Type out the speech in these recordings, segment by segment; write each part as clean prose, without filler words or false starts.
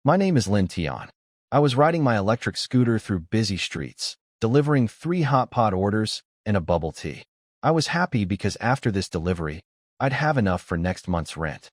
My name is Lin Tian. I was riding my electric scooter through busy streets, delivering 3 hot pot orders and a bubble tea. I was happy because after this delivery, I'd have enough for next month's rent.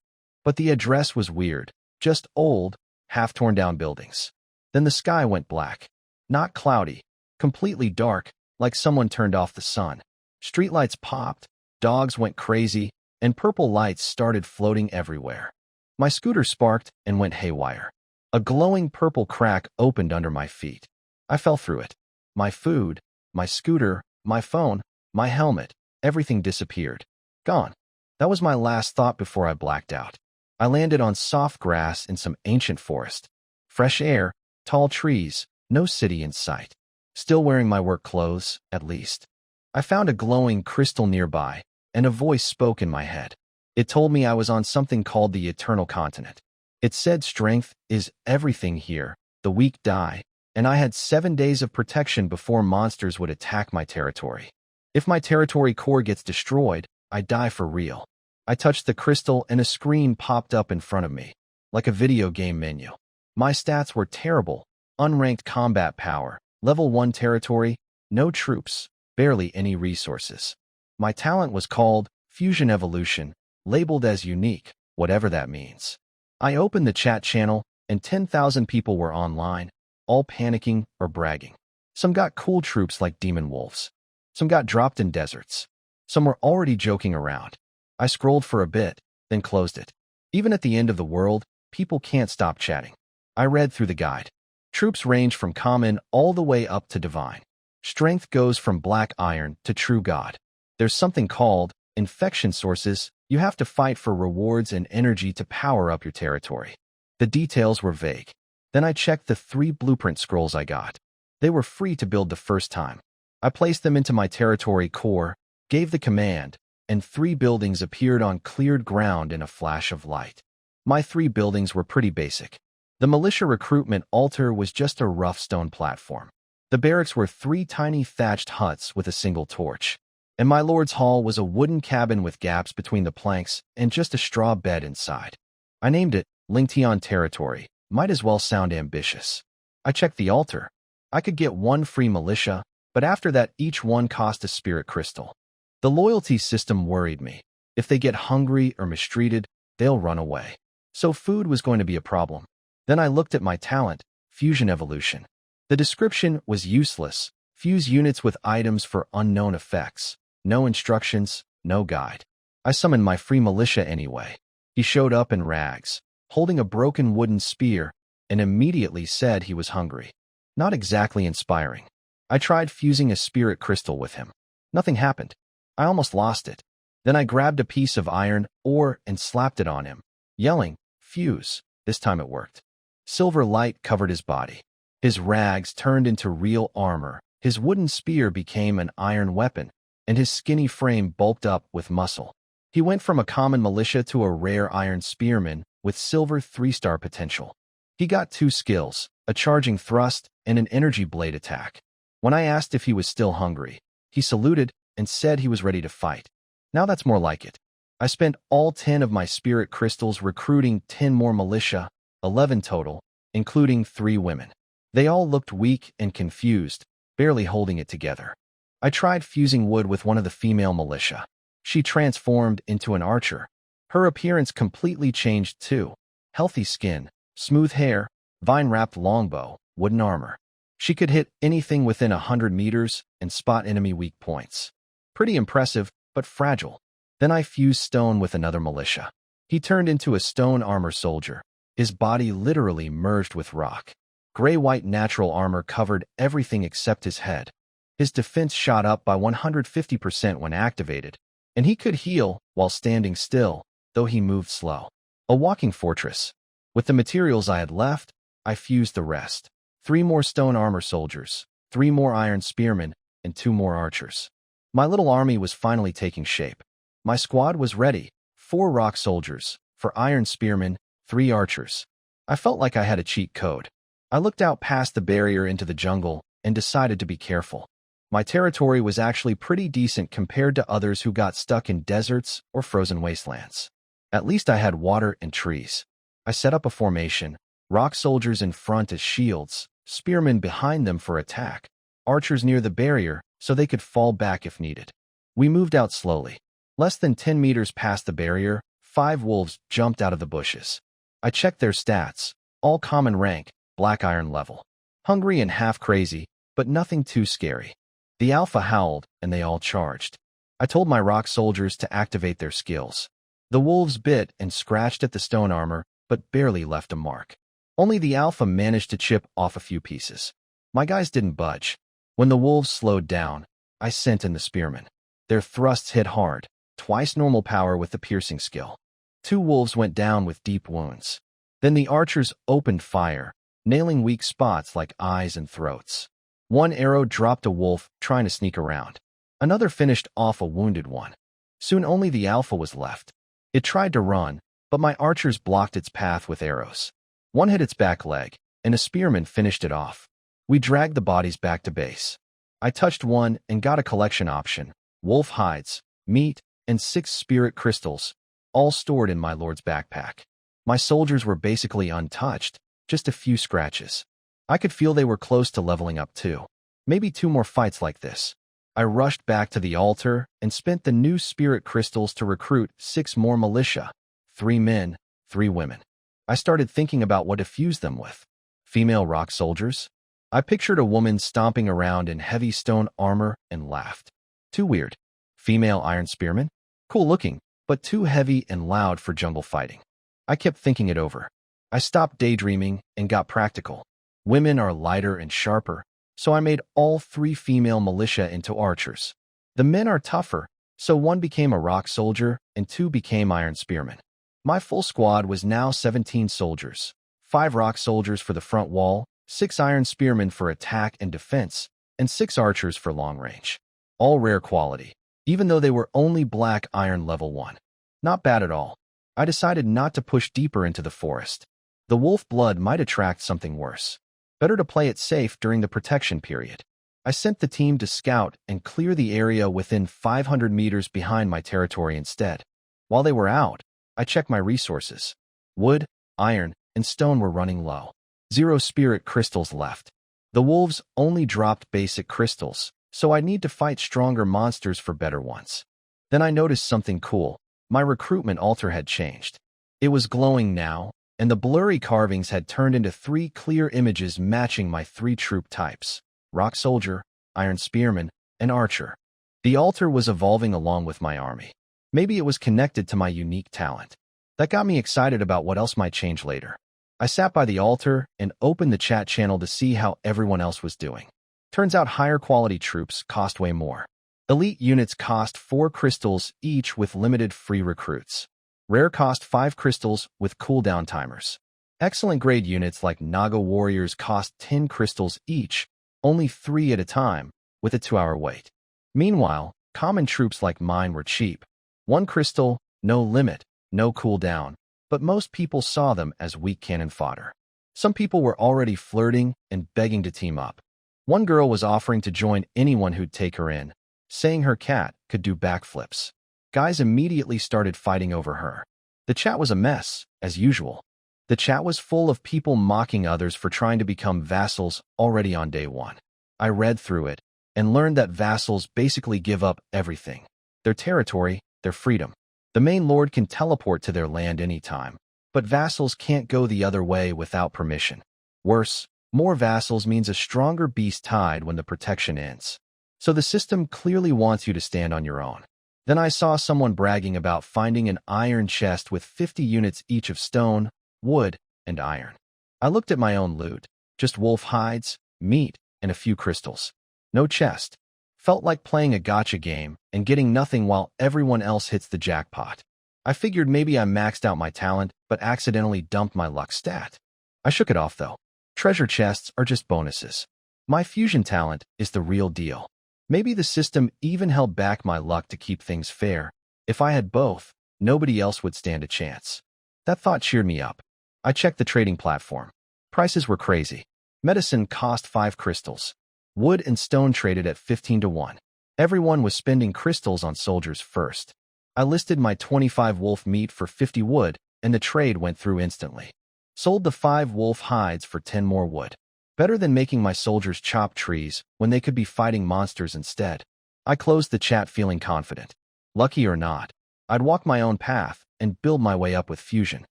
But the address was weird, just old, half-torn-down buildings. Then the sky went black. Not cloudy, completely dark, like someone turned off the sun. Streetlights popped, dogs went crazy, and purple lights started floating everywhere. My scooter sparked and went haywire. A glowing purple crack opened under my feet. I fell through it. My food, my scooter, my phone, my helmet, everything disappeared. Gone. That was my last thought before I blacked out. I landed on soft grass in some ancient forest. Fresh air, tall trees, no city in sight. Still wearing my work clothes, at least. I found a glowing crystal nearby, and a voice spoke in my head. It told me I was on something called the Eternal Continent. It said strength is everything here, the weak die, and I had 7 days of protection before monsters would attack my territory. If my territory core gets destroyed, I die for real. I touched the crystal and a screen popped up in front of me, like a video game menu. My stats were terrible: unranked combat power, level 1 territory, no troops, barely any resources. My talent was called Fusion Evolution, labeled as unique, whatever that means. I opened the chat channel, and 10,000 people were online, all panicking or bragging. Some got cool troops like demon wolves. Some got dropped in deserts. Some were already joking around. I scrolled for a bit, then closed it. Even at the end of the world, people can't stop chatting. I read through the guide. Troops range from common all the way up to divine. Strength goes from black iron to true god. There's something called infection sources. You have to fight for rewards and energy to power up your territory. The details were vague. Then I checked the 3 blueprint scrolls I got. They were free to build the first time. I placed them into my territory core, gave the command, and 3 buildings appeared on cleared ground in a flash of light. My 3 buildings were pretty basic. The militia recruitment altar was just a rough stone platform. The barracks were 3 tiny thatched huts with a single torch. And my lord's hall was a wooden cabin with gaps between the planks and just a straw bed inside. I named it Lingtian Territory. Might as well sound ambitious. I checked the altar. I could get 1 free militia, but after that each one cost a spirit crystal. The loyalty system worried me. If they get hungry or mistreated, they'll run away. So food was going to be a problem. Then I looked at my talent, Fusion Evolution. The description was useless. Fuse units with items for unknown effects. No instructions, no guide. I summoned my free militia anyway. He showed up in rags, holding a broken wooden spear, and immediately said he was hungry. Not exactly inspiring. I tried fusing a spirit crystal with him. Nothing happened. I almost lost it. Then I grabbed a piece of iron ore and slapped it on him, yelling, "Fuse." This time it worked. Silver light covered his body. His rags turned into real armor. His wooden spear became an iron weapon, and his skinny frame bulked up with muscle. He went from a common militia to a rare iron spearman with silver 3-star potential. He got 2 skills, a charging thrust and an energy blade attack. When I asked if he was still hungry, he saluted and said he was ready to fight. Now that's more like it. I spent all 10 of my spirit crystals recruiting 10 more militia, 11 total, including 3 women. They all looked weak and confused, barely holding it together. I tried fusing wood with one of the female militia. She transformed into an archer. Her appearance completely changed too. Healthy skin, smooth hair, vine-wrapped longbow, wooden armor. She could hit anything within 100 meters and spot enemy weak points. Pretty impressive, but fragile. Then I fused stone with another militia. He turned into a stone armor soldier. His body literally merged with rock. Gray-white natural armor covered everything except his head. His defense shot up by 150% when activated, and he could heal while standing still, though he moved slow. A walking fortress. With the materials I had left, I fused the rest. 3 more stone armor soldiers, 3 more iron spearmen, and 2 more archers. My little army was finally taking shape. My squad was ready: 4 rock soldiers, for iron spearmen, 3 archers. I felt like I had a cheat code. I looked out past the barrier into the jungle and decided to be careful. My territory was actually pretty decent compared to others who got stuck in deserts or frozen wastelands. At least I had water and trees. I set up a formation, Rock soldiers in front as shields, spearmen behind them for attack, archers near the barrier so they could fall back if needed. We moved out slowly. Less than 10 meters past the barrier, 5 wolves jumped out of the bushes. I checked their stats, all common rank, black iron level. Hungry and half crazy, but nothing too scary. The alpha howled, and they all charged. I told my rock soldiers to activate their skills. The wolves bit and scratched at the stone armor, but barely left a mark. Only the alpha managed to chip off a few pieces. My guys didn't budge. When the wolves slowed down, I sent in the spearmen. Their thrusts hit hard, twice normal power with the piercing skill. 2 wolves went down with deep wounds. Then the archers opened fire, nailing weak spots like eyes and throats. 1 arrow dropped a wolf trying to sneak around. Another finished off a wounded one. Soon only the alpha was left. It tried to run, but my archers blocked its path with arrows. 1 hit its back leg, and a spearman finished it off. We dragged the bodies back to base. I touched 1 and got a collection option: wolf hides, meat, and 6 spirit crystals, all stored in my lord's backpack. My soldiers were basically untouched, just a few scratches. I could feel they were close to leveling up too. Maybe 2 more fights like this. I rushed back to the altar and spent the new spirit crystals to recruit 6 more militia, 3 men, 3 women. I started thinking about what to fuse them with. Female rock soldiers? I pictured a woman stomping around in heavy stone armor and laughed. Too weird. Female iron spearmen? Cool looking, but too heavy and loud for jungle fighting. I kept thinking it over. I stopped daydreaming and got practical. Women are lighter and sharper, so I made all 3 female militia into archers. The men are tougher, so 1 became a rock soldier and 2 became iron spearmen. My full squad was now 17 soldiers, 5 rock soldiers for the front wall, 6 iron spearmen for attack and defense, and 6 archers for long range. All rare quality, even though they were only black iron level 1. Not bad at all. I decided not to push deeper into the forest. The wolf blood might attract something worse. Better to play it safe during the protection period. I sent the team to scout and clear the area within 500 meters behind my territory instead. While they were out, I checked my resources. Wood, iron, and stone were running low. 0 spirit crystals left. The wolves only dropped basic crystals, so I'd need to fight stronger monsters for better ones. Then I noticed something cool. My recruitment altar had changed. It was glowing now, and the blurry carvings had turned into 3 clear images matching my 3 troop types: rock soldier, iron spearman, and archer. The altar was evolving along with my army. Maybe it was connected to my unique talent. That got me excited about what else might change later. I sat by the altar and opened the chat channel to see how everyone else was doing. Turns out higher quality troops cost way more. Elite units cost 4 crystals each with limited free recruits. Rare cost 5 crystals with cooldown timers. Excellent grade units like Naga warriors cost 10 crystals each, only 3 at a time, with a 2-hour wait. Meanwhile, common troops like mine were cheap. 1 crystal, no limit, no cooldown, but most people saw them as weak cannon fodder. Some people were already flirting and begging to team up. 1 girl was offering to join anyone who'd take her in, saying her cat could do backflips. Guys immediately started fighting over her. The chat was a mess, as usual. The chat was full of people mocking others for trying to become vassals already on day 1. I read through it and learned that vassals basically give up everything: their territory, their freedom. The main lord can teleport to their land anytime, but vassals can't go the other way without permission. Worse, more vassals means a stronger beast tide when the protection ends. So the system clearly wants you to stand on your own. Then I saw someone bragging about finding an iron chest with 50 units each of stone, wood, and iron. I looked at my own loot, just wolf hides, meat, and a few crystals. No chest. Felt like playing a gacha game and getting nothing while everyone else hits the jackpot. I figured maybe I maxed out my talent, but accidentally dumped my luck stat. I shook it off though. Treasure chests are just bonuses. My fusion talent is the real deal. Maybe the system even held back my luck to keep things fair. If I had both, nobody else would stand a chance. That thought cheered me up. I checked the trading platform. Prices were crazy. Medicine cost 5 crystals. Wood and stone traded at 15 to 1. Everyone was spending crystals on soldiers first. I listed my 25 wolf meat for 50 wood, and the trade went through instantly. Sold the 5 wolf hides for 10 more wood. Better than making my soldiers chop trees when they could be fighting monsters instead. I closed the chat feeling confident. Lucky or not, I'd walk my own path and build my way up with fusion.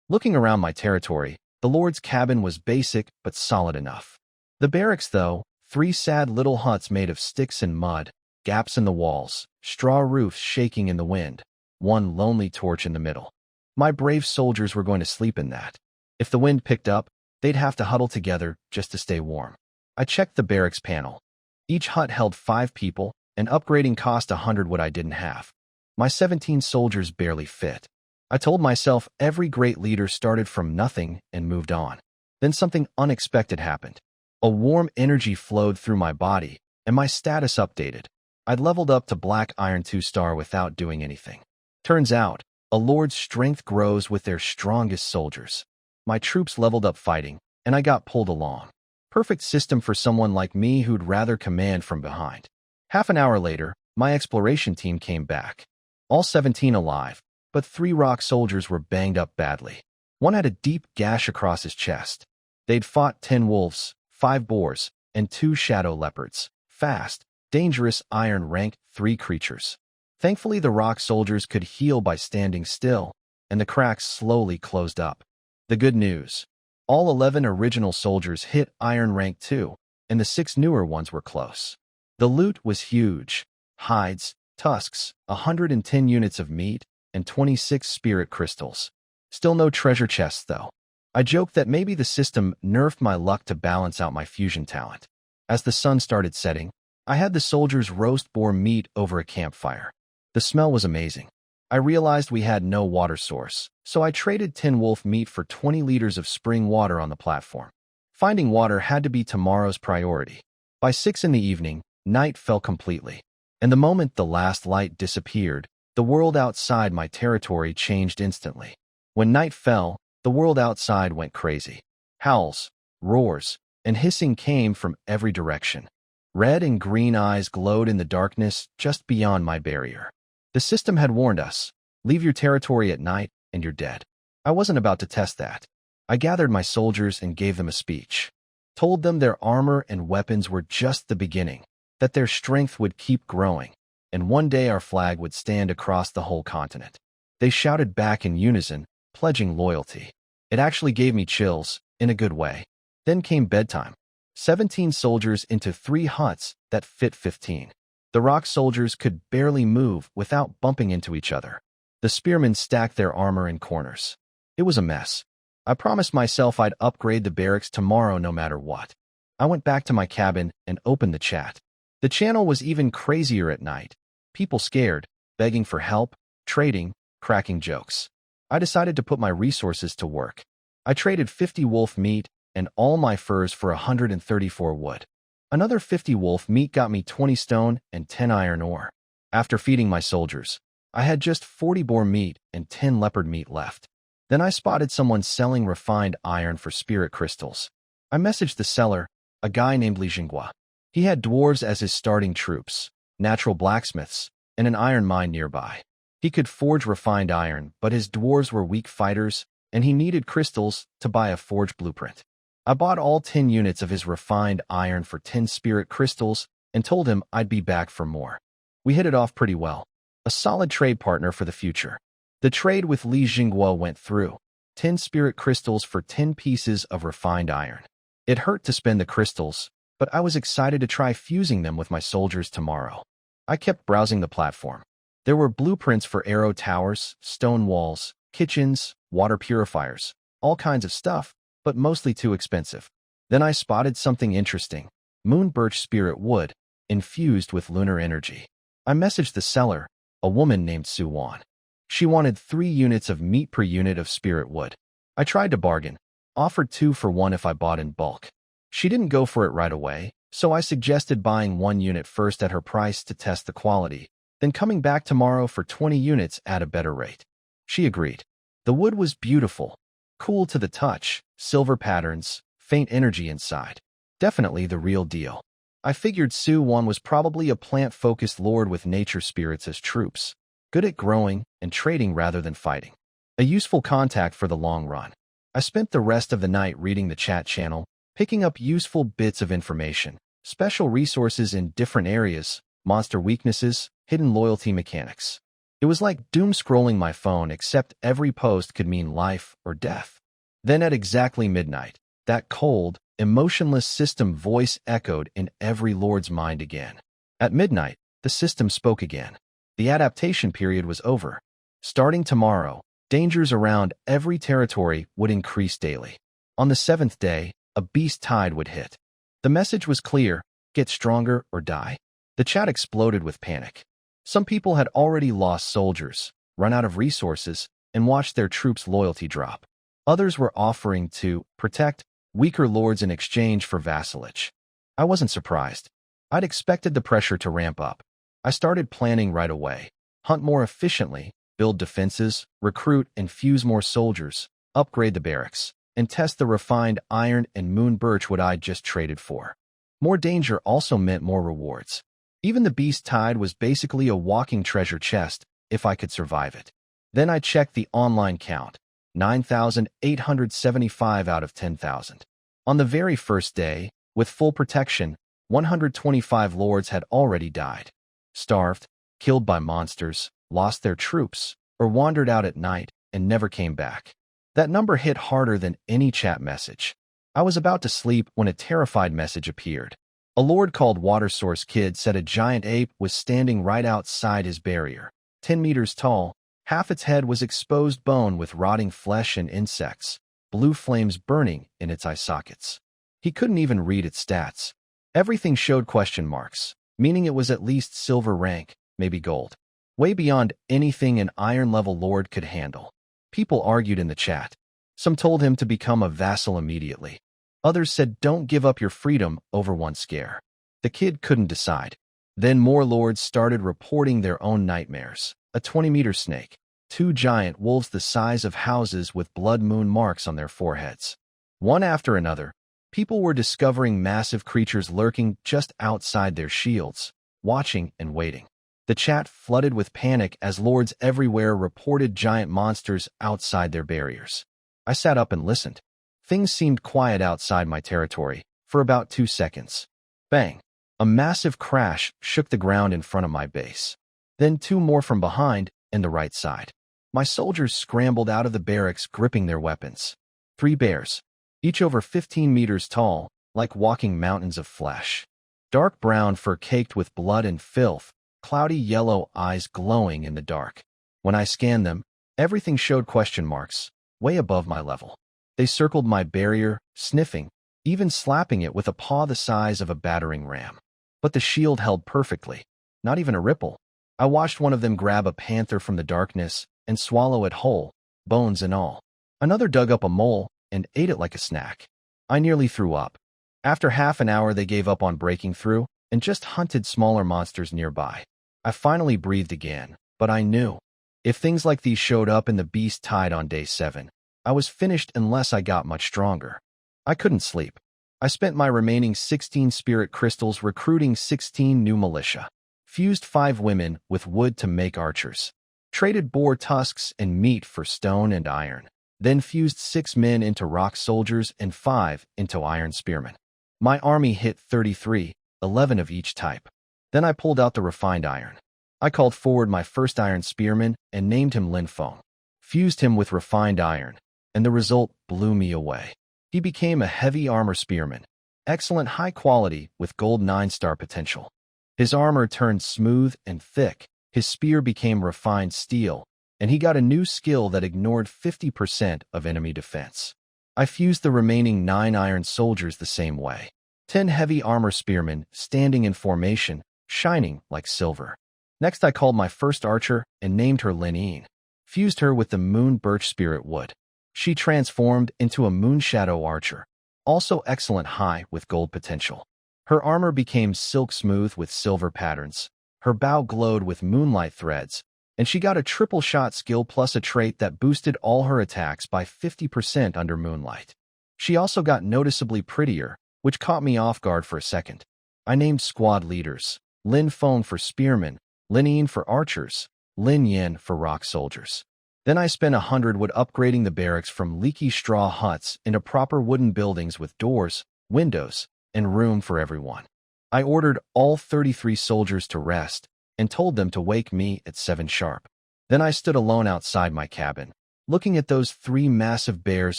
Looking around my territory, the Lord's cabin was basic but solid enough. The barracks, though, 3 sad little huts made of sticks and mud, gaps in the walls, straw roofs shaking in the wind, one lonely torch in the middle. My brave soldiers were going to sleep in that. If the wind picked up, they'd have to huddle together just to stay warm. I checked the barracks panel. Each hut held 5 people, and upgrading cost 100 what I didn't have. My 17 soldiers barely fit. I told myself every great leader started from nothing and moved on. Then something unexpected happened. A warm energy flowed through my body, and my status updated. I'd leveled up to Black Iron 2-star without doing anything. Turns out, a lord's strength grows with their strongest soldiers. My troops leveled up fighting, and I got pulled along. Perfect system for someone like me who'd rather command from behind. Half an hour later, my exploration team came back. All 17 alive, but 3 rock soldiers were banged up badly. One had a deep gash across his chest. They'd fought 10 wolves, 5 boars, and 2 shadow leopards. Fast, dangerous iron rank 3 creatures. Thankfully, the rock soldiers could heal by standing still, and the cracks slowly closed up. The good news: all 11 original soldiers hit Iron Rank 2, and the 6 newer ones were close. The loot was huge. Hides, tusks, 110 units of meat, and 26 spirit crystals. Still no treasure chests, though. I joked that maybe the system nerfed my luck to balance out my fusion talent. As the sun started setting, I had the soldiers roast boar meat over a campfire. The smell was amazing. I realized we had no water source, so I traded 10 wolf meat for 20 liters of spring water on the platform. Finding water had to be tomorrow's priority. By 6 in the evening, night fell completely, and the moment the last light disappeared, the world outside my territory changed instantly. When night fell, the world outside went crazy. Howls, roars, and hissing came from every direction. Red and green eyes glowed in the darkness just beyond my barrier. The system had warned us, leave your territory at night and you're dead. I wasn't about to test that. I gathered my soldiers and gave them a speech. Told them their armor and weapons were just the beginning, that their strength would keep growing, and one day our flag would stand across the whole continent. They shouted back in unison, pledging loyalty. It actually gave me chills, in a good way. Then came bedtime. 17 soldiers into 3 huts that fit 15. The rock soldiers could barely move without bumping into each other. The spearmen stacked their armor in corners. It was a mess. I promised myself I'd upgrade the barracks tomorrow no matter what. I went back to my cabin and opened the chat. The channel was even crazier at night. People scared, begging for help, trading, cracking jokes. I decided to put my resources to work. I traded 50 wolf meat and all my furs for 134 wood. Another 50 wolf meat got me 20 stone and 10 iron ore. After feeding my soldiers, I had just 40 boar meat and 10 leopard meat left. Then I spotted someone selling refined iron for spirit crystals. I messaged the seller, a guy named Li Jinghua. He had dwarves as his starting troops, natural blacksmiths, and an iron mine nearby. He could forge refined iron, but his dwarves were weak fighters, and he needed crystals to buy a forge blueprint. I bought all 10 units of his refined iron for 10 spirit crystals and told him I'd be back for more. We hit it off pretty well. A solid trade partner for the future. The trade with Li Jinghua went through. 10 spirit crystals for 10 pieces of refined iron. It hurt to spend the crystals, but I was excited to try fusing them with my soldiers tomorrow. I kept browsing the platform. There were blueprints for arrow towers, stone walls, kitchens, water purifiers, all kinds of stuff, but mostly too expensive. Then I spotted something interesting. Moon birch spirit wood, infused with lunar energy. I messaged the seller, a woman named Su Wan. She wanted 3 units of meat per unit of spirit wood. I tried to bargain, offered 2 for 1 if I bought in bulk. She didn't go for it right away, so I suggested buying 1 unit first at her price to test the quality, then coming back tomorrow for 20 units at a better rate. She agreed. The wood was beautiful, cool to the touch, silver patterns, faint energy inside. Definitely the real deal. I figured Su Wan was probably a plant-focused lord with nature spirits as troops, good at growing and trading rather than fighting. A useful contact for the long run. I spent the rest of the night reading the chat channel, picking up useful bits of information, special resources in different areas, monster weaknesses, hidden loyalty mechanics. It was like doom scrolling my phone, except every post could mean life or death. Then at exactly midnight, that cold, emotionless system voice echoed in every lord's mind again. At midnight, the system spoke again. The adaptation period was over. Starting tomorrow, dangers around every territory would increase daily. On the 7th day, a beast tide would hit. The message was clear: get stronger or die. The chat exploded with panic. Some people had already lost soldiers, run out of resources, and watched their troops' loyalty drop. Others were offering to protect weaker lords in exchange for vassalage. I wasn't surprised. I'd expected the pressure to ramp up. I started planning right away. Hunt more efficiently, build defenses, recruit and fuse more soldiers, upgrade the barracks, and test the refined iron and moon birchwood I'd just traded for. More danger also meant more rewards. Even the beast tide was basically a walking treasure chest if I could survive it. Then I checked the online count. 9,875 out of 10,000. On the very first day, with full protection, 125 lords had already died. Starved, killed by monsters, lost their troops, or wandered out at night and never came back. That number hit harder than any chat message. I was about to sleep when a terrified message appeared. A lord called Water Source Kid said a giant ape was standing right outside his barrier, 10 meters tall. Half its head was exposed bone with rotting flesh and insects, blue flames burning in its eye sockets. He couldn't even read its stats. Everything showed question marks, meaning it was at least silver rank, maybe gold. Way beyond anything an iron-level lord could handle. People argued in the chat. Some told him to become a vassal immediately. Others said don't give up your freedom over one scare. The kid couldn't decide. Then more lords started reporting their own nightmares. A 20-meter snake, 2 giant wolves the size of houses with blood moon marks on their foreheads. One after another, people were discovering massive creatures lurking just outside their shields, watching and waiting. The chat flooded with panic as lords everywhere reported giant monsters outside their barriers. I sat up and listened. Things seemed quiet outside my territory for about 2 seconds. Bang! A massive crash shook the ground in front of my base. Then 2 more from behind and the right side. My soldiers scrambled out of the barracks gripping their weapons. 3 bears, each over 15 meters tall, like walking mountains of flesh. Dark brown fur caked with blood and filth, cloudy yellow eyes glowing in the dark. When I scanned them, everything showed question marks, way above my level. They circled my barrier, sniffing, even slapping it with a paw the size of a battering ram. But the shield held perfectly, not even a ripple. I watched one of them grab a panther from the darkness and swallow it whole, bones and all. Another dug up a mole and ate it like a snack. I nearly threw up. After half an hour, they gave up on breaking through and just hunted smaller monsters nearby. I finally breathed again, but I knew. If things like these showed up in the beast tide on day 7, I was finished unless I got much stronger. I couldn't sleep. I spent my remaining 16 spirit crystals recruiting 16 new militia. Fused 5 women with wood to make archers. Traded boar tusks and meat for stone and iron. Then fused 6 men into rock soldiers and 5 into iron spearmen. My army hit 33, 11 of each type. Then I pulled out the refined iron. I called forward my first iron spearman and named him Linfong. Fused him with refined iron, and the result blew me away. He became a heavy armor spearman. Excellent high quality with gold 9-star potential. His armor turned smooth and thick, his spear became refined steel, and he got a new skill that ignored 50% of enemy defense. I fused the remaining 9 iron soldiers the same way. 10 heavy armor spearmen standing in formation, shining like silver. Next I called my first archer and named her Linine. Fused her with the moon birch spirit wood. She transformed into a moon shadow archer, also excellent high with gold potential. Her armor became silk smooth with silver patterns. Her bow glowed with moonlight threads, and she got a triple shot skill plus a trait that boosted all her attacks by 50% under moonlight. She also got noticeably prettier, which caught me off guard for a second. I named squad leaders, Lin Feng for spearmen, Linine for archers, Lin Yin for rock soldiers. Then I spent 100 wood upgrading the barracks from leaky straw huts into proper wooden buildings with doors, windows, and room for everyone. I ordered all 33 soldiers to rest and told them to wake me at 7 sharp. Then I stood alone outside my cabin, looking at those 3 massive bears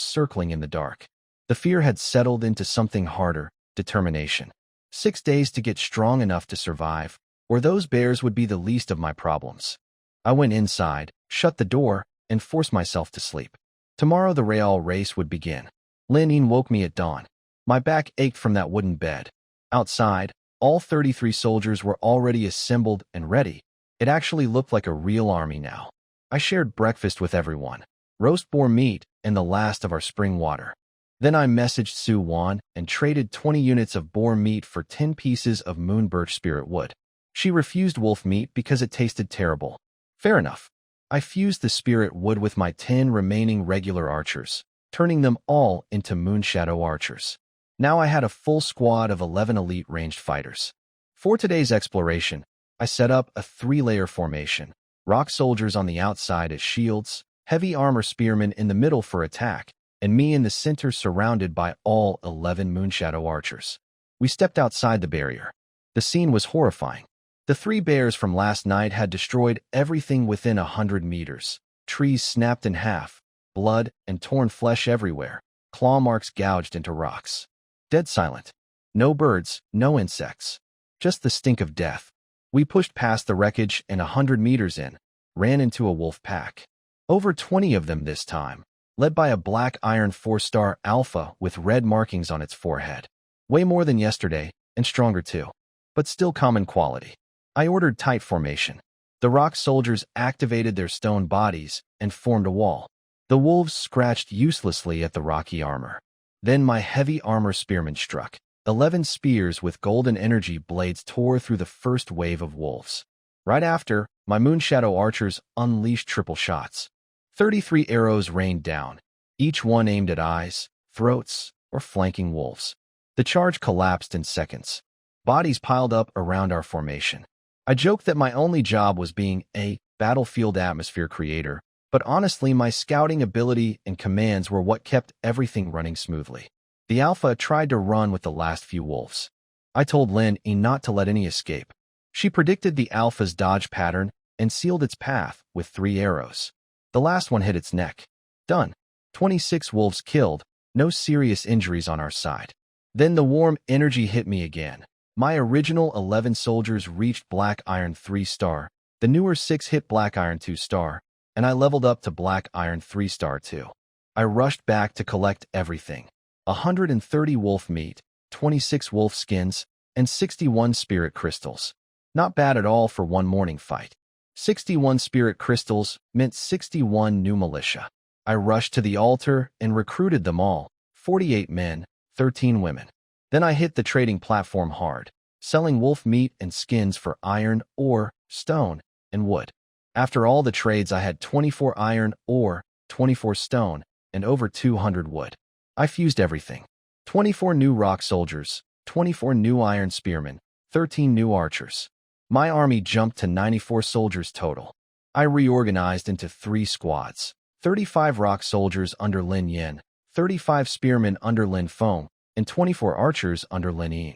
circling in the dark. The fear had settled into something harder, determination. 6 days to get strong enough to survive, or those bears would be the least of my problems. I went inside, shut the door, and forced myself to sleep. Tomorrow the Real race would begin. Lin woke me at dawn. My back ached from that wooden bed. Outside, all 33 soldiers were already assembled and ready. It actually looked like a real army now. I shared breakfast with everyone. Roast boar meat and the last of our spring water. Then I messaged Su Wan and traded 20 units of boar meat for 10 pieces of moon birch spirit wood. She refused wolf meat because it tasted terrible. Fair enough. I fused the spirit wood with my 10 remaining regular archers, turning them all into Moonshadow archers. Now I had a full squad of 11 elite ranged fighters. For today's exploration, I set up a 3-layer formation. Rock soldiers on the outside as shields, heavy armor spearmen in the middle for attack, and me in the center surrounded by all 11 Moonshadow archers. We stepped outside the barrier. The scene was horrifying. The 3 bears from last night had destroyed everything within 100 meters. Trees snapped in half, blood and torn flesh everywhere, claw marks gouged into rocks. Dead silent. No birds, no insects. Just the stink of death. We pushed past the wreckage and 100 meters in, ran into a wolf pack. Over 20 of them this time, led by a black iron 4-star alpha with red markings on its forehead. Way more than yesterday, and stronger too. But still common quality. I ordered tight formation. The rock soldiers activated their stone bodies and formed a wall. The wolves scratched uselessly at the rocky armor. Then my heavy armor spearmen struck. 11 spears with golden energy blades tore through the first wave of wolves. Right after, my Moonshadow archers unleashed triple shots. 33 arrows rained down, each one aimed at eyes, throats, or flanking wolves. The charge collapsed in seconds. Bodies piled up around our formation. I joked that my only job was being a battlefield atmosphere creator, but honestly my scouting ability and commands were what kept everything running smoothly. The alpha tried to run with the last few wolves. I told Lin not to let any escape. She predicted the alpha's dodge pattern and sealed its path with 3 arrows. The last one hit its neck. Done. 26 wolves killed, no serious injuries on our side. Then the warm energy hit me again. My original 11 soldiers reached Black Iron 3-star, the newer 6 hit Black Iron 2-star, and I leveled up to Black Iron 3-star too. I rushed back to collect everything. 130 wolf meat, 26 wolf skins, and 61 spirit crystals. Not bad at all for one morning fight. 61 spirit crystals meant 61 new militia. I rushed to the altar and recruited them all, 48 men, 13 women. Then I hit the trading platform hard, selling wolf meat and skins for iron, ore, stone, and wood. After all the trades I had 24 iron, ore, 24 stone, and over 200 wood. I fused everything. 24 new rock soldiers, 24 new iron spearmen, 13 new archers. My army jumped to 94 soldiers total. I reorganized into 3 squads. 35 rock soldiers under Lin Yin, 35 spearmen under Lin Feng, and 24 archers under Lin Yin.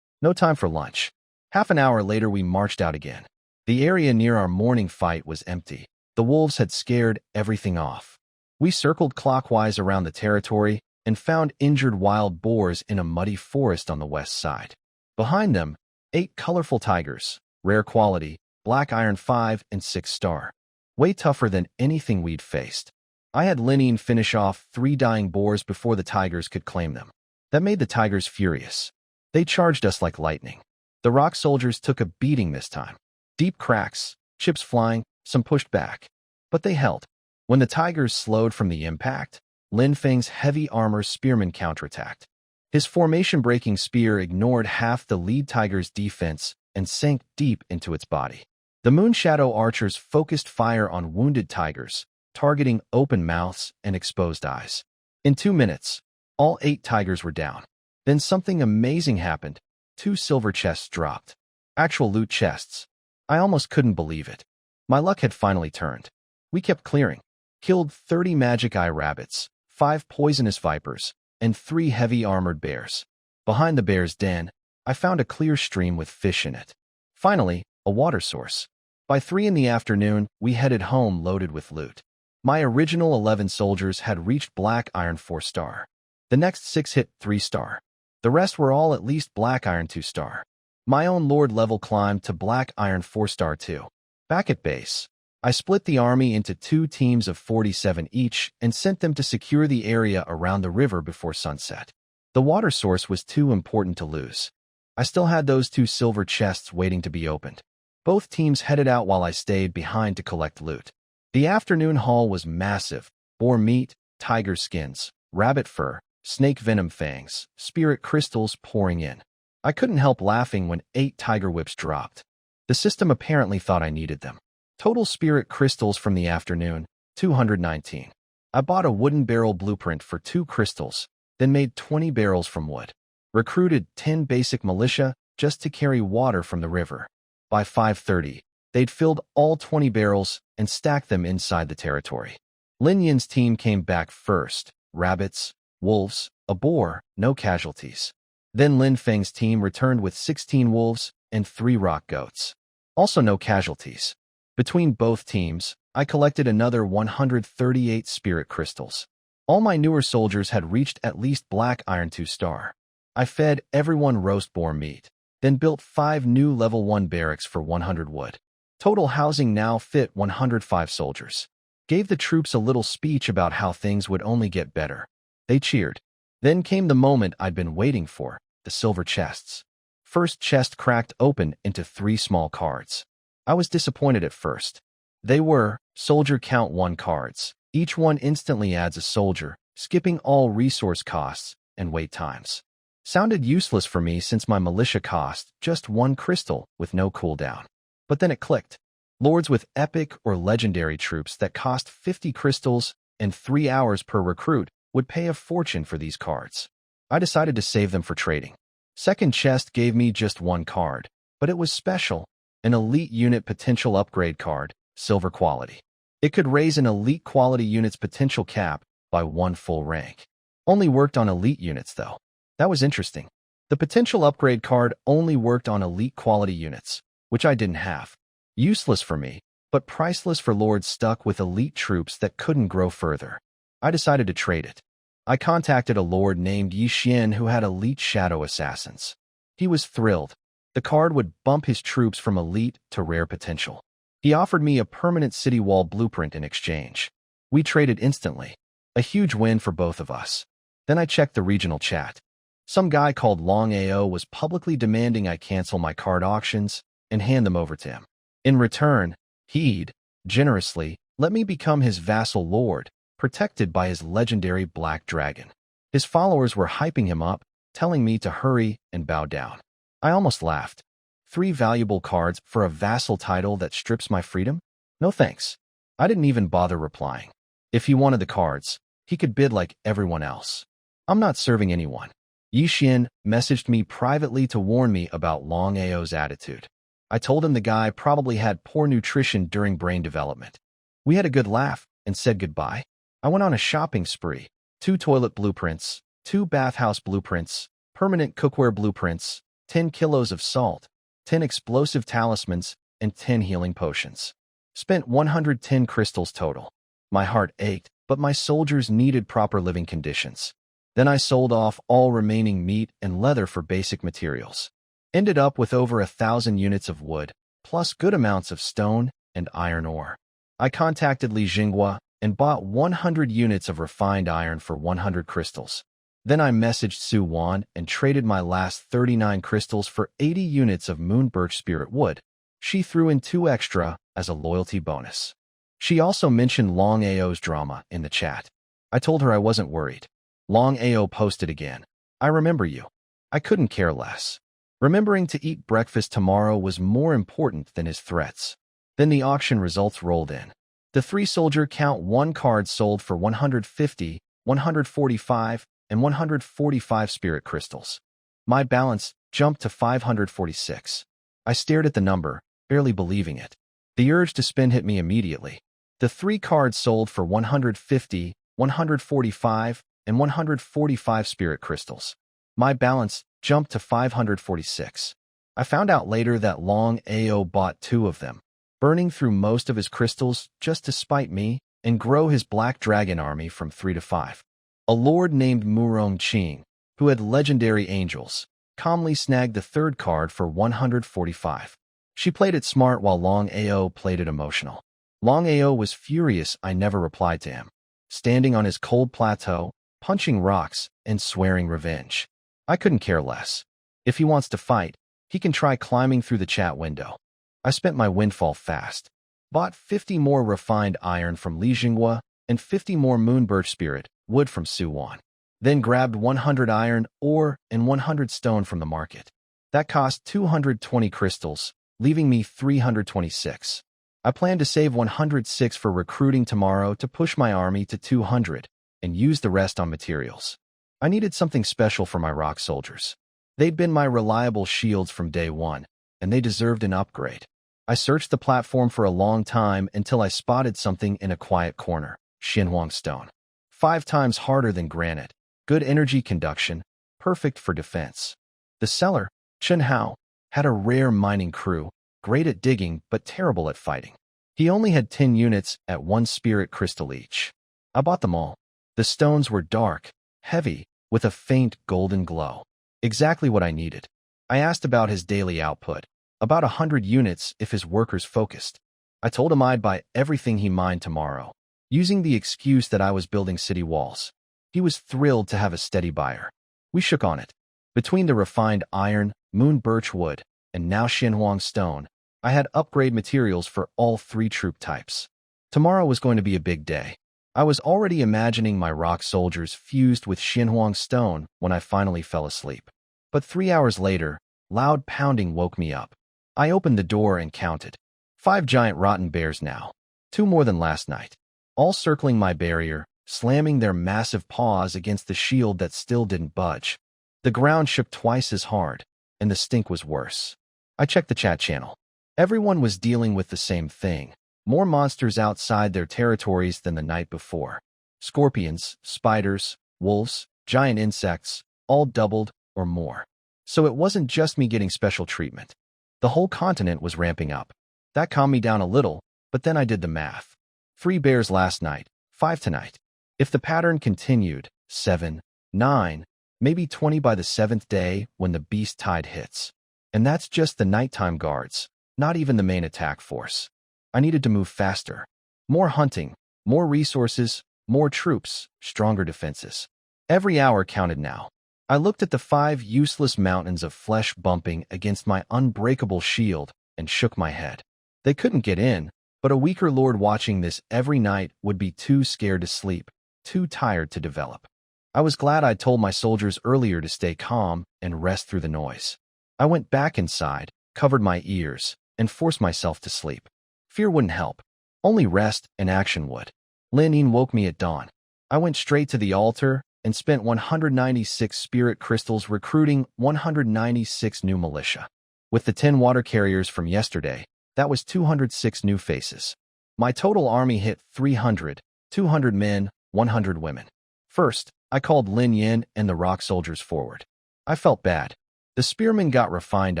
No time for lunch. Half an hour later we marched out again. The area near our morning fight was empty. The wolves had scared everything off. We circled clockwise around the territory and found injured wild boars in a muddy forest on the west side. Behind them, 8 colorful tigers, rare quality, Black Iron 5 and 6-star. Way tougher than anything we'd faced. I had Lin finish off 3 dying boars before the tigers could claim them. That made the tigers furious. They charged us like lightning. The rock soldiers took a beating this time. Deep cracks, chips flying, some pushed back. But they held. When the tigers slowed from the impact, Lin Feng's heavy armor spearman counterattacked. His formation-breaking spear ignored half the lead tiger's defense and sank deep into its body. The Moonshadow archers focused fire on wounded tigers, targeting open mouths and exposed eyes. In 2 minutes, all 8 tigers were down. Then something amazing happened. 2 silver chests dropped. Actual loot chests. I almost couldn't believe it. My luck had finally turned. We kept clearing. Killed 30 magic eye rabbits, 5 poisonous vipers, and 3 heavy armored bears. Behind the bear's den, I found a clear stream with fish in it. Finally, a water source. By 3 in the afternoon, we headed home loaded with loot. My original 11 soldiers had reached Black Iron 4-star. The next 6 hit 3-star. The rest were all at least Black Iron 2-star. My own Lord level climbed to Black Iron 4-star too. Back at base, I split the army into 2 teams of 47 each and sent them to secure the area around the river before sunset. The water source was too important to lose. I still had those 2 silver chests waiting to be opened. Both teams headed out while I stayed behind to collect loot. The afternoon haul was massive: boar meat, tiger skins, rabbit fur, snake venom fangs, spirit crystals pouring in. I couldn't help laughing when 8 tiger whips dropped. The system apparently thought I needed them. Total spirit crystals from the afternoon, 219. I bought a wooden barrel blueprint for 2 crystals, then made 20 barrels from wood. Recruited 10 basic militia just to carry water from the river. By 5:30, they'd filled all 20 barrels and stacked them inside the territory. Lin Yin's team came back first: rabbits, wolves, a boar, no casualties. Then Lin Feng's team returned with 16 wolves and 3 rock goats. Also no casualties. Between both teams, I collected another 138 spirit crystals. All my newer soldiers had reached at least Black Iron 2-star. I fed everyone roast boar meat, then built 5 new level 1 barracks for 100 wood. Total housing now fit 105 soldiers. Gave the troops a little speech about how things would only get better. They cheered. Then came the moment I'd been waiting for: the silver chests. First chest cracked open into 3 small cards. I was disappointed at first. They were soldier count 1 cards. Each one instantly adds a soldier, skipping all resource costs and wait times. Sounded useless for me since my militia cost just 1 crystal with no cooldown. But then it clicked. Lords with epic or legendary troops that cost 50 crystals and 3 hours per recruit would pay a fortune for these cards. I decided to save them for trading. Second chest gave me just 1 card, but it was special: an elite unit potential upgrade card, silver quality. It could raise an elite quality unit's potential cap by 1 full rank. Only worked on elite units though. That was interesting. The potential upgrade card only worked on elite quality units, which I didn't have. Useless for me, but priceless for lords stuck with elite troops that couldn't grow further. I decided to trade it. I contacted a lord named Yi Xian who had elite shadow assassins. He was thrilled. The card would bump his troops from elite to rare potential. He offered me a permanent city wall blueprint in exchange. We traded instantly. A huge win for both of us. Then I checked the regional chat. Some guy called Long AO was publicly demanding I cancel my card auctions and hand them over to him. In return, he'd, generously, let me become his vassal lord, protected by his legendary black dragon. His followers were hyping him up, telling me to hurry and bow down. I almost laughed. 3 valuable cards for a vassal title that strips my freedom? No thanks. I didn't even bother replying. If he wanted the cards, he could bid like everyone else. I'm not serving anyone. Yi Xian messaged me privately to warn me about Long AO's attitude. I told him the guy probably had poor nutrition during brain development. We had a good laugh and said goodbye. I went on a shopping spree: 2 toilet blueprints, 2 bathhouse blueprints, permanent cookware blueprints, 10 kilos of salt, 10 explosive talismans, and 10 healing potions. Spent 110 crystals total. My heart ached, but my soldiers needed proper living conditions. Then I sold off all remaining meat and leather for basic materials. Ended up with over 1,000 units of wood, plus good amounts of stone and iron ore. I contacted Li Jinghua and bought 100 units of refined iron for 100 crystals. Then I messaged Su Wan and traded my last 39 crystals for 80 units of moon birch spirit wood. She threw in 2 extra as a loyalty bonus. She also mentioned Long AO's drama in the chat. I told her I wasn't worried. Long AO posted again: I remember you. I couldn't care less. Remembering to eat breakfast tomorrow was more important than his threats. Then the auction results rolled in. The 3 soldier count 1 card sold for 150, 145, and 145 spirit crystals. My balance jumped to 546. I stared at the number, barely believing it. The urge to spend hit me immediately. The 3 cards sold for 150, 145, and 145 spirit crystals. My balance jumped to 546. I found out later that Long Ao bought 2 of them, burning through most of his crystals just to spite me and grow his black dragon army from 3 to 5. A lord named Murong Qing, who had legendary angels, calmly snagged the 3rd card for 145. She played it smart while Long Ao played it emotional. Long Ao was furious I never replied to him, standing on his cold plateau, punching rocks, and swearing revenge. I couldn't care less. If he wants to fight, he can try climbing through the chat window. I spent my windfall fast, bought 50 more refined iron from Li Jinghua and 50 more moon birch spirit wood from Suwan. Then grabbed 100 iron ore and 100 stone from the market. That cost 220 crystals, leaving me 326. I plan to save 106 for recruiting tomorrow to push my army to 200 and use the rest on materials. I needed something special for my rock soldiers. They'd been my reliable shields from day one, and they deserved an upgrade. I searched the platform for a long time until I spotted something in a quiet corner, Xinhuang stone. 5 times harder than granite, good energy conduction, perfect for defense. The seller, Chen Hao, had a rare mining crew, great at digging but terrible at fighting. He only had 10 units at 1 spirit crystal each. I bought them all. The stones were dark, heavy, with a faint golden glow. Exactly what I needed. I asked about his daily output, about 100 units if his workers focused. I told him I'd buy everything he mined tomorrow, using the excuse that I was building city walls. He was thrilled to have a steady buyer. We shook on it. Between the refined iron, moon birch wood, and now Xinhuang stone, I had upgrade materials for all 3 troop types. Tomorrow was going to be a big day. I was already imagining my rock soldiers fused with Xinhuang stone when I finally fell asleep. But 3 hours later, loud pounding woke me up. I opened the door and counted. 5 giant rotten bears now, 2 more than last night, all circling my barrier, slamming their massive paws against the shield that still didn't budge. The ground shook twice as hard, and the stink was worse. I checked the chat channel. Everyone was dealing with the same thing. More monsters outside their territories than the night before. Scorpions, spiders, wolves, giant insects, all doubled or more. So it wasn't just me getting special treatment. The whole continent was ramping up. That calmed me down a little, but then I did the math. 3 bears last night, 5 tonight. If the pattern continued, 7, 9, maybe 20 by the 7th day when the beast tide hits. And that's just the nighttime guards, not even the main attack force. I needed to move faster. More hunting, more resources, more troops, stronger defenses. Every hour counted now. I looked at the 5 useless mountains of flesh bumping against my unbreakable shield and shook my head. They couldn't get in, but a weaker lord watching this every night would be too scared to sleep, too tired to develop. I was glad I'd told my soldiers earlier to stay calm and rest through the noise. I went back inside, covered my ears, and forced myself to sleep. Fear wouldn't help. Only rest and action would. Lin Yin woke me at dawn. I went straight to the altar and spent 196 spirit crystals recruiting 196 new militia. With the 10 water carriers from yesterday, that was 206 new faces. My total army hit 300, 200 men, 100 women. First, I called Lin Yin and the rock soldiers forward. I felt bad. The spearmen got refined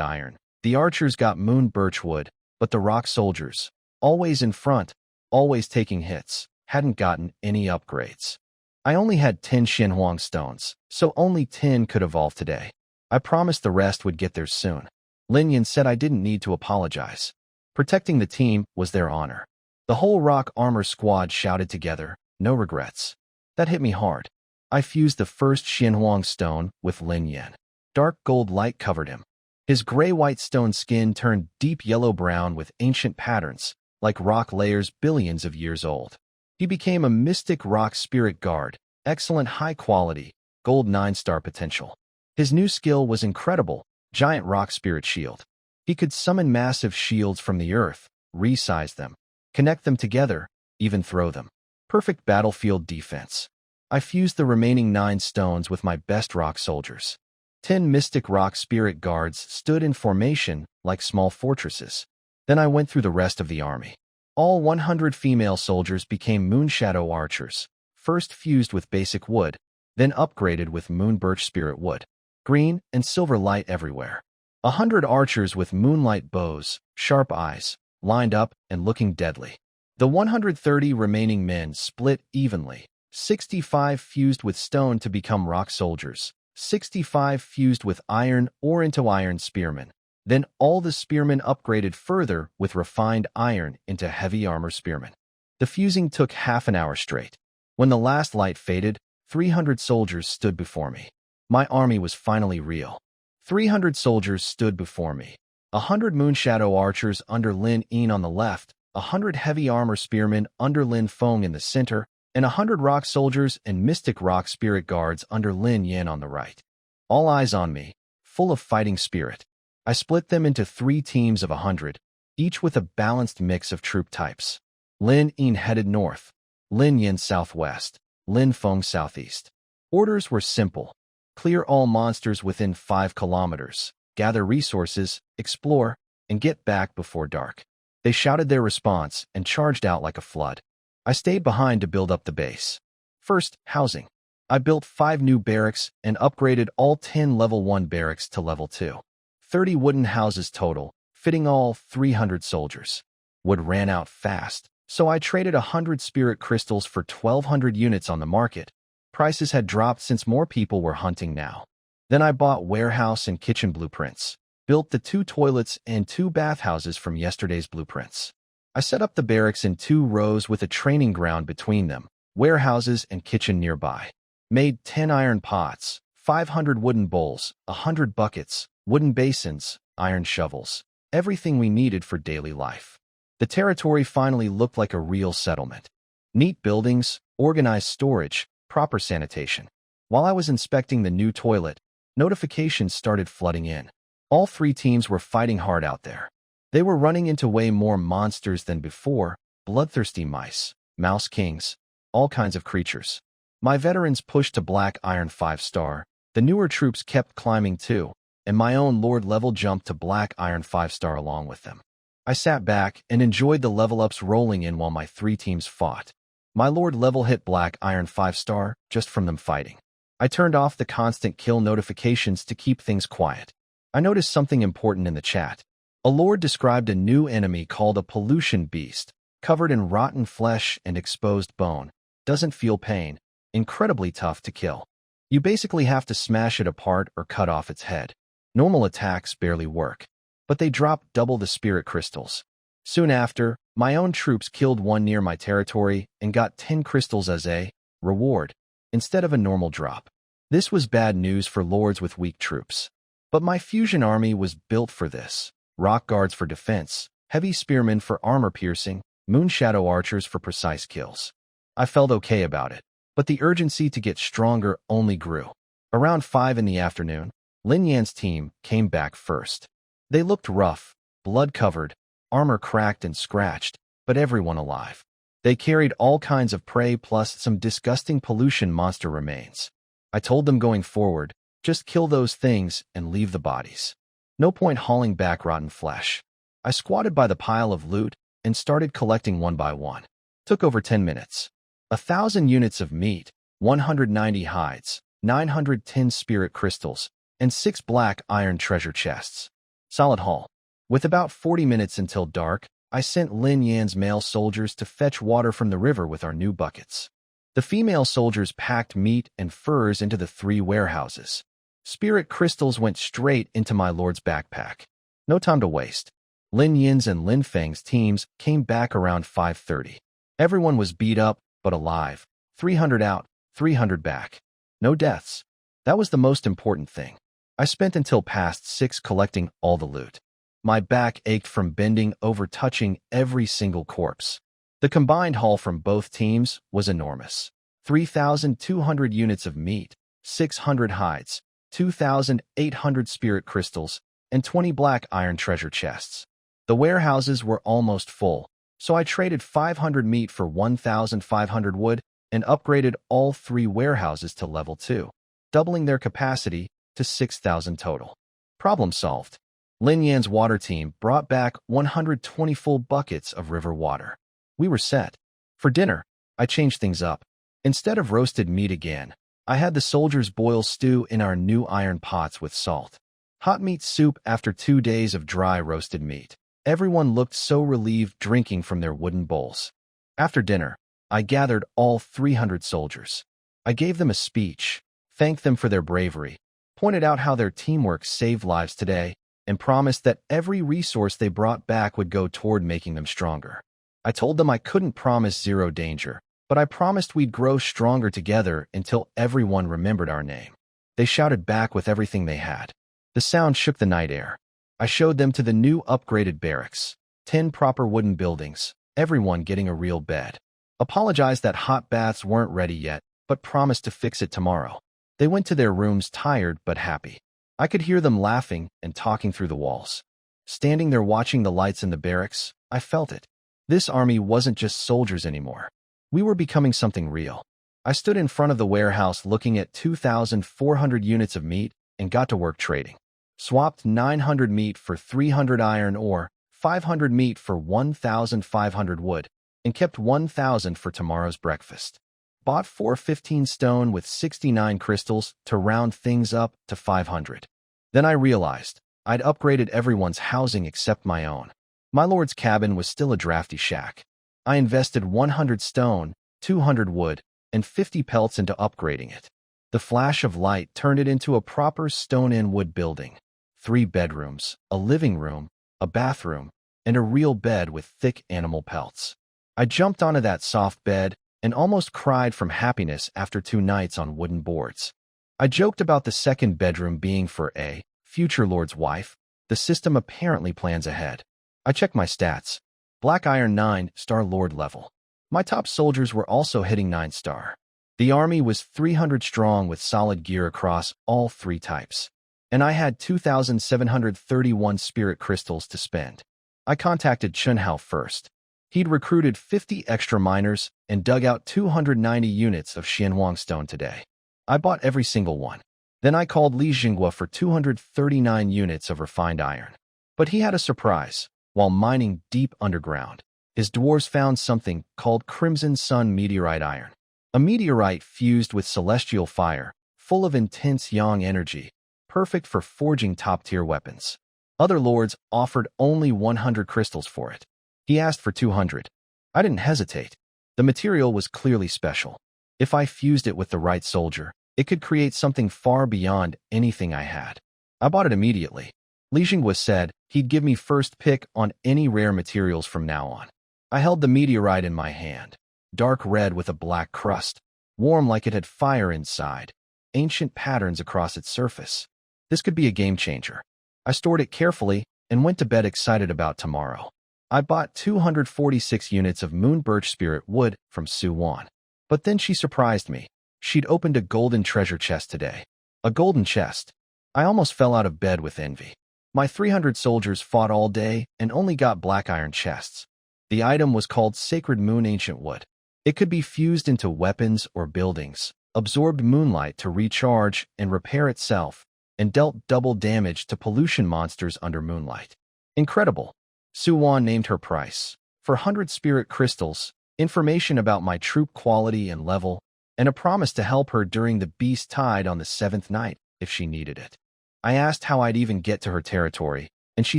iron, the archers got moon birch wood, but the rock soldiers, always in front, always taking hits, hadn't gotten any upgrades. I only had 10 Xinhuang stones, so only 10 could evolve today. I promised the rest would get there soon. Lin Yin said I didn't need to apologize. Protecting the team was their honor. The whole rock armor squad shouted together, no regrets. That hit me hard. I fused the first Xinhuang stone with Lin Yin. Dark gold light covered him. His gray-white stone skin turned deep yellow-brown with ancient patterns, like rock layers billions of years old. He became a mystic rock spirit guard, excellent high quality, gold 9-star potential. His new skill was incredible, giant rock spirit shield. He could summon massive shields from the earth, resize them, connect them together, even throw them. Perfect battlefield defense. I fused the remaining 9 stones with my best rock soldiers. 10 mystic rock spirit guards stood in formation like small fortresses. Then I went through the rest of the army. All 100 female soldiers became Moonshadow archers, first fused with basic wood, then upgraded with Moon Birch Spirit wood. Green and silver light everywhere. 100 archers with Moonlight bows, sharp eyes, lined up and looking deadly. The 130 remaining men split evenly. 65 fused with stone to become rock soldiers, 65 fused with iron or into iron spearmen. Then all the spearmen upgraded further with refined iron into heavy armor spearmen. The fusing took half an hour straight. When the last light faded, 300 soldiers stood before me. My army was finally real. 300 soldiers stood before me. 100 Moonshadow archers under Lin Yin on the left, 100 heavy armor spearmen under Lin Feng in the center, and 100 rock soldiers and mystic rock spirit guards under Lin Yan on the right. All eyes on me, full of fighting spirit. I split them into 3 teams of 100, each with a balanced mix of troop types. Lin Yin headed north, Lin Yan southwest, Lin Feng southeast. Orders were simple. Clear all monsters within 5 kilometers, gather resources, explore, and get back before dark. They shouted their response and charged out like a flood. I stayed behind to build up the base. First, housing. I built 5 new barracks and upgraded all 10 level 1 barracks to level 2. 30 wooden houses total, fitting all 300 soldiers. Wood ran out fast, so I traded 100 spirit crystals for 1,200 units on the market. Prices had dropped since more people were hunting now. Then I bought warehouse and kitchen blueprints, built the 2 toilets and 2 bathhouses from yesterday's blueprints. I set up the barracks in 2 rows with a training ground between them, warehouses and kitchen nearby. Made 10 iron pots, 500 wooden bowls, 100 buckets, wooden basins, iron shovels, everything we needed for daily life. The territory finally looked like a real settlement. Neat buildings, organized storage, proper sanitation. While I was inspecting the new toilet, notifications started flooding in. All 3 teams were fighting hard out there. They were running into way more monsters than before, bloodthirsty mice, mouse kings, all kinds of creatures. My veterans pushed to black iron 5-star, the newer troops kept climbing too, and my own lord level jumped to black iron 5-star along with them. I sat back and enjoyed the level ups rolling in while my 3 teams fought. My lord level hit black iron 5-star just from them fighting. I turned off the constant kill notifications to keep things quiet. I noticed something important in the chat. A lord described a new enemy called a pollution beast, covered in rotten flesh and exposed bone, doesn't feel pain, incredibly tough to kill. You basically have to smash it apart or cut off its head. Normal attacks barely work, but they drop double the spirit crystals. Soon after, my own troops killed one near my territory and got 10 crystals as a reward, instead of a normal drop. This was bad news for lords with weak troops. But my fusion army was built for this. Rock guards for defense, heavy spearmen for armor piercing, Moonshadow archers for precise kills. I felt okay about it, but the urgency to get stronger only grew. Around 5 in the afternoon, Lin Yan's team came back first. They looked rough, blood-covered, armor cracked and scratched, but everyone alive. They carried all kinds of prey plus some disgusting pollution monster remains. I told them going forward, just kill those things and leave the bodies. No point hauling back rotten flesh. I squatted by the pile of loot and started collecting one by one. Took over 10 minutes. 1,000 units of meat, 190 hides, 910 spirit crystals, and 6 black iron treasure chests. Solid haul. With about 40 minutes until dark, I sent Lin Yan's male soldiers to fetch water from the river with our new buckets. The female soldiers packed meat and furs into the 3 warehouses. Spirit crystals went straight into my lord's backpack. No time to waste. Lin Yin's and Lin Feng's teams came back around 5:30. Everyone was beat up, but alive. 300 out, 300 back. No deaths. That was the most important thing. I spent until past 6 collecting all the loot. My back ached from bending over touching every single corpse. The combined haul from both teams was enormous. 3,200 units of meat, 600 hides, 2,800 spirit crystals, and 20 black iron treasure chests. The warehouses were almost full, so I traded 500 meat for 1,500 wood and upgraded all 3 warehouses to level 2, doubling their capacity to 6,000 total. Problem solved. Lin Yan's water team brought back 120 full buckets of river water. We were set. For dinner, I changed things up. Instead of roasted meat again, I had the soldiers boil stew in our new iron pots with salt. Hot meat soup after 2 days of dry roasted meat. Everyone looked so relieved drinking from their wooden bowls. After dinner, I gathered all 300 soldiers. I gave them a speech, thanked them for their bravery, pointed out how their teamwork saved lives today, and promised that every resource they brought back would go toward making them stronger. I told them I couldn't promise zero danger, but I promised we'd grow stronger together until everyone remembered our name. They shouted back with everything they had. The sound shook the night air. I showed them to the new upgraded barracks, 10 proper wooden buildings, everyone getting a real bed. Apologized that hot baths weren't ready yet, but promised to fix it tomorrow. They went to their rooms tired but happy. I could hear them laughing and talking through the walls. Standing there watching the lights in the barracks, I felt it. This army wasn't just soldiers anymore. We were becoming something real. I stood in front of the warehouse looking at 2,400 units of meat and got to work trading. Swapped 900 meat for 300 iron ore, 500 meat for 1,500 wood, and kept 1,000 for tomorrow's breakfast. Bought 415 stone with 69 crystals to round things up to 500. Then I realized I'd upgraded everyone's housing except my own. My lord's cabin was still a drafty shack. I invested 100 stone, 200 wood, and 50 pelts into upgrading it. The flash of light turned it into a proper stone-and-wood building. 3 bedrooms, a living room, a bathroom, and a real bed with thick animal pelts. I jumped onto that soft bed and almost cried from happiness after 2 nights on wooden boards. I joked about the second bedroom being for a future lord's wife. The system apparently plans ahead. I checked my stats. Black Iron 9-star lord level. My top soldiers were also hitting 9-star. The army was 300 strong with solid gear across all 3 types. And I had 2,731 spirit crystals to spend. I contacted Chunhao first. He'd recruited 50 extra miners and dug out 290 units of Xianhuang stone today. I bought every single one. Then I called Li Jinghua for 239 units of refined iron. But he had a surprise. While mining deep underground, his dwarves found something called Crimson Sun meteorite iron. A meteorite fused with celestial fire, full of intense yang energy, perfect for forging top-tier weapons. Other lords offered only 100 crystals for it. He asked for 200. I didn't hesitate. The material was clearly special. If I fused it with the right soldier, it could create something far beyond anything I had. I bought it immediately. Li Jinghua said he'd give me first pick on any rare materials from now on. I held the meteorite in my hand. Dark red with a black crust, warm like it had fire inside, ancient patterns across its surface. This could be a game changer. I stored it carefully and went to bed excited about tomorrow. I bought 246 units of moon birch spirit wood from Su Wan. But then she surprised me. She'd opened a golden treasure chest today. A golden chest. I almost fell out of bed with envy. My 300 soldiers fought all day and only got black iron chests. The item was called Sacred Moon Ancient Wood. It could be fused into weapons or buildings, absorbed moonlight to recharge and repair itself, and dealt double damage to pollution monsters under moonlight. Incredible. Su Wan named her price. For 100 spirit crystals, information about my troop quality and level, and a promise to help her during the beast tide on the 7th night if she needed it. I asked how I'd even get to her territory, and she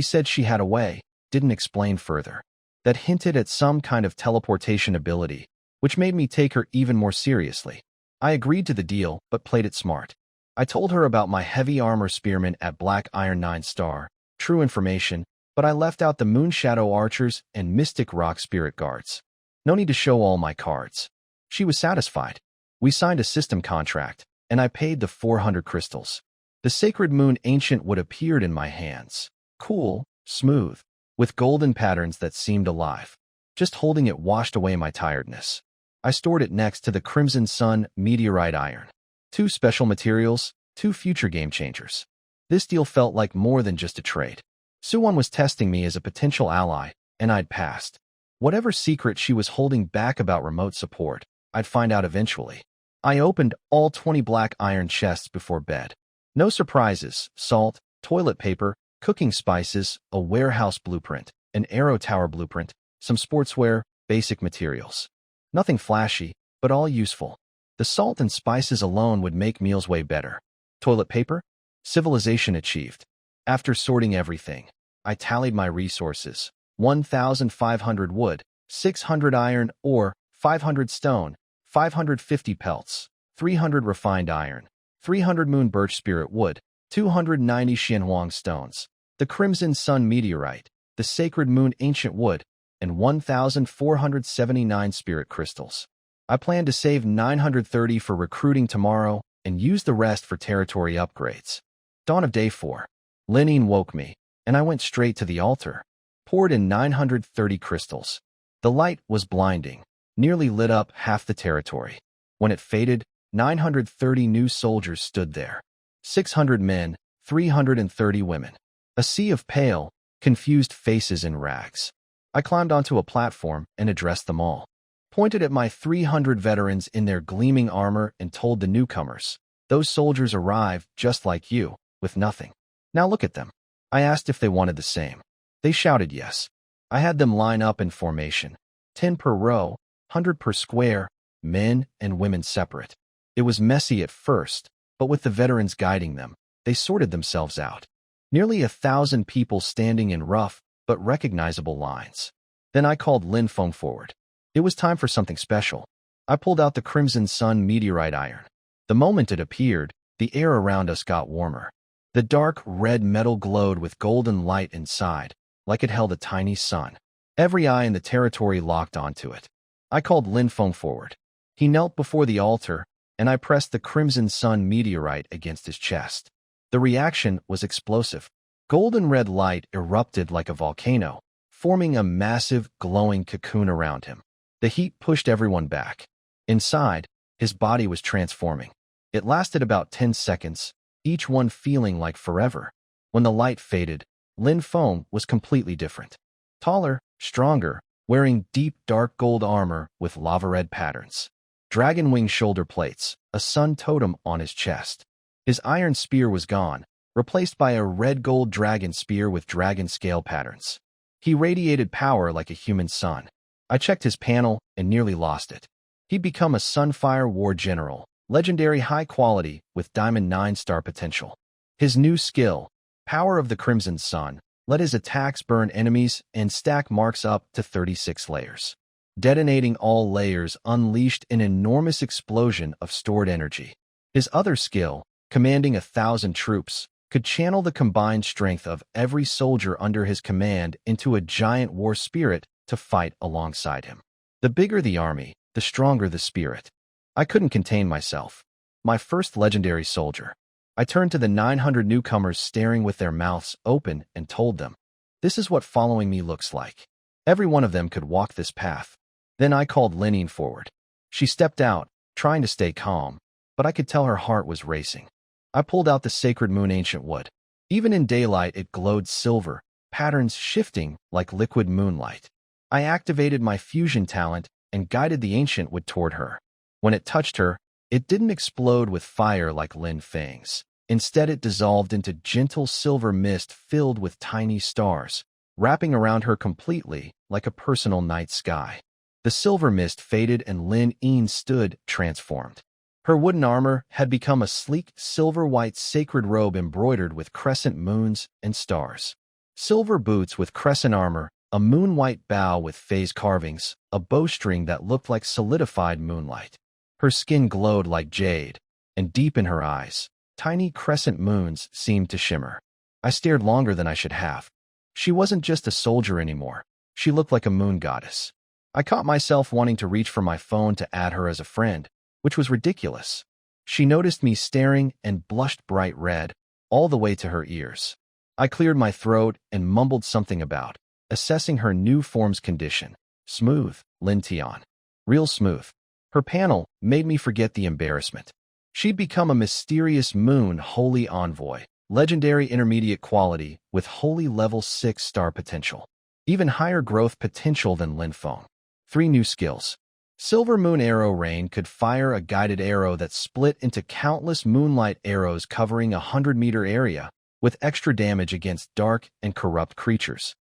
said she had a way, didn't explain further. That hinted at some kind of teleportation ability, which made me take her even more seriously. I agreed to the deal, but played it smart. I told her about my heavy armor spearmen at Black Iron 9-star, true information, but I left out the Moon Shadow Archers and Mystic Rock Spirit Guards. No need to show all my cards. She was satisfied. We signed a system contract, and I paid the 400 crystals. The Sacred Moon Ancient Wood appeared in my hands. Cool, smooth, with golden patterns that seemed alive. Just holding it washed away my tiredness. I stored it next to the Crimson Sun meteorite iron. 2 special materials, 2 future game changers. This deal felt like more than just a trade. Su Wan was testing me as a potential ally, and I'd passed. Whatever secret she was holding back about remote support, I'd find out eventually. I opened all 20 black iron chests before bed. No surprises: salt, toilet paper, cooking spices, a warehouse blueprint, an arrow tower blueprint, some sportswear, basic materials. Nothing flashy, but all useful. The salt and spices alone would make meals way better. Toilet paper? Civilization achieved. After sorting everything, I tallied my resources. 1,500 wood, 600 iron ore, 500 stone, 550 pelts, 300 refined iron, 300 moon birch spirit wood, 290 Xianhuang stones, the crimson sun meteorite, the sacred moon ancient wood, and 1,479 spirit crystals. I plan to save 930 for recruiting tomorrow and use the rest for territory upgrades. Dawn of day 4. Linene woke me, and I went straight to the altar. Poured in 930 crystals. The light was blinding, nearly lit up half the territory. When it faded, 930 new soldiers stood there. 600 men, 330 women. A sea of pale, confused faces in rags. I climbed onto a platform and addressed them all. Pointed at my 300 veterans in their gleaming armor and told the newcomers, "Those soldiers arrived just like you, with nothing. Now look at them." I asked if they wanted the same. They shouted yes. I had them line up in formation. 10 per row, 100 per square, men and women separate. It was messy at first, but with the veterans guiding them, they sorted themselves out. Nearly 1,000 people standing in rough but recognizable lines. Then I called Lin Feng forward. It was time for something special. I pulled out the crimson sun meteorite iron. The moment it appeared, the air around us got warmer. The dark red metal glowed with golden light inside, like it held a tiny sun. Every eye in the territory locked onto it. I called Lin Feng forward. He knelt before the altar, and I pressed the crimson sun meteorite against his chest. The reaction was explosive. Golden red light erupted like a volcano, forming a massive, glowing cocoon around him. The heat pushed everyone back. Inside, his body was transforming. It lasted about 10 seconds, each one feeling like forever. When the light faded, Lin Feng was completely different. Taller, stronger, wearing deep dark gold armor with lava-red patterns. Dragon wing shoulder plates, a sun totem on his chest. His iron spear was gone, replaced by a red-gold dragon spear with dragon scale patterns. He radiated power like a human sun. I checked his panel and nearly lost it. He'd become a Sunfire War General, legendary high quality with Diamond 9-star potential. His new skill, Power of the Crimson Sun, let his attacks burn enemies and stack marks up to 36 layers. Detonating all layers unleashed an enormous explosion of stored energy. His other skill, Commanding 1,000 troops, could channel the combined strength of every soldier under his command into a giant war spirit to fight alongside him. The bigger the army, the stronger the spirit. I couldn't contain myself. My first legendary soldier. I turned to the 900 newcomers staring with their mouths open and told them, "This is what following me looks like." Every one of them could walk this path. Then I called Linene forward. She stepped out, trying to stay calm, but I could tell her heart was racing. I pulled out the sacred moon ancient wood. Even in daylight it glowed silver, patterns shifting like liquid moonlight. I activated my fusion talent and guided the ancient wood toward her. When it touched her, it didn't explode with fire like Lin Feng's. Instead it dissolved into gentle silver mist filled with tiny stars, wrapping around her completely like a personal night sky. The silver mist faded and Linene stood transformed. Her wooden armor had become a sleek silver-white sacred robe embroidered with crescent moons and stars. Silver boots with crescent armor, a moon-white bow with phase carvings, a bowstring that looked like solidified moonlight. Her skin glowed like jade, and deep in her eyes, tiny crescent moons seemed to shimmer. I stared longer than I should have. She wasn't just a soldier anymore. She looked like a moon goddess. I caught myself wanting to reach for my phone to add her as a friend, which was ridiculous. She noticed me staring and blushed bright red, all the way to her ears. I cleared my throat and mumbled something about assessing her new form's condition. Smooth, Lin Tian. Real smooth. Her panel made me forget the embarrassment. She'd become a mysterious moon holy envoy, legendary intermediate quality with holy level 6-star potential. Even higher growth potential than Lin Feng. 3 new skills. Silver Moon Arrow Rain could fire a guided arrow that split into countless moonlight arrows covering a 100-meter area, with extra damage against dark and corrupt creatures.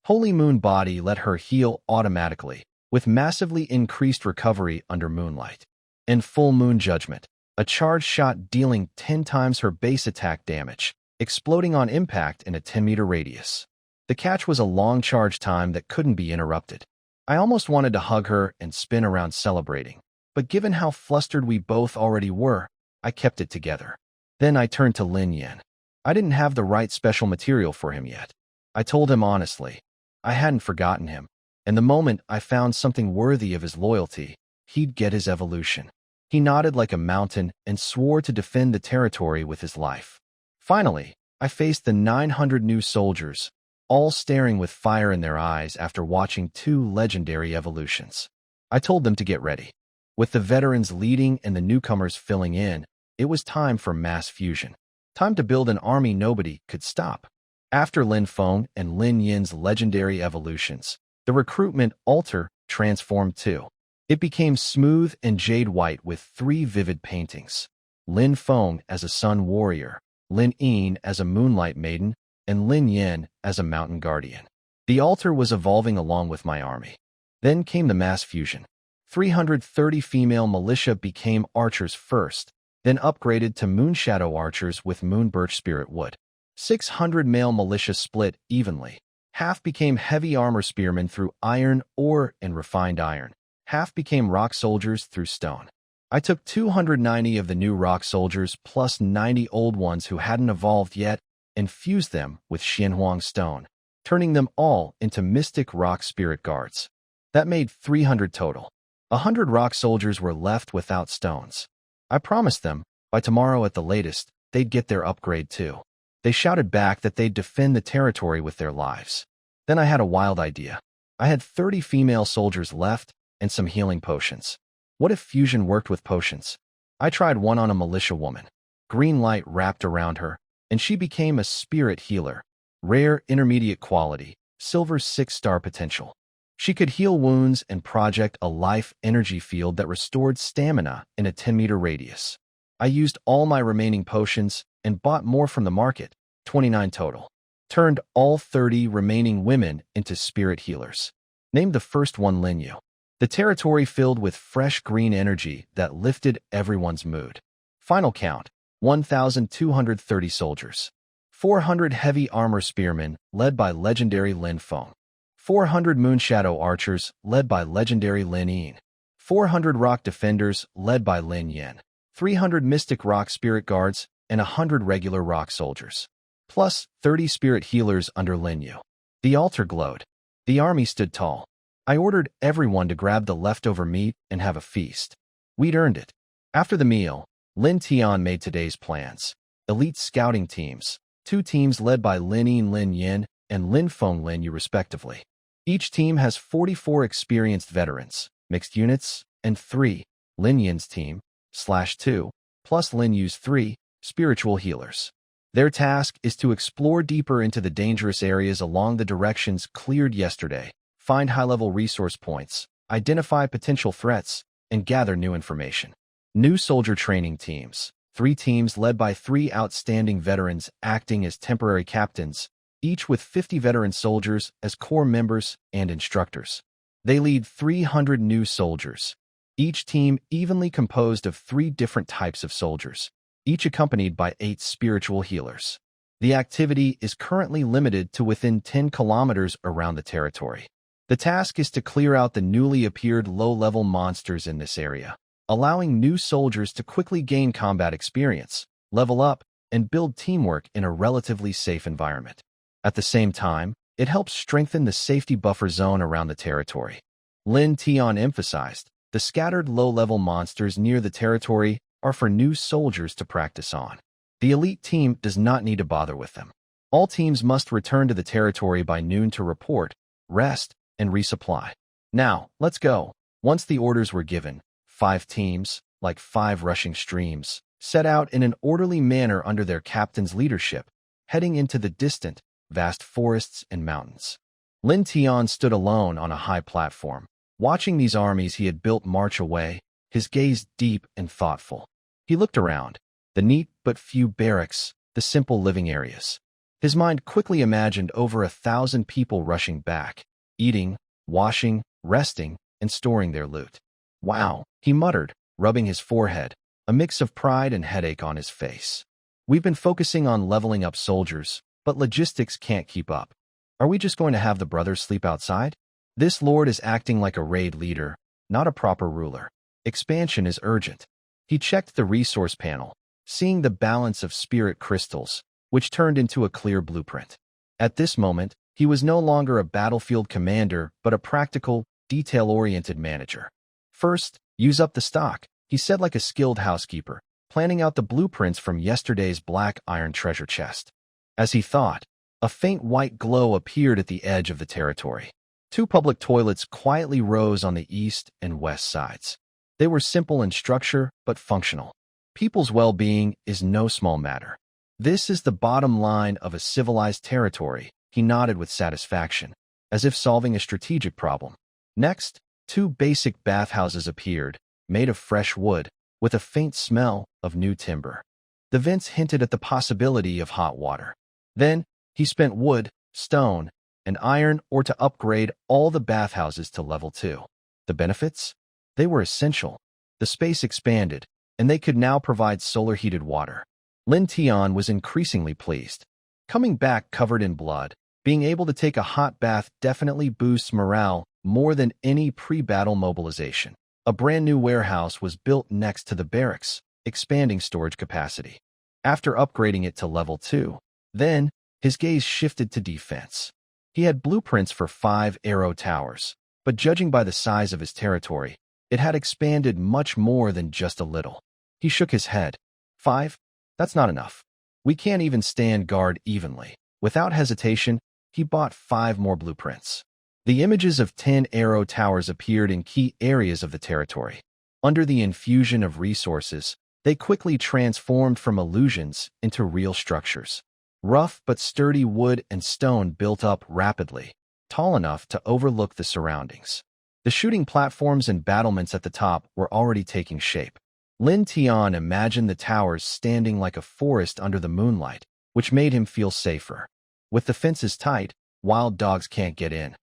Holy Moon Body let her heal automatically, with massively increased recovery under Moonlight. And Full Moon Judgment, a charged shot dealing 10 times her base attack damage, exploding on impact in a 10-meter radius. The catch was a long charge time that couldn't be interrupted. I almost wanted to hug her and spin around celebrating, but given how flustered we both already were, I kept it together. Then I turned to Lin Yin. I didn't have the right special material for him yet. I told him honestly. I hadn't forgotten him, and the moment I found something worthy of his loyalty, he'd get his evolution. He nodded like a mountain and swore to defend the territory with his life. Finally, I faced the 900 new soldiers, all staring with fire in their eyes after watching 2 legendary evolutions. I told them to get ready. With the veterans leading and the newcomers filling in, it was time for mass fusion. Time to build an army nobody could stop. After Lin Feng and Lin Yin's legendary evolutions, the recruitment altar transformed too. It became smooth and jade white with 3 vivid paintings. Lin Feng as a sun warrior, Lin Yin as a moonlight maiden, and Lin Yin as a mountain guardian. The altar was evolving along with my army. Then came the mass fusion. 330 female militia became archers first, then upgraded to moonshadow archers with moon birch spirit wood. 600 male militia split evenly. Half became heavy armor spearmen through iron ore and refined iron. Half became rock soldiers through stone. I took 290 of the new rock soldiers plus 90 old ones who hadn't evolved yet and fused them with Xianhuang stone, turning them all into mystic rock spirit guards. That made 300 total. 100 rock soldiers were left without stones. I promised them, by tomorrow at the latest, they'd get their upgrade too. They shouted back that they'd defend the territory with their lives. Then I had a wild idea. I had 30 female soldiers left and some healing potions. What if fusion worked with potions? I tried one on a militia woman. Green light wrapped around her, and she became a spirit healer. Rare intermediate quality, silver 6-star potential. She could heal wounds and project a life energy field that restored stamina in a 10-meter radius. I used all my remaining potions and bought more from the market, 29 total. Turned all 30 remaining women into spirit healers. Named the first one Linyu. The territory filled with fresh green energy that lifted everyone's mood. Final count, 1,230 soldiers. 400 heavy armor spearmen, led by legendary Lin Feng. 400 moonshadow archers, led by legendary Lin Yin. 400 rock defenders, led by Lin Yin. 300 mystic rock spirit guards, and 100 regular rock soldiers. Plus 30 spirit healers under Lin Yu. The altar glowed. The army stood tall. I ordered everyone to grab the leftover meat and have a feast. We'd earned it. After the meal, Lin Tian made today's plans. Elite scouting teams, 2 teams led by Lin Yin Lin Yin and Lin Feng Lin Yu respectively. Each team has 44 experienced veterans, mixed units, and 3, Lin Yin's team, /2, plus Lin Yu's 3, spiritual healers. Their task is to explore deeper into the dangerous areas along the directions cleared yesterday, find high-level resource points, identify potential threats, and gather new information. New soldier training teams, 3 teams led by 3 outstanding veterans acting as temporary captains, each with 50 veteran soldiers as core members and instructors. They lead 300 new soldiers, each team evenly composed of 3 different types of soldiers, each accompanied by 8 spiritual healers. The activity is currently limited to within 10 kilometers around the territory. The task is to clear out the newly appeared low-level monsters in this area, allowing new soldiers to quickly gain combat experience, level up, and build teamwork in a relatively safe environment. At the same time, it helps strengthen the safety buffer zone around the territory. Lin Tian emphasized, the scattered low-level monsters near the territory are for new soldiers to practice on. The elite team does not need to bother with them. All teams must return to the territory by noon to report, rest, and resupply. Now, let's go. Once the orders were given, 5 teams, like 5 rushing streams, set out in an orderly manner under their captain's leadership, heading into the distant, vast forests and mountains. Lin Tian stood alone on a high platform, watching these armies he had built march away, his gaze deep and thoughtful. He looked around, the neat but few barracks, the simple living areas. His mind quickly imagined over 1,000 people rushing back, eating, washing, resting, and and storing their loot. Wow, he muttered, rubbing his forehead, a mix of pride and headache on his face. We've been focusing on leveling up soldiers, but logistics can't keep up. Are we just going to have the brothers sleep outside? This lord is acting like a raid leader, not a proper ruler. Expansion is urgent. He checked the resource panel, seeing the balance of spirit crystals, which turned into a clear blueprint. At this moment, he was no longer a battlefield commander, but a practical, detail-oriented manager. First, use up the stock, he said like a skilled housekeeper, planning out the blueprints from yesterday's black iron treasure chest. As he thought, a faint white glow appeared at the edge of the territory. Two public toilets quietly rose on the east and west sides. They were simple in structure, but functional. People's well-being is no small matter. This is the bottom line of a civilized territory, he nodded with satisfaction, as if solving a strategic problem. Next, two basic bathhouses appeared, made of fresh wood, with a faint smell of new timber. The vents hinted at the possibility of hot water. Then, he spent wood, stone, and iron or to upgrade all the bathhouses to level 2. The benefits? They were essential. The space expanded, and they could now provide solar-heated water. Lin Tian was increasingly pleased. Coming back covered in blood, being able to take a hot bath definitely boosts morale more than any pre-battle mobilization. A brand-new warehouse was built next to the barracks, expanding storage capacity. After upgrading it to level 2, then, his gaze shifted to defense. He had blueprints for 5 arrow towers, but judging by the size of his territory, it had expanded much more than just a little. He shook his head. 5? That's not enough. We can't even stand guard evenly. Without hesitation, he bought 5 more blueprints. The images of 10 arrow towers appeared in key areas of the territory. Under the infusion of resources, they quickly transformed from illusions into real structures. Rough but sturdy wood and stone built up rapidly, tall enough to overlook the surroundings. The shooting platforms and battlements at the top were already taking shape. Lin Tian imagined the towers standing like a forest under the moonlight, which made him feel safer. With the fences tight, wild dogs can't get in.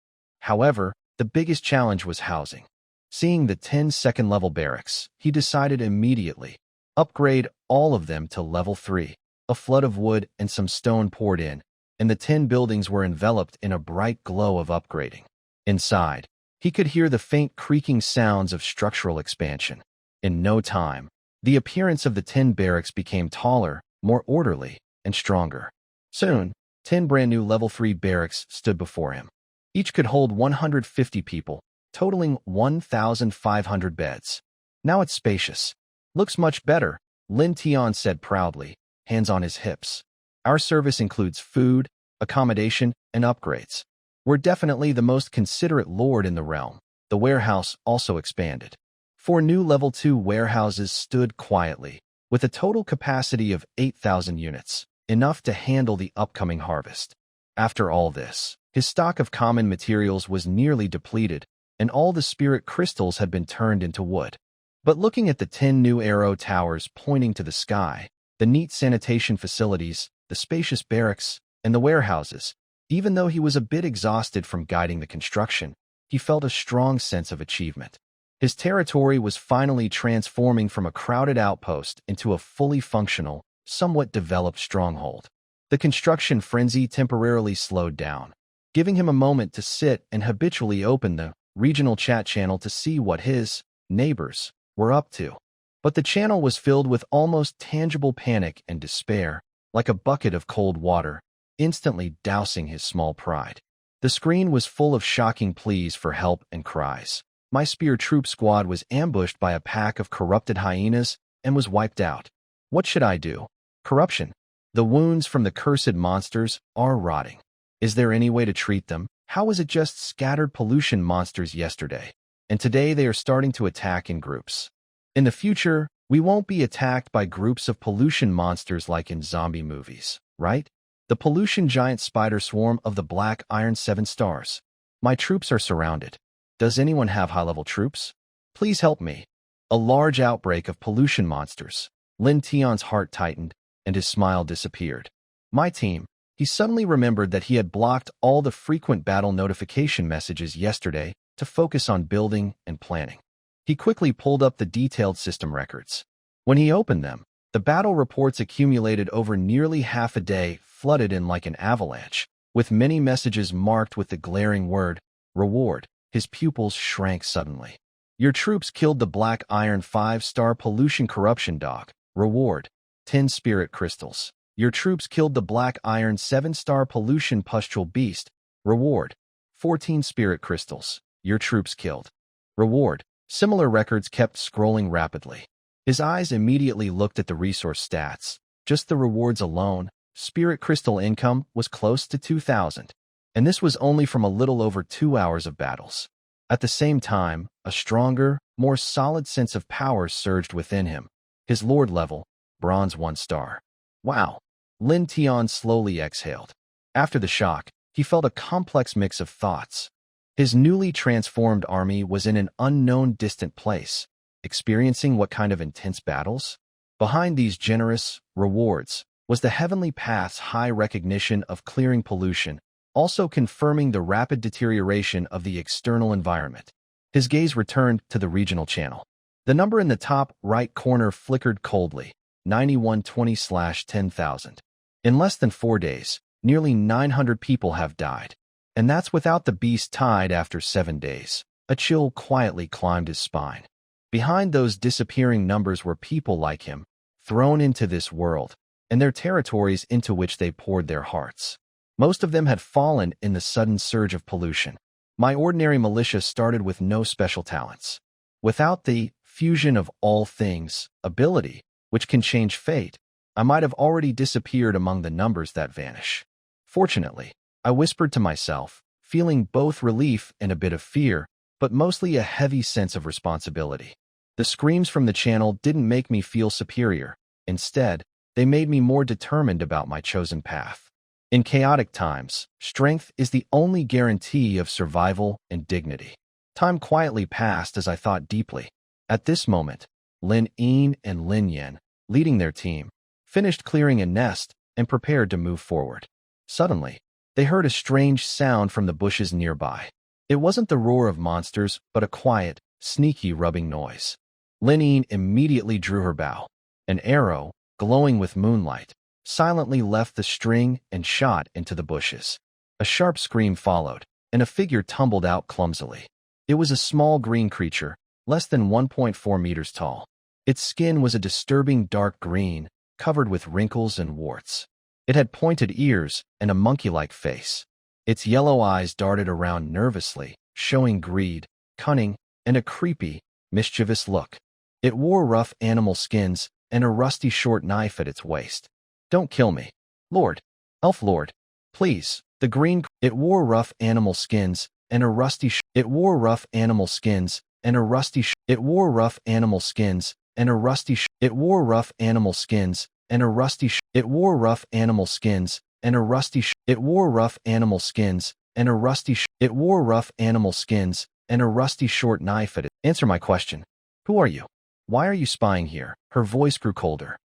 However, the biggest challenge was housing. Seeing the 10 second-level barracks, he decided immediately, upgrade all of them to level 3. A flood of wood and some stone poured in, and the 10 buildings were enveloped in a bright glow of upgrading. Inside, he could hear the faint creaking sounds of structural expansion. In no time, the appearance of the 10 barracks became taller, more orderly, and stronger. Soon, 10 brand-new level 3 barracks stood before him. Each could hold 150 people, totaling 1,500 beds. Now it's spacious. Looks much better, Lin Tian said proudly, hands on his hips. Our service includes food, accommodation, and upgrades. We're definitely the most considerate lord in the realm. The warehouse also expanded. 4 new level 2 warehouses stood quietly, with a total capacity of 8,000 units, enough to handle the upcoming harvest. After all this, his stock of common materials was nearly depleted, and all the spirit crystals had been turned into wood. But looking at the 10 new arrow towers pointing to the sky, the neat sanitation facilities, the spacious barracks, and the warehouses, even though he was a bit exhausted from guiding the construction, he felt a strong sense of achievement. His territory was finally transforming from a crowded outpost into a fully functional, somewhat developed stronghold. The construction frenzy temporarily slowed down, giving him a moment to sit and habitually open the regional chat channel to see what his neighbors were up to. But the channel was filled with almost tangible panic and despair, like a bucket of cold water, instantly dousing his small pride. The screen was full of shocking pleas for help and cries. My spear troop squad was ambushed by a pack of corrupted hyenas and was wiped out. What should I do? Corruption. The wounds from the cursed monsters are rotting. Is there any way to treat them? How was it just scattered pollution monsters yesterday? And today they are starting to attack in groups. In the future, we won't be attacked by groups of pollution monsters like in zombie movies, right? The pollution giant spider swarm of the Black Iron 7 stars. My troops are surrounded. Does anyone have high-level troops? Please help me. A large outbreak of pollution monsters. Lin Tian's heart tightened, and his smile disappeared. My team. He suddenly remembered that he had blocked all the frequent battle notification messages yesterday to focus on building and planning. He quickly pulled up the detailed system records. When he opened them, the battle reports accumulated over nearly half a day, flooded in like an avalanche, with many messages marked with the glaring word, reward. His pupils shrank suddenly. Your troops killed the black iron 5-star pollution corruption dog. Reward, 10 spirit crystals. Your troops killed the black iron 7-star pollution pustule beast. Reward, 14 spirit crystals. Your troops killed. Reward. Similar records kept scrolling rapidly. His eyes immediately looked at the resource stats. Just the rewards alone, spirit crystal income was close to 2,000. And this was only from a little over 2 hours of battles. At the same time, a stronger, more solid sense of power surged within him. His lord level, bronze 1 star. Wow. Lin Tian slowly exhaled. After the shock, he felt a complex mix of thoughts. His newly transformed army was in an unknown distant place, experiencing what kind of intense battles? Behind these generous rewards was the heavenly path's high recognition of clearing pollution, also confirming the rapid deterioration of the external environment. His gaze returned to the regional channel. The number in the top right corner flickered coldly, 9120/10,000. In less than 4 days, nearly 900 people have died. And that's without the beast tied after 7 days. A chill quietly climbed his spine. Behind those disappearing numbers were people like him, thrown into this world, and their territories into which they poured their hearts. Most of them had fallen in the sudden surge of pollution. My ordinary militia started with no special talents. Without the fusion of all things ability, which can change fate, I might have already disappeared among the numbers that vanish. Fortunately, I whispered to myself, feeling both relief and a bit of fear, but mostly a heavy sense of responsibility. The screams from the channel didn't make me feel superior. Instead, they made me more determined about my chosen path. In chaotic times, strength is the only guarantee of survival and dignity. Time quietly passed as I thought deeply. At this moment, Lin Yin and Lin Yan, leading their team, finished clearing a nest and prepared to move forward. Suddenly, they heard a strange sound from the bushes nearby. It wasn't the roar of monsters, but a quiet, sneaky rubbing noise. Lin Yin immediately drew her bow. An arrow, glowing with moonlight, silently left the string and shot into the bushes. A sharp scream followed, and a figure tumbled out clumsily. It was a small green creature, less than 1.4 meters tall. Its skin was a disturbing dark green, covered with wrinkles and warts. It had pointed ears and a monkey-like face. Its yellow eyes darted around nervously, showing greed, cunning, and a creepy, mischievous look. It wore rough animal skins and a rusty short knife at its waist. Don't kill me, Lord. Elf Lord. Please. It wore rough animal skins and a rusty It wore rough animal skins and a rusty It wore rough animal skins and a rusty It wore rough animal skins and a rusty It wore rough animal skins and a rusty It wore rough animal skins and a rusty It wore rough animal skins and a rusty short knife at it. Answer my question. Who are you? Why are you spying here? Her voice grew colder.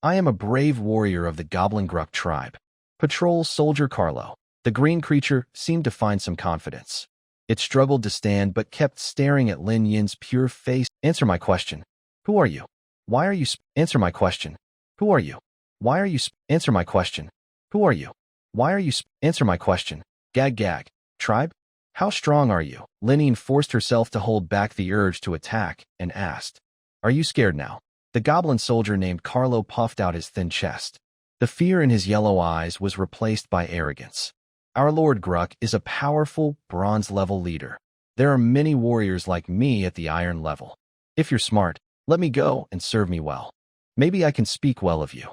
I am a brave warrior of the Goblin Gruck tribe. Patrol Soldier Carlo. The green creature seemed to find some confidence. It struggled to stand but kept staring at Lin Yin's pure face. Answer my question. Who are you? Why are you Answer my question. Who are you? Why are you Answer my question. Who are you? Why are you Answer my question. Gag gag. Tribe? How strong are you? Lin Yin forced herself to hold back the urge to attack and asked. Are you scared now? The goblin soldier named Carlo puffed out his thin chest. The fear in his yellow eyes was replaced by arrogance. Our Lord Gruck is a powerful, bronze-level leader. There are many warriors like me at the iron level. If you're smart, let me go and serve me well. Maybe I can speak well of you.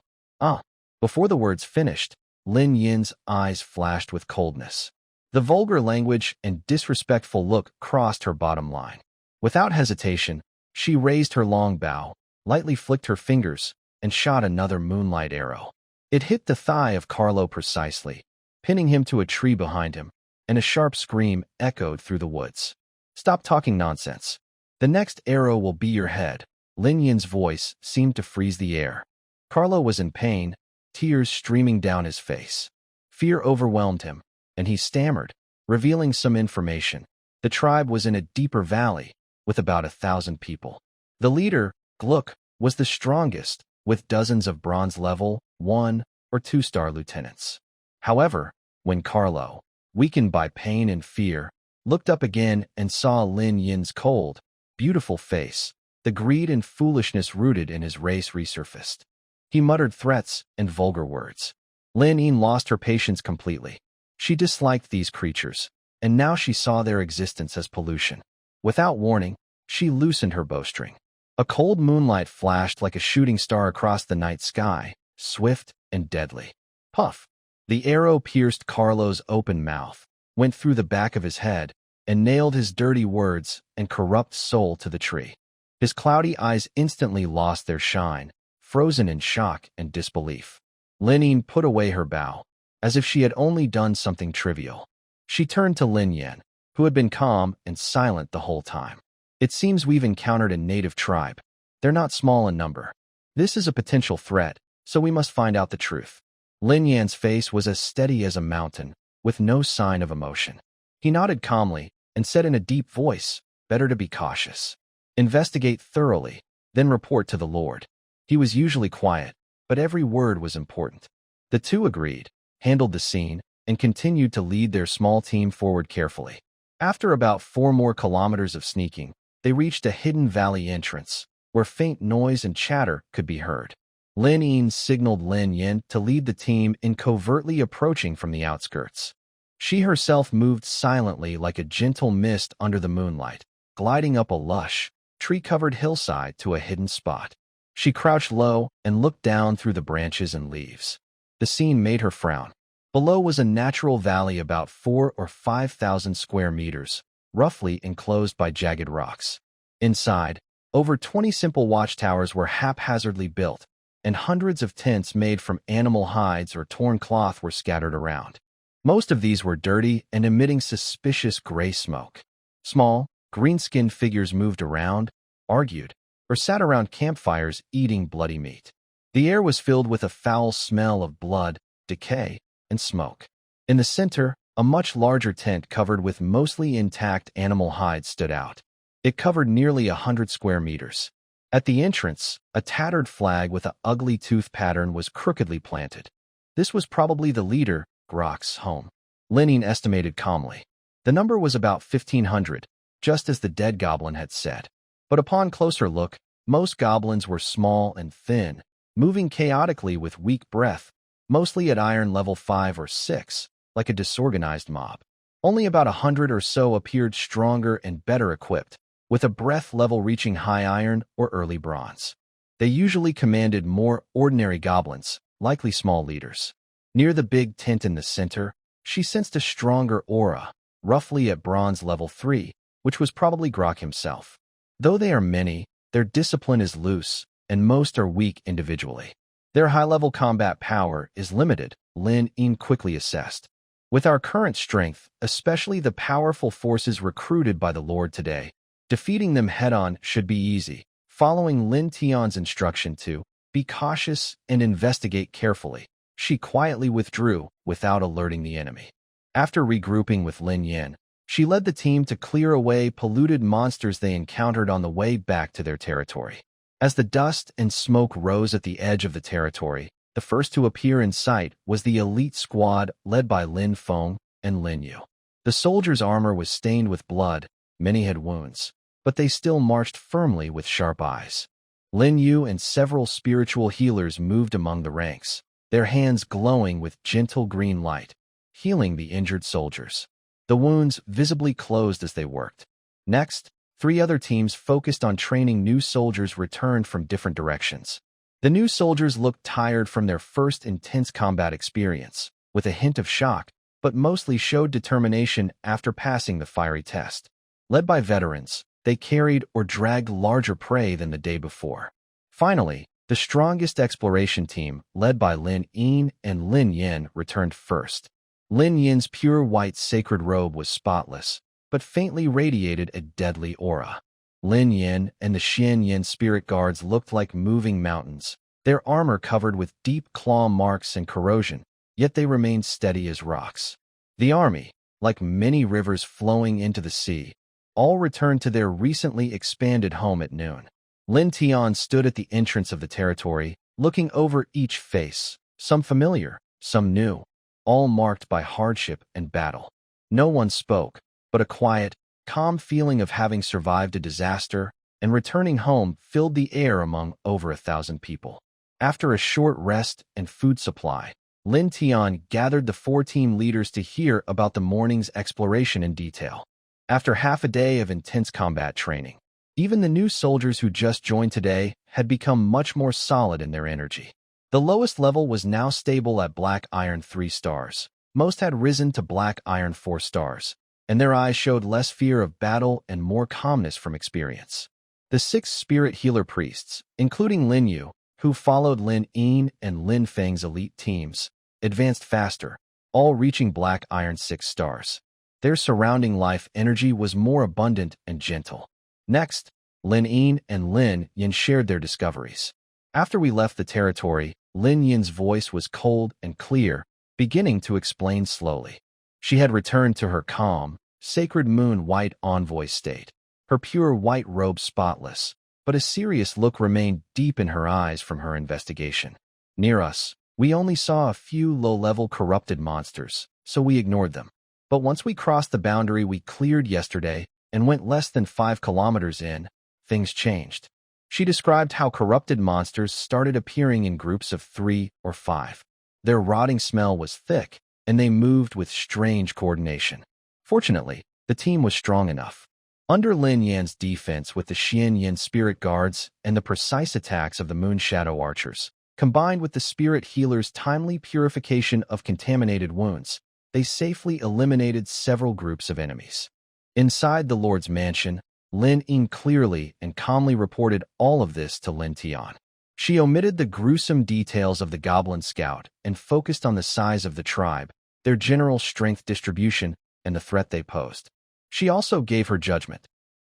Before the words finished, Lin Yin's eyes flashed with coldness. The vulgar language and disrespectful look crossed her bottom line. Without hesitation, she raised her long bow, lightly flicked her fingers, and shot another moonlight arrow. It hit the thigh of Carlo precisely, pinning him to a tree behind him, and a sharp scream echoed through the woods. Stop talking nonsense. The next arrow will be your head. Lin Yin's voice seemed to freeze the air. Carlo was in pain, tears streaming down his face. Fear overwhelmed him, and he stammered, revealing some information. The tribe was in a deeper valley, with about 1,000 people. The leader, Gluck, was the strongest, with dozens of bronze-level 1- or 2-star lieutenants. However, when Carlo, weakened by pain and fear, looked up again and saw Lin Yin's cold, beautiful face, the greed and foolishness rooted in his race resurfaced. He muttered threats and vulgar words. Lin Yin lost her patience completely. She disliked these creatures, and now she saw their existence as pollution. Without warning, she loosened her bowstring. A cold moonlight flashed like a shooting star across the night sky, swift and deadly. Puff! The arrow pierced Carlo's open mouth, went through the back of his head, and nailed his dirty words and corrupt soul to the tree. His cloudy eyes instantly lost their shine, frozen in shock and disbelief. Lin Yin put away her bow, as if she had only done something trivial. She turned to Lin Yan, who had been calm and silent the whole time. It seems we've encountered a native tribe. They're not small in number. This is a potential threat, so we must find out the truth. Lin Yan's face was as steady as a mountain, with no sign of emotion. He nodded calmly and said in a deep voice, "Better to be cautious. Investigate thoroughly, then report to the Lord." He was usually quiet, but every word was important. The two agreed, handled the scene, and continued to lead their small team forward carefully. After about 4 more kilometers of sneaking, they reached a hidden valley entrance, where faint noise and chatter could be heard. Lin Yin signaled Lin Yin to lead the team in covertly approaching from the outskirts. She herself moved silently like a gentle mist under the moonlight, gliding up a lush, tree-covered hillside to a hidden spot. She crouched low and looked down through the branches and leaves. The scene made her frown. Below was a natural valley about 4,000 or 5,000 square meters, roughly enclosed by jagged rocks. Inside, over 20 simple watchtowers were haphazardly built, and hundreds of tents made from animal hides or torn cloth were scattered around. Most of these were dirty and emitting suspicious gray smoke. Small, green-skinned figures moved around, argued, or sat around campfires eating bloody meat. The air was filled with a foul smell of blood, decay, and smoke. In the center, a much larger tent covered with mostly intact animal hides stood out. It covered nearly 100 square meters. At the entrance, a tattered flag with an ugly tooth pattern was crookedly planted. This was probably the leader, Grok's home. Lin Yin estimated calmly. The number was about 1,500, just as the dead goblin had said. But upon closer look, most goblins were small and thin, moving chaotically with weak breath, mostly at iron level 5 or 6, like a disorganized mob. Only about 100 or so appeared stronger and better equipped, with a breath level reaching high iron or early bronze. They usually commanded more ordinary goblins, likely small leaders. Near the big tent in the center, she sensed a stronger aura, roughly at bronze level 3, which was probably Grok himself. Though they are many, their discipline is loose, and most are weak individually. Their high-level combat power is limited, Lin Yin quickly assessed. With our current strength, especially the powerful forces recruited by the Lord today, defeating them head-on should be easy. Following Lin Tian's instruction to be cautious and investigate carefully, she quietly withdrew without alerting the enemy. After regrouping with Lin Yin, she led the team to clear away polluted monsters they encountered on the way back to their territory. As the dust and smoke rose at the edge of the territory, the first to appear in sight was the elite squad led by Lin Feng and Lin Yu. The soldiers' armor was stained with blood, many had wounds, but they still marched firmly with sharp eyes. Lin Yu and several spiritual healers moved among the ranks, their hands glowing with gentle green light, healing the injured soldiers. The wounds visibly closed as they worked. Next, 3 other teams focused on training new soldiers returned from different directions. The new soldiers looked tired from their first intense combat experience, with a hint of shock, but mostly showed determination after passing the fiery test. Led by veterans, they carried or dragged larger prey than the day before. Finally, the strongest exploration team, led by Lin Yin and Lin Yin, returned first. Lin Yin's pure white sacred robe was spotless, but faintly radiated a deadly aura. Lin Yin and the Xian Yin spirit guards looked like moving mountains, their armor covered with deep claw marks and corrosion, yet they remained steady as rocks. The army, like many rivers flowing into the sea, all returned to their recently expanded home at noon. Lin Tian stood at the entrance of the territory, looking over each face, some familiar, some new, all marked by hardship and battle. No one spoke, but a quiet, calm feeling of having survived a disaster and returning home filled the air among over 1,000 people. After a short rest and food supply, Lin Tian gathered the 4 team leaders to hear about the morning's exploration in detail. After half a day of intense combat training, even the new soldiers who just joined today had become much more solid in their energy. The lowest level was now stable at Black Iron 3 stars. Most had risen to Black Iron 4 stars, and their eyes showed less fear of battle and more calmness from experience. The 6 spirit healer priests, including Lin Yu, who followed Lin Yin and Lin Feng's elite teams, advanced faster, all reaching Black Iron 6 stars. Their surrounding life energy was more abundant and gentle. Next, Lin Yin and Lin Yin shared their discoveries. After we left the territory, Lin Yin's voice was cold and clear, beginning to explain slowly. She had returned to her calm, sacred moon-white envoy state, her pure white robe spotless, but a serious look remained deep in her eyes from her investigation. Near us, we only saw a few low-level corrupted monsters, so we ignored them. But once we crossed the boundary we cleared yesterday and went less than 5 kilometers in, things changed. She described how corrupted monsters started appearing in groups of 3 or 5. Their rotting smell was thick, and they moved with strange coordination. Fortunately, the team was strong enough. Under Lin Yan's defense with the Xian Yin spirit guards and the precise attacks of the Moon Shadow archers, combined with the spirit healer's timely purification of contaminated wounds, they safely eliminated several groups of enemies. Inside the Lord's mansion, Lin Yin clearly and calmly reported all of this to Lin Tian. She omitted the gruesome details of the Goblin Scout and focused on the size of the tribe, their general strength distribution, and the threat they posed. She also gave her judgment.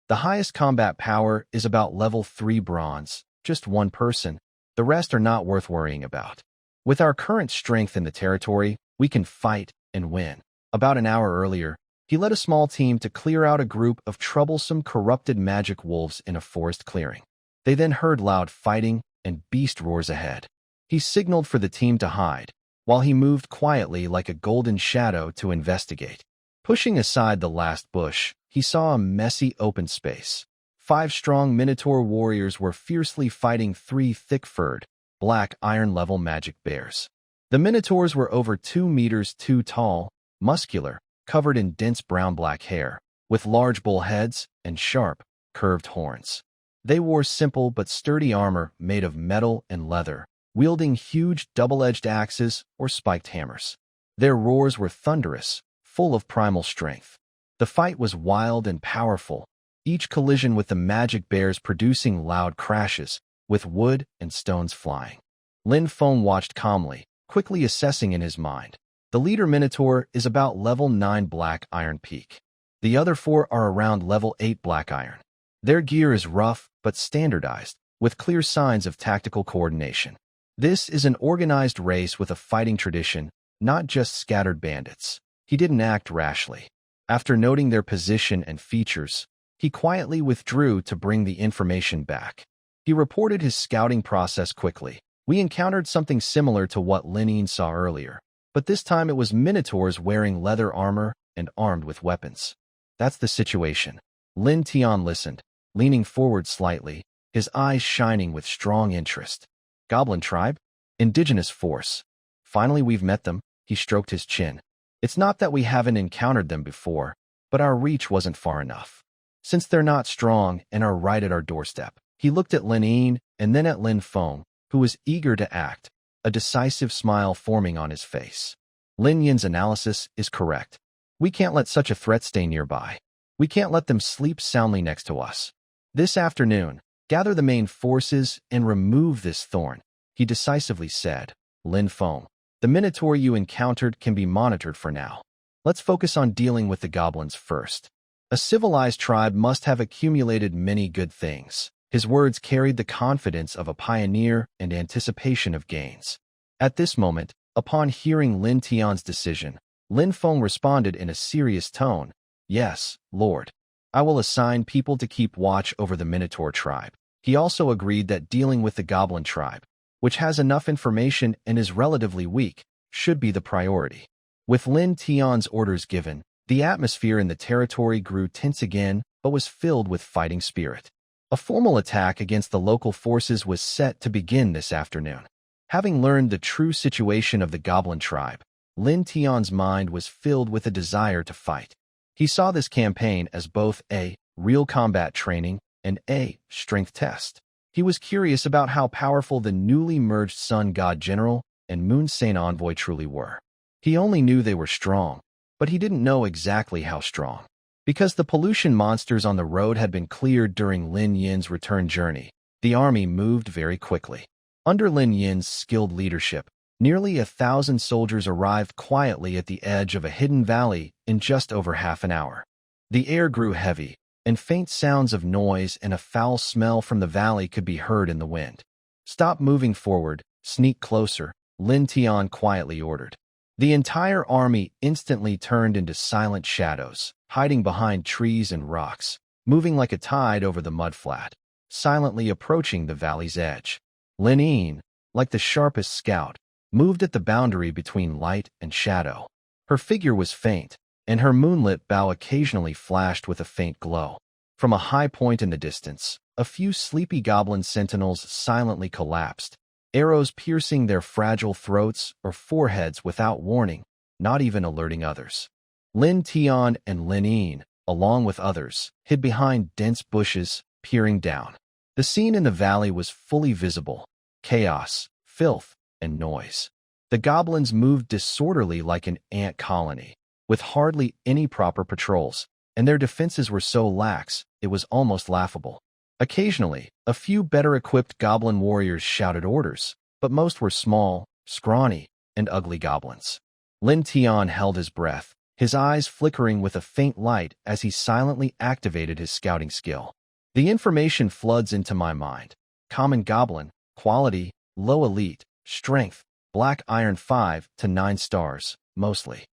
The highest combat power is about level 3 bronze, just 1 person. The rest are not worth worrying about. With our current strength in the territory, we can fight and win. About an hour earlier, he led a small team to clear out a group of troublesome corrupted magic wolves in a forest clearing. They then heard loud fighting and beast roars ahead. He signaled for the team to hide, while he moved quietly like a golden shadow to investigate. Pushing aside the last bush, he saw a messy open space. 5 strong minotaur warriors were fiercely fighting 3 thick-furred, black iron-level magic bears. The minotaurs were over 2 meters too tall, muscular, covered in dense brown-black hair, with large bull heads and sharp, curved horns. They wore simple but sturdy armor made of metal and leather, wielding huge double-edged axes or spiked hammers. Their roars were thunderous, full of primal strength. The fight was wild and powerful, each collision with the magic bears producing loud crashes, with wood and stones flying. Lin Feng watched calmly, quickly assessing in his mind. The leader Minotaur is about level 9 Black Iron Peak. The other 4 are around level 8 Black Iron. Their gear is rough but standardized, with clear signs of tactical coordination. This is an organized race with a fighting tradition, not just scattered bandits. He didn't act rashly. After noting their position and features, he quietly withdrew to bring the information back. He reported his scouting process quickly. We encountered something similar to what Lin Yin saw earlier, but this time it was minotaurs wearing leather armor and armed with weapons. That's the situation. Lin Tian listened, leaning forward slightly, his eyes shining with strong interest. Goblin tribe? Indigenous force. Finally we've met them, he stroked his chin. It's not that we haven't encountered them before, but our reach wasn't far enough. Since they're not strong and are right at our doorstep. He looked at Lin Yin and then at Lin Feng, who was eager to act, a decisive smile forming on his face. Lin Yin's analysis is correct. We can't let such a threat stay nearby. We can't let them sleep soundly next to us. This afternoon, gather the main forces and remove this thorn, he decisively said. Lin Feng, the minotaur you encountered can be monitored for now. Let's focus on dealing with the goblins first. A civilized tribe must have accumulated many good things. His words carried the confidence of a pioneer and anticipation of gains. At this moment, upon hearing Lin Tian's decision, Lin Feng responded in a serious tone. Yes, Lord. I will assign people to keep watch over the Minotaur tribe. He also agreed that dealing with the goblin tribe, which has enough information and is relatively weak, should be the priority. With Lin Tian's orders given, the atmosphere in the territory grew tense again, but was filled with fighting spirit. A formal attack against the local forces was set to begin this afternoon. Having learned the true situation of the goblin tribe, Lin Tian's mind was filled with a desire to fight. He saw this campaign as both a real combat training and a strength test. He was curious about how powerful the newly merged Sun God General and Moon Saint Envoy truly were. He only knew they were strong, but he didn't know exactly how strong. Because the pollution monsters on the road had been cleared during Lin Yin's return journey, the army moved very quickly. Under Lin Yin's skilled leadership, nearly 1,000 soldiers arrived quietly at the edge of a hidden valley in just over half an hour. The air grew heavy, and faint sounds of noise and a foul smell from the valley could be heard in the wind. Stop moving forward, sneak closer, Lin Tian quietly ordered. The entire army instantly turned into silent shadows, hiding behind trees and rocks, moving like a tide over the mudflat, silently approaching the valley's edge. Lin Yin, like the sharpest scout, moved at the boundary between light and shadow. Her figure was faint, and her moonlit bow occasionally flashed with a faint glow. From a high point in the distance, a few sleepy goblin sentinels silently collapsed, arrows piercing their fragile throats or foreheads without warning, not even alerting others. Lin Tian and Lin Yin, along with others, hid behind dense bushes, peering down. The scene in the valley was fully visible: chaos, filth, and noise. The goblins moved disorderly like an ant colony, with hardly any proper patrols, and their defenses were so lax, it was almost laughable. Occasionally, a few better-equipped goblin warriors shouted orders, but most were small, scrawny, and ugly goblins. Lin Tian held his breath, his eyes flickering with a faint light as he silently activated his scouting skill. The information floods into my mind. Common goblin, quality, low elite, strength, black iron 5 to 9 stars, mostly.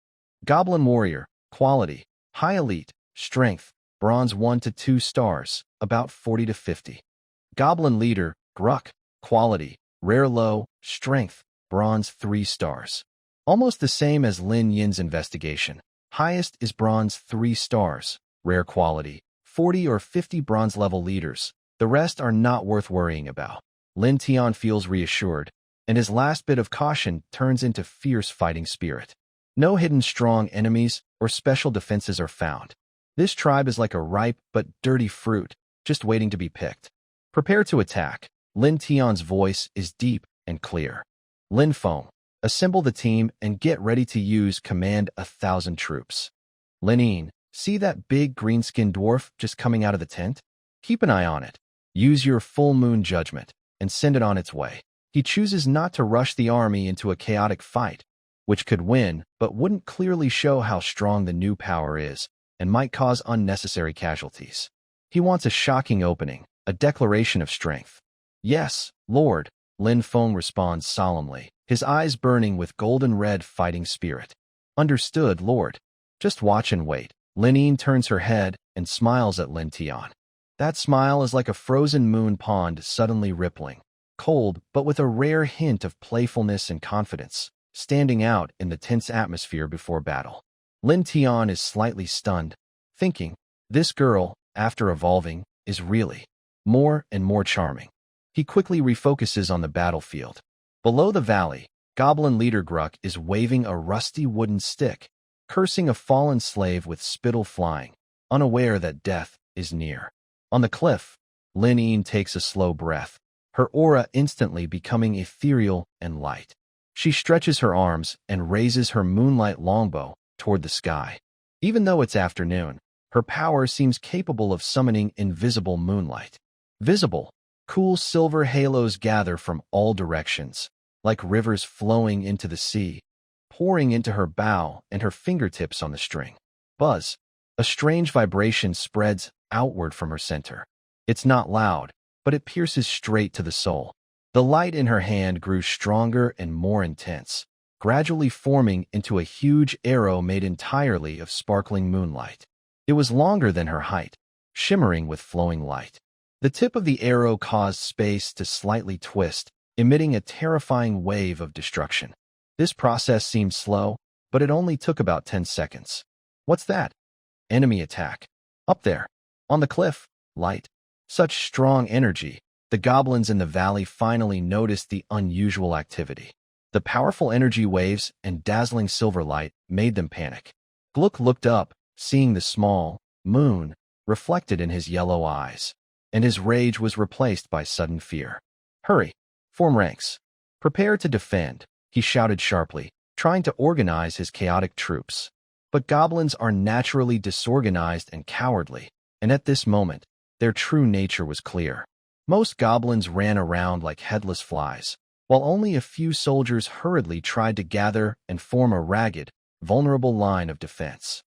Goblin warrior, quality, high elite, strength, bronze 1 to 2 stars, about 40 to 50. Goblin leader, Gruck, quality, rare low, strength, bronze 3 stars. Almost the same as Lin Yin's investigation. Highest is bronze 3 stars, rare quality, 40 or 50 bronze level leaders. The rest are not worth worrying about. Lin Tian feels reassured, and his last bit of caution turns into fierce fighting spirit. No hidden strong enemies or special defenses are found. This tribe is like a ripe but dirty fruit, just waiting to be picked. Prepare to attack. Lin Tian's voice is deep and clear. Lin Feng, assemble the team and get ready to use command 1,000 troops. Lin Yin, see that big green-skinned dwarf just coming out of the tent? Keep an eye on it. Use your full moon judgment and send it on its way. He chooses not to rush the army into a chaotic fight, which could win but wouldn't clearly show how strong the new power is and might cause unnecessary casualties. He wants a shocking opening, a declaration of strength. Yes, Lord, Lin Feng responds solemnly, his eyes burning with golden-red fighting spirit. Understood, Lord. Just watch and wait. Lin Yin turns her head and smiles at Lin Tian. That smile is like a frozen moon pond suddenly rippling, cold but with a rare hint of playfulness and confidence, standing out in the tense atmosphere before battle. Lin Tian is slightly stunned, thinking, this girl, after evolving, is really more and more charming. He quickly refocuses on the battlefield. Below the valley, Goblin leader Gruck is waving a rusty wooden stick, cursing a fallen slave with spittle flying, unaware that death is near. On the cliff, Lin Yin takes a slow breath, her aura instantly becoming ethereal and light. She stretches her arms and raises her Moonlight longbow toward the sky. Even though it's afternoon, her power seems capable of summoning invisible moonlight. Visible, cool silver halos gather from all directions, like rivers flowing into the sea, pouring into her bow and her fingertips on the string. Buzz. A strange vibration spreads outward from her center. It's not loud, but it pierces straight to the soul. The light in her hand grew stronger and more intense, gradually forming into a huge arrow made entirely of sparkling moonlight. It was longer than her height, shimmering with flowing light. The tip of the arrow caused space to slightly twist, emitting a terrifying wave of destruction. This process seemed slow, but it only took about 10 seconds. What's that? Enemy attack. Up there. On the cliff. Light. Such strong energy. The goblins in the valley finally noticed the unusual activity. The powerful energy waves and dazzling silver light made them panic. Gluck looked up, seeing the small moon reflected in his yellow eyes, and his rage was replaced by sudden fear. Hurry! Form ranks. Prepare to defend, he shouted sharply, trying to organize his chaotic troops. But goblins are naturally disorganized and cowardly, and at this moment, their true nature was clear. Most goblins ran around like headless flies, while only a few soldiers hurriedly tried to gather and form a ragged, vulnerable line of defense.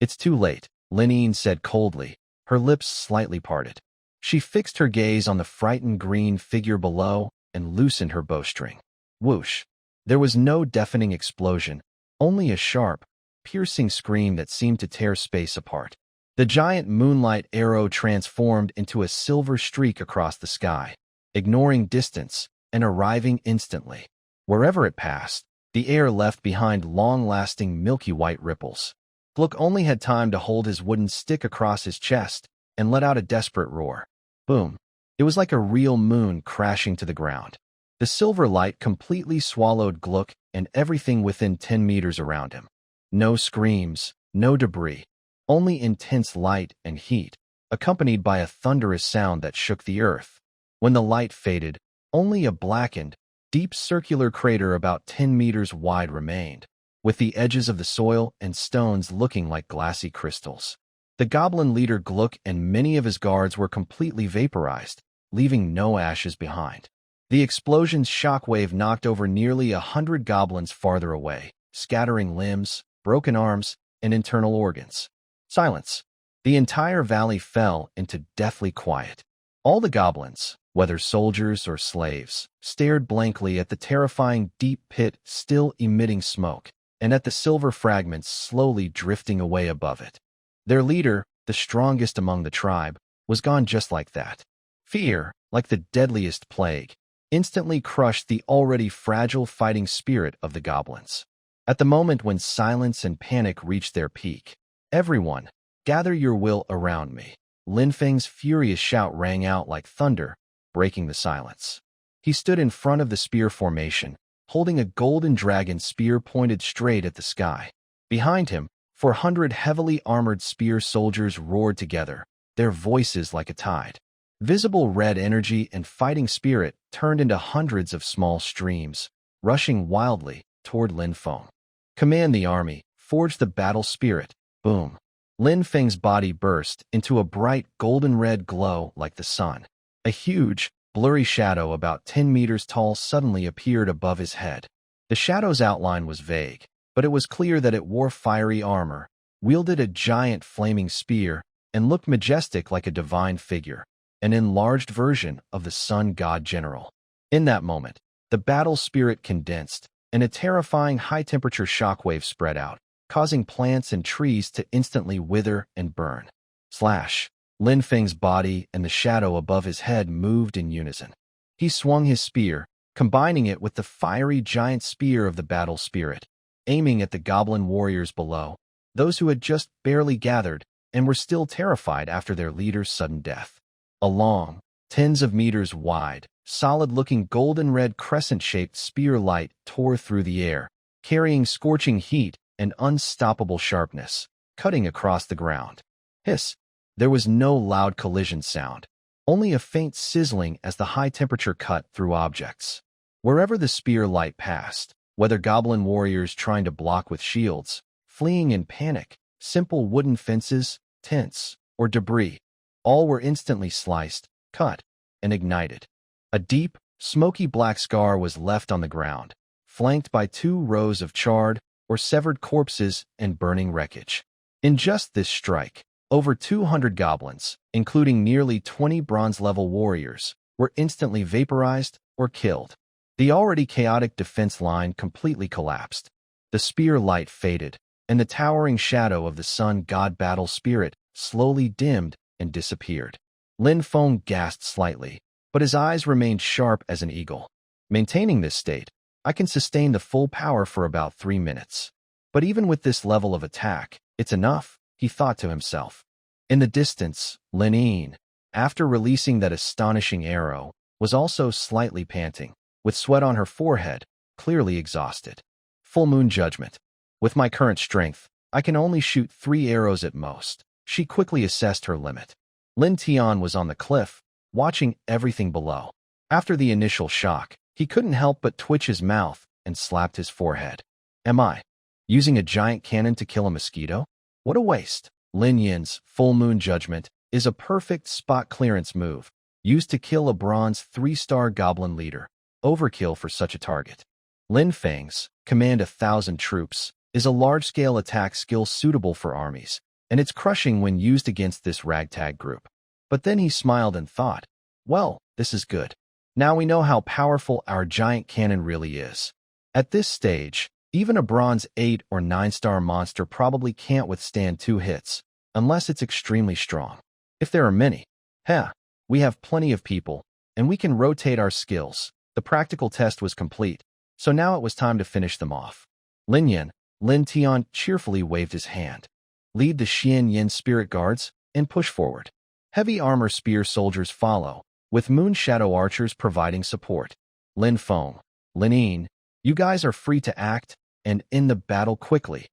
It's too late, Linene said coldly, her lips slightly parted. She fixed her gaze on the frightened green figure below and loosened her bowstring. Whoosh! There was no deafening explosion, only a sharp, piercing scream that seemed to tear space apart. The giant moonlight arrow transformed into a silver streak across the sky, ignoring distance and arriving instantly. Wherever it passed, the air left behind long-lasting milky white ripples. Gluck only had time to hold his wooden stick across his chest and let out a desperate roar. Boom! It was like a real moon crashing to the ground. The silver light completely swallowed Gluck and everything within 10 meters around him. No screams, no debris, only intense light and heat, accompanied by a thunderous sound that shook the earth. When the light faded, only a blackened, deep circular crater about 10 meters wide remained, with the edges of the soil and stones looking like glassy crystals. The goblin leader Gluck and many of his guards were completely vaporized, leaving no ashes behind. The explosion's shockwave knocked over nearly 100 goblins farther away, scattering limbs, broken arms, and internal organs. Silence. The entire valley fell into deathly quiet. All the goblins, whether soldiers or slaves, stared blankly at the terrifying deep pit still emitting smoke, and at the silver fragments slowly drifting away above it. Their leader, the strongest among the tribe, was gone just like that. Fear, like the deadliest plague, instantly crushed the already fragile fighting spirit of the goblins. At the moment when silence and panic reached their peak, everyone, gather your will around me. Linfeng's furious shout rang out like thunder, breaking the silence. He stood in front of the spear formation, holding a golden dragon spear pointed straight at the sky. Behind him, 400 heavily armored spear soldiers roared together, their voices like a tide. Visible red energy and fighting spirit turned into hundreds of small streams, rushing wildly toward Linfeng. Command the army, forge the battle spirit. Boom. Linfeng's body burst into a bright golden-red glow like the sun. A huge, blurry shadow about 10 meters tall suddenly appeared above his head. The shadow's outline was vague, but it was clear that it wore fiery armor, wielded a giant flaming spear, and looked majestic like a divine figure, an enlarged version of the sun god general. In that moment, the battle spirit condensed, and a terrifying high-temperature shockwave spread out, causing plants and trees to instantly wither and burn. Slash. Linfeng's body and the shadow above his head moved in unison. He swung his spear, combining it with the fiery giant spear of the battle spirit, aiming at the goblin warriors below, those who had just barely gathered and were still terrified after their leader's sudden death. A long, tens of meters wide, solid-looking golden-red crescent-shaped spear light tore through the air, carrying scorching heat and unstoppable sharpness, cutting across the ground. Hiss! There was no loud collision sound, only a faint sizzling as the high-temperature cut through objects. Wherever the spear light passed, whether goblin warriors trying to block with shields, fleeing in panic, simple wooden fences, tents, or debris, all were instantly sliced, cut, and ignited. A deep, smoky black scar was left on the ground, flanked by 2 rows of charred or severed corpses and burning wreckage. In just this strike, over 200 goblins, including nearly 20 bronze-level warriors, were instantly vaporized or killed. The already chaotic defense line completely collapsed. The spear light faded, and the towering shadow of the sun god battle spirit slowly dimmed and disappeared. Lin Feng gasped slightly, but his eyes remained sharp as an eagle. Maintaining this state, I can sustain the full power for about 3 minutes. But even with this level of attack, it's enough, he thought to himself. In the distance, Lin Yin, after releasing that astonishing arrow, was also slightly panting, with sweat on her forehead, clearly exhausted. Full moon judgment. With my current strength, I can only shoot 3 arrows at most. She quickly assessed her limit. Lin Tian was on the cliff, watching everything below. After the initial shock, he couldn't help but twitch his mouth and slapped his forehead. Am I using a giant cannon to kill a mosquito? What a waste. Lin Yin's full moon judgment is a perfect spot clearance move, used to kill a bronze 3-star goblin leader. Overkill for such a target. Lin Feng's command 1,000 troops is a large-scale attack skill suitable for armies, and it's crushing when used against this ragtag group. But then he smiled and thought, well, this is good. Now we know how powerful our giant cannon really is. At this stage, even a bronze 8 or 9-star monster probably can't withstand 2 hits, unless it's extremely strong. If there are many, we have plenty of people, and we can rotate our skills. The practical test was complete, so now it was time to finish them off. Lin Tian cheerfully waved his hand. Lead the Xian Yin Spirit Guards and push forward. Heavy armor spear soldiers follow, with Moon Shadow archers providing support. Lin Feng, Lin Yin, you guys are free to act and end the battle quickly.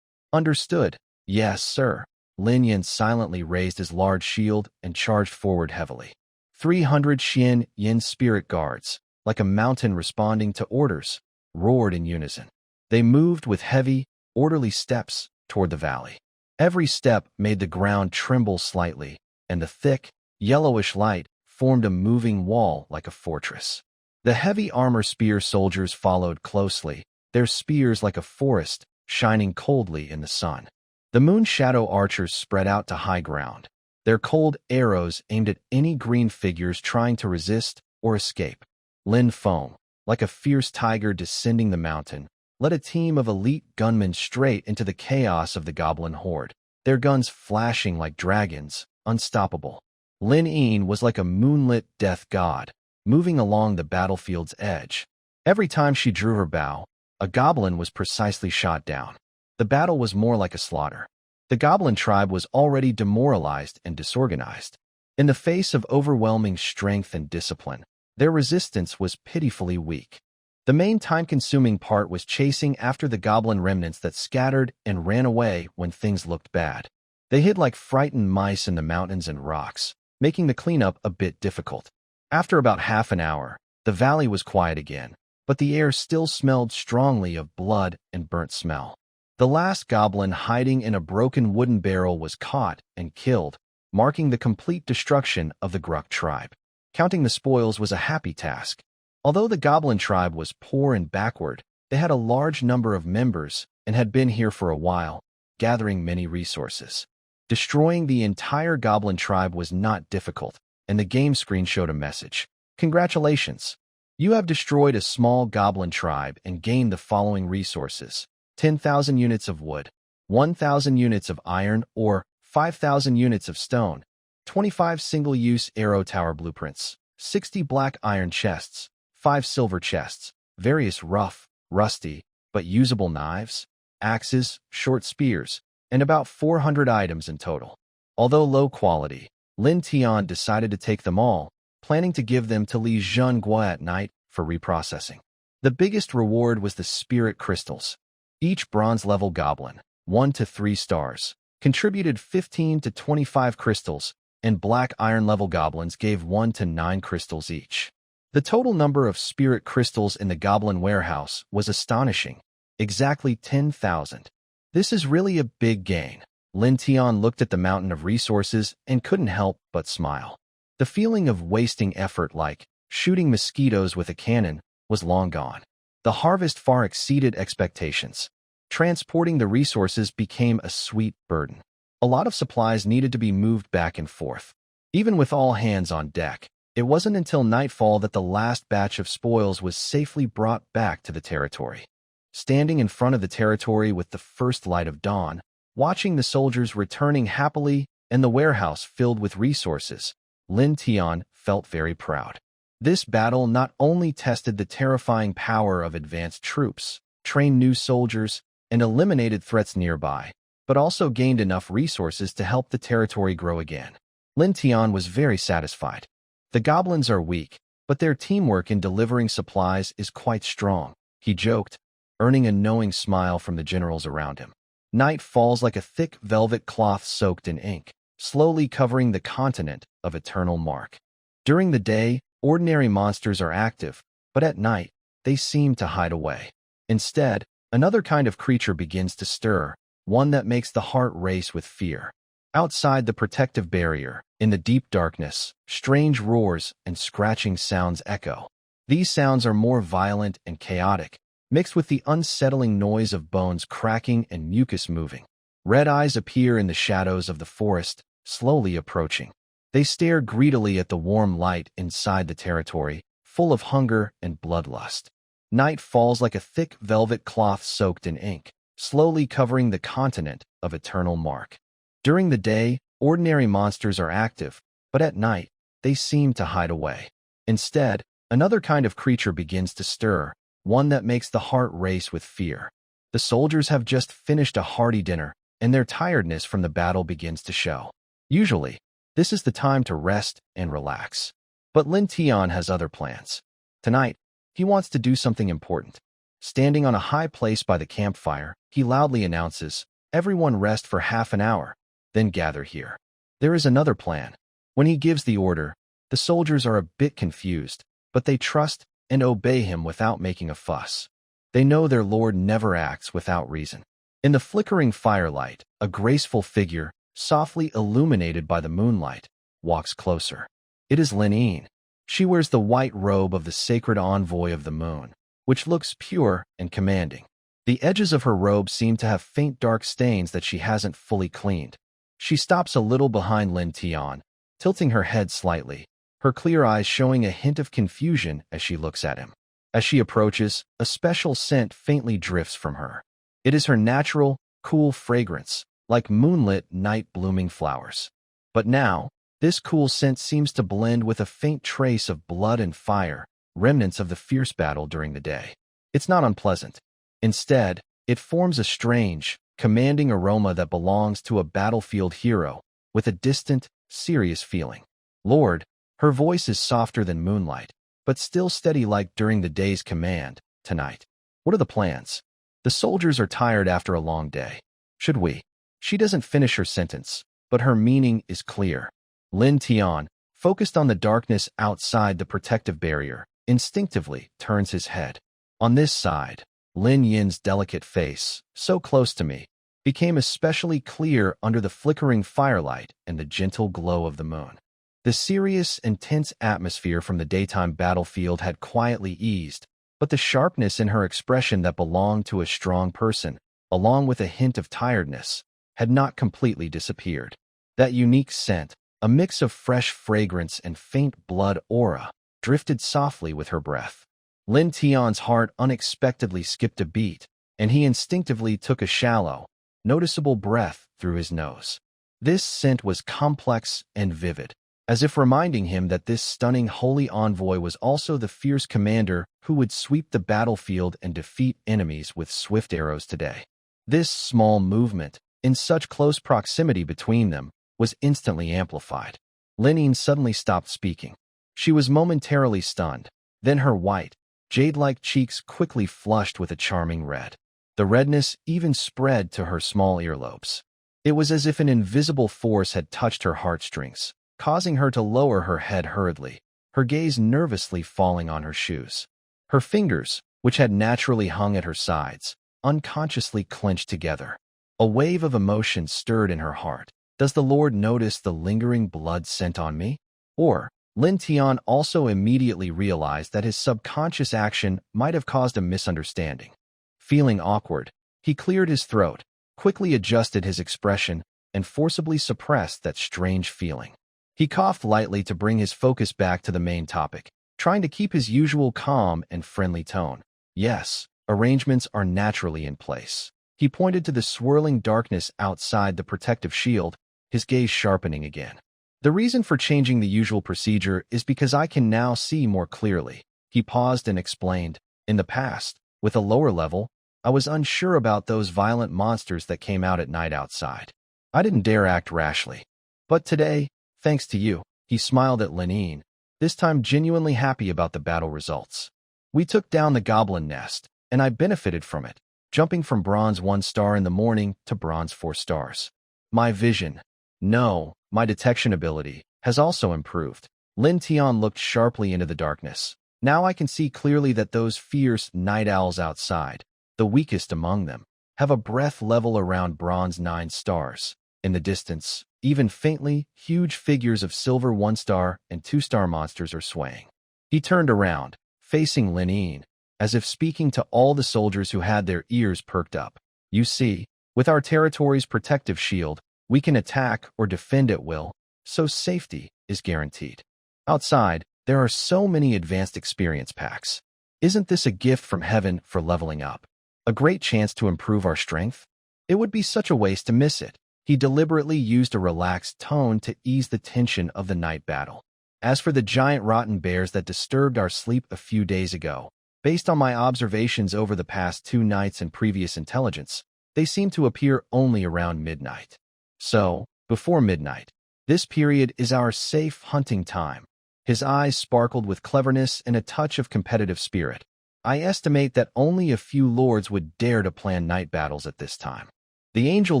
Understood. Yes, sir. Lin Yin silently raised his large shield and charged forward heavily. 300 Xian Yin Spirit Guards, like a mountain responding to orders, roared in unison. They moved with heavy, orderly steps toward the valley. Every step made the ground tremble slightly, and the thick, yellowish light formed a moving wall like a fortress. The heavy armor spear soldiers followed closely, their spears like a forest, shining coldly in the sun. The Moon Shadow archers spread out to high ground, their cold arrows aimed at any green figures trying to resist or escape. Lin Feng, like a fierce tiger descending the mountain, led a team of elite gunmen straight into the chaos of the goblin horde, their guns flashing like dragons, unstoppable. Lin Yin was like a moonlit death god, moving along the battlefield's edge. Every time she drew her bow, a goblin was precisely shot down. The battle was more like a slaughter. The goblin tribe was already demoralized and disorganized. In the face of overwhelming strength and discipline, their resistance was pitifully weak. The main time-consuming part was chasing after the goblin remnants that scattered and ran away when things looked bad. They hid like frightened mice in the mountains and rocks, making the cleanup a bit difficult. After about half an hour, the valley was quiet again, but the air still smelled strongly of blood and burnt smell. The last goblin hiding in a broken wooden barrel was caught and killed, marking the complete destruction of the Gruk tribe. Counting the spoils was a happy task. Although the goblin tribe was poor and backward, they had a large number of members and had been here for a while, gathering many resources. Destroying the entire goblin tribe was not difficult, and the game screen showed a message. Congratulations! You have destroyed a small goblin tribe and gained the following resources: 10,000 units of wood, 1,000 units of iron or 5,000 units of stone, 25 single-use arrow tower blueprints, 60 black iron chests, 5 silver chests, various rough, rusty, but usable knives, axes, short spears, and about 400 items in total. Although low quality, Lin Tian decided to take them all, planning to give them to Li Zhenghua at night for reprocessing. The biggest reward was the spirit crystals. Each bronze-level goblin, 1 to 3 stars, contributed 15 to 25 crystals, and black iron-level goblins gave 1 to 9 crystals each. The total number of spirit crystals in the goblin warehouse was astonishing, exactly 10,000. This is really a big gain. Lin Tian looked at the mountain of resources and couldn't help but smile. The feeling of wasting effort like shooting mosquitoes with a cannon was long gone. The harvest far exceeded expectations. Transporting the resources became a sweet burden. A lot of supplies needed to be moved back and forth. Even with all hands on deck, It wasn't until nightfall that the last batch of spoils was safely brought back to the territory. Standing in front of the territory with the first light of dawn, watching the soldiers returning happily and the warehouse filled with resources, Lin Tian felt very proud. This battle not only tested the terrifying power of advanced troops, trained new soldiers, and eliminated threats nearby, but also gained enough resources to help the territory grow again. Lin Tian was very satisfied. The goblins are weak, but their teamwork in delivering supplies is quite strong, he joked, earning a knowing smile from the generals around him. Night falls like a thick velvet cloth soaked in ink, slowly covering the continent of eternal mark. During the day, ordinary monsters are active, but at night, they seem to hide away. Instead, another kind of creature begins to stir, one that makes the heart race with fear. Outside the protective barrier, in the deep darkness, strange roars and scratching sounds echo. These sounds are more violent and chaotic, mixed with the unsettling noise of bones cracking and mucus moving. Red eyes appear in the shadows of the forest, slowly approaching. They stare greedily at the warm light inside the territory, full of hunger and bloodlust. Night falls like a thick velvet cloth soaked in ink, slowly covering the continent of eternal mark. During the day, ordinary monsters are active, but at night, they seem to hide away. Instead, another kind of creature begins to stir, one that makes the heart race with fear. The soldiers have just finished a hearty dinner, and their tiredness from the battle begins to show. Usually, this is the time to rest and relax. But Lin Tian has other plans. Tonight, he wants to do something important. Standing on a high place by the campfire, he loudly announces, "Everyone rest for half an hour, then gather here." There is another plan. When he gives the order, the soldiers are a bit confused, but they trust and obey him without making a fuss. They know their lord never acts without reason. In the flickering firelight, a graceful figure, softly illuminated by the moonlight, walks closer. It is Lin Yin. She wears the white robe of the sacred envoy of the moon, which looks pure and commanding. The edges of her robe seem to have faint dark stains that she hasn't fully cleaned. She stops a little behind Lin Tian, tilting her head slightly, her clear eyes showing a hint of confusion as she looks at him. As she approaches, a special scent faintly drifts from her. It is her natural, cool fragrance, like moonlit night-blooming flowers. But now, this cool scent seems to blend with a faint trace of blood and fire, remnants of the fierce battle during the day. It's not unpleasant. Instead, it forms a strange, commanding aroma that belongs to a battlefield hero, with a distant, serious feeling. Lord, her voice is softer than moonlight, but still steady like during the day's command. Tonight, what are the plans? The soldiers are tired after a long day. Should we? She doesn't finish her sentence, but her meaning is clear. Lin Tian, focused on the darkness outside the protective barrier, instinctively turns his head. On this side, Lin Yin's delicate face, so close to me, became especially clear under the flickering firelight and the gentle glow of the moon. The serious, intense atmosphere from the daytime battlefield had quietly eased, but the sharpness in her expression that belonged to a strong person, along with a hint of tiredness, had not completely disappeared. That unique scent, a mix of fresh fragrance and faint blood aura, drifted softly with her breath. Lin Tian's heart unexpectedly skipped a beat, and he instinctively took a shallow, noticeable breath through his nose. This scent was complex and vivid, as if reminding him that this stunning holy envoy was also the fierce commander who would sweep the battlefield and defeat enemies with swift arrows today. This small movement, in such close proximity between them, was instantly amplified. Lin Yin suddenly stopped speaking. She was momentarily stunned, then her white, jade-like cheeks quickly flushed with a charming red. The redness even spread to her small earlobes. It was as if an invisible force had touched her heartstrings, causing her to lower her head hurriedly, her gaze nervously falling on her shoes. Her fingers, which had naturally hung at her sides, unconsciously clenched together. A wave of emotion stirred in her heart. Does the Lord notice the lingering blood scent on me? Or, Lin Tian also immediately realized that his subconscious action might have caused a misunderstanding. Feeling awkward, he cleared his throat, quickly adjusted his expression, and forcibly suppressed that strange feeling. He coughed lightly to bring his focus back to the main topic, trying to keep his usual calm and friendly tone. Yes, arrangements are naturally in place. He pointed to the swirling darkness outside the protective shield, his gaze sharpening again. The reason for changing the usual procedure is because I can now see more clearly. He paused and explained, in the past, with a lower level, I was unsure about those violent monsters that came out at night outside. I didn't dare act rashly. But today, thanks to you, he smiled at Linene, this time genuinely happy about the battle results. We took down the goblin nest, and I benefited from it, jumping from bronze 1 star in the morning to bronze 4 stars. My vision, no, my detection ability, has also improved. Lin Tian looked sharply into the darkness. Now I can see clearly that those fierce night owls outside, the weakest among them, have a breath level around bronze 9 stars. In the distance, even faintly, huge figures of silver 1-star and 2-star monsters are swaying. He turned around, facing Linene, as if speaking to all the soldiers who had their ears perked up. You see, with our territory's protective shield, we can attack or defend at will, so safety is guaranteed. Outside, there are so many advanced experience packs. Isn't this a gift from heaven for leveling up? A great chance to improve our strength? It would be such a waste to miss it. He deliberately used a relaxed tone to ease the tension of the night battle. As for the giant rotten bears that disturbed our sleep a few days ago, based on my observations over the past 2 nights and previous intelligence, they seem to appear only around midnight. So, before midnight, this period is our safe hunting time. His eyes sparkled with cleverness and a touch of competitive spirit. I estimate that only a few lords would dare to plan night battles at this time. The Angel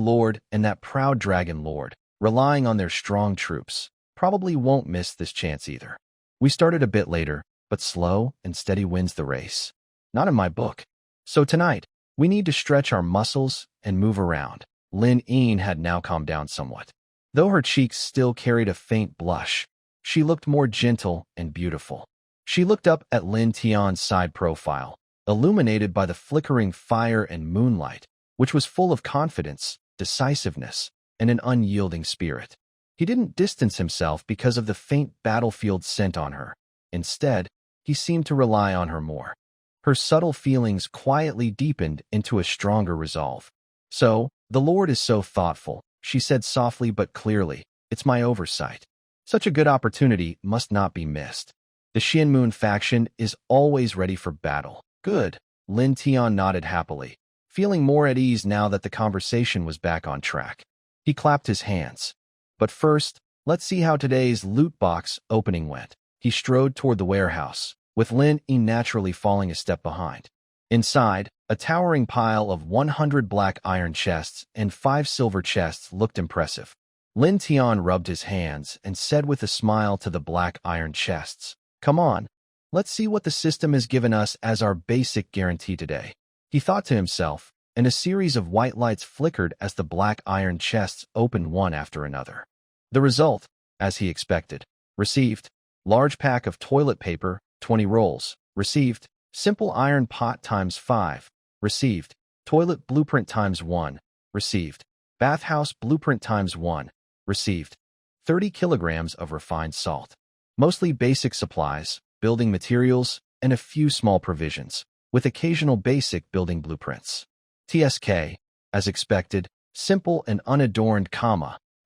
Lord and that proud Dragon Lord, relying on their strong troops, probably won't miss this chance either. We started a bit later, but slow and steady wins the race. Not in my book. So tonight, we need to stretch our muscles and move around. Linene had now calmed down somewhat. Though her cheeks still carried a faint blush, she looked more gentle and beautiful. She looked up at Lin Tian's side profile, illuminated by the flickering fire and moonlight, which was full of confidence, decisiveness, and an unyielding spirit. He didn't distance himself because of the faint battlefield scent on her. Instead, he seemed to rely on her more. Her subtle feelings quietly deepened into a stronger resolve. So, the Lord is so thoughtful, she said softly but clearly. It's my oversight. Such a good opportunity must not be missed. The Xianmoon faction is always ready for battle. Good. Lin Tian nodded happily, feeling more at ease now that the conversation was back on track. He clapped his hands. But first, let's see how today's loot box opening went. He strode toward the warehouse, with Linene naturally falling a step behind. Inside, a towering pile of 100 black iron chests and 5 silver chests looked impressive. Lin Tian rubbed his hands and said with a smile to the black iron chests, "Come on, let's see what the system has given us as our basic guarantee today." He thought to himself, and a series of white lights flickered as the black iron chests opened one after another. The result, as he expected, received: large pack of toilet paper, 20 rolls, received; simple iron pot times 5, received; toilet blueprint times 1, received; bathhouse blueprint times 1, received; 30 kilograms of refined salt. Mostly basic supplies, building materials, and a few small provisions, with occasional basic building blueprints. TSK, as expected, simple and unadorned,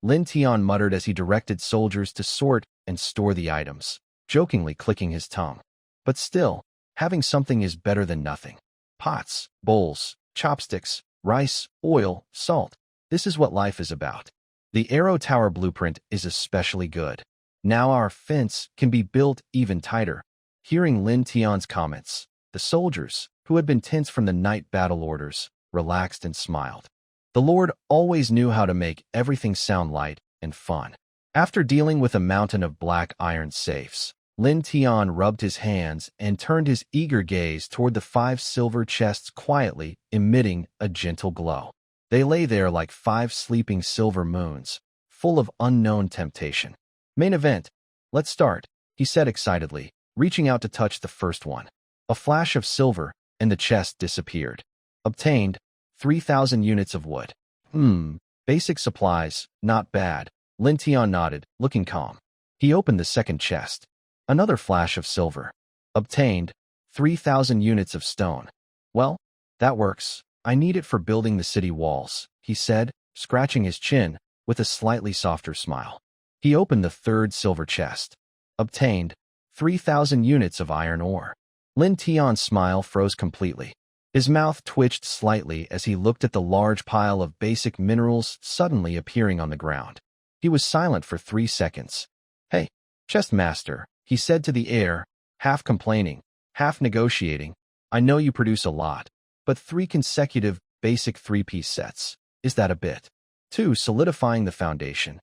Lin Tian muttered as he directed soldiers to sort and store the items, jokingly clicking his tongue. But still, having something is better than nothing. Pots, bowls, chopsticks, rice, oil, salt. This is what life is about. The Arrow Tower blueprint is especially good. Now our fence can be built even tighter. Hearing Lin Tian's comments, the soldiers, who had been tense from the night battle orders, relaxed and smiled. The Lord always knew how to make everything sound light and fun. After dealing with a mountain of black iron safes, Lin Tian rubbed his hands and turned his eager gaze toward the 5 silver chests quietly, emitting a gentle glow. They lay there like 5 sleeping silver moons, full of unknown temptation. Main event. Let's start, he said excitedly, reaching out to touch the first one. A flash of silver, and the chest disappeared. Obtained, 3,000 units of wood. Basic supplies, not bad. Lin Tian nodded, looking calm. He opened the second chest. Another flash of silver. Obtained 3,000 units of stone. Well, that works. I need it for building the city walls, he said, scratching his chin with a slightly softer smile. He opened the third silver chest. Obtained 3,000 units of iron ore. Lin Tian's smile froze completely. His mouth twitched slightly as he looked at the large pile of basic minerals suddenly appearing on the ground. He was silent for 3 seconds. Hey, chest master, he said to the air, half complaining, half negotiating. I know you produce a lot, but 3 consecutive basic 3-piece sets. Is that a bit? 2. Solidifying the foundation.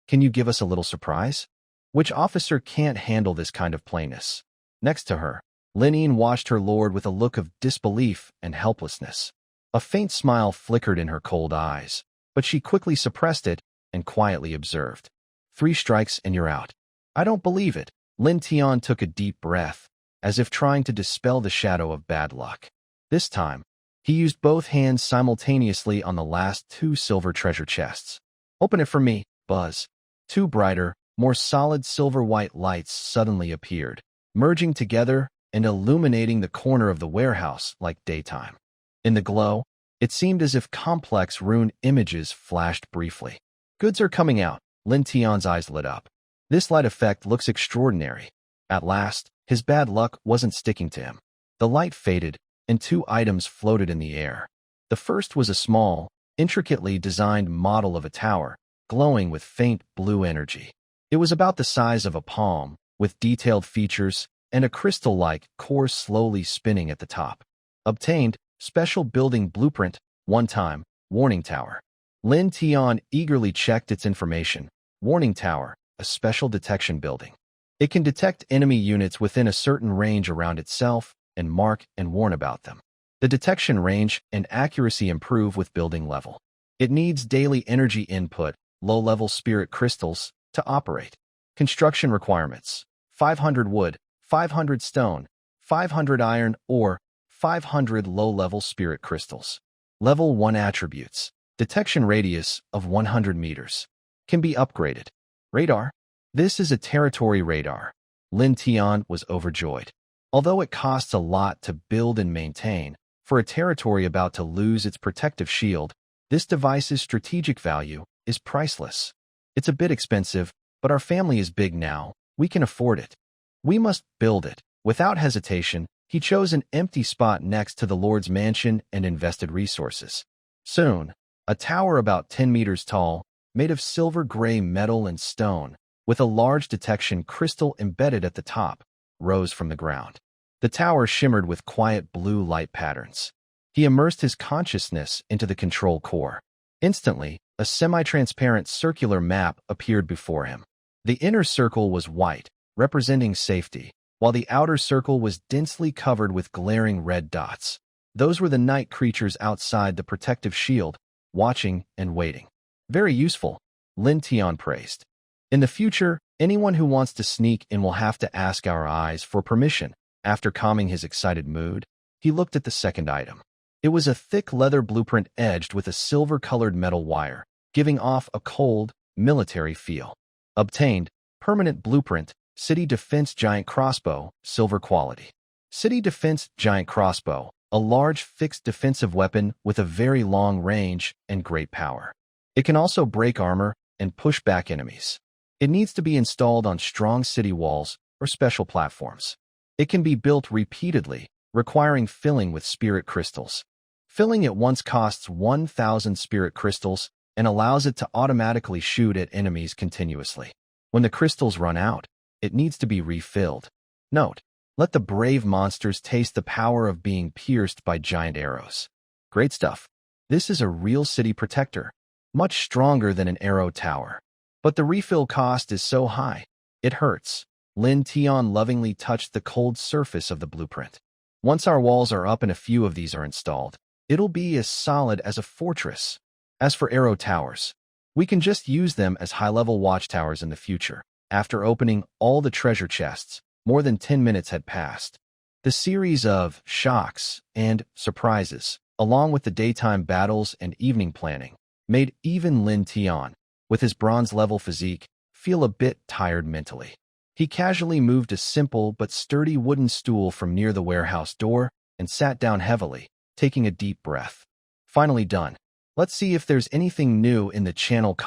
Can you give us a little surprise? Which officer can't handle this kind of plainness? Next to her, Lin watched her lord with a look of disbelief and helplessness. A faint smile flickered in her cold eyes, but she quickly suppressed it and quietly observed. 3 strikes and you're out. I don't believe it. Lin Tian took a deep breath, as if trying to dispel the shadow of bad luck. This time, he used both hands simultaneously on the last 2 silver treasure chests. Open it for me, Buzz. 2 brighter, more solid silver-white lights suddenly appeared, merging together and illuminating the corner of the warehouse like daytime. In the glow, it seemed as if complex rune images flashed briefly. Goods are coming out. Lin Tian's eyes lit up. This light effect looks extraordinary. At last, his bad luck wasn't sticking to him. The light faded, and 2 items floated in the air. The first was a small, intricately designed model of a tower, glowing with faint blue energy. It was about the size of a palm, with detailed features and a crystal-like core slowly spinning at the top. Obtained, special building blueprint, 1 time, warning tower. Lin Tian eagerly checked its information. Warning tower, a special detection building. It can detect enemy units within a certain range around itself and mark and warn about them. The detection range and accuracy improve with building level. It needs daily energy input, low-level spirit crystals, to operate. Construction requirements: 500 wood, 500 stone, 500 iron ore, 500 low-level spirit crystals. Level 1 attributes: detection radius of 100 meters. Can be upgraded. Radar. This is a territory radar. Lin Tian was overjoyed. Although it costs a lot to build and maintain, for a territory about to lose its protective shield, this device's strategic value is priceless. It's a bit expensive, but our family is big now. We can afford it. We must build it. Without hesitation, he chose an empty spot next to the Lord's mansion and invested resources. Soon, a tower about 10 meters tall, made of silver-gray metal and stone, with a large detection crystal embedded at the top, rose from the ground. The tower shimmered with quiet blue light patterns. He immersed his consciousness into the control core. Instantly, a semi-transparent circular map appeared before him. The inner circle was white, representing safety, while the outer circle was densely covered with glaring red dots. Those were the night creatures outside the protective shield, watching and waiting. Very useful, Lin Tian praised. In the future, anyone who wants to sneak in will have to ask our eyes for permission. After calming his excited mood, he looked at the second item. It was a thick leather blueprint edged with a silver-colored metal wire, giving off a cold, military feel. Obtained, permanent blueprint, City Defense Giant Crossbow, silver quality. City Defense Giant Crossbow, a large fixed defensive weapon with a very long range and great power. It can also break armor and push back enemies. It needs to be installed on strong city walls or special platforms. It can be built repeatedly, requiring filling with spirit crystals. Filling it once costs 1,000 spirit crystals and allows it to automatically shoot at enemies continuously. When the crystals run out, it needs to be refilled. Note: let the brave monsters taste the power of being pierced by giant arrows. Great stuff. This is a real city protector, much stronger than an arrow tower. But the refill cost is so high, it hurts. Lin Tian lovingly touched the cold surface of the blueprint. Once our walls are up and a few of these are installed, it'll be as solid as a fortress. As for arrow towers, we can just use them as high-level watchtowers in the future. After opening all the treasure chests, more than 10 minutes had passed. The series of shocks and surprises, along with the daytime battles and evening planning, made even Lin Tian, with his bronze-level physique, feel a bit tired mentally. He casually moved a simple but sturdy wooden stool from near the warehouse door and sat down heavily, taking a deep breath. Finally done. Let's see if there's anything new in the channel,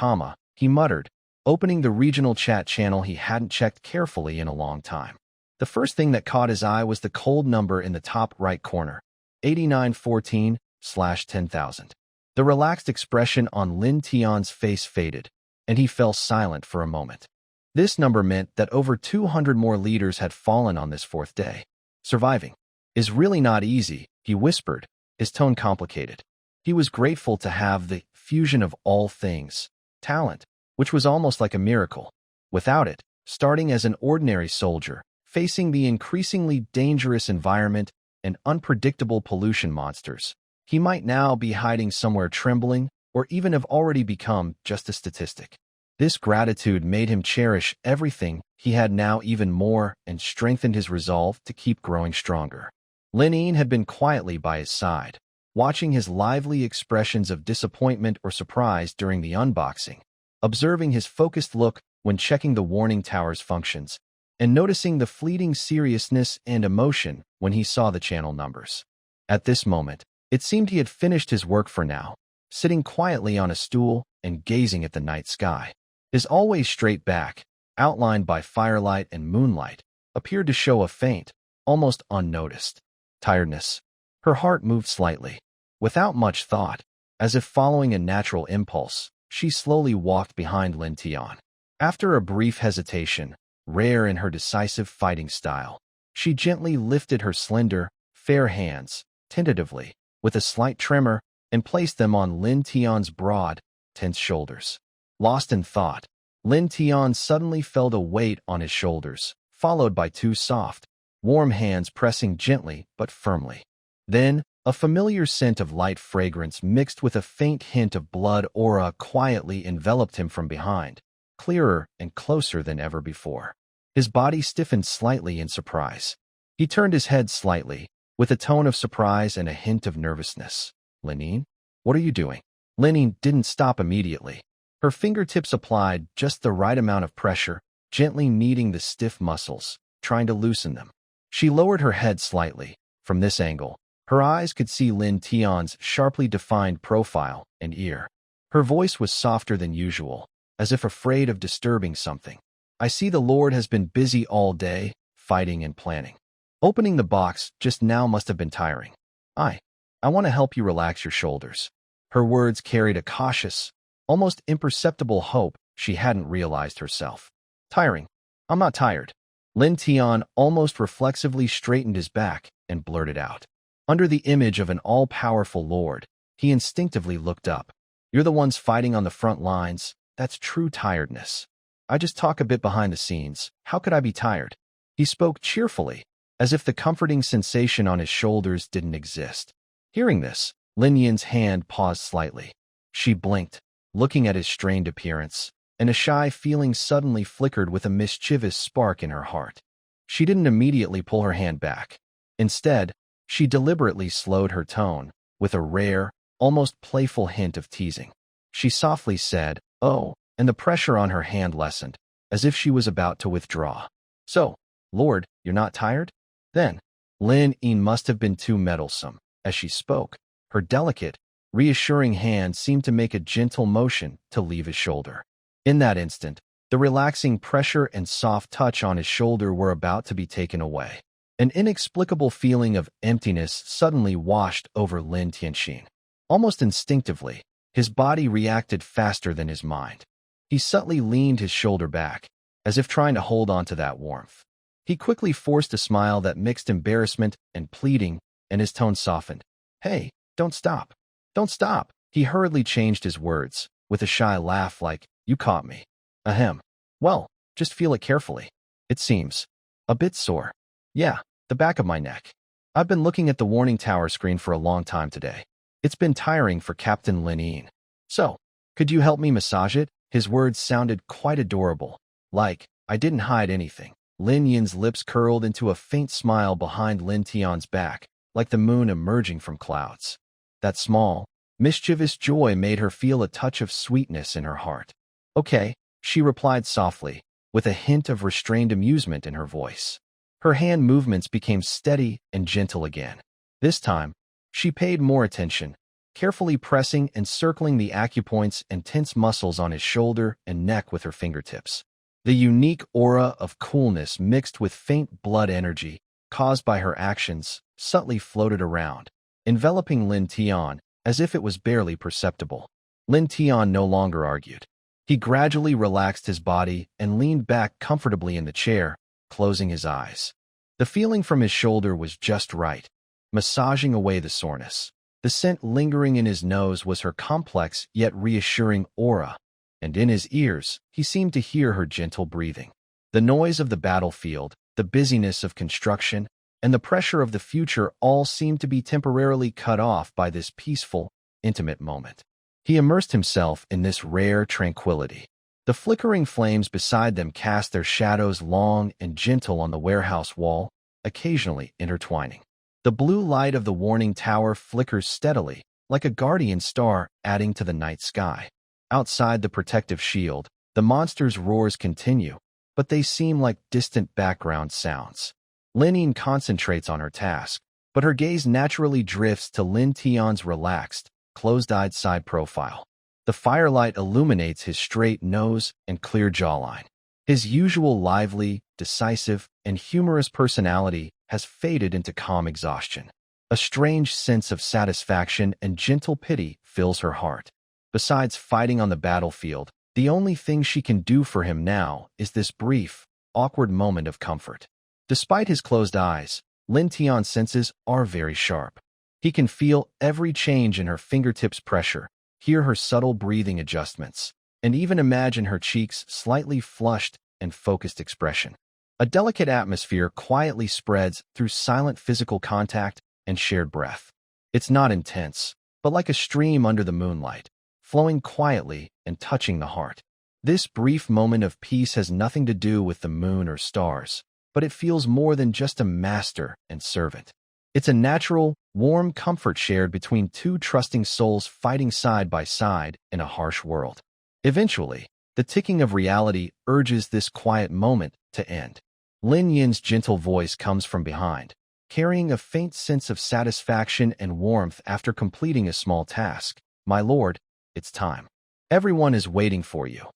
he muttered, opening the regional chat channel he hadn't checked carefully in a long time. The first thing that caught his eye was the cold number in the top right corner, 8914/10,000. The relaxed expression on Lin Tian's face faded, and he fell silent for a moment. This number meant that over 200 more leaders had fallen on this fourth day. Surviving is really not easy, he whispered, his tone complicated. He was grateful to have the fusion of all things, talent, which was almost like a miracle. Without it, starting as an ordinary soldier, facing the increasingly dangerous environment and unpredictable pollution monsters, he might now be hiding somewhere trembling or even have already become just a statistic. This gratitude made him cherish everything he had now even more and strengthened his resolve to keep growing stronger. Lin Yin had been quietly by his side, watching his lively expressions of disappointment or surprise during the unboxing, observing his focused look when checking the warning tower's functions, and noticing the fleeting seriousness and emotion when he saw the channel numbers. At this moment, it seemed he had finished his work for now, sitting quietly on a stool and gazing at the night sky. His always straight back, outlined by firelight and moonlight, appeared to show a faint, almost unnoticed tiredness. Her heart moved slightly. Without much thought, as if following a natural impulse, she slowly walked behind Lin Tian. After a brief hesitation, rare in her decisive fighting style, she gently lifted her slender, fair hands, tentatively, with a slight tremor, and placed them on Lin Tian's broad, tense shoulders. Lost in thought, Lin Tian suddenly felt a weight on his shoulders, followed by two soft, warm hands pressing gently but firmly. Then, a familiar scent of light fragrance mixed with a faint hint of blood aura quietly enveloped him from behind, clearer and closer than ever before. His body stiffened slightly in surprise. He turned his head slightly, with a tone of surprise and a hint of nervousness. Lin Yin, what are you doing? Lin Yin didn't stop immediately. Her fingertips applied just the right amount of pressure, gently kneading the stiff muscles, trying to loosen them. She lowered her head slightly. From this angle, her eyes could see Lin Tian's sharply defined profile and ear. Her voice was softer than usual, as if afraid of disturbing something. I see the Lord has been busy all day, fighting and planning. Opening the box just now must have been tiring. I want to help you relax your shoulders. Her words carried a cautious, almost imperceptible hope she hadn't realized herself. Tiring? I'm not tired. Lin Tian almost reflexively straightened his back and blurted out. Under the image of an all-powerful lord, he instinctively looked up. You're the ones fighting on the front lines. That's true tiredness. I just talk a bit behind the scenes. How could I be tired? He spoke cheerfully, as if the comforting sensation on his shoulders didn't exist. Hearing this, Lin Yin's hand paused slightly. She blinked, looking at his strained appearance, and a shy feeling suddenly flickered with a mischievous spark in her heart. She didn't immediately pull her hand back. Instead, she deliberately slowed her tone, with a rare, almost playful hint of teasing. She softly said, "Oh," and the pressure on her hand lessened, as if she was about to withdraw. So, Lord, you're not tired? Then, Lin Yin must have been too meddlesome. As she spoke, her delicate, reassuring hand seemed to make a gentle motion to leave his shoulder. In that instant, the relaxing pressure and soft touch on his shoulder were about to be taken away. An inexplicable feeling of emptiness suddenly washed over Lin Tianxin. Almost instinctively, his body reacted faster than his mind. He subtly leaned his shoulder back, as if trying to hold on to that warmth. He quickly forced a smile that mixed embarrassment and pleading, and his tone softened. Hey, don't stop. Don't stop. He hurriedly changed his words, with a shy laugh like, you caught me. Ahem. Well, just feel it carefully. It seems a bit sore. Yeah, the back of my neck. I've been looking at the warning tower screen for a long time today. It's been tiring for Captain Lin Yin. So, could you help me massage it? His words sounded quite adorable. Like, I didn't hide anything. Lin Yin's lips curled into a faint smile behind Lin Tian's back, like the moon emerging from clouds. That small, mischievous joy made her feel a touch of sweetness in her heart. Okay, she replied softly, with a hint of restrained amusement in her voice. Her hand movements became steady and gentle again. This time, she paid more attention, carefully pressing and circling the acupoints and tense muscles on his shoulder and neck with her fingertips. The unique aura of coolness mixed with faint blood energy caused by her actions subtly floated around, enveloping Lin Tian as if it was barely perceptible. Lin Tian no longer argued. He gradually relaxed his body and leaned back comfortably in the chair, closing his eyes. The feeling from his shoulder was just right, massaging away the soreness. The scent lingering in his nose was her complex yet reassuring aura, and in his ears, he seemed to hear her gentle breathing. The noise of the battlefield, the busyness of construction, and the pressure of the future all seemed to be temporarily cut off by this peaceful, intimate moment. He immersed himself in this rare tranquility. The flickering flames beside them cast their shadows long and gentle on the warehouse wall, occasionally intertwining. The blue light of the warning tower flickers steadily, like a guardian star adding to the night sky. Outside the protective shield, the monster's roars continue, but they seem like distant background sounds. Lin Yin concentrates on her task, but her gaze naturally drifts to Lin Tian's relaxed, closed-eyed side profile. The firelight illuminates his straight nose and clear jawline. His usual lively, decisive, and humorous personality has faded into calm exhaustion. A strange sense of satisfaction and gentle pity fills her heart. Besides fighting on the battlefield, the only thing she can do for him now is this brief, awkward moment of comfort. Despite his closed eyes, Lin Tian's senses are very sharp. He can feel every change in her fingertips' pressure, hear her subtle breathing adjustments, and even imagine her cheeks' slightly flushed and focused expression. A delicate atmosphere quietly spreads through silent physical contact and shared breath. It's not intense, but like a stream under the moonlight, flowing quietly and touching the heart. This brief moment of peace has nothing to do with the moon or stars, but it feels more than just a master and servant. It's a natural, warm comfort shared between two trusting souls fighting side by side in a harsh world. Eventually, the ticking of reality urges this quiet moment to end. Lin Yin's gentle voice comes from behind, carrying a faint sense of satisfaction and warmth after completing a small task. "My lord, it's time. Everyone is waiting for you."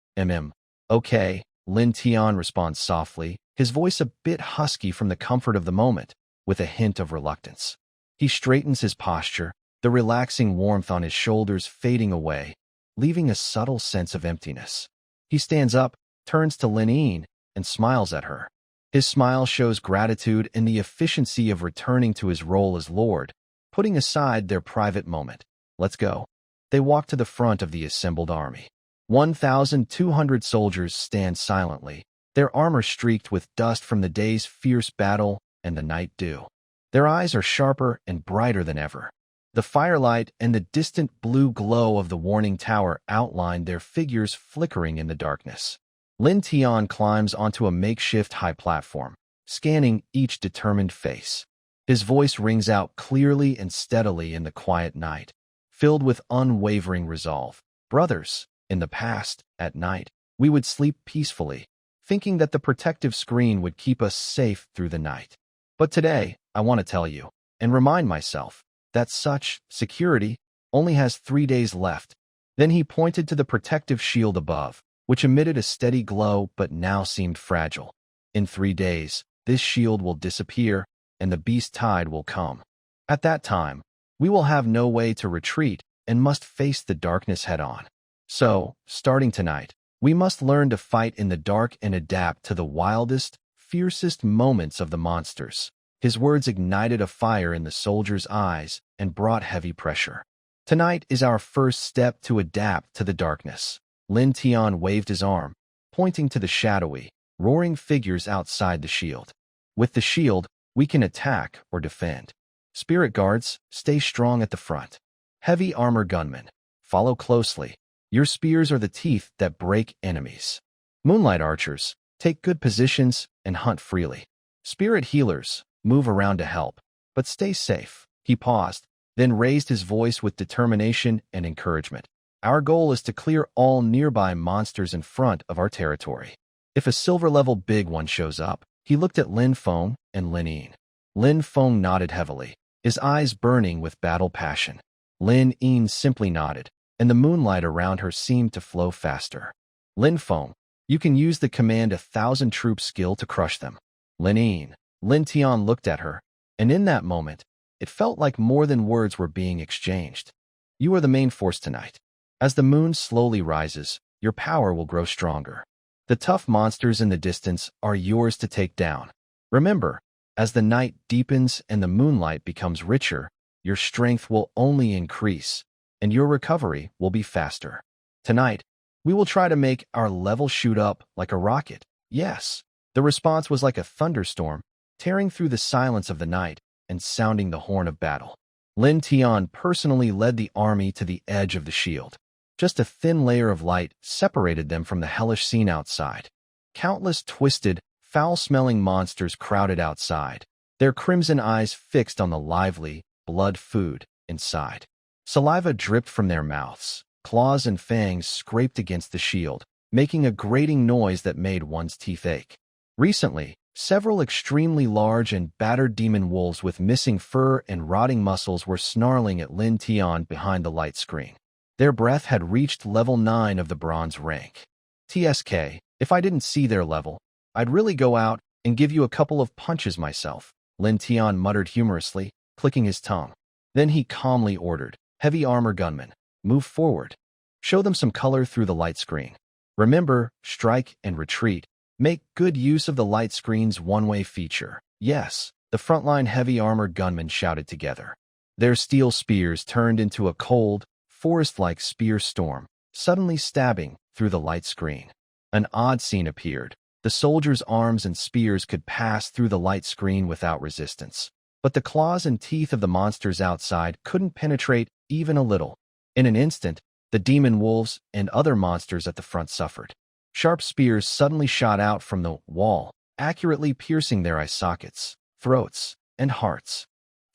Okay, Lin Tian responds softly, his voice a bit husky from the comfort of the moment, with a hint of reluctance. He straightens his posture, the relaxing warmth on his shoulders fading away, leaving a subtle sense of emptiness. He stands up, turns to Lin Yin, and smiles at her. His smile shows gratitude in the efficiency of returning to his role as lord, putting aside their private moment. "Let's go." They walk to the front of the assembled army. 1,200 soldiers stand silently, their armor streaked with dust from the day's fierce battle and the night dew. Their eyes are sharper and brighter than ever. The firelight and the distant blue glow of the warning tower outline their figures flickering in the darkness. Lin Tian climbs onto a makeshift high platform, scanning each determined face. His voice rings out clearly and steadily in the quiet night, filled with unwavering resolve. "Brothers, in the past, at night, we would sleep peacefully, thinking that the protective screen would keep us safe through the night. But today, I want to tell you, and remind myself, that such security only has 3 days left." Then he pointed to the protective shield above, which emitted a steady glow but now seemed fragile. "In 3 days, this shield will disappear, and the beast tide will come. At that time, we will have no way to retreat and must face the darkness head-on. So, starting tonight, we must learn to fight in the dark and adapt to the wildest, fiercest moments of the monsters." His words ignited a fire in the soldier's eyes and brought heavy pressure. "Tonight is our first step to adapt to the darkness." Lin Tian waved his arm, pointing to the shadowy, roaring figures outside the shield. "With the shield, we can attack or defend. Spirit guards, stay strong at the front. Heavy armor gunmen, follow closely. Your spears are the teeth that break enemies. Moonlight archers, take good positions and hunt freely. Spirit healers, move around to help, but stay safe." He paused, then raised his voice with determination and encouragement. Our goal is to clear all nearby monsters in front of our territory. If a silver-level big one shows up, he looked at Lin Feng and Lin Yin. Lin Feng nodded heavily, his eyes burning with battle passion. Lin Yin simply nodded, and the moonlight around her seemed to flow faster. Lin Feng, you can use the command 1,000 troop skill to crush them. Lin Yin. Lin Tian looked at her, and in that moment, it felt like more than words were being exchanged. You are the main force tonight. As the moon slowly rises, your power will grow stronger. The tough monsters in the distance are yours to take down. Remember, as the night deepens and the moonlight becomes richer, your strength will only increase, and your recovery will be faster. Tonight, we will try to make our level shoot up like a rocket. Yes. The response was like a thunderstorm, tearing through the silence of the night and sounding the horn of battle. Lin Tian personally led the army to the edge of the shield. Just a thin layer of light separated them from the hellish scene outside. Countless twisted, foul-smelling monsters crowded outside, their crimson eyes fixed on the lively, blood food inside. Saliva dripped from their mouths. Claws and fangs scraped against the shield, making a grating noise that made one's teeth ache. Recently, several extremely large and battered demon wolves with missing fur and rotting muscles were snarling at Lin Tian behind the light screen. Their breath had reached level 9 of the bronze rank. TSK, if I didn't see their level, I'd really go out and give you a couple of punches myself, Lin Tian muttered humorously, clicking his tongue. Then he calmly ordered, heavy armor gunmen, move forward. Show them some color through the light screen. Remember, strike and retreat. Make good use of the light screen's one-way feature. Yes, the frontline heavy armor gunmen shouted together. Their steel spears turned into a cold, forest-like spear storm, suddenly stabbing through the light screen. An odd scene appeared. The soldiers' arms and spears could pass through the light screen without resistance. But the claws and teeth of the monsters outside couldn't penetrate even a little. In an instant, the demon wolves and other monsters at the front suffered. Sharp spears suddenly shot out from the wall, accurately piercing their eye sockets, throats, and hearts.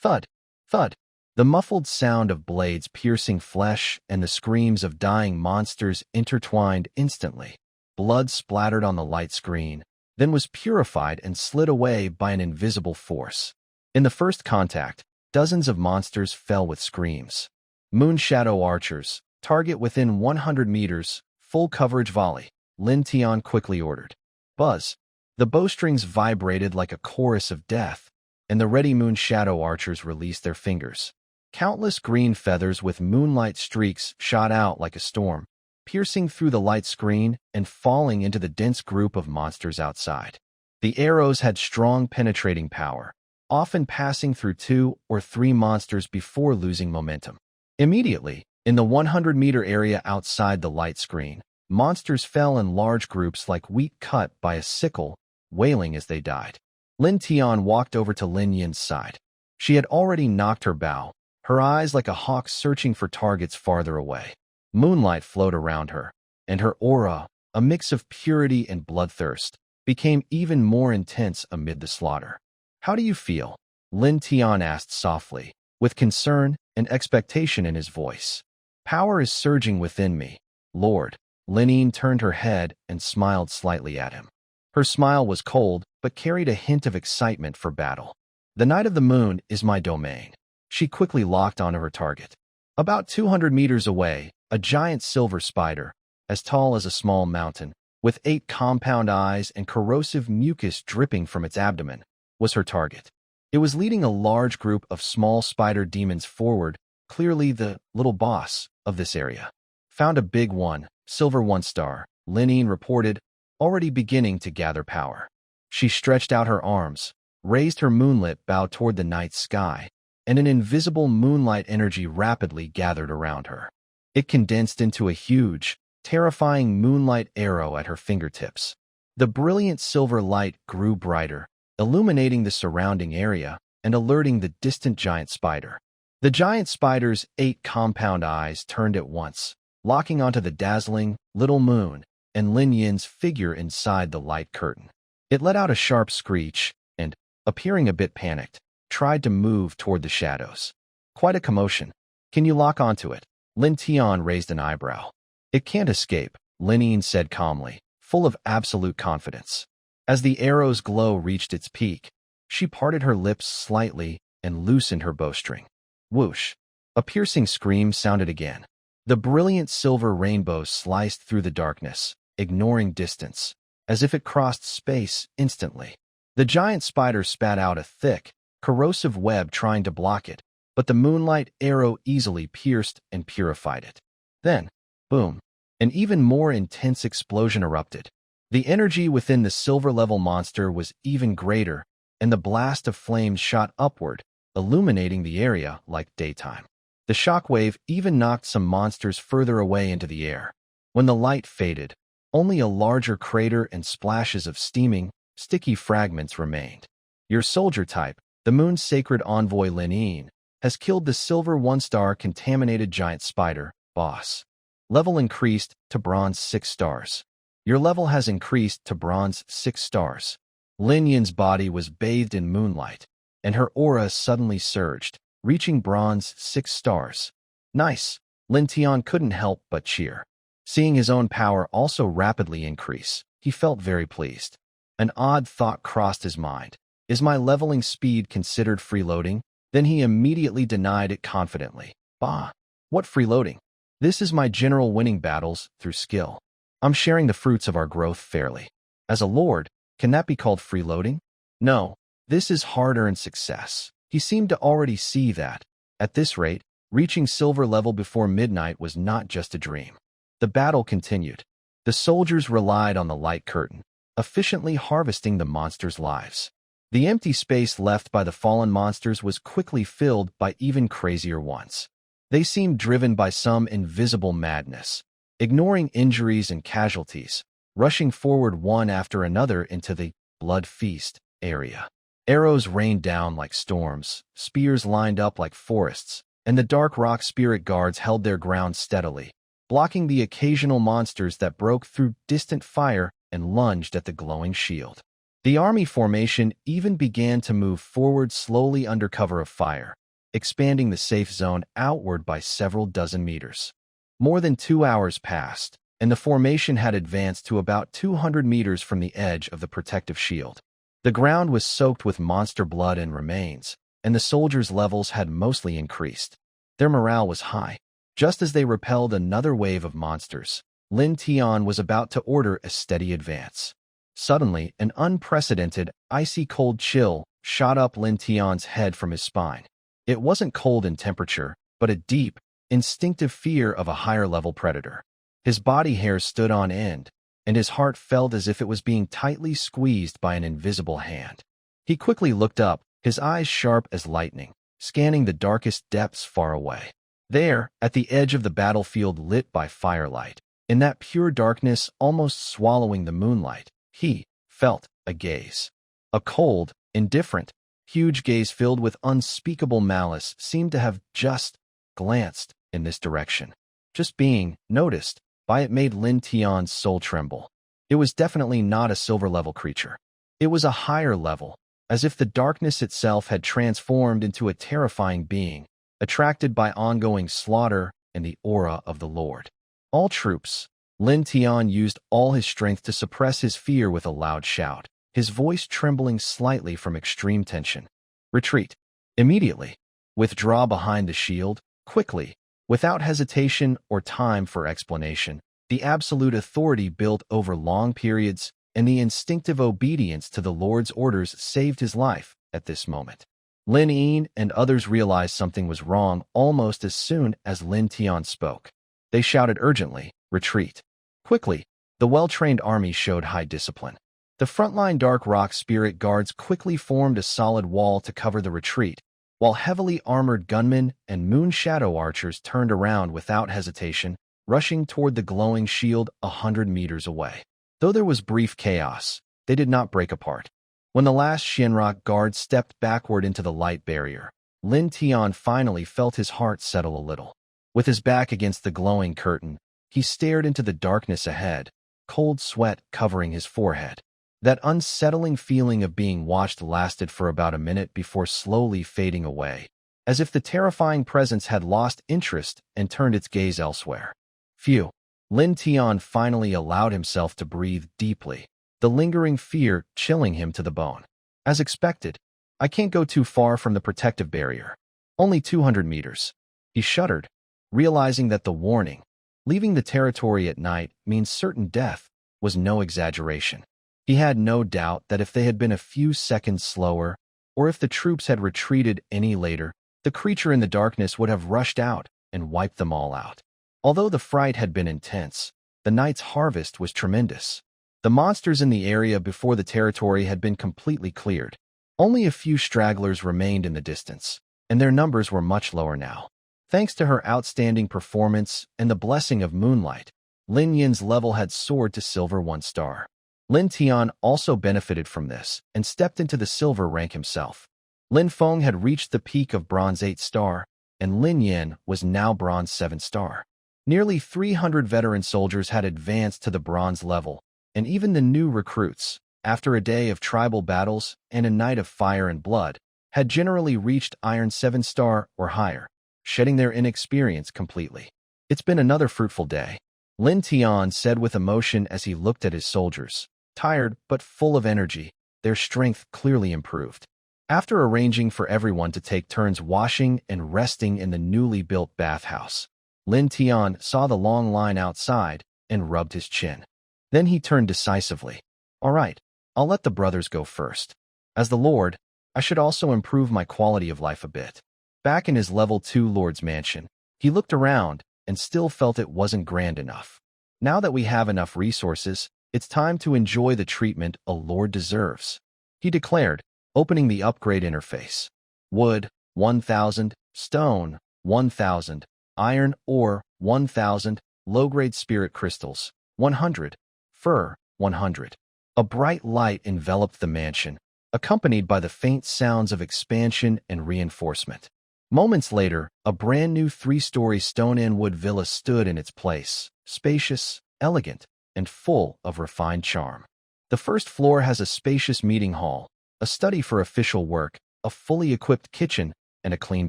Thud! Thud! The muffled sound of blades piercing flesh and the screams of dying monsters intertwined instantly. Blood splattered on the light screen, then was purified and slid away by an invisible force. In the first contact, dozens of monsters fell with screams. Moon Shadow Archers, target within 100 meters, full coverage volley, Lin Tian quickly ordered. Buzz! The bowstrings vibrated like a chorus of death, and the ready Moon Shadow Archers released their fingers. Countless green feathers with moonlight streaks shot out like a storm, piercing through the light screen and falling into the dense group of monsters outside. The arrows had strong penetrating power, often passing through 2 or 3 monsters before losing momentum. Immediately, in the 100-meter area outside the light screen, monsters fell in large groups like wheat cut by a sickle, wailing as they died. Lin Tian walked over to Lin Yin's side. She had already knocked her bow, her eyes like a hawk searching for targets farther away. Moonlight flowed around her, and her aura, a mix of purity and bloodthirst, became even more intense amid the slaughter. How do you feel? Lin Tian asked softly, with concern and expectation in his voice. Power is surging within me, Lord. Lin Yin turned her head and smiled slightly at him. Her smile was cold, but carried a hint of excitement for battle. The night of the moon is my domain. She quickly locked onto her target. About 200 meters away, a giant silver spider, as tall as a small mountain, with 8 compound eyes and corrosive mucus dripping from its abdomen, was her target. It was leading a large group of small spider demons forward, clearly the little boss of this area. Found a big one, silver 1-star, Lin Yin reported, already beginning to gather power. She stretched out her arms, raised her moonlit bow toward the night sky, and an invisible moonlight energy rapidly gathered around her. It condensed into a huge, terrifying moonlight arrow at her fingertips. The brilliant silver light grew brighter, illuminating the surrounding area and alerting the distant giant spider. The giant spider's 8 compound eyes turned at once, locking onto the dazzling little moon and Lin Yin's figure inside the light curtain. It let out a sharp screech and, appearing a bit panicked, tried to move toward the shadows. Quite a commotion. Can you lock onto it? Lin Tian raised an eyebrow. It can't escape, Lin Yin said calmly, full of absolute confidence. As the arrow's glow reached its peak, she parted her lips slightly and loosened her bowstring. Whoosh! A piercing scream sounded again. The brilliant silver rainbow sliced through the darkness, ignoring distance, as if it crossed space instantly. The giant spider spat out a thick, corrosive web trying to block it, but the moonlight arrow easily pierced and purified it. Then, boom, an even more intense explosion erupted. The energy within the silver-level monster was even greater, and the blast of flames shot upward, illuminating the area like daytime. The shockwave even knocked some monsters further away into the air. When the light faded, only a larger crater and splashes of steaming, sticky fragments remained. Your soldier type, the moon's sacred envoy Lin Yin, has killed the silver 1-star contaminated giant spider, boss. Level increased to bronze 6 stars. Your level has increased to bronze 6 stars. Lin Yin's body was bathed in moonlight, and her aura suddenly surged, reaching bronze 6 stars. Nice. Lin Tian couldn't help but cheer. Seeing his own power also rapidly increase, he felt very pleased. An odd thought crossed his mind. Is my leveling speed considered freeloading? Then he immediately denied it confidently. Bah! What freeloading? This is my general winning battles through skill. I'm sharing the fruits of our growth fairly. As a lord, can that be called freeloading? No, this is hard-earned success. He seemed to already see that. At this rate, reaching silver level before midnight was not just a dream. The battle continued. The soldiers relied on the light curtain, efficiently harvesting the monsters' lives. The empty space left by the fallen monsters was quickly filled by even crazier ones. They seemed driven by some invisible madness, ignoring injuries and casualties, rushing forward one after another into the blood feast area. Arrows rained down like storms, spears lined up like forests, and the dark rock spirit guards held their ground steadily, blocking the occasional monsters that broke through distant fire and lunged at the glowing shield. The army formation even began to move forward slowly under cover of fire, expanding the safe zone outward by several dozen meters. More than 2 hours passed, and the formation had advanced to about 200 meters from the edge of the protective shield. The ground was soaked with monster blood and remains, and the soldiers' levels had mostly increased. Their morale was high. Just as they repelled another wave of monsters, Lin Tian was about to order a steady advance. Suddenly, an unprecedented, icy cold chill shot up Lin Tian's head from his spine. It wasn't cold in temperature, but a deep, instinctive fear of a higher-level predator. His body hairs stood on end, and his heart felt as if it was being tightly squeezed by an invisible hand. He quickly looked up, his eyes sharp as lightning, scanning the darkest depths far away. There, at the edge of the battlefield lit by firelight, in that pure darkness almost swallowing the moonlight, he felt a gaze. A cold, indifferent, huge gaze filled with unspeakable malice seemed to have just glanced in this direction. Just being noticed by it made Lin Tian's soul tremble. It was definitely not a silver-level creature. It was a higher level, as if the darkness itself had transformed into a terrifying being, attracted by ongoing slaughter and the aura of the Lord. All troops. Lin Tian used all his strength to suppress his fear with a loud shout, his voice trembling slightly from extreme tension. Retreat. Immediately. Withdraw behind the shield, quickly. Without hesitation or time for explanation, the absolute authority built over long periods and the instinctive obedience to the Lord's orders saved his life at this moment. Lin Yin and others realized something was wrong almost as soon as Lin Tian spoke. They shouted urgently, retreat. Quickly, the well-trained army showed high discipline. The frontline Dark Rock Spirit Guards quickly formed a solid wall to cover the retreat, while heavily armored gunmen and Moon Shadow archers turned around without hesitation, rushing toward the glowing shield 100 meters away. Though there was brief chaos, they did not break apart. When the last Shinrock guard stepped backward into the light barrier, Lin Tian finally felt his heart settle a little. With his back against the glowing curtain, he stared into the darkness ahead, cold sweat covering his forehead. That unsettling feeling of being watched lasted for about a minute before slowly fading away, as if the terrifying presence had lost interest and turned its gaze elsewhere. Phew. Lin Tian finally allowed himself to breathe deeply, the lingering fear chilling him to the bone. As expected, I can't go too far from the protective barrier. Only 200 meters. He shuddered, realizing that the warning, leaving the territory at night means certain death, was no exaggeration. He had no doubt that if they had been a few seconds slower, or if the troops had retreated any later, the creature in the darkness would have rushed out and wiped them all out. Although the fright had been intense, the night's harvest was tremendous. The monsters in the area before the territory had been completely cleared. Only a few stragglers remained in the distance, and their numbers were much lower now. Thanks to her outstanding performance and the blessing of Moonlight, Lin Yin's level had soared to Silver 1 star. Lin Tian also benefited from this and stepped into the silver rank himself. Lin Feng had reached the peak of Bronze 8 star, and Lin Yin was now Bronze 7 star. Nearly 300 veteran soldiers had advanced to the bronze level, and even the new recruits, after a day of tribal battles and a night of fire and blood, had generally reached Iron 7 star or higher, shedding their inexperience completely. It's been another fruitful day, Lin Tian said with emotion as he looked at his soldiers. Tired but full of energy, their strength clearly improved. After arranging for everyone to take turns washing and resting in the newly built bathhouse, Lin Tian saw the long line outside and rubbed his chin. Then he turned decisively. All right, I'll let the brothers go first. As the Lord, I should also improve my quality of life a bit. Back in his level 2 Lord's mansion, he looked around and still felt it wasn't grand enough. Now that we have enough resources, it's time to enjoy the treatment a lord deserves, he declared, opening the upgrade interface. Wood, 1,000, stone, 1,000, iron ore, 1,000, low-grade spirit crystals, 100, fur, 100. A bright light enveloped the mansion, accompanied by the faint sounds of expansion and reinforcement. Moments later, a brand-new 3-story stone and wood villa stood in its place, spacious, elegant, and full of refined charm. The first floor has a spacious meeting hall, a study for official work, a fully equipped kitchen, and a clean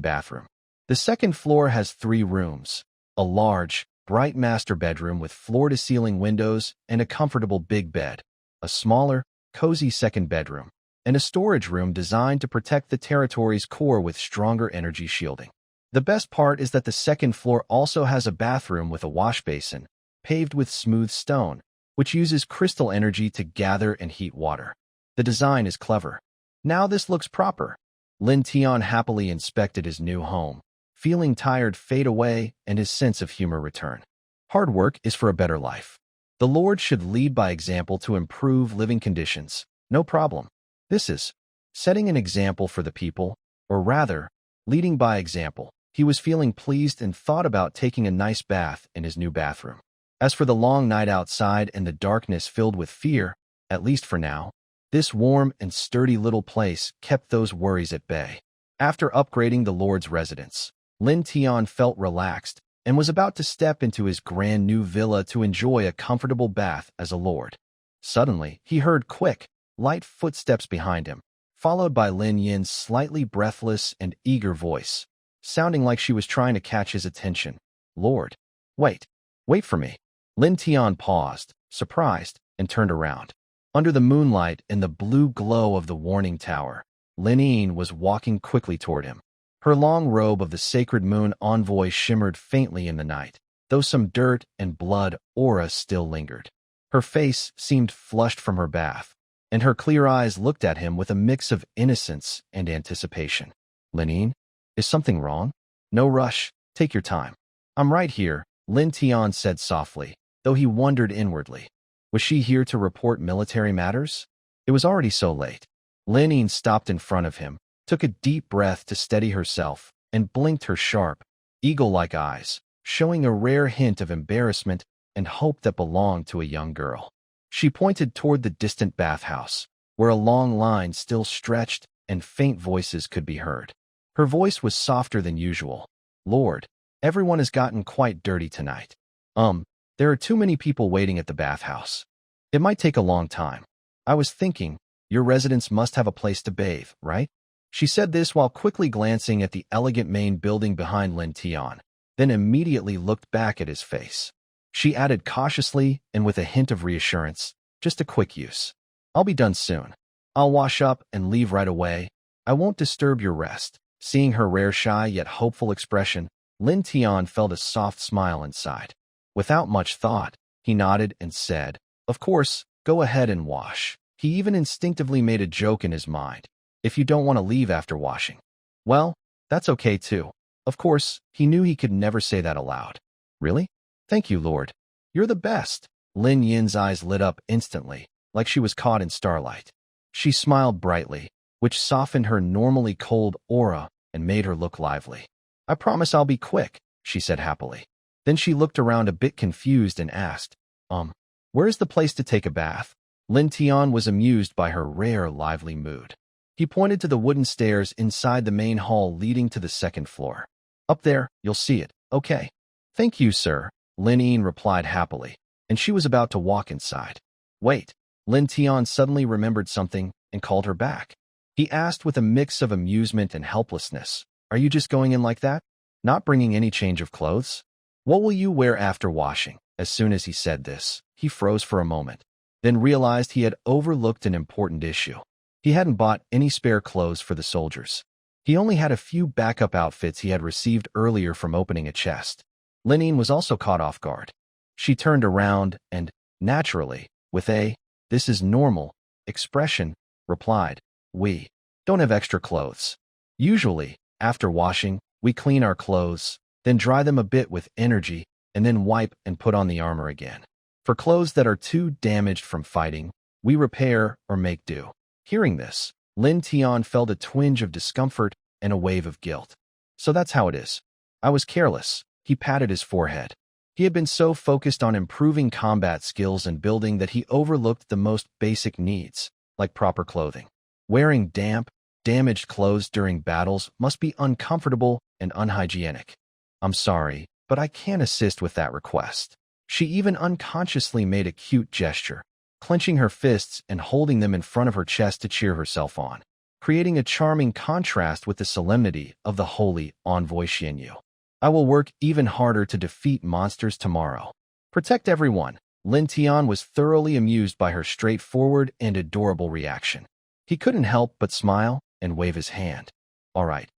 bathroom. The second floor has 3 rooms, a large, bright master bedroom with floor-to-ceiling windows and a comfortable big bed, a smaller, cozy second bedroom, and a storage room designed to protect the territory's core with stronger energy shielding. The best part is that the second floor also has a bathroom with a wash basin, paved with smooth stone, which uses crystal energy to gather and heat water. The design is clever. Now this looks proper. Lin Tian happily inspected his new home, feeling tired fade away and his sense of humor return. Hard work is for a better life. The Lord should lead by example to improve living conditions. No problem. This is setting an example for the people, or rather, leading by example. He was feeling pleased and thought about taking a nice bath in his new bathroom. As for the long night outside and the darkness filled with fear, at least for now, this warm and sturdy little place kept those worries at bay. After upgrading the Lord's residence, Lin Tian felt relaxed and was about to step into his grand new villa to enjoy a comfortable bath as a lord. Suddenly, he heard quick, light footsteps behind him, followed by Lin Yin's slightly breathless and eager voice, sounding like she was trying to catch his attention. Lord, wait for me. Lin Tian paused, surprised, and turned around. Under the moonlight and the blue glow of the warning tower, Lin Yin was walking quickly toward him. Her long robe of the sacred moon envoy shimmered faintly in the night, though some dirt and blood aura still lingered. Her face seemed flushed from her bath, and her clear eyes looked at him with a mix of innocence and anticipation. Lin Yin, is something wrong? No rush, take your time. I'm right here, Lin Tian said softly, though he wondered inwardly. Was she here to report military matters? It was already so late. Lin Yin stopped in front of him, took a deep breath to steady herself, and blinked her sharp, eagle-like eyes, showing a rare hint of embarrassment and hope that belonged to a young girl. She pointed toward the distant bathhouse, where a long line still stretched and faint voices could be heard. Her voice was softer than usual. Lord, everyone has gotten quite dirty tonight. There are too many people waiting at the bathhouse. It might take a long time. I was thinking, your residents must have a place to bathe, right? She said this while quickly glancing at the elegant main building behind Lin Tian, then immediately looked back at his face. She added cautiously and with a hint of reassurance, just a quick use. I'll be done soon. I'll wash up and leave right away. I won't disturb your rest. Seeing her rare shy yet hopeful expression, Lin Tian felt a soft smile inside. Without much thought, he nodded and said, "Of course, go ahead and wash." He even instinctively made a joke in his mind. "If you don't want to leave after washing, well, that's okay too." Of course, he knew he could never say that aloud. "Really? Thank you, Lord. You're the best." Lin Yin's eyes lit up instantly, like she was caught in starlight. She smiled brightly, which softened her normally cold aura and made her look lively. "I promise I'll be quick," she said happily. Then she looked around a bit confused and asked, where's the place to take a bath?" Lin Tian was amused by her rare, lively mood. He pointed to the wooden stairs inside the main hall leading to the second floor. "Up there, you'll see it, okay?" "Thank you, sir," Lin Yin replied happily, and she was about to walk inside. "Wait." Lin Tian suddenly remembered something and called her back. He asked with a mix of amusement and helplessness, "Are you just going in like that? Not bringing any change of clothes? What will you wear after washing?" As soon as he said this, he froze for a moment, then realized he had overlooked an important issue. He hadn't bought any spare clothes for the soldiers. He only had a few backup outfits he had received earlier from opening a chest. Lin Yin was also caught off guard. She turned around and, naturally, with a "this is normal" expression, replied, "We don't have extra clothes. Usually, after washing, we clean our clothes, then dry them a bit with energy, and then wipe and put on the armor again. For clothes that are too damaged from fighting, we repair or make do." Hearing this, Lin Tian felt a twinge of discomfort and a wave of guilt. "So that's how it is. I was careless." He patted his forehead. He had been so focused on improving combat skills and building that he overlooked the most basic needs, like proper clothing. Wearing damp, damaged clothes during battles must be uncomfortable and unhygienic. "I'm sorry, but I can't assist with that request." She even unconsciously made a cute gesture, clenching her fists and holding them in front of her chest to cheer herself on, creating a charming contrast with the solemnity of the holy envoy Xianyu. "I will work even harder to defeat monsters tomorrow. Protect everyone." Lin Tian was thoroughly amused by her straightforward and adorable reaction. He couldn't help but smile and wave his hand. All right.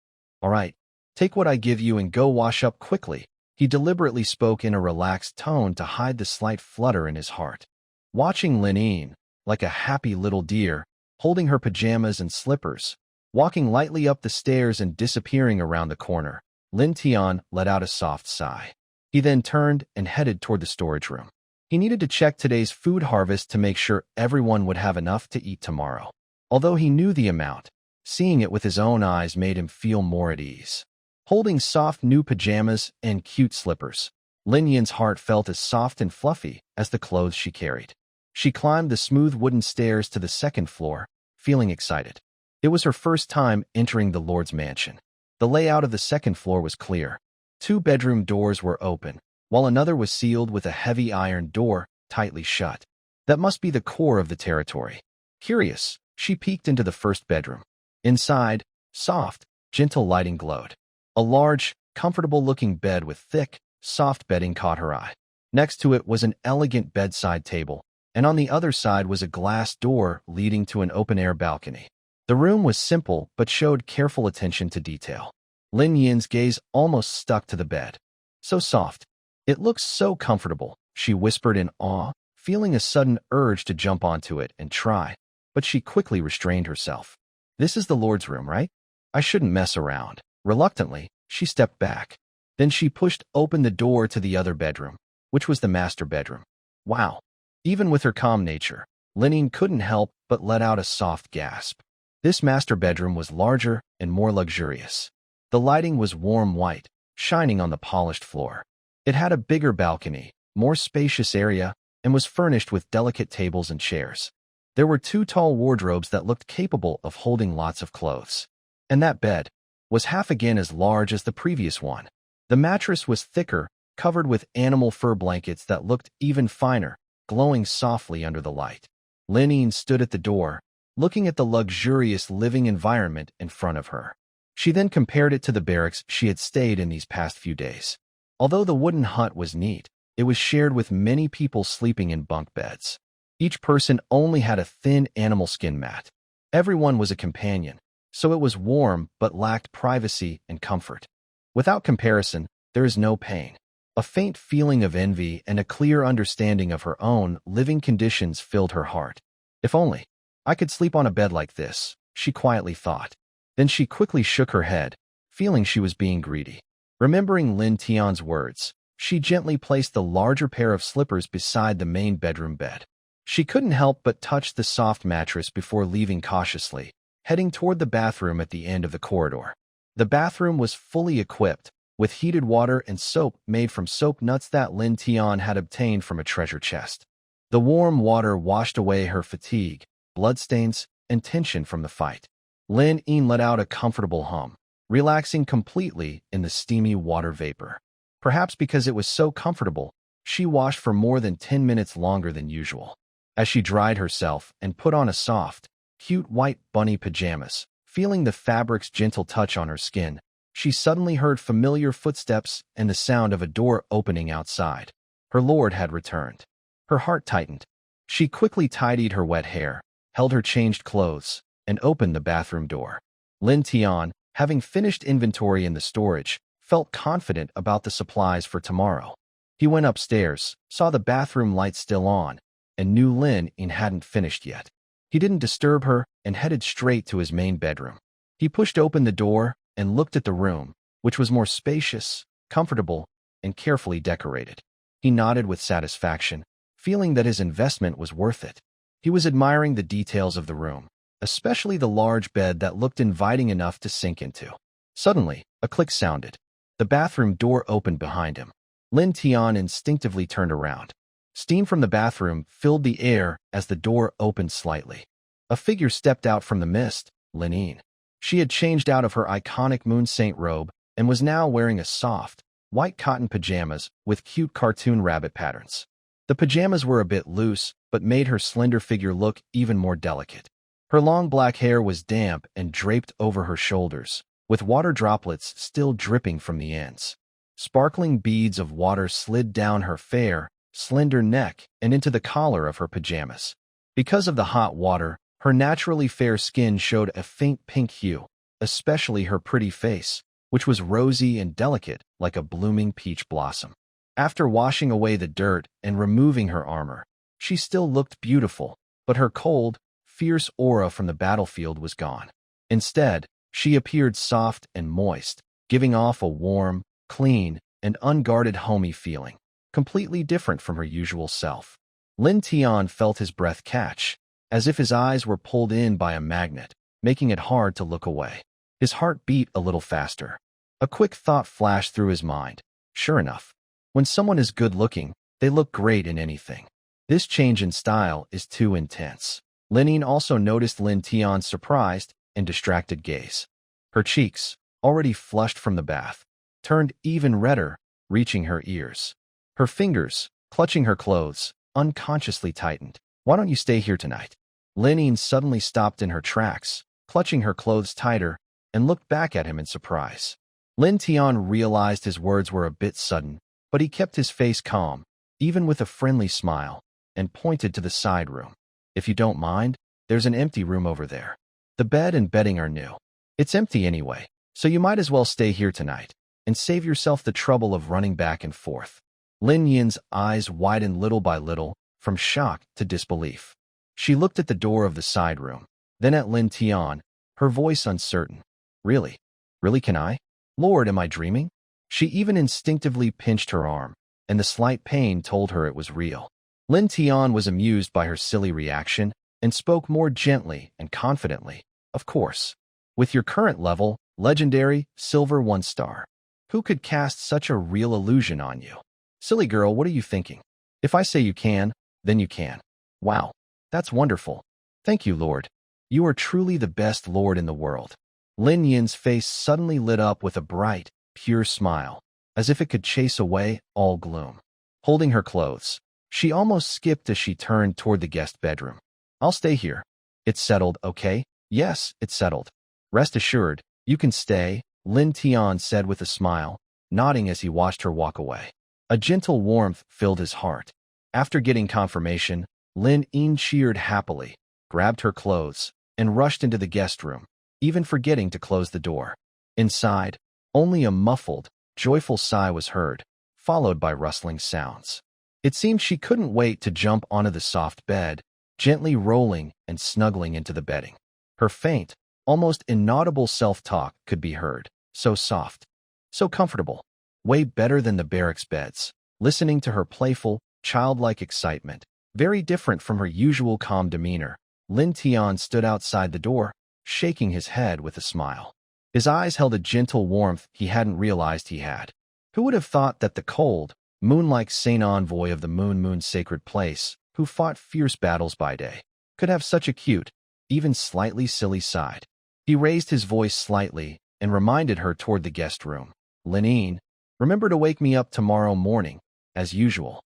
Take what I give you and go wash up quickly." He deliberately spoke in a relaxed tone to hide the slight flutter in his heart. Watching Lin Yin, like a happy little deer, holding her pajamas and slippers, walking lightly up the stairs and disappearing around the corner, Lin Tian let out a soft sigh. He then turned and headed toward the storage room. He needed to check today's food harvest to make sure everyone would have enough to eat tomorrow. Although he knew the amount, seeing it with his own eyes made him feel more at ease. Holding soft new pajamas and cute slippers, Lin Yin's heart felt as soft and fluffy as the clothes she carried. She climbed the smooth wooden stairs to the second floor, feeling excited. It was her first time entering the Lord's mansion. The layout of the second floor was clear. 2 bedroom doors were open, while another was sealed with a heavy iron door tightly shut. That must be the core of the territory. Curious, she peeked into the first bedroom. Inside, soft, gentle lighting glowed. A large, comfortable-looking bed with thick, soft bedding caught her eye. Next to it was an elegant bedside table, and on the other side was a glass door leading to an open-air balcony. The room was simple but showed careful attention to detail. Lin Yin's gaze almost stuck to the bed. "So soft. It looks so comfortable," she whispered in awe, feeling a sudden urge to jump onto it and try, but she quickly restrained herself. "This is the Lord's room, right? I shouldn't mess around." Reluctantly, she stepped back. Then she pushed open the door to the other bedroom, which was the master bedroom. Wow! Even with her calm nature, Lin Yin couldn't help but let out a soft gasp. This master bedroom was larger and more luxurious. The lighting was warm white, shining on the polished floor. It had a bigger balcony, more spacious area, and was furnished with delicate tables and chairs. There were 2 tall wardrobes that looked capable of holding lots of clothes. And that bed was half again as large as the previous one. The mattress was thicker, covered with animal fur blankets that looked even finer, glowing softly under the light. Lin Yin stood at the door, looking at the luxurious living environment in front of her. She then compared it to the barracks she had stayed in these past few days. Although the wooden hut was neat, it was shared with many people sleeping in bunk beds. Each person only had a thin animal skin mat. Everyone was a companion, so it was warm but lacked privacy and comfort. Without comparison, there is no pain. A faint feeling of envy and a clear understanding of her own living conditions filled her heart. If only I could sleep on a bed like this, she quietly thought. Then she quickly shook her head, feeling she was being greedy. Remembering Lin Tian's words, she gently placed the larger pair of slippers beside the main bedroom bed. She couldn't help but touch the soft mattress before leaving cautiously, heading toward the bathroom at the end of the corridor. The bathroom was fully equipped, with heated water and soap made from soap nuts that Lin Tian had obtained from a treasure chest. The warm water washed away her fatigue, bloodstains, and tension from the fight. Lin Yin let out a comfortable hum, relaxing completely in the steamy water vapor. Perhaps because it was so comfortable, she washed for more than 10 minutes longer than usual. As she dried herself and put on a soft, cute white bunny pajamas, feeling the fabric's gentle touch on her skin, she suddenly heard familiar footsteps and the sound of a door opening outside. Her lord had returned. Her heart tightened. She quickly tidied her wet hair, held her changed clothes, and opened the bathroom door. Lin Tian, having finished inventory in the storage, felt confident about the supplies for tomorrow. He went upstairs, saw the bathroom lights still on, and knew Lin Yin hadn't finished yet. He didn't disturb her and headed straight to his main bedroom. He pushed open the door and looked at the room, which was more spacious, comfortable, and carefully decorated. He nodded with satisfaction, feeling that his investment was worth it. He was admiring the details of the room, especially the large bed that looked inviting enough to sink into. Suddenly, a click sounded. The bathroom door opened behind him. Lin Tian instinctively turned around. Steam from the bathroom filled the air as the door opened slightly. A figure stepped out from the mist, Lin Yin. She had changed out of her iconic moon saint robe and was now wearing a soft, white cotton pajamas with cute cartoon rabbit patterns. The pajamas were a bit loose, but made her slender figure look even more delicate. Her long black hair was damp and draped over her shoulders, with water droplets still dripping from the ends. Sparkling beads of water slid down her fair, slender neck and into the collar of her pajamas. Because of the hot water, her naturally fair skin showed a faint pink hue, especially her pretty face, which was rosy and delicate like a blooming peach blossom. After washing away the dirt and removing her armor, she still looked beautiful, but her cold, fierce aura from the battlefield was gone. Instead, she appeared soft and moist, giving off a warm, clean, and unguarded homey feeling, completely different from her usual self. Lin Tian felt his breath catch, as if his eyes were pulled in by a magnet, making it hard to look away. His heart beat a little faster. A quick thought flashed through his mind. Sure enough, when someone is good-looking, they look great in anything. This change in style is too intense. Lin Yin also noticed Lin Tian's surprised and distracted gaze. Her cheeks, already flushed from the bath, turned even redder, reaching her ears. Her fingers, clutching her clothes, unconsciously tightened. Why don't you stay here tonight? Lin Yin suddenly stopped in her tracks, clutching her clothes tighter, and looked back at him in surprise. Lin Tian realized his words were a bit sudden, but he kept his face calm, even with a friendly smile, and pointed to the side room. If you don't mind, there's an empty room over there. The bed and bedding are new. It's empty anyway, so you might as well stay here tonight, and save yourself the trouble of running back and forth. Lin Yin's eyes widened little by little, from shock to disbelief. She looked at the door of the side room, then at Lin Tian, her voice uncertain. Really? Really can I? Lord, am I dreaming? She even instinctively pinched her arm, and the slight pain told her it was real. Lin Tian was amused by her silly reaction and spoke more gently and confidently. Of course. With your current level, legendary, silver 1-star. Who could cast such a real illusion on you? Silly girl, what are you thinking? If I say you can, then you can. Wow, that's wonderful. Thank you, Lord. You are truly the best Lord in the world. Lin Yin's face suddenly lit up with a bright, pure smile, as if it could chase away all gloom. Holding her clothes, she almost skipped as she turned toward the guest bedroom. I'll stay here. It's settled, okay? Yes, it's settled. Rest assured, you can stay, Lin Tian said with a smile, nodding as he watched her walk away. A gentle warmth filled his heart. After getting confirmation, Lin Yin cheered happily, grabbed her clothes, and rushed into the guest room, even forgetting to close the door. Inside, only a muffled, joyful sigh was heard, followed by rustling sounds. It seemed she couldn't wait to jump onto the soft bed, gently rolling and snuggling into the bedding. Her faint, almost inaudible self-talk could be heard, so soft, so comfortable, way better than the barracks beds. Listening to her playful, childlike excitement, very different from her usual calm demeanor, Lin Tian stood outside the door, shaking his head with a smile. His eyes held a gentle warmth he hadn't realized he had. Who would have thought that the cold, moon-like saint envoy of the moon sacred place, who fought fierce battles by day, could have such a cute, even slightly silly side? He raised his voice slightly and reminded her toward the guest room. Linine, remember to wake me up tomorrow morning, as usual.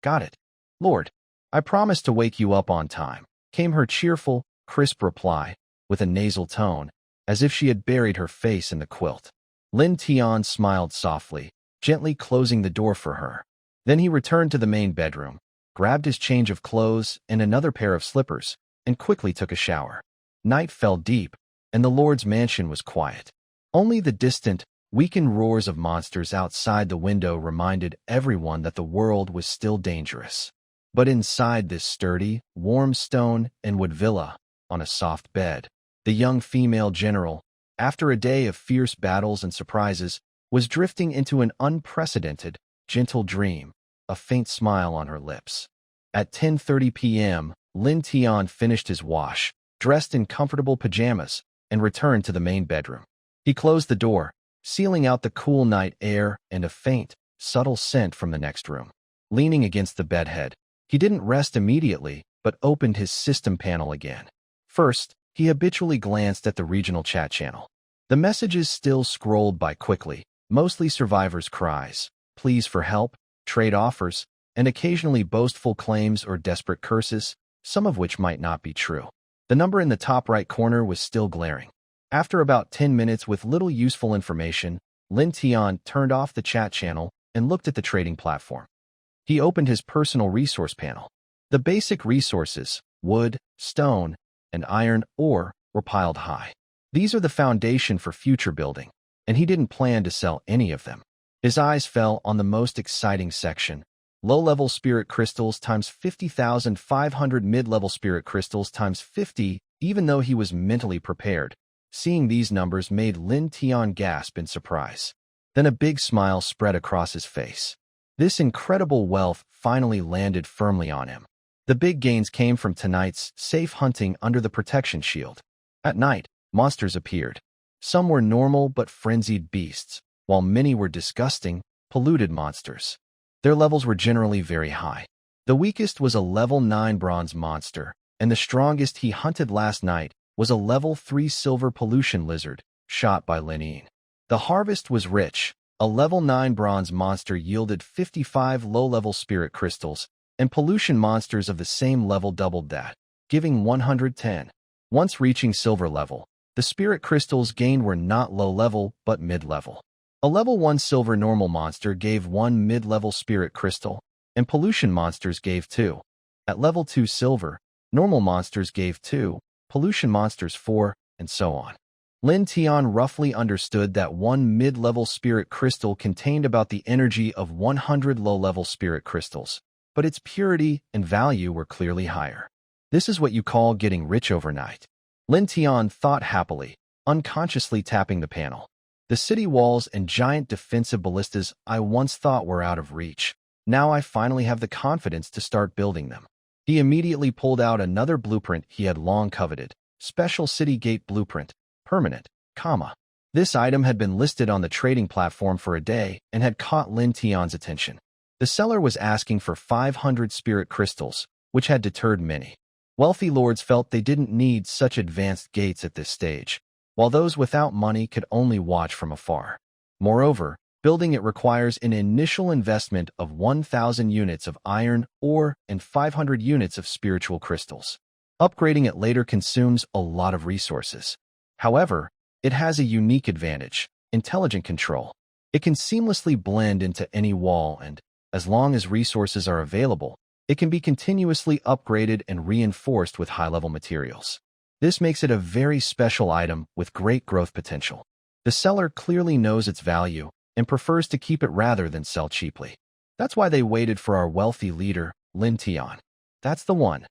Got it. Lord, I promise to wake you up on time, came her cheerful, crisp reply, with a nasal tone, as if she had buried her face in the quilt. Lin Tian smiled softly, gently closing the door for her. Then he returned to the main bedroom, grabbed his change of clothes and another pair of slippers, and quickly took a shower. Night fell deep, and the Lord's mansion was quiet. Only the distant, weakened roars of monsters outside the window reminded everyone that the world was still dangerous. But inside this sturdy, warm stone and wood villa, on a soft bed, the young female general, after a day of fierce battles and surprises, was drifting into an unprecedented, gentle dream, a faint smile on her lips. At 10:30 p.m., Lin Tian finished his wash, dressed in comfortable pajamas, and returned to the main bedroom. He closed the door, sealing out the cool night air and a faint, subtle scent from the next room. Leaning against the bedhead, he didn't rest immediately, but opened his system panel again. First, he habitually glanced at the regional chat channel. The messages still scrolled by quickly, mostly survivors' cries, pleas for help, trade offers, and occasionally boastful claims or desperate curses, some of which might not be true. The number in the top right corner was still glaring. After about 10 minutes with little useful information, Lin Tian turned off the chat channel and looked at the trading platform. He opened his personal resource panel. The basic resources, wood, stone, and iron ore, were piled high. These are the foundation for future building, and he didn't plan to sell any of them. His eyes fell on the most exciting section, low-level spirit crystals times 50,500 mid-level spirit crystals times 50, even though he was mentally prepared. Seeing these numbers made Lin Tian gasp in surprise. Then a big smile spread across his face. This incredible wealth finally landed firmly on him. The big gains came from tonight's safe hunting under the protection shield. At night, monsters appeared. Some were normal but frenzied beasts, while many were disgusting, polluted monsters. Their levels were generally very high. The weakest was a level 9 bronze monster, and the strongest he hunted last night was a level 3 silver pollution lizard, shot by Linine. The harvest was rich. A level 9 bronze monster yielded 55 low-level spirit crystals, and pollution monsters of the same level doubled that, giving 110. Once reaching silver level, the spirit crystals gained were not low-level but mid-level. A level 1 silver normal monster gave 1 mid-level spirit crystal, and pollution monsters gave 2. At level 2 silver, normal monsters gave 2, pollution monsters 4, and so on. Lin Tian roughly understood that 1 mid-level spirit crystal contained about the energy of 100 low-level spirit crystals, but its purity and value were clearly higher. This is what you call getting rich overnight. Lin Tian thought happily, unconsciously tapping the panel. The city walls and giant defensive ballistas I once thought were out of reach. Now I finally have the confidence to start building them. He immediately pulled out another blueprint he had long coveted, Special City Gate Blueprint, permanent, comma. This item had been listed on the trading platform for a day and had caught Lin Tian's attention. The seller was asking for 500 spirit crystals, which had deterred many. Wealthy lords felt they didn't need such advanced gates at this stage, while those without money could only watch from afar. Moreover, building it requires an initial investment of 1,000 units of iron ore and 500 units of spiritual crystals. Upgrading it later consumes a lot of resources. However, it has a unique advantage: intelligent control. It can seamlessly blend into any wall and, as long as resources are available, it can be continuously upgraded and reinforced with high-level materials. This makes it a very special item with great growth potential. The seller clearly knows its value and prefers to keep it rather than sell cheaply. That's why they waited for our wealthy leader, Lin Tian. That's the one.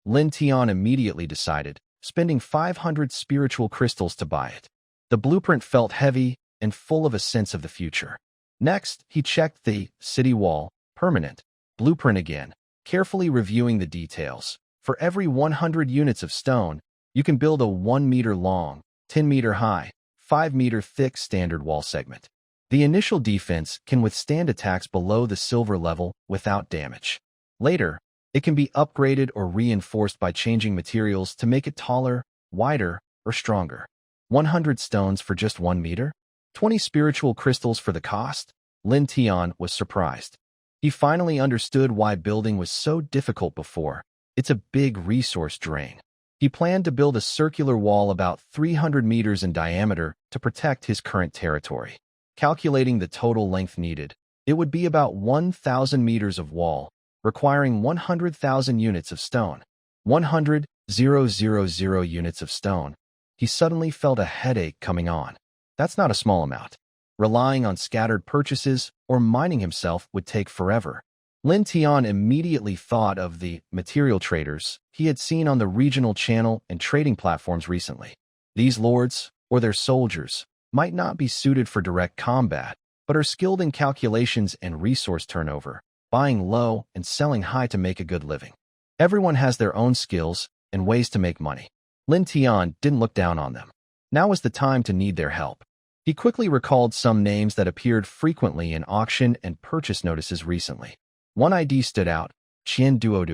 Lin Tian immediately decided, spending 500 spiritual crystals to buy it. The blueprint felt heavy and full of a sense of the future. Next, he checked the city wall permanent blueprint again, carefully reviewing the details. For every 100 units of stone, you can build a 1-meter long, 10-meter high, 5-meter thick standard wall segment. The initial defense can withstand attacks below the silver level without damage. Later, it can be upgraded or reinforced by changing materials to make it taller, wider, or stronger. 100 stones for just 1 meter? 20 spiritual crystals for the cost? Lin Tian was surprised. He finally understood why building was so difficult before. It's a big resource drain. He planned to build a circular wall about 300 meters in diameter to protect his current territory. Calculating the total length needed, it would be about 1,000 meters of wall, requiring 100,000 units of stone. 100,000 units of stone. He suddenly felt a headache coming on. That's not a small amount. Relying on scattered purchases or mining himself would take forever. Lin Tian immediately thought of the material traders he had seen on the regional channel and trading platforms recently. These lords, or their soldiers, might not be suited for direct combat, but are skilled in calculations and resource turnover, buying low and selling high to make a good living. Everyone has their own skills and ways to make money. Lin Tian didn't look down on them. Now was the time to need their help. He quickly recalled some names that appeared frequently in auction and purchase notices recently. One ID stood out: Qian Duo.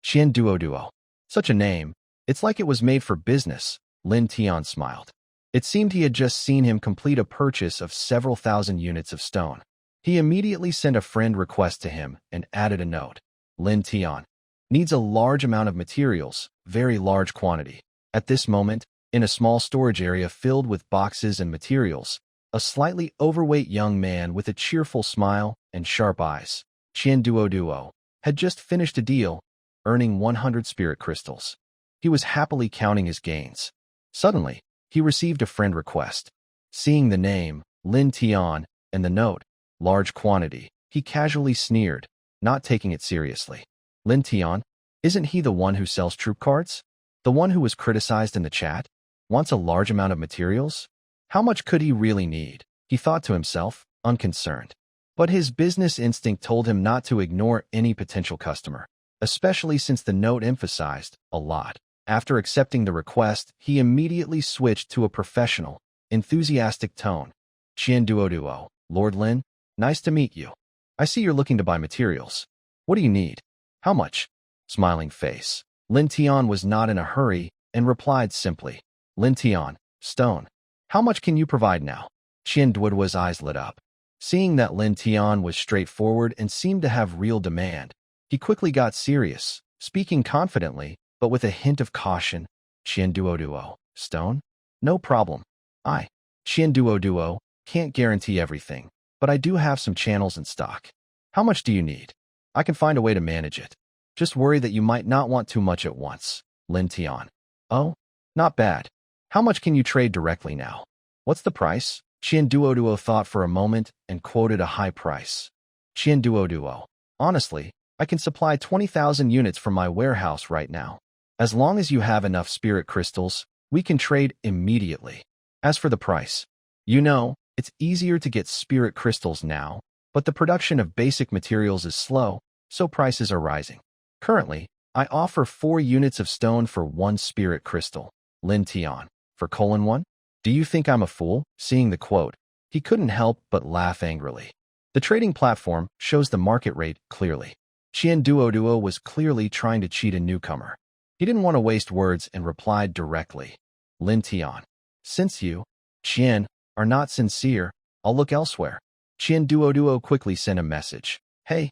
Qian Duo. Such a name. It's like it was made for business. Lin Tian smiled. It seemed he had just seen him complete a purchase of several thousand units of stone. He immediately sent a friend request to him and added a note. Lin Tian needs a large amount of materials, very large quantity. At this moment, in a small storage area filled with boxes and materials, a slightly overweight young man with a cheerful smile and sharp eyes, Qian Duo, had just finished a deal, earning 100 spirit crystals. He was happily counting his gains. Suddenly, he received a friend request. Seeing the name, Lin Tian, and the note, large quantity, he casually sneered, not taking it seriously. Lin Tian? Isn't he the one who sells troop cards? The one who was criticized in the chat? Wants a large amount of materials? How much could he really need? He thought to himself, unconcerned. But his business instinct told him not to ignore any potential customer, especially since the note emphasized a lot. After accepting the request, he immediately switched to a professional, enthusiastic tone. Qian Duo, Lord Lin, nice to meet you. I see you're looking to buy materials. What do you need? How much? Smiling face. Lin Tian was not in a hurry and replied simply, Lin Tian, stone. How much can you provide now? Qian Duo's eyes lit up. Seeing that Lin Tian was straightforward and seemed to have real demand, he quickly got serious, speaking confidently, but with a hint of caution. Qian Duo, stone? No problem. Qian Duo, can't guarantee everything, but I do have some channels in stock. How much do you need? I can find a way to manage it. Just worry that you might not want too much at once. Lin Tian. Oh, not bad. How much can you trade directly now? What's the price? Qian Duo thought for a moment and quoted a high price. Qian Duo. Honestly, I can supply 20,000 units from my warehouse right now. As long as you have enough spirit crystals, we can trade immediately. As for the price, it's easier to get spirit crystals now, but the production of basic materials is slow, so prices are rising. Currently, I offer 4 units of stone for 1 spirit crystal. Lin Tian. For :1? Do you think I'm a fool? Seeing the quote, he couldn't help but laugh angrily. The trading platform shows the market rate clearly. Qian Duo was clearly trying to cheat a newcomer. He didn't want to waste words and replied directly. Lin Tian. Since you, Qian, are not sincere, I'll look elsewhere. Qian Duo quickly sent a message. Hey.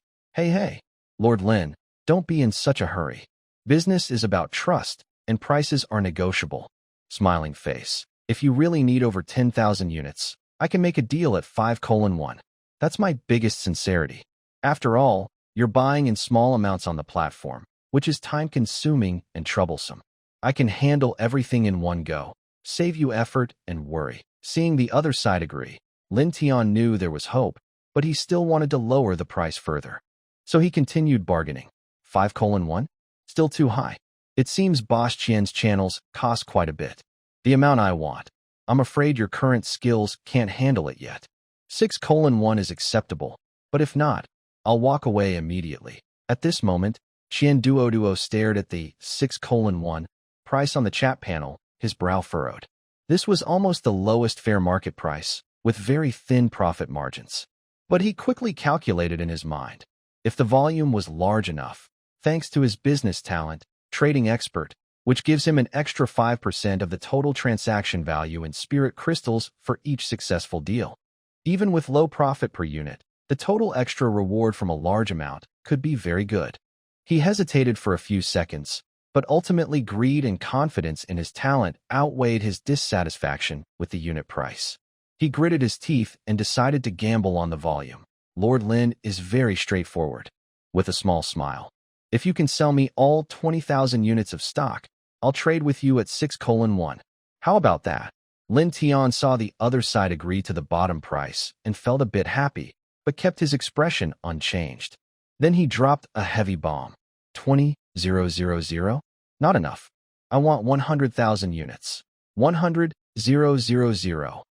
Lord Lin, don't be in such a hurry. Business is about trust, and prices are negotiable. Smiling face. If you really need over 10,000 units, I can make a deal at 5:1. That's my biggest sincerity. After all, you're buying in small amounts on the platform, which is time-consuming and troublesome. I can handle everything in one go, save you effort and worry. Seeing the other side agree, Lin Tian knew there was hope, but he still wanted to lower the price further. So he continued bargaining. 5:1? Still too high. It seems Boss Qian's channels cost quite a bit. The amount I want. I'm afraid your current skills can't handle it yet. 6:1 is acceptable, but if not, I'll walk away immediately. At this moment, Qian Duo stared at the 6:1 price on the chat panel, his brow furrowed. This was almost the lowest fair market price, with very thin profit margins. But he quickly calculated in his mind. If the volume was large enough, thanks to his business talent, trading expert, which gives him an extra 5% of the total transaction value in spirit crystals for each successful deal. Even with low profit per unit, the total extra reward from a large amount could be very good. He hesitated for a few seconds, but ultimately greed and confidence in his talent outweighed his dissatisfaction with the unit price. He gritted his teeth and decided to gamble on the volume. Lord Lin is very straightforward. With a small smile. If you can sell me all 20,000 units of stock, I'll trade with you at 6:1. How about that? Lin Tian saw the other side agree to the bottom price and felt a bit happy, but kept his expression unchanged. Then he dropped a heavy bomb. 20,000? Not enough. I want 100,000 units. 100,000.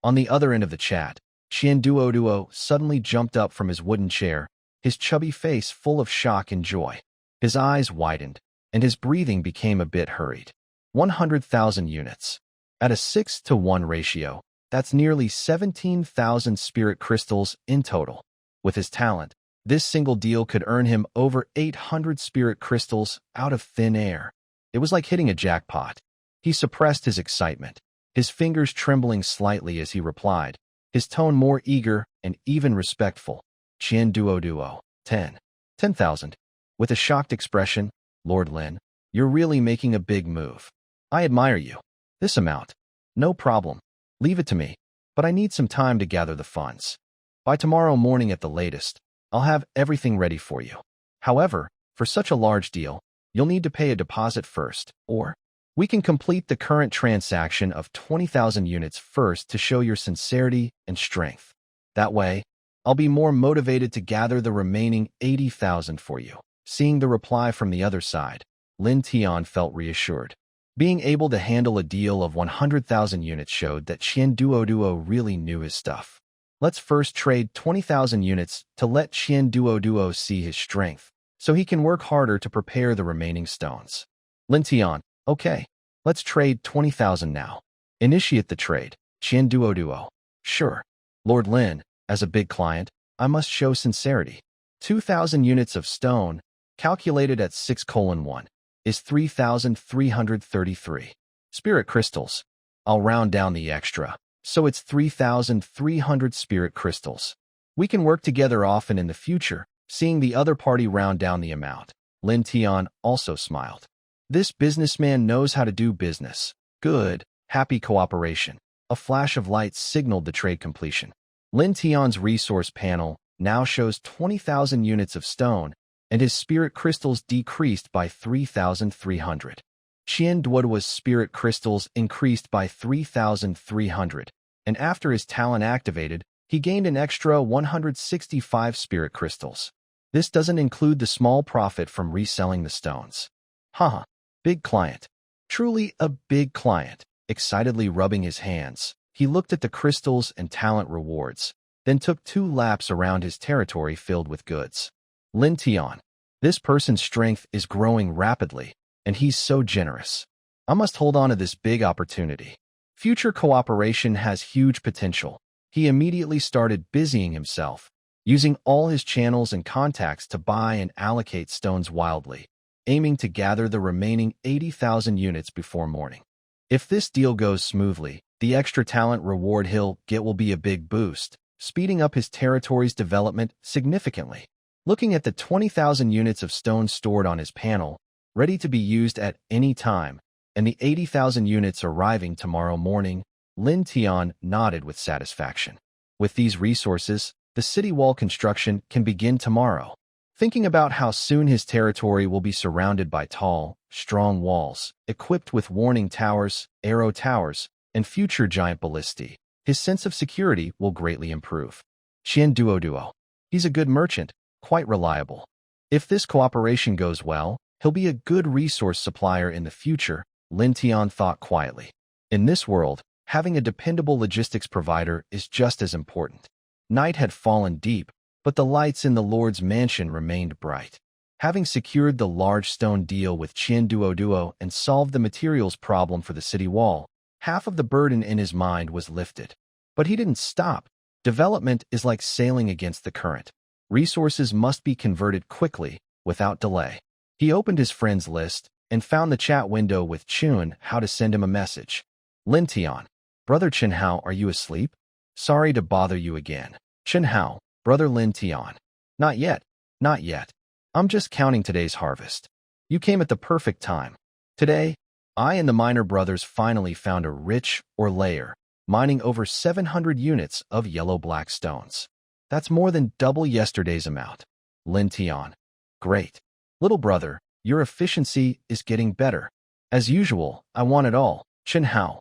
On the other end of the chat, Qian Duo suddenly jumped up from his wooden chair, his chubby face full of shock and joy. His eyes widened, and his breathing became a bit hurried. 100,000 units. At a 6:1 ratio, that's nearly 17,000 spirit crystals in total. With his talent, this single deal could earn him over 800 spirit crystals out of thin air. It was like hitting a jackpot. He suppressed his excitement, his fingers trembling slightly as he replied, his tone more eager and even respectful. Qian Duo. 10,000. With a shocked expression, Lord Lin, you're really making a big move. I admire you. This amount. No problem. Leave it to me. But I need some time to gather the funds. By tomorrow morning at the latest, I'll have everything ready for you. However, for such a large deal, you'll need to pay a deposit first, or we can complete the current transaction of 20,000 units first to show your sincerity and strength. That way, I'll be more motivated to gather the remaining 80,000 for you. Seeing the reply from the other side, Lin Tian felt reassured. Being able to handle a deal of 100,000 units showed that Qian Duo really knew his stuff. Let's first trade 20,000 units to let Qian Duo see his strength, so he can work harder to prepare the remaining stones. Lin Tian, okay, let's trade 20,000 now. Initiate the trade, Qian Duo. Sure. Lord Lin, as a big client, I must show sincerity. 2,000 units of stone, calculated at 6:1, is 3,333. Spirit crystals. I'll round down the extra, so it's 3,300 spirit crystals. We can work together often in the future. Seeing the other party round down the amount, Lin Tian also smiled. This businessman knows how to do business. Good, happy cooperation. A flash of light signaled the trade completion. Lin Tian's resource panel now shows 20,000 units of stone, and his spirit crystals decreased by 3,300. Qian Duo's spirit crystals increased by 3,300, and after his talent activated, he gained an extra 165 spirit crystals. This doesn't include the small profit from reselling the stones. Haha, big client. Truly a big client. Excitedly rubbing his hands, he looked at the crystals and talent rewards, then took 2 laps around his territory filled with goods. Lin Tian, this person's strength is growing rapidly, and he's so generous. I must hold on to this big opportunity. Future cooperation has huge potential. He immediately started busying himself, using all his channels and contacts to buy and allocate stones wildly, aiming to gather the remaining 80,000 units before morning. If this deal goes smoothly, the extra talent reward he'll get will be a big boost, speeding up his territory's development significantly. Looking at the 20,000 units of stone stored on his panel, ready to be used at any time, and the 80,000 units arriving tomorrow morning. Lin Tian nodded with satisfaction. With these resources, the city wall construction can begin tomorrow. Thinking about how soon his territory will be surrounded by tall, strong walls, equipped with warning towers, arrow towers, and future giant ballistae, his sense of security will greatly improve. Qian Duo. He's a good merchant, quite reliable. If this cooperation goes well, he'll be a good resource supplier in the future, Lin Tian thought quietly. In this world, having a dependable logistics provider is just as important. Night had fallen deep, but the lights in the Lord's mansion remained bright. Having secured the large stone deal with Qian Duo and solved the materials problem for the city wall, half of the burden in his mind was lifted. But he didn't stop. Development is like sailing against the current. Resources must be converted quickly, without delay. He opened his friends list and found the chat window with Chun Hao to send him a message. Lin Tian, Brother Chen Hao, are you asleep? Sorry to bother you again. Chen Hao, Brother Lin Tian. Not yet, not yet. I'm just counting today's harvest. You came at the perfect time. Today, I and the miner brothers finally found a rich ore layer, mining over 700 units of yellow-black stones. That's more than double yesterday's amount. Lin Tian. Great. Little brother, your efficiency is getting better. As usual, I want it all. Chen Hao.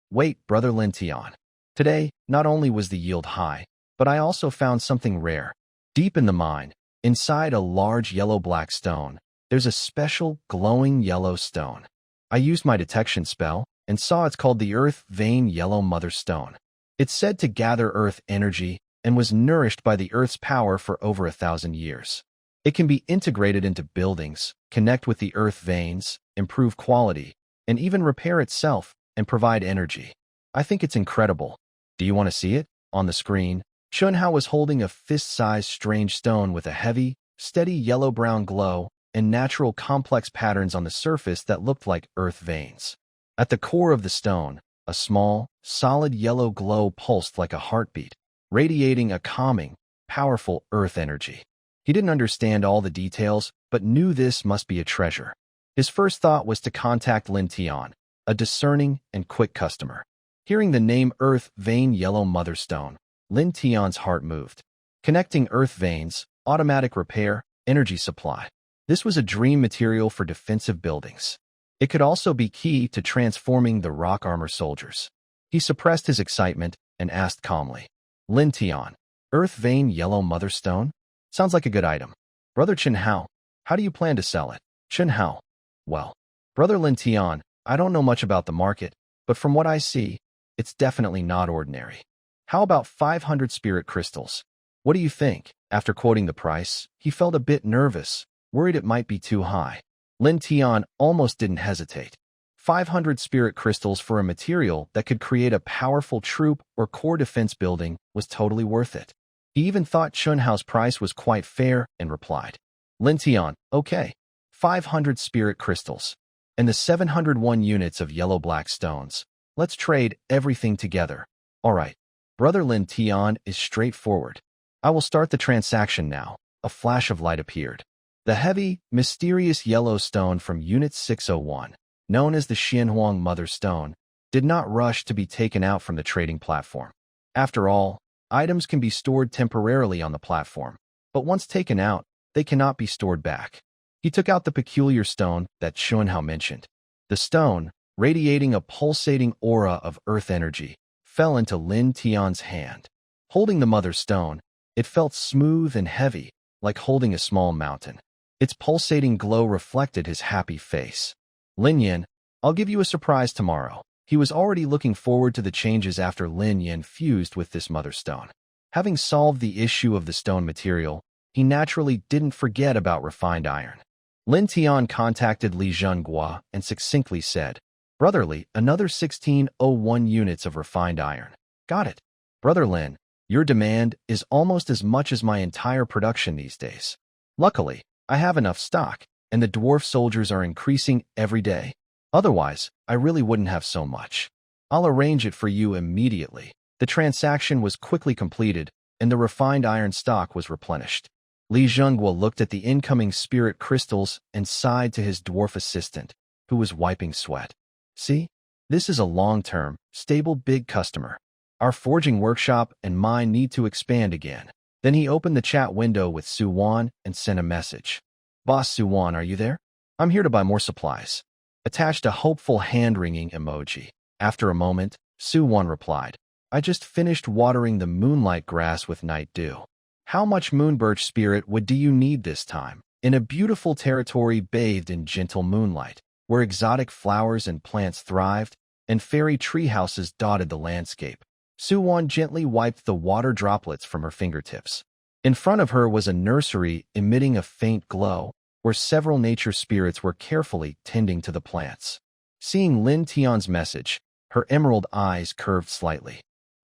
Wait, Brother Lin Tian. Today, not only was the yield high, but I also found something rare. Deep in the mine, inside a large yellow-black stone, there's a special glowing yellow stone. I used my detection spell and saw it's called the Earth Vein Yellow Mother Stone. It's said to gather Earth energy and was nourished by the Earth's power for over 1,000 years. It can be integrated into buildings, connect with the Earth veins, improve quality, and even repair itself and provide energy. I think it's incredible. Do you want to see it? On the screen, Chun Hao was holding a fist-sized strange stone with a heavy, steady yellow-brown glow and natural complex patterns on the surface that looked like earth veins. At the core of the stone, a small, solid yellow glow pulsed like a heartbeat, radiating a calming, powerful earth energy. He didn't understand all the details, but knew this must be a treasure. His first thought was to contact Lin Tian, a discerning and quick customer. Hearing the name Earth Vein Yellow Mother Stone, Lin Tian's heart moved. Connecting earth veins, automatic repair, energy supply. This was a dream material for defensive buildings. It could also be key to transforming the rock armor soldiers. He suppressed his excitement and asked calmly, Lin Tian, Earth Vein Yellow Mother Stone? Sounds like a good item. Brother Chen Hao, how do you plan to sell it? Chen Hao, well, Brother Lin Tian, I don't know much about the market, but from what I see, it's definitely not ordinary. How about 500 spirit crystals? What do you think? After quoting the price, he felt a bit nervous, worried it might be too high. Lin Tian almost didn't hesitate. 500 spirit crystals for a material that could create a powerful troop or core defense building was totally worth it. He even thought Chun Hao's price was quite fair and replied, Lin Tian, okay, 500 spirit crystals, and the 701 units of yellow-black stones. Let's trade everything together. All right, Brother Lin Tian is straightforward. I will start the transaction now. A flash of light appeared. The heavy, mysterious yellow stone from Unit 601, known as the Xianhuang Mother Stone, did not rush to be taken out from the trading platform. After all, items can be stored temporarily on the platform, but once taken out, they cannot be stored back. He took out the peculiar stone that Chun Hao mentioned. The stone, radiating a pulsating aura of earth energy, fell into Lin Tian's hand. Holding the mother stone, it felt smooth and heavy, like holding a small mountain. Its pulsating glow reflected his happy face. Lin Yin, I'll give you a surprise tomorrow. He was already looking forward to the changes after Lin Yin fused with this mother stone. Having solved the issue of the stone material, he naturally didn't forget about refined iron. Lin Tian contacted Li Zhenghua and succinctly said, Brotherly, another 1601 units of refined iron. Got it. Brother Lin, your demand is almost as much as my entire production these days. Luckily, I have enough stock, and the dwarf soldiers are increasing every day. Otherwise, I really wouldn't have so much. I'll arrange it for you immediately. The transaction was quickly completed, and the refined iron stock was replenished. Li Zhenghua looked at the incoming spirit crystals and sighed to his dwarf assistant, who was wiping sweat. See? This is a long-term, stable big customer. Our forging workshop and mine need to expand again. Then he opened the chat window with Su Wan and sent a message. Boss Su Wan, are you there? I'm here to buy more supplies. Attached a hopeful hand-wringing emoji. After a moment, Su Wan replied, I just finished watering the moonlight grass with night dew. How much moonbirch spirit wood do you need this time? In a beautiful territory bathed in gentle moonlight, where exotic flowers and plants thrived, and fairy treehouses dotted the landscape, Su Wan gently wiped the water droplets from her fingertips. In front of her was a nursery emitting a faint glow, where several nature spirits were carefully tending to the plants. Seeing Lin Tian's message, her emerald eyes curved slightly.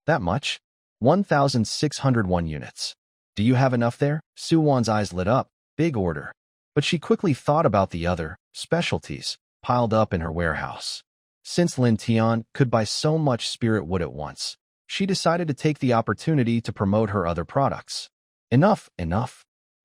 That much? 1,601 units. Do you have enough there? Su Wan's eyes lit up. Big order. But she quickly thought about the other specialties piled up in her warehouse. Since Lin Tian could buy so much spirit wood at once, she decided to take the opportunity to promote her other products. Enough.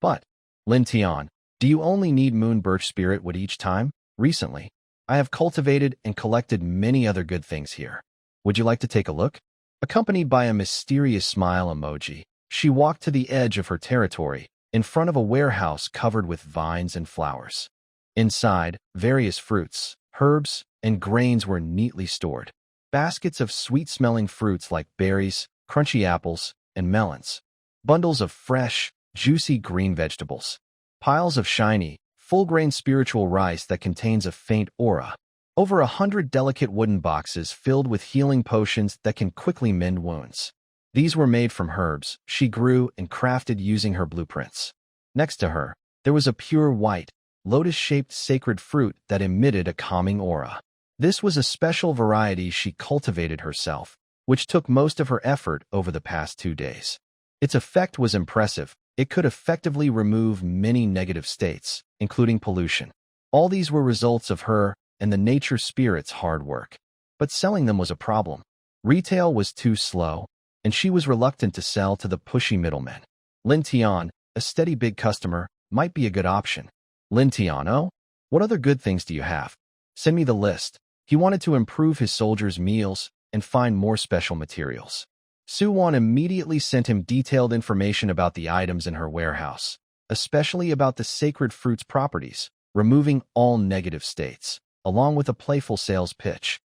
But, Lin Tian, do you only need moon birch spirit wood each time? Recently, I have cultivated and collected many other good things here. Would you like to take a look? Accompanied by a mysterious smile emoji, she walked to the edge of her territory, in front of a warehouse covered with vines and flowers. Inside, various fruits, herbs, and grains were neatly stored. Baskets of sweet-smelling fruits like berries, crunchy apples, and melons. Bundles of fresh, juicy green vegetables. Piles of shiny, full-grain spiritual rice that contains a faint aura. Over 100 delicate wooden boxes filled with healing potions that can quickly mend wounds. These were made from herbs she grew and crafted using her blueprints. Next to her, there was a pure white, lotus-shaped sacred fruit that emitted a calming aura. This was a special variety she cultivated herself, which took most of her effort over the past 2 days. Its effect was impressive. It could effectively remove many negative states, including pollution. All these were results of her and the nature spirit's hard work. But selling them was a problem. Retail was too slow, and she was reluctant to sell to the pushy middlemen. Lin Tian, a steady big customer, might be a good option. Lin Tian, oh? What other good things do you have? Send me the list. He wanted to improve his soldiers' meals and find more special materials. Su Wan immediately sent him detailed information about the items in her warehouse, especially about the sacred fruit's properties, removing all negative states, along with a playful sales pitch.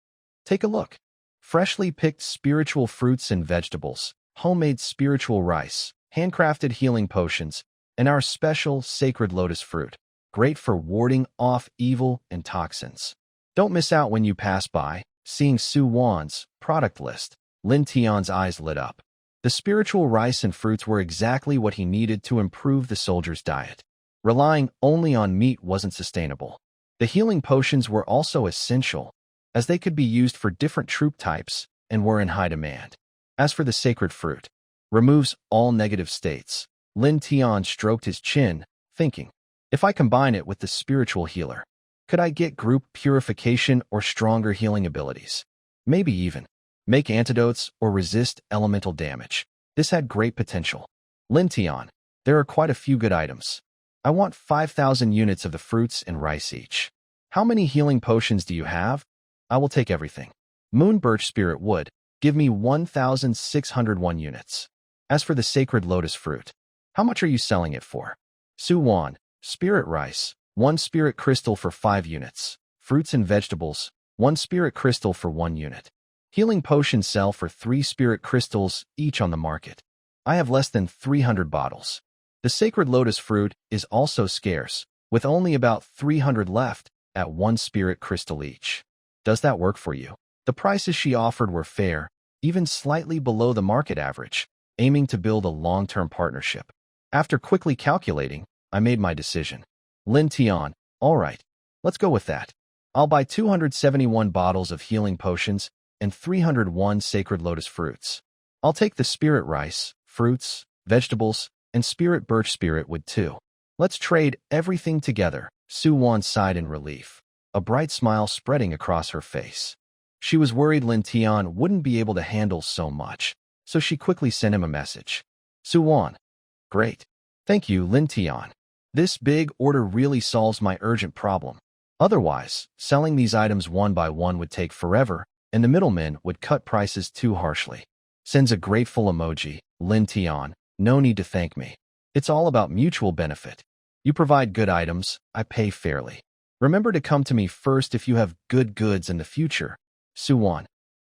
Take a look. Freshly picked spiritual fruits and vegetables, homemade spiritual rice, handcrafted healing potions, and our special sacred lotus fruit, great for warding off evil and toxins. Don't miss out when you pass by. Seeing Su Wan's product list, Lin Tian's eyes lit up. The spiritual rice and fruits were exactly what he needed to improve the soldier's diet. Relying only on meat wasn't sustainable. The healing potions were also essential, as they could be used for different troop types and were in high demand. As for the sacred fruit, removes all negative states. Lin Tian stroked his chin, thinking, if I combine it with the spiritual healer, could I get group purification or stronger healing abilities? Maybe even make antidotes or resist elemental damage. This had great potential. Lin Tian, there are quite a few good items. I want 5,000 units of the fruits and rice each. How many healing potions do you have? I will take everything. Moon birch spirit wood, give me 1,601 units. As for the sacred lotus fruit, how much are you selling it for? Su Wan, spirit rice, 1 spirit crystal for 5 units. Fruits and vegetables, 1 spirit crystal for 1 unit. Healing potions sell for 3 spirit crystals each on the market. I have less than 300 bottles. The sacred lotus fruit is also scarce, with only about 300 left at 1 spirit crystal each. Does that work for you? The prices she offered were fair, even slightly below the market average, aiming to build a long-term partnership. After quickly calculating, I made my decision. Lin Tian, all right, let's go with that. I'll buy 271 bottles of healing potions and 301 sacred lotus fruits. I'll take the spirit rice, fruits, vegetables, and spirit birch spirit wood too. Let's trade everything together. Su Wan sighed in relief, a bright smile spreading across her face. She was worried Lin Tian wouldn't be able to handle so much, so she quickly sent him a message. Su Wan, great. Thank you, Lin Tian. This big order really solves my urgent problem. Otherwise, selling these items one by one would take forever, and the middlemen would cut prices too harshly. Sends a grateful emoji. Lin Tian, no need to thank me. It's all about mutual benefit. You provide good items, I pay fairly. Remember to come to me first if you have good goods in the future. Suwon.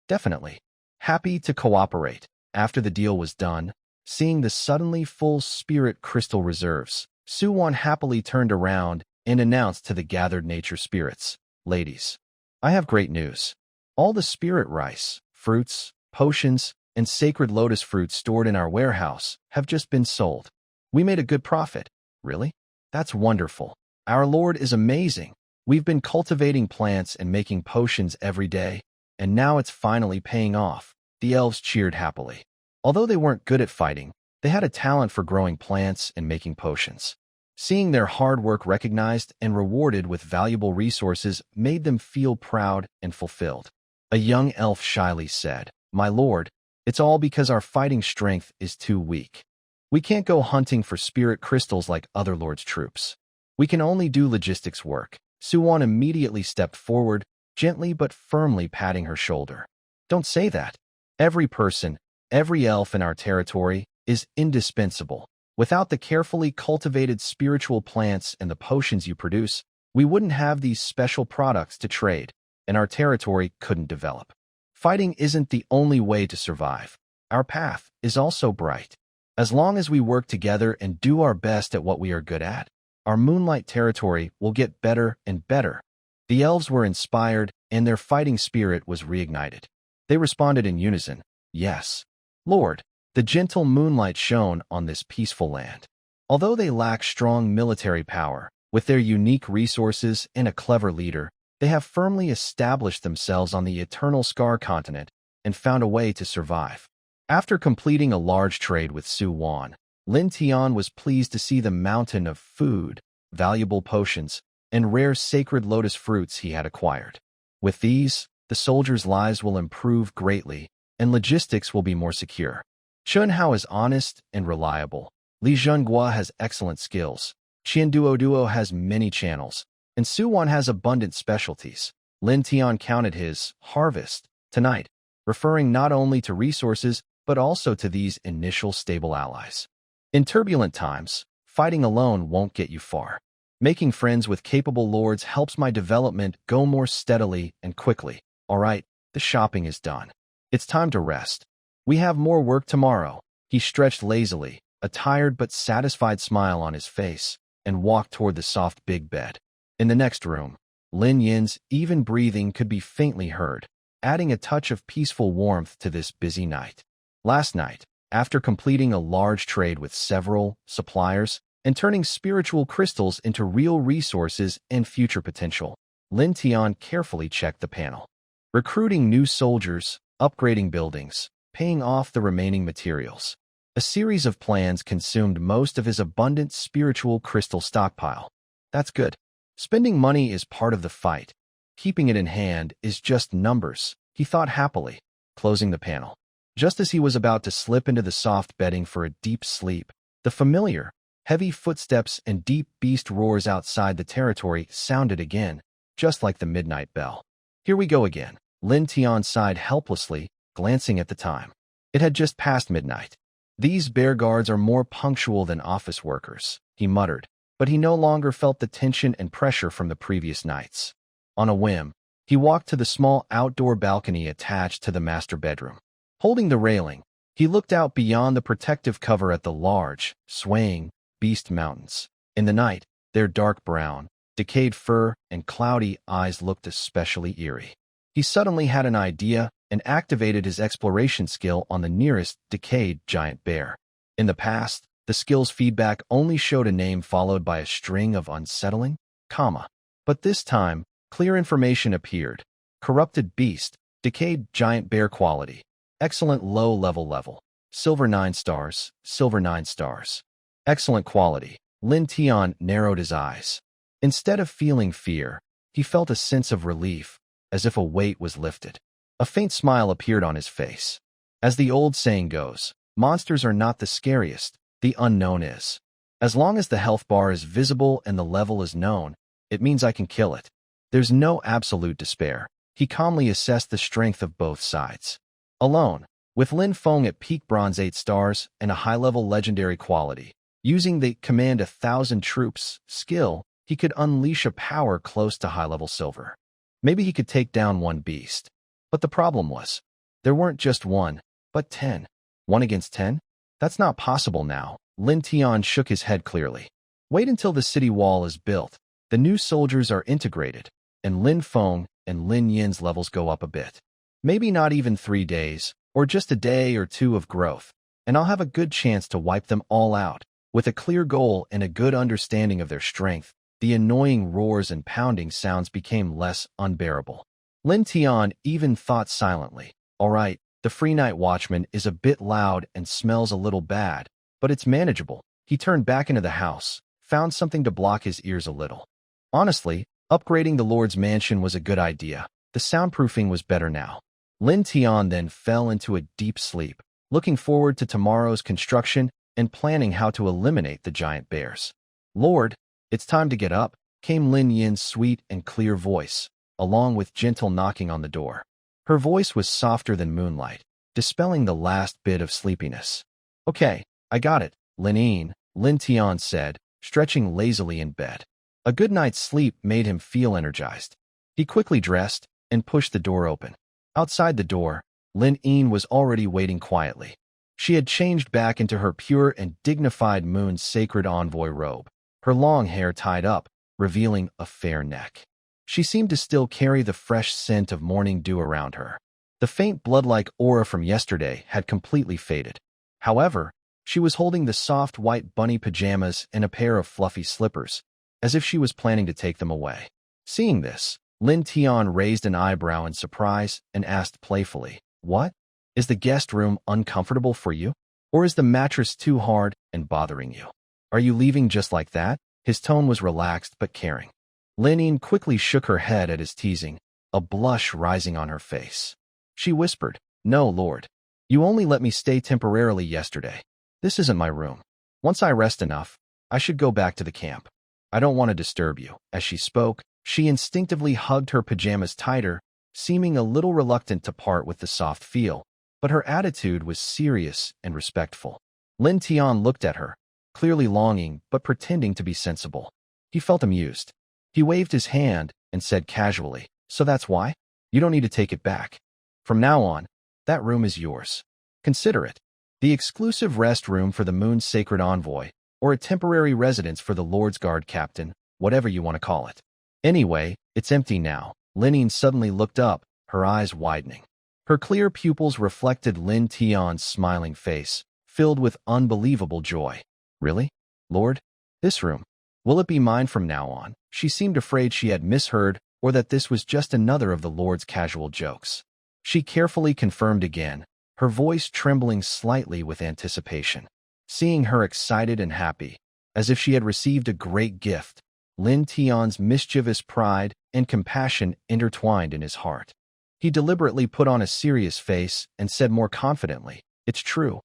Definitely. Happy to cooperate. After the deal was done, seeing the suddenly full spirit crystal reserves, Suwon happily turned around and announced to the gathered nature spirits, "Ladies, I have great news. All the spirit rice, fruits, potions, and sacred lotus fruits stored in our warehouse have just been sold. We made a good profit." "Really? That's wonderful. Our Lord is amazing. We've been cultivating plants and making potions every day, and now it's finally paying off." The elves cheered happily. Although they weren't good at fighting, they had a talent for growing plants and making potions. Seeing their hard work recognized and rewarded with valuable resources made them feel proud and fulfilled. A young elf shyly said, "My lord, it's all because our fighting strength is too weak. We can't go hunting for spirit crystals like other lords' troops. We can only do logistics work." Suwon immediately stepped forward, gently but firmly patting her shoulder. "Don't say that. Every person, every elf in our territory is indispensable. Without the carefully cultivated spiritual plants and the potions you produce, we wouldn't have these special products to trade, and our territory couldn't develop. Fighting isn't the only way to survive. Our path is also bright. As long as we work together and do our best at what we are good at, our Moonlight territory will get better and better." The elves were inspired, and their fighting spirit was reignited. They responded in unison, "Yes, Lord." The gentle moonlight shone on this peaceful land. Although they lack strong military power, with their unique resources and a clever leader, they have firmly established themselves on the Eternal Scar continent and found a way to survive. After completing a large trade with Suwon, Lin Tian was pleased to see the mountain of food, valuable potions, and rare sacred lotus fruits he had acquired. With these, the soldiers' lives will improve greatly, and logistics will be more secure. Chun Hao is honest and reliable. Li Zhenghua has excellent skills. Qian Duo has many channels, and Suwon has abundant specialties. Lin Tian counted his harvest tonight, referring not only to resources but also to these initial stable allies. In turbulent times, fighting alone won't get you far. Making friends with capable lords helps my development go more steadily and quickly. All right, the shopping is done. It's time to rest. We have more work tomorrow. He stretched lazily, a tired but satisfied smile on his face, and walked toward the soft big bed. In the next room, Lin Yin's even breathing could be faintly heard, adding a touch of peaceful warmth to this busy night. Last night, after completing a large trade with several suppliers and turning spiritual crystals into real resources and future potential, Lin Tian carefully checked the panel. Recruiting new soldiers, upgrading buildings, paying off the remaining materials. A series of plans consumed most of his abundant spiritual crystal stockpile. That's good. Spending money is part of the fight. Keeping it in hand is just numbers, he thought happily, closing the panel. Just as he was about to slip into the soft bedding for a deep sleep, the familiar, heavy footsteps and deep beast roars outside the territory sounded again, just like the midnight bell. Here we go again. Lin Tian sighed helplessly, glancing at the time. It had just passed midnight. "These bear guards are more punctual than office workers," he muttered, but he no longer felt the tension and pressure from the previous nights. On a whim, he walked to the small outdoor balcony attached to the master bedroom. Holding the railing, he looked out beyond the protective cover at the large, swaying, beast mountains. In the night, their dark brown, decayed fur and cloudy eyes looked especially eerie. He suddenly had an idea and activated his exploration skill on the nearest decayed giant bear. In the past, the skill's feedback only showed a name followed by a string of unsettling, comma. But this time, clear information appeared. Corrupted beast, decayed giant bear quality, excellent level, silver 9 stars, silver 9 stars. Excellent quality. Lin Tian narrowed his eyes. Instead of feeling fear, he felt a sense of relief, as if a weight was lifted. A faint smile appeared on his face. As the old saying goes, monsters are not the scariest, the unknown is. As long as the health bar is visible and the level is known, it means I can kill it. There's no absolute despair. He calmly assessed the strength of both sides. Alone, with Lin Feng at peak bronze 8 stars and a high-level legendary quality, using the command 1,000 troops skill, he could unleash a power close to high-level silver. Maybe he could take down one beast. But the problem was, there weren't just one, but 10. 1 against 10? That's not possible now. Lin Tian shook his head clearly. Wait until the city wall is built, the new soldiers are integrated, and Lin Feng and Lin Yin's levels go up a bit. Maybe not even 3 days, or just a day or two of growth, and I'll have a good chance to wipe them all out. With a clear goal and a good understanding of their strength, the annoying roars and pounding sounds became less unbearable. Lin Tian even thought silently, all right, the Free Night Watchman is a bit loud and smells a little bad, but it's manageable. He turned back into the house, found something to block his ears a little. Honestly, upgrading the Lord's mansion was a good idea. The soundproofing was better now. Lin Tian then fell into a deep sleep, looking forward to tomorrow's construction and planning how to eliminate the giant bears. Lord, it's time to get up, came Lin Yin's sweet and clear voice, along with gentle knocking on the door. Her voice was softer than moonlight, dispelling the last bit of sleepiness. Okay, I got it, Lin Tian said, stretching lazily in bed. A good night's sleep made him feel energized. He quickly dressed and pushed the door open. Outside the door, Lin Yin was already waiting quietly. She had changed back into her pure and dignified Moon's sacred envoy robe, her long hair tied up, revealing a fair neck. She seemed to still carry the fresh scent of morning dew around her. The faint blood-like aura from yesterday had completely faded. However, she was holding the soft white bunny pajamas and a pair of fluffy slippers, as if she was planning to take them away. Seeing this, Lin Tian raised an eyebrow in surprise and asked playfully, "What? Is the guest room uncomfortable for you? Or is the mattress too hard and bothering you? Are you leaving just like that?" His tone was relaxed but caring. Lin Yin quickly shook her head at his teasing, a blush rising on her face. She whispered, "No, Lord. You only let me stay temporarily yesterday. This isn't my room. Once I rest enough, I should go back to the camp. I don't want to disturb you." As she spoke, she instinctively hugged her pajamas tighter, seeming a little reluctant to part with the soft feel, but her attitude was serious and respectful. Lin Tian looked at her, clearly longing but pretending to be sensible. He felt amused. He waved his hand and said casually, "So that's why? You don't need to take it back. From now on, that room is yours. Consider it the exclusive rest room for the Moon's sacred envoy, or a temporary residence for the Lord's Guard captain, whatever you want to call it. Anyway, it's empty now." Lin Yin suddenly looked up, her eyes widening. Her clear pupils reflected Lin Tian's smiling face, filled with unbelievable joy. "Really, Lord? This room? Will it be mine from now on?" She seemed afraid she had misheard or that this was just another of the Lord's casual jokes. She carefully confirmed again, her voice trembling slightly with anticipation. Seeing her excited and happy, as if she had received a great gift, Lin Tian's mischievous pride and compassion intertwined in his heart. He deliberately put on a serious face and said more confidently, "It's true.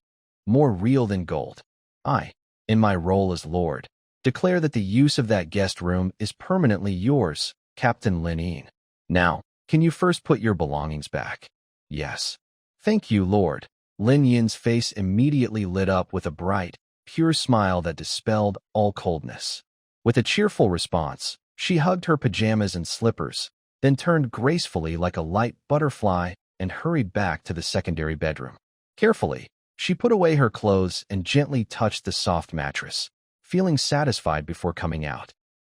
More real than gold. I, in my role as Lord, declare that the use of that guest room is permanently yours, Captain Lin Yin. Now, can you first put your belongings back?" "Yes." "Thank you, Lord." Lin Yin's face immediately lit up with a bright, pure smile that dispelled all coldness. With a cheerful response, she hugged her pajamas and slippers, then turned gracefully like a light butterfly and hurried back to the secondary bedroom. Carefully, she put away her clothes and gently touched the soft mattress, feeling satisfied before coming out.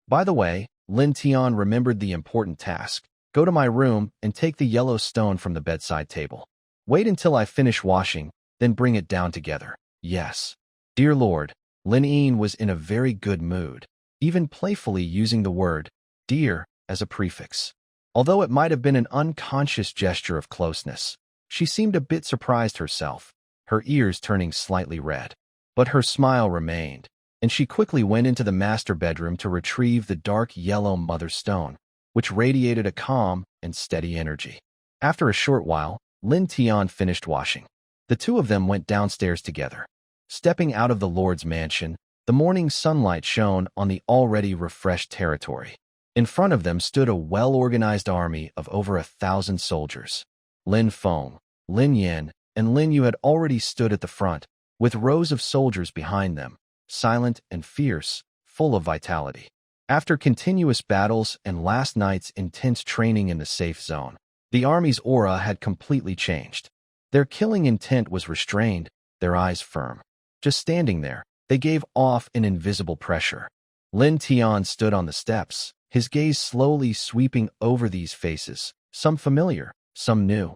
By the way, Lin Tian remembered the important task. Go to my room and take the yellow stone from the bedside table. Wait until I finish washing, then bring it down together. Yes. Dear Lord, Lin Yin was in a very good mood, even playfully using the word dear as a prefix. Although it might have been an unconscious gesture of closeness, she seemed a bit surprised herself, her ears turning slightly red. But her smile remained, and she quickly went into the master bedroom to retrieve the dark yellow mother stone, which radiated a calm and steady energy. After a short while, Lin Tian finished washing. The two of them went downstairs together. Stepping out of the Lord's mansion, The morning sunlight shone on the already refreshed territory. In front of them stood a well-organized army of over 1,000 soldiers. Lin Feng, Lin Yin, and Lin Yu had already stood at the front, with rows of soldiers behind them, silent and fierce, full of vitality. After continuous battles and last night's intense training in the safe zone, the army's aura had completely changed. Their killing intent was restrained, their eyes firm. Just standing there, they gave off an invisible pressure. Lin Tian stood on the steps, his gaze slowly sweeping over these faces, some familiar, some new,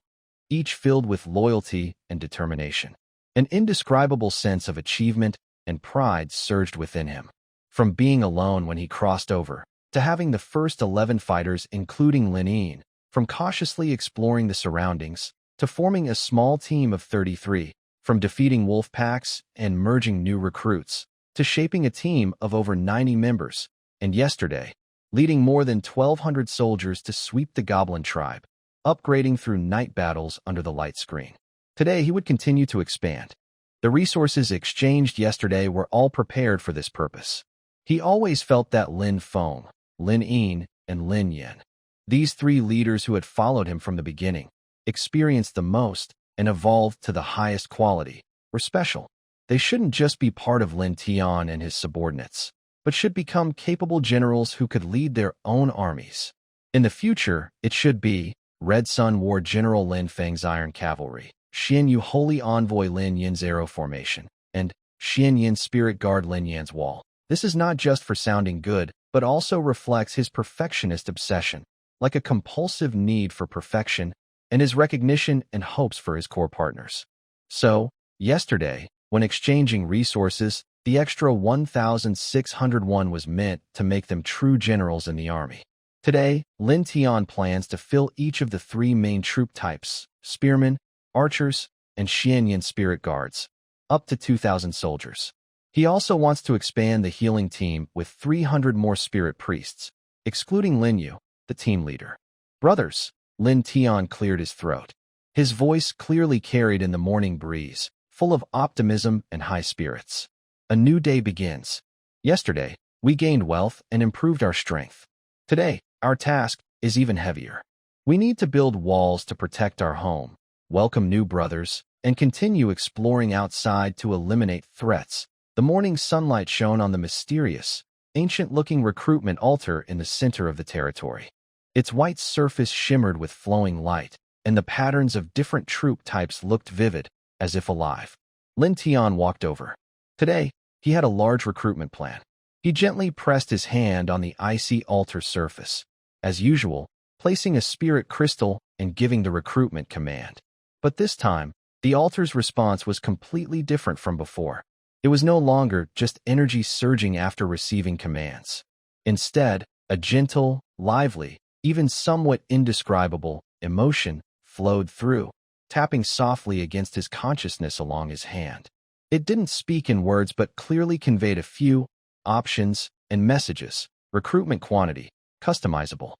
each filled with loyalty and determination. An indescribable sense of achievement and pride surged within him. From being alone when he crossed over, to having the first 11 fighters including Lin Yin, from cautiously exploring the surroundings, to forming a small team of 33, from defeating wolf packs and merging new recruits, to shaping a team of over 90 members, and yesterday, leading more than 1,200 soldiers to sweep the goblin tribe, upgrading through night battles under the light screen. Today, he would continue to expand. The resources exchanged yesterday were all prepared for this purpose. He always felt that Lin Feng, Lin Yin, and Lin Yin, these three leaders who had followed him from the beginning, experienced the most and evolved to the highest quality, were special. They shouldn't just be part of Lin Tian and his subordinates, but should become capable generals who could lead their own armies. In the future, it should be Red Sun War General Lin Feng's Iron Cavalry, Xian Yu Holy Envoy Lin Yin's Arrow Formation, and Xian Yin Spirit Guard Lin Yan's Wall. This is not just for sounding good, but also reflects his perfectionist obsession, like a compulsive need for perfection, and his recognition and hopes for his core partners. So, yesterday, when exchanging resources, the extra 1,601 was meant to make them true generals in the army. Today, Lin Tian plans to fill each of the three main troop types, spearmen, archers, and Xianyan spirit guards, up to 2,000 soldiers. He also wants to expand the healing team with 300 more spirit priests, excluding Lin Yu, the team leader. Brothers, Lin Tian cleared his throat. His voice clearly carried in the morning breeze, full of optimism and high spirits. A new day begins. Yesterday, we gained wealth and improved our strength. Today, our task is even heavier. We need to build walls to protect our home, welcome new brothers, and continue exploring outside to eliminate threats. The morning sunlight shone on the mysterious, ancient-looking recruitment altar in the center of the territory. Its white surface shimmered with flowing light, and the patterns of different troop types looked vivid, as if alive. Lin Tian walked over. Today, he had a large recruitment plan. He gently pressed his hand on the icy altar surface, as usual, placing a spirit crystal and giving the recruitment command. But this time, the altar's response was completely different from before. It was no longer just energy surging after receiving commands. Instead, a gentle, lively, even somewhat indescribable emotion flowed through, tapping softly against his consciousness along his hand. It didn't speak in words but clearly conveyed a few options and messages. Recruitment quantity, customizable.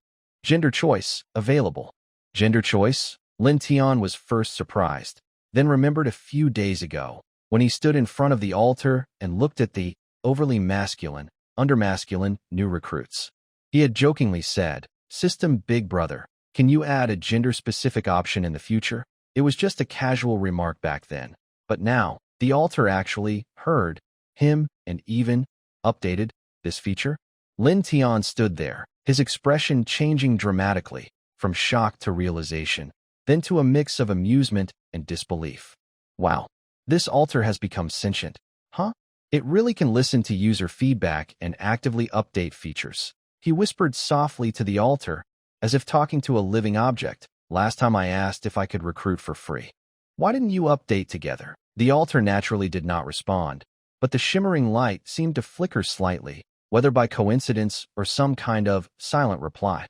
Gender choice, available. Gender choice? Lin Tian was first surprised, then remembered a few days ago, when he stood in front of the altar and looked at the overly masculine, undermasculine new recruits. He had jokingly said, "System Big Brother, can you add a gender-specific option in the future?" It was just a casual remark back then, but now, the altar actually heard him and even updated this feature. Lin Tian stood there, his expression changing dramatically, from shock to realization, then to a mix of amusement and disbelief. Wow, this altar has become sentient, huh? It really can listen to user feedback and actively update features. He whispered softly to the altar, as if talking to a living object. Last time I asked if I could recruit for free. Why didn't you update together? The altar naturally did not respond, but the shimmering light seemed to flicker slightly, whether by coincidence or some kind of silent reply.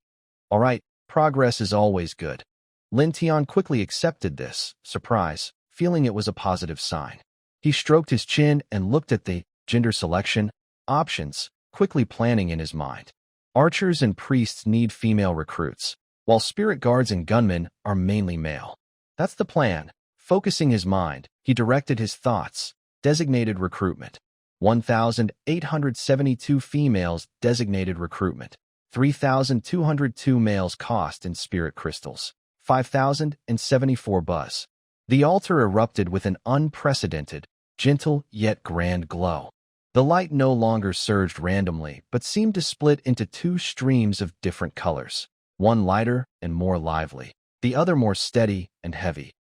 All right, progress is always good. Lin Tian quickly accepted this, surprise, feeling it was a positive sign. He stroked his chin and looked at the gender selection options, quickly planning in his mind. Archers and priests need female recruits, while spirit guards and gunmen are mainly male. That's the plan. Focusing his mind, he directed his thoughts, designated recruitment. 1,872 females designated recruitment, 3,202 males cost in spirit crystals, 5,074 buzz. The altar erupted with an unprecedented, gentle yet grand glow. The light no longer surged randomly, but seemed to split into two streams of different colors, one lighter and more lively, the other more steady and heavy,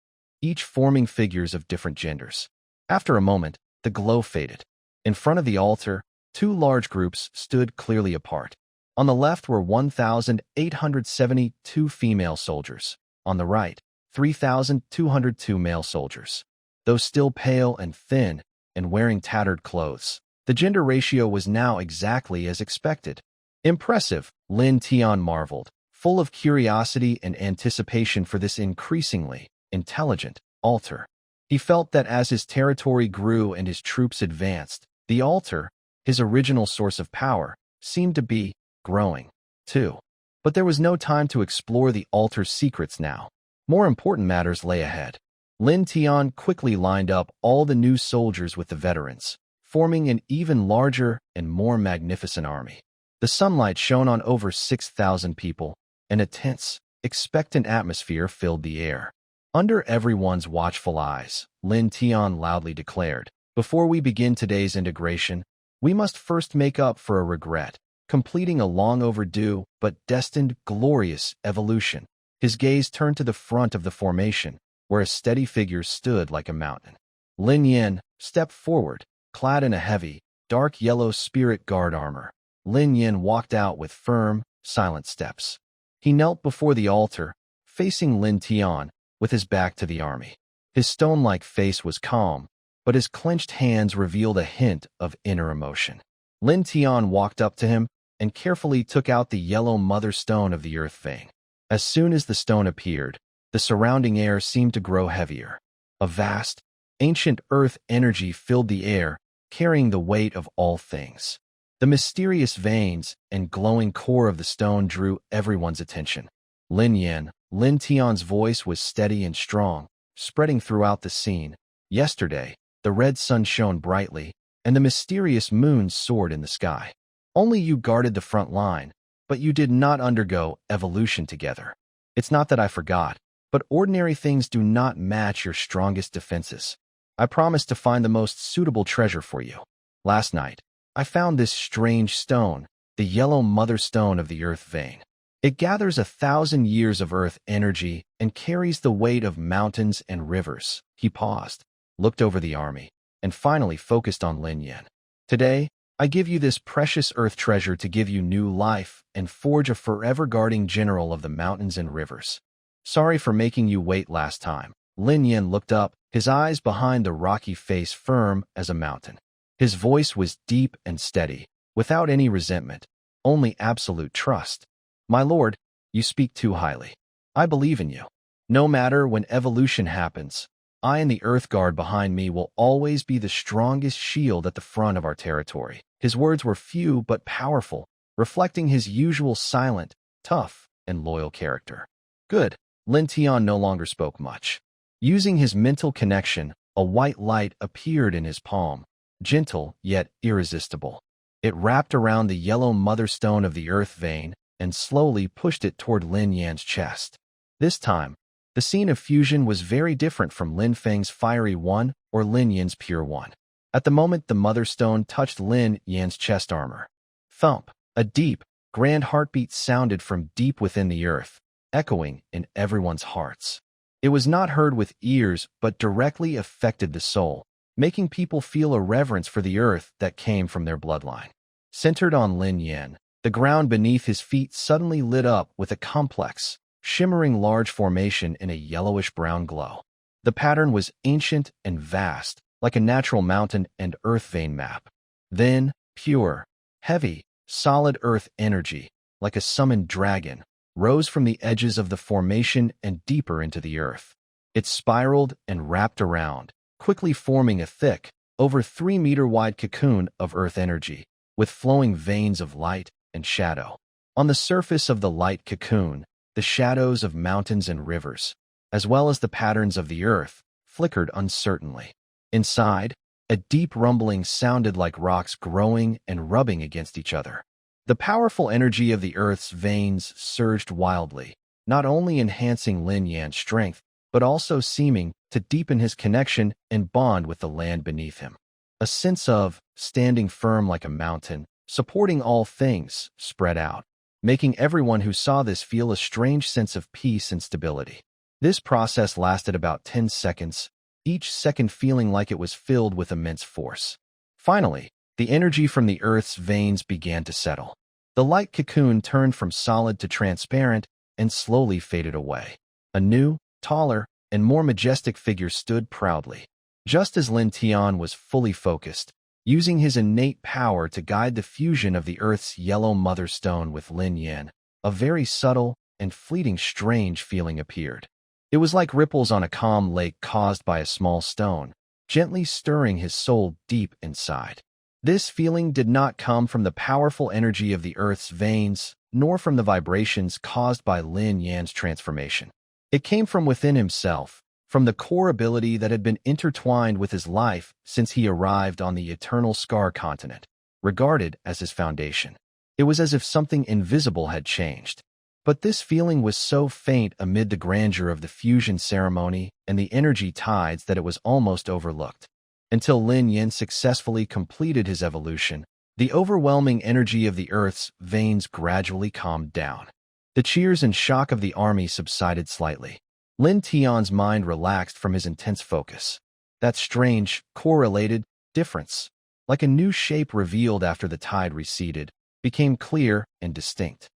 each forming figures of different genders. After a moment, the glow faded. In front of the altar, two large groups stood clearly apart. On the left were 1,872 female soldiers. On the right, 3,202 male soldiers. Though still pale and thin and wearing tattered clothes, the gender ratio was now exactly as expected. Impressive, Lin Tian marveled, full of curiosity and anticipation for this increasingly intelligent altar. He felt that as his territory grew and his troops advanced, the altar, his original source of power, seemed to be growing, too. But there was no time to explore the altar's secrets now. More important matters lay ahead. Lin Tian quickly lined up all the new soldiers with the veterans, forming an even larger and more magnificent army. The sunlight shone on over 6,000 people, and a tense, expectant atmosphere filled the air. Under everyone's watchful eyes, Lin Tian loudly declared, "Before we begin today's integration, we must first make up for a regret, completing a long overdue but destined glorious evolution." His gaze turned to the front of the formation, where a steady figure stood like a mountain. Lin Yin stepped forward, clad in a heavy, dark yellow spirit guard armor. Lin Yin walked out with firm, silent steps. He knelt before the altar, facing Lin Tian, with his back to the army. His stone-like face was calm, but his clenched hands revealed a hint of inner emotion. Lin Tian walked up to him and carefully took out the yellow mother stone of the earth vein. As soon as the stone appeared, the surrounding air seemed to grow heavier. A vast, ancient earth energy filled the air, carrying the weight of all things. The mysterious veins and glowing core of the stone drew everyone's attention. Lin Tian's voice was steady and strong, spreading throughout the scene. Yesterday, the red sun shone brightly, and the mysterious moon soared in the sky. Only you guarded the front line, but you did not undergo evolution together. It's not that I forgot, but ordinary things do not match your strongest defenses. I promised to find the most suitable treasure for you. Last night, I found this strange stone, the yellow mother stone of the earth vein. It gathers 1,000 years of earth energy and carries the weight of mountains and rivers. He paused, looked over the army, and finally focused on Lin Yin. Today, I give you this precious earth treasure to give you new life and forge a forever guarding general of the mountains and rivers. Sorry for making you wait last time. Lin Yin looked up, his eyes behind the rocky face firm as a mountain. His voice was deep and steady, without any resentment, only absolute trust. My lord, you speak too highly. I believe in you. No matter when evolution happens, I and the Earth Guard behind me will always be the strongest shield at the front of our territory. His words were few but powerful, reflecting his usual silent, tough, and loyal character. Good. Lin Tian no longer spoke much. Using his mental connection, a white light appeared in his palm, gentle yet irresistible. It wrapped around the yellow mother stone of the earth vein and slowly pushed it toward Lin Yan's chest. This time, the scene of fusion was very different from Lin Feng's fiery one or Lin Yan's pure one. At the moment the mother stone touched Lin Yan's chest armor. Thump! A deep, grand heartbeat sounded from deep within the earth, echoing in everyone's hearts. It was not heard with ears but directly affected the soul, making people feel a reverence for the earth that came from their bloodline. Centered on Lin Yan, the ground beneath his feet suddenly lit up with a complex, shimmering large formation in a yellowish-brown glow. The pattern was ancient and vast, like a natural mountain and earth vein map. Then, pure, heavy, solid earth energy, like a summoned dragon, rose from the edges of the formation and deeper into the earth. It spiraled and wrapped around, quickly forming a thick, over 3-meter-wide cocoon of earth energy, with flowing veins of light and shadow. On the surface of the light cocoon, the shadows of mountains and rivers, as well as the patterns of the earth, flickered uncertainly. Inside, A deep rumbling sounded like rocks growing and rubbing against each other. The powerful energy of the Earth's veins surged wildly, not only enhancing Lin Yan's strength, but also seeming to deepen his connection and bond with the land beneath him. A sense of standing firm like a mountain, supporting all things, spread out, making everyone who saw this feel a strange sense of peace and stability. This process lasted about 10 seconds, each second feeling like it was filled with immense force. Finally, the energy from the Earth's veins began to settle. The light cocoon turned from solid to transparent and slowly faded away. A new, taller, and more majestic figure stood proudly. Just as Lin Tian was fully focused, using his innate power to guide the fusion of the Earth's yellow mother stone with Lin Yan, a very subtle and fleeting strange feeling appeared. It was like ripples on a calm lake caused by a small stone, gently stirring his soul deep inside. This feeling did not come from the powerful energy of the Earth's veins, nor from the vibrations caused by Lin Yan's transformation. It came from within himself, from the core ability that had been intertwined with his life since he arrived on the Eternal Scar continent, regarded as his foundation. It was as if something invisible had changed. But this feeling was so faint amid the grandeur of the fusion ceremony and the energy tides that it was almost overlooked. Until Lin Yan successfully completed his evolution, the overwhelming energy of the Earth's veins gradually calmed down. The cheers and shock of the army subsided slightly. Lin Tian's mind relaxed from his intense focus. That strange, correlated difference, like a new shape revealed after the tide receded, became clear and distinct.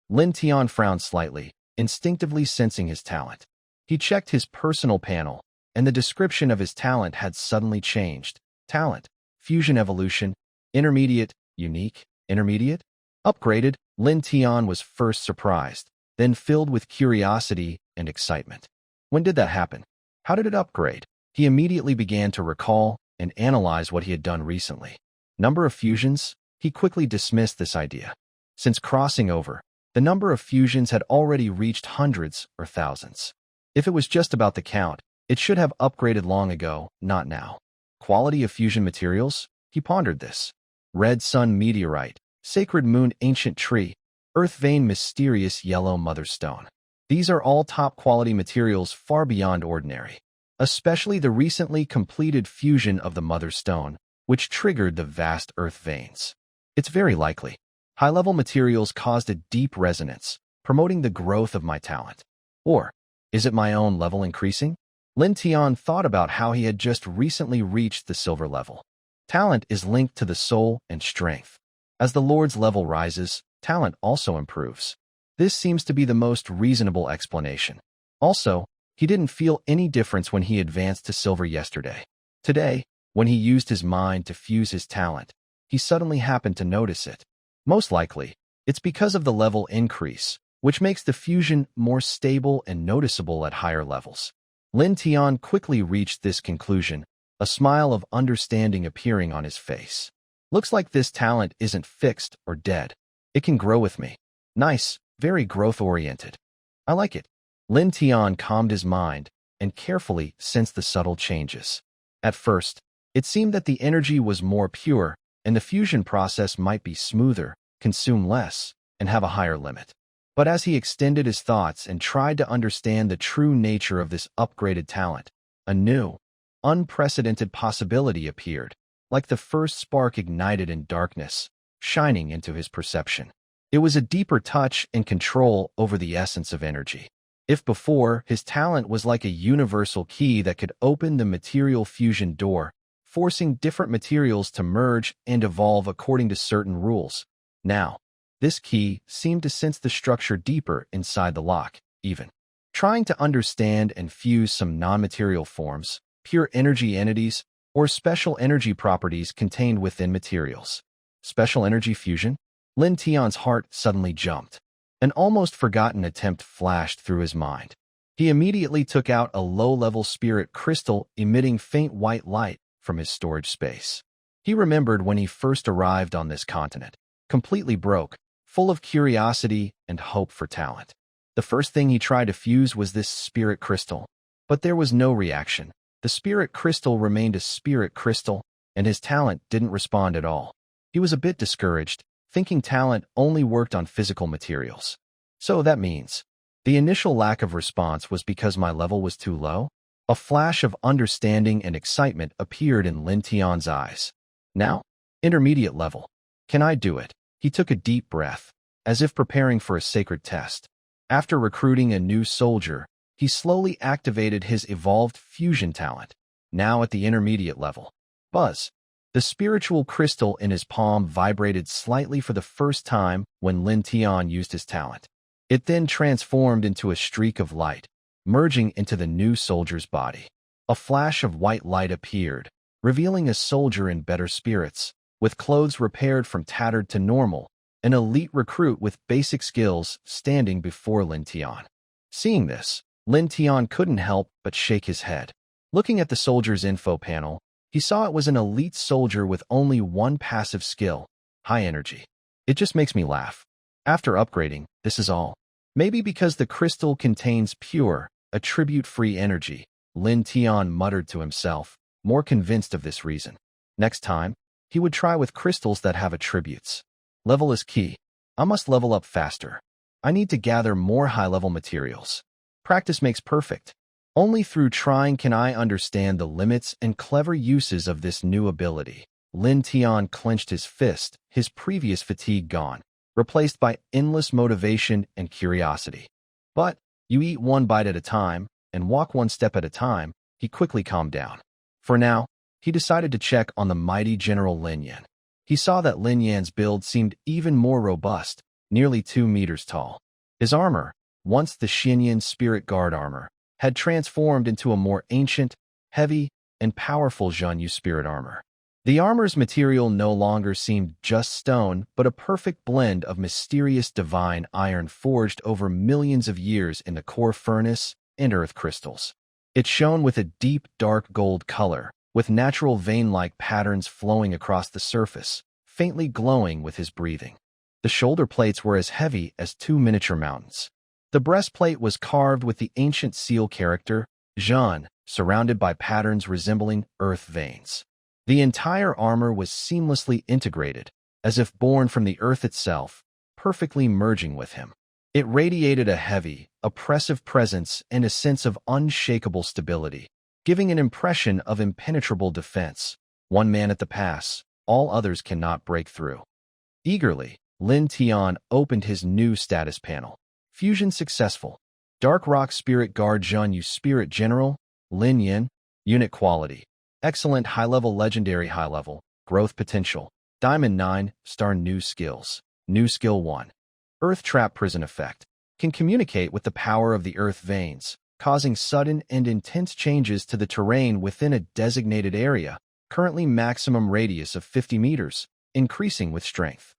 Lin Tian frowned slightly, instinctively sensing his talent. He checked his personal panel, and the description of his talent had suddenly changed. Talent, fusion evolution, intermediate, unique, intermediate, upgraded. Lin Tian was first surprised, then filled with curiosity and excitement. When did that happen? How did it upgrade? He immediately began to recall and analyze what he had done recently. Number of fusions? He quickly dismissed this idea. Since crossing over, the number of fusions had already reached hundreds or thousands. If it was just about the count, it should have upgraded long ago, not now. Quality of fusion materials? He pondered this. Red sun meteorite, sacred moon ancient tree, earth vein mysterious yellow mother stone. These are all top-quality materials far beyond ordinary. Especially the recently completed fusion of the mother stone, which triggered the vast earth veins. It's very likely. High-level materials caused a deep resonance, promoting the growth of my talent. Or, is it my own level increasing? Lin Tian thought about how he had just recently reached the silver level. Talent is linked to the soul and strength. As the Lord's level rises, talent also improves. This seems to be the most reasonable explanation. Also, he didn't feel any difference when he advanced to silver yesterday. Today, when he used his mind to fuse his talent, he suddenly happened to notice it. Most likely, it's because of the level increase, which makes the fusion more stable and noticeable at higher levels. Lin Tian quickly reached this conclusion, a smile of understanding appearing on his face. Looks like this talent isn't fixed or dead. It can grow with me. Nice, very growth-oriented. I like it. Lin Tian calmed his mind and carefully sensed the subtle changes. At first, it seemed that the energy was more pure and the fusion process might be smoother, consume less, and have a higher limit. But as he extended his thoughts and tried to understand the true nature of this upgraded talent, a new, unprecedented possibility appeared, like the first spark ignited in darkness, shining into his perception. It was a deeper touch and control over the essence of energy. If before, his talent was like a universal key that could open the material fusion door, forcing different materials to merge and evolve according to certain rules. Now, this key seemed to sense the structure deeper inside the lock, even. Trying to understand and fuse some non-material forms, pure energy entities, or special energy properties contained within materials. Special energy fusion? Lin Tian's heart suddenly jumped. An almost forgotten attempt flashed through his mind. He immediately took out a low-level spirit crystal emitting faint white light from his storage space. He remembered when he first arrived on this continent, completely broke, full of curiosity and hope for talent. The first thing he tried to fuse was this spirit crystal, but there was no reaction, The spirit crystal remained a spirit crystal, and his talent didn't respond at all. He was a bit discouraged, thinking talent only worked on physical materials. So that means the initial lack of response was because my level was too low? A flash of understanding and excitement appeared in Lin Tian's eyes. Now, intermediate level. Can I do it? He took a deep breath, as if preparing for a sacred test. After recruiting a new soldier, he slowly activated his evolved fusion talent, now at the intermediate level. Buzz. The spiritual crystal in his palm vibrated slightly for the first time when Lin Tian used his talent. It then transformed into a streak of light, merging into the new soldier's body. A flash of white light appeared, revealing a soldier in better spirits, with clothes repaired from tattered to normal, an elite recruit with basic skills standing before Lin Tian. Seeing this, Lin Tian couldn't help but shake his head. Looking at the soldier's info panel, he saw it was an elite soldier with only one passive skill, high energy. It just makes me laugh. After upgrading, this is all. Maybe because the crystal contains pure, attribute-free energy, Lin Tian muttered to himself, more convinced of this reason. Next time, he would try with crystals that have attributes. Level is key. I must level up faster. I need to gather more high-level materials. Practice makes perfect. Only through trying can I understand the limits and clever uses of this new ability. Lin Tian clenched his fist, his previous fatigue gone, replaced by endless motivation and curiosity. But you eat one bite at a time and walk one step at a time, he quickly calmed down. For now, he decided to check on the mighty General Lin Yan. He saw that Lin Yan's build seemed even more robust, nearly 2 meters tall. His armor, once the Xinyan Spirit Guard armor, had transformed into a more ancient, heavy, and powerful Zhanyu spirit armor. The armor's material no longer seemed just stone, but a perfect blend of mysterious divine iron forged over millions of years in the core furnace and earth crystals. It shone with a deep, dark gold color, with natural vein-like patterns flowing across the surface, faintly glowing with his breathing. The shoulder plates were as heavy as 2 miniature mountains. The breastplate was carved with the ancient seal character, Zhan, surrounded by patterns resembling earth veins. The entire armor was seamlessly integrated, as if born from the earth itself, perfectly merging with him. It radiated a heavy, oppressive presence and a sense of unshakable stability, giving an impression of impenetrable defense. One man at the pass, all others cannot break through. Eagerly, Lin Tian opened his new status panel. Fusion successful. Dark Rock Spirit Guard Zhanyu Spirit General, Lin Yan. Unit quality. Excellent high-level legendary high-level. Growth potential. Diamond 9, star new skills. New skill 1. Earth Trap Prison Effect. Can communicate with the power of the earth veins, causing sudden and intense changes to the terrain within a designated area, currently maximum radius of 50 meters, increasing with strength.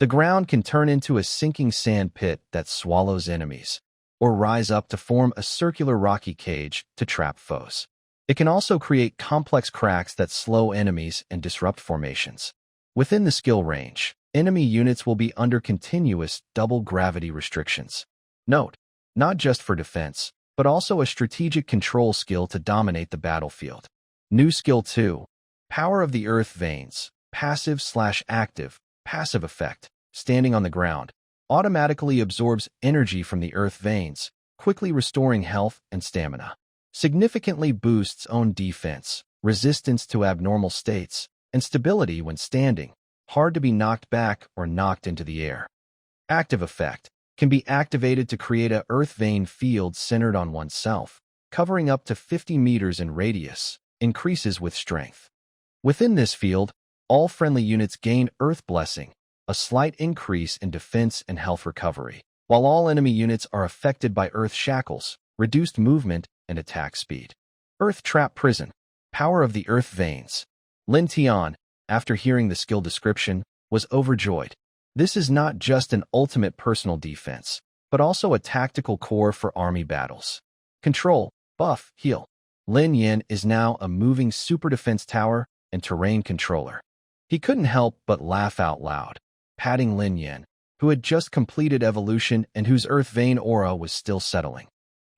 The ground can turn into a sinking sand pit that swallows enemies, or rise up to form a circular rocky cage to trap foes. It can also create complex cracks that slow enemies and disrupt formations. Within the skill range, enemy units will be under continuous double gravity restrictions. Note, not just for defense, but also a strategic control skill to dominate the battlefield. New skill 2. Power of the Earth Veins. Passive/active. Passive effect. Standing on the ground. Automatically absorbs energy from the earth veins, quickly restoring health and stamina. Significantly boosts own defense, resistance to abnormal states, and stability when standing. Hard to be knocked back or knocked into the air. Active effect. Can be activated to create a earth vein field centered on oneself, covering up to 50 meters in radius, increases with strength. Within this field, all friendly units gain Earth Blessing, a slight increase in defense and health recovery, while all enemy units are affected by Earth Shackles, reduced movement and attack speed. Earth Trap Prison. Power of the Earth Veins. Lin Tian, after hearing the skill description, was overjoyed. This is not just an ultimate personal defense, but also a tactical core for army battles. Control, buff, heal. Lin Yan is now a moving super defense tower and terrain controller. He couldn't help but laugh out loud, patting Lin Yan, who had just completed evolution and whose earth vein aura was still settling.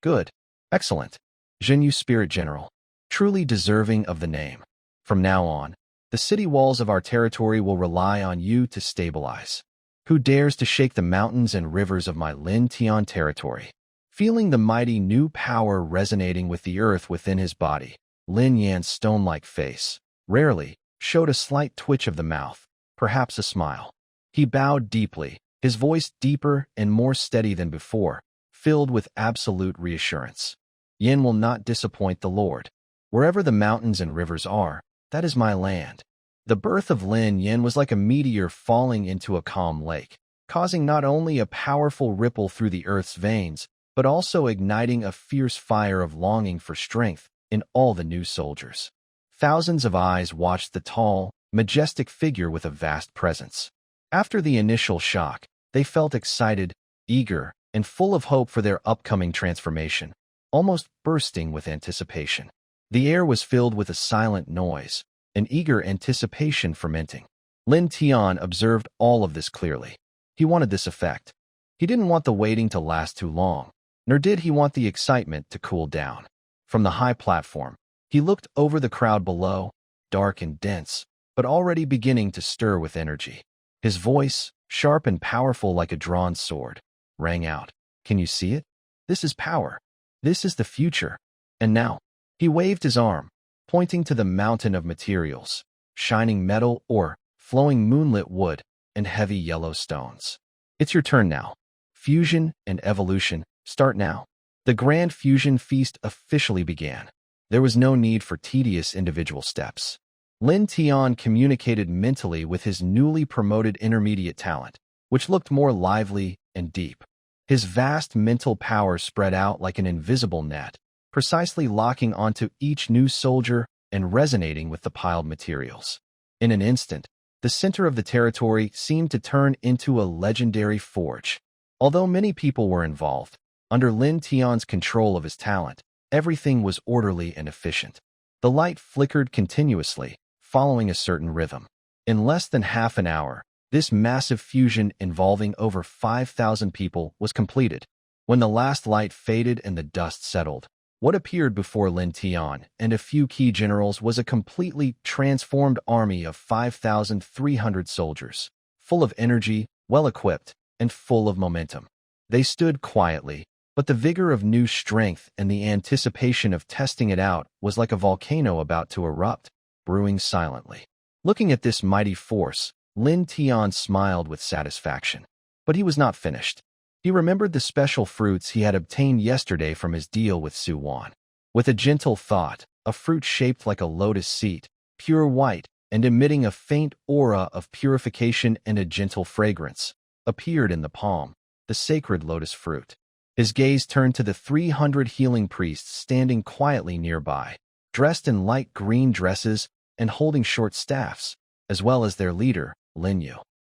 Good. Excellent. Zhanyu Spirit General. truly deserving of the name. From now on, the city walls of our territory will rely on you to stabilize. Who dares to shake the mountains and rivers of my Lin Tian territory? Feeling the mighty new power resonating with the earth within his body, Lin Yan's stone-like face, rarely, showed a slight twitch of the mouth, perhaps a smile. He bowed deeply, his voice deeper and more steady than before, filled with absolute reassurance. Yin will not disappoint the Lord. Wherever the mountains and rivers are, that is my land. The birth of Lin Yin was like a meteor falling into a calm lake, causing not only a powerful ripple through the earth's veins, but also igniting a fierce fire of longing for strength in all the new soldiers. Thousands of eyes watched the tall, majestic figure with a vast presence. After the initial shock, they felt excited, eager, and full of hope for their upcoming transformation, almost bursting with anticipation. The air was filled with a silent noise, an eager anticipation fermenting. Lin Tian observed all of this clearly. He wanted this effect. He didn't want the waiting to last too long, nor did he want the excitement to cool down. From the high platform, he looked over the crowd below, dark and dense, but already beginning to stir with energy. His voice, sharp and powerful like a drawn sword, rang out. Can you see it? This is power. This is the future. And now, he waved his arm, pointing to the mountain of materials, shining metal ore, flowing moonlit wood, and heavy yellow stones. It's your turn now. Fusion and evolution start now. The grand fusion feast officially began. There was no need for tedious individual steps. Lin Tian communicated mentally with his newly promoted intermediate talent, which looked more lively and deep. His vast mental power spread out like an invisible net, precisely locking onto each new soldier and resonating with the piled materials. In an instant, the center of the territory seemed to turn into a legendary forge. Although many people were involved, under Lin Tian's control of his talent, everything was orderly and efficient. The light flickered continuously, following a certain rhythm. In less than half an hour, this massive fusion involving over 5,000 people was completed. When the last light faded and the dust settled, what appeared before Lin Tian and a few key generals was a completely transformed army of 5,300 soldiers, full of energy, well-equipped, and full of momentum. They stood quietly, but the vigor of new strength and the anticipation of testing it out was like a volcano about to erupt, brewing silently. Looking at this mighty force, Lin Tian smiled with satisfaction. But he was not finished. He remembered the special fruits he had obtained yesterday from his deal with Su Wan. With a gentle thought, a fruit shaped like a lotus seed, pure white, and emitting a faint aura of purification and a gentle fragrance, appeared in the palm, the sacred lotus fruit. His gaze turned to the 300 healing priests standing quietly nearby, dressed in light green dresses and holding short staffs, as well as their leader, Lin Yu.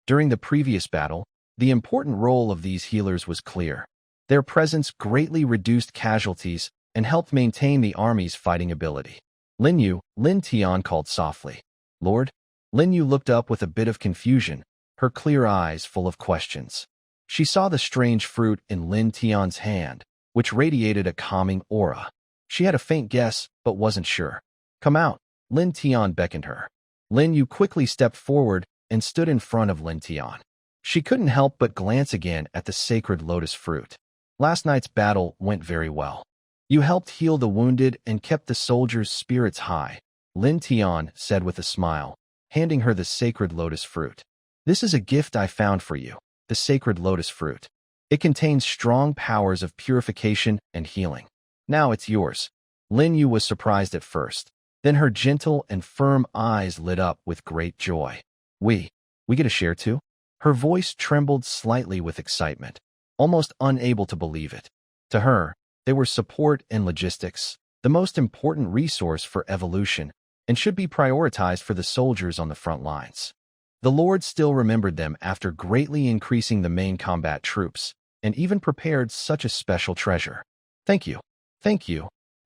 During the previous battle, the important role of these healers was clear. Their presence greatly reduced casualties and helped maintain the army's fighting ability. Lin Tian called softly. Lord? Lin Yu looked up with a bit of confusion, her clear eyes full of questions. She saw the strange fruit in Lin Tian's hand, which radiated a calming aura. She had a faint guess, but wasn't sure. Come out, Lin Tian beckoned her. Lin Yu quickly stepped forward and stood in front of Lin Tian. She couldn't help but glance again at the sacred lotus fruit. Last night's battle went very well. You helped heal the wounded and kept the soldiers' spirits high, Lin Tian said with a smile, handing her the sacred lotus fruit. This is a gift I found for you, the sacred lotus fruit. It contains strong powers of purification and healing. Now it's yours. Lin Yu was surprised at first. Then her gentle and firm eyes lit up with great joy. We get a share too? Her voice trembled slightly with excitement, almost unable to believe it. To her, they were support and logistics, the most important resource for evolution, and should be prioritized for the soldiers on the front lines. The Lord still remembered them after greatly increasing the main combat troops, and even prepared such a special treasure. Thank you,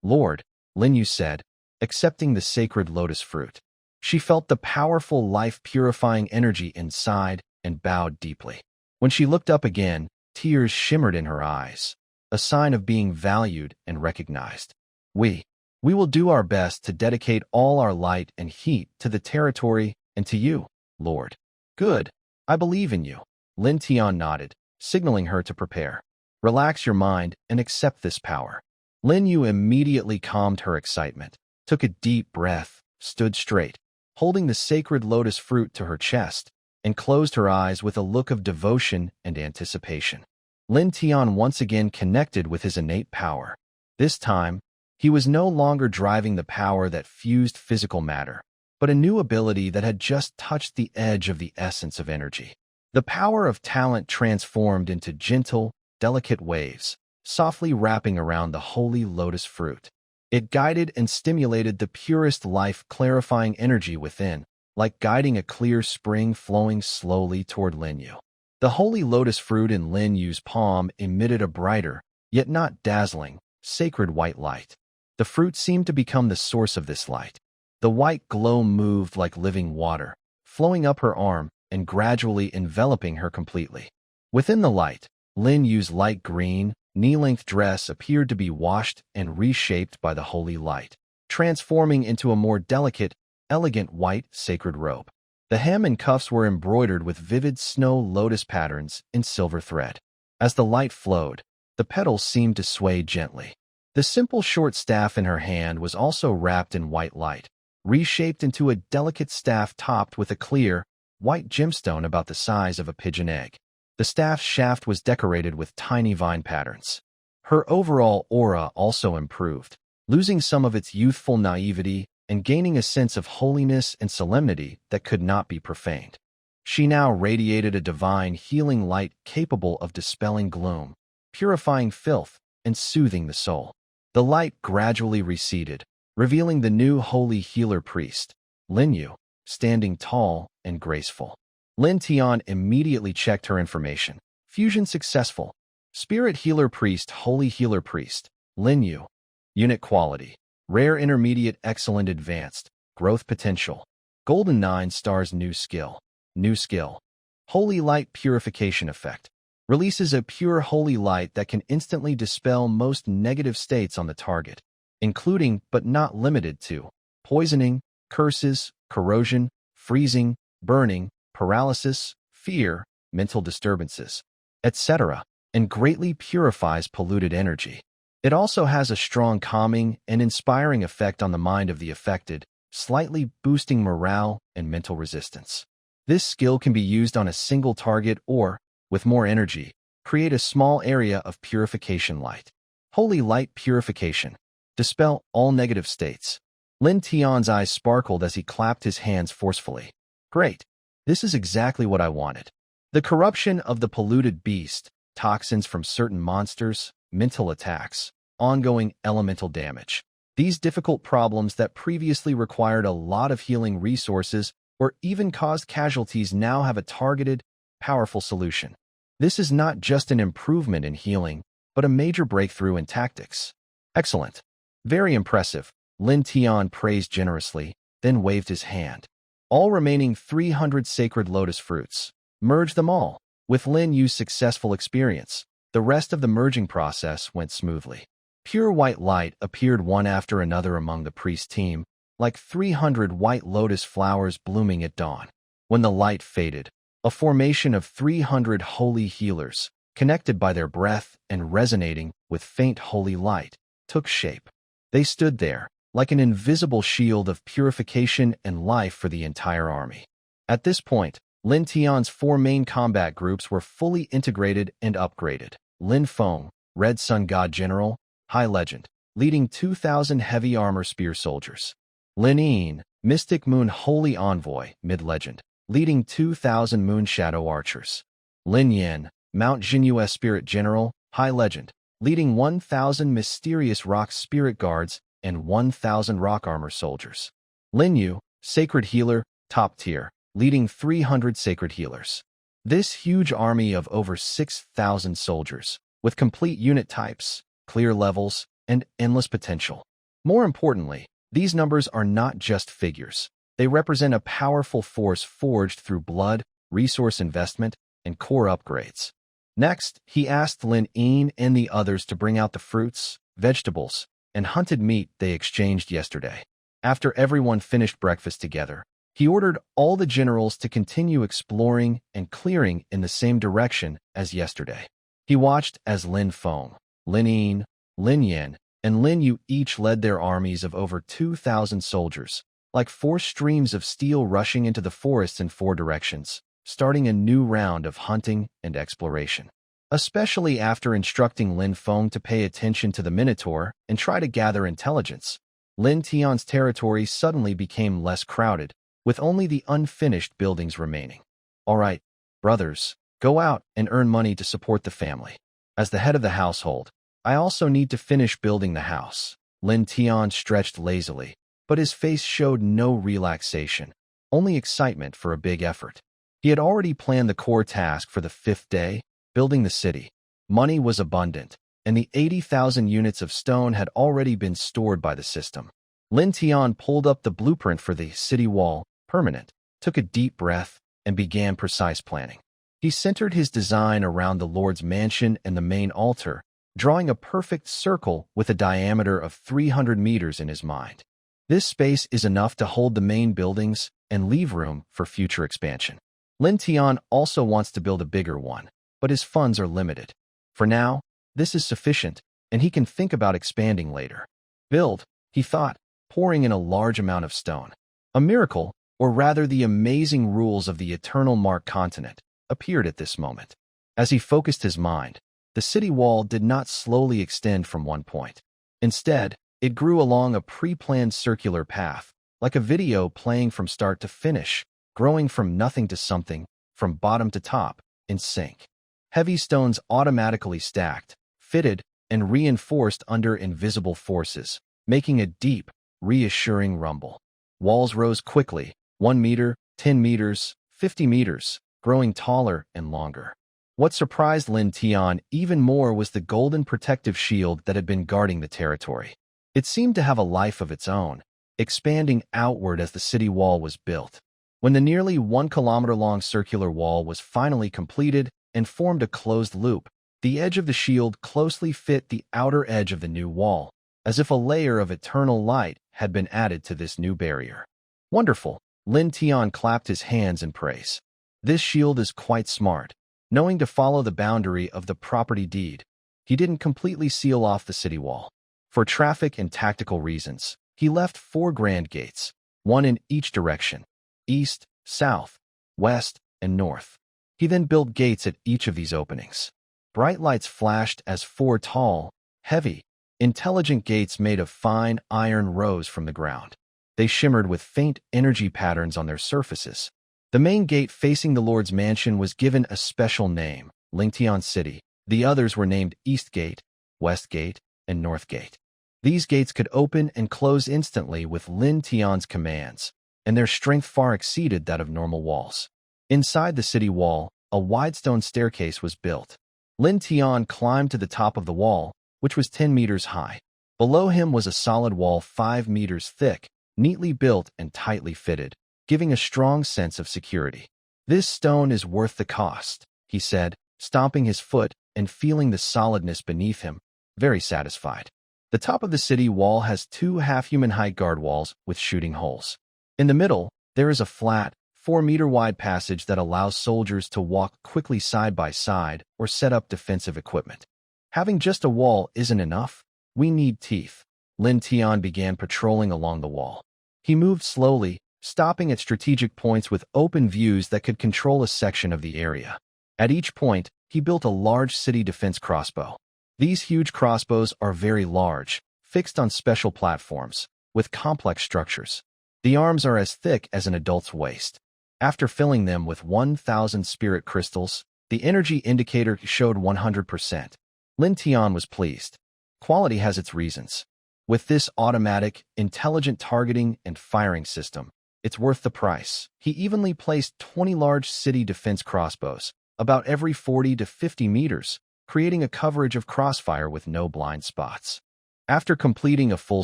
Lord, Lin Yu said, accepting the sacred lotus fruit. She felt the powerful life-purifying energy inside and bowed deeply. When she looked up again, tears shimmered in her eyes, a sign of being valued and recognized. We We will do our best to dedicate all our light and heat to the territory and to you, Lord. Good. I believe in you. Lin Tian nodded, signaling her to prepare. Relax your mind and accept this power. Lin Yu immediately calmed her excitement, took a deep breath, stood straight, holding the sacred lotus fruit to her chest, and closed her eyes with a look of devotion and anticipation. Lin Tian once again connected with his innate power. This time, he was no longer driving the power that fused physical matter, but a new ability that had just touched the edge of the essence of energy. The power of talent transformed into gentle, delicate waves, softly wrapping around the holy lotus fruit. It guided and stimulated the purest life-clarifying energy within, like guiding a clear spring flowing slowly toward Lin Yu. The holy lotus fruit in Lin Yu's palm emitted a brighter, yet not dazzling, sacred white light. The fruit seemed to become the source of this light. The white glow moved like living water, flowing up her arm and gradually enveloping her completely. Within the light, Lin Yu's light green, knee-length dress appeared to be washed and reshaped by the holy light, transforming into a more delicate, elegant white sacred robe. The hem and cuffs were embroidered with vivid snow lotus patterns in silver thread. As the light flowed, the petals seemed to sway gently. The simple short staff in her hand was also wrapped in white light, reshaped into a delicate staff topped with a clear, white gemstone about the size of a pigeon egg. The staff's shaft was decorated with tiny vine patterns. Her overall aura also improved, losing some of its youthful naivety and gaining a sense of holiness and solemnity that could not be profaned. She now radiated a divine healing light capable of dispelling gloom, purifying filth, and soothing the soul. The light gradually receded, revealing the new holy healer priest, Lin Yu, standing tall and graceful. Lin Tian immediately checked her information. Fusion successful. Spirit healer priest, holy healer priest, Lin Yu. Unit quality. Rare intermediate excellent advanced. Growth potential. Golden 9 stars new skill. New skill. Holy light purification effect. Releases a pure holy light that can instantly dispel most negative states on the target, including but not limited to poisoning, curses, corrosion, freezing, burning, paralysis, fear, mental disturbances, etc., and greatly purifies polluted energy. It also has a strong calming and inspiring effect on the mind of the affected, slightly boosting morale and mental resistance. This skill can be used on a single target or, with more energy, create a small area of purification light. Holy light purification. Dispel all negative states. Lin Tian's eyes sparkled as he clapped his hands forcefully. Great. This is exactly what I wanted. The corruption of the polluted beast, toxins from certain monsters, mental attacks, ongoing elemental damage. These difficult problems that previously required a lot of healing resources or even caused casualties now have a targeted, powerful solution. This is not just an improvement in healing, but a major breakthrough in tactics. Excellent. Very impressive. Lin Tian praised generously, then waved his hand. All remaining 300 sacred lotus fruits. Merge them all. With Lin Yu's successful experience, the rest of the merging process went smoothly. Pure white light appeared one after another among the priest team, like 300 white lotus flowers blooming at dawn. When the light faded, a formation of 300 holy healers, connected by their breath and resonating with faint holy light, took shape. They stood there, like an invisible shield of purification and life for the entire army. At this point, Lin Tian's 4 main combat groups were fully integrated and upgraded. Lin Feng, Red Sun God General, High Legend, leading 2,000 heavy armor spear soldiers. Lin Yin, Mystic Moon Holy Envoy, Mid Legend, leading 2,000 Moon Shadow archers. Lin Yin, Mount Jinyu Spirit General, High Legend, leading 1,000 Mysterious Rock Spirit Guards and 1,000 Rock Armor soldiers. Lin Yu, Sacred Healer, Top Tier, leading 300 Sacred Healers. This huge army of over 6,000 soldiers, with complete unit types, clear levels, and endless potential. More importantly, these numbers are not just figures. They represent a powerful force forged through blood, resource investment, and core upgrades. Next, he asked Lin Yin and the others to bring out the fruits, vegetables, and hunted meat they exchanged yesterday. After everyone finished breakfast together, he ordered all the generals to continue exploring and clearing in the same direction as yesterday. He watched as Lin Feng, Lin Yin, Lin Yan, and Lin Yu each led their armies of over 2,000 soldiers, like four streams of steel rushing into the forests in four directions, starting a new round of hunting and exploration. Especially after instructing Lin Feng to pay attention to the minotaur and try to gather intelligence, Lin Tian's territory suddenly became less crowded, with only the unfinished buildings remaining. All right, brothers, go out and earn money to support the family. As the head of the household, I also need to finish building the house. Lin Tian stretched lazily, but his face showed no relaxation, only excitement for a big effort. He had already planned the core task for the 5th day, building the city. Money was abundant, and the 80,000 units of stone had already been stored by the system. Lin Tian pulled up the blueprint for the city wall, permanent, took a deep breath, and began precise planning. He centered his design around the Lord's mansion and the main altar, drawing a perfect circle with a diameter of 300 meters in his mind. This space is enough to hold the main buildings and leave room for future expansion. Lin Tian also wants to build a bigger one, but his funds are limited. For now, this is sufficient, and he can think about expanding later. Build, he thought, pouring in a large amount of stone. A miracle, or rather the amazing rules of the eternal Mark continent, appeared at this moment. As he focused his mind, the city wall did not slowly extend from one point. Instead, it grew along a pre-planned circular path, like a video playing from start to finish, growing from nothing to something, from bottom to top, in sync. Heavy stones automatically stacked, fitted, and reinforced under invisible forces, making a deep, reassuring rumble. Walls rose quickly, 1 meter, 10 meters, 50 meters, growing taller and longer. What surprised Lin Tian even more was the golden protective shield that had been guarding the territory. It seemed to have a life of its own, expanding outward as the city wall was built. When the nearly 1 kilometer-long circular wall was finally completed and formed a closed loop, the edge of the shield closely fit the outer edge of the new wall, as if a layer of eternal light had been added to this new barrier. Wonderful! Lin Tian clapped his hands in praise. This shield is quite smart. Knowing to follow the boundary of the property deed, he didn't completely seal off the city wall. For traffic and tactical reasons, he left 4 grand gates, one in each direction, east, south, west, and north. He then built gates at each of these openings. Bright lights flashed as 4 tall, heavy, intelligent gates made of fine iron rose from the ground. They shimmered with faint energy patterns on their surfaces. The main gate facing the Lord's mansion was given a special name, Lingtian City. The others were named East Gate, West Gate, and North Gate. These gates could open and close instantly with Lin Tian's commands, and their strength far exceeded that of normal walls. Inside the city wall, a wide stone staircase was built. Lin Tian climbed to the top of the wall, which was 10 meters high. Below him was a solid wall 5 meters thick, neatly built and tightly fitted, giving a strong sense of security. This stone is worth the cost, he said, stomping his foot and feeling the solidness beneath him, very satisfied. The top of the city wall has 2 half-human-height guard walls with shooting holes. In the middle, there is a flat, 4-meter-wide passage that allows soldiers to walk quickly side by side or set up defensive equipment. Having just a wall isn't enough. We need teeth. Lin Tian began patrolling along the wall. He moved slowly, stopping at strategic points with open views that could control a section of the area. At each point, he built a large city defense crossbow. These huge crossbows are very large, fixed on special platforms, with complex structures. The arms are as thick as an adult's waist. After filling them with 1,000 spirit crystals, the energy indicator showed 100%. Lin Tian was pleased. Quality has its reasons. With this automatic, intelligent targeting and firing system, it's worth the price. He evenly placed 20 large city defense crossbows, about every 40 to 50 meters, creating a coverage of crossfire with no blind spots. After completing a full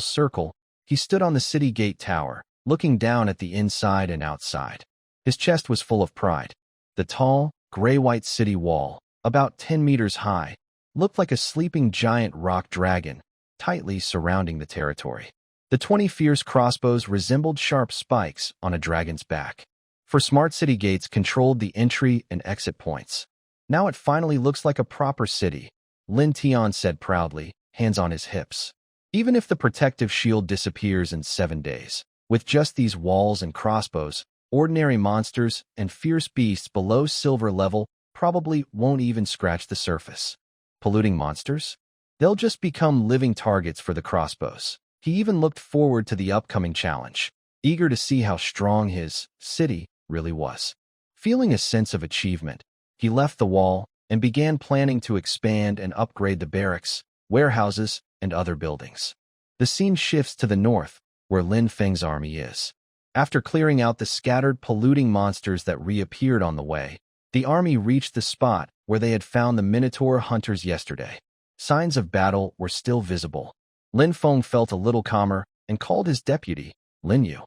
circle, he stood on the city gate tower, looking down at the inside and outside. His chest was full of pride. The tall, gray-white city wall, about 10 meters high, looked like a sleeping giant rock dragon, tightly surrounding the territory. The 20 fierce crossbows resembled sharp spikes on a dragon's back. For smart city gates controlled the entry and exit points. Now it finally looks like a proper city, Lin Tian said proudly, hands on his hips. Even if the protective shield disappears in 7 days, with just these walls and crossbows, ordinary monsters and fierce beasts below silver level probably won't even scratch the surface. Polluting monsters? They'll just become living targets for the crossbows. He even looked forward to the upcoming challenge, eager to see how strong his city really was. Feeling a sense of achievement, he left the wall and began planning to expand and upgrade the barracks, warehouses, and other buildings. The scene shifts to the north, where Lin Feng's army is. After clearing out the scattered polluting monsters that reappeared on the way, the army reached the spot where they had found the minotaur hunters yesterday. Signs of battle were still visible. Lin Feng felt a little calmer and called his deputy, Lin Yu.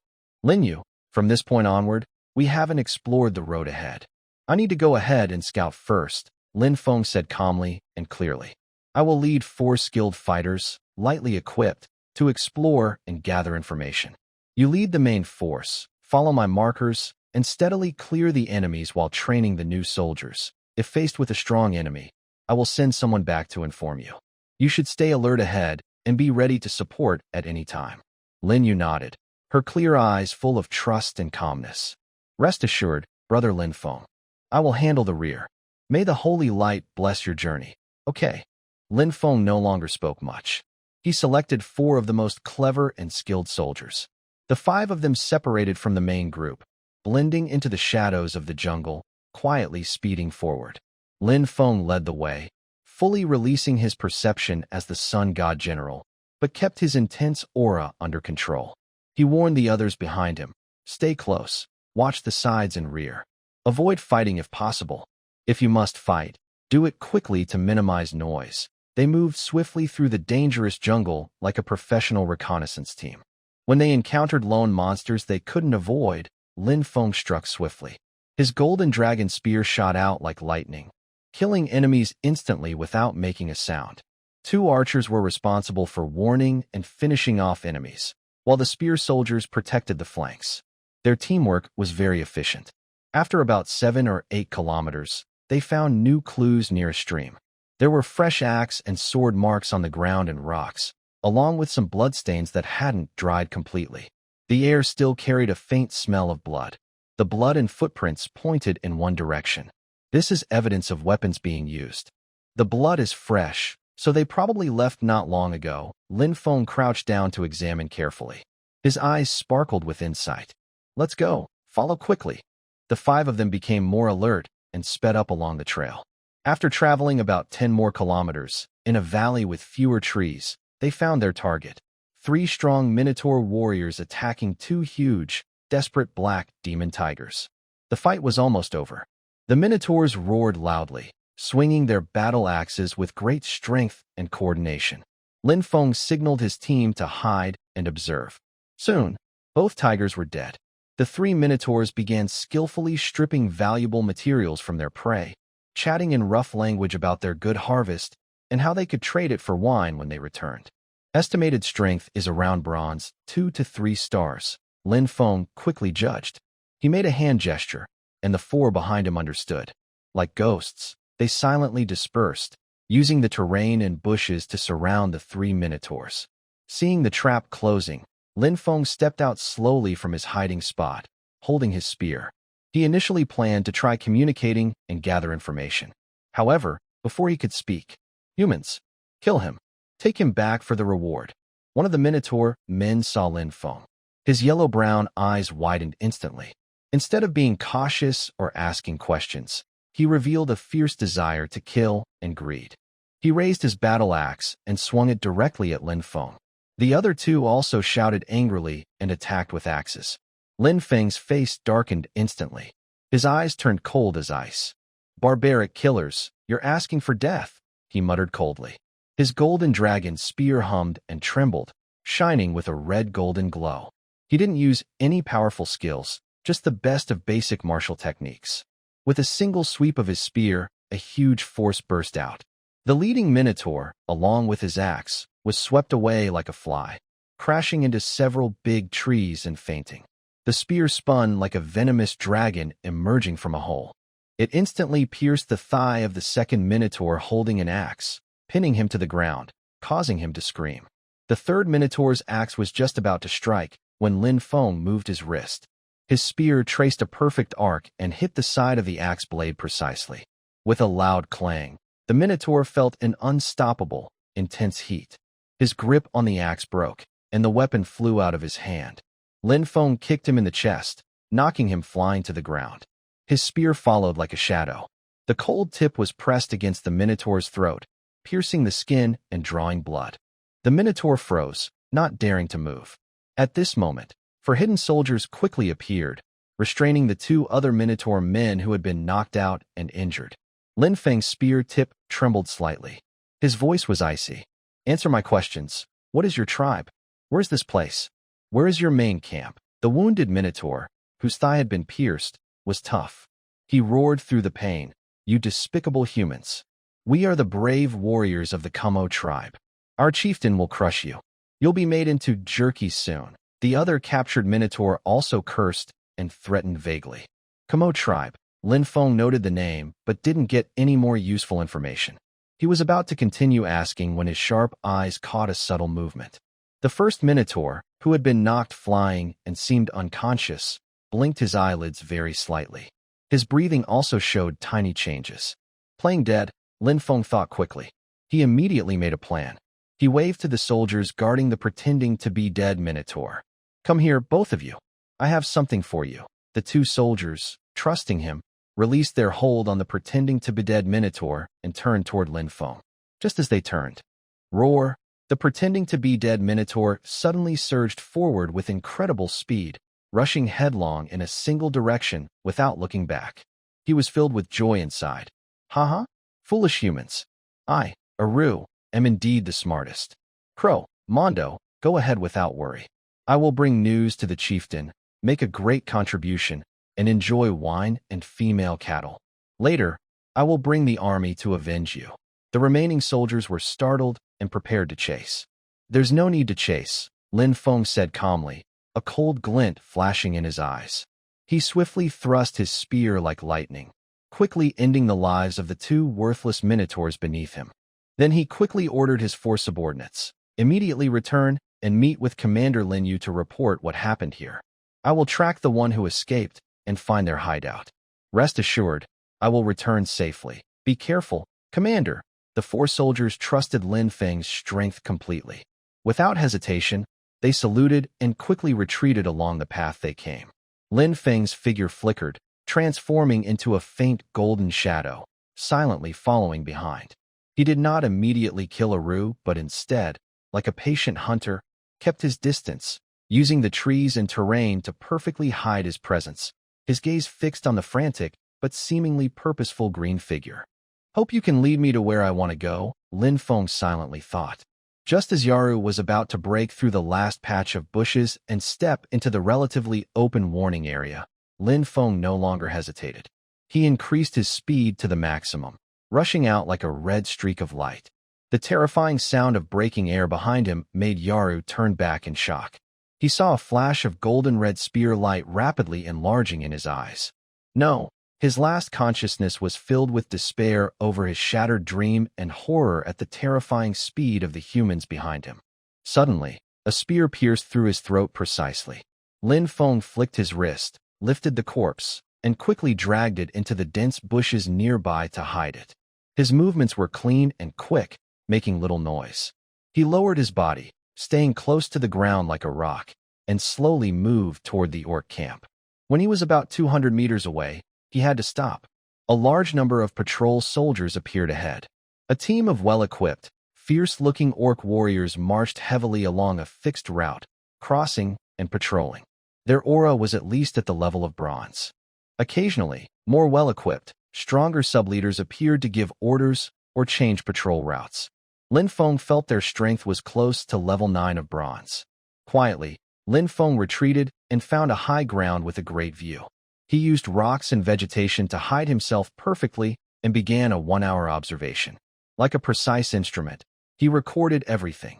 Lin Yu, from this point onward, we haven't explored the road ahead. I need to go ahead and scout first, Lin Feng said calmly and clearly. I will lead 4 skilled fighters, lightly equipped, to explore and gather information. You lead the main force, follow my markers, and steadily clear the enemies while training the new soldiers. If faced with a strong enemy, I will send someone back to inform you. You should stay alert ahead and be ready to support at any time. Lin Yu nodded, her clear eyes full of trust and calmness. Rest assured, Brother Lin Feng. I will handle the rear. May the holy light bless your journey. Okay. Lin Feng no longer spoke much. He selected 4 of the most clever and skilled soldiers. The 5 of them separated from the main group, blending into the shadows of the jungle, quietly speeding forward. Lin Feng led the way, fully releasing his perception as the Sun God General, but kept his intense aura under control. He warned the others behind him, stay close, watch the sides and rear. Avoid fighting if possible. If you must fight, do it quickly to minimize noise. They moved swiftly through the dangerous jungle like a professional reconnaissance team. When they encountered lone monsters they couldn't avoid, Lin Feng struck swiftly. His golden dragon spear shot out like lightning, killing enemies instantly without making a sound. 2 archers were responsible for warning and finishing off enemies, while the spear soldiers protected the flanks. Their teamwork was very efficient. After about 7 or 8 kilometers, they found new clues near a stream. There were fresh axe and sword marks on the ground and rocks, along with some bloodstains that hadn't dried completely. The air still carried a faint smell of blood. The blood and footprints pointed in one direction. This is evidence of weapons being used. The blood is fresh, so they probably left not long ago. Lin Feng crouched down to examine carefully. His eyes sparkled with insight. Let's go, follow quickly. The 5 of them became more alert and sped up along the trail. After traveling about 10 more kilometers, in a valley with fewer trees, they found their target. 3 strong minotaur warriors attacking 2 huge, desperate black demon tigers. The fight was almost over. The minotaurs roared loudly, swinging their battle axes with great strength and coordination. Lin Feng signaled his team to hide and observe. Soon, both tigers were dead. The 3 minotaurs began skillfully stripping valuable materials from their prey, chatting in rough language about their good harvest and how they could trade it for wine when they returned. Estimated strength is around bronze, 2 to 3 stars, Lin Feng quickly judged. He made a hand gesture, and the 4 behind him understood. Like ghosts, they silently dispersed, using the terrain and bushes to surround the 3 minotaurs. Seeing the trap closing, Lin Feng stepped out slowly from his hiding spot, holding his spear. He initially planned to try communicating and gather information. However, before he could speak, humans, kill him. Take him back for the reward. One of the minotaur men saw Lin Feng. His yellow-brown eyes widened instantly. Instead of being cautious or asking questions, he revealed a fierce desire to kill and greed. He raised his battle axe and swung it directly at Lin Feng. The other 2 also shouted angrily and attacked with axes. Lin Feng's face darkened instantly. His eyes turned cold as ice. Barbaric killers, you're asking for death, he muttered coldly. His golden dragon spear hummed and trembled, shining with a red-golden glow. He didn't use any powerful skills, just the best of basic martial techniques. With a single sweep of his spear, a huge force burst out. The leading minotaur, along with his axe, was swept away like a fly, crashing into several big trees and fainting. The spear spun like a venomous dragon emerging from a hole. It instantly pierced the thigh of the second minotaur holding an axe, pinning him to the ground, causing him to scream. The third minotaur's axe was just about to strike when Lin Feng moved his wrist. His spear traced a perfect arc and hit the side of the axe blade precisely. With a loud clang, the minotaur felt an unstoppable, intense heat. His grip on the axe broke, and the weapon flew out of his hand. Lin Feng kicked him in the chest, knocking him flying to the ground. His spear followed like a shadow. The cold tip was pressed against the minotaur's throat, piercing the skin and drawing blood. The minotaur froze, not daring to move. At this moment, hidden soldiers quickly appeared, restraining the two other minotaur men who had been knocked out and injured. Lin Feng's spear tip trembled slightly. His voice was icy. "Answer my questions. What is your tribe? Where's this place? Where is your main camp?" The wounded minotaur, whose thigh had been pierced, was tough. He roared through the pain, "You despicable humans. We are the brave warriors of the Kumo tribe. Our chieftain will crush you. You'll be made into jerky soon." The other captured minotaur also cursed and threatened vaguely. Kumo tribe. Lin Feng noted the name, but didn't get any more useful information. He was about to continue asking when his sharp eyes caught a subtle movement. The first minotaur, who had been knocked flying and seemed unconscious, blinked his eyelids very slightly. His breathing also showed tiny changes. Playing dead, Lin Feng thought quickly. He immediately made a plan. He waved to the soldiers guarding the pretending to be dead minotaur. "Come here, both of you. I have something for you." The two soldiers, trusting him, released their hold on the pretending to be dead minotaur and turned toward Lin Feng. Just as they turned, roar! The pretending to be dead minotaur suddenly surged forward with incredible speed, rushing headlong in a single direction without looking back. He was filled with joy inside. "Haha! Foolish humans. I, Aru, am indeed the smartest. Crow, Mondo, go ahead without worry. I will bring news to the chieftain, make a great contribution, and enjoy wine and female cattle. Later, I will bring the army to avenge you." The remaining soldiers were startled and prepared to chase. "There's no need to chase," Lin Feng said calmly, a cold glint flashing in his eyes. He swiftly thrust his spear like lightning, quickly ending the lives of the two worthless minotaurs beneath him. Then he quickly ordered his 4 subordinates, "Immediately return and meet with Commander Lin Yu to report what happened here. I will track the one who escaped and find their hideout. Rest assured, I will return safely. Be careful, Commander." The 4 soldiers trusted Lin Feng's strength completely. Without hesitation, they saluted and quickly retreated along the path they came. Lin Feng's figure flickered, transforming into a faint golden shadow, silently following behind. He did not immediately kill Aru, but instead, like a patient hunter, kept his distance, using the trees and terrain to perfectly hide his presence, his gaze fixed on the frantic but seemingly purposeful green figure. "Hope you can lead me to where I want to go," Lin Feng silently thought. Just as Yaru was about to break through the last patch of bushes and step into the relatively open warning area, Lin Feng no longer hesitated. He increased his speed to the maximum, rushing out like a red streak of light. The terrifying sound of breaking air behind him made Yaru turn back in shock. He saw a flash of golden-red spear light rapidly enlarging in his eyes. No, his last consciousness was filled with despair over his shattered dream and horror at the terrifying speed of the humans behind him. Suddenly, a spear pierced through his throat precisely. Lin Feng flicked his wrist, lifted the corpse, and quickly dragged it into the dense bushes nearby to hide it. His movements were clean and quick, making little noise. He lowered his body, staying close to the ground like a rock, and slowly moved toward the orc camp. When he was about 200 meters away, he had to stop. A large number of patrol soldiers appeared ahead. A team of well-equipped, fierce-looking orc warriors marched heavily along a fixed route, crossing and patrolling. Their aura was at least at the level of bronze. Occasionally, more well-equipped, stronger subleaders appeared to give orders or change patrol routes. Lin Feng felt their strength was close to level 9 of bronze. Quietly, Lin Feng retreated and found a high ground with a great view. He used rocks and vegetation to hide himself perfectly and began a 1-hour observation. Like a precise instrument, he recorded everything,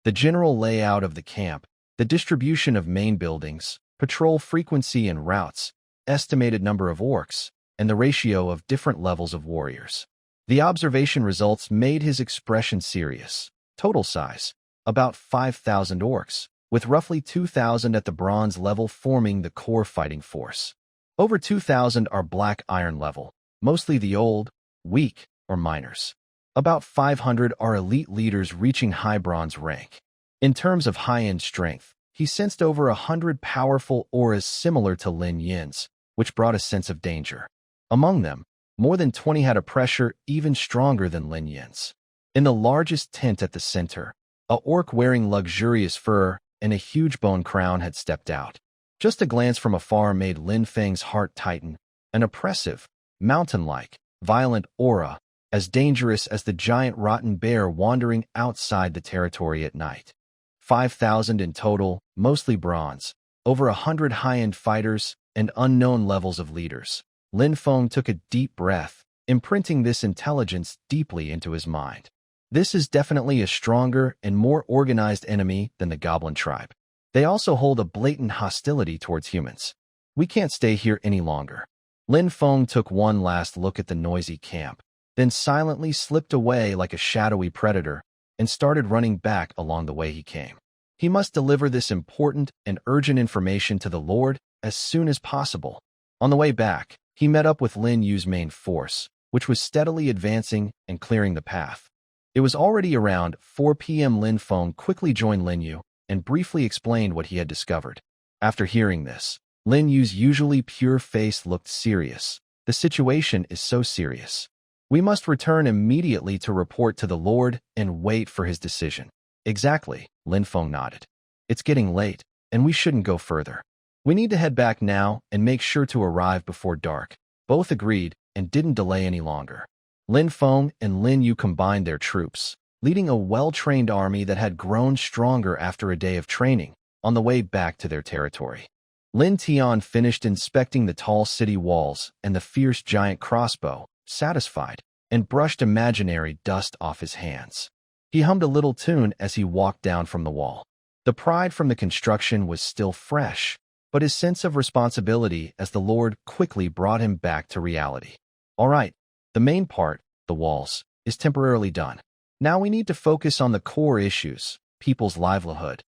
The general layout of the camp, the distribution of main buildings, patrol frequency and routes, estimated number of orcs, and the ratio of different levels of warriors. The observation results made his expression serious. Total size, about 5,000 orcs, with roughly 2,000 at the bronze level forming the core fighting force. Over 2,000 are black iron level, mostly the old, weak, or miners. About 500 are elite leaders reaching high bronze rank. In terms of high-end strength, he sensed over 100 powerful auras similar to Lin Yin's, which brought a sense of danger. Among them, more than 20 had a pressure even stronger than Lin Yin's. In the largest tent at the center, a orc wearing luxurious fur and a huge bone crown had stepped out. Just a glance from afar made Lin Feng's heart tighten, an oppressive, mountain-like, violent aura, as dangerous as the giant rotten bear wandering outside the territory at night. 5,000 in total, mostly bronze, over 100 high-end fighters, and unknown levels of leaders. Lin Feng took a deep breath, imprinting this intelligence deeply into his mind. This is definitely a stronger and more organized enemy than the goblin tribe. They also hold a blatant hostility towards humans. We can't stay here any longer. Lin Feng took one last look at the noisy camp, then silently slipped away like a shadowy predator and started running back along the way he came. He must deliver this important and urgent information to the Lord as soon as possible. On the way back, he met up with Lin Yu's main force, which was steadily advancing and clearing the path. It was already around 4 p.m. Lin Feng quickly joined Lin Yu and briefly explained what he had discovered. After hearing this, Lin Yu's usually pure face looked serious. The situation is so serious. We must return immediately to report to the Lord and wait for his decision. Exactly, Lin Feng nodded. It's getting late, and we shouldn't go further. We need to head back now and make sure to arrive before dark. Both agreed and didn't delay any longer. Lin Feng and Lin Yu combined their troops, leading a well-trained army that had grown stronger after a day of training, on the way back to their territory. Lin Tian finished inspecting the tall city walls and the fierce giant crossbow, satisfied, and brushed imaginary dust off his hands. He hummed a little tune as he walked down from the wall. The pride from the construction was still fresh, but his sense of responsibility as the Lord quickly brought him back to reality. All right, the main part, the walls, is temporarily done. Now we need to focus on the core issues, people's livelihood.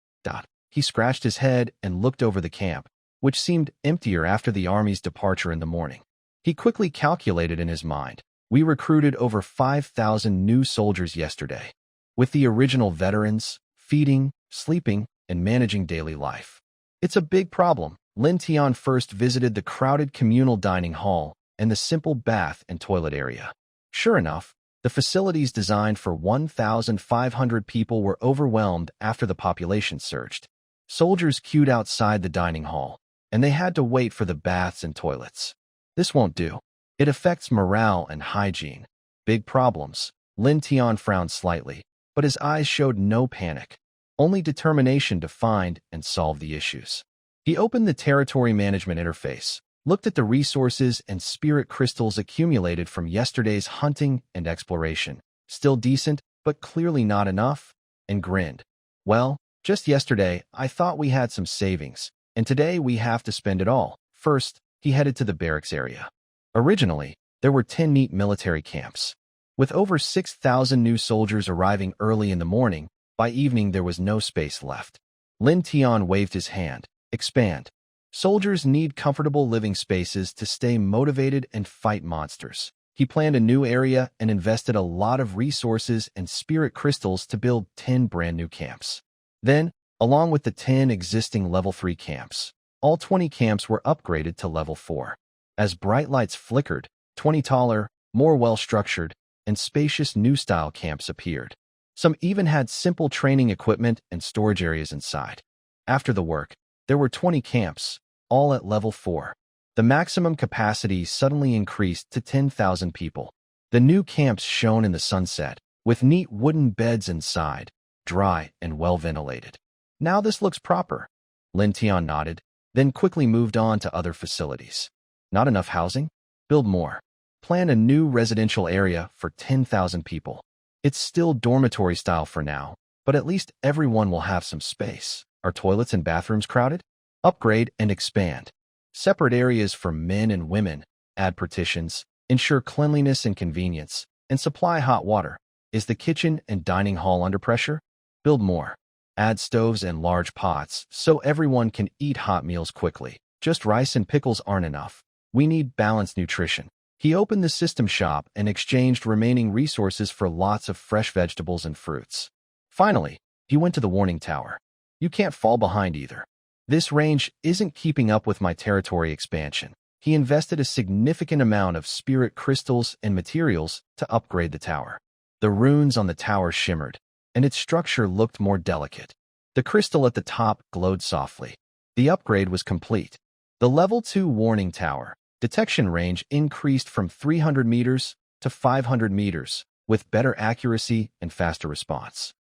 He scratched his head and looked over the camp, which seemed emptier after the army's departure in the morning. He quickly calculated in his mind. We recruited over 5,000 new soldiers yesterday, with the original veterans, feeding, sleeping, and managing daily life. It's a big problem. Lin Tian first visited the crowded communal dining hall and the simple bath and toilet area. Sure enough, the facilities designed for 1,500 people were overwhelmed after the population surged. Soldiers queued outside the dining hall, and they had to wait for the baths and toilets. This won't do. It affects morale and hygiene. Big problems. Lin Tian frowned slightly, but his eyes showed no panic, only determination to find and solve the issues. He opened the territory management interface, looked at the resources and spirit crystals accumulated from yesterday's hunting and exploration. Still decent, but clearly not enough, and grinned. Well, just yesterday, I thought we had some savings, and today we have to spend it all. First, he headed to the barracks area. Originally, there were 10 neat military camps. With over 6,000 new soldiers arriving early in the morning, by evening there was no space left. Lin Tian waved his hand. Expand. Soldiers need comfortable living spaces to stay motivated and fight monsters. He planned a new area and invested a lot of resources and spirit crystals to build 10 brand new camps. Then, along with the 10 existing level 3 camps, all 20 camps were upgraded to level 4. As bright lights flickered, 20 taller, more well-structured, and spacious new-style camps appeared. Some even had simple training equipment and storage areas inside. After the work, there were 20 camps, all at level 4. The maximum capacity suddenly increased to 10,000 people. The new camps shone in the sunset, with neat wooden beds inside, dry and well-ventilated. Now this looks proper. Lin Tian nodded, then quickly moved on to other facilities. Not enough housing? Build more. Plan a new residential area for 10,000 people. It's still dormitory style for now, but at least everyone will have some space. Are toilets and bathrooms crowded? Upgrade and expand. Separate areas for men and women. Add partitions. Ensure cleanliness and convenience. And supply hot water. Is the kitchen and dining hall under pressure? Build more. Add stoves and large pots so everyone can eat hot meals quickly. Just rice and pickles aren't enough. We need balanced nutrition. He opened the system shop and exchanged remaining resources for lots of fresh vegetables and fruits. Finally, he went to the warning tower. You can't fall behind either. This range isn't keeping up with my territory expansion. He invested a significant amount of spirit crystals and materials to upgrade the tower. The runes on the tower shimmered, and its structure looked more delicate. The crystal at the top glowed softly. The upgrade was complete. The Level 2 warning tower detection range increased from 300 meters to 500 meters, with better accuracy and faster response.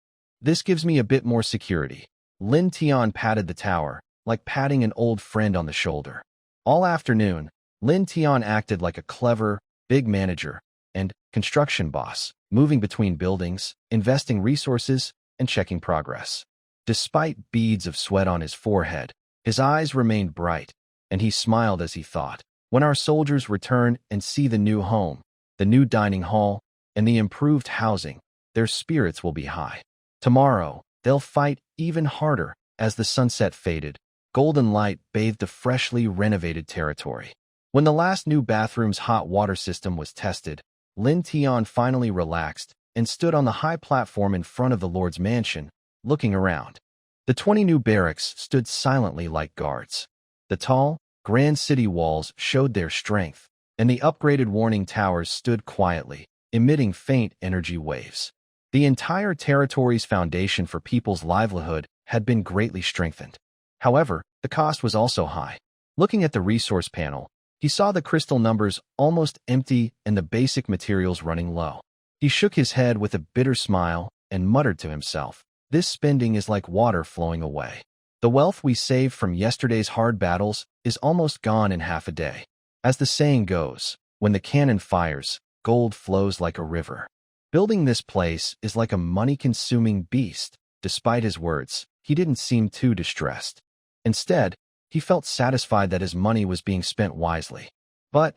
This gives me a bit more security. Lin Tian patted the tower, like patting an old friend on the shoulder. All afternoon, Lin Tian acted like a clever, big manager and construction boss, moving between buildings, investing resources, and checking progress. Despite beads of sweat on his forehead, his eyes remained bright, and he smiled as he thought, when our soldiers return and see the new home, the new dining hall, and the improved housing, their spirits will be high. Tomorrow, they'll fight even harder. As the sunset faded, golden light bathed the freshly renovated territory. When the last new bathroom's hot water system was tested, Lin Tian finally relaxed and stood on the high platform in front of the Lord's mansion, looking around. The 20 new barracks stood silently like guards. The tall, grand city walls showed their strength, and the upgraded warning towers stood quietly, emitting faint energy waves. The entire territory's foundation for people's livelihood had been greatly strengthened. However, the cost was also high. Looking at the resource panel, he saw the crystal numbers almost empty and the basic materials running low. He shook his head with a bitter smile and muttered to himself, "This spending is like water flowing away. The wealth we saved from yesterday's hard battles is almost gone in half a day." As the saying goes, when the cannon fires, gold flows like a river. Building this place is like a money-consuming beast. Despite his words, he didn't seem too distressed. Instead, he felt satisfied that his money was being spent wisely. "But,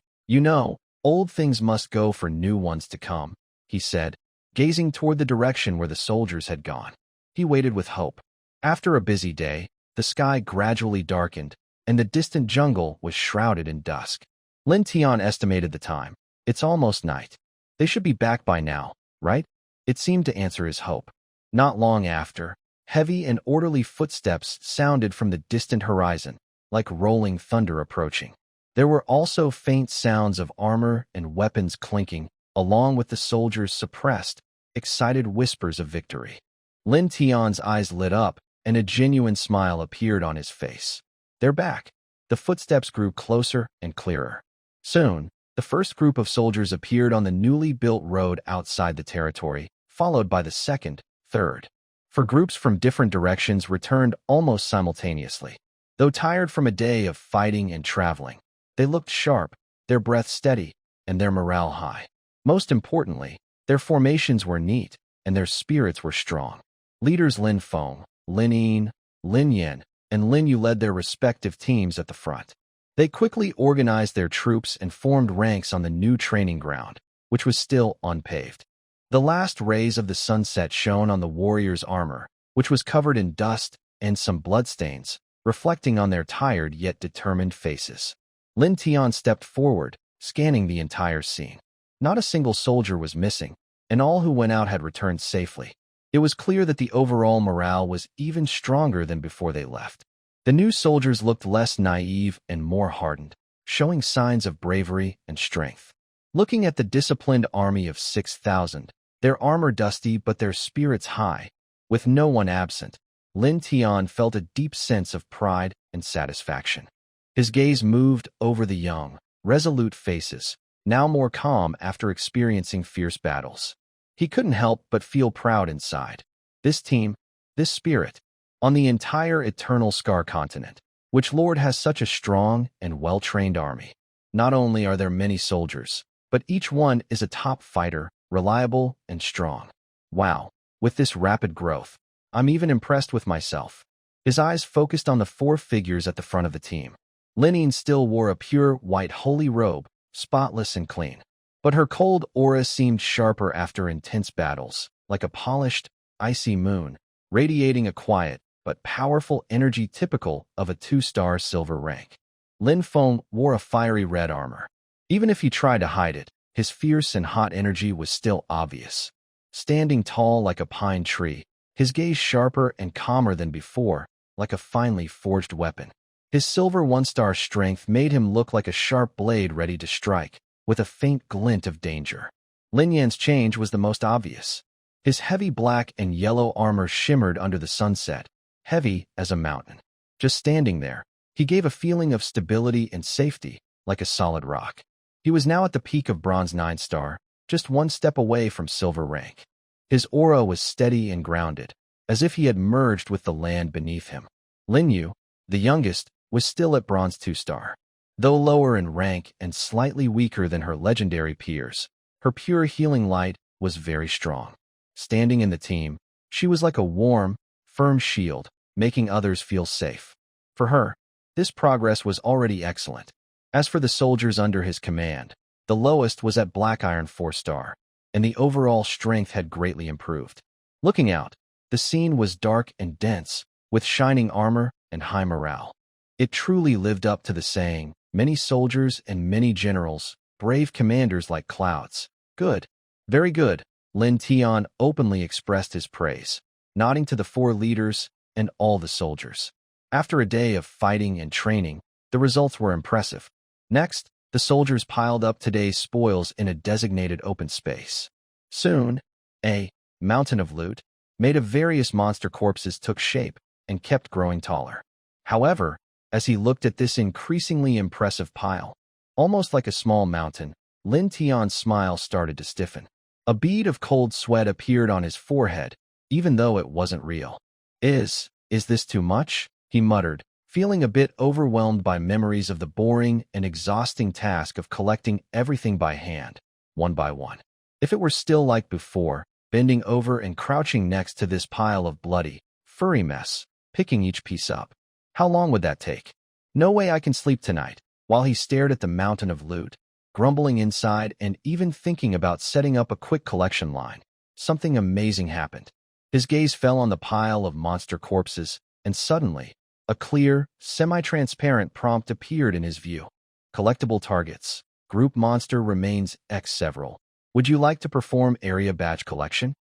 old things must go for new ones to come," he said, gazing toward the direction where the soldiers had gone. He waited with hope. After a busy day, the sky gradually darkened, and the distant jungle was shrouded in dusk. Lin Tian estimated the time. "It's almost night. They should be back by now, right?" It seemed to answer his hope. Not long after, heavy and orderly footsteps sounded from the distant horizon, like rolling thunder approaching. There were also faint sounds of armor and weapons clinking, along with the soldiers' suppressed, excited whispers of victory. Lin Tian's eyes lit up, and a genuine smile appeared on his face. "They're back." The footsteps grew closer and clearer. Soon, the first group of soldiers appeared on the newly built road outside the territory, followed by the second, third. For groups from different directions returned almost simultaneously. Though tired from a day of fighting and traveling, they looked sharp, their breath steady, and their morale high. Most importantly, their formations were neat, and their spirits were strong. Leaders Lin Feng, Lin Yin, Lin Yan, and Lin Yu led their respective teams at the front. They quickly organized their troops and formed ranks on the new training ground, which was still unpaved. The last rays of the sunset shone on the warriors' armor, which was covered in dust and some bloodstains, reflecting on their tired yet determined faces. Lin Tian stepped forward, scanning the entire scene. Not a single soldier was missing, and all who went out had returned safely. It was clear that the overall morale was even stronger than before they left. The new soldiers looked less naive and more hardened, showing signs of bravery and strength. Looking at the disciplined army of 6,000, their armor dusty but their spirits high, with no one absent, Lin Tian felt a deep sense of pride and satisfaction. His gaze moved over the young, resolute faces, now more calm after experiencing fierce battles. He couldn't help but feel proud inside. This team, this spirit, on the entire Eternal Scar continent, which Lord has such a strong and well-trained army. Not only are there many soldiers, but each one is a top fighter, reliable and strong. Wow, with this rapid growth, I'm even impressed with myself. His eyes focused on the four figures at the front of the team. Linian still wore a pure, white holy robe, spotless and clean. But her cold aura seemed sharper after intense battles, like a polished, icy moon, radiating a quiet but powerful energy typical of a 2-star silver rank. Lin Feng wore a fiery red armor. Even if he tried to hide it, his fierce and hot energy was still obvious. Standing tall like a pine tree, his gaze sharper and calmer than before, like a finely forged weapon. His silver 1-star strength made him look like a sharp blade ready to strike, with a faint glint of danger. Lin Yan's change was the most obvious. His heavy black and yellow armor shimmered under the sunset, heavy as a mountain. Just standing there, he gave a feeling of stability and safety, like a solid rock. He was now at the peak of bronze 9-star, just one step away from silver rank. His aura was steady and grounded, as if he had merged with the land beneath him. Lin Yu, the youngest, was still at bronze 2-star. Though lower in rank and slightly weaker than her legendary peers, her pure healing light was very strong. Standing in the team, she was like a warm, firm shield, making others feel safe. For her, this progress was already excellent. As for the soldiers under his command, the lowest was at Black Iron 4-star, and the overall strength had greatly improved. Looking out, the scene was dark and dense, with shining armor and high morale. It truly lived up to the saying, many soldiers and many generals, brave commanders like clouds. Good. Very good. Lin Tian openly expressed his praise, nodding to the 4 leaders and all the soldiers. After a day of fighting and training, the results were impressive. Next, the soldiers piled up today's spoils in a designated open space. Soon, a mountain of loot, made of various monster corpses, took shape and kept growing taller. However, as he looked at this increasingly impressive pile, almost like a small mountain, Lin Tian's smile started to stiffen. A bead of cold sweat appeared on his forehead, even though it wasn't real. Is this too much? He muttered, feeling a bit overwhelmed by memories of the boring and exhausting task of collecting everything by hand, one by one. If it were still like before, bending over and crouching next to this pile of bloody, furry mess, picking each piece up. How long would that take? No way I can sleep tonight. While he stared at the mountain of loot, grumbling inside and even thinking about setting up a quick collection line, something amazing happened. His gaze fell on the pile of monster corpses, and suddenly, a clear, semi-transparent prompt appeared in his view. Collectible targets. Group monster remains X several. Would you like to perform area badge collection?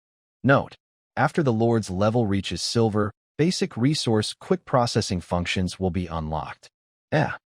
Note: after the Lord's level reaches silver, basic resource quick processing functions will be unlocked.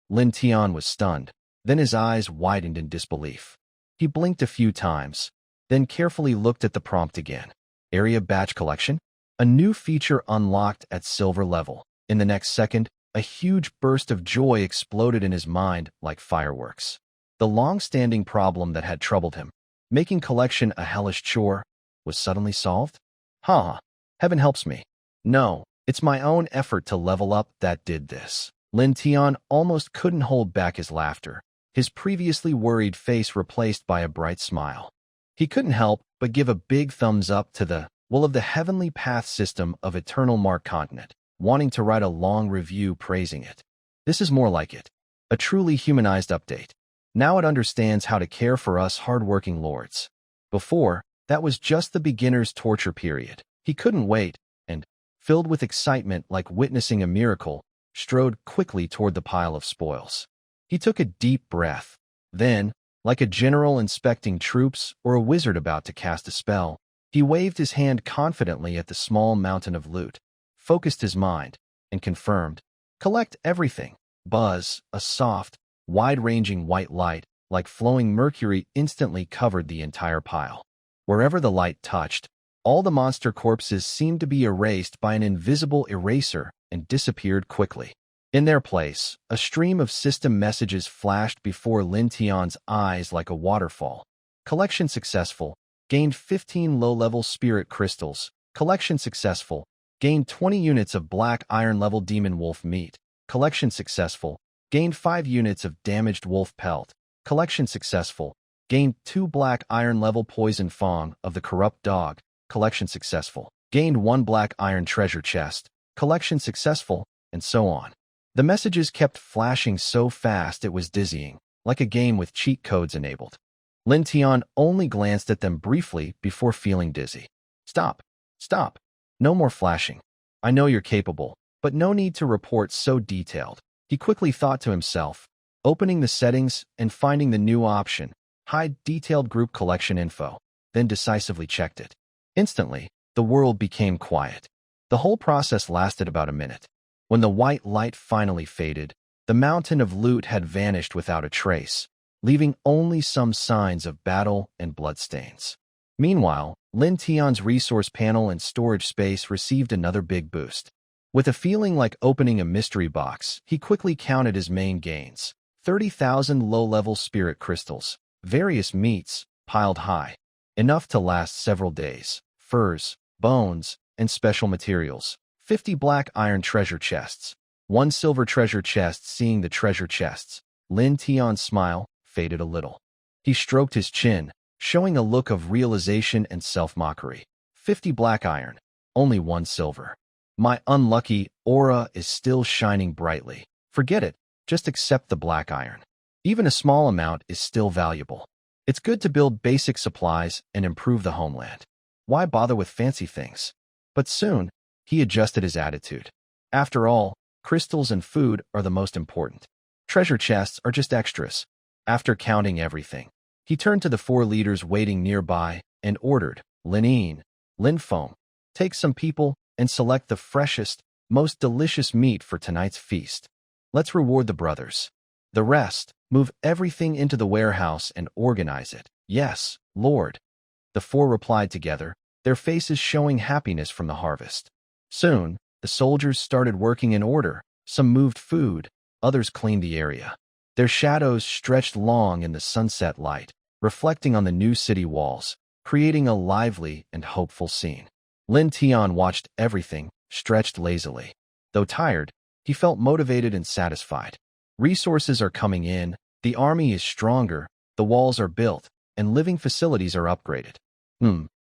Lin Tian was stunned. Then his eyes widened in disbelief. He blinked a few times, then carefully looked at the prompt again. Area badge collection? A new feature unlocked at silver level. In the next second, a huge burst of joy exploded in his mind like fireworks. The long-standing problem that had troubled him, making collection a hellish chore, was suddenly solved? Heaven helps me. No, it's my own effort to level up that did this. Lin Tian almost couldn't hold back his laughter, his previously worried face replaced by a bright smile. He couldn't help but give a big thumbs up to the of the Heavenly Path system of Eternal Mark Continent, wanting to write a long review praising it. This is more like it. A truly humanized update. Now it understands how to care for us hard-working lords. Before, that was just the beginner's torture period. He couldn't wait, and, filled with excitement like witnessing a miracle, strode quickly toward the pile of spoils. He took a deep breath. Then, like a general inspecting troops or a wizard about to cast a spell, he waved his hand confidently at the small mountain of loot, focused his mind, and confirmed, "Collect everything." Buzz, a soft, wide-ranging white light, like flowing mercury, instantly covered the entire pile. Wherever the light touched, all the monster corpses seemed to be erased by an invisible eraser and disappeared quickly. In their place, a stream of system messages flashed before Lin Tian's eyes like a waterfall. Collection successful. Gained 15 low-level spirit crystals. Collection successful. Gained 20 units of black iron level demon wolf meat. Collection successful. Gained 5 units of damaged wolf pelt. Collection successful. Gained 2 black iron level poison fang of the corrupt dog. Collection successful. Gained 1 black iron treasure chest. Collection successful, and so on. The messages kept flashing so fast it was dizzying, like a game with cheat codes enabled. Lin Tian only glanced at them briefly before feeling dizzy. Stop. Stop. No more flashing. I know you're capable, but no need to report so detailed. He quickly thought to himself, opening the settings and finding the new option, hide detailed group collection info, then decisively checked it. Instantly, the world became quiet. The whole process lasted about a minute. When the white light finally faded, the mountain of loot had vanished without a trace, leaving only some signs of battle and bloodstains. Meanwhile, Lin Tian's resource panel and storage space received another big boost. With a feeling like opening a mystery box, he quickly counted his main gains. 30,000 low-level spirit crystals, various meats, piled high, enough to last several days, furs, bones, and special materials. 50 black iron treasure chests. 1 silver treasure chest. Seeing the treasure chests, Lin Tian's smile faded a little. He stroked his chin, showing a look of realization and self-mockery. 50 black iron, only 1 silver. My unlucky aura is still shining brightly. Forget it, just accept the black iron. Even a small amount is still valuable. It's good to build basic supplies and improve the homeland. Why bother with fancy things? But soon, he adjusted his attitude. After all, crystals and food are the most important. Treasure chests are just extras. After counting everything, he turned to the 4 leaders waiting nearby and ordered, Lin Feng, take some people and select the freshest, most delicious meat for tonight's feast. Let's reward the brothers. The rest, move everything into the warehouse and organize it. Yes, Lord. The 4 replied together, their faces showing happiness from the harvest. Soon, the soldiers started working in order. Some moved food, others cleaned the area. Their shadows stretched long in the sunset light, reflecting on the new city walls, creating a lively and hopeful scene. Lin Tian watched everything, stretched lazily. Though tired, he felt motivated and satisfied. Resources are coming in, the army is stronger, the walls are built, and living facilities are upgraded.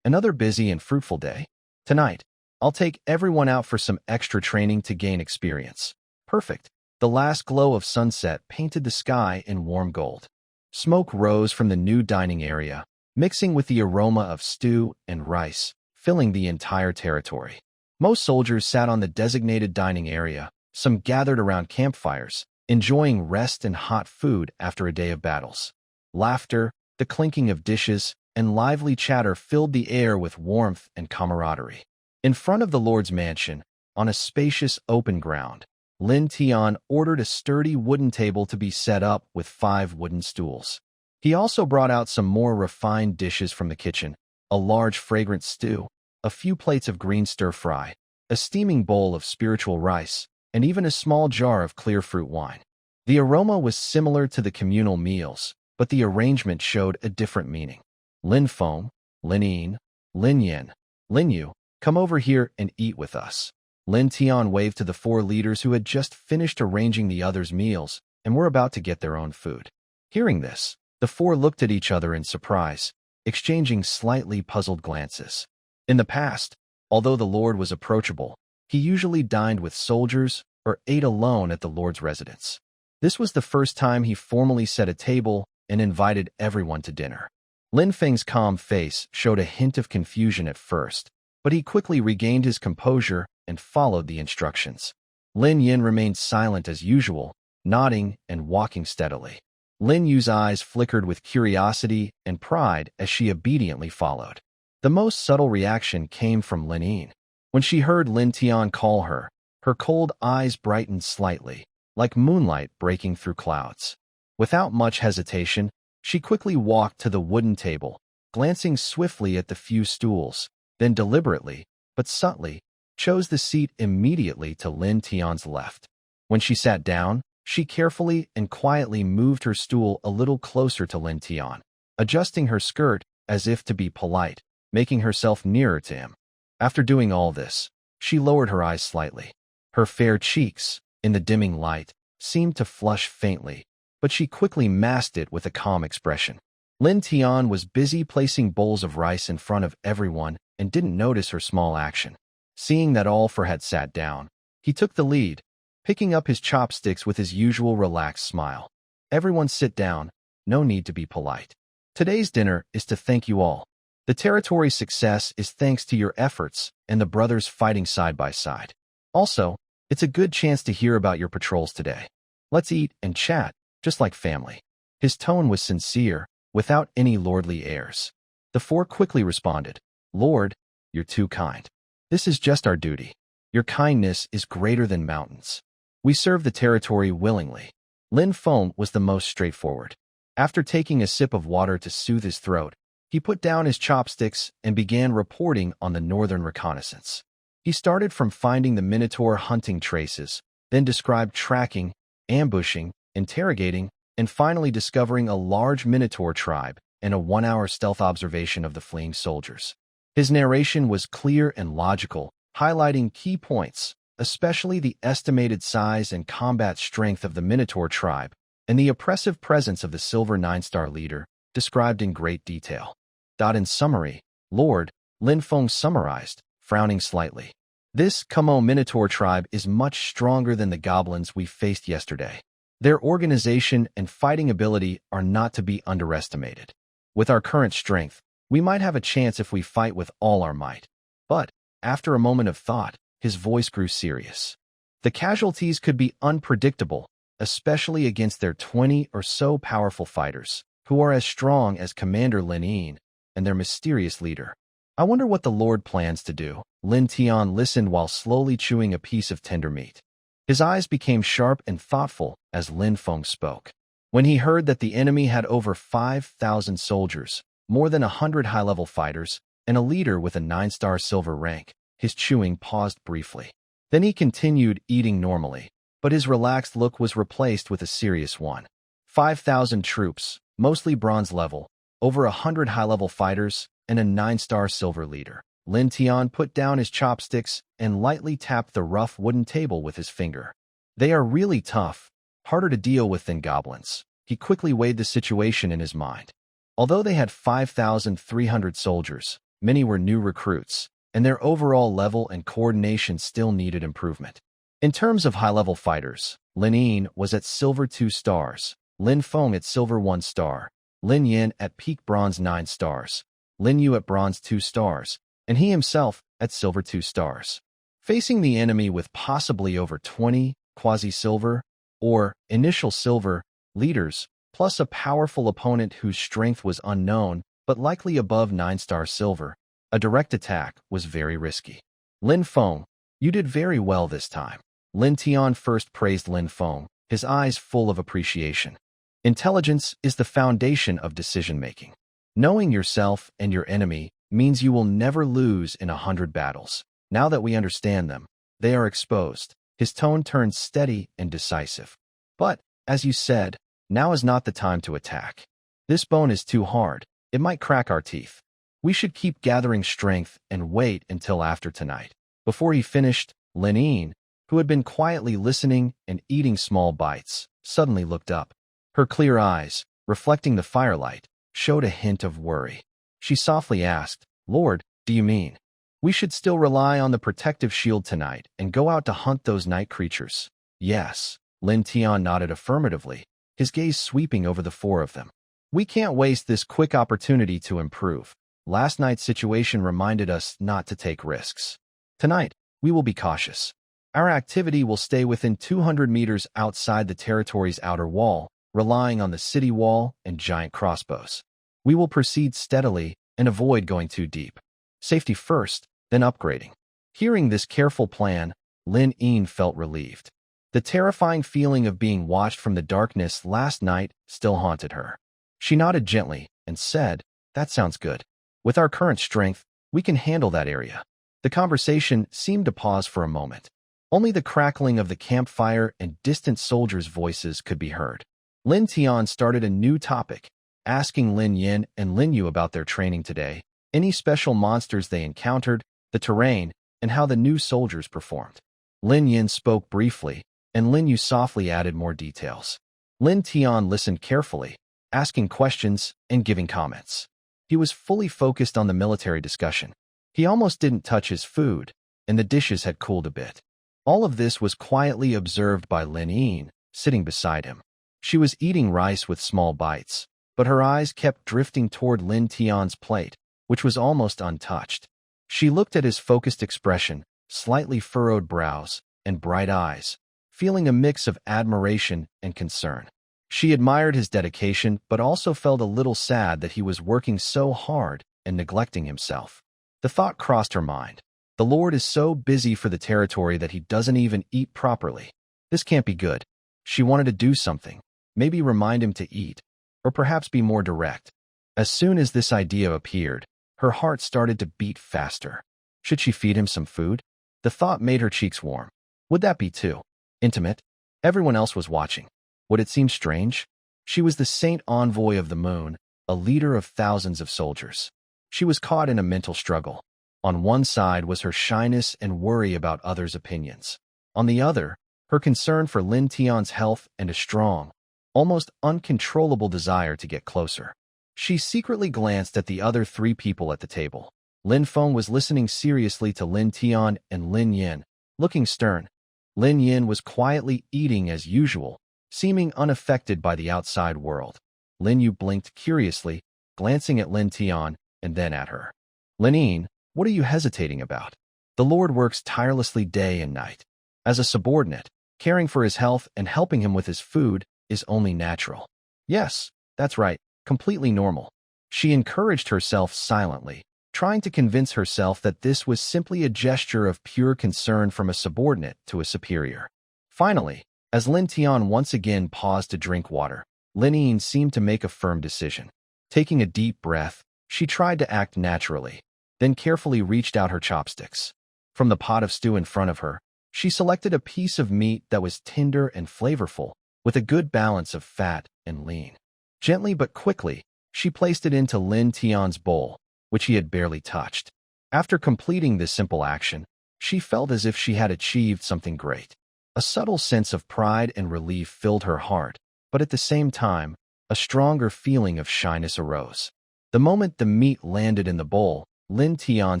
Another busy and fruitful day. Tonight, I'll take everyone out for some extra training to gain experience. Perfect. The last glow of sunset painted the sky in warm gold. Smoke rose from the new dining area, mixing with the aroma of stew and rice, filling the entire territory. Most soldiers sat on the designated dining area, some gathered around campfires, enjoying rest and hot food after a day of battles. Laughter, the clinking of dishes, and lively chatter filled the air with warmth and camaraderie. In front of the Lord's mansion, on a spacious open ground, Lin Tian ordered a sturdy wooden table to be set up with 5 wooden stools. He also brought out some more refined dishes from the kitchen, a large fragrant stew, a few plates of green stir-fry, a steaming bowl of spiritual rice, and even a small jar of clear fruit wine. The aroma was similar to the communal meals, but the arrangement showed a different meaning. Lin Feng, Lin Yin, Lin Yin, Lin Yu, come over here and eat with us. Lin Tian waved to the 4 leaders who had just finished arranging the others' meals and were about to get their own food. Hearing this, the 4 looked at each other in surprise, exchanging slightly puzzled glances. In the past, although the Lord was approachable, he usually dined with soldiers or ate alone at the Lord's residence. This was the first time he formally set a table and invited everyone to dinner. Lin Feng's calm face showed a hint of confusion at first, but he quickly regained his composure and followed the instructions. Lin Yin remained silent as usual, nodding and walking steadily. Lin Yu's eyes flickered with curiosity and pride as she obediently followed. The most subtle reaction came from Lin Yin. When she heard Lin Tian call her, her cold eyes brightened slightly, like moonlight breaking through clouds. Without much hesitation, she quickly walked to the wooden table, glancing swiftly at the few stools, then deliberately, but subtly, chose the seat immediately to Lin Tian's left. When she sat down, she carefully and quietly moved her stool a little closer to Lin Tian, adjusting her skirt as if to be polite, making herself nearer to him. After doing all this, she lowered her eyes slightly. Her fair cheeks, in the dimming light, seemed to flush faintly, but she quickly masked it with a calm expression. Lin Tian was busy placing bowls of rice in front of everyone and didn't notice her small action. Seeing that Olfer had sat down, he took the lead, picking up his chopsticks with his usual relaxed smile. Everyone sit down, no need to be polite. Today's dinner is to thank you all. The territory's success is thanks to your efforts and the brothers fighting side by side. Also, it's a good chance to hear about your patrols today. Let's eat and chat, just like family. His tone was sincere, without any lordly airs. The four quickly responded, Lord, you're too kind. This is just our duty. Your kindness is greater than mountains. We serve the territory willingly. Lin Feng was the most straightforward. After taking a sip of water to soothe his throat, he put down his chopsticks and began reporting on the northern reconnaissance. He started from finding the minotaur hunting traces, then described tracking, ambushing, interrogating, and finally discovering a large minotaur tribe and a 1-hour stealth observation of the fleeing soldiers. His narration was clear and logical, highlighting key points, especially the estimated size and combat strength of the minotaur tribe and the oppressive presence of the silver 9-star leader, described in great detail. In summary, Lord, Lin Feng summarized, frowning slightly. This Kumo Minotaur tribe is much stronger than the goblins we faced yesterday. Their organization and fighting ability are not to be underestimated. With our current strength, we might have a chance if we fight with all our might. But, after a moment of thought, his voice grew serious. The casualties could be unpredictable, especially against their 20 or so powerful fighters, who are as strong as Commander Lin Yin and their mysterious leader. I wonder what the Lord plans to do. Lin Tian listened while slowly chewing a piece of tender meat. His eyes became sharp and thoughtful as Lin Feng spoke. When he heard that the enemy had over 5,000 soldiers, more than 100 high-level fighters, and a leader with a 9-star silver rank, his chewing paused briefly. Then he continued eating normally, but his relaxed look was replaced with a serious one. 5,000 troops, mostly bronze level, over 100 high-level fighters, and a 9-star silver leader. Lin Tian put down his chopsticks and lightly tapped the rough wooden table with his finger. They are really tough, harder to deal with than goblins. He quickly weighed the situation in his mind. Although they had 5,300 soldiers, many were new recruits, and their overall level and coordination still needed improvement. In terms of high-level fighters, Lin Yin was at silver 2 stars, Lin Feng at silver 1 star, Lin Yin at peak bronze 9 stars, Lin Yu at bronze 2 stars, and he himself at silver 2 stars. Facing the enemy with possibly over 20 quasi-silver or initial silver leaders, plus a powerful opponent whose strength was unknown but likely above 9-star silver, a direct attack was very risky. Lin Feng, you did very well this time. Lin Tian first praised Lin Feng, his eyes full of appreciation. Intelligence is the foundation of decision-making. Knowing yourself and your enemy means you will never lose in 100 battles. Now that we understand them, they are exposed. His tone turned steady and decisive. But, as you said, now is not the time to attack. This bone is too hard. It might crack our teeth. We should keep gathering strength and wait until after tonight. Before he finished, Lin Yin, who had been quietly listening and eating small bites, suddenly looked up. Her clear eyes, reflecting the firelight, showed a hint of worry. She softly asked, Lord, do you mean we should still rely on the protective shield tonight and go out to hunt those night creatures? Yes. Lin Tian nodded affirmatively, his gaze sweeping over the four of them. We can't waste this quick opportunity to improve. Last night's situation reminded us not to take risks. Tonight, we will be cautious. Our activity will stay within 200 meters outside the territory's outer wall, relying on the city wall and giant crossbows. We will proceed steadily and avoid going too deep. Safety first, then upgrading. Hearing this careful plan, Lin Yin felt relieved. The terrifying feeling of being watched from the darkness last night still haunted her. She nodded gently and said, That sounds good. With our current strength, we can handle that area. The conversation seemed to pause for a moment. Only the crackling of the campfire and distant soldiers' voices could be heard. Lin Tian started a new topic, asking Lin Yin and Lin Yu about their training today, any special monsters they encountered, the terrain, and how the new soldiers performed. Lin Yin spoke briefly, and Lin Yu softly added more details. Lin Tian listened carefully, asking questions and giving comments. He was fully focused on the military discussion. He almost didn't touch his food, and the dishes had cooled a bit. All of this was quietly observed by Lin Yin, sitting beside him. She was eating rice with small bites, but her eyes kept drifting toward Lin Tian's plate, which was almost untouched. She looked at his focused expression, slightly furrowed brows, and bright eyes, feeling a mix of admiration and concern. She admired his dedication, but also felt a little sad that he was working so hard and neglecting himself. The thought crossed her mind. The Lord is so busy for the territory that he doesn't even eat properly. This can't be good. She wanted to do something, maybe remind him to eat, or perhaps be more direct. As soon as this idea appeared, her heart started to beat faster. Should she feed him some food? The thought made her cheeks warm. Would that be too intimate? Everyone else was watching. Would it seem strange? She was the saint envoy of the moon, a leader of thousands of soldiers. She was caught in a mental struggle. On one side was her shyness and worry about others' opinions. On the other, her concern for Lin Tian's health and a strong, almost uncontrollable desire to get closer. She secretly glanced at the other three people at the table. Lin Feng was listening seriously to Lin Tian and Lin Yin, looking stern. Lin Yin was quietly eating as usual, seeming unaffected by the outside world. Lin Yu blinked curiously, glancing at Lin Tian and then at her. Lin Yin, what are you hesitating about? The Lord works tirelessly day and night. As a subordinate, caring for his health and helping him with his food is only natural. Yes, that's right, completely normal. She encouraged herself silently, trying to convince herself that this was simply a gesture of pure concern from a subordinate to a superior. Finally, as Lin Tian once again paused to drink water, Lin Yin seemed to make a firm decision. Taking a deep breath, she tried to act naturally, then carefully reached out her chopsticks. From the pot of stew in front of her, she selected a piece of meat that was tender and flavorful, with a good balance of fat and lean. Gently but quickly, she placed it into Lin Tian's bowl, which he had barely touched. After completing this simple action, she felt as if she had achieved something great. A subtle sense of pride and relief filled her heart, but at the same time, a stronger feeling of shyness arose. The moment the meat landed in the bowl, Lin Tian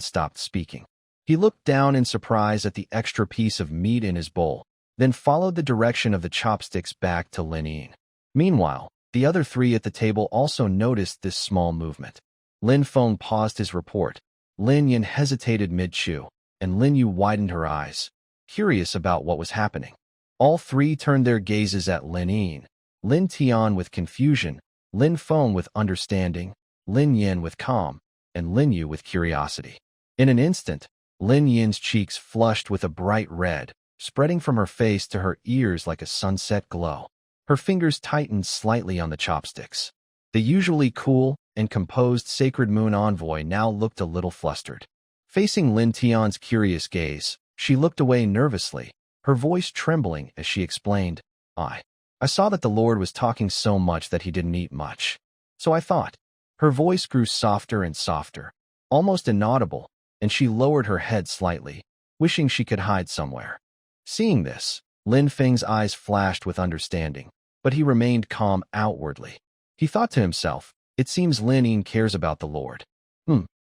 stopped speaking. He looked down in surprise at the extra piece of meat in his bowl, then followed the direction of the chopsticks back to Lin Yin. Meanwhile, the other three at the table also noticed this small movement. Lin Feng paused his report. Lin Yin hesitated mid-chew, and Lin Yu widened her eyes, curious about what was happening. All three turned their gazes at Lin Yin, Lin Tian with confusion, Lin Feng with understanding, Lin Yin with calm, and Lin Yu with curiosity. In an instant, Lin Yin's cheeks flushed with a bright red, spreading from her face to her ears like a sunset glow. Her fingers tightened slightly on the chopsticks. The usually cool and composed Sacred Moon envoy now looked a little flustered. Facing Lin Tian's curious gaze, she looked away nervously, her voice trembling as she explained, I saw that the Lord was talking so much that he didn't eat much. So I thought. Her voice grew softer and softer, almost inaudible, and she lowered her head slightly, wishing she could hide somewhere. Seeing this, Lin Feng's eyes flashed with understanding, but he remained calm outwardly. He thought to himself, it seems Lin Yin cares about the Lord.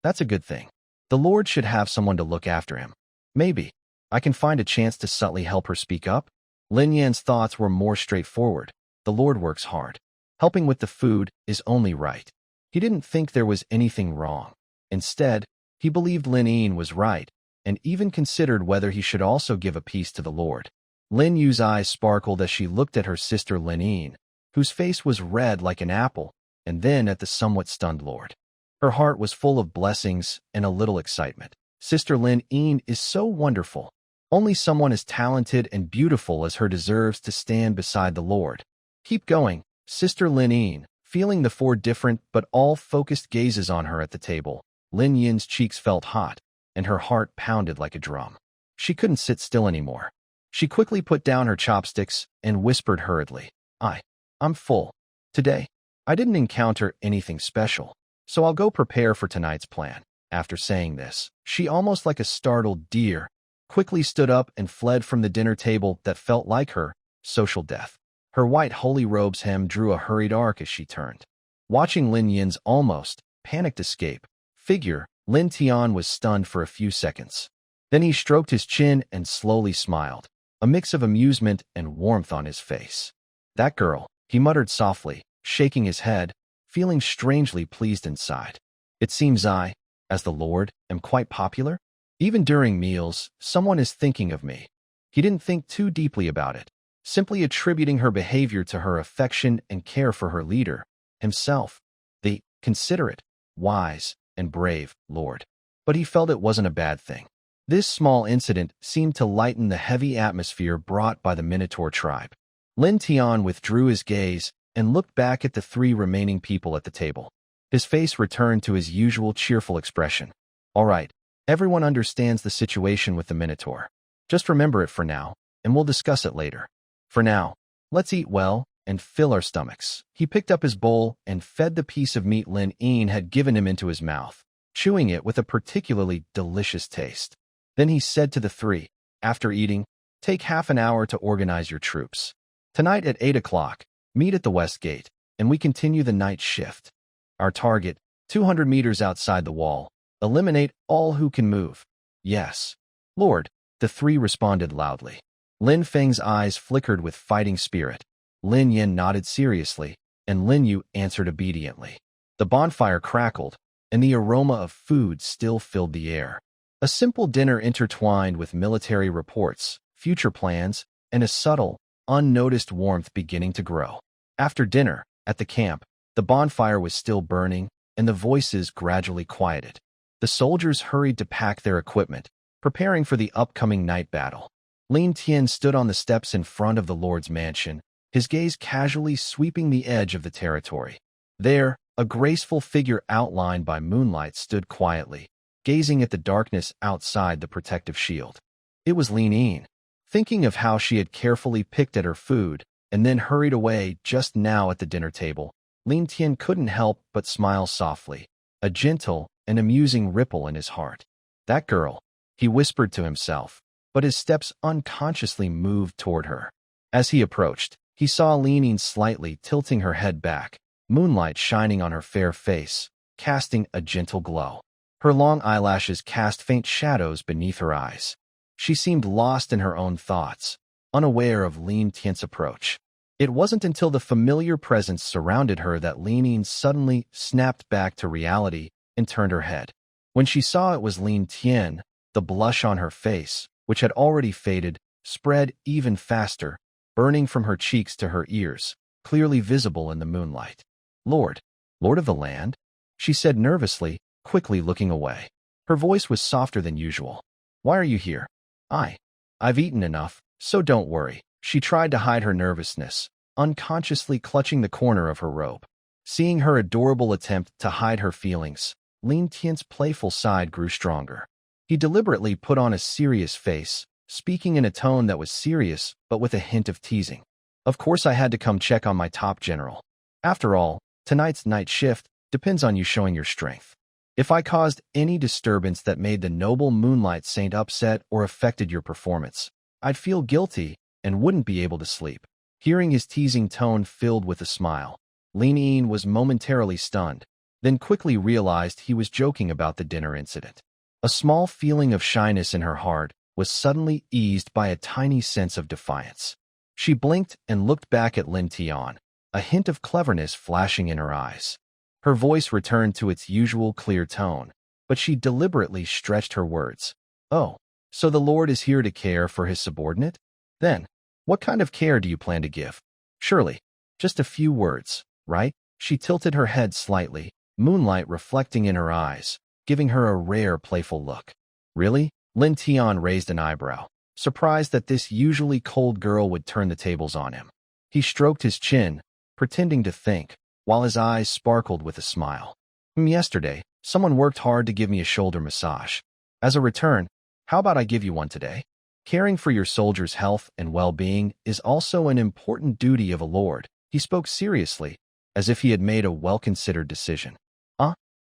That's a good thing. The Lord should have someone to look after him. Maybe I can find a chance to subtly help her speak up. Lin Yan's thoughts were more straightforward. The Lord works hard. Helping with the food is only right. He didn't think there was anything wrong. Instead, he believed Lin Yin was right, and even considered whether he should also give a piece to the Lord. Lin Yu's eyes sparkled as she looked at her sister Lin Yin, whose face was red like an apple, and then at the somewhat stunned Lord. Her heart was full of blessings and a little excitement. Sister Lin Yin is so wonderful. Only someone as talented and beautiful as her deserves to stand beside the Lord. Keep going, Sister Lin Yin. Feeling the four different but all focused gazes on her at the table, Lin Yin's cheeks felt hot, and her heart pounded like a drum. She couldn't sit still anymore. She quickly put down her chopsticks and whispered hurriedly, I'm full. Today, I didn't encounter anything special, so I'll go prepare for tonight's plan. After saying this, she almost like a startled deer, quickly stood up and fled from the dinner table that felt like her social death. Her white holy robe's hem drew a hurried arc as she turned. Watching Lin Yin's almost panicked escape, figure, Lin Tian was stunned for a few seconds. Then he stroked his chin and slowly smiled, a mix of amusement and warmth on his face. That girl, he muttered softly, shaking his head, feeling strangely pleased inside. It seems I, as the Lord, am quite popular. Even during meals, someone is thinking of me. He didn't think too deeply about it, simply attributing her behavior to her affection and care for her leader, himself, the considerate, wise, and brave Lord. But he felt it wasn't a bad thing. This small incident seemed to lighten the heavy atmosphere brought by the Minotaur tribe. Lin Tian withdrew his gaze and looked back at the 3 remaining people at the table. His face returned to his usual cheerful expression. All right, everyone understands the situation with the Minotaur. Just remember it for now, and we'll discuss it later. For now, let's eat well and fill our stomachs. He picked up his bowl and fed the piece of meat Lin Yin had given him into his mouth, chewing it with a particularly delicious taste. Then he said to the 3, after eating, take half an hour to organize your troops. Tonight at 8 o'clock, meet at the West Gate, and we continue the night shift. Our target, 200 meters outside the wall. Eliminate all who can move. Yes, Lord, the 3 responded loudly. Lin Feng's eyes flickered with fighting spirit. Lin Yin nodded seriously, and Lin Yu answered obediently. The bonfire crackled, and the aroma of food still filled the air. A simple dinner intertwined with military reports, future plans, and a subtle, unnoticed warmth beginning to grow. After dinner, at the camp, the bonfire was still burning, and the voices gradually quieted. The soldiers hurried to pack their equipment, preparing for the upcoming night battle. Lin Tian stood on the steps in front of the Lord's mansion, his gaze casually sweeping the edge of the territory. There, a graceful figure outlined by moonlight stood quietly, gazing at the darkness outside the protective shield. It was Lin Yin, thinking of how she had carefully picked at her food and then hurried away just now at the dinner table. Lin Tian couldn't help but smile softly, a gentle and amusing ripple in his heart. That girl, he whispered to himself, but his steps unconsciously moved toward her. As he approached, he saw leaning slightly, tilting her head back, moonlight shining on her fair face, casting a gentle glow. Her long eyelashes cast faint shadows beneath her eyes. She seemed lost in her own thoughts, unaware of Lin Tian's approach. It wasn't until the familiar presence surrounded her that Lin Yin suddenly snapped back to reality and turned her head. When she saw it was Lin Tian, the blush on her face, which had already faded, spread even faster, burning from her cheeks to her ears, clearly visible in the moonlight. Lord of the land? She said nervously, quickly looking away. Her voice was softer than usual. Why are you here? I've eaten enough, so don't worry. She tried to hide her nervousness, unconsciously clutching the corner of her robe. Seeing her adorable attempt to hide her feelings, Lin Tian's playful side grew stronger. He deliberately put on a serious face, speaking in a tone that was serious but with a hint of teasing. Of course I had to come check on my top general. After all, tonight's night shift depends on you showing your strength. If I caused any disturbance that made the noble Moonlight Saint upset or affected your performance, I'd feel guilty and wouldn't be able to sleep. Hearing his teasing tone filled with a smile, Lin Yin was momentarily stunned, then quickly realized he was joking about the dinner incident. A small feeling of shyness in her heart was suddenly eased by a tiny sense of defiance. She blinked and looked back at Lin Tian, a hint of cleverness flashing in her eyes. Her voice returned to its usual clear tone, but she deliberately stretched her words. Oh, so the Lord is here to care for his subordinate? Then, what kind of care do you plan to give? Surely, just a few words, right? She tilted her head slightly, moonlight reflecting in her eyes, giving her a rare playful look. Really? Lin Tian raised an eyebrow, surprised that this usually cold girl would turn the tables on him. He stroked his chin, pretending to think, while his eyes sparkled with a smile. Yesterday, someone worked hard to give me a shoulder massage. As a return, how about I give you one today? Caring for your soldiers' health and well-being is also an important duty of a lord. He spoke seriously, as if he had made a well-considered decision.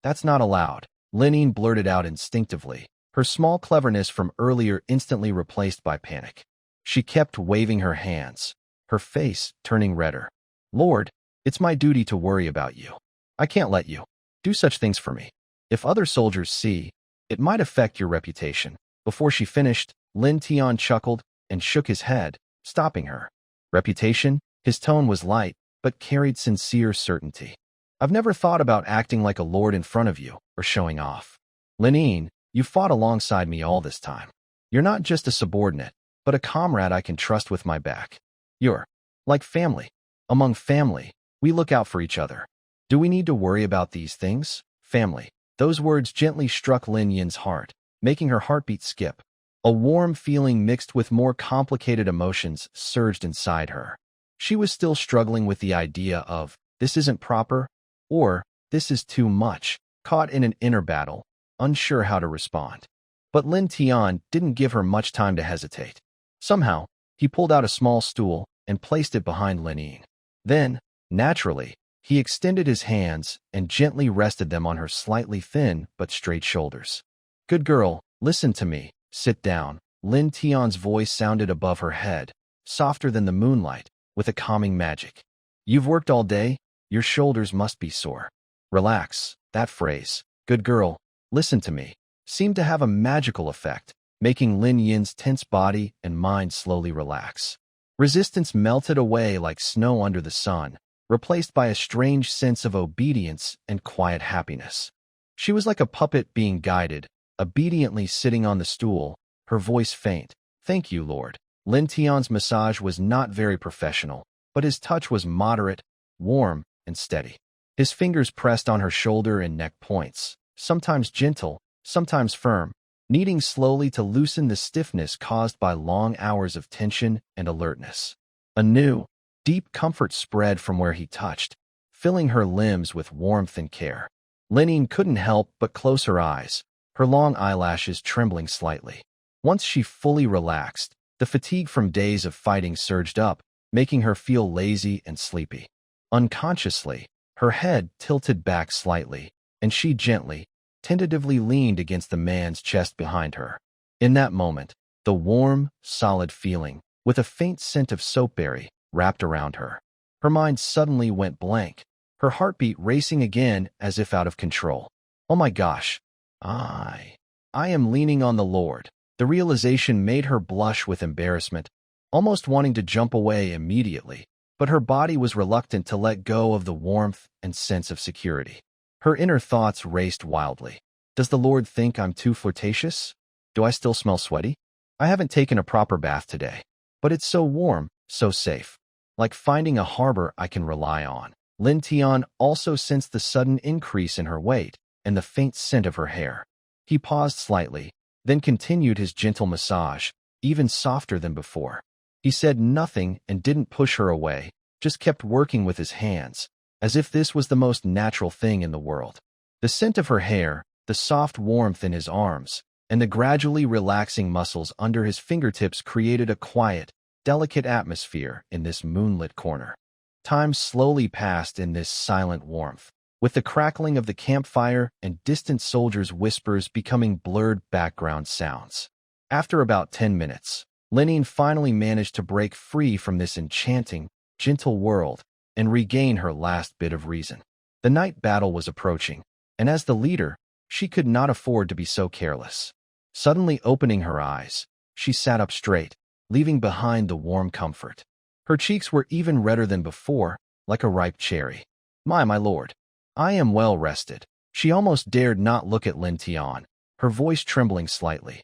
That's not allowed, Lin Yin blurted out instinctively, her small cleverness from earlier instantly replaced by panic. She kept waving her hands, her face turning redder. Lord, it's my duty to worry about you. I can't let you do such things for me. If other soldiers see, it might affect your reputation. Before she finished, Lin Tian chuckled and shook his head, stopping her. Reputation? His tone was light, but carried sincere certainty. I've never thought about acting like a lord in front of you, or showing off. Linine, you fought alongside me all this time. You're not just a subordinate, but a comrade I can trust with my back. You're like family. Among family, we look out for each other. Do we need to worry about these things? Family. Those words gently struck Lin Yin's heart, making her heartbeat skip. A warm feeling mixed with more complicated emotions surged inside her. She was still struggling with the idea of, this isn't proper, or, this is too much, caught in an inner battle, unsure how to respond. But Lin Tian didn't give her much time to hesitate. Somehow, he pulled out a small stool and placed it behind Lin Yin. Then, naturally, he extended his hands and gently rested them on her slightly thin but straight shoulders. Good girl, listen to me. Sit down. Lin Tian's voice sounded above her head, softer than the moonlight, with a calming magic. You've worked all day, your shoulders must be sore. Relax. That phrase, good girl, listen to me, seemed to have a magical effect, making Lin Yin's tense body and mind slowly relax. Resistance melted away like snow under the sun, replaced by a strange sense of obedience and quiet happiness. She was like a puppet being guided, obediently sitting on the stool, her voice faint. Thank you, Lord. Lin Tian's massage was not very professional, but his touch was moderate, warm, and steady. His fingers pressed on her shoulder and neck points, sometimes gentle, sometimes firm, kneading slowly to loosen the stiffness caused by long hours of tension and alertness. A new, deep comfort spread from where he touched, filling her limbs with warmth and care. Linine couldn't help but close her eyes, her long eyelashes trembling slightly. Once she fully relaxed, the fatigue from days of fighting surged up, making her feel lazy and sleepy. Unconsciously, her head tilted back slightly, and she gently, tentatively leaned against the man's chest behind her. In that moment, the warm, solid feeling, with a faint scent of soapberry, wrapped around her. Her mind suddenly went blank, her heartbeat racing again as if out of control. Oh my gosh. I am leaning on the Lord. The realization made her blush with embarrassment, almost wanting to jump away immediately, but her body was reluctant to let go of the warmth and sense of security. Her inner thoughts raced wildly. Does the Lord think I'm too flirtatious? Do I still smell sweaty? I haven't taken a proper bath today, but it's so warm, so safe. Like finding a harbor I can rely on. Lin Tian also sensed the sudden increase in her weight and the faint scent of her hair. He paused slightly, then continued his gentle massage, even softer than before. He said nothing and didn't push her away, just kept working with his hands, as if this was the most natural thing in the world. The scent of her hair, the soft warmth in his arms, and the gradually relaxing muscles under his fingertips created a quiet, delicate atmosphere in this moonlit corner. Time slowly passed in this silent warmth, with the crackling of the campfire and distant soldiers' whispers becoming blurred background sounds. After about 10 minutes, Linine finally managed to break free from this enchanting, gentle world and regain her last bit of reason. The night battle was approaching, and as the leader, she could not afford to be so careless. Suddenly opening her eyes, she sat up straight, leaving behind the warm comfort. Her cheeks were even redder than before, like a ripe cherry. My lord, I am well rested. She almost dared not look at Lin Tian, her voice trembling slightly.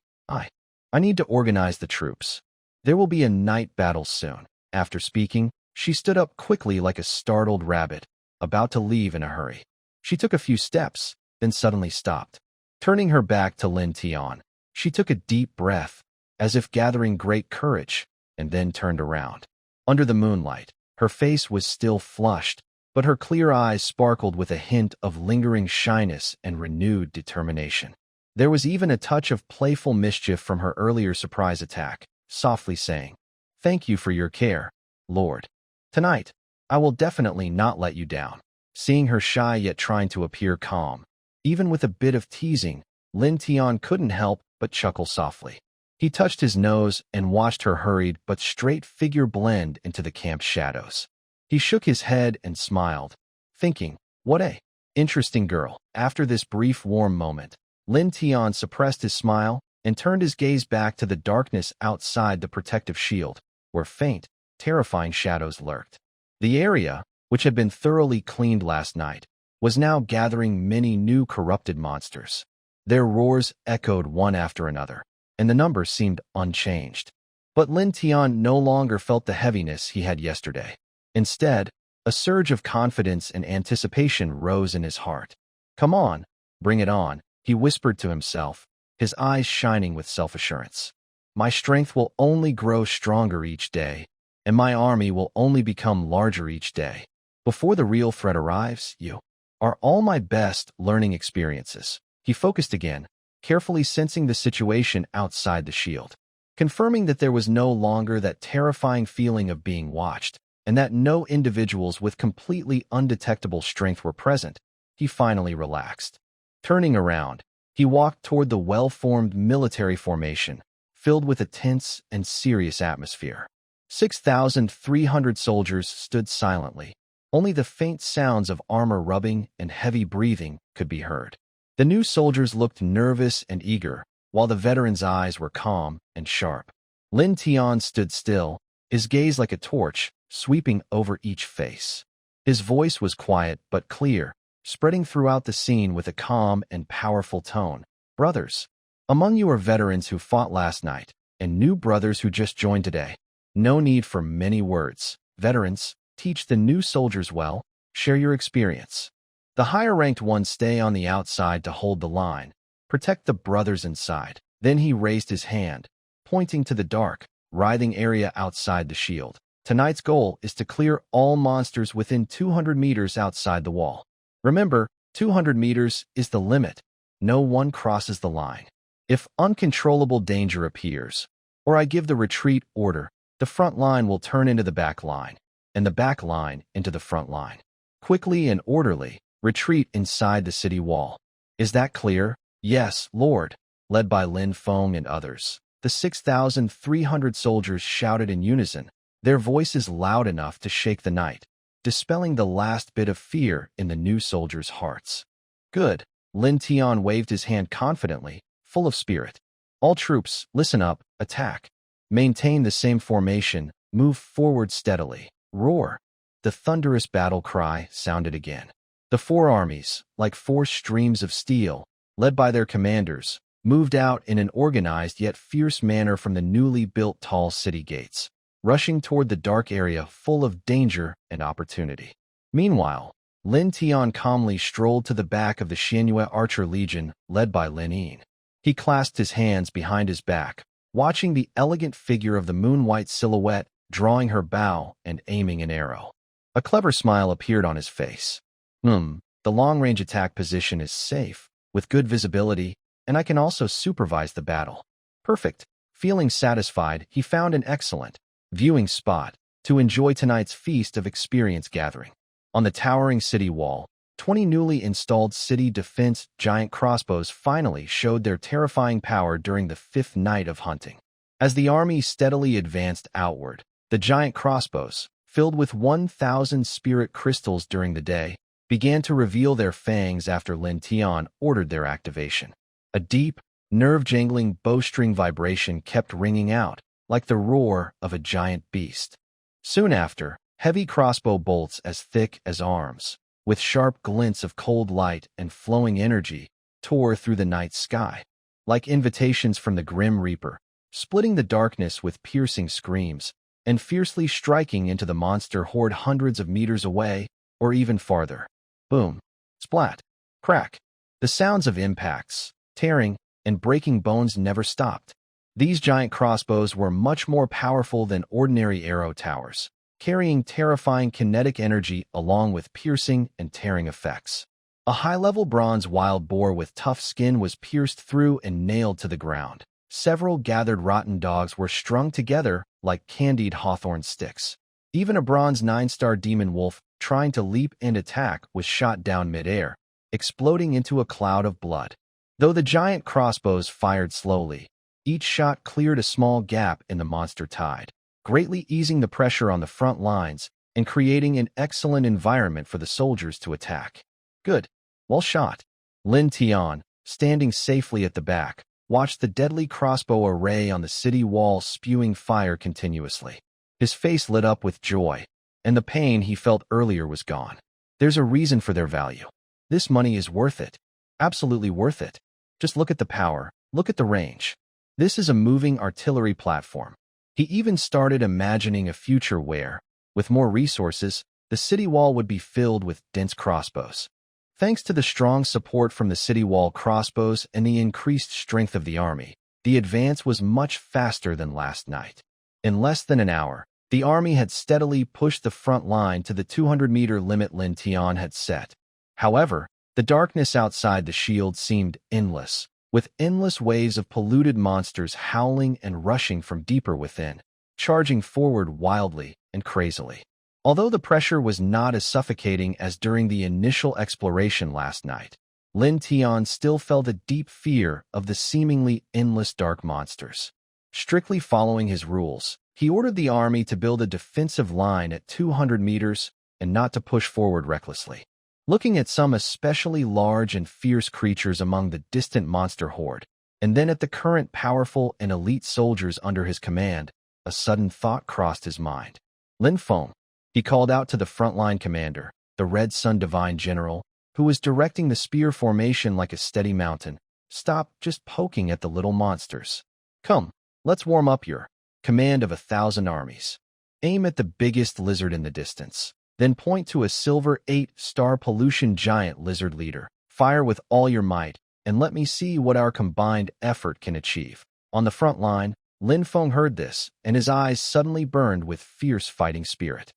I need to organize the troops. There will be a night battle soon. After speaking, she stood up quickly like a startled rabbit, about to leave in a hurry. She took a few steps, then suddenly stopped. Turning her back to Lin Tian, she took a deep breath, as if gathering great courage, and then turned around. Under the moonlight, her face was still flushed, but her clear eyes sparkled with a hint of lingering shyness and renewed determination. There was even a touch of playful mischief from her earlier surprise attack, softly saying, "Thank you for your care, Lord. Tonight, I will definitely not let you down." Seeing her shy yet trying to appear calm, even with a bit of teasing, Lin Tian couldn't help but chuckle softly. He touched his nose and watched her hurried but straight figure blend into the camp's shadows. He shook his head and smiled, thinking, what a Interesting girl. After this brief warm moment, Lin Tian suppressed his smile and turned his gaze back to the darkness outside the protective shield, where faint, terrifying shadows lurked. The area, which had been thoroughly cleaned last night, was now gathering many new corrupted monsters. Their roars echoed one after another, and the numbers seemed unchanged. But Lin Tian no longer felt the heaviness he had yesterday. Instead, a surge of confidence and anticipation rose in his heart. "Come on, bring it on," he whispered to himself, his eyes shining with self-assurance. "My strength will only grow stronger each day, and my army will only become larger each day. Before the real threat arrives, you are all my best learning experiences." He focused again, carefully sensing the situation outside the shield. Confirming that there was no longer that terrifying feeling of being watched, and that no individuals with completely undetectable strength were present, he finally relaxed. Turning around, he walked toward the well-formed military formation, filled with a tense and serious atmosphere. 6,300 soldiers stood silently. Only the faint sounds of armor rubbing and heavy breathing could be heard. The new soldiers looked nervous and eager, while the veterans' eyes were calm and sharp. Lin Tian stood still, his gaze like a torch, sweeping over each face. His voice was quiet but clear, spreading throughout the scene with a calm and powerful tone. "Brothers, among you are veterans who fought last night, and new brothers who just joined today. No need for many words. Veterans, teach the new soldiers well, share your experience. The higher-ranked ones stay on the outside to hold the line. Protect the brothers inside." Then he raised his hand, pointing to the dark, writhing area outside the shield. "Tonight's goal is to clear all monsters within 200 meters outside the wall. Remember, 200 meters is the limit. No one crosses the line. If uncontrollable danger appears, or I give the retreat order, the front line will turn into the back line, and the back line into the front line. Quickly and orderly, retreat inside the city wall. Is that clear?" "Yes, Lord," led by Lin Feng and others. The 6,300 soldiers shouted in unison, their voices loud enough to shake the night, dispelling the last bit of fear in the new soldiers' hearts. "Good." Lin Tian waved his hand confidently, full of spirit. "All troops, listen up, attack. Maintain the same formation, move forward steadily. Roar." The thunderous battle cry sounded again. The four armies, like four streams of steel, led by their commanders, moved out in an organized yet fierce manner from the newly built tall city gates, rushing toward the dark area full of danger and opportunity. Meanwhile, Lin Tian calmly strolled to the back of the Xianyue Archer Legion, led by Lin Yin. He clasped his hands behind his back, watching the elegant figure of the moon-white silhouette drawing her bow and aiming an arrow. A clever smile appeared on his face. The long-range attack position is safe, with good visibility, and I can also supervise the battle. Perfect." Feeling satisfied, he found an excellent viewing spot to enjoy tonight's feast of experience gathering. On the towering city wall, 20 newly installed city defense giant crossbows finally showed their terrifying power during the 5th night of hunting. As the army steadily advanced outward, the giant crossbows, filled with 1,000 spirit crystals during the day, began to reveal their fangs after Lin Tian ordered their activation. A deep, nerve-jangling bowstring vibration kept ringing out, like the roar of a giant beast. Soon after, heavy crossbow bolts as thick as arms, with sharp glints of cold light and flowing energy, tore through the night sky, like invitations from the Grim Reaper, splitting the darkness with piercing screams, and fiercely striking into the monster horde hundreds of meters away, or even farther. Boom, splat, crack. The sounds of impacts, tearing, and breaking bones never stopped. These giant crossbows were much more powerful than ordinary arrow towers, carrying terrifying kinetic energy along with piercing and tearing effects. A high-level bronze wild boar with tough skin was pierced through and nailed to the ground. Several gathered rotten dogs were strung together like candied hawthorn sticks. Even a bronze 9-star demon wolf trying to leap and attack was shot down midair, exploding into a cloud of blood. Though the giant crossbows fired slowly, each shot cleared a small gap in the monster tide, greatly easing the pressure on the front lines and creating an excellent environment for the soldiers to attack. Good. Well shot. Lin Tian, standing safely at the back, watched the deadly crossbow array on the city wall spewing fire continuously. His face lit up with joy, and the pain he felt earlier was gone. There's a reason for their value. This money is worth it. Absolutely worth it. Just look at the power, look at the range. This is a moving artillery platform. He even started imagining a future where, with more resources, the city wall would be filled with dense crossbows. Thanks to the strong support from the city wall crossbows and the increased strength of the army, the advance was much faster than last night. In less than an hour, the army had steadily pushed the front line to the 200-meter limit Lin Tian had set. However, the darkness outside the shield seemed endless, with endless waves of polluted monsters howling and rushing from deeper within, charging forward wildly and crazily. Although the pressure was not as suffocating as during the initial exploration last night, Lin Tian still felt a deep fear of the seemingly endless dark monsters. Strictly following his rules, he ordered the army to build a defensive line at 200 meters and not to push forward recklessly. Looking at some especially large and fierce creatures among the distant monster horde, and then at the current powerful and elite soldiers under his command, a sudden thought crossed his mind. Lin Feng, he called out to the frontline commander, the Red Sun Divine General, who was directing the spear formation like a steady mountain. Stop just poking at the little monsters. Come, let's warm up your command of 1,000 armies. Aim at the biggest lizard in the distance. Then point to a silver 8-star pollution giant lizard leader. Fire with all your might, and let me see what our combined effort can achieve. On the front line, Lin Feng heard this, and his eyes suddenly burned with fierce fighting spirit.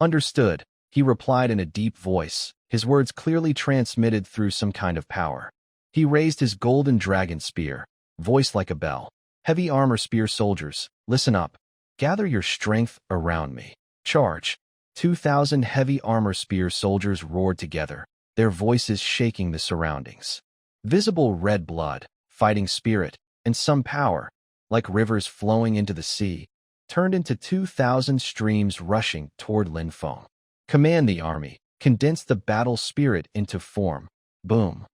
Understood, he replied in a deep voice, his words clearly transmitted through some kind of power. He raised his golden dragon spear, voice like a bell. Heavy armor spear soldiers, listen up. Gather your strength around me. Charge. 2,000 heavy armor spear soldiers roared together, their voices shaking the surroundings. Visible red blood, fighting spirit, and some power, like rivers flowing into the sea, turned into 2,000 streams rushing toward Lin Feng. Command the army, condense the battle spirit into form. Boom.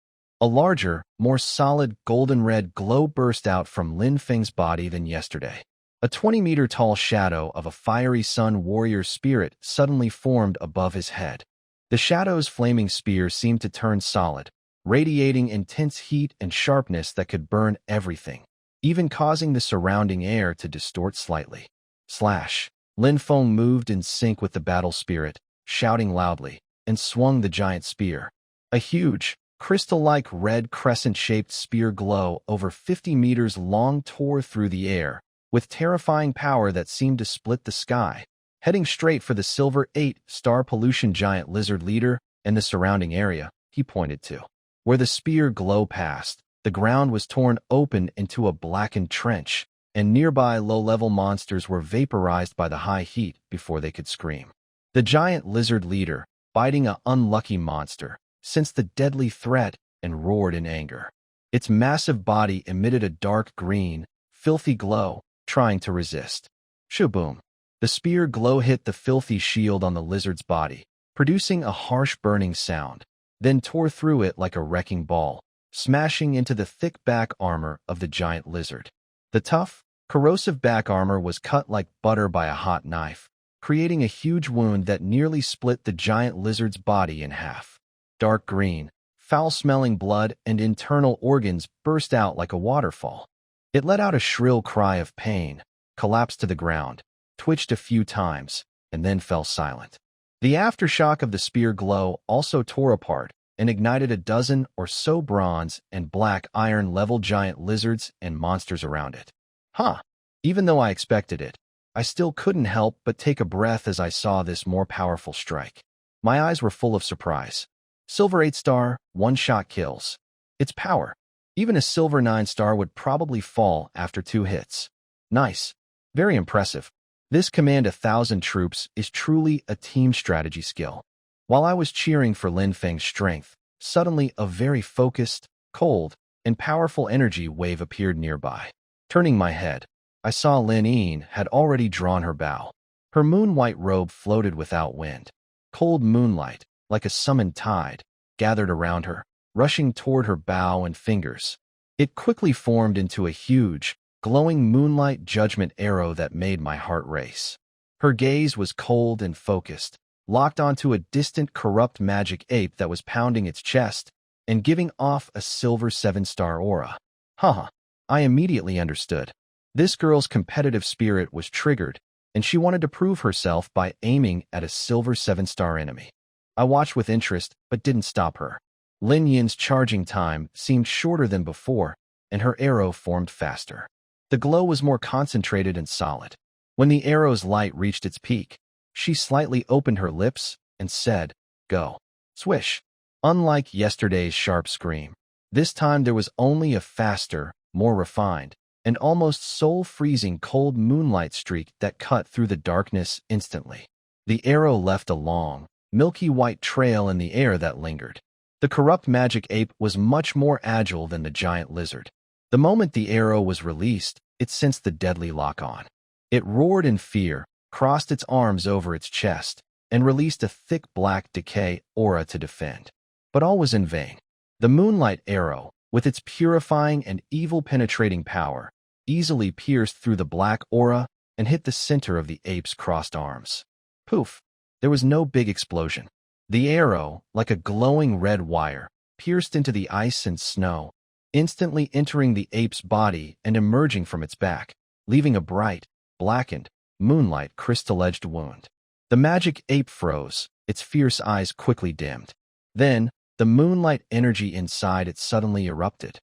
A larger, more solid golden-red glow burst out from Lin Feng's body than yesterday. A 20-meter-tall shadow of a fiery sun warrior spirit suddenly formed above his head. The shadow's flaming spear seemed to turn solid, radiating intense heat and sharpness that could burn everything, even causing the surrounding air to distort slightly. Slash! Lin Feng moved in sync with the battle spirit, shouting loudly, and swung the giant spear. A huge, crystal-like red crescent-shaped spear glow over 50 meters long tore through the air, with terrifying power that seemed to split the sky, heading straight for the silver 8-star pollution giant lizard leader and the surrounding area, he pointed to. Where the spear glow passed, the ground was torn open into a blackened trench, and nearby low-level monsters were vaporized by the high heat before they could scream. The giant lizard leader, biting an unlucky monster, sensed the deadly threat and roared in anger. Its massive body emitted a dark green, filthy glow, trying to resist. Shaboom! The spear glow hit the filthy shield on the lizard's body, producing a harsh burning sound, then tore through it like a wrecking ball, smashing into the thick back armor of the giant lizard. The tough, corrosive back armor was cut like butter by a hot knife, creating a huge wound that nearly split the giant lizard's body in half. Dark green, foul-smelling blood and internal organs burst out like a waterfall. It let out a shrill cry of pain, collapsed to the ground, twitched a few times, and then fell silent. The aftershock of the spear glow also tore apart and ignited a dozen or so bronze and black iron-level giant lizards and monsters around it. Even though I expected it, I still couldn't help but take a breath as I saw this more powerful strike. My eyes were full of surprise. Silver 8-star, one-shot kills. Its power. Even a silver 9-star would probably fall after 2 hits. Nice. Very impressive. This command 1,000 troops is truly a team strategy skill. While I was cheering for Lin Feng's strength, suddenly a very focused, cold, and powerful energy wave appeared nearby. Turning my head, I saw Lin Yin had already drawn her bow. Her moon-white robe floated without wind. Cold moonlight, like a summoned tide, gathered around her, rushing toward her bow and fingers. It quickly formed into a huge, glowing moonlight judgment arrow that made my heart race. Her gaze was cold and focused, locked onto a distant corrupt magic ape that was pounding its chest and giving off a silver 7-star aura. Haha, I immediately understood. This girl's competitive spirit was triggered, and she wanted to prove herself by aiming at a silver 7-star enemy. I watched with interest, but didn't stop her. Lin Yin's charging time seemed shorter than before, and her arrow formed faster. The glow was more concentrated and solid. When the arrow's light reached its peak, she slightly opened her lips and said, "Go." Swish. Unlike yesterday's sharp scream, this time there was only a faster, more refined, and almost soul-freezing cold moonlight streak that cut through the darkness instantly. The arrow left a long, milky white trail in the air that lingered. The corrupt magic ape was much more agile than the giant lizard. The moment the arrow was released, it sensed the deadly lock-on. It roared in fear, crossed its arms over its chest, and released a thick black decay aura to defend. But all was in vain. The moonlight arrow, with its purifying and evil-penetrating power, easily pierced through the black aura and hit the center of the ape's crossed arms. Poof! There was no big explosion. The arrow, like a glowing red wire, pierced into the ice and snow, instantly entering the ape's body and emerging from its back, leaving a bright, blackened, moonlight crystal-edged wound. The magic ape froze, its fierce eyes quickly dimmed. Then, the moonlight energy inside it suddenly erupted.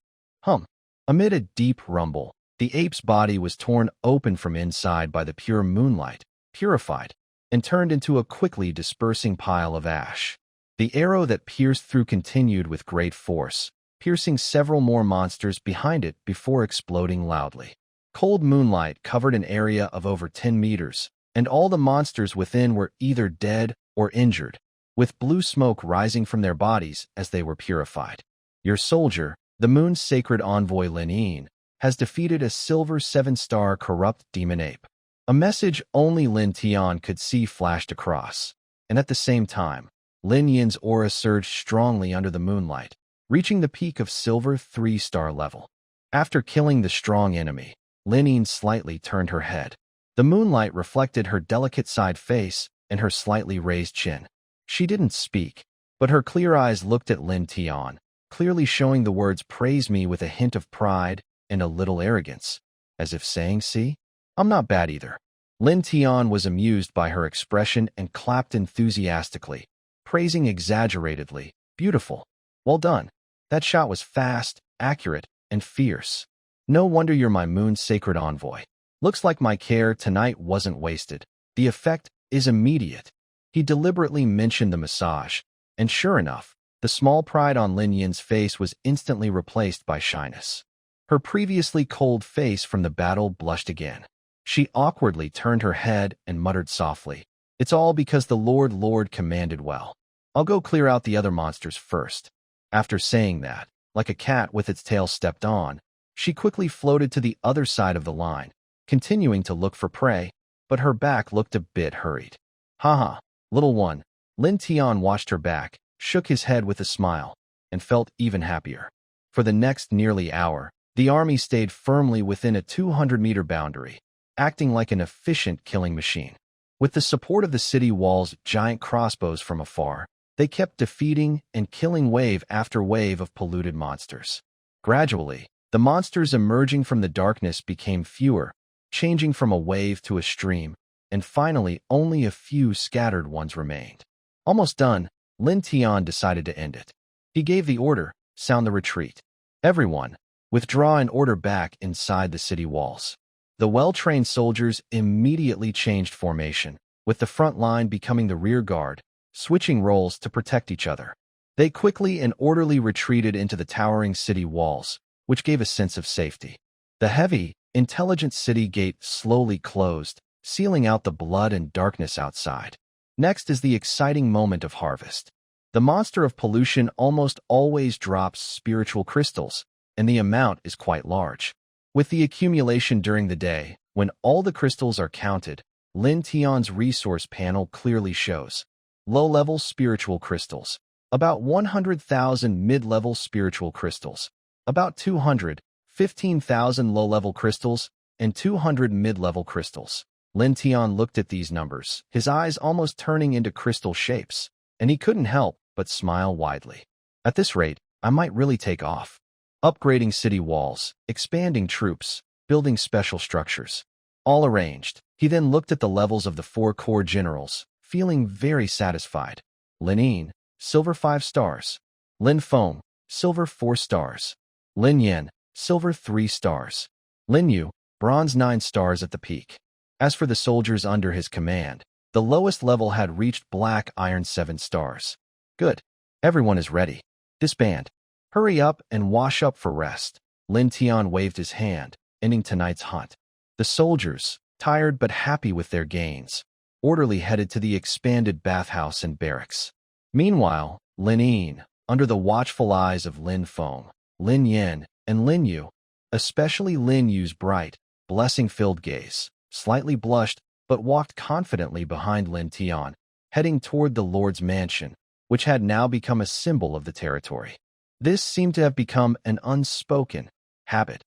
Amid a deep rumble, the ape's body was torn open from inside by the pure moonlight, purified, and turned into a quickly dispersing pile of ash. The arrow that pierced through continued with great force, piercing several more monsters behind it before exploding loudly. Cold moonlight covered an area of over 10 meters, and all the monsters within were either dead or injured, with blue smoke rising from their bodies as they were purified. Your soldier, the moon's sacred envoy Lin Yin, has defeated a silver 7-star corrupt demon ape. A message only Lin Tian could see flashed across, and at the same time, Lin Yin's aura surged strongly under the moonlight, reaching the peak of silver 3-star level. After killing the strong enemy, Lin Yin slightly turned her head. The moonlight reflected her delicate side face and her slightly raised chin. She didn't speak, but her clear eyes looked at Lin Tian, clearly showing the words "praise me" with a hint of pride and a little arrogance, as if saying, "See? I'm not bad either." Lin Tian was amused by her expression and clapped enthusiastically, praising exaggeratedly, "Beautiful. Well done. That shot was fast, accurate, and fierce. No wonder you're my moon's sacred envoy. Looks like my care tonight wasn't wasted. The effect is immediate." He deliberately mentioned the massage, and sure enough, the small pride on Lin Yin's face was instantly replaced by shyness. Her previously cold face from the battle blushed again. She awkwardly turned her head and muttered softly, "It's all because the Lord commanded well. I'll go clear out the other monsters first." After saying that, like a cat with its tail stepped on, she quickly floated to the other side of the line, continuing to look for prey, but her back looked a bit hurried. "Haha, little one." Lin Tian watched her back, shook his head with a smile, and felt even happier. For the next nearly hour, the army stayed firmly within a 200-meter boundary, acting like an efficient killing machine. With the support of the city wall's giant crossbows from afar, they kept defeating and killing wave after wave of polluted monsters. Gradually, the monsters emerging from the darkness became fewer, changing from a wave to a stream, and finally only a few scattered ones remained. Almost done, Lin Tian decided to end it. He gave the order, "Sound the retreat. Everyone, withdraw and order back inside the city walls." The well-trained soldiers immediately changed formation, with the front line becoming the rear guard, switching roles to protect each other. They quickly and orderly retreated into the towering city walls, which gave a sense of safety. The heavy, intelligent city gate slowly closed, sealing out the blood and darkness outside. Next is the exciting moment of harvest. The monster of pollution almost always drops spiritual crystals, and the amount is quite large. With the accumulation during the day, when all the crystals are counted, Lin Tian's resource panel clearly shows low-level spiritual crystals, about 100,000 mid-level spiritual crystals, about 215,000 low-level crystals, and 200 mid-level crystals. Lin Tian looked at these numbers, his eyes almost turning into crystal shapes, and he couldn't help but smile widely. At this rate, I might really take off. Upgrading city walls, expanding troops, building special structures. All arranged. He then looked at the levels of the 4 core generals, feeling very satisfied. Lin Yin, silver 5 stars. Lin Feng, silver 4 stars. Lin Yan, silver 3 stars. Lin Yu, bronze 9 stars at the peak. As for the soldiers under his command, the lowest level had reached black iron 7 stars. Good. Everyone is ready. Disband. Hurry up and wash up for rest. Lin Tian waved his hand, ending tonight's hunt. The soldiers, tired but happy with their gains, orderly headed to the expanded bathhouse and barracks. Meanwhile, Lin Yin, under the watchful eyes of Lin Feng, Lin Yan, and Lin Yu, especially Lin Yu's bright, blessing-filled gaze, slightly blushed but walked confidently behind Lin Tian, heading toward the Lord's mansion, which had now become a symbol of the territory. This seemed to have become an unspoken habit.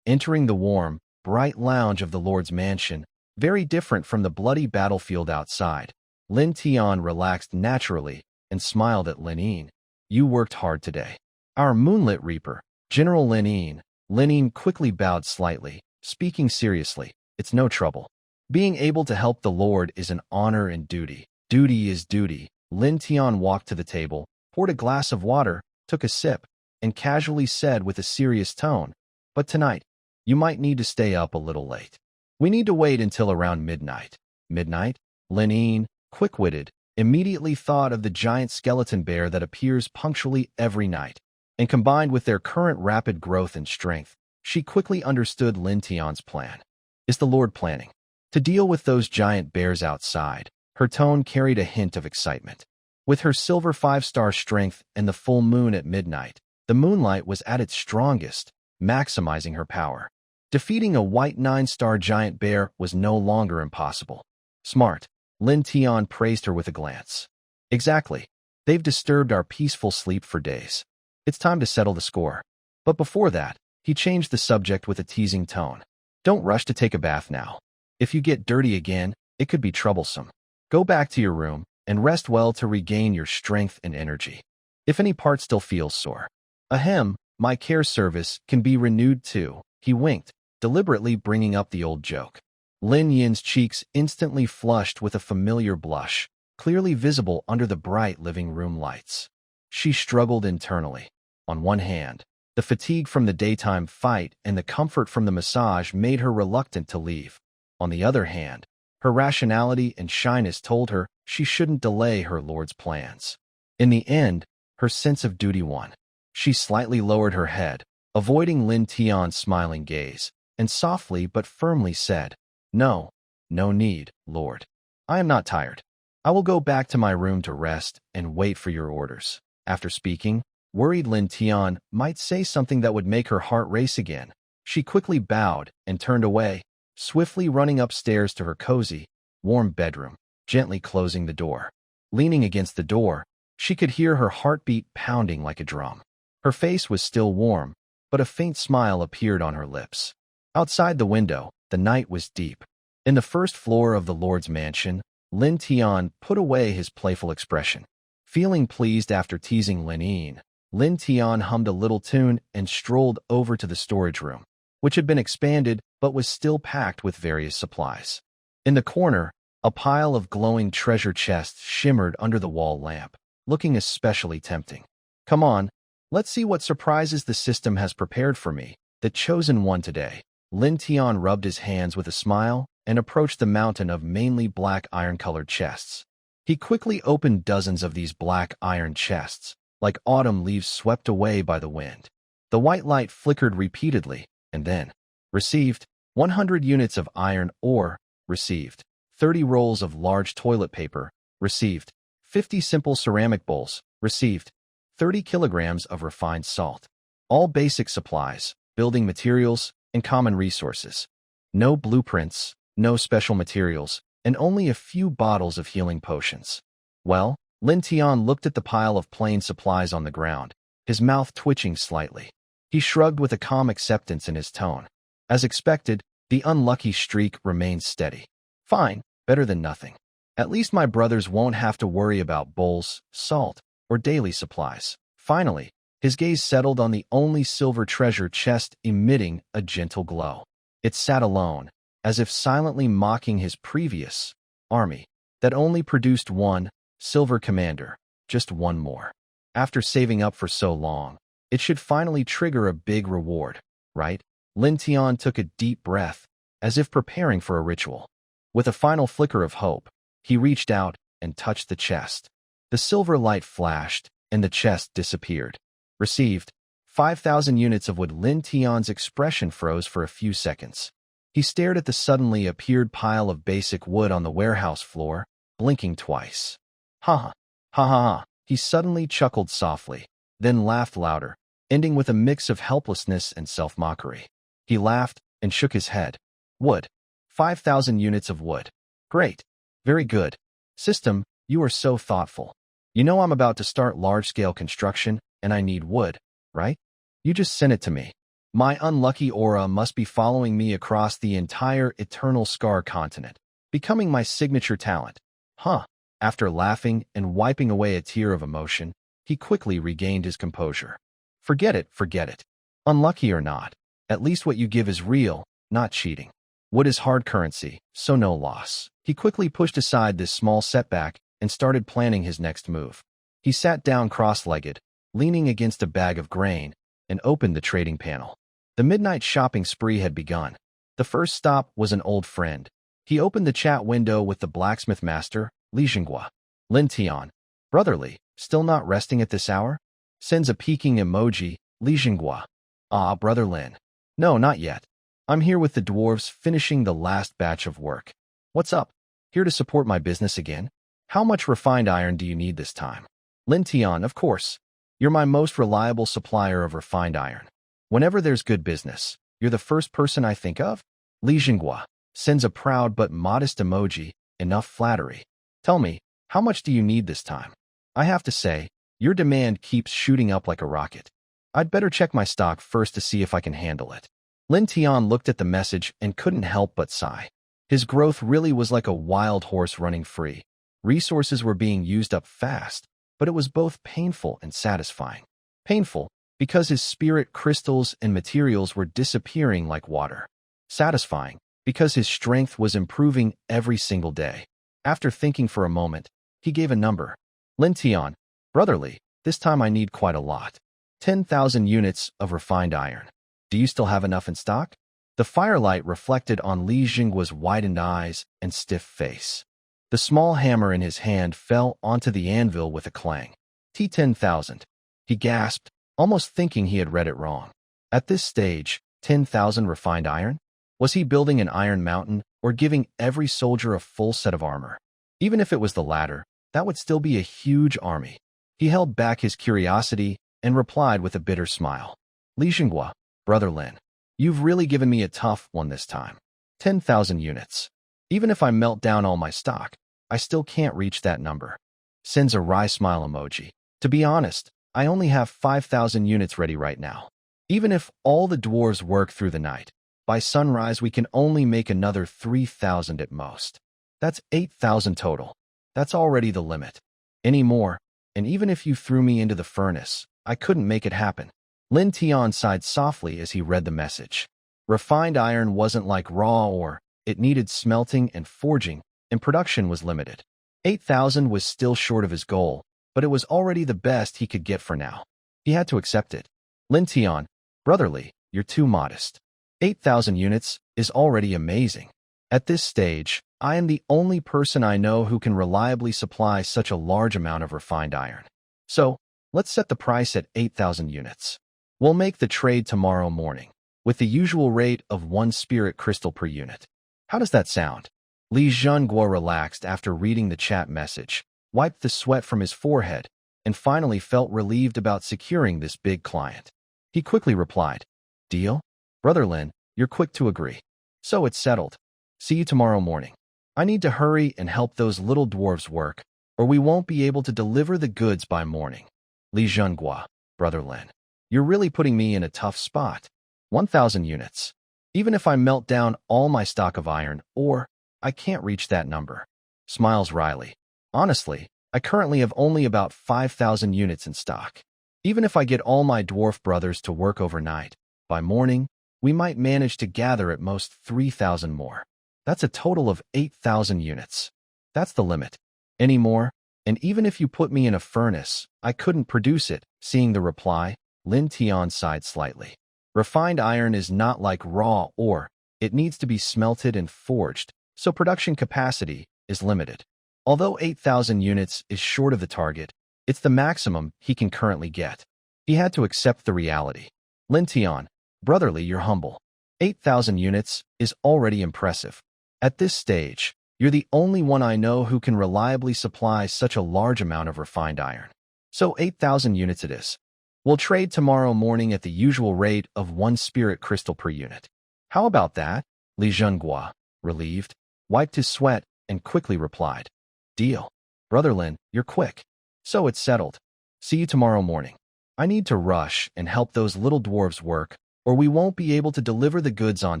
Entering the warm, bright lounge of the Lord's mansion, very different from the bloody battlefield outside, Lin Tian relaxed naturally and smiled at Lin Yin. You worked hard today. Our Moonlit Reaper, General Lin Yin. Lin Yin quickly bowed slightly, speaking seriously. It's no trouble. Being able to help the Lord is an honor and duty. Duty is duty. Lin Tian walked to the table, poured a glass of water, took a sip, and casually said with a serious tone, but tonight, you might need to stay up a little late. We need to wait until around midnight. Midnight? Lin Yin, quick-witted, immediately thought of the giant skeleton bear that appears punctually every night, and combined with their current rapid growth and strength, she quickly understood Lin Tian's plan. Is the Lord planning to deal with those giant bears outside? Her tone carried a hint of excitement. With her silver 5-star strength and the full moon at midnight, the Moonlight was at its strongest, maximizing her power. Defeating a white 9-star giant bear was no longer impossible. Smart. Lin Tian praised her with a glance. Exactly. They've disturbed our peaceful sleep for days. It's time to settle the score. But before that, he changed the subject with a teasing tone. Don't rush to take a bath now. If you get dirty again, it could be troublesome. Go back to your room and rest well to regain your strength and energy. If any part still feels sore. Ahem, my care service can be renewed too. He winked, deliberately bringing up the old joke. Lin Yin's cheeks instantly flushed with a familiar blush, clearly visible under the bright living room lights. She struggled internally. On one hand, the fatigue from the daytime fight and the comfort from the massage made her reluctant to leave. On the other hand, her rationality and shyness told her she shouldn't delay her Lord's plans. In the end, her sense of duty won. She slightly lowered her head, avoiding Lin Tian's smiling gaze, and softly but firmly said, No need, Lord. I am not tired. I will go back to my room to rest and wait for your orders. After speaking, worried Lin Tian might say something that would make her heart race again. She quickly bowed and turned away, swiftly running upstairs to her cozy, warm bedroom, gently closing the door. Leaning against the door, she could hear her heartbeat pounding like a drum. Her face was still warm, but a faint smile appeared on her lips. Outside the window, the night was deep. In the first floor of the Lord's mansion, Lin Tian put away his playful expression. Feeling pleased after teasing Lin Yin, Lin Tian hummed a little tune and strolled over to the storage room, which had been expanded but was still packed with various supplies. In the corner, a pile of glowing treasure chests shimmered under the wall lamp, looking especially tempting. Come on, let's see what surprises the system has prepared for me, the chosen one today. Lin Tian rubbed his hands with a smile and approached the mountain of mainly black iron-colored chests. He quickly opened dozens of these black iron chests, like autumn leaves swept away by the wind. The white light flickered repeatedly, and then, received 100 units of iron ore, received 30 rolls of large toilet paper, received 50 simple ceramic bowls, received 30 kilograms of refined salt. All basic supplies, building materials, and common resources. No blueprints, no special materials, and only a few bottles of healing potions. Well, Lin Tian looked at the pile of plain supplies on the ground, his mouth twitching slightly. He shrugged with a calm acceptance in his tone. As expected, the unlucky streak remained steady. Fine, better than nothing. At least my brothers won't have to worry about bowls, salt, or daily supplies. Finally, his gaze settled on the only silver treasure chest emitting a gentle glow. It sat alone, as if silently mocking his previous army that only produced one silver commander, just one more. After saving up for so long, it should finally trigger a big reward, right? Lin Tian took a deep breath, as if preparing for a ritual. With a final flicker of hope, he reached out and touched the chest. The silver light flashed, and the chest disappeared. Received 5,000 units of wood. Lin Tian's expression froze for a few seconds. He stared at the suddenly appeared pile of basic wood on the warehouse floor, blinking twice. Ha ha, ha ha ha. He suddenly chuckled softly, then laughed louder, ending with a mix of helplessness and self-mockery. He laughed and shook his head. Wood. 5,000 units of wood. Great. Very good. System, you are so thoughtful. You know I'm about to start large-scale construction, and I need wood, right? You just sent it to me. My unlucky aura must be following me across the entire Eternal Scar continent, becoming my signature talent. Huh. After laughing and wiping away a tear of emotion, he quickly regained his composure. Forget it, forget it. Unlucky or not, at least what you give is real, not cheating. Wood is hard currency, so no loss. He quickly pushed aside this small setback and started planning his next move. He sat down cross-legged, leaning against a bag of grain, and opened the trading panel. The midnight shopping spree had begun. The first stop was an old friend. He opened the chat window with the blacksmith master, Li Jinghua. Lin Tian. Brotherly, still not resting at this hour? Sends a peeking emoji, Li Jinghua. Ah, brother Lin. No, not yet. I'm here with the dwarves finishing the last batch of work. What's up? Here to support my business again? How much refined iron do you need this time? Lin Tian, of course. You're my most reliable supplier of refined iron. Whenever there's good business, you're the first person I think of? Li Jinghua sends a proud but modest emoji, enough flattery. Tell me, how much do you need this time? I have to say, your demand keeps shooting up like a rocket. I'd better check my stock first to see if I can handle it. Lin Tian looked at the message and couldn't help but sigh. His growth really was like a wild horse running free. Resources were being used up fast, but it was both painful and satisfying. Painful, because his spirit crystals and materials were disappearing like water. Satisfying, because his strength was improving every single day. After thinking for a moment, he gave a number. Lin Tian, brotherly, this time I need quite a lot. 10,000 units of refined iron. Do you still have enough in stock? The firelight reflected on Li Jinghua's widened eyes and stiff face. The small hammer in his hand fell onto the anvil with a clang. T-10,000. He gasped, almost thinking he had read it wrong. At this stage, 10,000 refined iron? Was he building an iron mountain or giving every soldier a full set of armor? Even if it was the latter, that would still be a huge army. He held back his curiosity and replied with a bitter smile. Li Jinghua, brother Lin, you've really given me a tough one this time. 10,000 units. Even if I melt down all my stock, I still can't reach that number. Sends a wry smile emoji. To be honest, I only have 5,000 units ready right now. Even if all the dwarves work through the night, by sunrise we can only make another 3,000 at most. That's 8,000 total. That's already the limit. Any more, and even if you threw me into the furnace, I couldn't make it happen. Lin Tian sighed softly as he read the message. Refined iron wasn't like raw ore. It needed smelting and forging, and production was limited. 8,000 was still short of his goal, but it was already the best he could get for now. He had to accept it. Lin Tian, brotherly, you're too modest. 8,000 units is already amazing. At this stage, I am the only person I know who can reliably supply such a large amount of refined iron. So, let's set the price at 8,000 units. We'll make the trade tomorrow morning, with the usual rate of 1 spirit crystal per unit. How does that sound? Li Jinghua relaxed after reading the chat message, wiped the sweat from his forehead, and finally felt relieved about securing this big client. He quickly replied, Deal? Brother Lin, you're quick to agree. So it's settled. See you tomorrow morning. I need to hurry and help those little dwarves work. or we won't be able to deliver the goods by morning. Li Zhenghua, Brother Lin. You're really putting me in a tough spot. 1,000 units. Even if I melt down all my stock of iron ore, I can't reach that number. Smiles wryly. Honestly, I currently have only about 5,000 units in stock. Even if I get all my dwarf brothers to work overnight, by morning, we might manage to gather at most 3,000 more. That's a total of 8,000 units. That's the limit. Any more? And even if you put me in a furnace, I couldn't produce it. Seeing the reply, Lin Tian sighed slightly. Refined iron is not like raw ore. It needs to be smelted and forged, so production capacity is limited. Although 8,000 units is short of the target, it's the maximum he can currently get. He had to accept the reality. Lin Tian, brotherly, you're humble. 8,000 units is already impressive. At this stage, you're the only one I know who can reliably supply such a large amount of refined iron. So 8,000 units it is. We'll trade tomorrow morning at the usual rate of 1 spirit crystal per unit. How about that? Li Zhenghua, relieved, wiped his sweat and quickly replied. Deal. Brother Lin, you're quick. So it's settled. See you tomorrow morning. I need to rush and help those little dwarves work, or we won't be able to deliver the goods on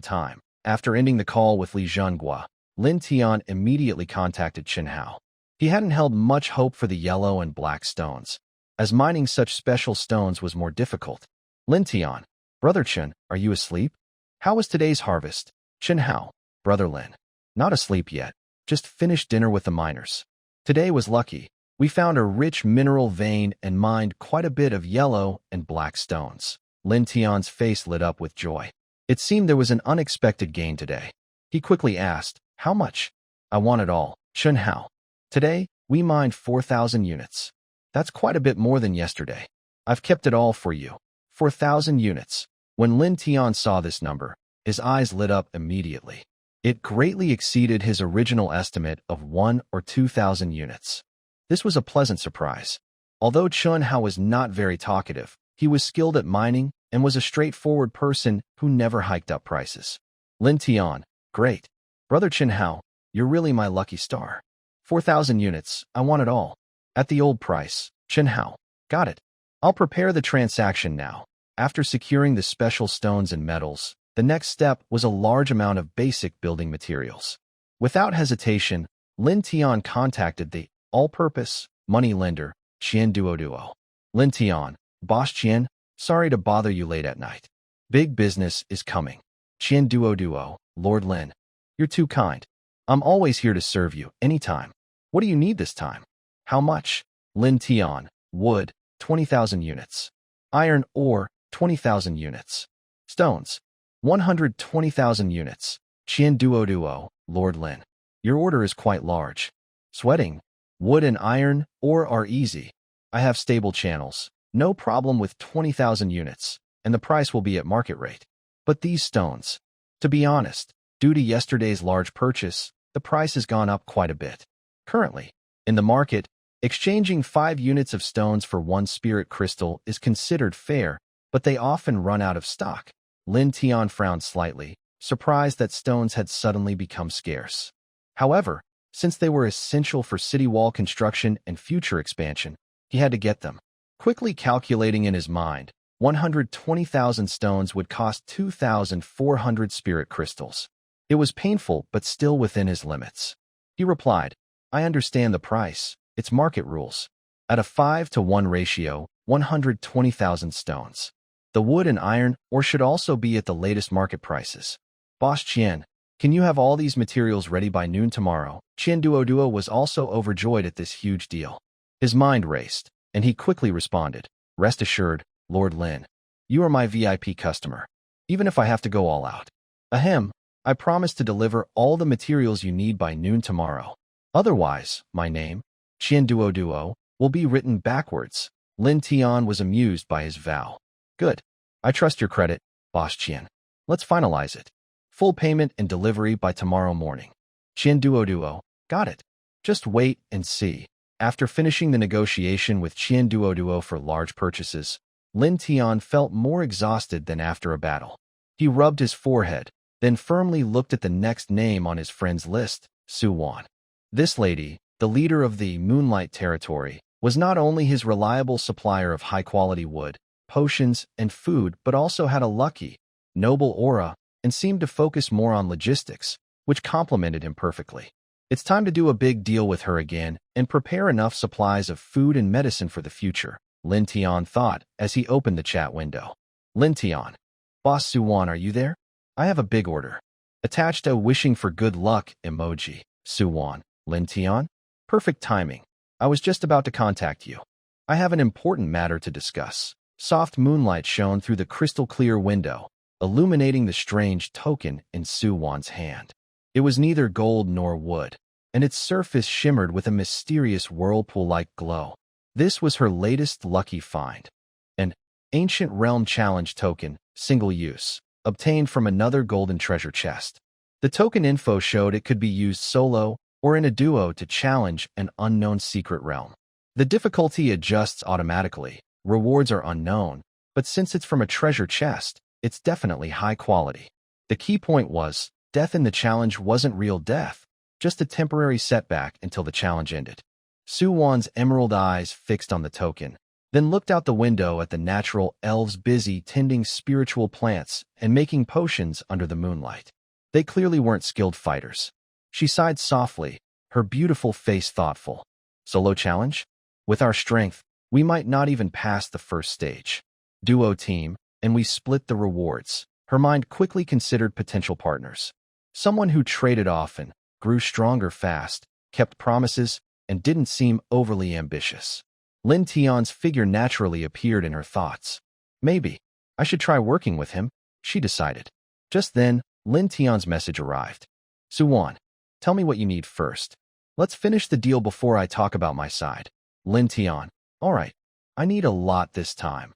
time. After ending the call with Li Zhenghua, Lin Tian immediately contacted Chen Hao. He hadn't held much hope for the yellow and black stones, as mining such special stones was more difficult. Lin Tian, Brother Chen, are you asleep? How was today's harvest? Chen Hao, Brother Lin. Not asleep yet. Just finished dinner with the miners. Today was lucky. We found a rich mineral vein and mined quite a bit of yellow and black stones. Lin Tian's face lit up with joy. It seemed there was an unexpected gain today. He quickly asked, how much? I want it all. Chen Hao. Today, we mined 4,000 units. That's quite a bit more than yesterday. I've kept it all for you. 4,000 units. When Lin Tian saw this number, his eyes lit up immediately. It greatly exceeded his original estimate of 1,000 or 2,000 units. This was a pleasant surprise. Although Chen Hao was not very talkative, he was skilled at mining and was a straightforward person who never hiked up prices. Lin Tian, great. Brother Chen Hao, you're really my lucky star. 4,000 units, I want it all. At the old price. Chen Hao, got it. I'll prepare the transaction now. After securing the special stones and metals, the next step was a large amount of basic building materials. Without hesitation, Lin Tian contacted the all-purpose money lender, Qian Duo. Lin Tian, Boss Qian, sorry to bother you late at night. Big business is coming. Qian Duo, Lord Lin. You're too kind. I'm always here to serve you, anytime. What do you need this time? How much? Lin Tian, wood, 20,000 units. Iron ore, 20,000 units. Stones, 120,000 units. Qian Duo, Lord Lin. Your order is quite large. Sweating, wood and iron ore are easy. I have stable channels. No problem with 20,000 units, and the price will be at market rate. But these stones, to be honest, due to yesterday's large purchase, the price has gone up quite a bit. Currently, in the market, exchanging 5 units of stones for 1 spirit crystal is considered fair, but they often run out of stock. Lin Tian frowned slightly, surprised that stones had suddenly become scarce. However, since they were essential for city wall construction and future expansion, he had to get them. Quickly calculating in his mind, 120,000 stones would cost 2,400 spirit crystals. It was painful but still within his limits. He replied, I understand the price. It's market rules. At a 5-to-1 ratio, 120,000 stones. The wood and iron ore should also be at the latest market prices. Boss Qian, can you have all these materials ready by noon tomorrow? Qian Duo was also overjoyed at this huge deal. His mind raced, and he quickly responded, rest assured, Lord Lin. You are my VIP customer, even if I have to go all out. Ahem, I promise to deliver all the materials you need by noon tomorrow. Otherwise, my name, Qian Duo, will be written backwards. Lin Tian was amused by his vow. Good. I trust your credit, Boss Qian. Let's finalize it. Full payment and delivery by tomorrow morning. Qian Duo, got it. Just wait and see. After finishing the negotiation with Qian Duo for large purchases, Lin Tian felt more exhausted than after a battle. He rubbed his forehead, then firmly looked at the next name on his friend's list, Su Wan. This lady, the leader of the Moonlight territory, was not only his reliable supplier of high-quality wood, potions, and food, but also had a lucky, noble aura and seemed to focus more on logistics, which complemented him perfectly. It's time to do a big deal with her again and prepare enough supplies of food and medicine for the future, Lin Tian thought as he opened the chat window. Lin Tian. Boss Suwan, are you there? I have a big order. Attached a wishing for good luck emoji. Suwan. Lin Tian? Perfect timing. I was just about to contact you. I have an important matter to discuss. Soft moonlight shone through the crystal-clear window, illuminating the strange token in Suwan's hand. It was neither gold nor wood, and its surface shimmered with a mysterious whirlpool-like glow. This was her latest lucky find. An ancient realm challenge token, single use, obtained from another golden treasure chest. The token info showed it could be used solo or in a duo to challenge an unknown secret realm. The difficulty adjusts automatically. Rewards are unknown, but since it's from a treasure chest, it's definitely high quality. The key point was, death in the challenge wasn't real death, just a temporary setback until the challenge ended. Suwan's emerald eyes fixed on the token, then looked out the window at the natural elves busy tending spiritual plants and making potions under the moonlight. They clearly weren't skilled fighters. She sighed softly, her beautiful face thoughtful. Solo challenge? With our strength, we might not even pass the first stage. Duo team, and we split the rewards. Her mind quickly considered potential partners. Someone who traded often, grew stronger fast, kept promises, and didn't seem overly ambitious. Lin Tian's figure naturally appeared in her thoughts. Maybe I should try working with him, she decided. Just then, Lin Tian's message arrived. Suwan, tell me what you need first. Let's finish the deal before I talk about my side. Lin Tian. All right, I need a lot this time.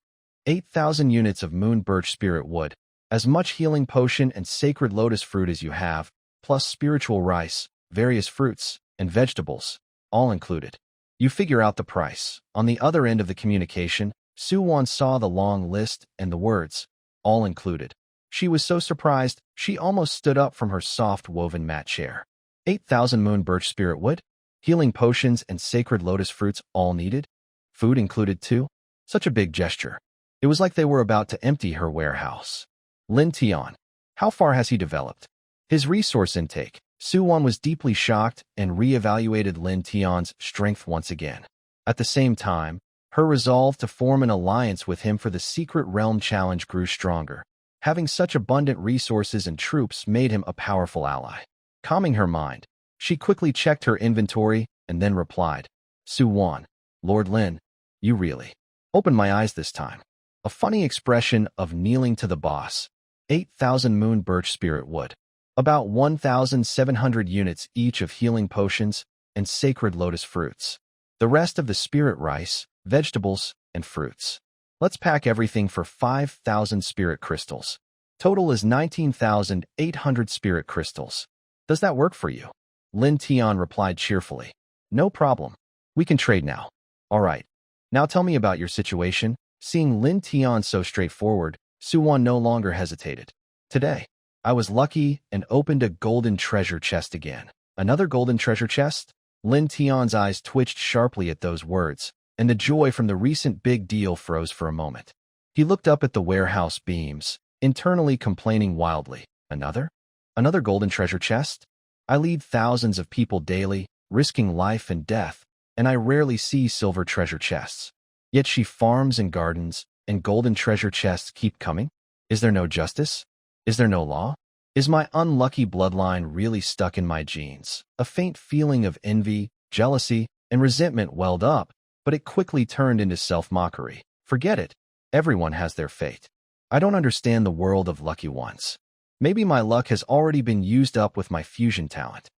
8,000 units of moon birch spirit wood, as much healing potion and sacred lotus fruit as you have, plus spiritual rice, various fruits, and vegetables, all included. You figure out the price. On the other end of the communication, Suwan saw the long list and the words, all included. She was so surprised, she almost stood up from her soft woven mat chair. 8,000 moon birch spirit wood? Healing potions and sacred lotus fruits all needed? Food included too? Such a big gesture. It was like they were about to empty her warehouse. Lin Tian. How far has he developed? His resource intake. Suwan was deeply shocked and re-evaluated Lin Tian's strength once again. At the same time, her resolve to form an alliance with him for the Secret Realm Challenge grew stronger. Having such abundant resources and troops made him a powerful ally. Calming her mind, she quickly checked her inventory and then replied, Suwan, Lord Lin, you really opened my eyes this time. A funny expression of kneeling to the boss. 8,000 moon birch spirit wood. About 1,700 units each of healing potions and sacred lotus fruits. The rest of the spirit rice, vegetables, and fruits. Let's pack everything for 5,000 spirit crystals. Total is 19,800 spirit crystals. Does that work for you? Lin Tian replied cheerfully. No problem. We can trade now. All right. Now tell me about your situation. Seeing Lin Tian so straightforward, Suwan no longer hesitated. Today, I was lucky and opened a golden treasure chest again. Another golden treasure chest? Lin Tian's eyes twitched sharply at those words, and the joy from the recent big deal froze for a moment. He looked up at the warehouse beams, internally complaining wildly. Another? Another golden treasure chest? I lead thousands of people daily, risking life and death, and I rarely see silver treasure chests. Yet she farms and gardens, and golden treasure chests keep coming? Is there no justice? Is there no law? Is my unlucky bloodline really stuck in my genes? A faint feeling of envy, jealousy, and resentment welled up, but it quickly turned into self-mockery. Forget it. Everyone has their fate. I don't understand the world of lucky ones. Maybe my luck has already been used up with my fusion talent.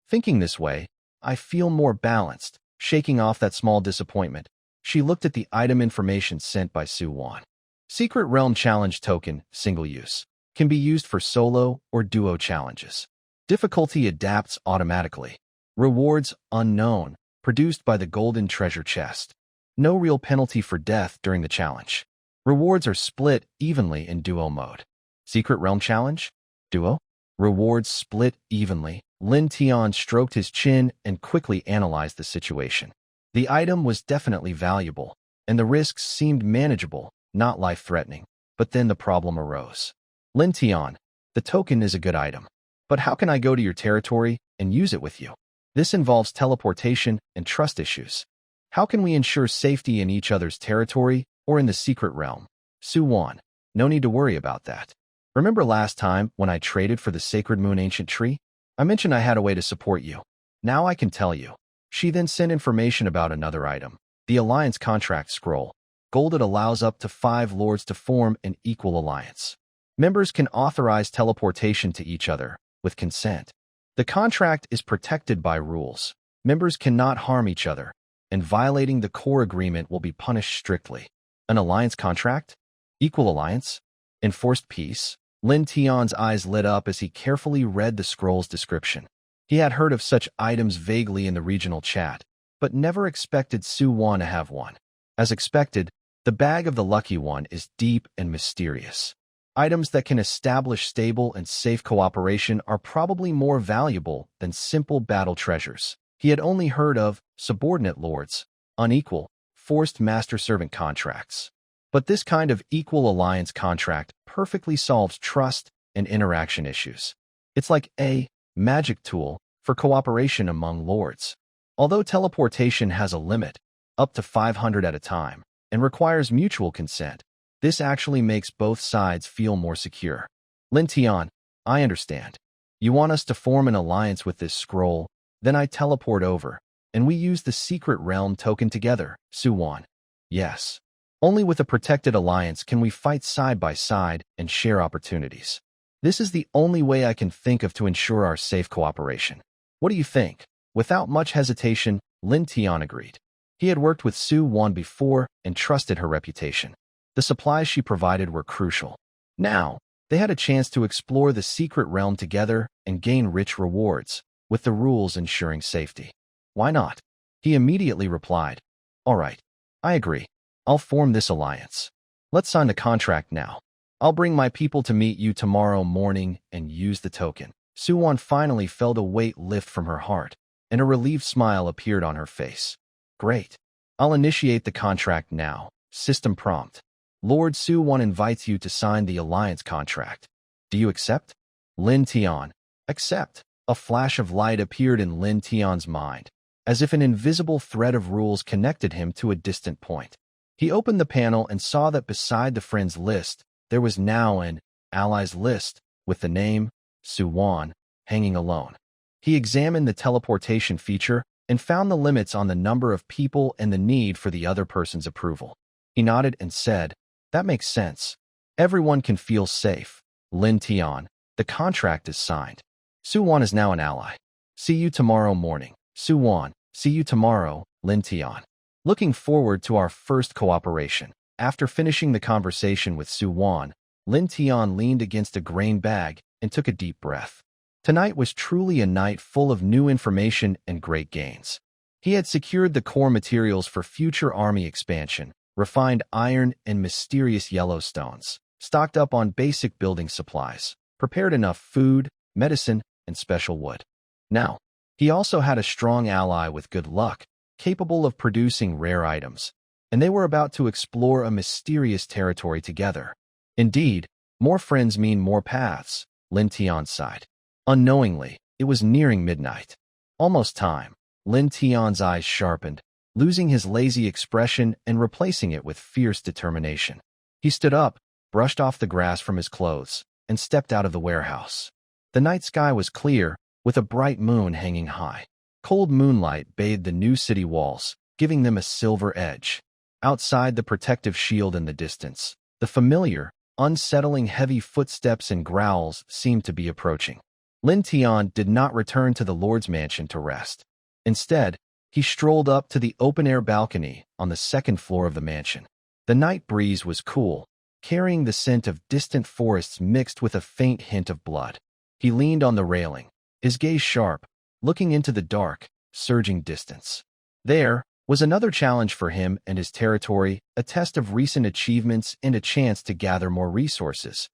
Thinking this way, I feel more balanced. Shaking off that small disappointment, she looked at the item information sent by Suwan. Secret Realm Challenge Token, single use. Can be used for solo or duo challenges. Difficulty adapts automatically. Rewards unknown, produced by the golden treasure chest. No real penalty for death during the challenge. Rewards are split evenly in duo mode. Secret Realm Challenge? Duo? Rewards split evenly, Lin Tian stroked his chin and quickly analyzed the situation. The item was definitely valuable, and the risks seemed manageable, not life-threatening. But then the problem arose. Lin Tian, the token is a good item. But how can I go to your territory and use it with you? This involves teleportation and trust issues. How can we ensure safety in each other's territory or in the secret realm? Su Wan, no need to worry about that. Remember last time when I traded for the Sacred Moon Ancient Tree? I mentioned I had a way to support you. Now I can tell you. She then sent information about another item, the Alliance Contract Scroll. Gold allows up to 5 lords to form an equal alliance. Members can authorize teleportation to each other, with consent. The contract is protected by rules. Members cannot harm each other, and violating the core agreement will be punished strictly. An alliance contract? Equal alliance? Enforced peace? Lin Tian's eyes lit up as he carefully read the scroll's description. He had heard of such items vaguely in the regional chat, but never expected Su Wan to have one. As expected, the bag of the lucky one is deep and mysterious. Items that can establish stable and safe cooperation are probably more valuable than simple battle treasures. He had only heard of subordinate lords, unequal, forced master-servant contracts. But this kind of equal alliance contract perfectly solves trust and interaction issues. It's like a magic tool for cooperation among lords. Although teleportation has a limit, up to 500 at a time, and requires mutual consent, this actually makes both sides feel more secure. Lin Tian, I understand. You want us to form an alliance with this scroll, then I teleport over, and we use the secret realm token together, Su Wan. Yes. Only with a protected alliance can we fight side by side and share opportunities. This is the only way I can think of to ensure our safe cooperation. What do you think? Without much hesitation, Lin Tian agreed. He had worked with Su Wan before and trusted her reputation. The supplies she provided were crucial. Now, they had a chance to explore the secret realm together and gain rich rewards, with the rules ensuring safety. Why not? He immediately replied, All right, I agree. I'll form this alliance. Let's sign the contract now. I'll bring my people to meet you tomorrow morning and use the token. Su Wan finally felt a weight lift from her heart, and a relieved smile appeared on her face. Great. I'll initiate the contract now. System prompt. Lord Su Wan invites you to sign the alliance contract. Do you accept? Lin Tian. Accept. A flash of light appeared in Lin Tian's mind, as if an invisible thread of rules connected him to a distant point. He opened the panel and saw that beside the friends list, there was now an allies list with the name Su Wan hanging alone. He examined the teleportation feature and found the limits on the number of people and the need for the other person's approval. He nodded and said, That makes sense. Everyone can feel safe. Lin Tian, the contract is signed. Su Wan is now an ally. See you tomorrow morning. Su Wan, see you tomorrow, Lin Tian. Looking forward to our first cooperation. After finishing the conversation with Su Wan, Lin Tian leaned against a grain bag and took a deep breath. Tonight was truly a night full of new information and great gains. He had secured the core materials for future army expansion, refined iron and mysterious yellow stones, stocked up on basic building supplies, prepared enough food, medicine, and special wood. Now, he also had a strong ally with good luck, capable of producing rare items, and they were about to explore a mysterious territory together. Indeed, more friends mean more paths, Lin Tian sighed. Unknowingly, it was nearing midnight. Almost time. Lin Tian's eyes sharpened, losing his lazy expression and replacing it with fierce determination. He stood up, brushed off the grass from his clothes, and stepped out of the warehouse. The night sky was clear, with a bright moon hanging high. Cold moonlight bathed the new city walls, giving them a silver edge. Outside the protective shield in the distance, the familiar, unsettling heavy footsteps and growls seemed to be approaching. Lin Tian did not return to the Lord's mansion to rest. Instead, he strolled up to the open-air balcony on the second floor of the mansion. The night breeze was cool, carrying the scent of distant forests mixed with a faint hint of blood. He leaned on the railing, his gaze sharp, looking into the dark, surging distance. There was another challenge for him and his territory, a test of recent achievements and a chance to gather more resources.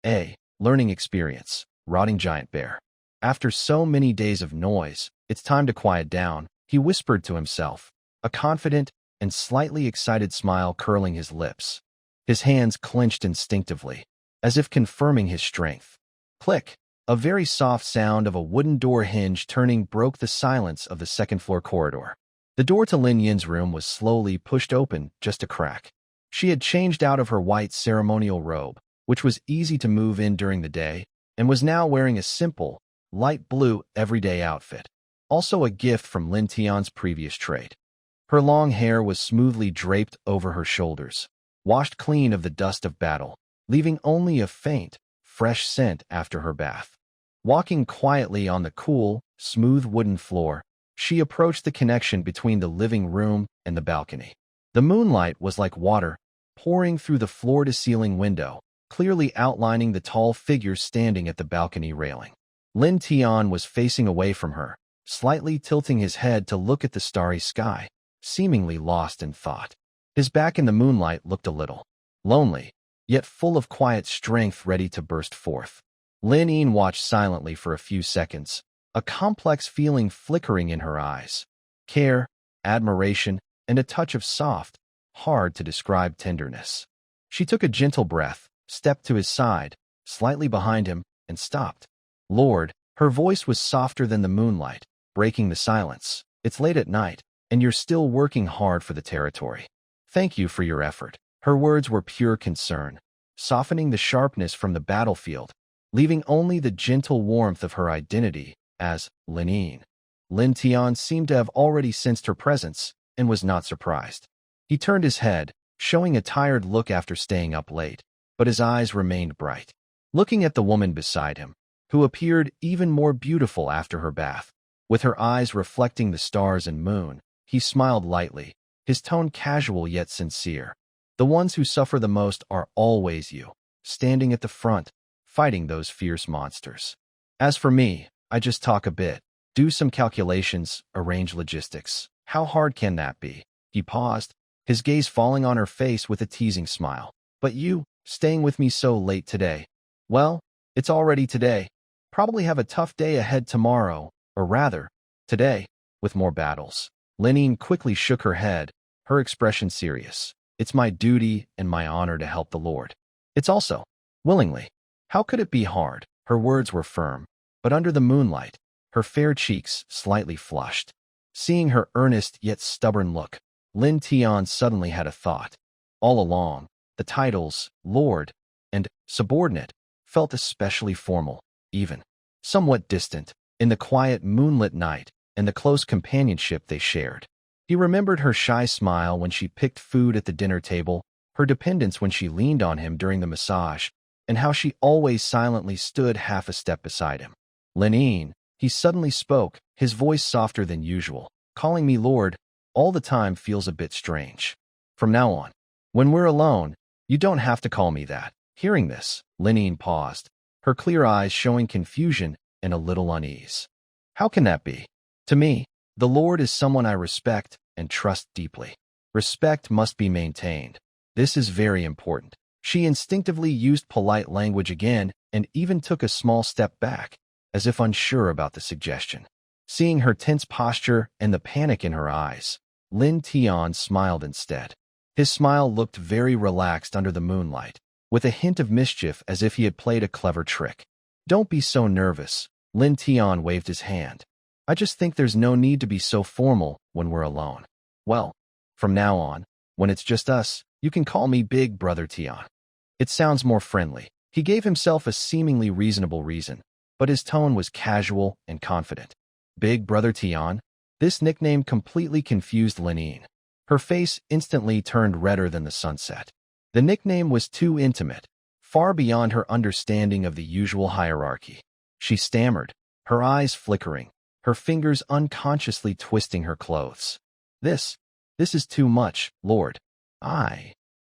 A learning experience. Rotting giant bear. After so many days of noise, it's time to quiet down, he whispered to himself, a confident and slightly excited smile curling his lips. His hands clenched instinctively, as if confirming his strength. Click! A very soft sound of a wooden door hinge turning broke the silence of the second-floor corridor. The door to Lin Yin's room was slowly pushed open just a crack. She had changed out of her white ceremonial robe, which was easy to move in during the day, and was now wearing a simple, light blue everyday outfit, also a gift from Lin Tian's previous trade. Her long hair was smoothly draped over her shoulders, washed clean of the dust of battle, leaving only a faint, fresh scent after her bath. Walking quietly on the cool, smooth wooden floor, she approached the connection between the living room and the balcony. The moonlight was like water, pouring through the floor-to-ceiling window, clearly outlining the tall figure standing at the balcony railing. Lin Tian was facing away from her, slightly tilting his head to look at the starry sky, seemingly lost in thought. His back in the moonlight looked a little lonely, yet full of quiet strength ready to burst forth. Lin Yin watched silently for a few seconds, a complex feeling flickering in her eyes. Care, admiration, and a touch of soft, hard-to-describe tenderness. She took a gentle breath, stepped to his side, slightly behind him, and stopped. Lord, her voice was softer than the moonlight, breaking the silence. It's late at night, and you're still working hard for the territory. Thank you for your effort. Her words were pure concern, softening the sharpness from the battlefield, leaving only the gentle warmth of her identity as Lin Yin. Lin Tian seemed to have already sensed her presence and was not surprised. He turned his head, showing a tired look after staying up late, but his eyes remained bright. Looking at the woman beside him, who appeared even more beautiful after her bath, with her eyes reflecting the stars and moon, he smiled lightly, his tone casual yet sincere. The ones who suffer the most are always you, standing at the front, fighting those fierce monsters. As for me, I just talk a bit, do some calculations, arrange logistics. How hard can that be? He paused, his gaze falling on her face with a teasing smile. But you, staying with me so late today? Well, it's already today. Probably have a tough day ahead tomorrow, or rather, today, with more battles. Lin Yin quickly shook her head, her expression serious. It's my duty and my honor to help the Lord. It's also, willingly. How could it be hard? Her words were firm, but under the moonlight, her fair cheeks slightly flushed. Seeing her earnest yet stubborn look, Lin Tian suddenly had a thought. All along, the titles, Lord, and subordinate, felt especially formal, even somewhat distant, in the quiet moonlit night and the close companionship they shared. He remembered her shy smile when she picked food at the dinner table, her dependence when she leaned on him during the massage, and how she always silently stood half a step beside him. Lin Yin, he suddenly spoke, his voice softer than usual. Calling me Lord all the time feels a bit strange. From now on, when we're alone, you don't have to call me that. Hearing this, Lin Yin paused, her clear eyes showing confusion and a little unease. How can that be? To me, the Lord is someone I respect and trust deeply. Respect must be maintained. This is very important. She instinctively used polite language again and even took a small step back, as if unsure about the suggestion. Seeing her tense posture and the panic in her eyes, Lin Tian smiled instead. His smile looked very relaxed under the moonlight, with a hint of mischief as if he had played a clever trick. Don't be so nervous, Lin Tian waved his hand. I just think there's no need to be so formal when we're alone. Well, from now on, when it's just us, you can call me Big Brother Tian. It sounds more friendly. He gave himself a seemingly reasonable reason, but his tone was casual and confident. Big Brother Tian? This nickname completely confused Lin Yin. Her face instantly turned redder than the sunset. The nickname was too intimate, far beyond her understanding of the usual hierarchy. She stammered, her eyes flickering, her fingers unconsciously twisting her clothes. This is too much, Lord.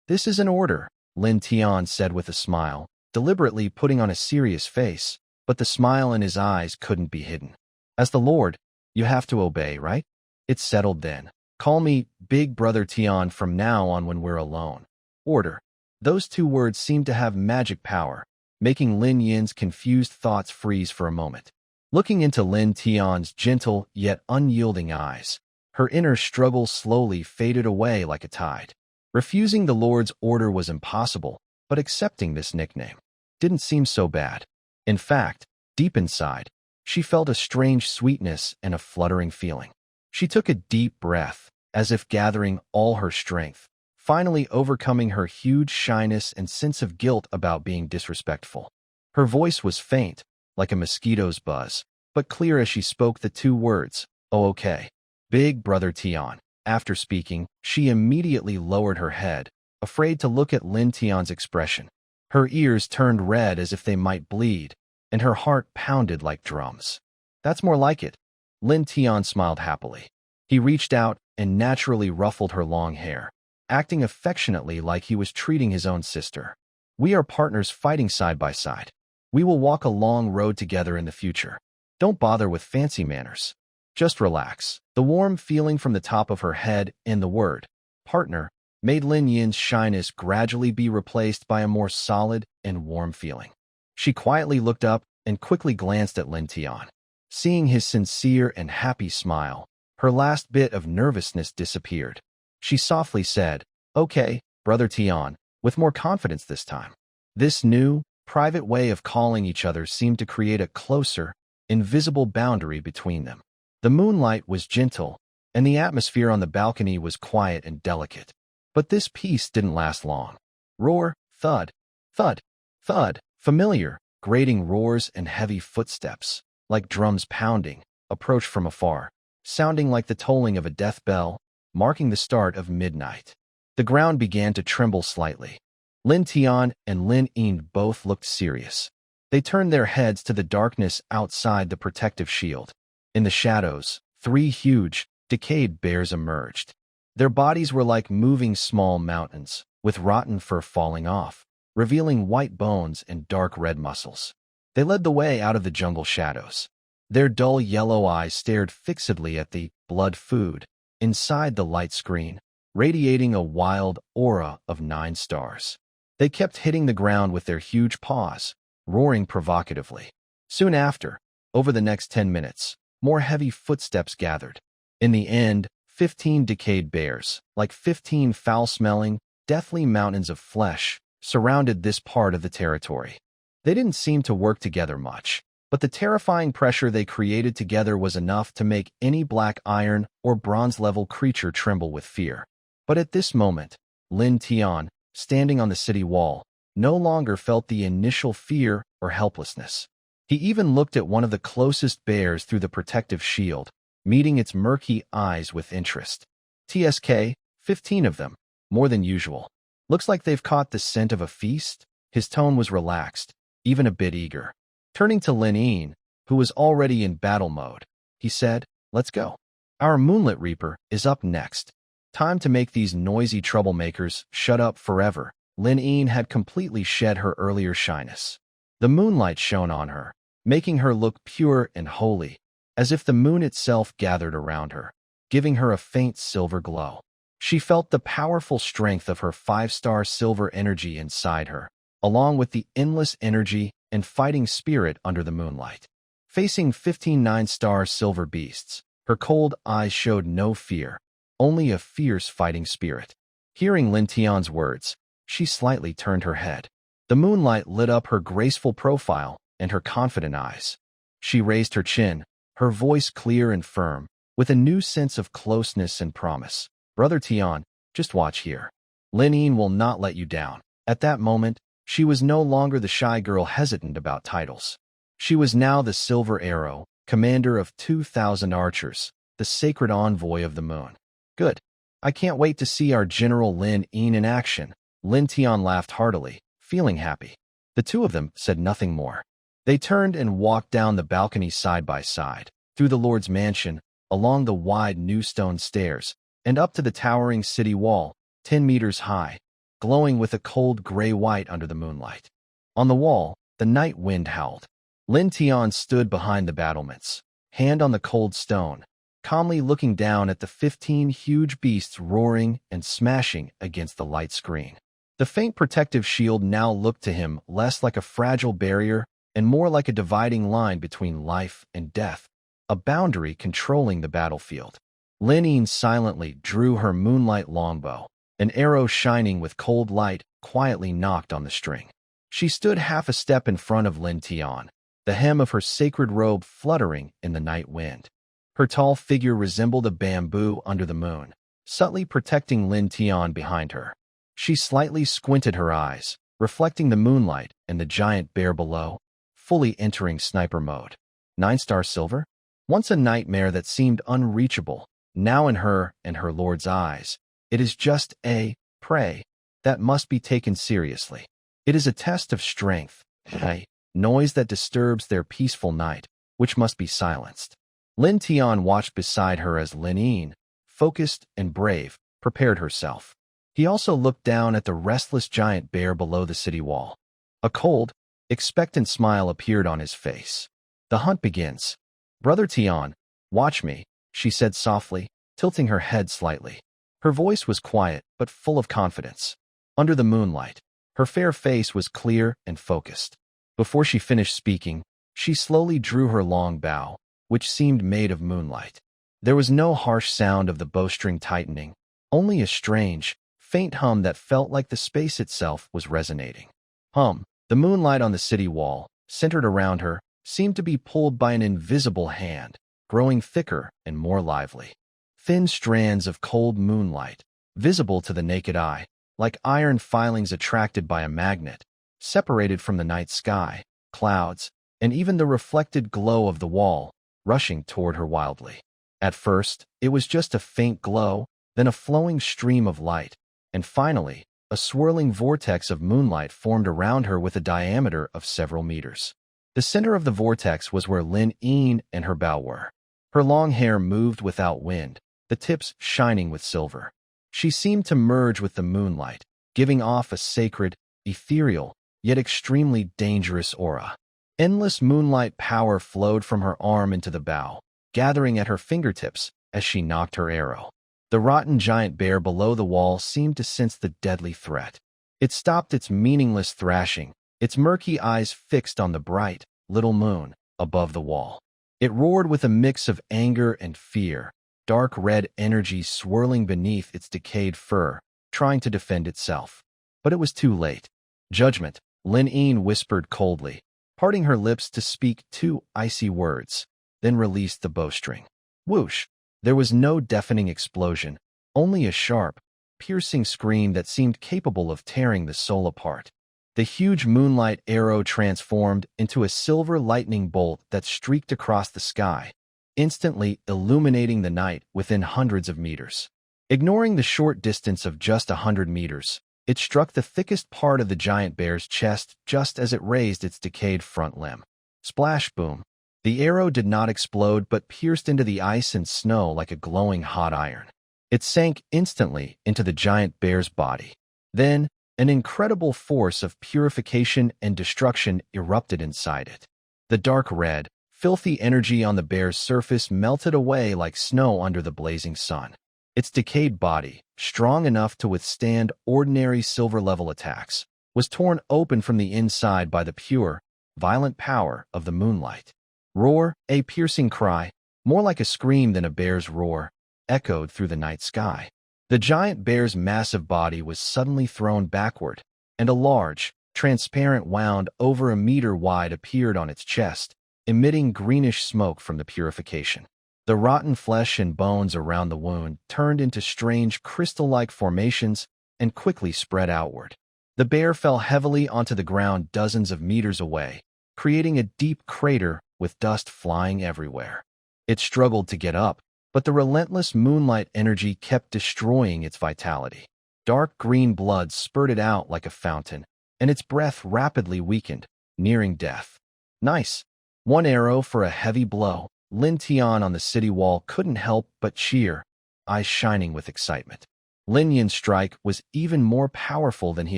This is an order, Lin Tian said with a smile, deliberately putting on a serious face, but the smile in his eyes couldn't be hidden. As the Lord, you have to obey, right? It's settled then. Call me Big Brother Tian from now on when we're alone. Order. Those two words seemed to have magic power, making Lin Yin's confused thoughts freeze for a moment. Looking into Lin Tian's gentle yet unyielding eyes, her inner struggle slowly faded away like a tide. Refusing the Lord's order was impossible, but accepting this nickname didn't seem so bad. In fact, deep inside, she felt a strange sweetness and a fluttering feeling. She took a deep breath, as if gathering all her strength, finally overcoming her huge shyness and sense of guilt about being disrespectful. Her voice was faint, like a mosquito's buzz, but clear as she spoke the two words, "Oh, okay." Big Brother Tian. After speaking, she immediately lowered her head, afraid to look at Lin Tian's expression. Her ears turned red as if they might bleed, and her heart pounded like drums. "That's more like it." Lin Tian smiled happily. He reached out and naturally ruffled her long hair, acting affectionately like he was treating his own sister. "We are partners fighting side by side. We will walk a long road together in the future. Don't bother with fancy manners. Just relax." The warm feeling from the top of her head and the word, partner, made Lin Yin's shyness gradually be replaced by a more solid and warm feeling. She quietly looked up and quickly glanced at Lin Tian. Seeing his sincere and happy smile, her last bit of nervousness disappeared. She softly said, "Okay, Brother Tian," with more confidence this time. This new, private way of calling each other seemed to create a closer, invisible boundary between them. The moonlight was gentle, and the atmosphere on the balcony was quiet and delicate. But this peace didn't last long. Roar, thud, thud, thud, familiar, grating roars and heavy footsteps, like drums pounding, approached from afar, sounding like the tolling of a death bell, marking the start of midnight. The ground began to tremble slightly. Lin Tian and Lin Yin both looked serious. They turned their heads to the darkness outside the protective shield. In the shadows, three huge, decayed bears emerged. Their bodies were like moving small mountains, with rotten fur falling off, revealing white bones and dark red muscles. They led the way out of the jungle shadows. Their dull yellow eyes stared fixedly at the blood food inside the light screen, radiating a wild aura of 9 stars. They kept hitting the ground with their huge paws, roaring provocatively. Soon after, over the next 10 minutes, more heavy footsteps gathered. In the end, 15 decayed bears, like 15 foul-smelling, deathly mountains of flesh, surrounded this part of the territory. They didn't seem to work together much, but the terrifying pressure they created together was enough to make any black iron or bronze-level creature tremble with fear. But at this moment, Lin Tian, standing on the city wall, no longer felt the initial fear or helplessness. He even looked at one of the closest bears through the protective shield, meeting its murky eyes with interest. "TSK, 15 of them, more than usual. Looks like they've caught the scent of a feast." His tone was relaxed, even a bit eager. Turning to Lin Yin, who was already in battle mode, he said, "Let's go. Our Moonlight Reaper is up next. Time to make these noisy troublemakers shut up forever." Lin Yin had completely shed her earlier shyness. The moonlight shone on her, making her look pure and holy, as if the moon itself gathered around her, giving her a faint silver glow. She felt the powerful strength of her 5-star silver energy inside her, along with the endless energy and fighting spirit under the moonlight. Facing 15 9-star silver beasts, her cold eyes showed no fear, only a fierce fighting spirit. Hearing Lin Tian's words, she slightly turned her head. The moonlight lit up her graceful profile and her confident eyes. She raised her chin, her voice clear and firm, with a new sense of closeness and promise. "Brother Tian, just watch here. Lin Yin will not let you down." At that moment, she was no longer the shy girl hesitant about titles. She was now the Silver Arrow, commander of 2,000 archers, the sacred envoy of the moon. "Good. I can't wait to see our General Lin Yin in action." Lin Tian laughed heartily, feeling happy. The two of them said nothing more. They turned and walked down the balcony side by side, through the Lord's mansion, along the wide new stone stairs, and up to the towering city wall, 10 meters high, glowing with a cold gray-white under the moonlight. On the wall, the night wind howled. Lin Tian stood behind the battlements, hand on the cold stone, calmly looking down at the 15 huge beasts roaring and smashing against the light screen. The faint protective shield now looked to him less like a fragile barrier and more like a dividing line between life and death, a boundary controlling the battlefield. Lin Yin silently drew her Moonlight longbow. An arrow shining with cold light quietly knocked on the string. She stood half a step in front of Lin Tian, the hem of her sacred robe fluttering in the night wind. Her tall figure resembled a bamboo under the moon, subtly protecting Lin Tian behind her. She slightly squinted her eyes, reflecting the moonlight and the giant bear below, fully entering sniper mode. 9-star silver? Once a nightmare that seemed unreachable, now in her and her lord's eyes, it is just a prey that must be taken seriously. It is a test of strength, a noise that disturbs their peaceful night, which must be silenced. Lin Tian watched beside her as Lin Yin, focused and brave, prepared herself. He also looked down at the restless giant bear below the city wall. A cold, expectant smile appeared on his face. The hunt begins. Brother Tian, watch me, she said softly, tilting her head slightly. Her voice was quiet but full of confidence. Under the moonlight, her fair face was clear and focused. Before she finished speaking, she slowly drew her long bow, which seemed made of moonlight. There was no harsh sound of the bowstring tightening, only a strange, faint hum that felt like the space itself was resonating. The moonlight on the city wall, centered around her, seemed to be pulled by an invisible hand, growing thicker and more lively. Thin strands of cold moonlight, visible to the naked eye, like iron filings attracted by a magnet, separated from the night sky, clouds, and even the reflected glow of the wall, rushing toward her wildly. At first, it was just a faint glow, then a flowing stream of light, and finally, a swirling vortex of moonlight formed around her with a diameter of several meters. The center of the vortex was where Lin Yin and her bow were. Her long hair moved without wind, the tips shining with silver. She seemed to merge with the moonlight, giving off a sacred, ethereal, yet extremely dangerous aura. Endless moonlight power flowed from her arm into the bow, gathering at her fingertips as she nocked her arrow. The rotten giant bear below the wall seemed to sense the deadly threat. It stopped its meaningless thrashing, its murky eyes fixed on the bright, little moon above the wall. It roared with a mix of anger and fear, dark red energy swirling beneath its decayed fur, trying to defend itself. But it was too late. Judgment, Lin Yin whispered coldly, parting her lips to speak 2 icy words, then released the bowstring. Whoosh! There was no deafening explosion, only a sharp, piercing scream that seemed capable of tearing the soul apart. The huge moonlight arrow transformed into a silver lightning bolt that streaked across the sky, instantly illuminating the night within hundreds of meters. Ignoring the short distance of just 100 meters, it struck the thickest part of the giant bear's chest just as it raised its decayed front limb. Splash boom! The arrow did not explode but pierced into the ice and snow like a glowing hot iron. It sank instantly into the giant bear's body. Then, an incredible force of purification and destruction erupted inside it. The dark red, filthy energy on the bear's surface melted away like snow under the blazing sun. Its decayed body, strong enough to withstand ordinary silver-level attacks, was torn open from the inside by the pure, violent power of the moonlight. Roar, a piercing cry, more like a scream than a bear's roar, echoed through the night sky. The giant bear's massive body was suddenly thrown backward, and a large, transparent wound over a meter wide appeared on its chest, emitting greenish smoke from the purification. The rotten flesh and bones around the wound turned into strange crystal-like formations and quickly spread outward. The bear fell heavily onto the ground dozens of meters away, creating a deep crater with dust flying everywhere. It struggled to get up, but the relentless moonlight energy kept destroying its vitality. Dark green blood spurted out like a fountain, and its breath rapidly weakened, nearing death. Nice. 1 arrow for a heavy blow. Lin Tian on the city wall couldn't help but cheer, eyes shining with excitement. Lin Yin's strike was even more powerful than he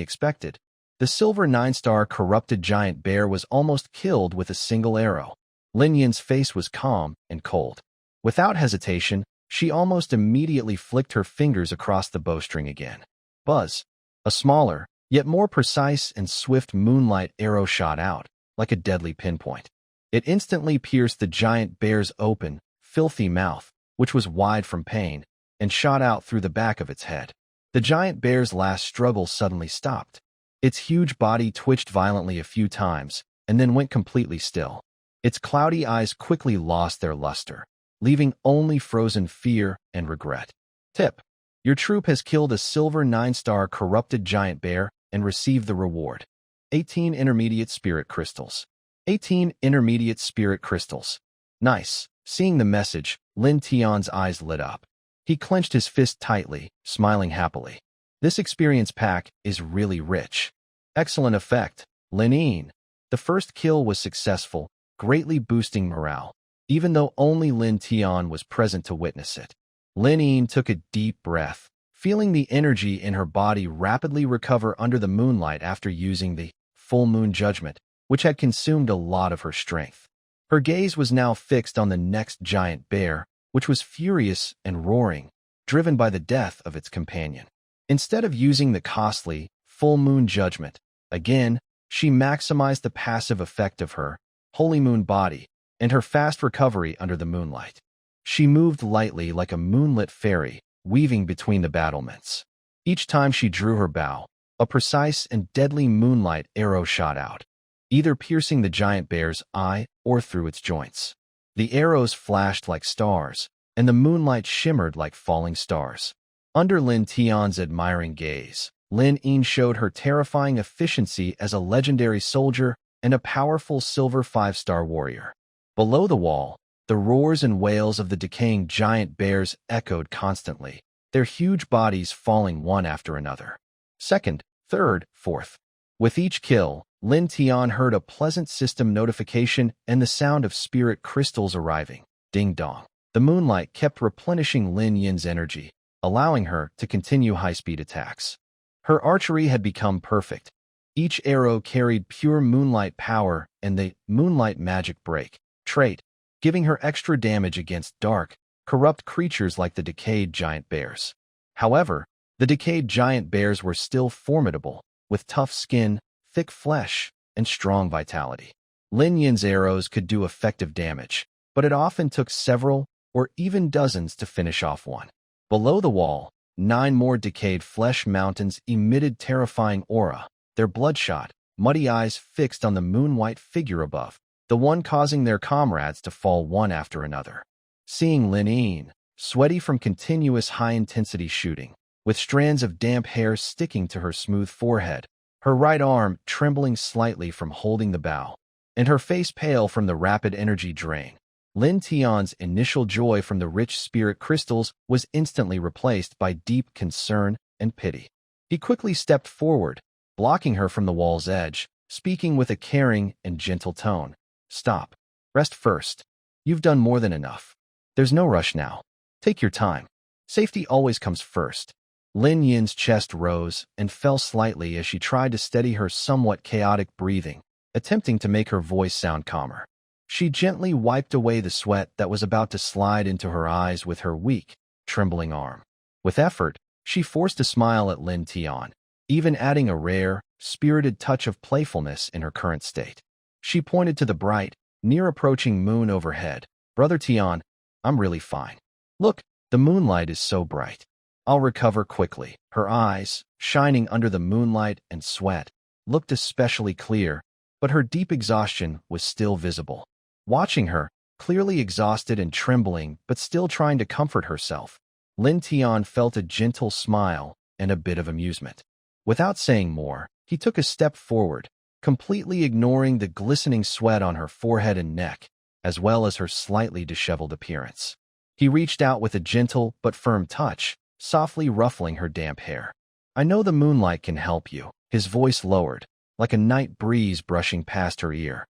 expected. The silver 9-star corrupted giant bear was almost killed with a single arrow. Lin Yin's face was calm and cold. Without hesitation, she almost immediately flicked her fingers across the bowstring again. Buzz! A smaller, yet more precise and swift moonlight arrow shot out, like a deadly pinpoint. It instantly pierced the giant bear's open, filthy mouth, which was wide from pain, and shot out through the back of its head. The giant bear's last struggle suddenly stopped. Its huge body twitched violently a few times, and then went completely still. Its cloudy eyes quickly lost their luster, leaving only frozen fear and regret. Tip: your troop has killed a silver 9-star corrupted giant bear and received the reward. 18 intermediate spirit crystals. 18 intermediate spirit crystals. Nice. Seeing the message, Lin Tian's eyes lit up. He clenched his fist tightly, smiling happily. This experience pack is really rich. Excellent effect, Lin. The first kill was successful, greatly boosting morale, even though only Lin Tian was present to witness it. Lin took a deep breath, feeling the energy in her body rapidly recover under the moonlight after using the full moon judgment, which had consumed a lot of her strength. Her gaze was now fixed on the next giant bear, which was furious and roaring, driven by the death of its companion. Instead of using the costly full moon judgment, again, she maximized the passive effect of her holy moon body and her fast recovery under the moonlight. She moved lightly like a moonlit fairy, weaving between the battlements. Each time she drew her bow, a precise and deadly moonlight arrow shot out, either piercing the giant bear's eye or through its joints. The arrows flashed like stars, and the moonlight shimmered like falling stars. Under Lin Tian's admiring gaze, Lin showed her terrifying efficiency as a legendary soldier and a powerful silver 5-star warrior. Below the wall, the roars and wails of the decaying giant bears echoed constantly, their huge bodies falling one after another. Second, third, fourth. With each kill, Lin Tian heard a pleasant system notification and the sound of spirit crystals arriving. Ding dong. The moonlight kept replenishing Lin Yin's energy, allowing her to continue high-speed attacks. Her archery had become perfect. Each arrow carried pure moonlight power and the moonlight magic break trait, giving her extra damage against dark, corrupt creatures like the decayed giant bears. However, the decayed giant bears were still formidable, with tough skin, thick flesh, and strong vitality. Lin Yin's arrows could do effective damage, but it often took several or even dozens to finish off one. Below the wall, 9 more decayed flesh mountains emitted terrifying aura, their bloodshot, muddy eyes fixed on the moon-white figure above, the one causing their comrades to fall one after another. Seeing Lin, sweaty from continuous high-intensity shooting, with strands of damp hair sticking to her smooth forehead, her right arm trembling slightly from holding the bow, and her face pale from the rapid energy drain, Lin Tian's initial joy from the rich spirit crystals was instantly replaced by deep concern and pity. He quickly stepped forward, blocking her from the wall's edge, speaking with a caring and gentle tone. Stop. Rest first. You've done more than enough. There's no rush now. Take your time. Safety always comes first. Lin Yin's chest rose and fell slightly as she tried to steady her somewhat chaotic breathing, attempting to make her voice sound calmer. She gently wiped away the sweat that was about to slide into her eyes with her weak, trembling arm. With effort, she forced a smile at Lin Tian, even adding a rare, spirited touch of playfulness in her current state. She pointed to the bright, near-approaching moon overhead. Brother Tian, I'm really fine. Look, the moonlight is so bright. I'll recover quickly. Her eyes, shining under the moonlight and sweat, looked especially clear, but her deep exhaustion was still visible. Watching her, clearly exhausted and trembling but still trying to comfort herself, Lin Tian felt a gentle smile and a bit of amusement. Without saying more, he took a step forward, completely ignoring the glistening sweat on her forehead and neck, as well as her slightly disheveled appearance. He reached out with a gentle but firm touch, softly ruffling her damp hair. I know the moonlight can help you, his voice lowered, like a night breeze brushing past her ear.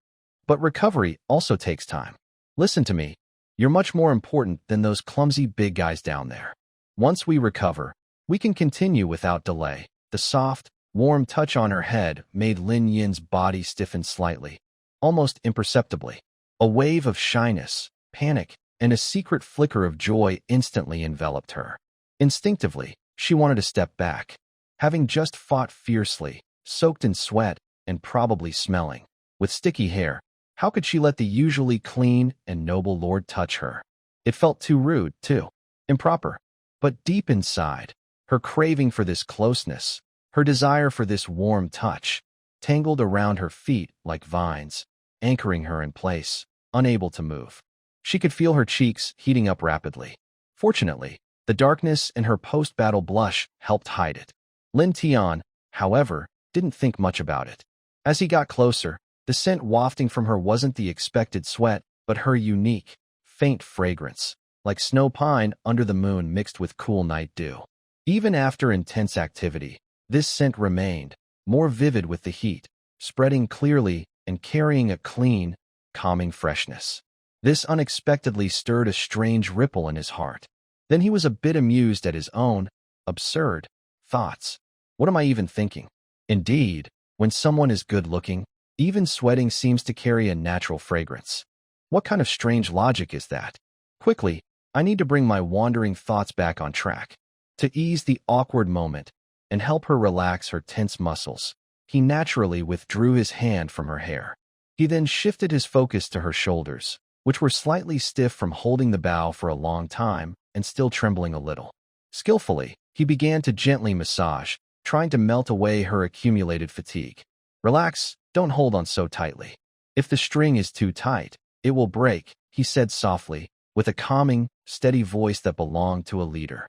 But recovery also takes time. Listen to me. You're much more important than those clumsy big guys down there. Once we recover, we can continue without delay. The soft, warm touch on her head made Lin Yin's body stiffen slightly, almost imperceptibly. A wave of shyness, panic, and a secret flicker of joy instantly enveloped her. Instinctively, she wanted to step back, having just fought fiercely, soaked in sweat, and probably smelling with sticky hair. How could she let the usually clean and noble lord touch her? It felt too rude, too improper. But deep inside, her craving for this closeness, her desire for this warm touch, tangled around her feet like vines, anchoring her in place, unable to move. She could feel her cheeks heating up rapidly. Fortunately, the darkness in her post-battle blush helped hide it. Lin Tian, however, didn't think much about it. As he got closer, the scent wafting from her wasn't the expected sweat, but her unique, faint fragrance, like snow pine under the moon mixed with cool night dew. Even after intense activity, this scent remained, more vivid with the heat, spreading clearly and carrying a clean, calming freshness. This unexpectedly stirred a strange ripple in his heart. Then he was a bit amused at his own absurd thoughts. What am I even thinking? Indeed, when someone is good-looking, even sweating seems to carry a natural fragrance. What kind of strange logic is that? Quickly, I need to bring my wandering thoughts back on track. To ease the awkward moment and help her relax her tense muscles, he naturally withdrew his hand from her hair. He then shifted his focus to her shoulders, which were slightly stiff from holding the bow for a long time and still trembling a little. Skillfully, he began to gently massage, trying to melt away her accumulated fatigue. Relax, don't hold on so tightly. If the string is too tight, it will break, he said softly, with a calming, steady voice that belonged to a leader.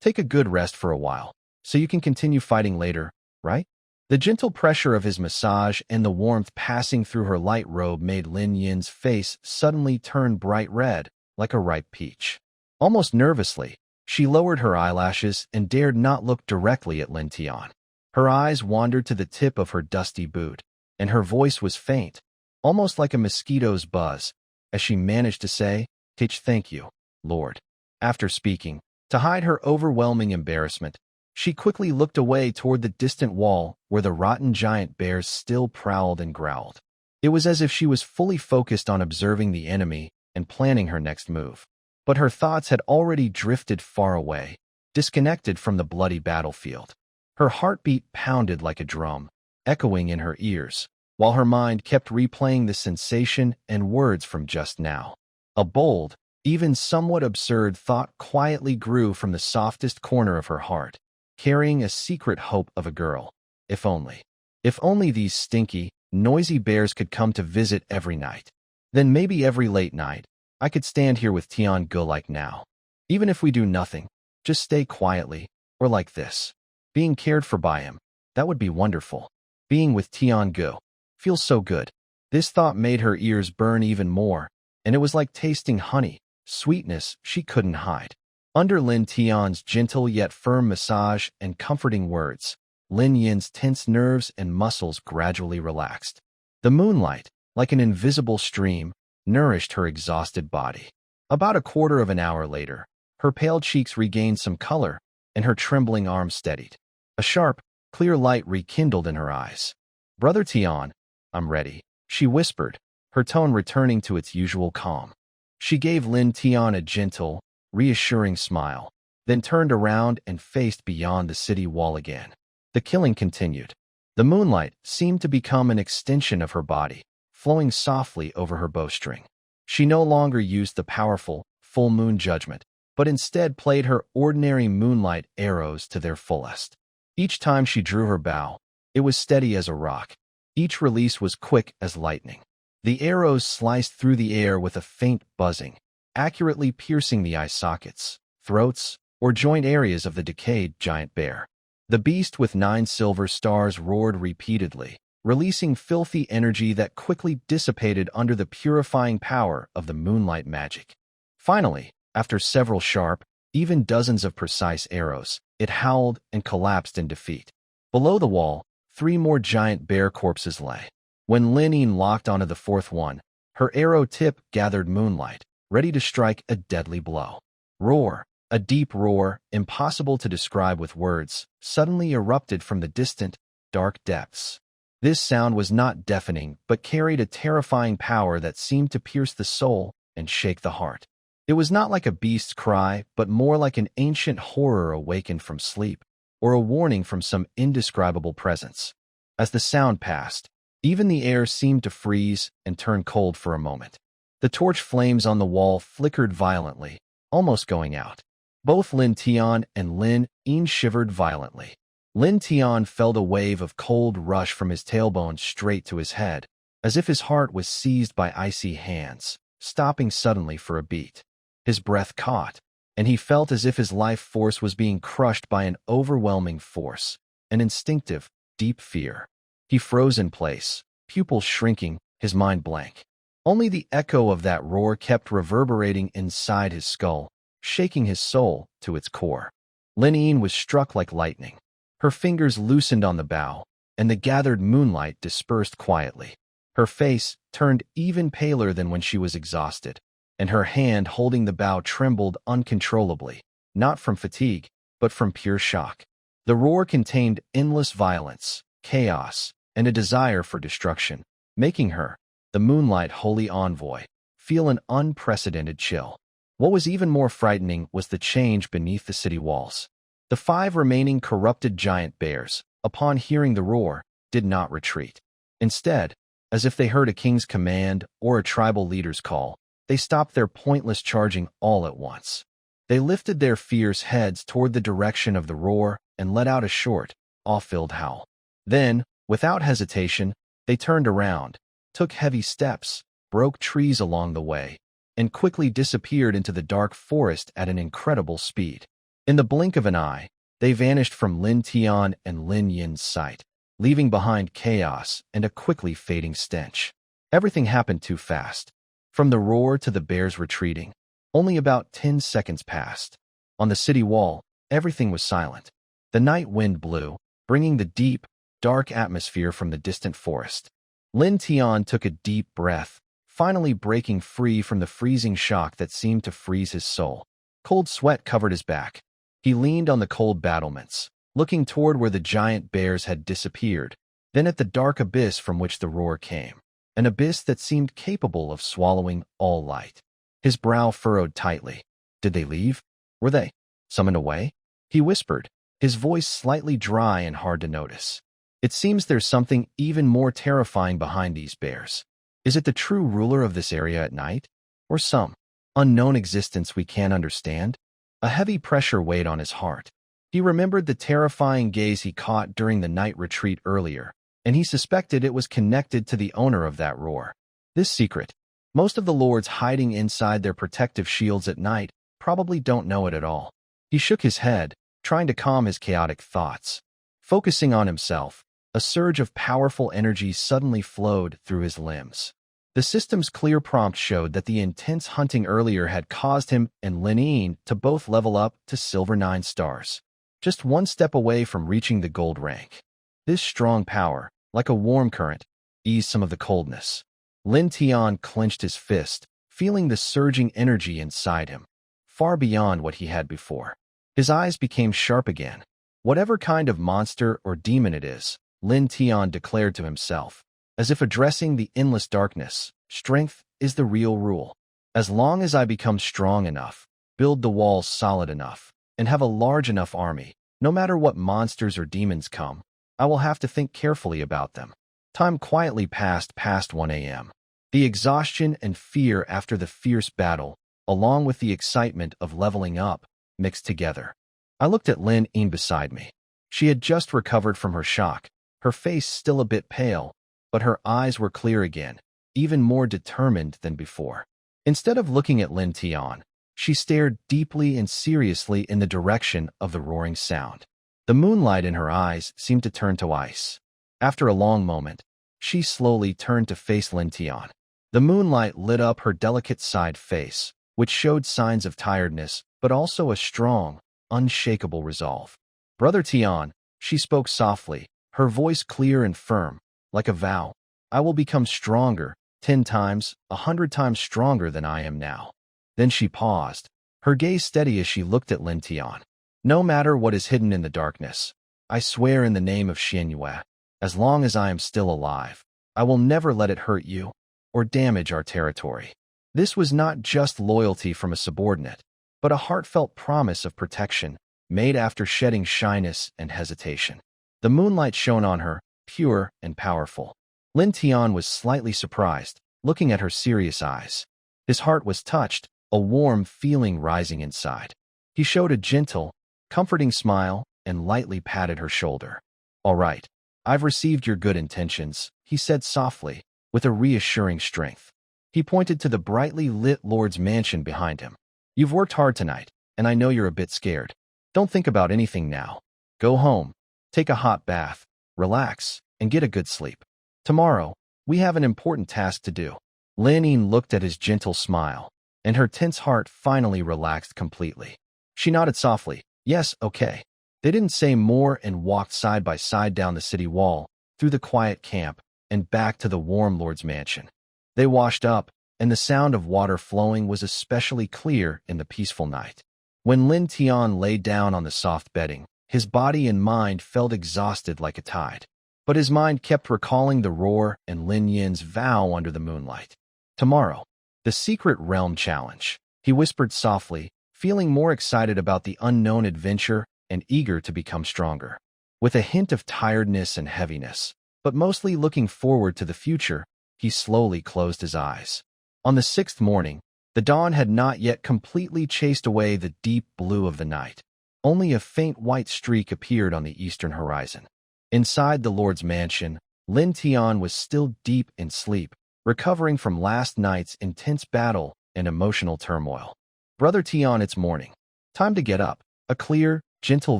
Take a good rest for a while, so you can continue fighting later, right? The gentle pressure of his massage and the warmth passing through her light robe made Lin Yin's face suddenly turn bright red, like a ripe peach. Almost nervously, she lowered her eyelashes and dared not look directly at Lin Tian. Her eyes wandered to the tip of her dusty boot, and her voice was faint, almost like a mosquito's buzz, as she managed to say, Thank you, Lord." After speaking, to hide her overwhelming embarrassment, she quickly looked away toward the distant wall where the rotten giant bears still prowled and growled. It was as if she was fully focused on observing the enemy and planning her next move. But her thoughts had already drifted far away, disconnected from the bloody battlefield. Her heartbeat pounded like a drum, echoing in her ears, while her mind kept replaying the sensation and words from just now. A bold, even somewhat absurd thought quietly grew from the softest corner of her heart, carrying a secret hope of a girl. If only these stinky, noisy bears could come to visit every night. Then maybe every late night, I could stand here with Tian Ge like now. Even if we do nothing, just stay quietly, or like this. Being cared for by him, that would be wonderful. Being with Tian Ge feels so good. This thought made her ears burn even more, and it was like tasting honey, sweetness she couldn't hide. Under Lin Tian's gentle yet firm massage and comforting words, Lin Yin's tense nerves and muscles gradually relaxed. The moonlight, like an invisible stream, nourished her exhausted body. About a quarter of an hour later, her pale cheeks regained some color, and her trembling arms steadied. A sharp, clear light rekindled in her eyes. "Brother Tian, I'm ready," she whispered, her tone returning to its usual calm. She gave Lin Tian a gentle, reassuring smile, then turned around and faced beyond the city wall again. The killing continued. The moonlight seemed to become an extension of her body, flowing softly over her bowstring. She no longer used the powerful, full moon judgment, but instead played her ordinary moonlight arrows to their fullest. Each time she drew her bow, it was steady as a rock. Each release was quick as lightning. The arrows sliced through the air with a faint buzzing, accurately piercing the eye sockets, throats, or joint areas of the decayed giant bear. The beast with 9 silver stars roared repeatedly, releasing filthy energy that quickly dissipated under the purifying power of the moonlight magic. Finally, after several sharp, even dozens of precise arrows, it howled and collapsed in defeat. Below the wall, 3 more giant bear corpses lay. When Lin Yin locked onto the 4th one, her arrow tip gathered moonlight, ready to strike a deadly blow. Roar, a deep roar, impossible to describe with words, suddenly erupted from the distant, dark depths. This sound was not deafening, but carried a terrifying power that seemed to pierce the soul and shake the heart. It was not like a beast's cry, but more like an ancient horror awakened from sleep, or a warning from some indescribable presence. As the sound passed, Even the air seemed to freeze and turn cold for a moment. The torch flames on the wall flickered violently, almost going out. Both Lin Tian and Lin Yin shivered violently. Lin Tian felt a wave of cold rush from his tailbone straight to his head, as if his heart was seized by icy hands, stopping suddenly for a beat. His breath caught, and he felt as if his life force was being crushed by an overwhelming force, an instinctive, deep fear. He froze in place, pupils shrinking, his mind blank. Only the echo of that roar kept reverberating inside his skull, shaking his soul to its core. Lin Yin was struck like lightning. Her fingers loosened on the bow, and the gathered moonlight dispersed quietly. Her face turned even paler than when she was exhausted, and her hand holding the bow trembled uncontrollably, not from fatigue, but from pure shock. The roar contained endless violence, chaos, and a desire for destruction, making her, the Moonlight holy envoy, feel an unprecedented chill. What was even more frightening was the change beneath the city walls. The 5 remaining corrupted giant bears, upon hearing the roar, did not retreat. Instead, as if they heard a king's command or a tribal leader's call, they stopped their pointless charging all at once. They lifted their fierce heads toward the direction of the roar and let out a short, awe-filled howl. Then, without hesitation, they turned around, took heavy steps, broke trees along the way, and quickly disappeared into the dark forest at an incredible speed. In the blink of an eye, they vanished from Lin Tian and Lin Yin's sight, leaving behind chaos and a quickly fading stench. Everything happened too fast. From the roar to the bears retreating, only about 10 seconds passed. On the city wall, everything was silent. The night wind blew, bringing the deep, dark atmosphere from the distant forest. Lin Tian took a deep breath, finally breaking free from the freezing shock that seemed to freeze his soul. Cold sweat covered his back. He leaned on the cold battlements, looking toward where the giant bears had disappeared, then at the dark abyss from which the roar came, an abyss that seemed capable of swallowing all light. His brow furrowed tightly. Did they leave? Were they summoned away? He whispered, his voice slightly dry and hard to notice. It seems there's something even more terrifying behind these bears. Is it the true ruler of this area at night? Or some unknown existence we can't understand? A heavy pressure weighed on his heart. He remembered the terrifying gaze he caught during the night retreat earlier, and he suspected it was connected to the owner of that roar. This secret, most of the lords hiding inside their protective shields at night probably don't know it at all. He shook his head, trying to calm his chaotic thoughts. Focusing on himself, a surge of powerful energy suddenly flowed through his limbs. The system's clear prompt showed that the intense hunting earlier had caused him and Lin Yin to both level up to Silver 9 stars, just one step away from reaching the gold rank. This strong power, like a warm current, eased some of the coldness. Lin Tian clenched his fist, feeling the surging energy inside him, far beyond what he had before. His eyes became sharp again. Whatever kind of monster or demon it is, Lin Tian declared to himself, as if addressing the endless darkness, strength is the real rule. As long as I become strong enough, build the walls solid enough, and have a large enough army, no matter what monsters or demons come, I will have to think carefully about them. Time quietly passed past 1 a.m. The exhaustion and fear after the fierce battle, along with the excitement of leveling up, mixed together. I looked at Lin Yin beside me. She had just recovered from her shock, her face still a bit pale, but her eyes were clear again, even more determined than before. Instead of looking at Lin Tian, she stared deeply and seriously in the direction of the roaring sound. The moonlight in her eyes seemed to turn to ice. After a long moment, she slowly turned to face Lin Tian. The moonlight lit up her delicate side face, which showed signs of tiredness, but also a strong, unshakable resolve. Brother Tian, she spoke softly, her voice clear and firm, like a vow. I will become stronger, 10 times, 100 times stronger than I am now. Then she paused, her gaze steady as she looked at Lin Tian. No matter what is hidden in the darkness, I swear in the name of Xianyue, as long as I am still alive, I will never let it hurt you or damage our territory. This was not just loyalty from a subordinate, but a heartfelt promise of protection, made after shedding shyness and hesitation. The moonlight shone on her, pure and powerful. Lin Tian was slightly surprised, looking at her serious eyes. His heart was touched, a warm feeling rising inside. He showed a gentle, comforting smile and lightly patted her shoulder. "All right, I've received your good intentions," he said softly, with a reassuring strength. He pointed to the brightly lit Lord's mansion behind him. "You've worked hard tonight, and I know you're a bit scared. Don't think about anything now. Go home, take a hot bath, relax, and get a good sleep. Tomorrow, we have an important task to do." Lin Yin looked at his gentle smile, and her tense heart finally relaxed completely. She nodded softly, "Yes, okay." They didn't say more and walked side by side down the city wall, through the quiet camp, and back to the warm Lord's mansion. They washed up, and the sound of water flowing was especially clear in the peaceful night. When Lin Tian lay down on the soft bedding, his body and mind felt exhausted like a tide. But his mind kept recalling the roar and Lin Yin's vow under the moonlight. "Tomorrow, the Secret Realm Challenge," he whispered softly, feeling more excited about the unknown adventure and eager to become stronger. With a hint of tiredness and heaviness, but mostly looking forward to the future, he slowly closed his eyes. On the 6th morning, the dawn had not yet completely chased away the deep blue of the night. Only a faint white streak appeared on the eastern horizon. Inside the Lord's mansion, Lin Tian was still deep in sleep, recovering from last night's intense battle and emotional turmoil. "Brother Tian, it's morning. Time to get up." A clear, gentle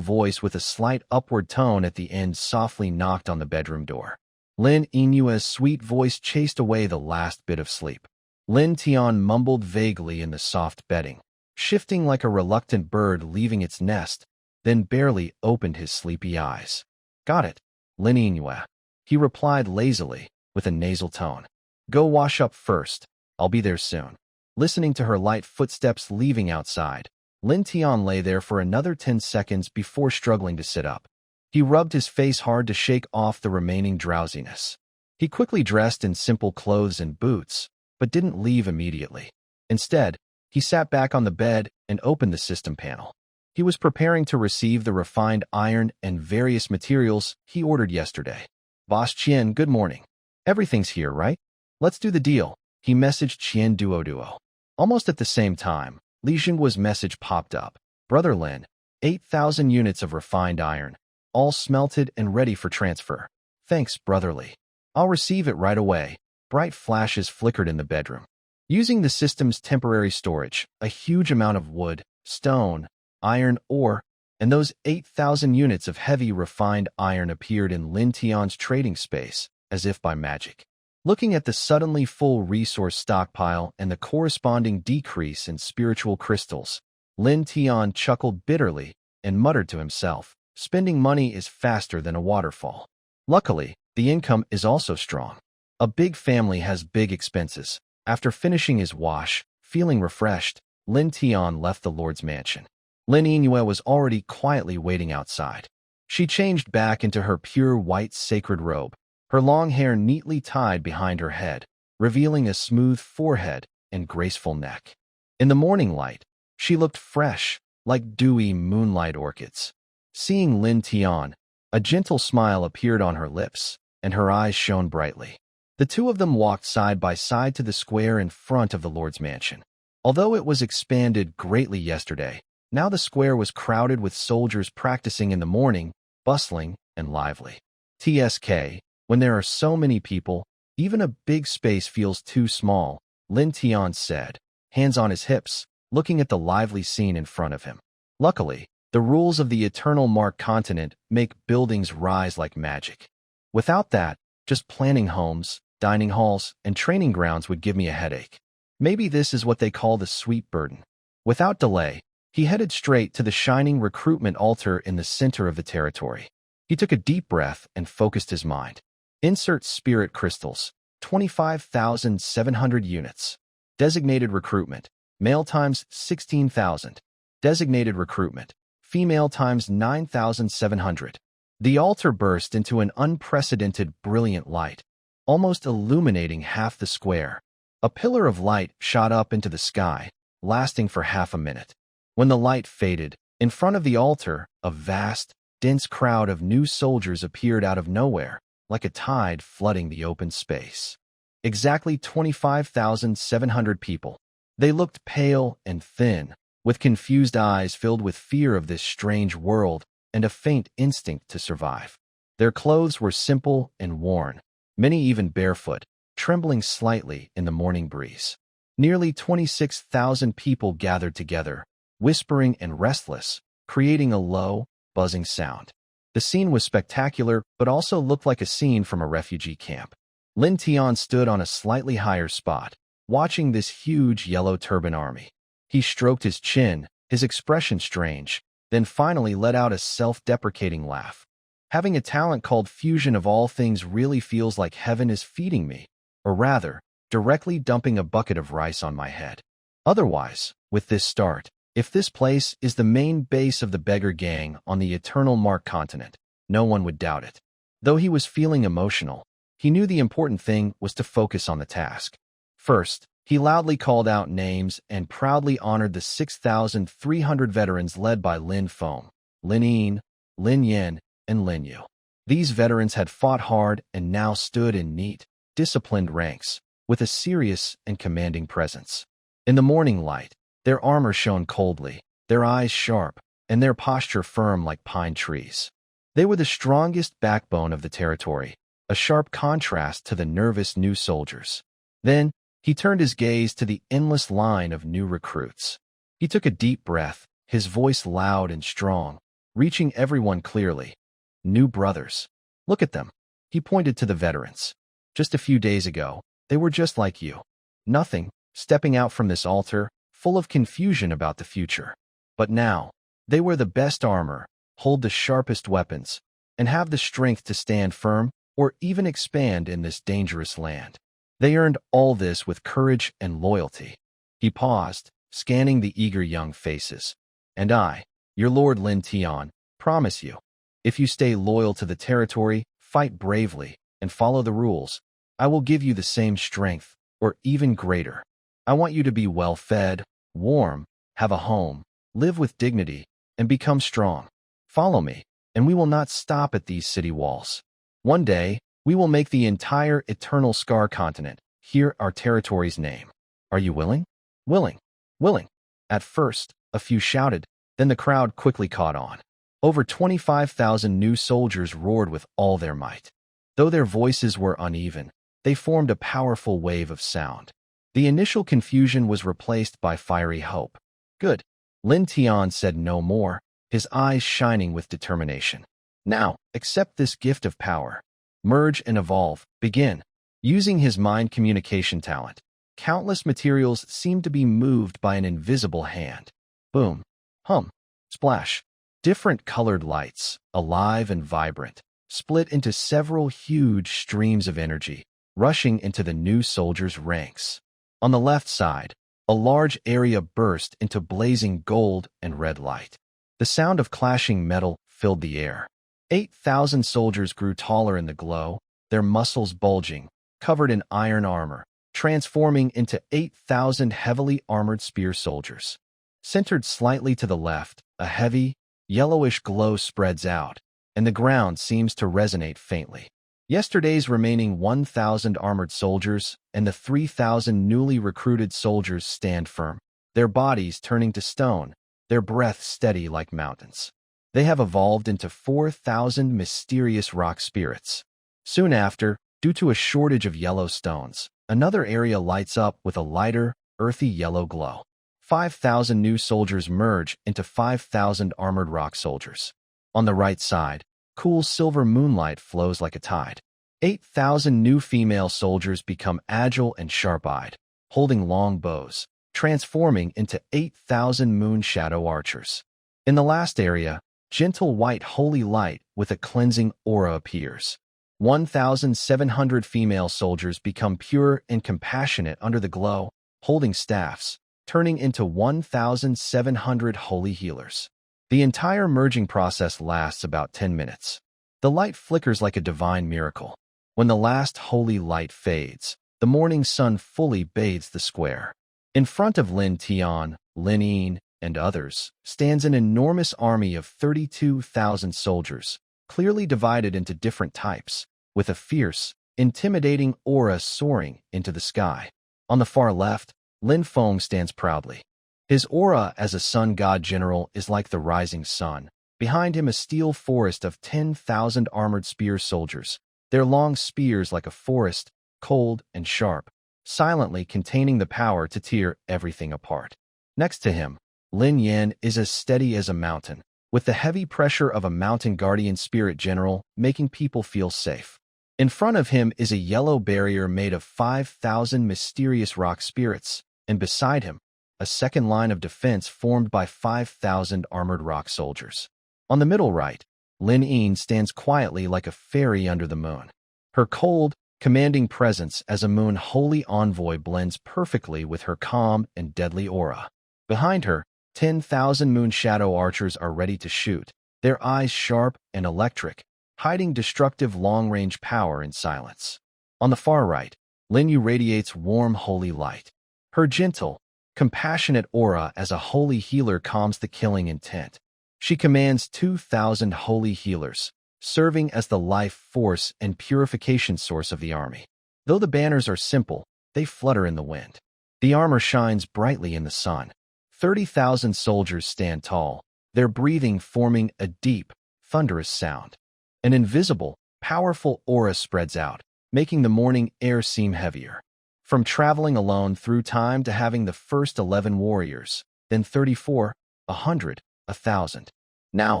voice with a slight upward tone at the end softly knocked on the bedroom door. Lin Yinue's sweet voice chased away the last bit of sleep. Lin Tian mumbled vaguely in the soft bedding, shifting like a reluctant bird leaving its nest, then barely opened his sleepy eyes. "Got it, Lin Yinue," he replied lazily, with a nasal tone. "Go wash up first. I'll be there soon." Listening to her light footsteps leaving outside, Lin Tian lay there for another 10 seconds before struggling to sit up. He rubbed his face hard to shake off the remaining drowsiness. He quickly dressed in simple clothes and boots, but didn't leave immediately. Instead, he sat back on the bed and opened the system panel. He was preparing to receive the refined iron and various materials he ordered yesterday. "Boss Qian, good morning. Everything's here, right? Let's do the deal," he messaged Qian Duo. Almost at the same time, Li Jingguo's message popped up. "Brother Lin, 8,000 units of refined iron, all smelted and ready for transfer. Thanks, brotherly. I'll receive it right away." Bright flashes flickered in the bedroom. Using the system's temporary storage, a huge amount of wood, stone, iron ore, and those 8,000 units of heavy refined iron appeared in Lin Tian's trading space, as if by magic. Looking at the suddenly full resource stockpile and the corresponding decrease in spiritual crystals, Lin Tian chuckled bitterly and muttered to himself, "Spending money is faster than a waterfall." Luckily, the income is also strong. A big family has big expenses. After finishing his wash, feeling refreshed, Lin Tian left the Lord's mansion. Lin Yinue was already quietly waiting outside. She changed back into her pure white sacred robe, her long hair neatly tied behind her head, revealing a smooth forehead and graceful neck. In the morning light, she looked fresh, like dewy moonlight orchids. Seeing Lin Tian, a gentle smile appeared on her lips, and her eyes shone brightly. The two of them walked side by side to the square in front of the Lord's mansion. Although it was expanded greatly yesterday, now the square was crowded with soldiers practicing in the morning, bustling and lively. TSK, when there are so many people, even a big space feels too small, Lin Tian said, hands on his hips, looking at the lively scene in front of him. Luckily, the rules of the Eternal Mark continent make buildings rise like magic. Without that, just planning homes, dining halls, and training grounds would give me a headache. Maybe this is what they call the sweet burden. Without delay, he headed straight to the shining recruitment altar in the center of the territory. He took a deep breath and focused his mind. Insert spirit crystals, 25,700 units. Designated recruitment, male times 16,000. Designated recruitment, female times 9,700. The altar burst into an unprecedented brilliant light, almost illuminating half the square. A pillar of light shot up into the sky, lasting for half a minute. When the light faded, in front of the altar, a vast, dense crowd of new soldiers appeared out of nowhere, like a tide flooding the open space. Exactly 25,700 people. They looked pale and thin, with confused eyes filled with fear of this strange world and a faint instinct to survive. Their clothes were simple and worn, many even barefoot, trembling slightly in the morning breeze. Nearly 26,000 people gathered together, whispering and restless, creating a low, buzzing sound. The scene was spectacular, but also looked like a scene from a refugee camp. Lin Tian stood on a slightly higher spot, watching this huge yellow turban army. He stroked his chin, his expression strange, then finally let out a self-deprecating laugh. Having a talent called fusion of all things really feels like heaven is feeding me, or rather, directly dumping a bucket of rice on my head. Otherwise, with this start, if this place is the main base of the beggar gang on the Eternal Mark continent, no one would doubt it. Though he was feeling emotional, he knew the important thing was to focus on the task. First, he loudly called out names and proudly honored the 6,300 veterans led by Lin Feng, Lin Yin, Lin Yan, and Lin Yu. These veterans had fought hard and now stood in neat, disciplined ranks, with a serious and commanding presence. In the morning light, their armor shone coldly, their eyes sharp, and their posture firm like pine trees. They were the strongest backbone of the territory, a sharp contrast to the nervous new soldiers. Then, he turned his gaze to the endless line of new recruits. He took a deep breath, his voice loud and strong, reaching everyone clearly. New brothers. Look at them. He pointed to the veterans. Just a few days ago, they were just like you. Nothing, stepping out from this altar, full of confusion about the future. But now, they wear the best armor, hold the sharpest weapons, and have the strength to stand firm or even expand in this dangerous land. They earned all this with courage and loyalty. He paused, scanning the eager young faces. And I, your Lord Lin Tian, promise you, if you stay loyal to the territory, fight bravely, and follow the rules, I will give you the same strength, or even greater. I want you to be well-fed, warm, have a home, live with dignity, and become strong. Follow me, and we will not stop at these city walls. One day, we will make the entire Eternal Scar continent hear our territory's name. Are you willing? Willing. Willing. At first, a few shouted, then the crowd quickly caught on. Over 25,000 new soldiers roared with all their might. Though their voices were uneven, they formed a powerful wave of sound. The initial confusion was replaced by fiery hope. Good. Lin Tian said no more, his eyes shining with determination. Now, accept this gift of power. Merge and evolve. Begin. Using his mind communication talent, countless materials seemed to be moved by an invisible hand. Boom. Hum. Splash. Different colored lights, alive and vibrant, split into several huge streams of energy, rushing into the new soldiers' ranks. On the left side, a large area burst into blazing gold and red light. The sound of clashing metal filled the air. 8,000 soldiers grew taller in the glow, their muscles bulging, covered in iron armor, transforming into 8,000 heavily armored spear soldiers. Centered slightly to the left, a heavy, yellowish glow spreads out, and the ground seems to resonate faintly. Yesterday's remaining 1,000 armored soldiers and the 3,000 newly recruited soldiers stand firm, their bodies turning to stone, their breath steady like mountains. They have evolved into 4,000 mysterious rock spirits. Soon after, due to a shortage of yellow stones, another area lights up with a lighter, earthy yellow glow. 5,000 new soldiers merge into 5,000 armored rock soldiers. On the right side, cool silver moonlight flows like a tide. 8,000 new female soldiers become agile and sharp-eyed, holding long bows, transforming into 8,000 moon shadow archers. In the last area, gentle white holy light with a cleansing aura appears. 1,700 female soldiers become pure and compassionate under the glow, holding staffs, turning into 1,700 holy healers. The entire merging process lasts about 10 minutes. The light flickers like a divine miracle. When the last holy light fades, the morning sun fully bathes the square. In front of Lin Tian, Lin Yin, and others, stands an enormous army of 32,000 soldiers, clearly divided into different types, with a fierce, intimidating aura soaring into the sky. On the far left, Lin Feng stands proudly. His aura as a sun god general is like the rising sun. Behind him a steel forest of 10,000 armored spear soldiers, their long spears like a forest, cold and sharp, silently containing the power to tear everything apart. Next to him, Lin Yan is as steady as a mountain, with the heavy pressure of a mountain guardian spirit general making people feel safe. In front of him is a yellow barrier made of 5,000 mysterious rock spirits, and beside him, a second line of defense formed by 5,000 armored rock soldiers. On the middle right, Lin Yin stands quietly like a fairy under the moon. Her cold, commanding presence as a moon holy envoy blends perfectly with her calm and deadly aura. Behind her, 10,000 moon shadow archers are ready to shoot, their eyes sharp and electric, hiding destructive long-range power in silence. On the far right, Lin Yu radiates warm holy light. Her gentle, compassionate aura as a holy healer calms the killing intent. She commands 2,000 holy healers, serving as the life force and purification source of the army. Though the banners are simple, they flutter in the wind. The armor shines brightly in the sun. 30,000 soldiers stand tall, their breathing forming a deep, thunderous sound. An invisible, powerful aura spreads out, making the morning air seem heavier. From traveling alone through time to having the first 11 warriors, then 34, 100, 1,000. Now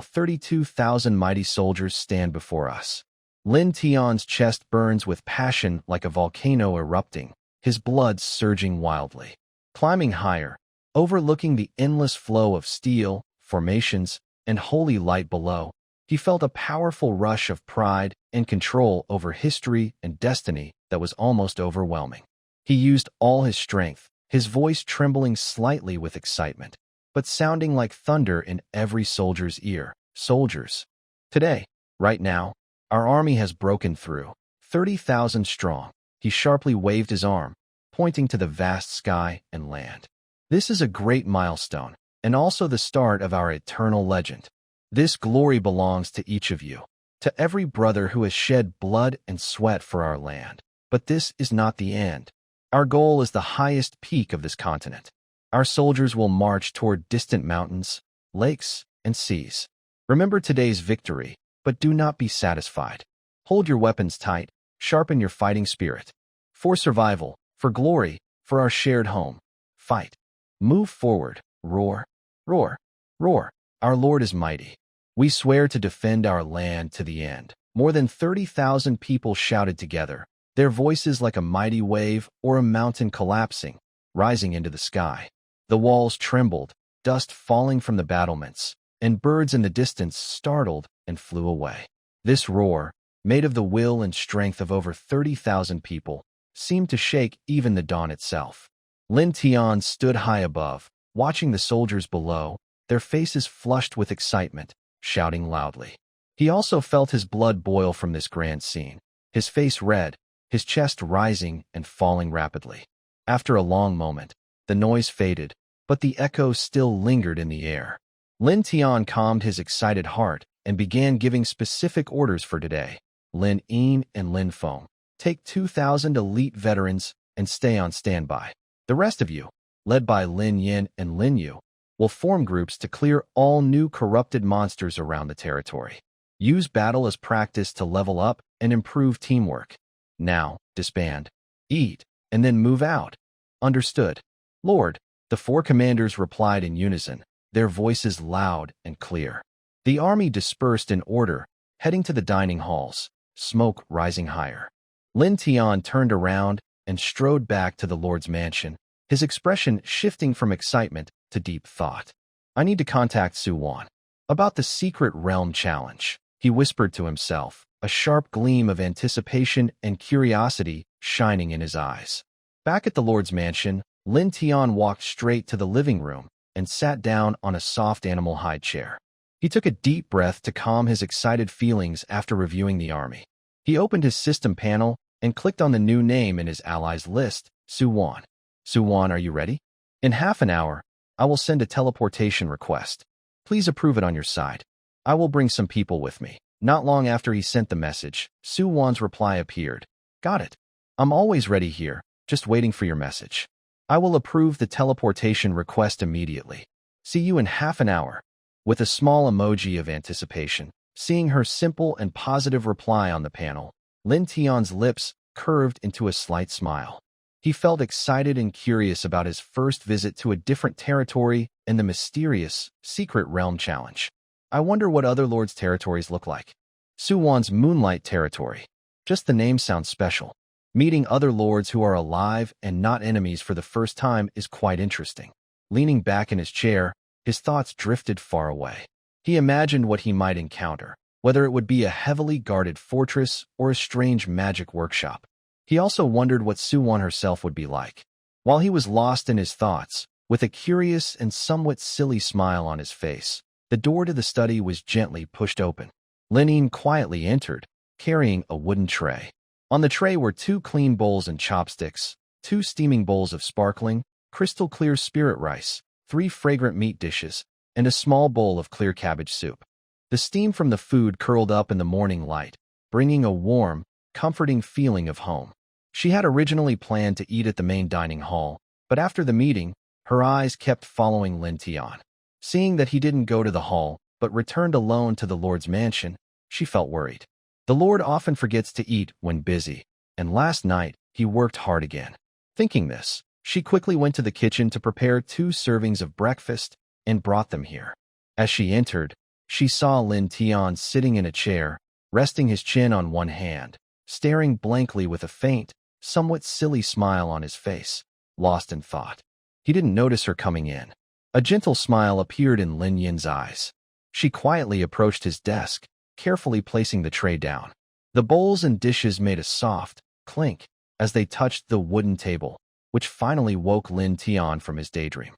32,000 mighty soldiers stand before us. Lin Tian's chest burns with passion like a volcano erupting, his blood surging wildly. Climbing higher, overlooking the endless flow of steel, formations, and holy light below, he felt a powerful rush of pride and control over history and destiny that was almost overwhelming. He used all his strength, his voice trembling slightly with excitement, but sounding like thunder in every soldier's ear. Soldiers. Today, right now, our army has broken through, 30,000 strong. He sharply waved his arm, pointing to the vast sky and land. This is a great milestone, and also the start of our eternal legend. This glory belongs to each of you, to every brother who has shed blood and sweat for our land. But this is not the end. Our goal is the highest peak of this continent. Our soldiers will march toward distant mountains, lakes, and seas. Remember today's victory, but do not be satisfied. Hold your weapons tight, sharpen your fighting spirit. For survival, for glory, for our shared home. Fight. Move forward. Roar. Roar. Roar. Our Lord is mighty. We swear to defend our land to the end. More than 30,000 people shouted together, their voices like a mighty wave or a mountain collapsing, rising into the sky. The walls trembled, dust falling from the battlements, and birds in the distance startled and flew away. This roar, made of the will and strength of over 30,000 people, seemed to shake even the dawn itself. Lin Tian stood high above, watching the soldiers below, their faces flushed with excitement, shouting loudly. He also felt his blood boil from this grand scene, his face red, his chest rising and falling rapidly. After a long moment, the noise faded, but the echo still lingered in the air. Lin Tian calmed his excited heart and began giving specific orders for today. Lin Yin and Lin Feng, take 2,000 elite veterans and stay on standby. The rest of you, led by Lin Yin and Lin Yu, will form groups to clear all new corrupted monsters around the territory. Use battle as practice to level up and improve teamwork. Now, disband, eat, and then move out. Understood. Lord, the four commanders replied in unison, their voices loud and clear. The army dispersed in order, heading to the dining halls, smoke rising higher. Lin Tian turned around and strode back to the Lord's mansion, his expression shifting from excitement to deep thought. I need to contact Su Wan about the secret realm challenge, he whispered to himself, a sharp gleam of anticipation and curiosity shining in his eyes. Back at the Lord's mansion, Lin Tian walked straight to the living room and sat down on a soft animal hide chair. He took a deep breath to calm his excited feelings after reviewing the army. He opened his system panel and clicked on the new name in his allies list, Su Wan. Su Wan, are you ready? In half an hour, I will send a teleportation request. Please approve it on your side. I will bring some people with me. Not long after he sent the message, Su Wan's reply appeared. Got it. I'm always ready here, just waiting for your message. I will approve the teleportation request immediately. See you in half an hour. With a small emoji of anticipation, seeing her simple and positive reply on the panel, Lin Tian's lips curved into a slight smile. He felt excited and curious about his first visit to a different territory and the mysterious, secret realm challenge. I wonder what other lords' territories look like. Su Wan's Moonlight territory. Just the name sounds special. Meeting other lords who are alive and not enemies for the first time is quite interesting. Leaning back in his chair, his thoughts drifted far away. He imagined what he might encounter, whether it would be a heavily guarded fortress or a strange magic workshop. He also wondered what Su Wan herself would be like. While he was lost in his thoughts, with a curious and somewhat silly smile on his face, the door to the study was gently pushed open. Lin Yin quietly entered, carrying a wooden tray. On the tray were 2 clean bowls and chopsticks, 2 steaming bowls of sparkling, crystal-clear spirit rice, 3 fragrant meat dishes, and a small bowl of clear cabbage soup. The steam from the food curled up in the morning light, bringing a warm, comforting feeling of home. She had originally planned to eat at the main dining hall, but after the meeting, her eyes kept following Lin Tian. Seeing that he didn't go to the hall, but returned alone to the Lord's mansion, she felt worried. The Lord often forgets to eat when busy, and last night he worked hard again. Thinking this, she quickly went to the kitchen to prepare 2 servings of breakfast and brought them here. As she entered, she saw Lin Tian sitting in a chair, resting his chin on one hand, staring blankly with a faint, somewhat silly smile on his face, lost in thought. He didn't notice her coming in. A gentle smile appeared in Lin Yin's eyes. She quietly approached his desk, carefully placing the tray down. The bowls and dishes made a soft clink as they touched the wooden table, which finally woke Lin Tian from his daydream.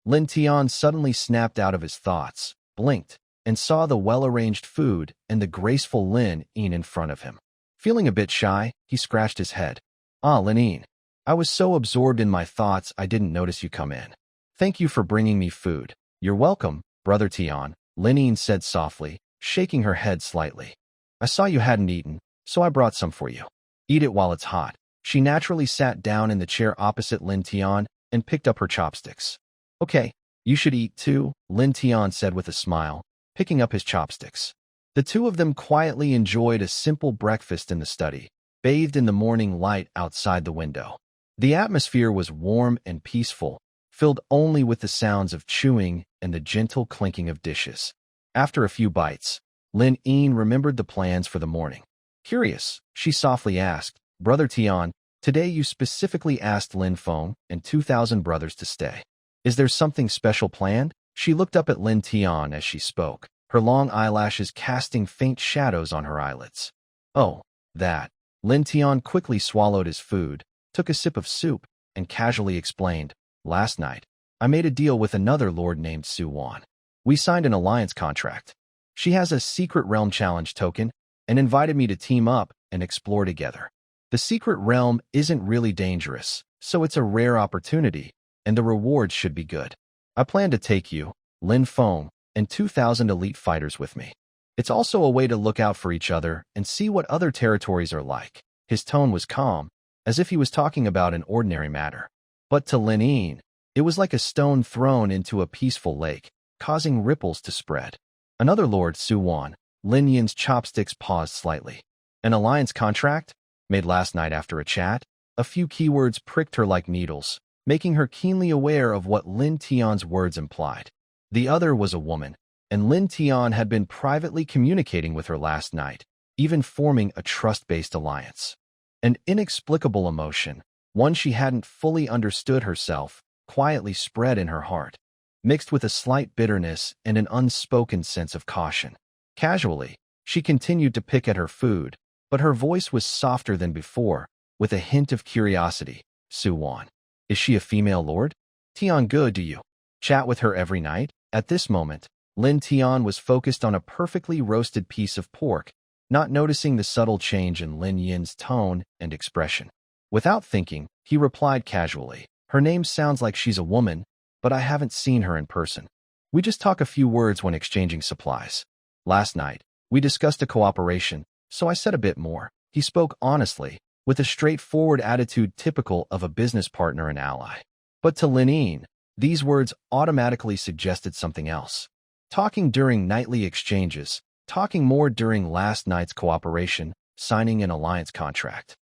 Lin Tian suddenly snapped out of his thoughts, blinked, and saw the well-arranged food and the graceful Lin Yin in front of him. Feeling a bit shy, he scratched his head. Lin Yin. I was so absorbed in my thoughts I didn't notice you come in. Thank you for bringing me food. You're welcome, Brother Tian, Lin Yin said softly, shaking her head slightly. I saw you hadn't eaten, so I brought some for you. Eat it while it's hot. She naturally sat down in the chair opposite Lin Tian and picked up her chopsticks. Okay, you should eat too, Lin Tian said with a smile, picking up his chopsticks. The 2 of them quietly enjoyed a simple breakfast in the study, bathed in the morning light outside the window. The atmosphere was warm and peaceful, filled only with the sounds of chewing and the gentle clinking of dishes. After a few bites, Lin Yin remembered the plans for the morning. Curious, she softly asked, Brother Tian, today you specifically asked Lin Feng and 2,000 brothers to stay. Is there something special planned? She looked up at Lin Tian as she spoke, her long eyelashes casting faint shadows on her eyelids. Oh, that. Lin Tian quickly swallowed his food, took a sip of soup, and casually explained, Last night, I made a deal with another lord named Su Wan. We signed an alliance contract. She has a secret realm challenge token and invited me to team up and explore together. The secret realm isn't really dangerous, so it's a rare opportunity, and the rewards should be good. I plan to take you, Lin Feng, and 2,000 elite fighters with me. It's also a way to look out for each other and see what other territories are like. His tone was calm, as if he was talking about an ordinary matter. But to Lin Yin, it was like a stone thrown into a peaceful lake, causing ripples to spread. Another lord, Su Wan, Lin Yin's chopsticks paused slightly. An alliance contract? Made last night after a chat? A few keywords pricked her like needles, making her keenly aware of what Lin Tian's words implied. The other was a woman, and Lin Tian had been privately communicating with her last night, even forming a trust-based alliance. An inexplicable emotion, one she hadn't fully understood herself, quietly spread in her heart, mixed with a slight bitterness and an unspoken sense of caution. Casually, she continued to pick at her food, but her voice was softer than before, with a hint of curiosity. Su Wan. Is she a female lord? Tian Ge, do you chat with her every night? At this moment, Lin Tian was focused on a perfectly roasted piece of pork, not noticing the subtle change in Lin Yin's tone and expression. Without thinking, he replied casually, Her name sounds like she's a woman, but I haven't seen her in person. We just talk a few words when exchanging supplies. Last night, We discussed a cooperation, so I said a bit more. He spoke honestly, with a straightforward attitude typical of a business partner and ally. But to Linine, these words automatically suggested something else. Talking during nightly exchanges, talking more during last night's cooperation, signing an alliance contract.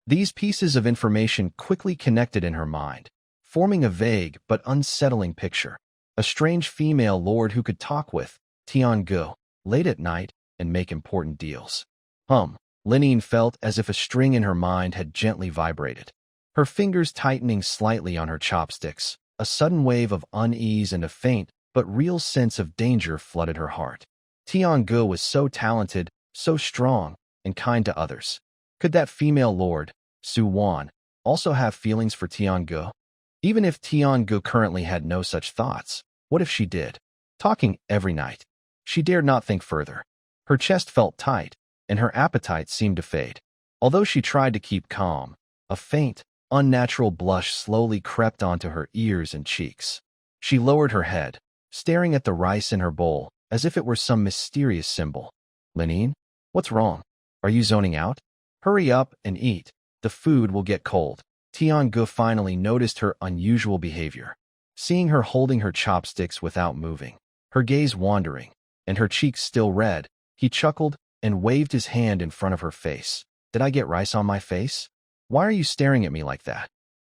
These pieces of information quickly connected in her mind, forming a vague but unsettling picture. A strange female lord who could talk with Tian-gu late at night and make important deals. Linine felt as if a string in her mind had gently vibrated. Her fingers tightening slightly on her chopsticks, a sudden wave of unease and a faint but real sense of danger flooded her heart. Tian-gu was so talented, so strong, and kind to others. Could that female lord, Su-wan, also have feelings for Tian-gu? Even if Tian-gu currently had no such thoughts, what if she did? Talking every night. She dared not think further. Her chest felt tight, and her appetite seemed to fade. Although she tried to keep calm, a faint, unnatural blush slowly crept onto her ears and cheeks. She lowered her head, staring at the rice in her bowl, as if it were some mysterious symbol. Linine, what's wrong? Are you zoning out? Hurry up and eat. The food will get cold. Tian-gu finally noticed her unusual behavior. Seeing her holding her chopsticks without moving, her gaze wandering, and her cheeks still red, he chuckled and waved his hand in front of her face. Did I get rice on my face? Why are you staring at me like that?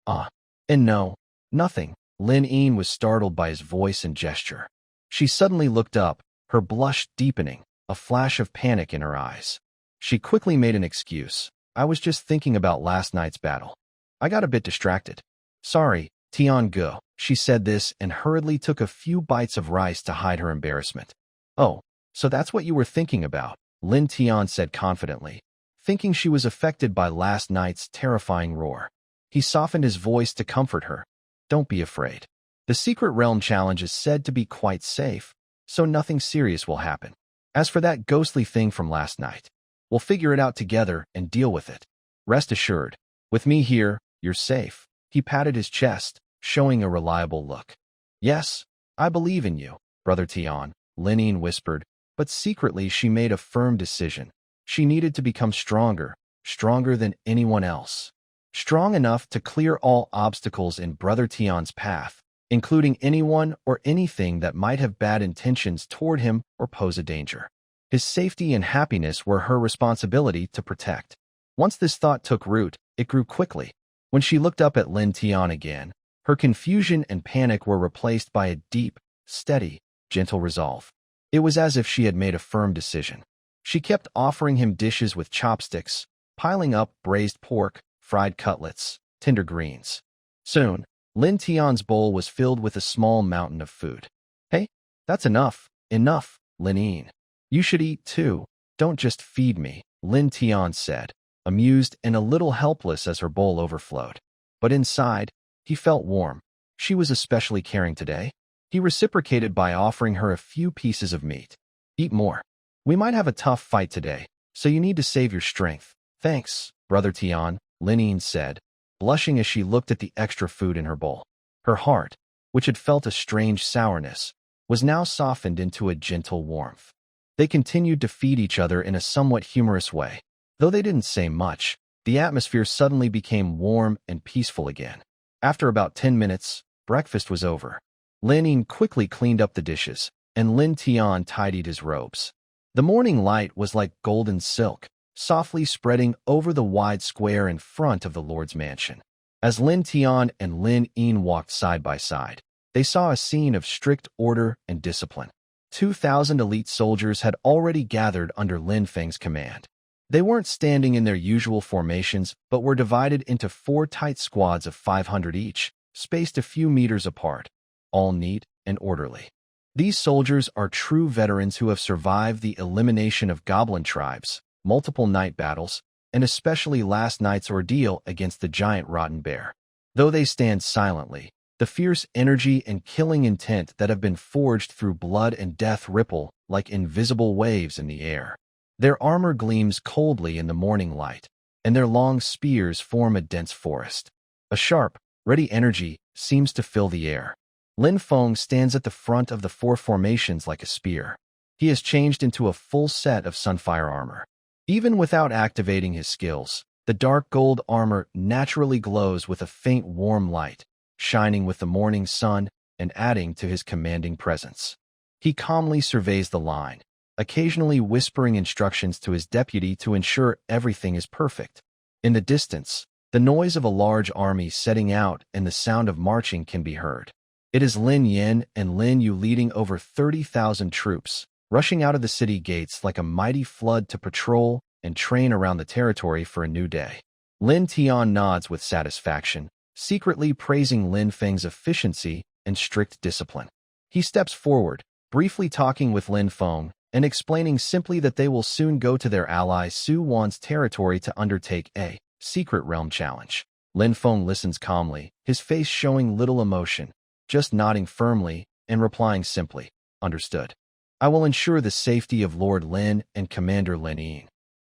And no, nothing. Linine was startled by his voice and gesture. She suddenly looked up, her blush deepening, a flash of panic in her eyes. She quickly made an excuse. I was just thinking about last night's battle. I got a bit distracted. Sorry, Tian-gu. She said this and hurriedly took a few bites of rice to hide her embarrassment. Oh, so that's what you were thinking about, Lin Tian said confidently, thinking she was affected by last night's terrifying roar. He softened his voice to comfort her. Don't be afraid. The Secret Realm challenge is said to be quite safe, so nothing serious will happen. As for that ghostly thing from last night, we'll figure it out together and deal with it. Rest assured, with me here, you're safe. He patted his chest, showing a reliable look. Yes, I believe in you, Brother Tian, Linine whispered, but secretly she made a firm decision. She needed to become stronger, stronger than anyone else. Strong enough to clear all obstacles in Brother Tian's path, including anyone or anything that might have bad intentions toward him or pose a danger. His safety and happiness were her responsibility to protect. Once this thought took root, it grew quickly. When she looked up at Lin Tian again, her confusion and panic were replaced by a deep, steady, gentle resolve. It was as if she had made a firm decision. She kept offering him dishes with chopsticks, piling up braised pork, fried cutlets, tender greens. Soon, Lin Tian's bowl was filled with a small mountain of food. Hey, that's enough, Linine. You should eat too. Don't just feed me, Lin Tian said, amused and a little helpless as her bowl overflowed. But inside, he felt warm. She was especially caring today. He reciprocated by offering her a few pieces of meat. Eat more. We might have a tough fight today, so you need to save your strength. Thanks, Brother Tian, Linine said, blushing as she looked at the extra food in her bowl. Her heart, which had felt a strange sourness, was now softened into a gentle warmth. They continued to feed each other in a somewhat humorous way. Though they didn't say much, the atmosphere suddenly became warm and peaceful again. After about 10 minutes, breakfast was over. Linine quickly cleaned up the dishes, and Lin Tian tidied his robes. The morning light was like golden silk, softly spreading over the wide square in front of the Lord's mansion. As Lin Tian and Lin Yin walked side by side, they saw a scene of strict order and discipline. 2,000 elite soldiers had already gathered under Lin Feng's command. They weren't standing in their usual formations, but were divided into 4 tight squads of 500 each, spaced a few meters apart, all neat and orderly. These soldiers are true veterans who have survived the elimination of goblin tribes, multiple night battles, and especially last night's ordeal against the giant rotten bear. Though they stand silently, the fierce energy and killing intent that have been forged through blood and death ripple like invisible waves in the air. Their armor gleams coldly in the morning light, and their long spears form a dense forest. A sharp, ready energy seems to fill the air. Lin Feng stands at the front of the 4 formations like a spear. He has changed into a full set of Sunfire armor. Even without activating his skills, the dark gold armor naturally glows with a faint warm light, shining with the morning sun and adding to his commanding presence. He calmly surveys the line, occasionally whispering instructions to his deputy to ensure everything is perfect. In the distance, the noise of a large army setting out and the sound of marching can be heard. It is Lin Yin and Lin Yu leading over 30,000 troops, rushing out of the city gates like a mighty flood to patrol and train around the territory for a new day. Lin Tian nods with satisfaction, secretly praising Lin Feng's efficiency and strict discipline. He steps forward, briefly talking with Lin Feng and explaining simply that they will soon go to their ally Su Wan's territory to undertake a secret realm challenge. Lin Feng listens calmly, his face showing little emotion, just nodding firmly and replying simply, "Understood. I will ensure the safety of Lord Lin and Commander Lin Yin."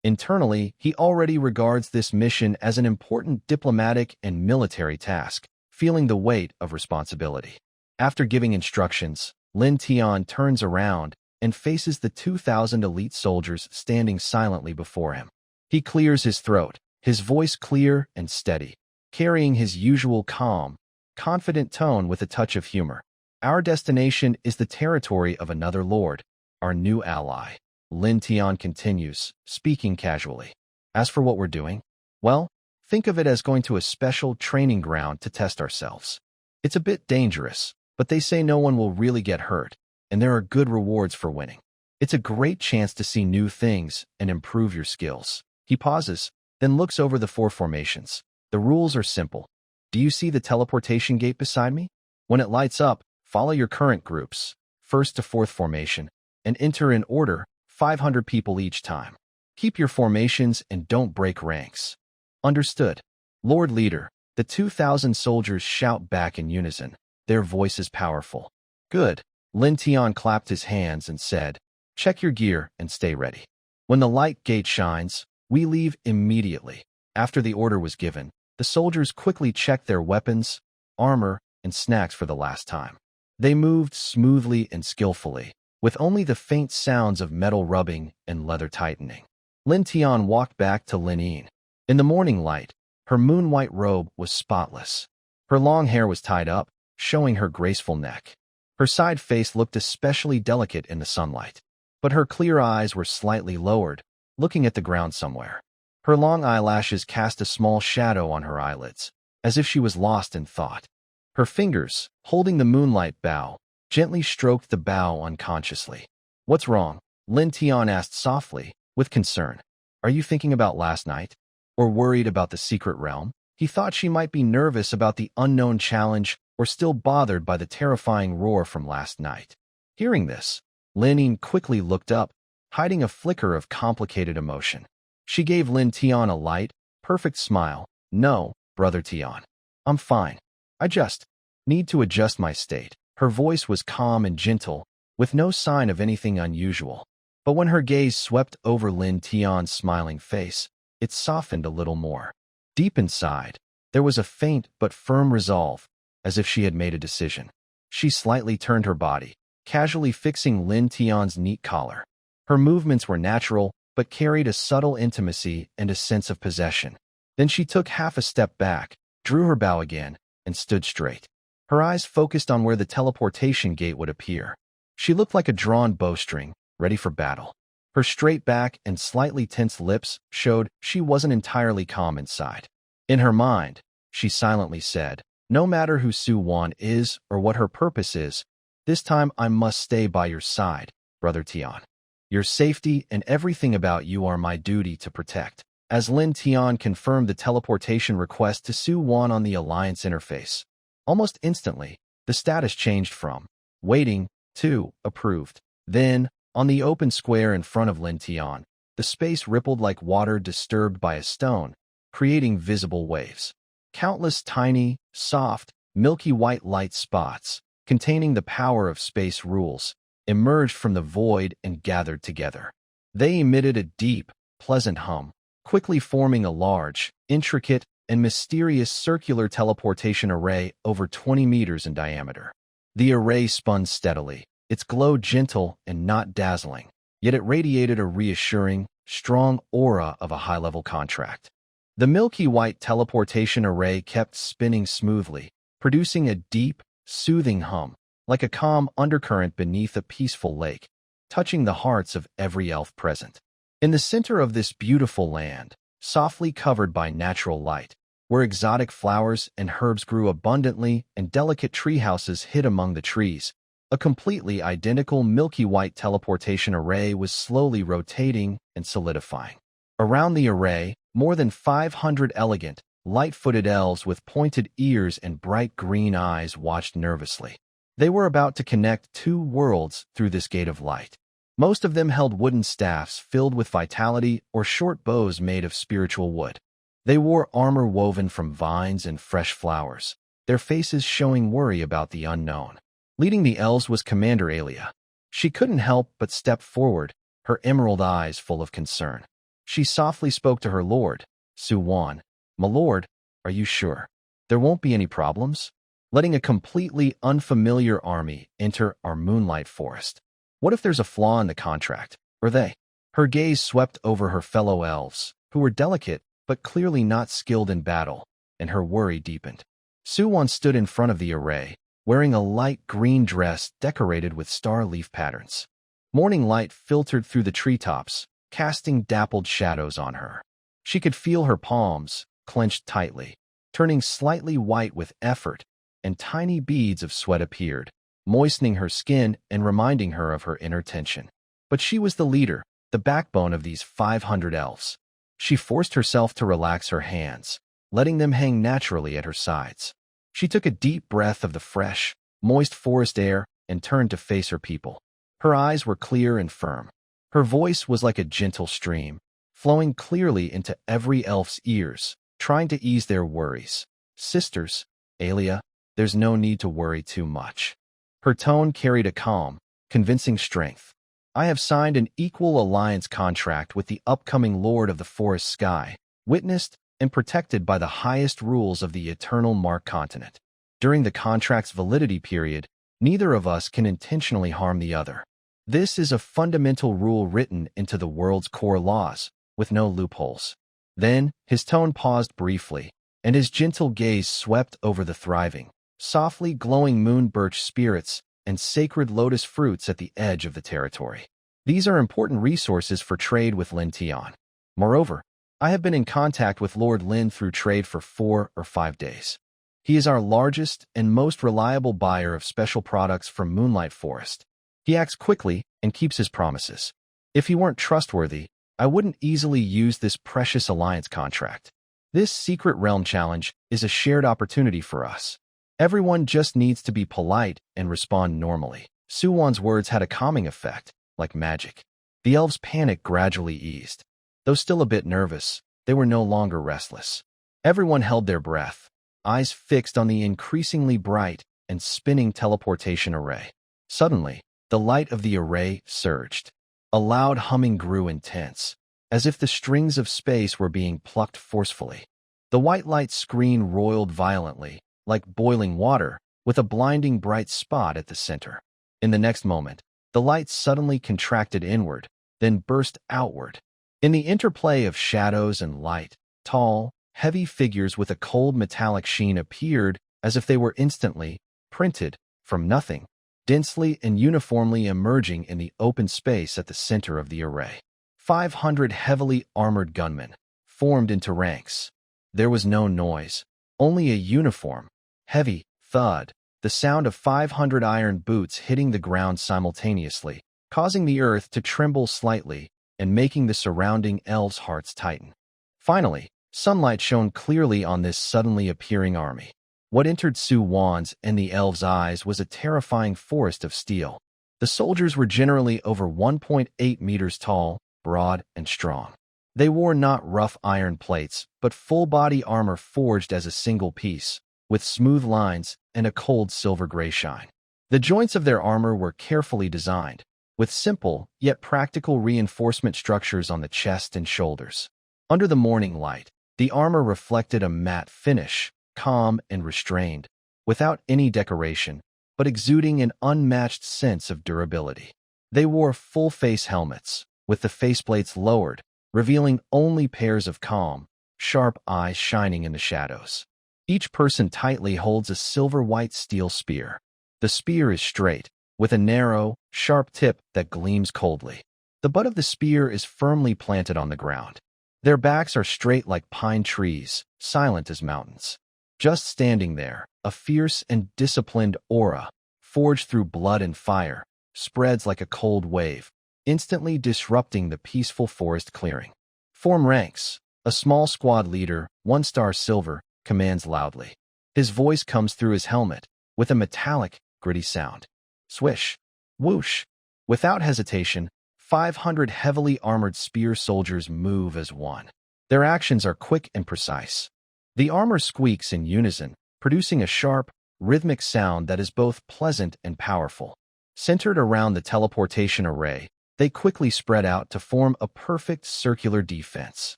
Internally, he already regards this mission as an important diplomatic and military task, feeling the weight of responsibility. After giving instructions, Lin Tian turns around and faces the 2,000 elite soldiers standing silently before him. He clears his throat, his voice clear and steady, carrying his usual calm, confident tone with a touch of humor. "Our destination is the territory of another lord, our new ally." Lin Tian continues, speaking casually. "As for what we're doing, well, think of it as going to a special training ground to test ourselves. It's a bit dangerous, but they say no one will really get hurt, and there are good rewards for winning. It's a great chance to see new things and improve your skills." He pauses, then looks over the 4 formations. "The rules are simple. Do you see the teleportation gate beside me? When it lights up, follow your current groups, 1st to 4th formation, and enter in order, 500 people each time. Keep your formations and don't break ranks." "Understood, Lord Leader." The 2,000 soldiers shout back in unison, their voices powerful. "Good." Lin Tian clapped his hands and said, "Check your gear and stay ready. When the light gate shines, we leave immediately." After the order was given, the soldiers quickly checked their weapons, armor, and snacks for the last time. They moved smoothly and skillfully, with only the faint sounds of metal rubbing and leather tightening. Lin Tian walked back to Lin Yin. In the morning light, her moon-white robe was spotless. Her long hair was tied up, showing her graceful neck. Her side face looked especially delicate in the sunlight, but her clear eyes were slightly lowered, looking at the ground somewhere. Her long eyelashes cast a small shadow on her eyelids, as if she was lost in thought. Her fingers, holding the moonlight bow, gently stroked the bow unconsciously. "What's wrong?" Lin Tian asked softly, with concern. "Are you thinking about last night? Or worried about the secret realm?" He thought she might be nervous about the unknown challenge or still bothered by the terrifying roar from last night. Hearing this, Lin Yin quickly looked up, hiding a flicker of complicated emotion. She gave Lin Tian a light, perfect smile. "No, Brother Tian. I'm fine. I just need to adjust my state." Her voice was calm and gentle, with no sign of anything unusual. But when her gaze swept over Lin Tian's smiling face, it softened a little more. Deep inside, there was a faint but firm resolve, as if she had made a decision. She slightly turned her body, casually fixing Lin Tian's neat collar. Her movements were natural, but carried a subtle intimacy and a sense of possession. Then she took half a step back, drew her bow again, and stood straight. Her eyes focused on where the teleportation gate would appear. She looked like a drawn bowstring, ready for battle. Her straight back and slightly tense lips showed she wasn't entirely calm inside. In her mind, she silently said, "No matter who Su Wan is or what her purpose is, this time I must stay by your side, Brother Tian. Your safety and everything about you are my duty to protect." As Lin Tian confirmed the teleportation request to Su Wan on the Alliance interface, almost instantly, the status changed from waiting to approved. Then, on the open square in front of Lin Tian, the space rippled like water disturbed by a stone, creating visible waves. Countless tiny, soft, milky white light spots, containing the power of space rules, emerged from the void and gathered together. They emitted a deep, pleasant hum, quickly forming a large, intricate, and mysterious circular teleportation array over 20 meters in diameter. The array spun steadily, its glow gentle and not dazzling, yet it radiated a reassuring, strong aura of a high-level contract. The milky white teleportation array kept spinning smoothly, producing a deep, soothing hum, like a calm undercurrent beneath a peaceful lake, touching the hearts of every elf present. In the center of this beautiful land, softly covered by natural light, where exotic flowers and herbs grew abundantly and delicate treehouses hid among the trees, a completely identical milky white teleportation array was slowly rotating and solidifying. Around the array, more than 500 elegant, light-footed elves with pointed ears and bright green eyes watched nervously. They were about to connect two worlds through this gate of light. Most of them held wooden staffs filled with vitality or short bows made of spiritual wood. They wore armor woven from vines and fresh flowers, their faces showing worry about the unknown. Leading the elves was Commander Alia. She couldn't help but step forward, her emerald eyes full of concern. She softly spoke to her lord, Suwan. "My lord, are you sure there won't be any problems? Letting a completely unfamiliar army enter our Moonlight forest. What if there's a flaw in the contract, or they?" Her gaze swept over her fellow elves, who were delicate but clearly not skilled in battle, and her worry deepened. Suwan stood in front of the array, wearing a light green dress decorated with star leaf patterns. Morning light filtered through the treetops, casting dappled shadows on her. She could feel her palms, clenched tightly, turning slightly white with effort, and tiny beads of sweat appeared, moistening her skin and reminding her of her inner tension. But she was the leader, the backbone of these 500 elves. She forced herself to relax her hands, letting them hang naturally at her sides. She took a deep breath of the fresh, moist forest air and turned to face her people. Her eyes were clear and firm. Her voice was like a gentle stream, flowing clearly into every elf's ears, trying to ease their worries. "Sisters, Alia, there's no need to worry too much." Her tone carried a calm, convincing strength. "I have signed an equal alliance contract with the upcoming Lord of the Forest Sky, witnessed and protected by the highest rules of the Eternal Mark continent. During the contract's validity period, neither of us can intentionally harm the other. This is a fundamental rule written into the world's core laws, with no loopholes." Then, his tone paused briefly, and his gentle gaze swept over the thriving, softly glowing moon birch spirits and sacred lotus fruits at the edge of the territory. "These are important resources for trade with Lin Tian. Moreover, I have been in contact with Lord Lin through trade for 4 or 5 days. He is our largest and most reliable buyer of special products from Moonlight Forest. He acts quickly and keeps his promises. If he weren't trustworthy, I wouldn't easily use this precious alliance contract. This secret realm challenge is a shared opportunity for us. Everyone just needs to be polite and respond normally." Suwan's words had a calming effect, like magic. The elves' panic gradually eased. Though still a bit nervous, they were no longer restless. Everyone held their breath, eyes fixed on the increasingly bright and spinning teleportation array. Suddenly, the light of the array surged. A loud humming grew intense, as if the strings of space were being plucked forcefully. The white light screen roiled violently, like boiling water, with a blinding bright spot at the center. In the next moment, the light suddenly contracted inward, then burst outward. In the interplay of shadows and light, tall, heavy figures with a cold metallic sheen appeared as if they were instantly printed from nothing, densely and uniformly emerging in the open space at the center of the array. 500 heavily armored gunmen formed into ranks. There was no noise, only a uniform, heavy thud, the sound of 500 iron boots hitting the ground simultaneously, causing the earth to tremble slightly and making the surrounding elves' hearts tighten. Finally, sunlight shone clearly on this suddenly appearing army. What entered Suwan's and the elves' eyes was a terrifying forest of steel. The soldiers were generally over 1.8 meters tall, broad, and strong. They wore not rough iron plates, but full-body armor forged as a single piece, with smooth lines and a cold silver-gray shine. The joints of their armor were carefully designed, with simple yet practical reinforcement structures on the chest and shoulders. Under the morning light, the armor reflected a matte finish, calm and restrained, without any decoration, but exuding an unmatched sense of durability. They wore full-face helmets, with the faceplates lowered, revealing only pairs of calm, sharp eyes shining in the shadows. Each person tightly holds a silver-white steel spear. The spear is straight, with a narrow, sharp tip that gleams coldly. The butt of the spear is firmly planted on the ground. Their backs are straight like pine trees, silent as mountains. Just standing there, a fierce and disciplined aura, forged through blood and fire, spreads like a cold wave, instantly disrupting the peaceful forest clearing. Form ranks. A small squad leader, 1-star silver, commands loudly. His voice comes through his helmet, with a metallic, gritty sound. Swish. Whoosh. Without hesitation, 500 heavily armored spear soldiers move as one. Their actions are quick and precise. The armor squeaks in unison, producing a sharp, rhythmic sound that is both pleasant and powerful. Centered around the teleportation array, they quickly spread out to form a perfect circular defense.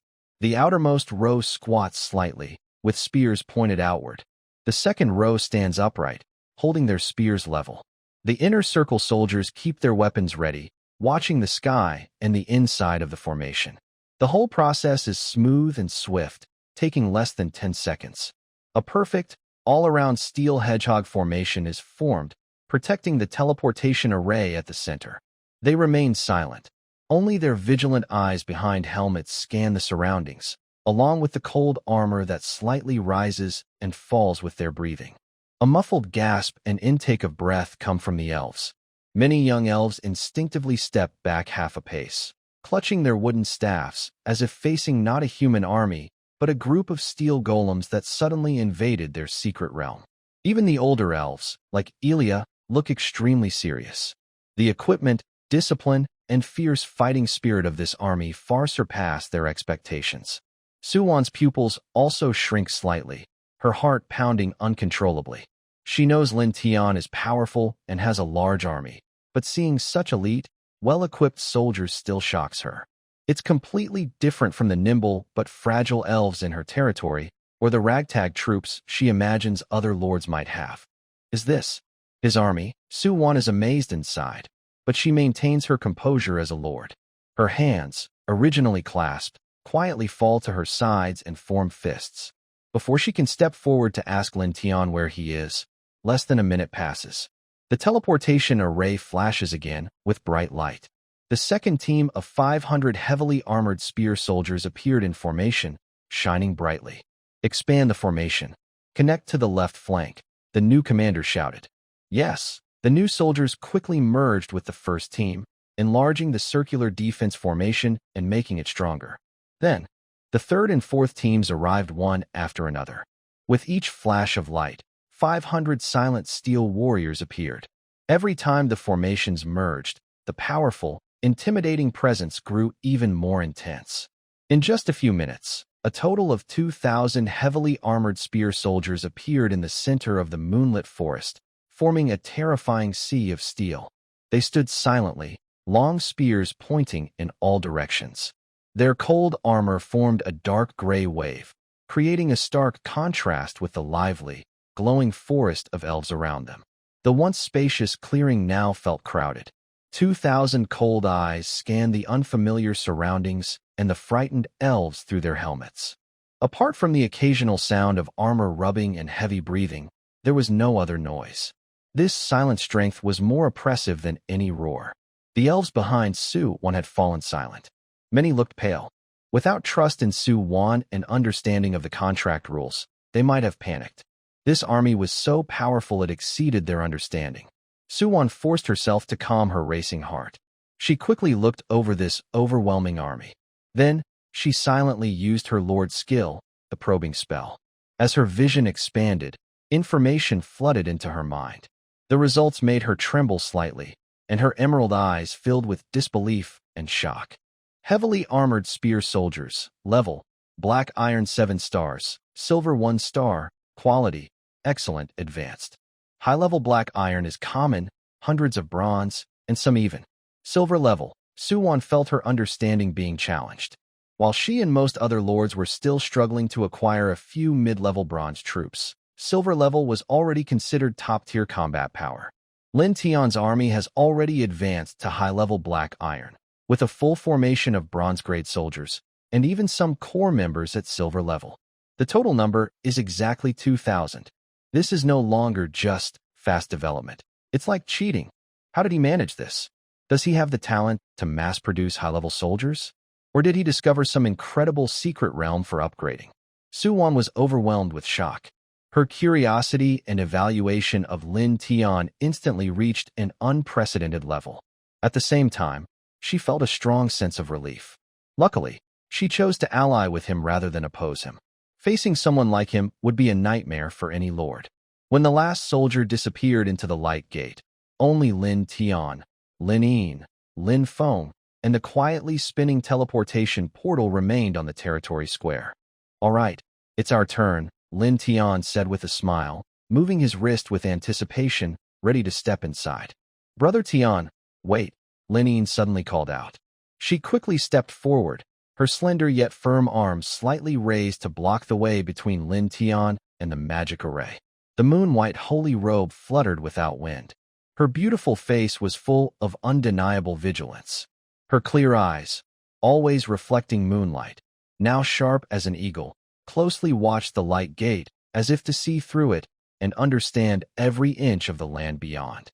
The outermost row squats slightly, with spears pointed outward. The second row stands upright, holding their spears level. The inner circle soldiers keep their weapons ready, watching the sky and the inside of the formation. The whole process is smooth and swift, taking less than 10 seconds. A perfect, all-around steel hedgehog formation is formed, protecting the teleportation array at the center. They remain silent. Only their vigilant eyes behind helmets scan the surroundings, along with the cold armor that slightly rises and falls with their breathing. A muffled gasp and intake of breath come from the elves. Many young elves instinctively step back half a pace, clutching their wooden staffs as if facing not a human army, but a group of steel golems that suddenly invaded their secret realm. Even the older elves, like Elia, look extremely serious. The equipment, discipline, and fierce fighting spirit of this army far surpass their expectations. Suwon's pupils also shrink slightly, her heart pounding uncontrollably. She knows Lin Tian is powerful and has a large army, but seeing such elite, well-equipped soldiers still shocks her. It's completely different from the nimble but fragile elves in her territory, or the ragtag troops she imagines other lords might have. Is this his army? Suwon is amazed inside, but she maintains her composure as a lord. Her hands, originally clasped, quietly fall to her sides and form fists. Before she can step forward to ask Lin Tian where he is, less than a minute passes. The teleportation array flashes again, with bright light. The second team of 500 heavily armored spear soldiers appeared in formation, shining brightly. Expand the formation. Connect to the left flank, the new commander shouted. Yes. The new soldiers quickly merged with the first team, enlarging the circular defense formation and making it stronger. Then, the third and fourth teams arrived one after another. With each flash of light, 500 silent steel warriors appeared. Every time the formations merged, the powerful, intimidating presence grew even more intense. In just a few minutes, a total of 2,000 heavily armored spear soldiers appeared in the center of the moonlit forest, forming a terrifying sea of steel. They stood silently, long spears pointing in all directions. Their cold armor formed a dark gray wave, creating a stark contrast with the lively, glowing forest of elves around them. The once spacious clearing now felt crowded. 2,000 cold eyes scanned the unfamiliar surroundings and the frightened elves through their helmets. Apart from the occasional sound of armor rubbing and heavy breathing, there was no other noise. This silent strength was more oppressive than any roar. The elves behind Suwon had fallen silent. Many looked pale. Without trust in Suwon and understanding of the contract rules, they might have panicked. This army was so powerful it exceeded their understanding. Suwon forced herself to calm her racing heart. She quickly looked over this overwhelming army. Then, she silently used her lord's skill, the probing spell. As her vision expanded, information flooded into her mind. The results made her tremble slightly, and her emerald eyes filled with disbelief and shock. Heavily armored spear soldiers, level, black iron 7 stars, silver 1 star, quality, excellent, advanced. High-level black iron is common, hundreds of bronze, and some even. Silver level, Suwon felt her understanding being challenged. While she and most other lords were still struggling to acquire a few mid-level bronze troops, silver level was already considered top-tier combat power. Lin Tian's army has already advanced to high-level black iron, with a full formation of bronze-grade soldiers, and even some core members at silver level. The total number is exactly 2,000. This is no longer just fast development. It's like cheating. How did he manage this? Does he have the talent to mass-produce high-level soldiers? Or did he discover some incredible secret realm for upgrading? Su Wan was overwhelmed with shock. Her curiosity and evaluation of Lin Tian instantly reached an unprecedented level. At the same time, she felt a strong sense of relief. Luckily, she chose to ally with him rather than oppose him. Facing someone like him would be a nightmare for any lord. When the last soldier disappeared into the light gate, only Lin Tian, Lin Yin, Lin Feng, and the quietly spinning teleportation portal remained on the territory square. "All right, it's our turn," Lin Tian said with a smile, moving his wrist with anticipation, ready to step inside. "Brother Tian, wait," Lin Yin suddenly called out. She quickly stepped forward, her slender yet firm arms slightly raised to block the way between Lin Tian and the magic array. The moon-white holy robe fluttered without wind. Her beautiful face was full of undeniable vigilance. Her clear eyes, always reflecting moonlight, now sharp as an eagle, closely watched the light gate as if to see through it and understand every inch of the land beyond.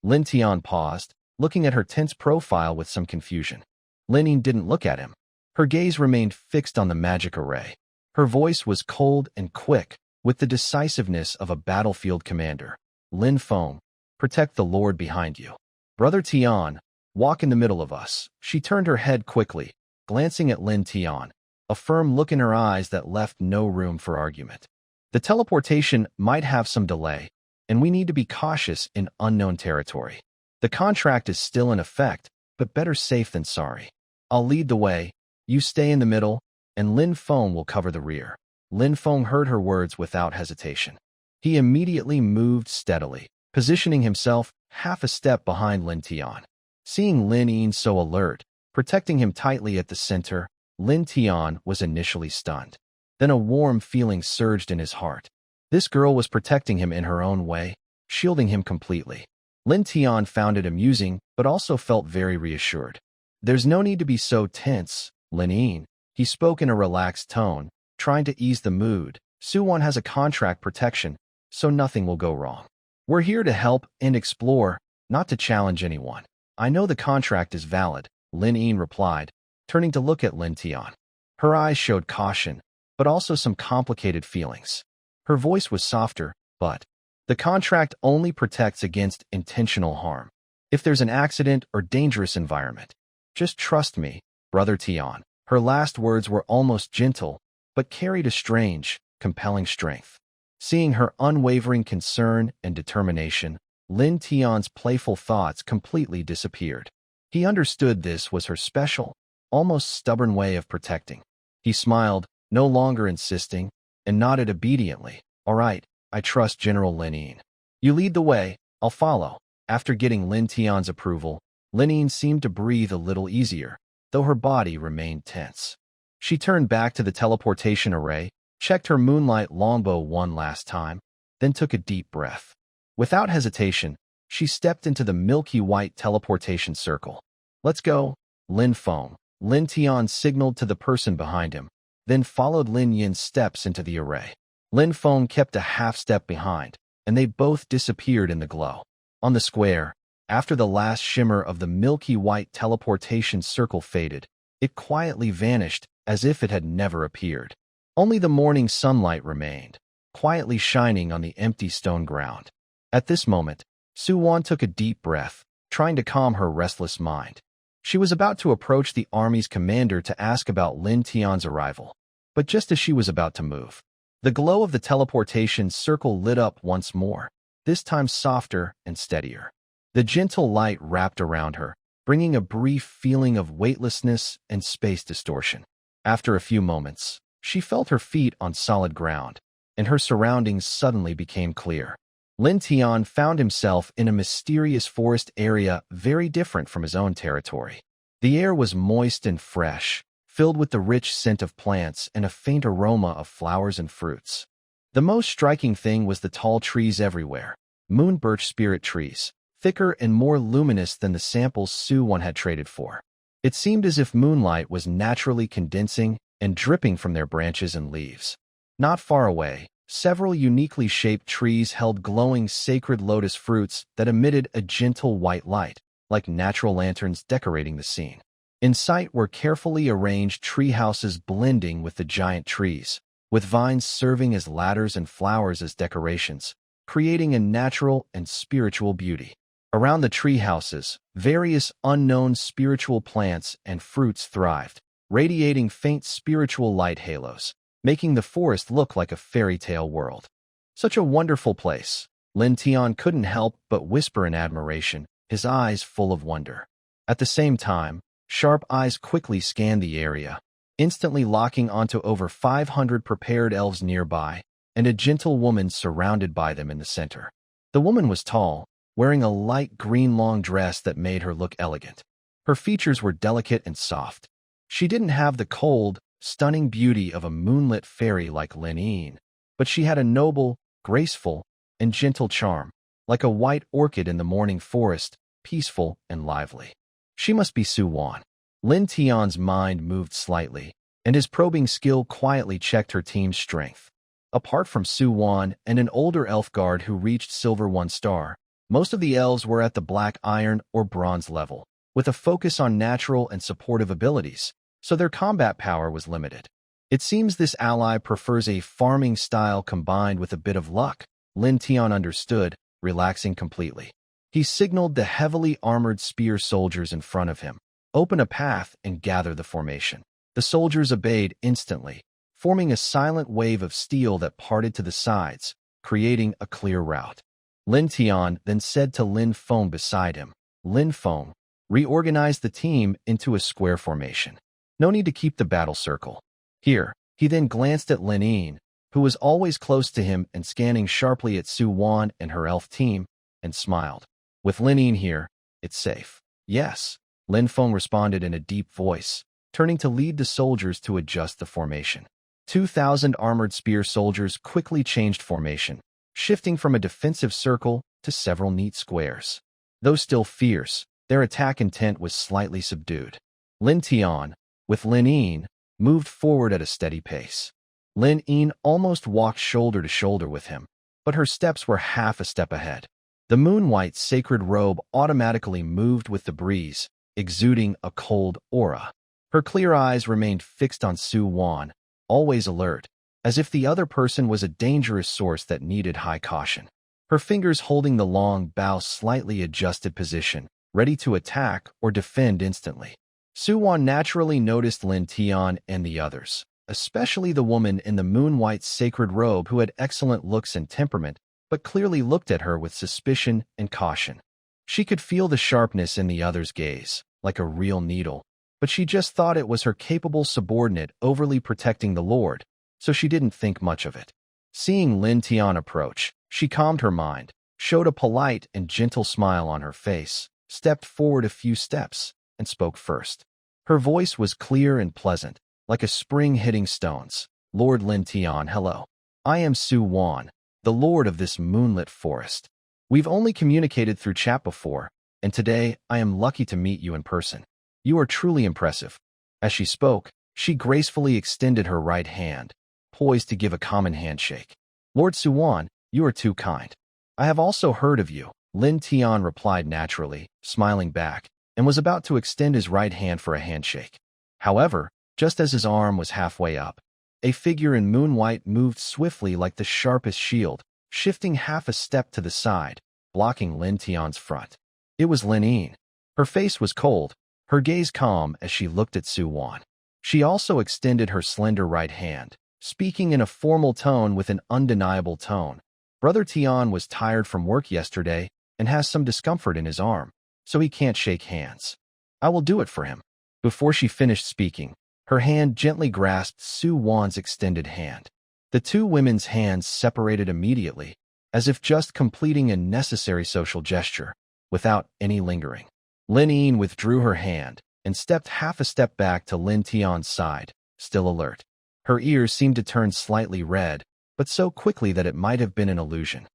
Lin Tian paused, looking at her tense profile with some confusion. Lin Yin didn't look at him. Her gaze remained fixed on the magic array. Her voice was cold and quick, with the decisiveness of a battlefield commander. "Lin Feng, protect the lord behind you. Brother Tian, walk in the middle of us." She turned her head quickly, glancing at Lin Tian, a firm look in her eyes that left no room for argument. "The teleportation might have some delay, and we need to be cautious in unknown territory. The contract is still in effect, but better safe than sorry. I'll lead the way, you stay in the middle, and Lin Feng will cover the rear." Lin Feng heard her words without hesitation. He immediately moved steadily, positioning himself half a step behind Lin Tian. Seeing Lin Yin so alert, protecting him tightly at the center, Lin Tian was initially stunned. Then a warm feeling surged in his heart. This girl was protecting him in her own way, shielding him completely. Lin Tian found it amusing, but also felt very reassured. "There's no need to be so tense, Lin Yin," he spoke in a relaxed tone, trying to ease the mood. "Su Wan has a contract protection, so nothing will go wrong. We're here to help and explore, not to challenge anyone." "I know the contract is valid," Lin Yin replied, turning to look at Lin Tian. Her eyes showed caution, but also some complicated feelings. Her voice was softer, but the contract only protects against intentional harm. If there's an accident or dangerous environment, just trust me, Brother Tian. Her last words were almost gentle, but carried a strange, compelling strength. Seeing her unwavering concern and determination, Lin Tian's playful thoughts completely disappeared. He understood this was her special, almost stubborn way of protecting. He smiled, no longer insisting, and nodded obediently. "All right, I trust General Lin Yin. You lead the way, I'll follow." After getting Lin Tian's approval, Lin Yin seemed to breathe a little easier, though her body remained tense. She turned back to the teleportation array, checked her Moonlight longbow one last time, then took a deep breath. Without hesitation, she stepped into the milky white teleportation circle. "Let's go, Lin Feng." Lin Tian signaled to the person behind him, then followed Lin Yin's steps into the array. Lin Feng kept a half step behind, and they both disappeared in the glow. On the square, after the last shimmer of the milky white teleportation circle faded, it quietly vanished as if it had never appeared. Only the morning sunlight remained, quietly shining on the empty stone ground. At this moment, Su Wan took a deep breath, trying to calm her restless mind. She was about to approach the army's commander to ask about Lin Tian's arrival, but just as she was about to move, the glow of the teleportation circle lit up once more, this time softer and steadier. The gentle light wrapped around her, bringing a brief feeling of weightlessness and space distortion. After a few moments, she felt her feet on solid ground, and her surroundings suddenly became clear. Lin Tian found himself in a mysterious forest area very different from his own territory. The air was moist and fresh, filled with the rich scent of plants and a faint aroma of flowers and fruits. The most striking thing was the tall trees everywhere. Moon birch spirit trees, thicker and more luminous than the samples Su-Won had traded for. It seemed as if moonlight was naturally condensing and dripping from their branches and leaves. Not far away, several uniquely shaped trees held glowing sacred lotus fruits that emitted a gentle white light, like natural lanterns decorating the scene. In sight were carefully arranged tree houses blending with the giant trees, with vines serving as ladders and flowers as decorations, creating a natural and spiritual beauty. Around the tree houses, various unknown spiritual plants and fruits thrived, radiating faint spiritual light halos, making the forest look like a fairy tale world. Such a wonderful place. Lin Tian couldn't help but whisper in admiration, his eyes full of wonder. At the same time, sharp eyes quickly scanned the area, instantly locking onto over 500 prepared elves nearby, and a gentle woman surrounded by them in the center. The woman was tall, wearing a light green long dress that made her look elegant. Her features were delicate and soft. She didn't have the cold, stunning beauty of a moonlit fairy like Lin Yin, but she had a noble, graceful, and gentle charm, like a white orchid in the morning forest, peaceful and lively. She must be Su-Won. Lin Tian's mind moved slightly, and his probing skill quietly checked her team's strength. Apart from Su-Won and an older elf guard who reached Silver 1 star, most of the elves were at the Black Iron or Bronze level, with a focus on natural and supportive abilities, so their combat power was limited. It seems this ally prefers a farming style combined with a bit of luck, Lin Tian understood, relaxing completely. He signaled the heavily armored spear soldiers in front of him, open a path and gather the formation. The soldiers obeyed instantly, forming a silent wave of steel that parted to the sides, creating a clear route. Lin Tian then said to Lin Feng beside him, Lin Feng, reorganize the team into a square formation. No need to keep the battle circle. Here, he then glanced at Lin Yin, who was always close to him and scanning sharply at Su-Won and her elf team, and smiled. With Lin Yin here, it's safe. Yes, Lin Feng responded in a deep voice, turning to lead the soldiers to adjust the formation. 2,000 armored spear soldiers quickly changed formation, shifting from a defensive circle to several neat squares. Though still fierce, their attack intent was slightly subdued. Lin Tian, with Lin Yin, moved forward at a steady pace. Lin Yin almost walked shoulder to shoulder with him, but her steps were half a step ahead. The Moonlight's sacred robe automatically moved with the breeze, exuding a cold aura. Her clear eyes remained fixed on Su-Won, always alert, as if the other person was a dangerous source that needed high caution. Her fingers holding the long bow slightly adjusted position, ready to attack or defend instantly. Su-Won naturally noticed Lin Tian and the others, especially the woman in the Moonlight's sacred robe who had excellent looks and temperament, but clearly looked at her with suspicion and caution. She could feel the sharpness in the other's gaze, like a real needle, but she just thought it was her capable subordinate overly protecting the Lord, so she didn't think much of it. Seeing Lin Tian approach, she calmed her mind, showed a polite and gentle smile on her face, stepped forward a few steps, and spoke first. Her voice was clear and pleasant, like a spring hitting stones. Lord Lin Tian, hello. I am Su-Won, the lord of this moonlit forest. We've only communicated through chat before, and today I am lucky to meet you in person. You are truly impressive. As she spoke, she gracefully extended her right hand, poised to give a common handshake. Lord Su-Won, you are too kind. I have also heard of you, Lin Tian replied naturally, smiling back, and was about to extend his right hand for a handshake. However, just as his arm was halfway up, a figure in moonlight moved swiftly like the sharpest shield, shifting half a step to the side, blocking Lin Tian's front. It was Lin Yin. Her face was cold, her gaze calm as she looked at Su-Won. She also extended her slender right hand, speaking in a formal tone with an undeniable tone. Brother Tian was tired from work yesterday and has some discomfort in his arm, so he can't shake hands. I will do it for him. Before she finished speaking, her hand gently grasped Su-Won's extended hand. The two women's hands separated immediately, as if just completing a necessary social gesture, without any lingering. Lin Yin withdrew her hand and stepped half a step back to Lin Tian's side, still alert. Her ears seemed to turn slightly red, but so quickly that it might have been an illusion.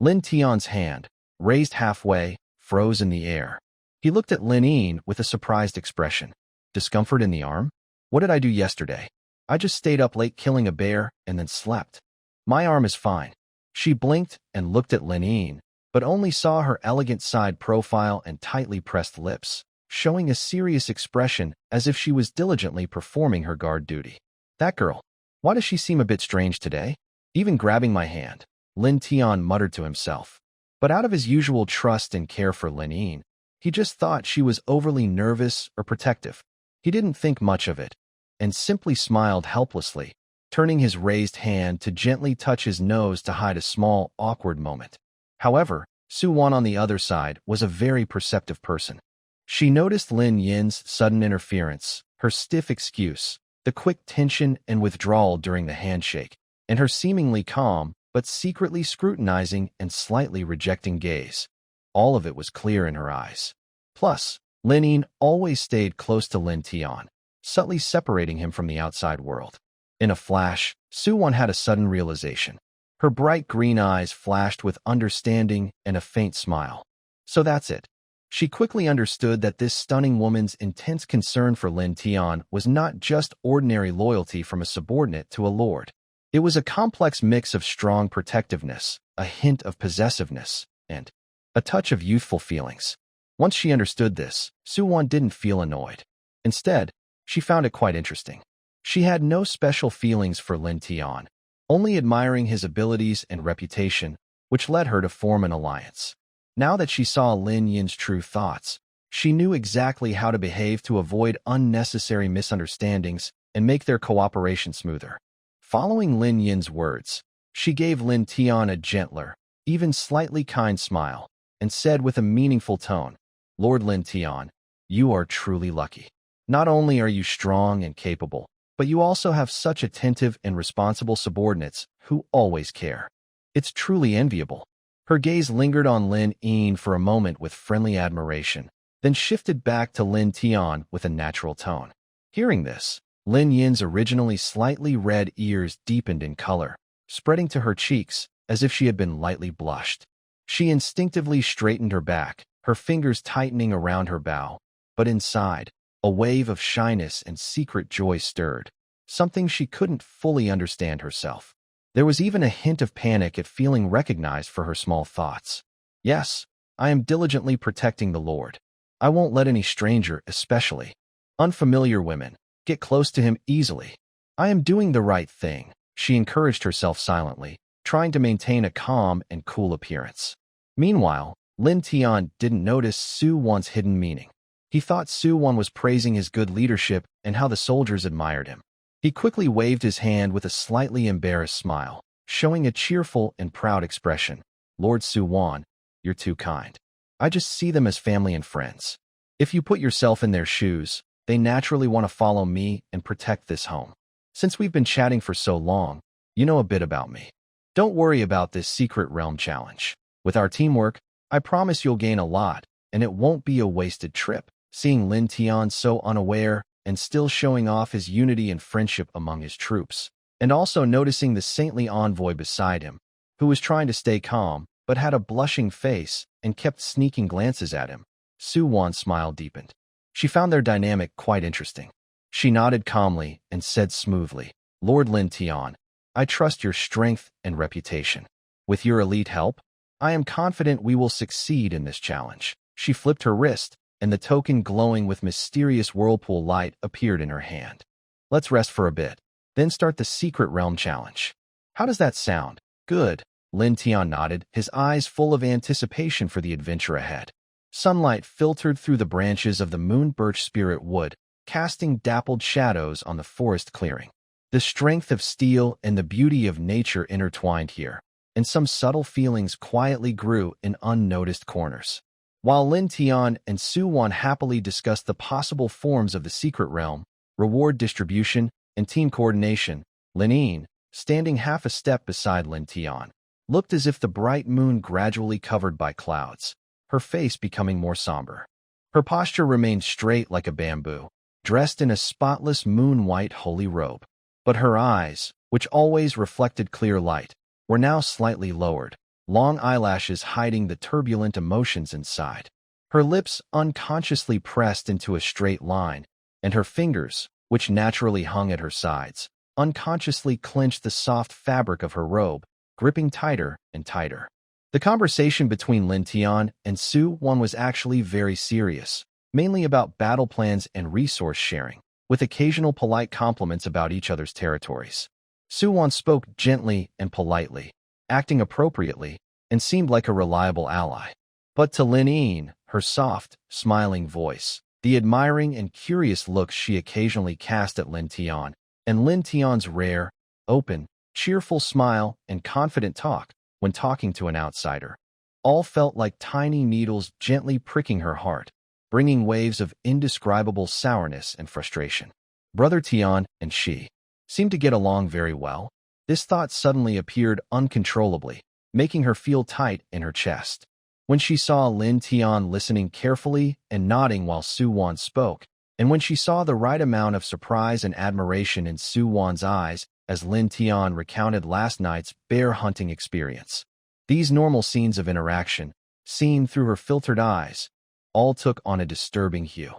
Lin Tian's hand, raised halfway, froze in the air. He looked at Lin Yin with a surprised expression. Discomfort in the arm? What did I do yesterday? I just stayed up late killing a bear and then slept. My arm is fine. She blinked and looked at Lin Yin, but only saw her elegant side profile and tightly pressed lips, showing a serious expression as if she was diligently performing her guard duty. That girl. Why does she seem a bit strange today? Even grabbing my hand, Lin Tian muttered to himself. But out of his usual trust and care for Lin Yin, he just thought she was overly nervous or protective. He didn't think much of it, and simply smiled helplessly, turning his raised hand to gently touch his nose to hide a small, awkward moment. However, Su Wan on the other side was a very perceptive person. She noticed Lin Yin's sudden interference, her stiff excuse, the quick tension and withdrawal during the handshake, and her seemingly calm but secretly scrutinizing and slightly rejecting gaze. All of it was clear in her eyes. Plus, Lin Yin always stayed close to Lin Tian, subtly separating him from the outside world. In a flash, Su Wan had a sudden realization. Her bright green eyes flashed with understanding and a faint smile. So that's it. She quickly understood that this stunning woman's intense concern for Lin Tian was not just ordinary loyalty from a subordinate to a lord. It was a complex mix of strong protectiveness, a hint of possessiveness, and a touch of youthful feelings. Once she understood this, Su Wan didn't feel annoyed. Instead, she found it quite interesting. She had no special feelings for Lin Tian, only admiring his abilities and reputation, which led her to form an alliance. Now that she saw Lin Yin's true thoughts, she knew exactly how to behave to avoid unnecessary misunderstandings and make their cooperation smoother. Following Lin Yin's words, she gave Lin Tian a gentler, even slightly kind smile, and said with a meaningful tone, "Lord Lin Tian, you are truly lucky. Not only are you strong and capable, but you also have such attentive and responsible subordinates who always care. It's truly enviable." Her gaze lingered on Lin Yin for a moment with friendly admiration, then shifted back to Lin Tian with a natural tone. Hearing this, Lin Yin's originally slightly red ears deepened in color, spreading to her cheeks as if she had been lightly blushed. She instinctively straightened her back, her fingers tightening around her bow, but inside, a wave of shyness and secret joy stirred, something she couldn't fully understand herself. There was even a hint of panic at feeling recognized for her small thoughts. Yes, I am diligently protecting the Lord. I won't let any stranger, especially unfamiliar women, get close to him easily. I am doing the right thing, she encouraged herself silently, trying to maintain a calm and cool appearance. Meanwhile, Lin Tian didn't notice Su Wan's hidden meaning. He thought Su Wan was praising his good leadership and how the soldiers admired him. He quickly waved his hand with a slightly embarrassed smile, showing a cheerful and proud expression. "Lord Su Wan, you're too kind. I just see them as family and friends. If you put yourself in their shoes, they naturally want to follow me and protect this home. Since we've been chatting for so long, you know a bit about me. Don't worry about this secret realm challenge. With our teamwork, I promise you'll gain a lot, and it won't be a wasted trip." Seeing Lin Tian so unaware and still showing off his unity and friendship among his troops, and also noticing the saintly envoy beside him, who was trying to stay calm but had a blushing face and kept sneaking glances at him, Su Wan's smile deepened. She found their dynamic quite interesting. She nodded calmly and said smoothly, "Lord Lin Tian, I trust your strength and reputation. With your elite help, I am confident we will succeed in this challenge." She flipped her wrist, and the token glowing with mysterious whirlpool light appeared in her hand. "Let's rest for a bit, then start the secret realm challenge. How does that sound?" "Good," Lin Tian nodded, his eyes full of anticipation for the adventure ahead. Sunlight filtered through the branches of the moon birch spirit wood, casting dappled shadows on the forest clearing. The strength of steel and the beauty of nature intertwined here, and some subtle feelings quietly grew in unnoticed corners. While Lin Tian and Su Wan happily discussed the possible forms of the secret realm, reward distribution, and team coordination, Lin Yin, standing half a step beside Lin Tian, looked as if the bright moon gradually covered by clouds, her face becoming more somber. Her posture remained straight like a bamboo, dressed in a spotless moon-white holy robe. But her eyes, which always reflected clear light, were now slightly lowered, long eyelashes hiding the turbulent emotions inside. Her lips unconsciously pressed into a straight line, and her fingers, which naturally hung at her sides, unconsciously clenched the soft fabric of her robe, gripping tighter and tighter. The conversation between Lin Tian and Su Wan was actually very serious, mainly about battle plans and resource sharing, with occasional polite compliments about each other's territories. Su Wan spoke gently and politely, acting appropriately, and seemed like a reliable ally. But to Lin Yin, her soft, smiling voice, the admiring and curious looks she occasionally cast at Lin Tian, and Lin Tian's rare, open, cheerful smile and confident talk when talking to an outsider, all felt like tiny needles gently pricking her heart, bringing waves of indescribable sourness and frustration. Brother Tian and she seemed to get along very well. This thought suddenly appeared uncontrollably, making her feel tight in her chest. When she saw Lin Tian listening carefully and nodding while Su Wan spoke, and when she saw the right amount of surprise and admiration in Su Wan's eyes as Lin Tian recounted last night's bear hunting experience. These normal scenes of interaction, seen through her filtered eyes, all took on a disturbing hue.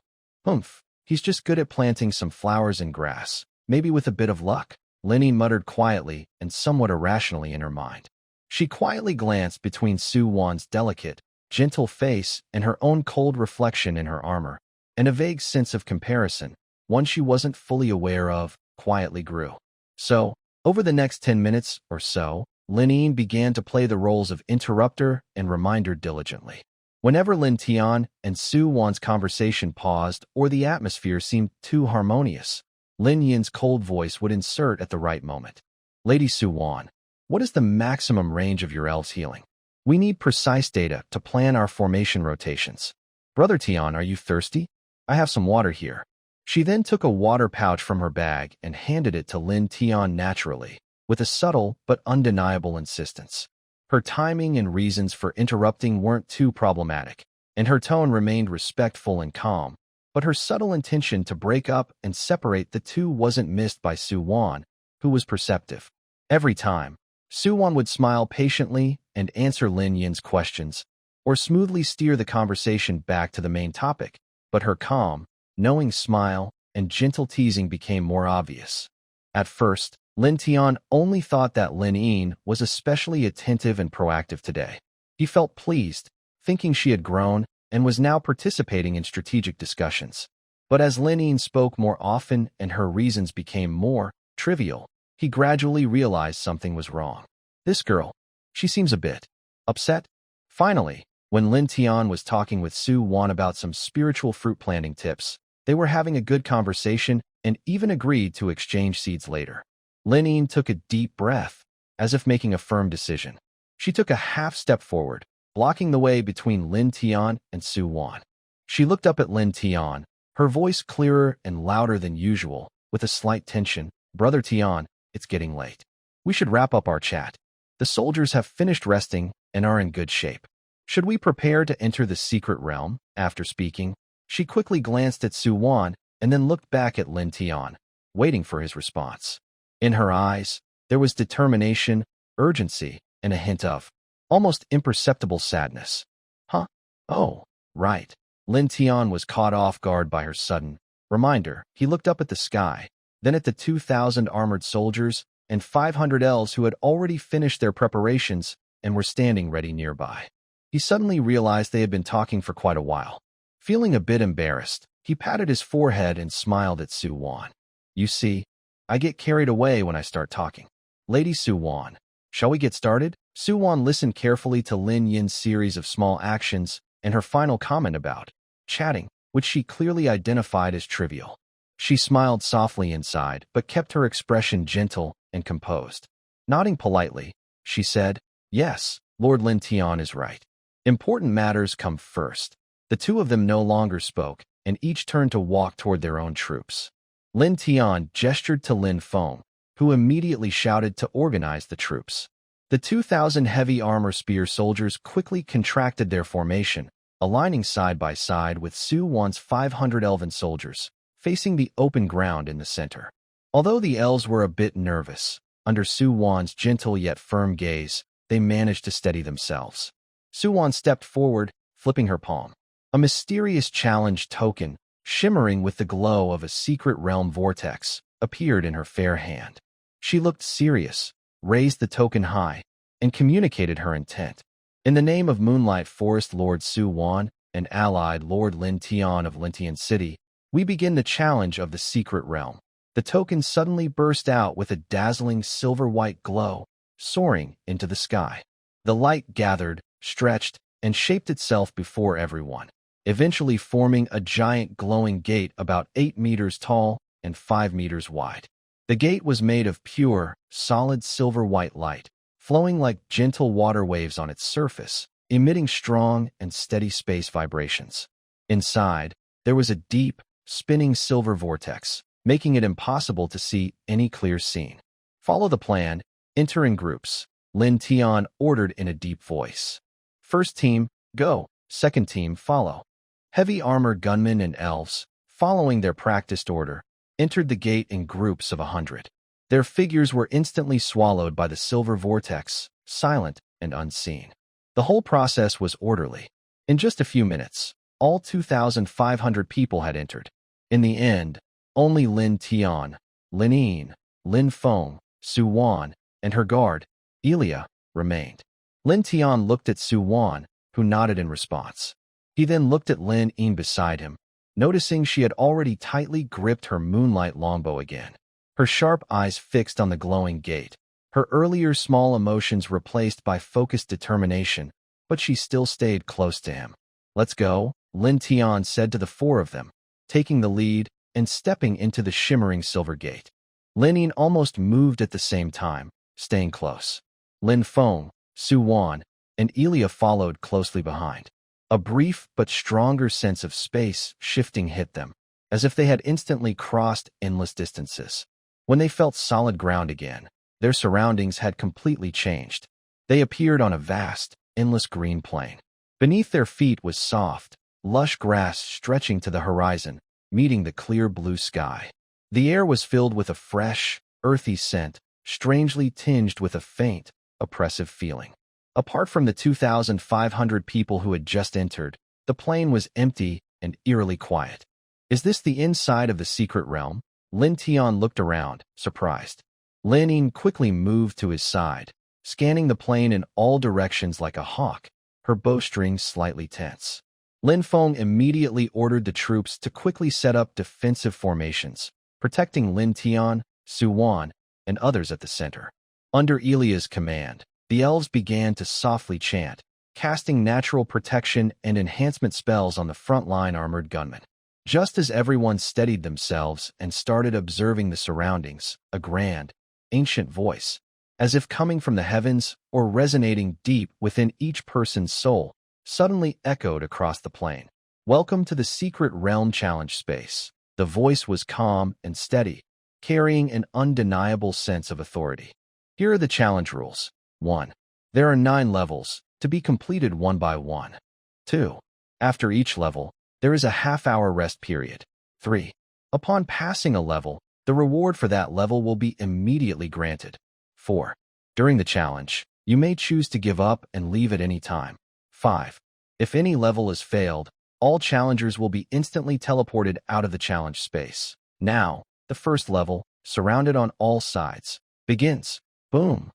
Humph, he's just good at planting some flowers and grass, maybe with a bit of luck, Linny muttered quietly and somewhat irrationally in her mind. She quietly glanced between Su Wan's delicate, gentle face and her own cold reflection in her armor, and a vague sense of comparison, one she wasn't fully aware of, quietly grew. So, over the next 10 minutes or so, Lin began to play the roles of interrupter and reminder diligently. Whenever Lin Tian and Su Wan's conversation paused or the atmosphere seemed too harmonious, Lin Yin's cold voice would insert at the right moment. Lady Su Wan, what is the maximum range of your elves' healing? We need precise data to plan our formation rotations. Brother Tian, are you thirsty? I have some water here. She then took a water pouch from her bag and handed it to Lin Tian naturally, with a subtle but undeniable insistence. Her timing and reasons for interrupting weren't too problematic, and her tone remained respectful and calm, but her subtle intention to break up and separate the two wasn't missed by Su Wan, who was perceptive. Every time, Su Wan would smile patiently and answer Lin Yin's questions, or smoothly steer the conversation back to the main topic, but her calm, knowing smile and gentle teasing became more obvious. At first, Lin Tian only thought that Lin Yin was especially attentive and proactive today. He felt pleased, thinking she had grown and was now participating in strategic discussions. But as Lin Yin spoke more often and her reasons became more trivial, he gradually realized something was wrong. This girl, she seems a bit upset. Finally, when Lin Tian was talking with Su Wan about some spiritual fruit planting tips, they were having a good conversation and even agreed to exchange seeds later. Lin Yin took a deep breath, as if making a firm decision. She took a half step forward, blocking the way between Lin Tian and Su Wan. She looked up at Lin Tian, her voice clearer and louder than usual, with a slight tension. Brother Tian, it's getting late. We should wrap up our chat. The soldiers have finished resting and are in good shape. Should we prepare to enter the secret realm? After speaking, she quickly glanced at Su Wan and then looked back at Lin Tian, waiting for his response. In her eyes, there was determination, urgency, and a hint of almost imperceptible sadness. Huh? Oh, right. Lin Tian was caught off guard by her sudden reminder. He looked up at the sky, then at the 2,000 armored soldiers and 500 elves who had already finished their preparations and were standing ready nearby. He suddenly realized they had been talking for quite a while. Feeling a bit embarrassed, he patted his forehead and smiled at Su Wan. You see, I get carried away when I start talking. Lady Su Wan, shall we get started? Su Wan listened carefully to Lin Yin's series of small actions and her final comment about chatting, which she clearly identified as trivial. She smiled softly inside, but kept her expression gentle and composed. Nodding politely, she said, Yes, Lord Lin Tian is right. Important matters come first. The two of them no longer spoke, and each turned to walk toward their own troops. Lin Tian gestured to Lin Feng, who immediately shouted to organize the troops. The 2,000 heavy armor spear soldiers quickly contracted their formation, aligning side by side with Su Wan's 500 elven soldiers, facing the open ground in the center. Although the elves were a bit nervous, under Su-won's gentle yet firm gaze, they managed to steady themselves. Su-won stepped forward, flipping her palm. A mysterious challenge token, shimmering with the glow of a secret realm vortex, appeared in her fair hand. She looked serious, raised the token high, and communicated her intent. In the name of Moonlight Forest Lord Su-won and allied Lord Lin Tian of Lintian City, we begin the challenge of the secret realm. The token suddenly burst out with a dazzling silver-white glow, soaring into the sky. The light gathered, stretched, and shaped itself before everyone, eventually forming a giant glowing gate about 8 meters tall and 5 meters wide. The gate was made of pure, solid silver-white light, flowing like gentle water waves on its surface, emitting strong and steady space vibrations. Inside, there was a deep, spinning silver vortex, making it impossible to see any clear scene. "Follow the plan, enter in groups," Lin Tian ordered in a deep voice. "First team, go. Second team, follow." Heavy armored gunmen and elves, following their practiced order, entered the gate in groups of 100. Their figures were instantly swallowed by the silver vortex, silent and unseen. The whole process was orderly. In just a few minutes, all 2,500 people had entered. In the end, only Lin Tian, Lin Yin, Lin Feng, Su-won, and her guard, Elia, remained. Lin Tian looked at Su-won, who nodded in response. He then looked at Lin Yin beside him, noticing she had already tightly gripped her moonlight longbow again. Her sharp eyes fixed on the glowing gate, her earlier small emotions replaced by focused determination, but she still stayed close to him. "Let's go," Lin Tian said to the four of them, taking the lead and stepping into the shimmering silver gate. Lin Yin almost moved at the same time, staying close. Lin Feng, Su-won, and Elia followed closely behind. A brief but stronger sense of space shifting hit them, as if they had instantly crossed endless distances. When they felt solid ground again, their surroundings had completely changed. They appeared on a vast, endless green plain. Beneath their feet was soft, lush grass stretching to the horizon, meeting the clear blue sky. The air was filled with a fresh, earthy scent, strangely tinged with a faint, oppressive feeling. Apart from the 2,500 people who had just entered, the plain was empty and eerily quiet. "Is this the inside of the secret realm?" Lin Tian looked around, surprised. Lin Yin quickly moved to his side, scanning the plain in all directions like a hawk, her bowstring slightly tense. Lin Feng immediately ordered the troops to quickly set up defensive formations, protecting Lin Tian, Su-won, and others at the center. Under Elia's command, the elves began to softly chant, casting natural protection and enhancement spells on the front-line armored gunmen. Just as everyone steadied themselves and started observing the surroundings, a grand, ancient voice, as if coming from the heavens or resonating deep within each person's soul, suddenly echoed across the plain. "Welcome to the Secret Realm Challenge Space." The voice was calm and steady, carrying an undeniable sense of authority. "Here are the challenge rules. 1. There are 9 levels, to be completed one by one. 2. After each level, there is a half-hour rest period. 3. Upon passing a level, the reward for that level will be immediately granted. 4. During the challenge, you may choose to give up and leave at any time. 5. If any level is failed, all challengers will be instantly teleported out of the challenge space. Now, the first level, surrounded on all sides, begins. Boom!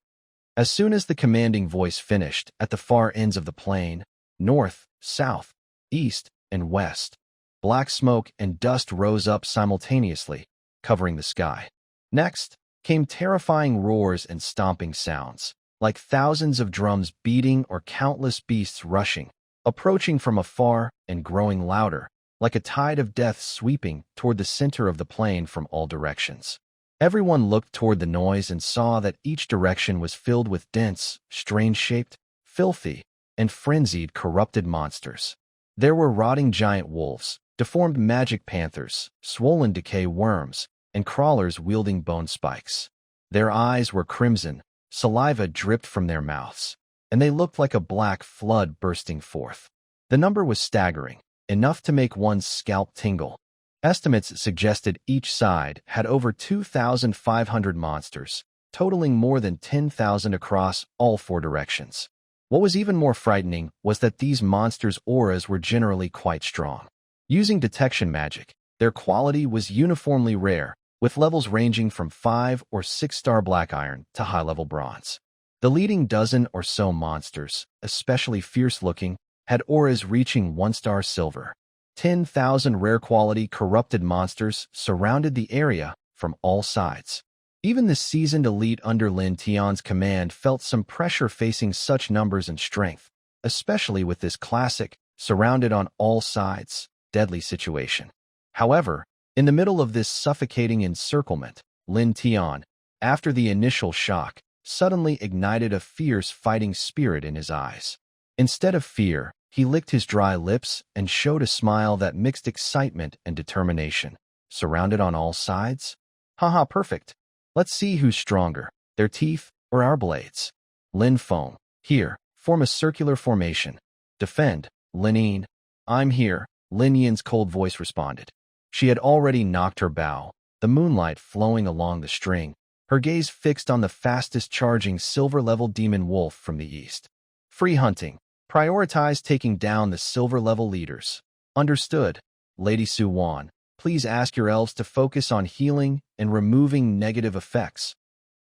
As soon as the commanding voice finished, at the far ends of the plain, north, south, east, and west, black smoke and dust rose up simultaneously, covering the sky. Next came terrifying roars and stomping sounds, like thousands of drums beating or countless beasts rushing, approaching from afar and growing louder, like a tide of death sweeping toward the center of the plain from all directions. Everyone looked toward the noise and saw that each direction was filled with dense, strange-shaped, filthy, and frenzied corrupted monsters. There were rotting giant wolves, deformed magic panthers, swollen decay worms, and crawlers wielding bone spikes. Their eyes were crimson, saliva dripped from their mouths, and they looked like a black flood bursting forth. The number was staggering, enough to make one's scalp tingle. Estimates suggested each side had over 2,500 monsters, totaling more than 10,000 across all 4 directions. What was even more frightening was that these monsters' auras were generally quite strong. Using detection magic, their quality was uniformly rare, with levels ranging from 5 or 6-star black iron to high-level bronze. The leading dozen or so monsters, especially fierce-looking, had auras reaching 1-star silver. 10,000 rare-quality corrupted monsters surrounded the area from all sides. Even the seasoned elite under Lin Tian's command felt some pressure facing such numbers and strength, especially with this classic, surrounded on all sides, deadly situation. However, in the middle of this suffocating encirclement, Lin Tian, after the initial shock, suddenly ignited a fierce fighting spirit in his eyes. Instead of fear, he licked his dry lips and showed a smile that mixed excitement and determination. Surrounded on all sides? Haha, perfect. Let's see who's stronger, their teeth or our blades. Lin foam. Here, form a circular formation. Defend, Lin Yin. I'm here, Lin Yin's cold voice responded. She had already knocked her bow, the moonlight flowing along the string, her gaze fixed on the fastest-charging silver-level demon wolf from the east. Free hunting. Prioritize taking down the silver-level leaders. Understood. Lady Su Wan, please ask your elves to focus on healing and removing negative effects.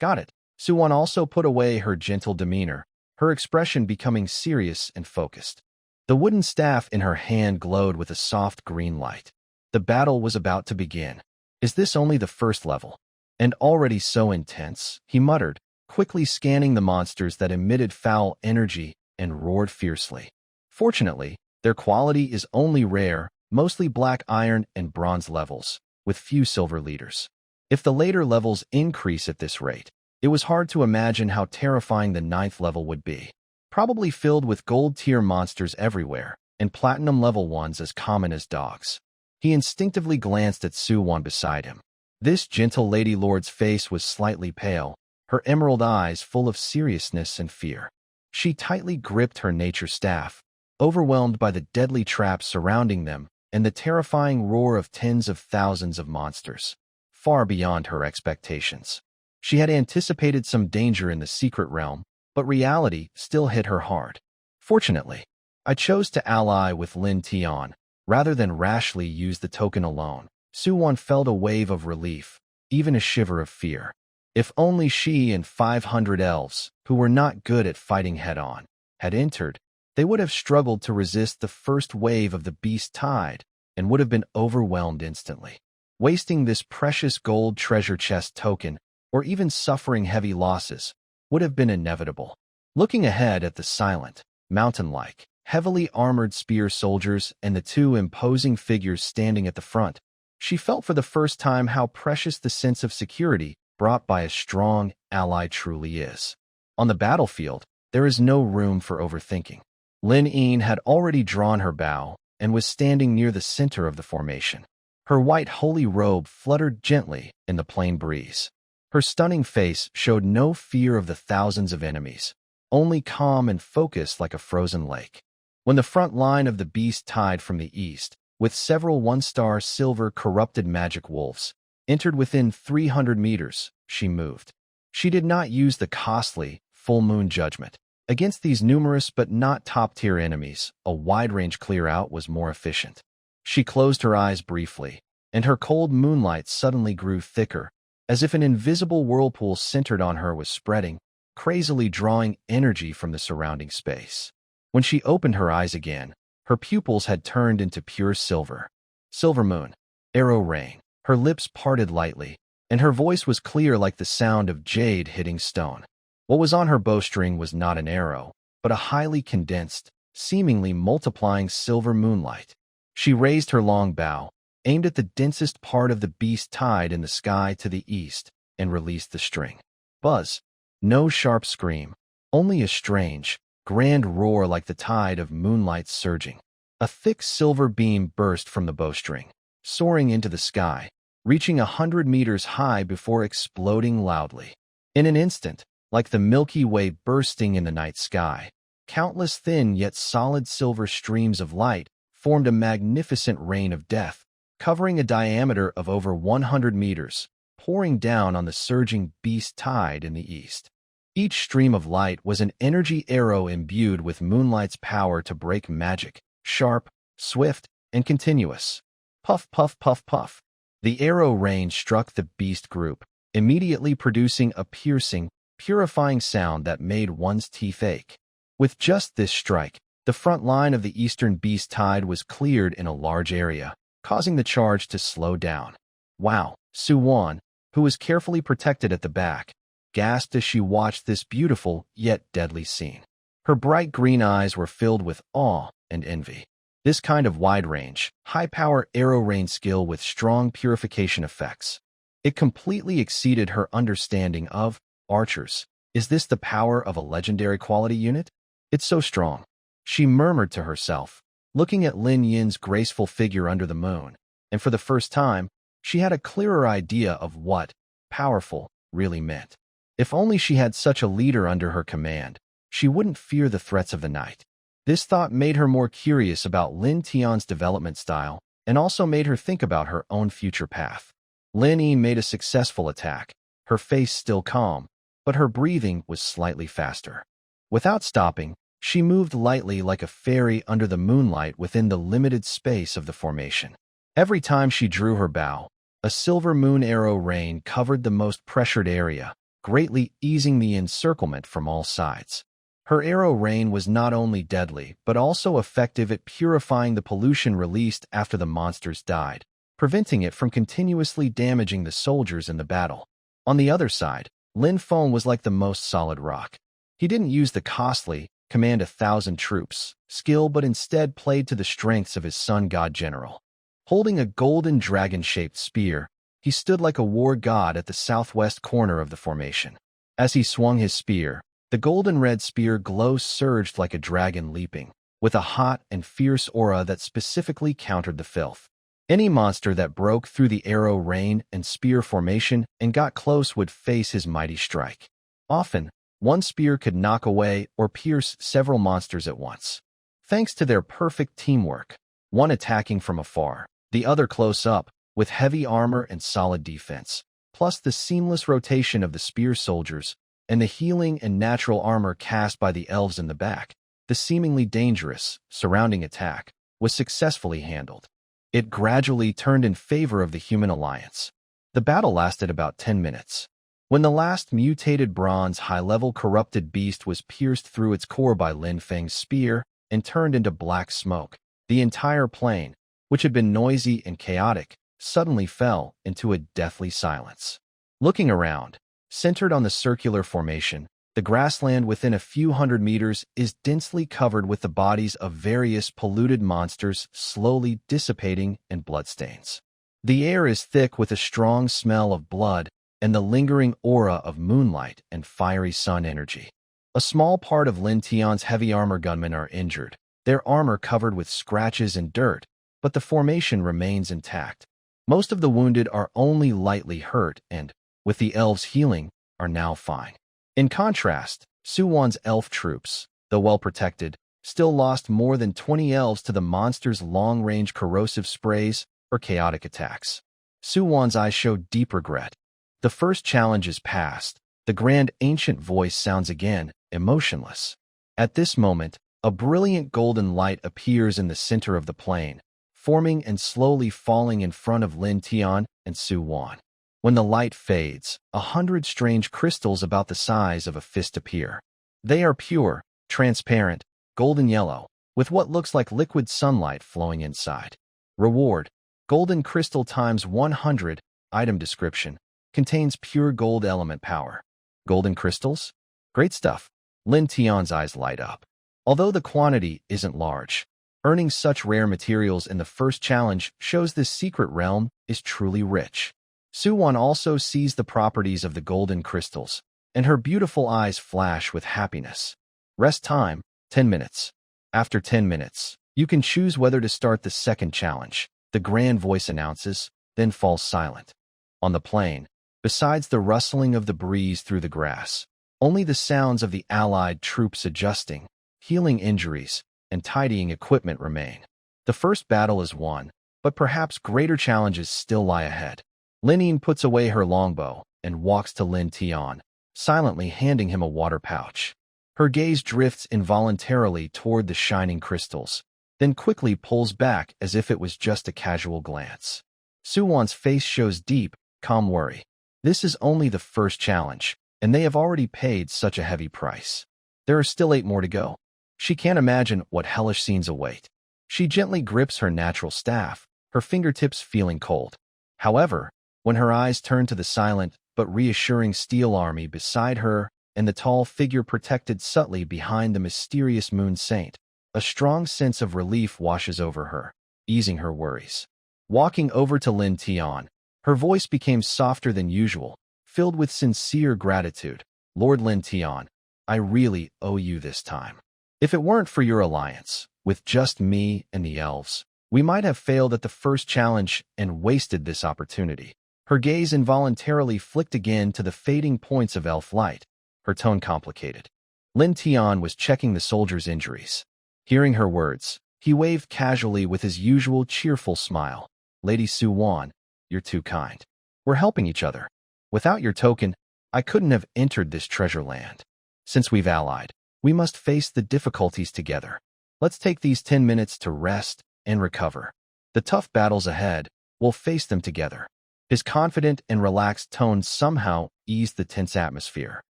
Got it. Su Wan also put away her gentle demeanor, her expression becoming serious and focused. The wooden staff in her hand glowed with a soft green light. The battle was about to begin. Is this only the first level? And already so intense, he muttered, quickly scanning the monsters that emitted foul energy and roared fiercely. Fortunately, their quality is only rare, mostly black iron and bronze levels, with few silver leaders. If the later levels increase at this rate, it was hard to imagine how terrifying the 9th level would be. Probably filled with gold-tier monsters everywhere, and platinum-level ones as common as dogs. He instinctively glanced at Su Wan beside him. This gentle Lady Lord's face was slightly pale, her emerald eyes full of seriousness and fear. She tightly gripped her nature staff, overwhelmed by the deadly traps surrounding them and the terrifying roar of tens of thousands of monsters, far beyond her expectations. She had anticipated some danger in the secret realm, but reality still hit her hard. Fortunately, I chose to ally with Lin Tian, rather than rashly use the token alone. Su Wan felt a wave of relief, even a shiver of fear. If only she and 500 elves, who were not good at fighting head-on, had entered, they would have struggled to resist the first wave of the beast tide and would have been overwhelmed instantly. Wasting this precious gold treasure chest token, or even suffering heavy losses, would have been inevitable. Looking ahead at the silent, mountain-like, heavily armored spear soldiers and the 2 imposing figures standing at the front, she felt for the first time how precious the sense of security brought by a strong ally truly is. On the battlefield, there is no room for overthinking. Lin Yin had already drawn her bow and was standing near the center of the formation. Her white holy robe fluttered gently in the plain breeze. Her stunning face showed no fear of the thousands of enemies, only calm and focus like a frozen lake. When the front line of the beast tide from the east, with several 1-star silver corrupted magic wolves, entered within 300 meters, she moved. She did not use the costly, full moon judgment. Against these numerous but not top-tier enemies, a wide-range clear-out was more efficient. She closed her eyes briefly, and her cold moonlight suddenly grew thicker, as if an invisible whirlpool centered on her was spreading, crazily drawing energy from the surrounding space. When she opened her eyes again, her pupils had turned into pure silver. Silver moon, arrow rain. Her lips parted lightly, and her voice was clear like the sound of jade hitting stone. What was on her bowstring was not an arrow, but a highly condensed, seemingly multiplying silver moonlight. She raised her long bow, aimed at the densest part of the beast tide in the sky to the east, and released the string. Buzz. No sharp scream, only a strange, grand roar like the tide of moonlight surging. A thick silver beam burst from the bowstring, soaring into the sky, reaching 100 meters high before exploding loudly. In an instant, like the Milky Way bursting in the night sky, countless thin yet solid silver streams of light formed a magnificent rain of death, covering a diameter of over 100 meters, pouring down on the surging beast tide in the east. Each stream of light was an energy arrow imbued with Moonlight's power to break magic, sharp, swift, and continuous. Puff, puff, puff, puff. The arrow rain struck the beast group, immediately producing a piercing, purifying sound that made one's teeth ache. With just this strike, the front line of the eastern beast tide was cleared in a large area, causing the charge to slow down. Wow, Suwon, who was carefully protected at the back, gasped as she watched this beautiful yet deadly scene. Her bright green eyes were filled with awe and envy. This kind of wide-range, high-power arrow rain skill with strong purification effects. It completely exceeded her understanding of archers. Is this the power of a legendary quality unit? It's so strong. She murmured to herself, looking at Lin Yin's graceful figure under the moon, and for the first time, she had a clearer idea of what powerful really meant. If only she had such a leader under her command, she wouldn't fear the threats of the night. This thought made her more curious about Lin Tian's development style and also made her think about her own future path. Lin Yi made a successful attack, her face still calm, but her breathing was slightly faster. Without stopping, she moved lightly like a fairy under the moonlight within the limited space of the formation. Every time she drew her bow, a silver moon arrow rain covered the most pressured area, greatly easing the encirclement from all sides. Her arrow rain was not only deadly, but also effective at purifying the pollution released after the monsters died, preventing it from continuously damaging the soldiers in the battle. On the other side, Lin Feng was like the most solid rock. He didn't use the costly, command 1,000 troops skill, but instead played to the strengths of his sun god general. Holding a golden dragon-shaped spear, he stood like a war god at the southwest corner of the formation. As he swung his spear, the golden-red spear glow surged like a dragon leaping, with a hot and fierce aura that specifically countered the filth. Any monster that broke through the arrow rain and spear formation and got close would face his mighty strike. Often, one spear could knock away or pierce several monsters at once. Thanks to their perfect teamwork, one attacking from afar, the other close up, with heavy armor and solid defense, plus the seamless rotation of the spear soldiers and the healing and natural armor cast by the elves in the back, the seemingly dangerous, surrounding attack was successfully handled. It gradually turned in favor of the human alliance. The battle lasted about 10 minutes. When the last mutated bronze high-level corrupted beast was pierced through its core by Lin Feng's spear and turned into black smoke, the entire plain, which had been noisy and chaotic, suddenly fell into a deathly silence. Looking around, centered on the circular formation, the grassland within a few hundred meters is densely covered with the bodies of various polluted monsters slowly dissipating in bloodstains. The air is thick with a strong smell of blood and the lingering aura of moonlight and fiery sun energy. A small part of Lin Tian's heavy armor gunmen are injured, their armor covered with scratches and dirt, but the formation remains intact. Most of the wounded are only lightly hurt and, with the elves healing, are now fine. In contrast, Suwon's elf troops, though well protected, still lost more than 20 elves to the monster's long-range corrosive sprays or chaotic attacks. Suwon's eyes showed deep regret. The first challenge is past. The grand ancient voice sounds again, emotionless. At this moment, a brilliant golden light appears in the center of the plain, forming and slowly falling in front of Lin Tian and Suwon. When the light fades, 100 strange crystals about the size of a fist appear. They are pure, transparent, golden yellow, with what looks like liquid sunlight flowing inside. Reward: golden crystal times 100. Item description: contains pure gold element power. Golden crystals? Great stuff. Lin Tian's eyes light up. Although the quantity isn't large, earning such rare materials in the first challenge shows this secret realm is truly rich. Suwon also sees the properties of the golden crystals, and her beautiful eyes flash with happiness. Rest time, 10 minutes. After 10 minutes, you can choose whether to start the second challenge, the grand voice announces, then falls silent. On the plain, besides the rustling of the breeze through the grass, only the sounds of the allied troops adjusting, healing injuries, and tidying equipment remain. The first battle is won, but perhaps greater challenges still lie ahead. Linine puts away her longbow and walks to Lin Tian, silently handing him a water pouch. Her gaze drifts involuntarily toward the shining crystals, then quickly pulls back as if it was just a casual glance. Suwon's face shows deep, calm worry. This is only the first challenge, and they have already paid such a heavy price. There are still 8 more to go. She can't imagine what hellish scenes await. She gently grips her natural staff, her fingertips feeling cold. However, when her eyes turn to the silent but reassuring steel army beside her and the tall figure protected subtly behind the mysterious moon saint, a strong sense of relief washes over her, easing her worries. Walking over to Lin Tian, her voice became softer than usual, filled with sincere gratitude. Lord Lin Tian, I really owe you this time. If it weren't for your alliance, with just me and the elves, we might have failed at the first challenge and wasted this opportunity. Her gaze involuntarily flicked again to the fading points of elf light, her tone complicated. Lin Tian was checking the soldier's injuries. Hearing her words, he waved casually with his usual cheerful smile. Lady Suwon, you're too kind. We're helping each other. Without your token, I couldn't have entered this treasure land. Since we've allied, we must face the difficulties together. Let's take these 10 minutes to rest and recover. The tough battles ahead, we'll face them together. His confident and relaxed tone somehow eased the tense atmosphere.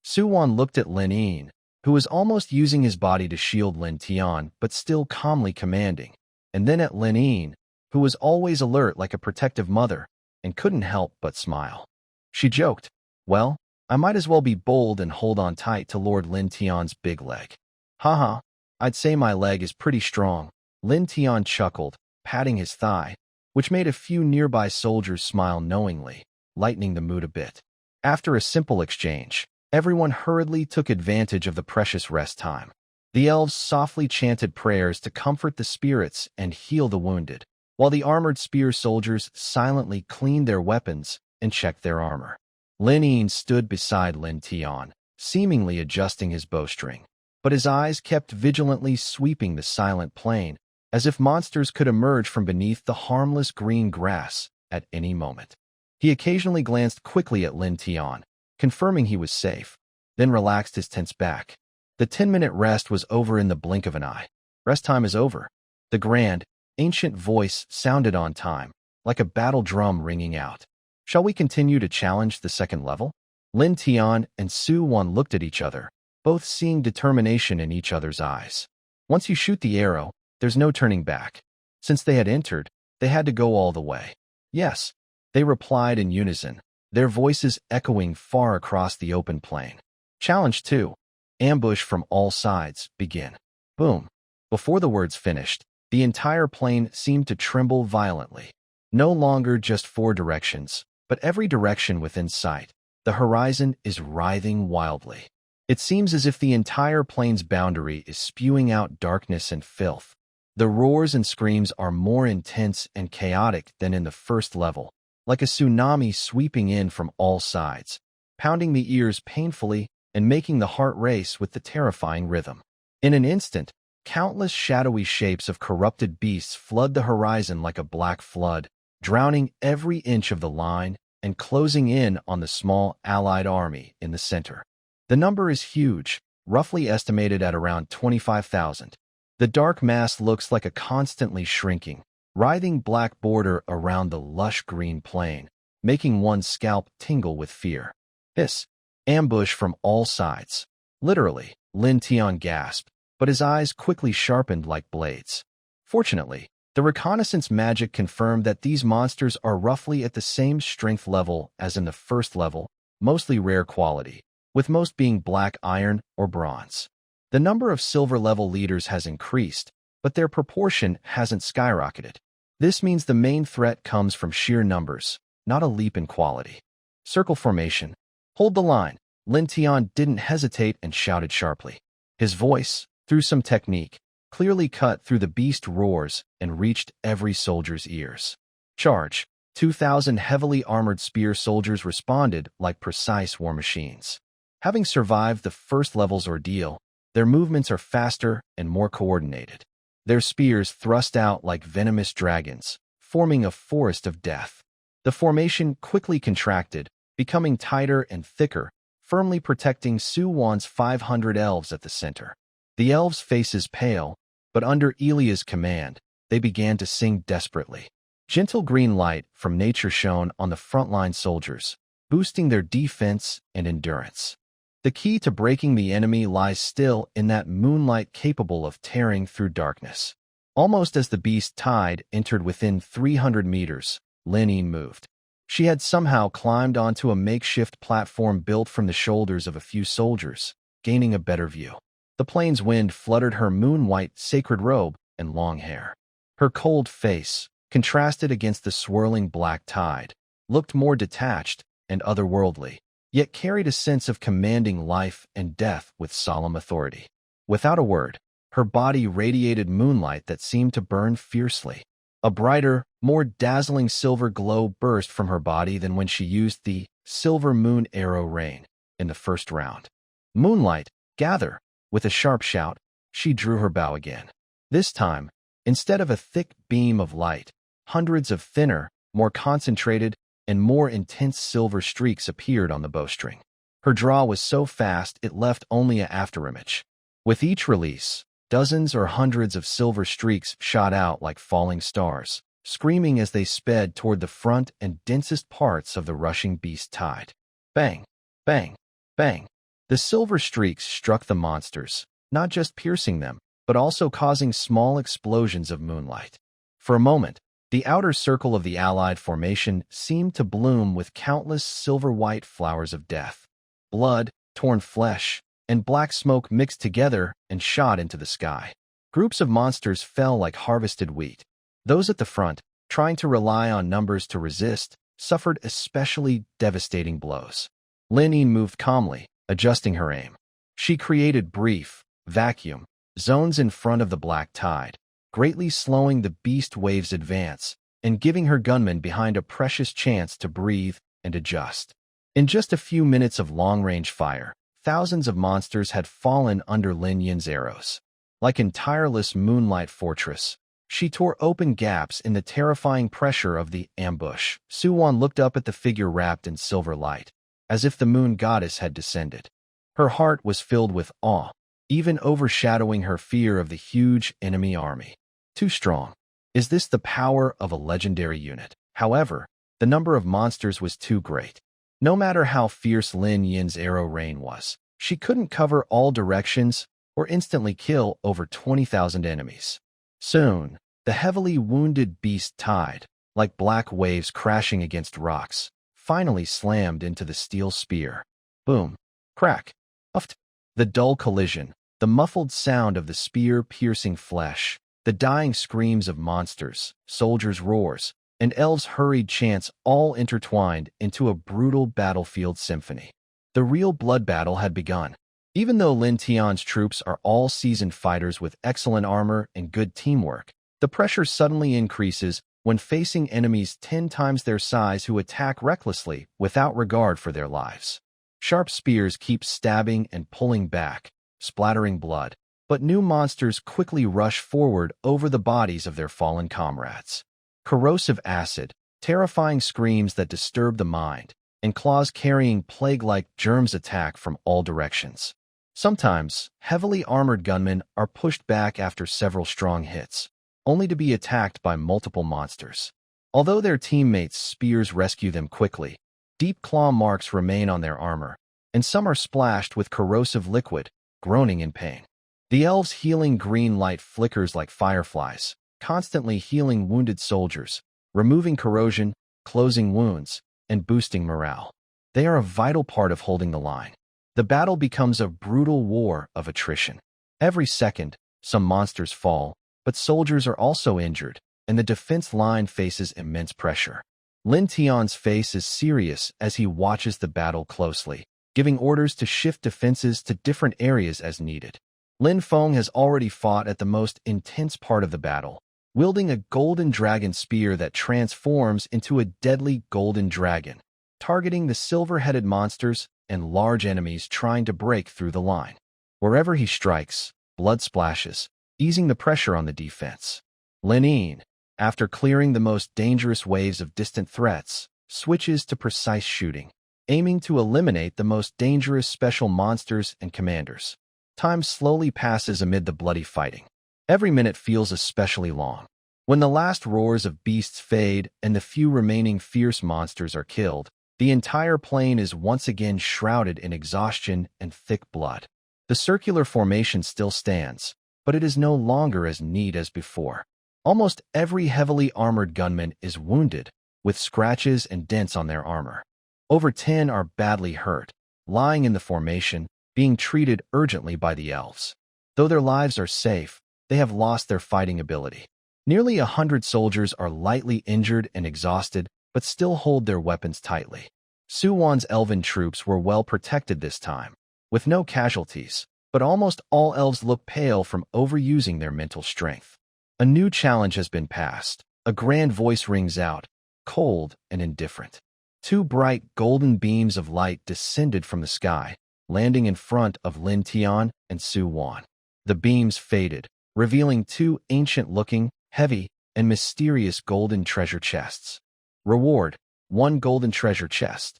Suwon looked at Lin Yin, who was almost using his body to shield Lin Tian but still calmly commanding, and then at Lin Yin, who was always alert like a protective mother and couldn't help but smile. She joked, well, I might as well be bold and hold on tight to Lord Lin Tian's big leg. Haha, I'd say my leg is pretty strong. Lin Tian chuckled, patting his thigh, which made a few nearby soldiers smile knowingly, lightening the mood a bit. After a simple exchange, everyone hurriedly took advantage of the precious rest time. The elves softly chanted prayers to comfort the spirits and heal the wounded, while the armored spear soldiers silently cleaned their weapons and checked their armor. Lin Yin stood beside Lin Tian, seemingly adjusting his bowstring, but his eyes kept vigilantly sweeping the silent plain, as if monsters could emerge from beneath the harmless green grass at any moment. He occasionally glanced quickly at Lin Tian, confirming he was safe, then relaxed his tense back. The 10-minute rest was over in the blink of an eye. Rest time is over. The grand, ancient voice sounded on time, like a battle drum ringing out. Shall we continue to challenge the second level? Lin Tian and Suwon looked at each other, both seeing determination in each other's eyes. Once you shoot the arrow, there's no turning back. Since they had entered, they had to go all the way. Yes, they replied in unison, their voices echoing far across the open plain. Challenge 2. Ambush from all sides, begin. Boom. Before the words finished, the entire plain seemed to tremble violently. No longer just 4 directions, but every direction within sight. The horizon is writhing wildly. It seems as if the entire plain's boundary is spewing out darkness and filth. The roars and screams are more intense and chaotic than in the first level, like a tsunami sweeping in from all sides, pounding the ears painfully and making the heart race with the terrifying rhythm. In an instant, countless shadowy shapes of corrupted beasts flood the horizon like a black flood, drowning every inch of the line and closing in on the small allied army in the center. The number is huge, roughly estimated at around 25,000. The dark mass looks like a constantly shrinking, writhing black border around the lush green plain, making one's scalp tingle with fear. This ambush from all sides. Literally, Lin Tian gasped, but his eyes quickly sharpened like blades. Fortunately, the reconnaissance magic confirmed that these monsters are roughly at the same strength level as in the first level, mostly rare quality, with most being black iron or bronze. The number of silver-level leaders has increased, but their proportion hasn't skyrocketed. This means the main threat comes from sheer numbers, not a leap in quality. Circle formation. Hold the line. Lin Tian didn't hesitate and shouted sharply. His voice, through some technique, clearly cut through the beast roars and reached every soldier's ears. Charge. 2,000 heavily armored spear soldiers responded like precise war machines. Having survived the first level's ordeal, their movements are faster and more coordinated. Their spears thrust out like venomous dragons, forming a forest of death. The formation quickly contracted, becoming tighter and thicker, firmly protecting Suwon's 500 elves at the center. The elves' faces pale, but under Elia's command, they began to sing desperately. Gentle green light from nature shone on the frontline soldiers, boosting their defense and endurance. The key to breaking the enemy lies still in that moonlight capable of tearing through darkness. Almost as the beast tide entered within 300 meters, Lin moved. She had somehow climbed onto a makeshift platform built from the shoulders of a few soldiers, gaining a better view. The plains wind fluttered her moon-white sacred robe and long hair. Her cold face, contrasted against the swirling black tide, looked more detached and otherworldly, yet carried a sense of commanding life and death with solemn authority. Without a word, her body radiated moonlight that seemed to burn fiercely. A brighter, more dazzling silver glow burst from her body than when she used the silver moon arrow rain in the first round. Moonlight, gather! With a sharp shout, she drew her bow again. This time, instead of a thick beam of light, hundreds of thinner, more concentrated, and more intense silver streaks appeared on the bowstring. Her draw was so fast it left only an afterimage. With each release, dozens or hundreds of silver streaks shot out like falling stars, screaming as they sped toward the front and densest parts of the rushing beast tide. Bang! Bang! Bang! The silver streaks struck the monsters, not just piercing them, but also causing small explosions of moonlight. For a moment, the outer circle of the allied formation seemed to bloom with countless silver-white flowers of death. Blood, torn flesh, and black smoke mixed together and shot into the sky. Groups of monsters fell like harvested wheat. Those at the front, trying to rely on numbers to resist, suffered especially devastating blows. Lin moved calmly, adjusting her aim. She created brief, vacuum zones in front of the black tide, greatly slowing the beast wave's advance and giving her gunmen behind a precious chance to breathe and adjust. In just a few minutes of long-range fire, thousands of monsters had fallen under Lin Yin's arrows. Like an tireless moonlight fortress, she tore open gaps in the terrifying pressure of the ambush. Suwon looked up at the figure wrapped in silver light, as if the moon goddess had descended. Her heart was filled with awe, even overshadowing her fear of the huge enemy army. Too strong. Is this the power of a legendary unit? However, the number of monsters was too great. No matter how fierce Lin Yin's arrow rain was, she couldn't cover all directions or instantly kill over 20,000 enemies. Soon, the heavily wounded beast tide, like black waves crashing against rocks, finally slammed into the steel spear. Boom. Crack. Uft. The dull collision, the muffled sound of the spear piercing flesh, the dying screams of monsters, soldiers' roars, and elves' hurried chants all intertwined into a brutal battlefield symphony. The real blood battle had begun. Even though Lin Tian's troops are all seasoned fighters with excellent armor and good teamwork, the pressure suddenly increases when facing enemies 10 times their size who attack recklessly without regard for their lives. Sharp spears keep stabbing and pulling back, splattering blood, but new monsters quickly rush forward over the bodies of their fallen comrades. Corrosive acid, terrifying screams that disturb the mind, and claws carrying plague-like germs attack from all directions. Sometimes, heavily armored gunmen are pushed back after several strong hits, only to be attacked by multiple monsters. Although their teammates' spears rescue them quickly, deep claw marks remain on their armor, and some are splashed with corrosive liquid, groaning in pain. The elves' healing green light flickers like fireflies, constantly healing wounded soldiers, removing corrosion, closing wounds, and boosting morale. They are a vital part of holding the line. The battle becomes a brutal war of attrition. Every second, some monsters fall, but soldiers are also injured, and the defense line faces immense pressure. Lin Tian's face is serious as he watches the battle closely, giving orders to shift defenses to different areas as needed. Lin Feng has already fought at the most intense part of the battle, wielding a golden dragon spear that transforms into a deadly golden dragon, targeting the silver-headed monsters and large enemies trying to break through the line. Wherever he strikes, blood splashes, easing the pressure on the defense. Lin Yin, after clearing the most dangerous waves of distant threats, switches to precise shooting, aiming to eliminate the most dangerous special monsters and commanders. Time slowly passes amid the bloody fighting. Every minute feels especially long. When the last roars of beasts fade and the few remaining fierce monsters are killed, the entire plain is once again shrouded in exhaustion and thick blood. The circular formation still stands, but it is no longer as neat as before. Almost every heavily armored gunman is wounded, with scratches and dents on their armor. Over 10 are badly hurt, lying in the formation, being treated urgently by the elves. Though their lives are safe, they have lost their fighting ability. Nearly 100 soldiers are lightly injured and exhausted, but still hold their weapons tightly. Suwon's elven troops were well protected this time, with no casualties, but almost all elves look pale from overusing their mental strength. A new challenge has been passed. A grand voice rings out, cold and indifferent. 2 bright golden beams of light descended from the sky, landing in front of Lin Tian and Suwon. The beams faded, revealing 2 ancient-looking, heavy, and mysterious golden treasure chests. Reward: 1 golden treasure chest.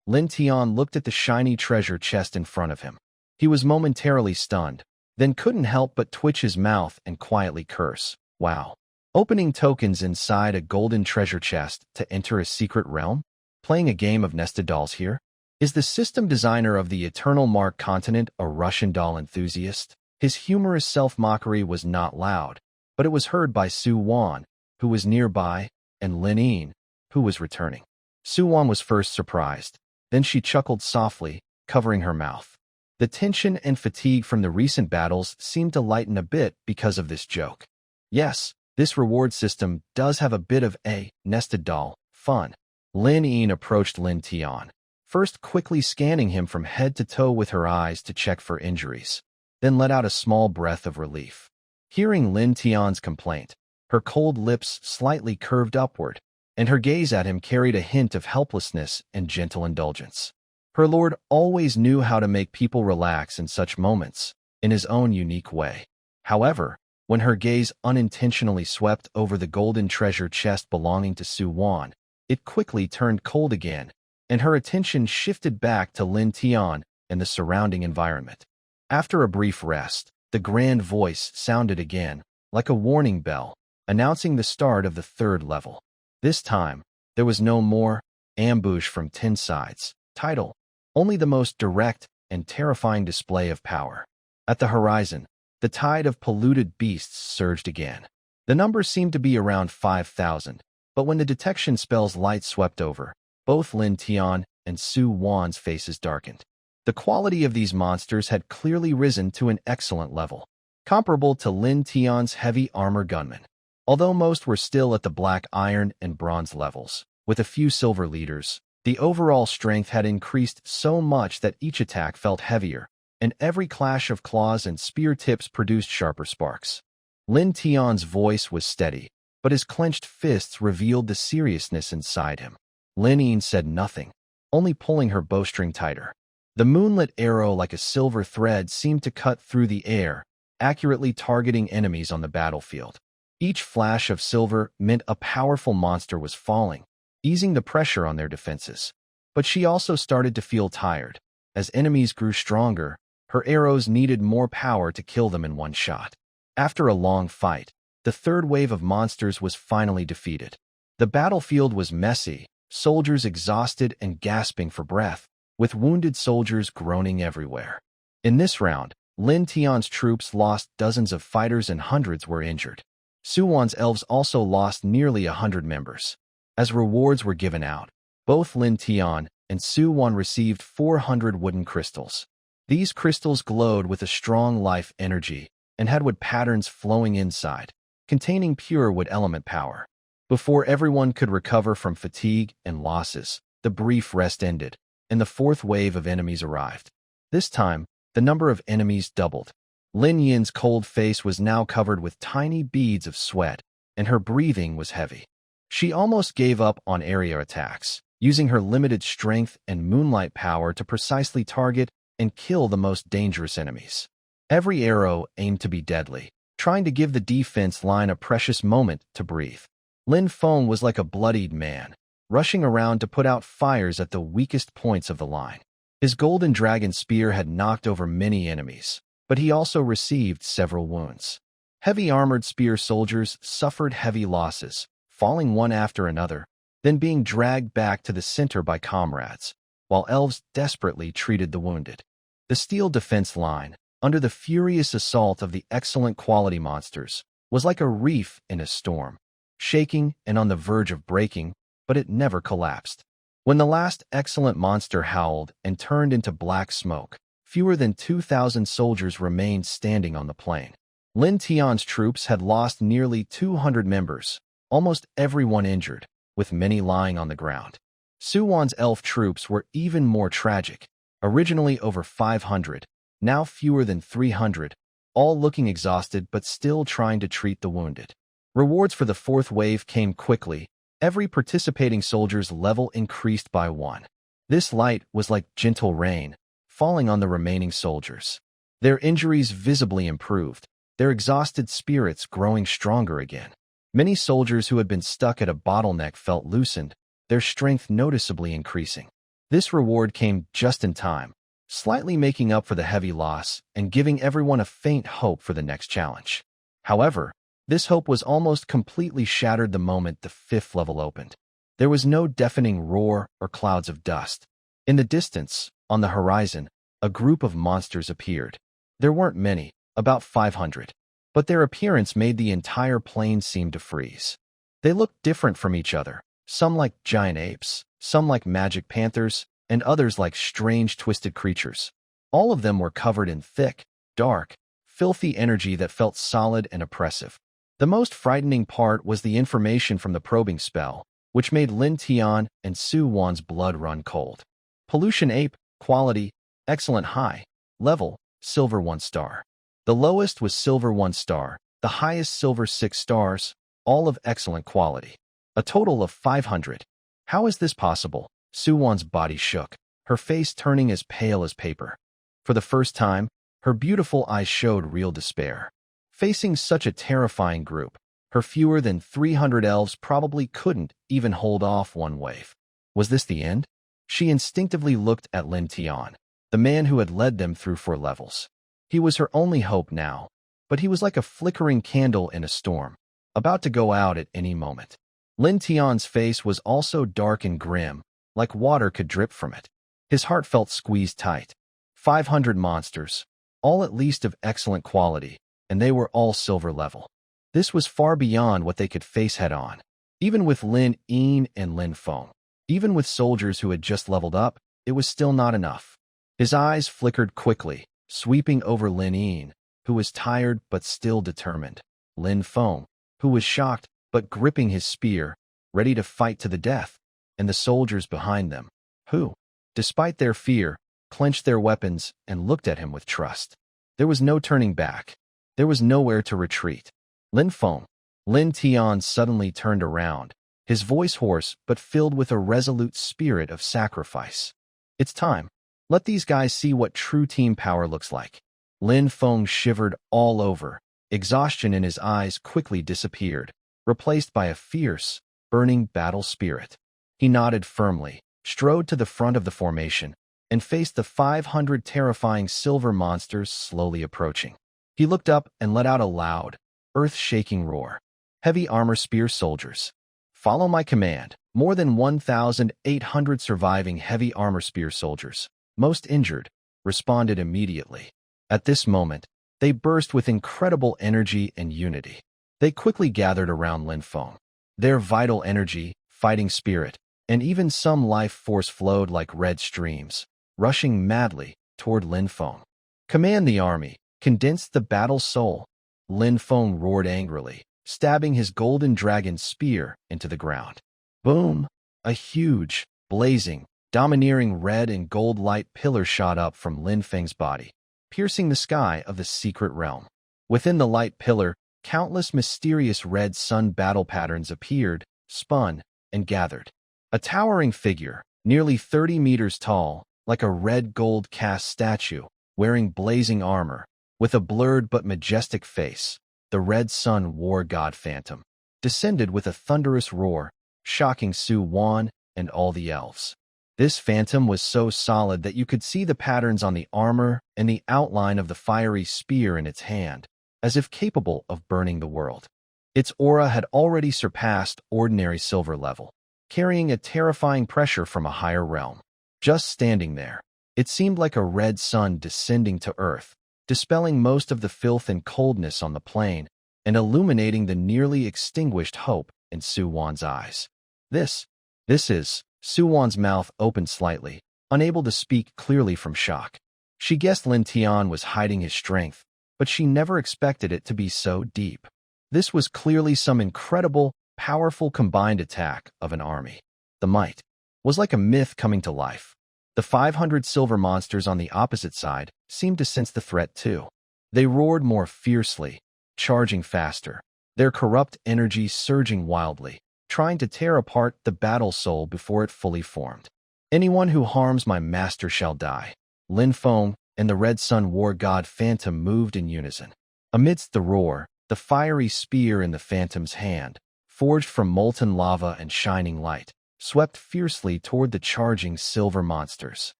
Lin Tian looked at the shiny treasure chest in front of him. He was momentarily stunned, then couldn't help but twitch his mouth and quietly curse. Wow. Opening tokens inside a golden treasure chest to enter a secret realm? Playing a game of nested dolls here? Is the system designer of the Eternal Mark continent a Russian doll enthusiast? His humorous self-mockery was not loud, but it was heard by Suwon, who was nearby, and Lin Yin, who was returning. Suwon was first surprised. Then she chuckled softly, covering her mouth. The tension and fatigue from the recent battles seemed to lighten a bit because of this joke. Yes, this reward system does have a bit of a nested doll fun. Lin Yin approached Lin Tian, first quickly scanning him from head to toe with her eyes to check for injuries, then let out a small breath of relief. Hearing Lin Tian's complaint, her cold lips slightly curved upward, and her gaze at him carried a hint of helplessness and gentle indulgence. Her lord always knew how to make people relax in such moments, in his own unique way. However, when her gaze unintentionally swept over the golden treasure chest belonging to Suwon, it quickly turned cold again, and her attention shifted back to Lin Tian and the surrounding environment. After a brief rest, the grand voice sounded again, like a warning bell, announcing the start of the 3rd level. This time, there was no more ambush from 10 sides. Title: only the most direct and terrifying display of power. At the horizon, the tide of polluted beasts surged again. The numbers seemed to be around 5,000, but when the detection spell's light swept over, both Lin Tian and Suwon's faces darkened. The quality of these monsters had clearly risen to an excellent level, comparable to Lin Tian's heavy armor gunmen. Although most were still at the black iron and bronze levels, with a few silver leaders, the overall strength had increased so much that each attack felt heavier, and every clash of claws and spear tips produced sharper sparks. Lin Tian's voice was steady, but his clenched fists revealed the seriousness inside him. Lin Yin said nothing, only pulling her bowstring tighter. The moonlit arrow like a silver thread seemed to cut through the air, accurately targeting enemies on the battlefield. Each flash of silver meant a powerful monster was falling, easing the pressure on their defenses. But she also started to feel tired. As enemies grew stronger, her arrows needed more power to kill them in one shot. After a long fight, the 3rd wave of monsters was finally defeated. The battlefield was messy, soldiers exhausted and gasping for breath, with wounded soldiers groaning everywhere. In this round, Lin Tian's troops lost dozens of fighters and hundreds were injured. Suwon's elves also lost nearly 100 members. As rewards were given out, both Lin Tian and Suwon received 400 wooden crystals. These crystals glowed with a strong life energy and had wood patterns flowing inside, containing pure wood element power. Before everyone could recover from fatigue and losses, the brief rest ended, and the 4th wave of enemies arrived. This time, the number of enemies doubled. Lin Yin's cold face was now covered with tiny beads of sweat, and her breathing was heavy. She almost gave up on area attacks, using her limited strength and moonlight power to precisely target and kill the most dangerous enemies. Every arrow aimed to be deadly, trying to give the defense line a precious moment to breathe. Lin Feng was like a bloodied man, rushing around to put out fires at the weakest points of the line. His golden dragon spear had knocked over many enemies, but he also received several wounds. Heavy armored spear soldiers suffered heavy losses, falling one after another, then being dragged back to the center by comrades, while elves desperately treated the wounded. The steel defense line, under the furious assault of the excellent quality monsters, was like a reef in a storm, shaking and on the verge of breaking, but it never collapsed. When the last excellent monster howled and turned into black smoke, fewer than 2,000 soldiers remained standing on the plain. Lin Tian's troops had lost nearly 200 members, almost everyone injured, with many lying on the ground. Su Wan's elf troops were even more tragic, originally over 500, now fewer than 300, all looking exhausted but still trying to treat the wounded. Rewards for the fourth wave came quickly. Every participating soldier's level increased by 1. This light was like gentle rain, falling on the remaining soldiers. Their injuries visibly improved, their exhausted spirits growing stronger again. Many soldiers who had been stuck at a bottleneck felt loosened, their strength noticeably increasing. This reward came just in time, slightly making up for the heavy loss and giving everyone a faint hope for the next challenge. However, this hope was almost completely shattered the moment the 5th level opened. There was no deafening roar or clouds of dust. In the distance, on the horizon, a group of monsters appeared. There weren't many, about 500, but their appearance made the entire plain seem to freeze. They looked different from each other, some like giant apes, some like magic panthers, and others like strange twisted creatures. All of them were covered in thick, dark, filthy energy that felt solid and oppressive. The most frightening part was the information from the probing spell, which made Lin Tian and Su Wan's blood run cold. Pollution ape, quality, excellent high, level, silver 1 star. The lowest was silver 1 star, the highest silver 6 stars, all of excellent quality. A total of 500. How is this possible? Su Wan's body shook, her face turning as pale as paper. For the first time, her beautiful eyes showed real despair. Facing such a terrifying group, her fewer than 300 elves probably couldn't even hold off one wave. Was this the end? She instinctively looked at Lin Tian, the man who had led them through 4 levels. He was her only hope now, but he was like a flickering candle in a storm, about to go out at any moment. Lin Tian's face was also dark and grim, like water could drip from it. His heart felt squeezed tight. 500 monsters, all at least of excellent quality, and they were all silver level. This was far beyond what they could face head-on. Even with Lin Yin and Lin Feng, even with soldiers who had just leveled up, it was still not enough. His eyes flickered quickly, sweeping over Lin Yin, who was tired but still determined. Lin Feng, who was shocked but gripping his spear, ready to fight to the death, and the soldiers behind them, who, despite their fear, clenched their weapons and looked at him with trust. There was no turning back. There was nowhere to retreat. Lin Feng, Lin Tian suddenly turned around, his voice hoarse but filled with a resolute spirit of sacrifice. It's time. Let these guys see what true team power looks like. Lin Feng shivered all over. Exhaustion in his eyes quickly disappeared, replaced by a fierce, burning battle spirit. He nodded firmly, strode to the front of the formation, and faced the 500 terrifying silver monsters slowly approaching. He looked up and let out a loud, earth-shaking roar. Heavy armor spear soldiers. Follow my command. More than 1,800 surviving heavy armor spear soldiers, most injured, responded immediately. At this moment, they burst with incredible energy and unity. They quickly gathered around Lin Feng. Their vital energy, fighting spirit, and even some life force flowed like red streams, rushing madly toward Lin Feng. Command the army, condense the battle soul. Lin Feng roared angrily, stabbing his golden dragon spear into the ground. Boom! A huge, blazing, domineering red and gold light pillar shot up from Lin Feng's body, piercing the sky of the secret realm. Within the light pillar, countless mysterious red sun battle patterns appeared, spun, and gathered. A towering figure, nearly 30 meters tall, like a red gold cast statue, wearing blazing armor, with a blurred but majestic face, the red sun war god phantom, descended with a thunderous roar, shocking Su-Wan and all the elves. This phantom was so solid that you could see the patterns on the armor and the outline of the fiery spear in its hand, as if capable of burning the world. Its aura had already surpassed ordinary silver level, carrying a terrifying pressure from a higher realm. Just standing there, it seemed like a red sun descending to earth, dispelling most of the filth and coldness on the plain, and illuminating the nearly extinguished hope in Su-Wan's eyes. This is... Su-Wan's mouth opened slightly, unable to speak clearly from shock. She guessed Lin Tian was hiding his strength, but she never expected it to be so deep. This was clearly some incredible, powerful combined attack of an army. The might was like a myth coming to life. The 500 silver monsters on the opposite side seemed to sense the threat too. They roared more fiercely, charging faster, their corrupt energy surging wildly, trying to tear apart the battle soul before it fully formed. Anyone who harms my master shall die. Lin Feng and the Red Sun War God Phantom moved in unison. Amidst the roar, the fiery spear in the Phantom's hand, forged from molten lava and shining light, swept fiercely toward the charging silver monsters.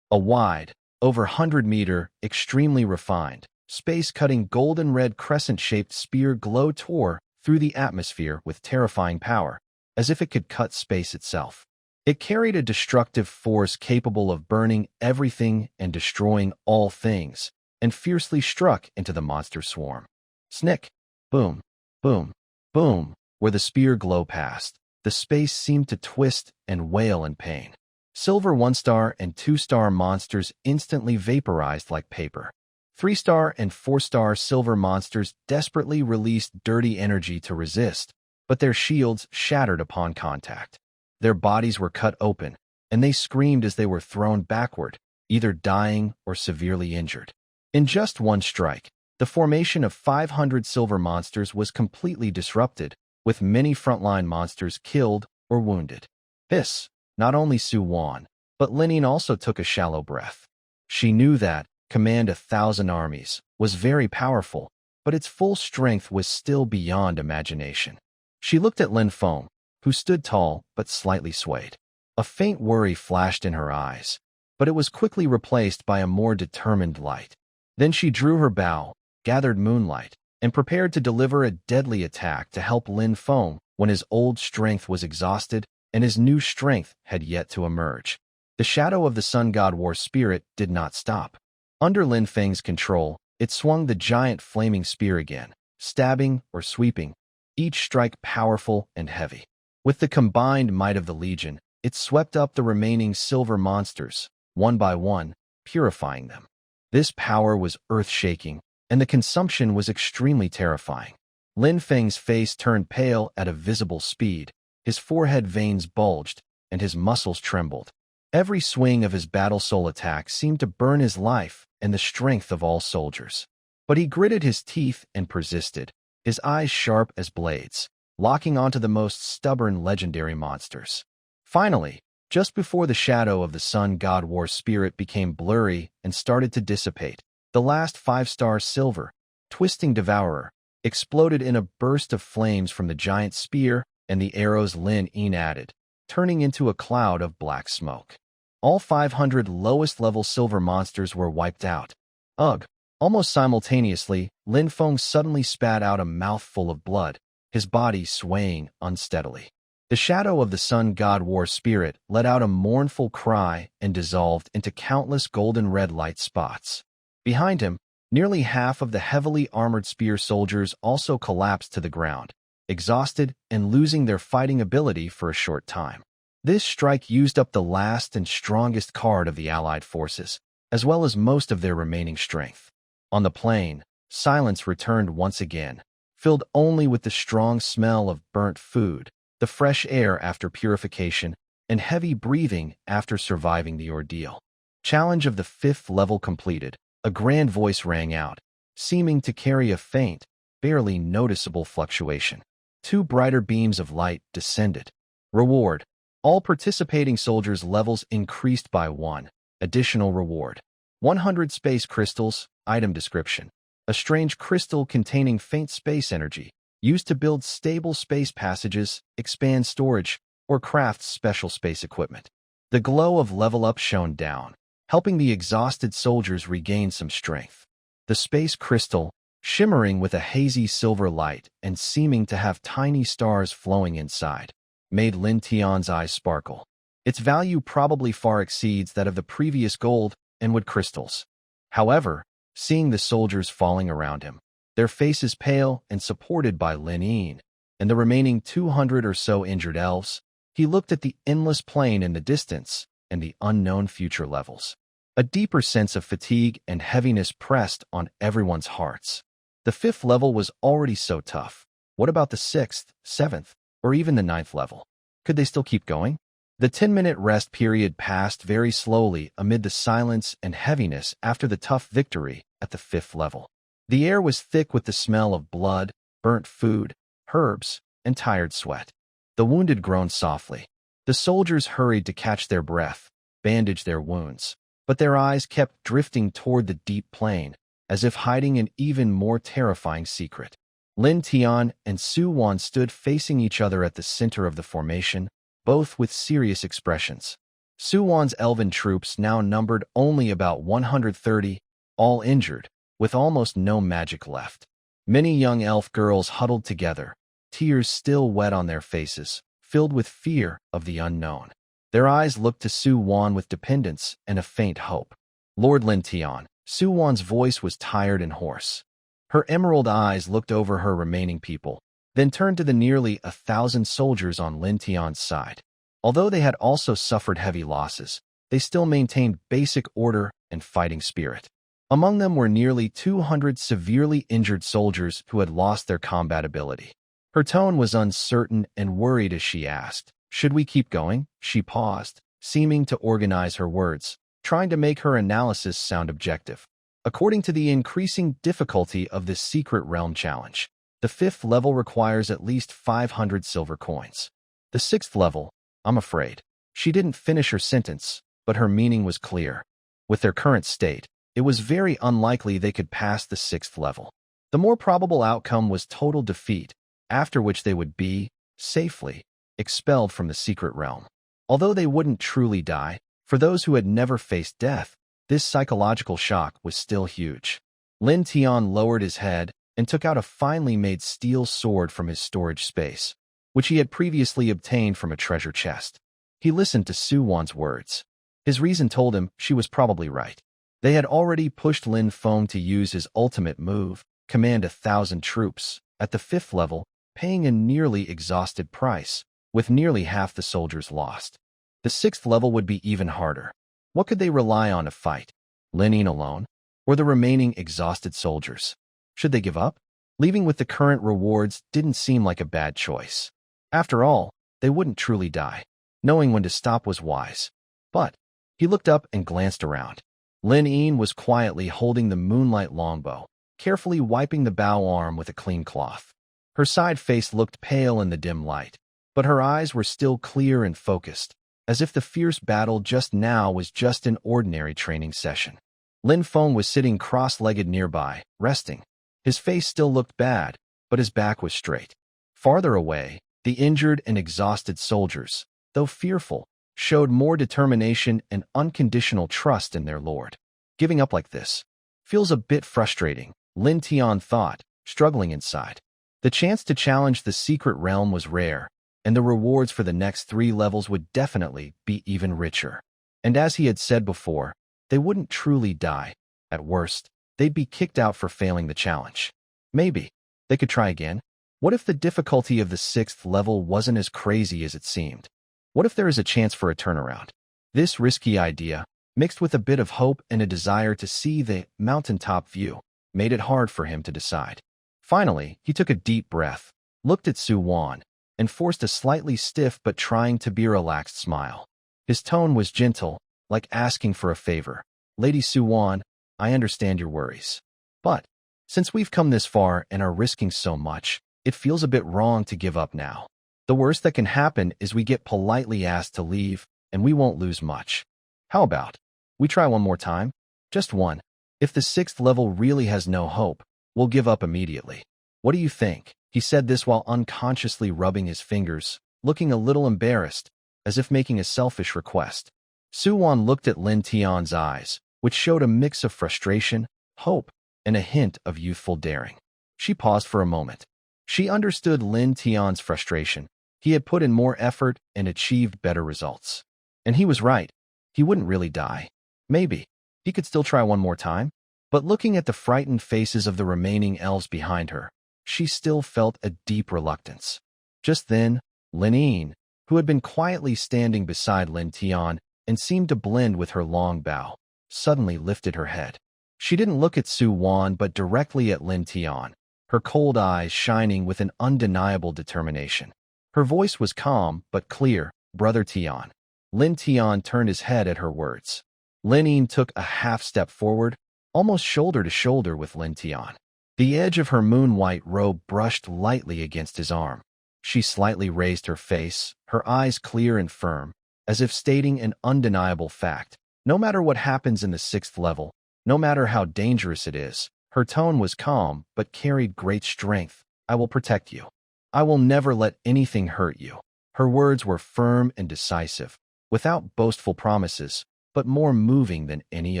A wide, over 100-meter, extremely refined, space-cutting golden red crescent-shaped spear glow tore through the atmosphere with terrifying power, as if it could cut space itself. It carried a destructive force capable of burning everything and destroying all things, and fiercely struck into the monster swarm. Snick! Boom! Boom! Boom! Where the spear glow passed, the space seemed to twist and wail in pain. Silver 1-star and 2-star monsters instantly vaporized like paper. 3-star and 4-star silver monsters desperately released dirty energy to resist, but their shields shattered upon contact. Their bodies were cut open, and they screamed as they were thrown backward, either dying or severely injured. In just one strike, the formation of 500 silver monsters was completely disrupted, with many frontline monsters killed or wounded. This, not only Su-Wan, but Linian also took a shallow breath. She knew that command 1,000 armies was very powerful, but its full strength was still beyond imagination. She looked at Lin Feng, who stood tall but slightly swayed. A faint worry flashed in her eyes, but it was quickly replaced by a more determined light. Then she drew her bow, gathered Moonlight, and prepared to deliver a deadly attack to help Lin Feng when his old strength was exhausted and his new strength had yet to emerge. The shadow of the Sun God War Spirit did not stop. Under Lin Feng's control, it swung the giant flaming spear again, stabbing or sweeping, each strike powerful and heavy. With the combined might of the Legion, it swept up the remaining silver monsters, one by one, purifying them. This power was earth-shaking, and the consumption was extremely terrifying. Lin Feng's face turned pale at a visible speed, his forehead veins bulged, and his muscles trembled. Every swing of his battle soul attack seemed to burn his life and the strength of all soldiers. But he gritted his teeth and persisted, his eyes sharp as blades, locking onto the most stubborn legendary monsters. Finally, just before the shadow of the Sun God War Spirit became blurry and started to dissipate, the last 5-star silver, twisting devourer, exploded in a burst of flames from the giant spear and the arrows Lin Yin added, turning into a cloud of black smoke. All 500 lowest-level silver monsters were wiped out. Ugh! Almost simultaneously, Lin Feng suddenly spat out a mouthful of blood, his body swaying unsteadily. The shadow of the Sun God War Spirit let out a mournful cry and dissolved into countless golden red light spots. Behind him, nearly half of the heavily armored spear soldiers also collapsed to the ground, exhausted and losing their fighting ability for a short time. This strike used up the last and strongest card of the Allied forces, as well as most of their remaining strength. On the plain, silence returned once again, filled only with the strong smell of burnt food, the fresh air after purification, and heavy breathing after surviving the ordeal. Challenge of the 5th level completed, a grand voice rang out, seeming to carry a faint, barely noticeable fluctuation. 2 brighter beams of light descended. Reward. All participating soldiers' levels increased by 1. Additional reward. 100 space crystals. Item description. A strange crystal containing faint space energy, used to build stable space passages, expand storage, or crafts special space equipment. The glow of level up shone down, helping the exhausted soldiers regain some strength. The space crystal, shimmering with a hazy silver light and seeming to have tiny stars flowing inside, made Lin Tian's eyes sparkle. Its value probably far exceeds that of the previous gold and wood crystals. However, seeing the soldiers falling around him, their faces pale and supported by Lin Yin, and the remaining 200 or so injured elves, he looked at the endless plain in the distance and the unknown future levels. A deeper sense of fatigue and heaviness pressed on everyone's hearts. The 5th level was already so tough. What about the 6th, 7th, or even the 9th level? Could they still keep going? The 10-minute rest period passed very slowly amid the silence and heaviness after the tough victory at the 5th level. The air was thick with the smell of blood, burnt food, herbs, and tired sweat. The wounded groaned softly. The soldiers hurried to catch their breath, bandage their wounds, but their eyes kept drifting toward the deep plain, as if hiding an even more terrifying secret. Lin Tian and Su Wan stood facing each other at the center of the formation, both with serious expressions. Su Wan's elven troops now numbered only about 130, all injured, with almost no magic left. Many young elf girls huddled together, tears still wet on their faces, filled with fear of the unknown. Their eyes looked to Su Wan with dependence and a faint hope. Lord Lin Tian, Su Wan's voice was tired and hoarse. Her emerald eyes looked over her remaining people, then turned to the nearly 1,000 soldiers on Lin Tian's side. Although they had also suffered heavy losses, they still maintained basic order and fighting spirit. Among them were nearly 200 severely injured soldiers who had lost their combat ability. Her tone was uncertain and worried as she asked, "Should we keep going?" She paused, seeming to organize her words, trying to make her analysis sound objective. According to the increasing difficulty of this secret realm challenge, the 5th level requires at least 500 silver coins. The 6th level, I'm afraid. She didn't finish her sentence, but her meaning was clear. With their current state, it was very unlikely they could pass the 6th level. The more probable outcome was total defeat, after which they would be, safely, expelled from the secret realm. Although they wouldn't truly die, for those who had never faced death, this psychological shock was still huge. Lin Tian lowered his head and took out a finely made steel sword from his storage space, which he had previously obtained from a treasure chest. He listened to Su Wan's words. His reason told him she was probably right. They had already pushed Lin Feng to use his ultimate move, command 1,000 troops, at the 5th level, paying a nearly exhausted price, with nearly half the soldiers lost. The 6th level would be even harder. What could they rely on to fight? Lin Yin alone? Or the remaining exhausted soldiers? Should they give up? Leaving with the current rewards didn't seem like a bad choice. After all, they wouldn't truly die. Knowing when to stop was wise. But he looked up and glanced around. Lin Yin was quietly holding the Moonlight longbow, carefully wiping the bow arm with a clean cloth. Her side face looked pale in the dim light, but her eyes were still clear and focused, as if the fierce battle just now was just an ordinary training session. Lin Feng was sitting cross-legged nearby, resting. His face still looked bad, but his back was straight. Farther away, the injured and exhausted soldiers, though fearful, showed more determination and unconditional trust in their lord. Giving up like this feels a bit frustrating, Lin Tian thought, struggling inside. The chance to challenge the secret realm was rare, and the rewards for the next 3 levels would definitely be even richer. And as he had said before, they wouldn't truly die. At worst, they'd be kicked out for failing the challenge. Maybe they could try again. What if the difficulty of the 6th level wasn't as crazy as it seemed? What if there is a chance for a turnaround? This risky idea, mixed with a bit of hope and a desire to see the mountaintop view, made it hard for him to decide. Finally, he took a deep breath, looked at Su Wan, and forced a slightly stiff but trying to be relaxed smile. His tone was gentle, like asking for a favor. "Lady Su Wan, I understand your worries. But since we've come this far and are risking so much, it feels a bit wrong to give up now. The worst that can happen is we get politely asked to leave, and we won't lose much. How about we try one more time? Just one. If the 6th level really has no hope, we'll give up immediately. What do you think?" He said this while unconsciously rubbing his fingers, looking a little embarrassed, as if making a selfish request. Suwon looked at Lin Tian's eyes, which showed a mix of frustration, hope, and a hint of youthful daring. She paused for a moment. She understood Lin Tian's frustration. He had put in more effort and achieved better results. And he was right. He wouldn't really die. Maybe. He could still try one more time. But looking at the frightened faces of the remaining elves behind her, she still felt a deep reluctance. Just then, Lin Yin, who had been quietly standing beside Lin Tian and seemed to blend with her long bow, suddenly lifted her head. She didn't look at Suwon but directly at Lin Tian, her cold eyes shining with an undeniable determination. Her voice was calm but clear. "Brother Tian." Lin Tian turned his head at her words. Lin Yin took a half step forward, almost shoulder to shoulder with Lin Tian. The edge of her moon-white robe brushed lightly against his arm. She slightly raised her face, her eyes clear and firm, as if stating an undeniable fact. No matter what happens in the 6th level, no matter how dangerous it is, her tone was calm but carried great strength. "I will protect you. I will never let anything hurt you." Her words were firm and decisive, without boastful promises, but more moving than any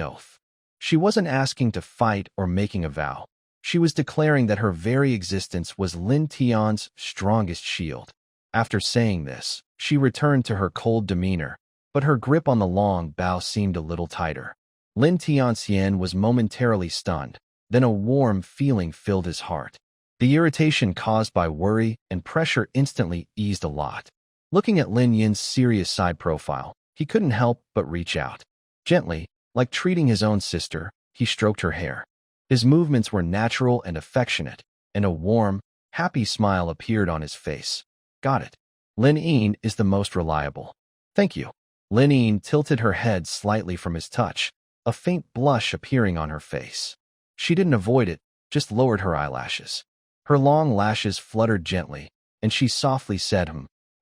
oath. She wasn't asking to fight or making a vow. She was declaring that her very existence was Lin Tian's strongest shield. After saying this, she returned to her cold demeanor, but her grip on the long bow seemed a little tighter. Lin Tianxian was momentarily stunned, then a warm feeling filled his heart. The irritation caused by worry and pressure instantly eased a lot. Looking at Lin Yin's serious side profile, he couldn't help but reach out. Gently, like treating his own sister, he stroked her hair. His movements were natural and affectionate, and a warm, happy smile appeared on his face. "Got it. Lin Yin is the most reliable." "Thank you." Lin Yin tilted her head slightly from his touch, a faint blush appearing on her face. She didn't avoid it, just lowered her eyelashes. Her long lashes fluttered gently, and she softly said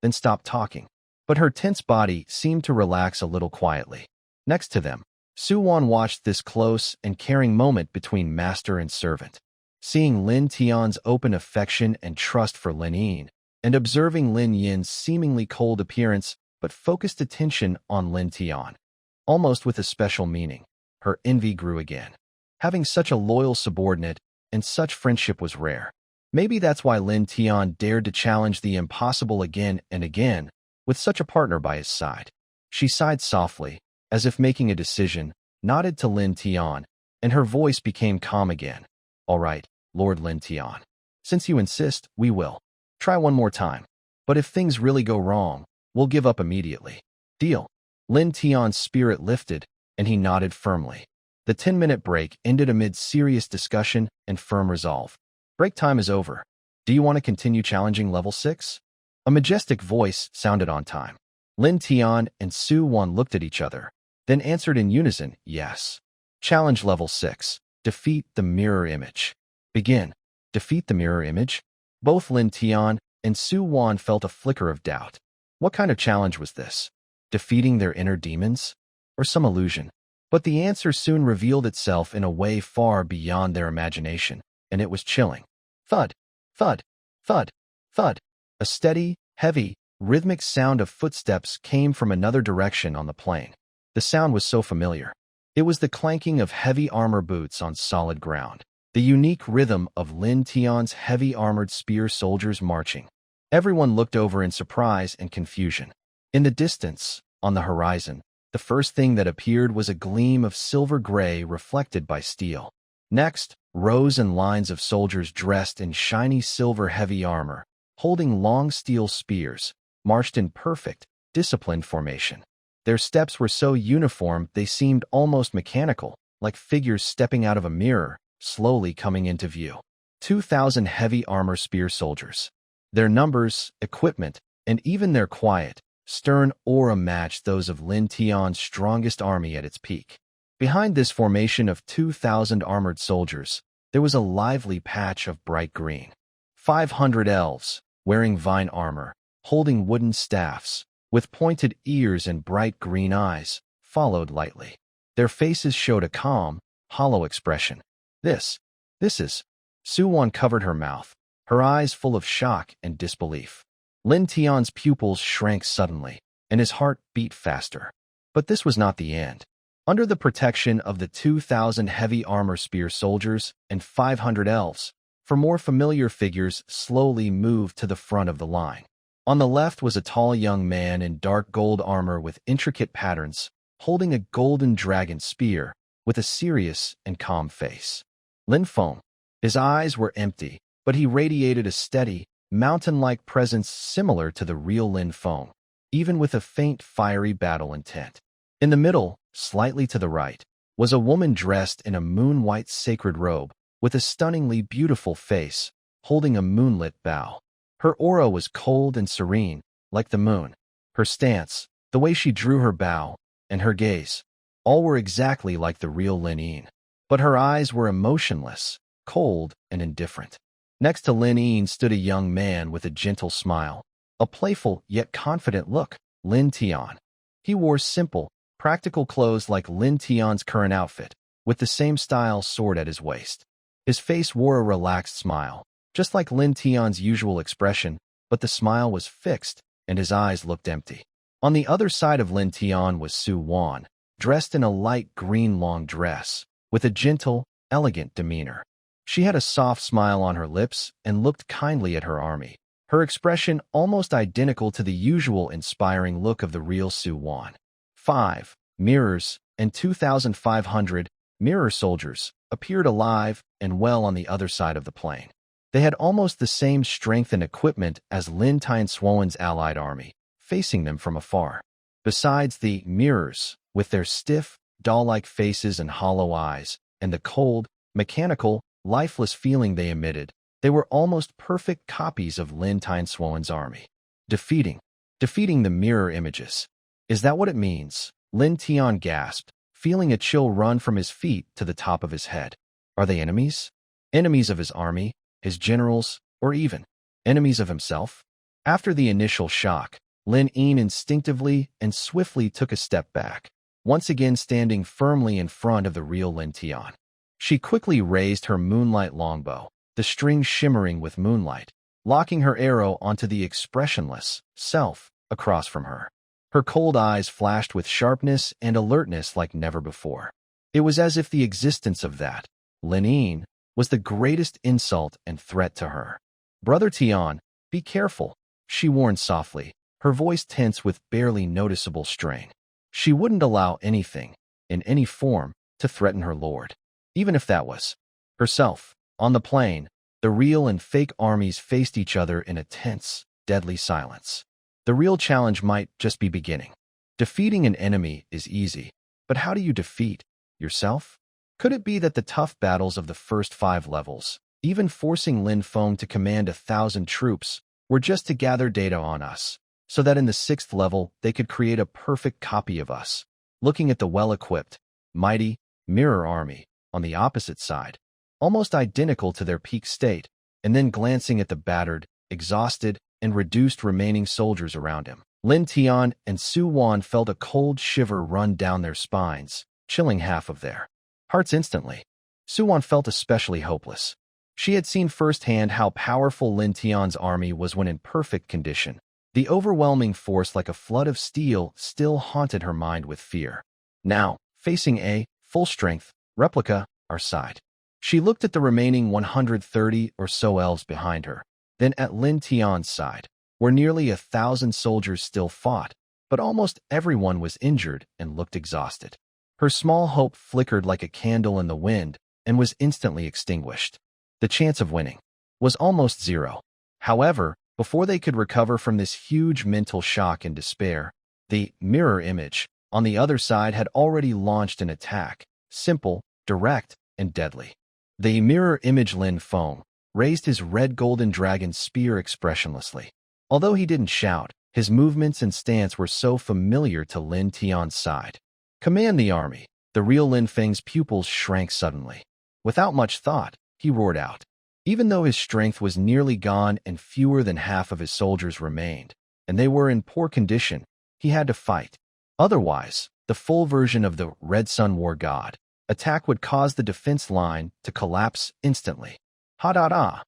then stopped talking. But her tense body seemed to relax a little quietly. Next to them, Suwon watched this close and caring moment between master and servant. Seeing Lin Tian's open affection and trust for Lin Yin, and observing Lin Yin's seemingly cold appearance but focused attention on Lin Tian, almost with a special meaning, her envy grew again. Having such a loyal subordinate and such friendship was rare. Maybe that's why Lin Tian dared to challenge the impossible again and again, with such a partner by his side. She sighed softly, as if making a decision, nodded to Lin Tian, and her voice became calm again. "All right, Lord Lin Tian. Since you insist, we will. Try one more time. But if things really go wrong, we'll give up immediately. Deal?" Lin Tian's spirit lifted, and he nodded firmly. The 10-minute break ended amid serious discussion and firm resolve. "Break time is over. Do you want to continue challenging level 6? A majestic voice sounded on time. Lin Tian and Suwon looked at each other, then answered in unison, "Yes." Challenge level 6. Defeat the mirror image. Begin. Defeat the mirror image? Both Lin Tian and Suwon felt a flicker of doubt. What kind of challenge was this? Defeating their inner demons? Or some illusion? But the answer soon revealed itself in a way far beyond their imagination, and it was chilling. Thud, thud, thud, thud. A steady, heavy, rhythmic sound of footsteps came from another direction on the plain. The sound was so familiar. It was the clanking of heavy armor boots on solid ground, the unique rhythm of Lin Tian's heavy armored spear soldiers marching. Everyone looked over in surprise and confusion. In the distance, on the horizon, the first thing that appeared was a gleam of silver gray reflected by steel. Next, rows and lines of soldiers dressed in shiny silver heavy armor, holding long steel spears, marched in perfect, disciplined formation. Their steps were so uniform they seemed almost mechanical, like figures stepping out of a mirror, slowly coming into view. 2,000 heavy armor spear soldiers. Their numbers, equipment, and even their quiet, stern aura matched those of Lin Tian's strongest army at its peak. Behind this formation of 2,000 armored soldiers, there was a lively patch of bright green. 500 elves, wearing vine armor, holding wooden staffs, with pointed ears and bright green eyes, followed lightly. Their faces showed a calm, hollow expression. This is... Suwon covered her mouth, her eyes full of shock and disbelief. Lin Tian's pupils shrank suddenly, and his heart beat faster. But this was not the end. Under the protection of the 2,000 heavy armor spear soldiers and 500 elves, more familiar figures slowly moved to the front of the line. On the left was a tall young man in dark gold armor with intricate patterns, holding a golden dragon spear with a serious and calm face. Lin Feng. His eyes were empty, but he radiated a steady, mountain-like presence similar to the real Lin Feng, even with a faint fiery battle intent. In the middle, slightly to the right, was a woman dressed in a moon-white sacred robe, with a stunningly beautiful face, holding a moonlit bow. Her aura was cold and serene, like the moon. Her stance, the way she drew her bow, and her gaze, all were exactly like the real Lin Yin. But her eyes were emotionless, cold, and indifferent. Next to Lin Yin stood a young man with a gentle smile, a playful yet confident look, Lin Tian. He wore simple, practical clothes like Lin Tian's current outfit, with the same style sword at his waist. His face wore a relaxed smile, just like Lin Tian's usual expression, but the smile was fixed, and his eyes looked empty. On the other side of Lin Tian was Su Wan, dressed in a light green long dress, with a gentle, elegant demeanor. She had a soft smile on her lips and looked kindly at her army, her expression almost identical to the usual inspiring look of the real Su Wan. 5 mirrors and 2,500 mirror soldiers appeared alive and well on the other side of the plain. They had almost the same strength and equipment as Lin Tian's allied army, facing them from afar. Besides the mirrors, with their stiff, doll-like faces and hollow eyes, and the cold, mechanical, lifeless feeling they emitted, they were almost perfect copies of Lin Tian's army. Defeating the mirror images. Is that what it means? Lin Tian gasped, feeling a chill run from his feet to the top of his head. Are they enemies? Enemies of his army, his generals, or even enemies of himself? After the initial shock, Lin Yin instinctively and swiftly took a step back, once again standing firmly in front of the real Lin Tian. She quickly raised her moonlight longbow, the string shimmering with moonlight, locking her arrow onto the expressionless self across from her. Her cold eyes flashed with sharpness and alertness like never before. It was as if the existence of that, Lin Yin, was the greatest insult and threat to her. Brother Tian, be careful, she warned softly, her voice tense with barely noticeable strain. She wouldn't allow anything, in any form, to threaten her lord. Even if that was herself. On the plain, the real and fake armies faced each other in a tense, deadly silence. The real challenge might just be beginning. Defeating an enemy is easy, but how do you defeat yourself? Could it be that the tough battles of the first 5 levels, even forcing Lin Feng to command 1,000 troops, were just to gather data on us, so that in the 6th level they could create a perfect copy of us? Looking at the well-equipped, mighty, mirror army on the opposite side, almost identical to their peak state, and then glancing at the battered, exhausted, and reduced remaining soldiers around him, Lin Tian and Su Wan felt a cold shiver run down their spines, chilling half of their hearts instantly. Su Wan felt especially hopeless. She had seen firsthand how powerful Lin Tian's army was when in perfect condition. The overwhelming force like a flood of steel still haunted her mind with fear. Now, facing a full-strength replica, our side. She looked at the remaining 130 or so elves behind her, then at Lin Tian's side, where nearly 1,000 soldiers still fought, but almost everyone was injured and looked exhausted. Her small hope flickered like a candle in the wind and was instantly extinguished. The chance of winning was almost zero. However, before they could recover from this huge mental shock and despair, the mirror image on the other side had already launched an attack, simple, direct, and deadly. The mirror image Lin Feng raised his red golden dragon spear expressionlessly. Although he didn't shout, his movements and stance were so familiar to Lin Tian's side. Command the army. The real Lin Feng's pupils shrank suddenly. Without much thought, he roared out. Even though his strength was nearly gone and fewer than half of his soldiers remained, and they were in poor condition, he had to fight. Otherwise, the full version of the Red Sun War God attack would cause the defense line to collapse instantly. Ha-da-da!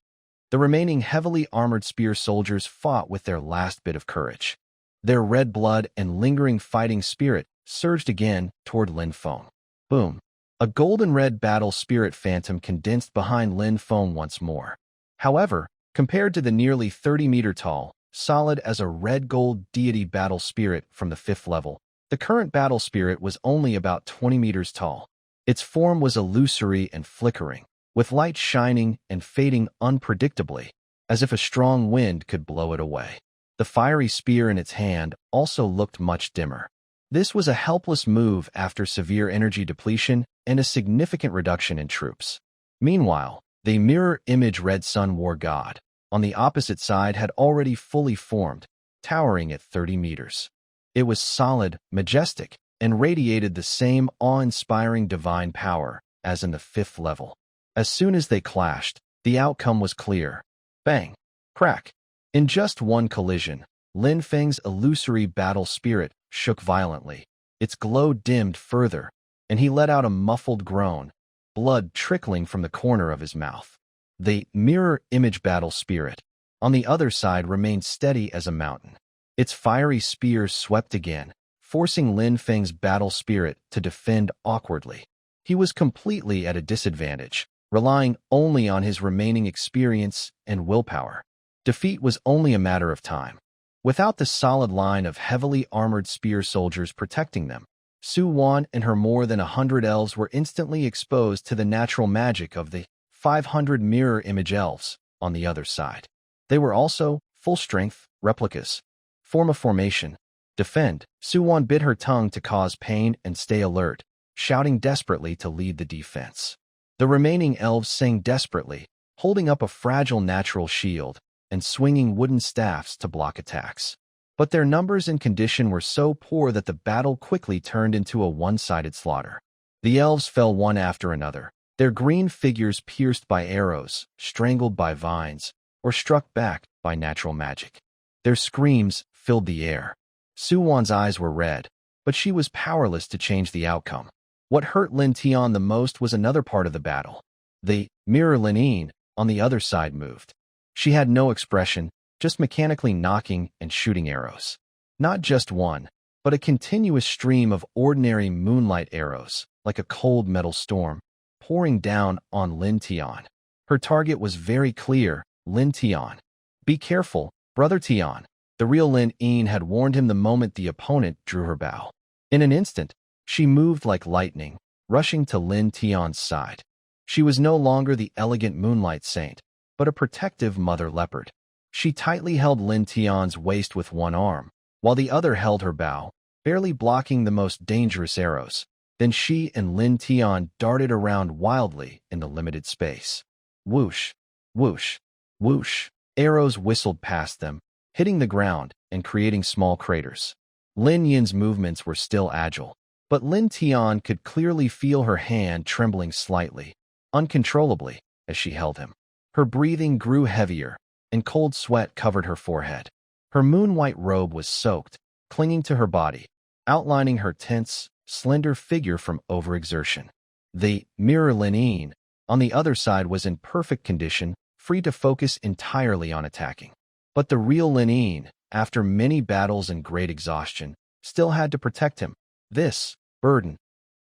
The remaining heavily armored spear soldiers fought with their last bit of courage. Their red blood and lingering fighting spirit surged again toward Lin Feng. Boom! A golden-red battle spirit phantom condensed behind Lin Feng once more. However, compared to the nearly 30-meter-tall, solid as a red-gold deity battle spirit from the 5th level, the current battle spirit was only about 20 meters tall. Its form was illusory and flickering, with light shining and fading unpredictably, as if a strong wind could blow it away. The fiery spear in its hand also looked much dimmer. This was a helpless move after severe energy depletion and a significant reduction in troops. Meanwhile, the mirror image Red Sun War God, on the opposite side, had already fully formed, towering at 30 meters. It was solid, majestic, and radiated the same awe-inspiring divine power as in the 5th level. As soon as they clashed, the outcome was clear. Bang! Crack! In just one collision, Lin Feng's illusory battle spirit shook violently. Its glow dimmed further, and he let out a muffled groan, blood trickling from the corner of his mouth. The mirror image battle spirit, on the other side, remained steady as a mountain. Its fiery spears swept again, forcing Lin Feng's battle spirit to defend awkwardly. He was completely at a disadvantage, relying only on his remaining experience and willpower. Defeat was only a matter of time. Without the solid line of heavily armored spear soldiers protecting them, Su Wan and her more than 100 elves were instantly exposed to the natural magic of the 500 mirror image elves on the other side. They were also full-strength replicas. Form a formation. Defend. Su Wan bit her tongue to cause pain and stay alert, shouting desperately to lead the defense. The remaining elves sang desperately, holding up a fragile natural shield and swinging wooden staffs to block attacks. But their numbers and condition were so poor that the battle quickly turned into a one-sided slaughter. The elves fell one after another, their green figures pierced by arrows, strangled by vines, or struck back by natural magic. Their screams filled the air. Su Wan's eyes were red, but she was powerless to change the outcome. What hurt Lin Tian the most was another part of the battle. The mirror Lin Yin, on the other side, moved. She had no expression, just mechanically knocking and shooting arrows. Not just one, but a continuous stream of ordinary moonlight arrows, like a cold metal storm, pouring down on Lin Tian. Her target was very clear: Lin Tian. Be careful, brother Tian. The real Lin Yin had warned him the moment the opponent drew her bow. In an instant, she moved like lightning, rushing to Lin Tian's side. She was no longer the elegant moonlight saint, but a protective mother leopard. She tightly held Lin Tian's waist with one arm, while the other held her bow, barely blocking the most dangerous arrows. Then she and Lin Tian darted around wildly in the limited space. Whoosh, whoosh, whoosh. Arrows whistled past them, hitting the ground and creating small craters. Lin Yin's movements were still agile, but Lin Tian could clearly feel her hand trembling slightly, uncontrollably, as she held him. Her breathing grew heavier, and cold sweat covered her forehead. Her moon-white robe was soaked, clinging to her body, outlining her tense, slender figure from overexertion. The mirror Lin Yin, on the other side, was in perfect condition, free to focus entirely on attacking. But the real Lin Yin, after many battles and great exhaustion, still had to protect him. This burden.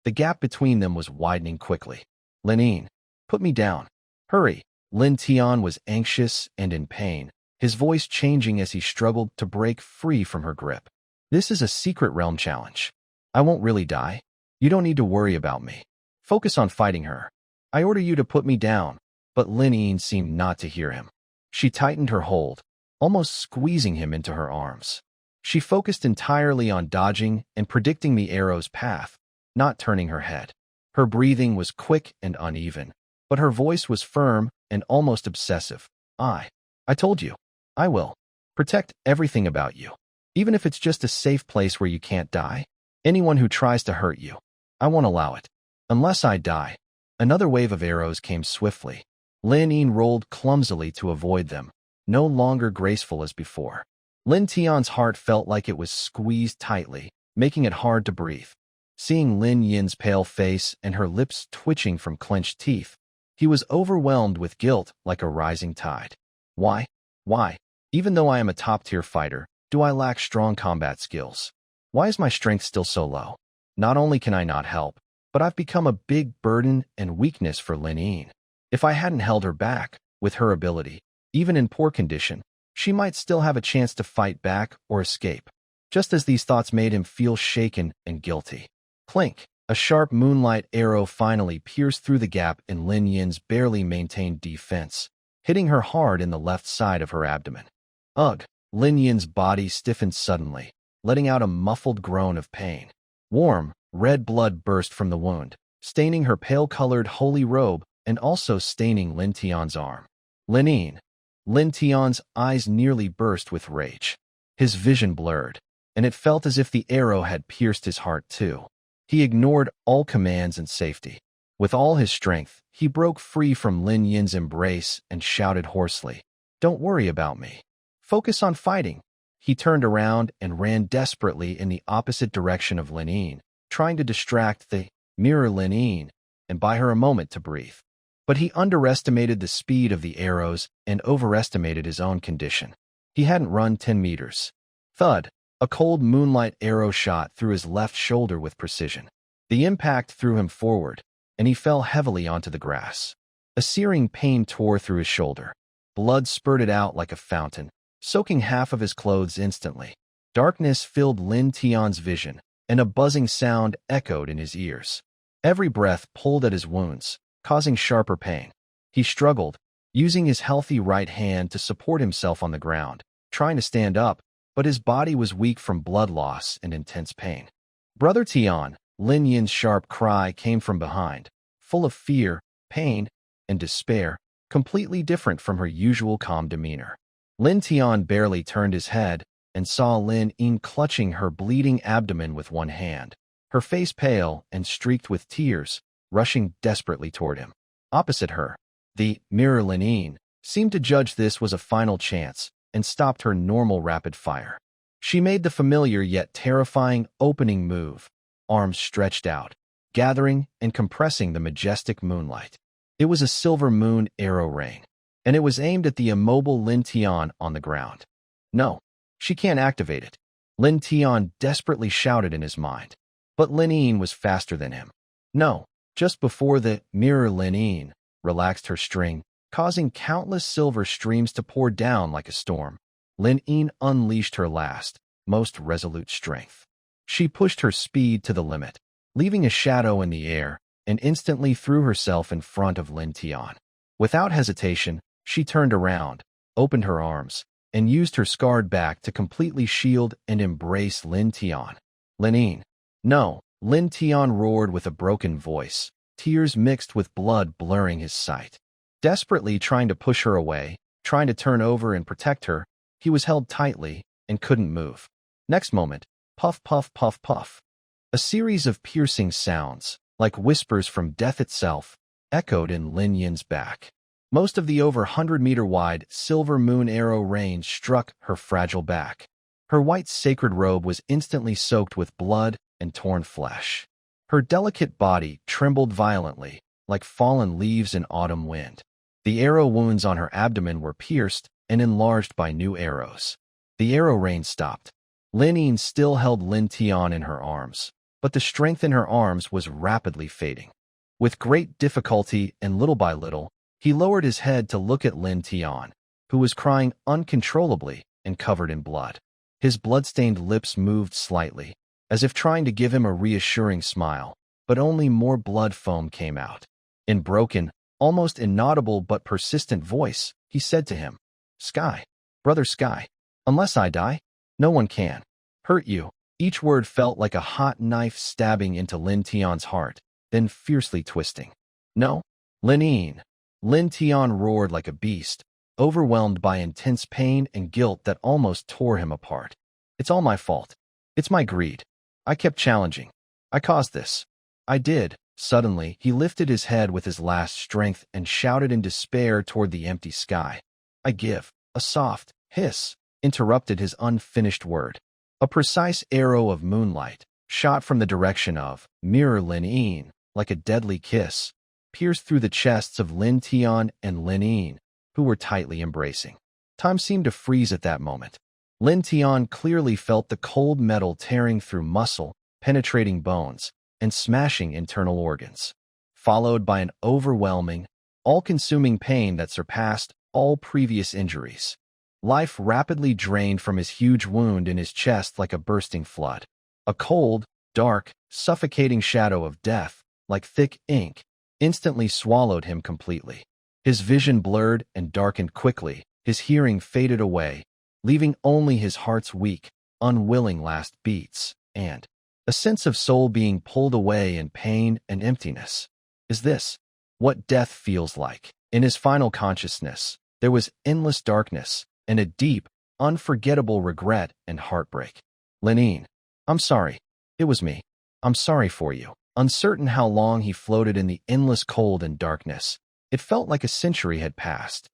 The gap between them was widening quickly. Lin Yin, put me down. Hurry. Lin Tian was anxious and in pain, his voice changing as he struggled to break free from her grip. This is a secret realm challenge. I won't really die. You don't need to worry about me. Focus on fighting her. I order you to put me down. But Lin Yin seemed not to hear him. She tightened her hold, almost squeezing him into her arms. She focused entirely on dodging and predicting the arrow's path, not turning her head. Her breathing was quick and uneven, but her voice was firm and almost obsessive. I told you. I will protect everything about you, even if it's just a safe place where you can't die. Anyone who tries to hurt you, I won't allow it. Unless I die. Another wave of arrows came swiftly. Lin Yin rolled clumsily to avoid them, no longer graceful as before. Lin Tian's heart felt like it was squeezed tightly, making it hard to breathe. Seeing Lin Yin's pale face and her lips twitching from clenched teeth, he was overwhelmed with guilt like a rising tide. Why? Why? Even though I am a top-tier fighter, do I lack strong combat skills? Why is my strength still so low? Not only can I not help, but I've become a big burden and weakness for Lin. If I hadn't held her back, with her ability, even in poor condition, she might still have a chance to fight back or escape. Just as these thoughts made him feel shaken and guilty. Clink! A sharp moonlight arrow finally pierced through the gap in Lin Yin's barely maintained defense, hitting her hard in the left side of her abdomen. Ugh! Lin Yin's body stiffened suddenly, letting out a muffled groan of pain. Warm, red blood burst from the wound, staining her pale-colored holy robe and also staining Lin Tian's arm. Lin Tian's eyes nearly burst with rage. His vision blurred, and it felt as if the arrow had pierced his heart too. He ignored all commands and safety. With all his strength, he broke free from Lin Yin's embrace and shouted hoarsely, "Don't worry about me. Focus on fighting." He turned around and ran desperately in the opposite direction of Lin, trying to distract the mirror Lin and buy her a moment to breathe. But he underestimated the speed of the arrows and overestimated his own condition. He hadn't run 10 meters. Thud! A cold moonlight arrow shot through his left shoulder with precision. The impact threw him forward, and he fell heavily onto the grass. A searing pain tore through his shoulder. Blood spurted out like a fountain, soaking half of his clothes instantly. Darkness filled Lin Tian's vision, and a buzzing sound echoed in his ears. Every breath pulled at his wounds, causing sharper pain. He struggled, using his healthy right hand to support himself on the ground, trying to stand up, but his body was weak from blood loss and intense pain. "Brother Tian!" Lin Yin's sharp cry came from behind, full of fear, pain, and despair, completely different from her usual calm demeanor. Lin Tian barely turned his head and saw Lin Yin clutching her bleeding abdomen with one hand, her face pale and streaked with tears, rushing desperately toward him. Opposite her, the mirror Lin seemed to judge this was a final chance and stopped her normal rapid fire. She made the familiar yet terrifying opening move, arms stretched out, gathering and compressing the majestic moonlight. It was a silver moon arrow rain, and it was aimed at the immobile Lin Tian on the ground. "No, she can't activate it," Lin Tian desperately shouted in his mind. But Lin was faster than him. "No." Just before the mirror Lin relaxed her string, causing countless silver streams to pour down like a storm, Lin unleashed her last, most resolute strength. She pushed her speed to the limit, leaving a shadow in the air, and instantly threw herself in front of Lin Tian. Without hesitation, she turned around, opened her arms, and used her scarred back to completely shield and embrace Lin Tian. "Lin, no!" Lin Tian roared with a broken voice, tears mixed with blood blurring his sight. Desperately trying to push her away, trying to turn over and protect her, he was held tightly and couldn't move. Next moment, puff, puff, puff, puff. A series of piercing sounds, like whispers from death itself, echoed in Lin Yin's back. Most of the over 100-meter-wide silver moon arrow rain struck her fragile back. Her white sacred robe was instantly soaked with blood and torn flesh. Her delicate body trembled violently, like fallen leaves in autumn wind. The arrow wounds on her abdomen were pierced and enlarged by new arrows. The arrow rain stopped. Lin still held Lin Tian in her arms, but the strength in her arms was rapidly fading. With great difficulty and little by little, he lowered his head to look at Lin Tian, who was crying uncontrollably and covered in blood. His blood-stained lips moved slightly, as if trying to give him a reassuring smile, but only more blood foam came out. In broken, almost inaudible but persistent voice, he said to him, "Sky, brother Sky, unless I die, no one can hurt you." Each word felt like a hot knife stabbing into Lin Tian's heart, then fiercely twisting. "No, Lin." Lin Tian roared like a beast, overwhelmed by intense pain and guilt that almost tore him apart. "It's all my fault. It's my greed. I kept challenging. I caused this. I did." Suddenly, he lifted his head with his last strength and shouted in despair toward the empty sky. "I give." A soft hiss interrupted his unfinished word. A precise arrow of moonlight, shot from the direction of mirror Lin like a deadly kiss, pierced through the chests of Lin Tian and Lin, who were tightly embracing. Time seemed to freeze at that moment. Lin Tian clearly felt the cold metal tearing through muscle, penetrating bones, and smashing internal organs, followed by an overwhelming, all-consuming pain that surpassed all previous injuries. Life rapidly drained from his huge wound in his chest like a bursting flood. A cold, dark, suffocating shadow of death, like thick ink, instantly swallowed him completely. His vision blurred and darkened quickly, his hearing faded away, leaving only his heart's weak, unwilling last beats, and a sense of soul being pulled away in pain and emptiness. Is this what death feels like? In his final consciousness, there was endless darkness and a deep, unforgettable regret and heartbreak. Linine, I'm sorry. It was me. I'm sorry for you. Uncertain how long he floated in the endless cold and darkness, it felt like a century had passed.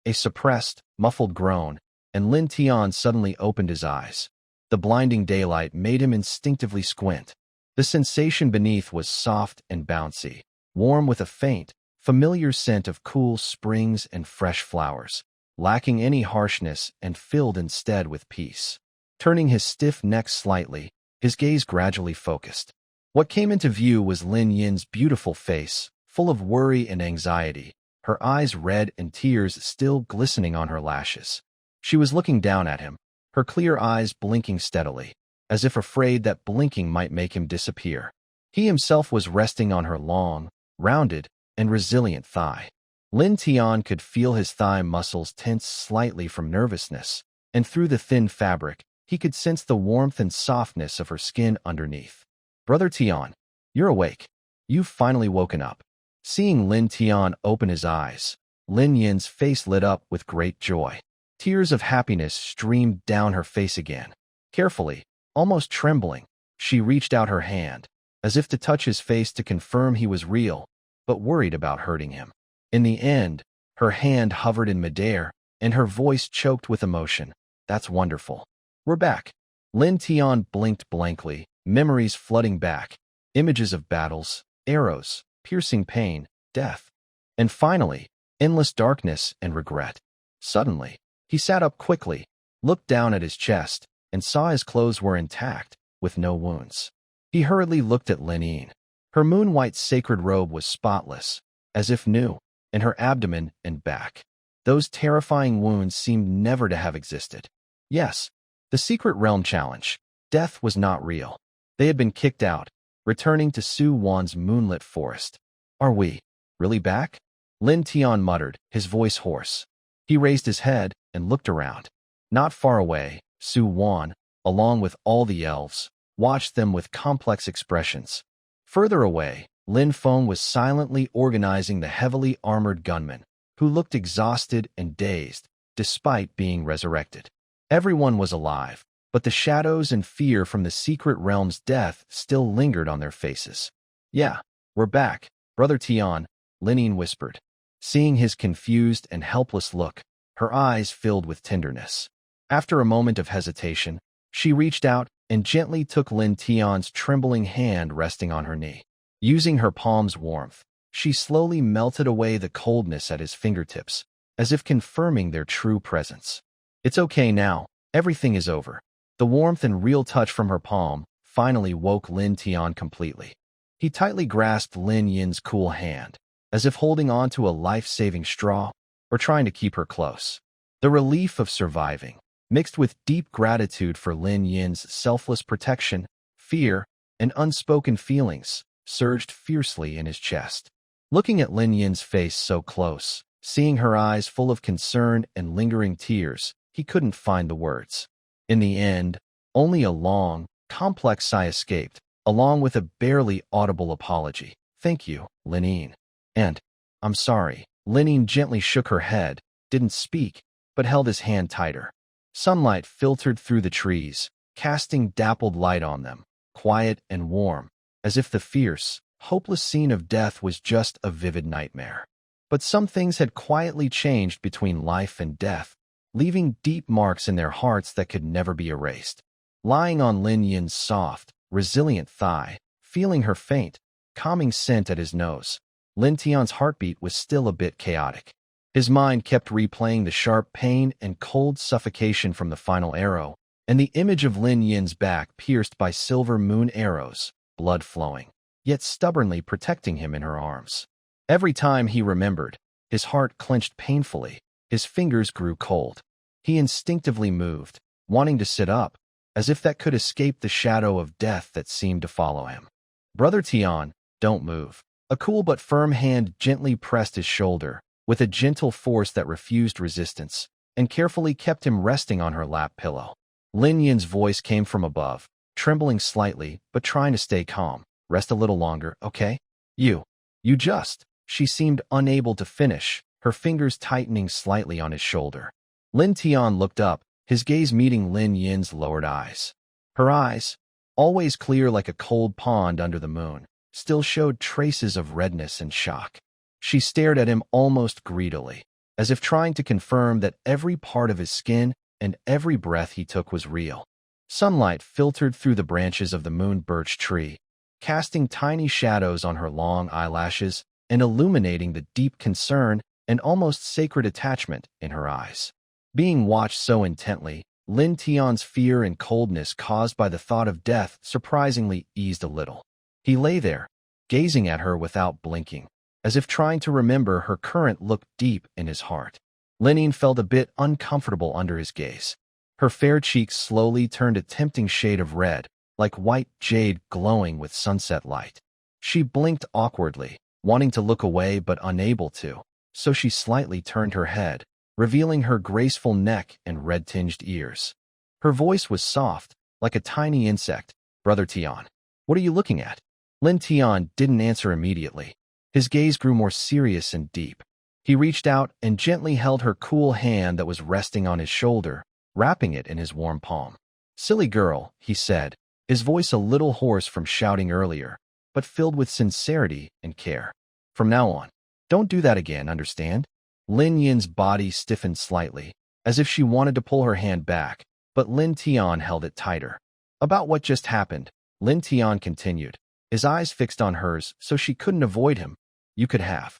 A suppressed, muffled groan, and Lin Tian suddenly opened his eyes. The blinding daylight made him instinctively squint. The sensation beneath was soft and bouncy, warm with a faint, familiar scent of cool springs and fresh flowers, lacking any harshness and filled instead with peace. Turning his stiff neck slightly, his gaze gradually focused. What came into view was Lin Yin's beautiful face, full of worry and anxiety, her eyes red and tears still glistening on her lashes. She was looking down at him, her clear eyes blinking steadily, as if afraid that blinking might make him disappear. He himself was resting on her long, rounded, and resilient thigh. Lin Tian could feel his thigh muscles tense slightly from nervousness, and through the thin fabric, he could sense the warmth and softness of her skin underneath. Brother Tian, you're awake. You've finally woken up. Seeing Lin Tian open his eyes, Lin Yin's face lit up with great joy. Tears of happiness streamed down her face again. Carefully, almost trembling, she reached out her hand, as if to touch his face to confirm he was real, but worried about hurting him. In the end, her hand hovered in midair, and her voice choked with emotion. That's wonderful. We're back. Lin Tian blinked blankly, memories flooding back, images of battles, arrows, piercing pain, death, and finally, endless darkness and regret. Suddenly, he sat up quickly, looked down at his chest, and saw his clothes were intact, with no wounds. He hurriedly looked at Linine. Her moon-white sacred robe was spotless, as if new, and her abdomen and back. Those terrifying wounds seemed never to have existed. Yes, the secret realm challenge. Death was not real. They had been kicked out, returning to Su Wan's moonlit forest. Are we really back? Lin Tian muttered, his voice hoarse. He raised his head and looked around. Not far away, Su Wan, along with all the elves, watched them with complex expressions. Further away, Lin Feng was silently organizing the heavily armored gunmen, who looked exhausted and dazed, despite being resurrected. Everyone was alive, but the shadows and fear from the secret realm's death still lingered on their faces. Yeah, we're back, Brother Tian, Linine whispered. Seeing his confused and helpless look, her eyes filled with tenderness. After a moment of hesitation, she reached out and gently took Lin Tian's trembling hand resting on her knee. Using her palm's warmth, she slowly melted away the coldness at his fingertips, as if confirming their true presence. It's okay now, everything is over. The warmth and real touch from her palm finally woke Lin Tian completely. He tightly grasped Lin Yin's cool hand, as if holding on to a life-saving straw or trying to keep her close. The relief of surviving, mixed with deep gratitude for Lin Yin's selfless protection, fear, and unspoken feelings, surged fiercely in his chest. Looking at Lin Yin's face so close, seeing her eyes full of concern and lingering tears, he couldn't find the words. In the end, only a long, complex sigh escaped, along with a barely audible apology. Thank you, Linine. And, I'm sorry. Linine gently shook her head, didn't speak, but held his hand tighter. Sunlight filtered through the trees, casting dappled light on them, quiet and warm, as if the fierce, hopeless scene of death was just a vivid nightmare. But some things had quietly changed between life and death, leaving deep marks in their hearts that could never be erased. Lying on Lin Yin's soft, resilient thigh, feeling her faint, calming scent at his nose, Lin Tian's heartbeat was still a bit chaotic. His mind kept replaying the sharp pain and cold suffocation from the final arrow, and the image of Lin Yin's back pierced by silver moon arrows, blood flowing, yet stubbornly protecting him in her arms. Every time he remembered, his heart clenched painfully, his fingers grew cold. He instinctively moved, wanting to sit up, as if that could escape the shadow of death that seemed to follow him. "Brother Tian, don't move." A cool but firm hand gently pressed his shoulder, with a gentle force that refused resistance, and carefully kept him resting on her lap pillow. Lin Yin's voice came from above, trembling slightly, but trying to stay calm. "Rest a little longer, okay? You just." She seemed unable to finish, her fingers tightening slightly on his shoulder. Lin Tian looked up, his gaze meeting Lin Yin's lowered eyes. Her eyes, always clear like a cold pond under the moon, still showed traces of redness and shock. She stared at him almost greedily, as if trying to confirm that every part of his skin and every breath he took was real. Sunlight filtered through the branches of the moon birch tree, casting tiny shadows on her long eyelashes and illuminating the deep concern and almost sacred attachment in her eyes. Being watched so intently, Lin Tian's fear and coldness caused by the thought of death surprisingly eased a little. He lay there, gazing at her without blinking, as if trying to remember her current look deep in his heart. Lin Yin felt a bit uncomfortable under his gaze. Her fair cheeks slowly turned a tempting shade of red, like white jade glowing with sunset light. She blinked awkwardly, wanting to look away but unable to, so she slightly turned her head, revealing her graceful neck and red-tinged ears. Her voice was soft, like a tiny insect. "Brother Tian, what are you looking at?" Lin Tian didn't answer immediately. His gaze grew more serious and deep. He reached out and gently held her cool hand that was resting on his shoulder, wrapping it in his warm palm. "Silly girl," he said, his voice a little hoarse from shouting earlier, but filled with sincerity and care. "From now on, don't do that again, understand?" Lin Yin's body stiffened slightly, as if she wanted to pull her hand back, but Lin Tian held it tighter. "About what just happened," Lin Tian continued, his eyes fixed on hers so she couldn't avoid him. You could have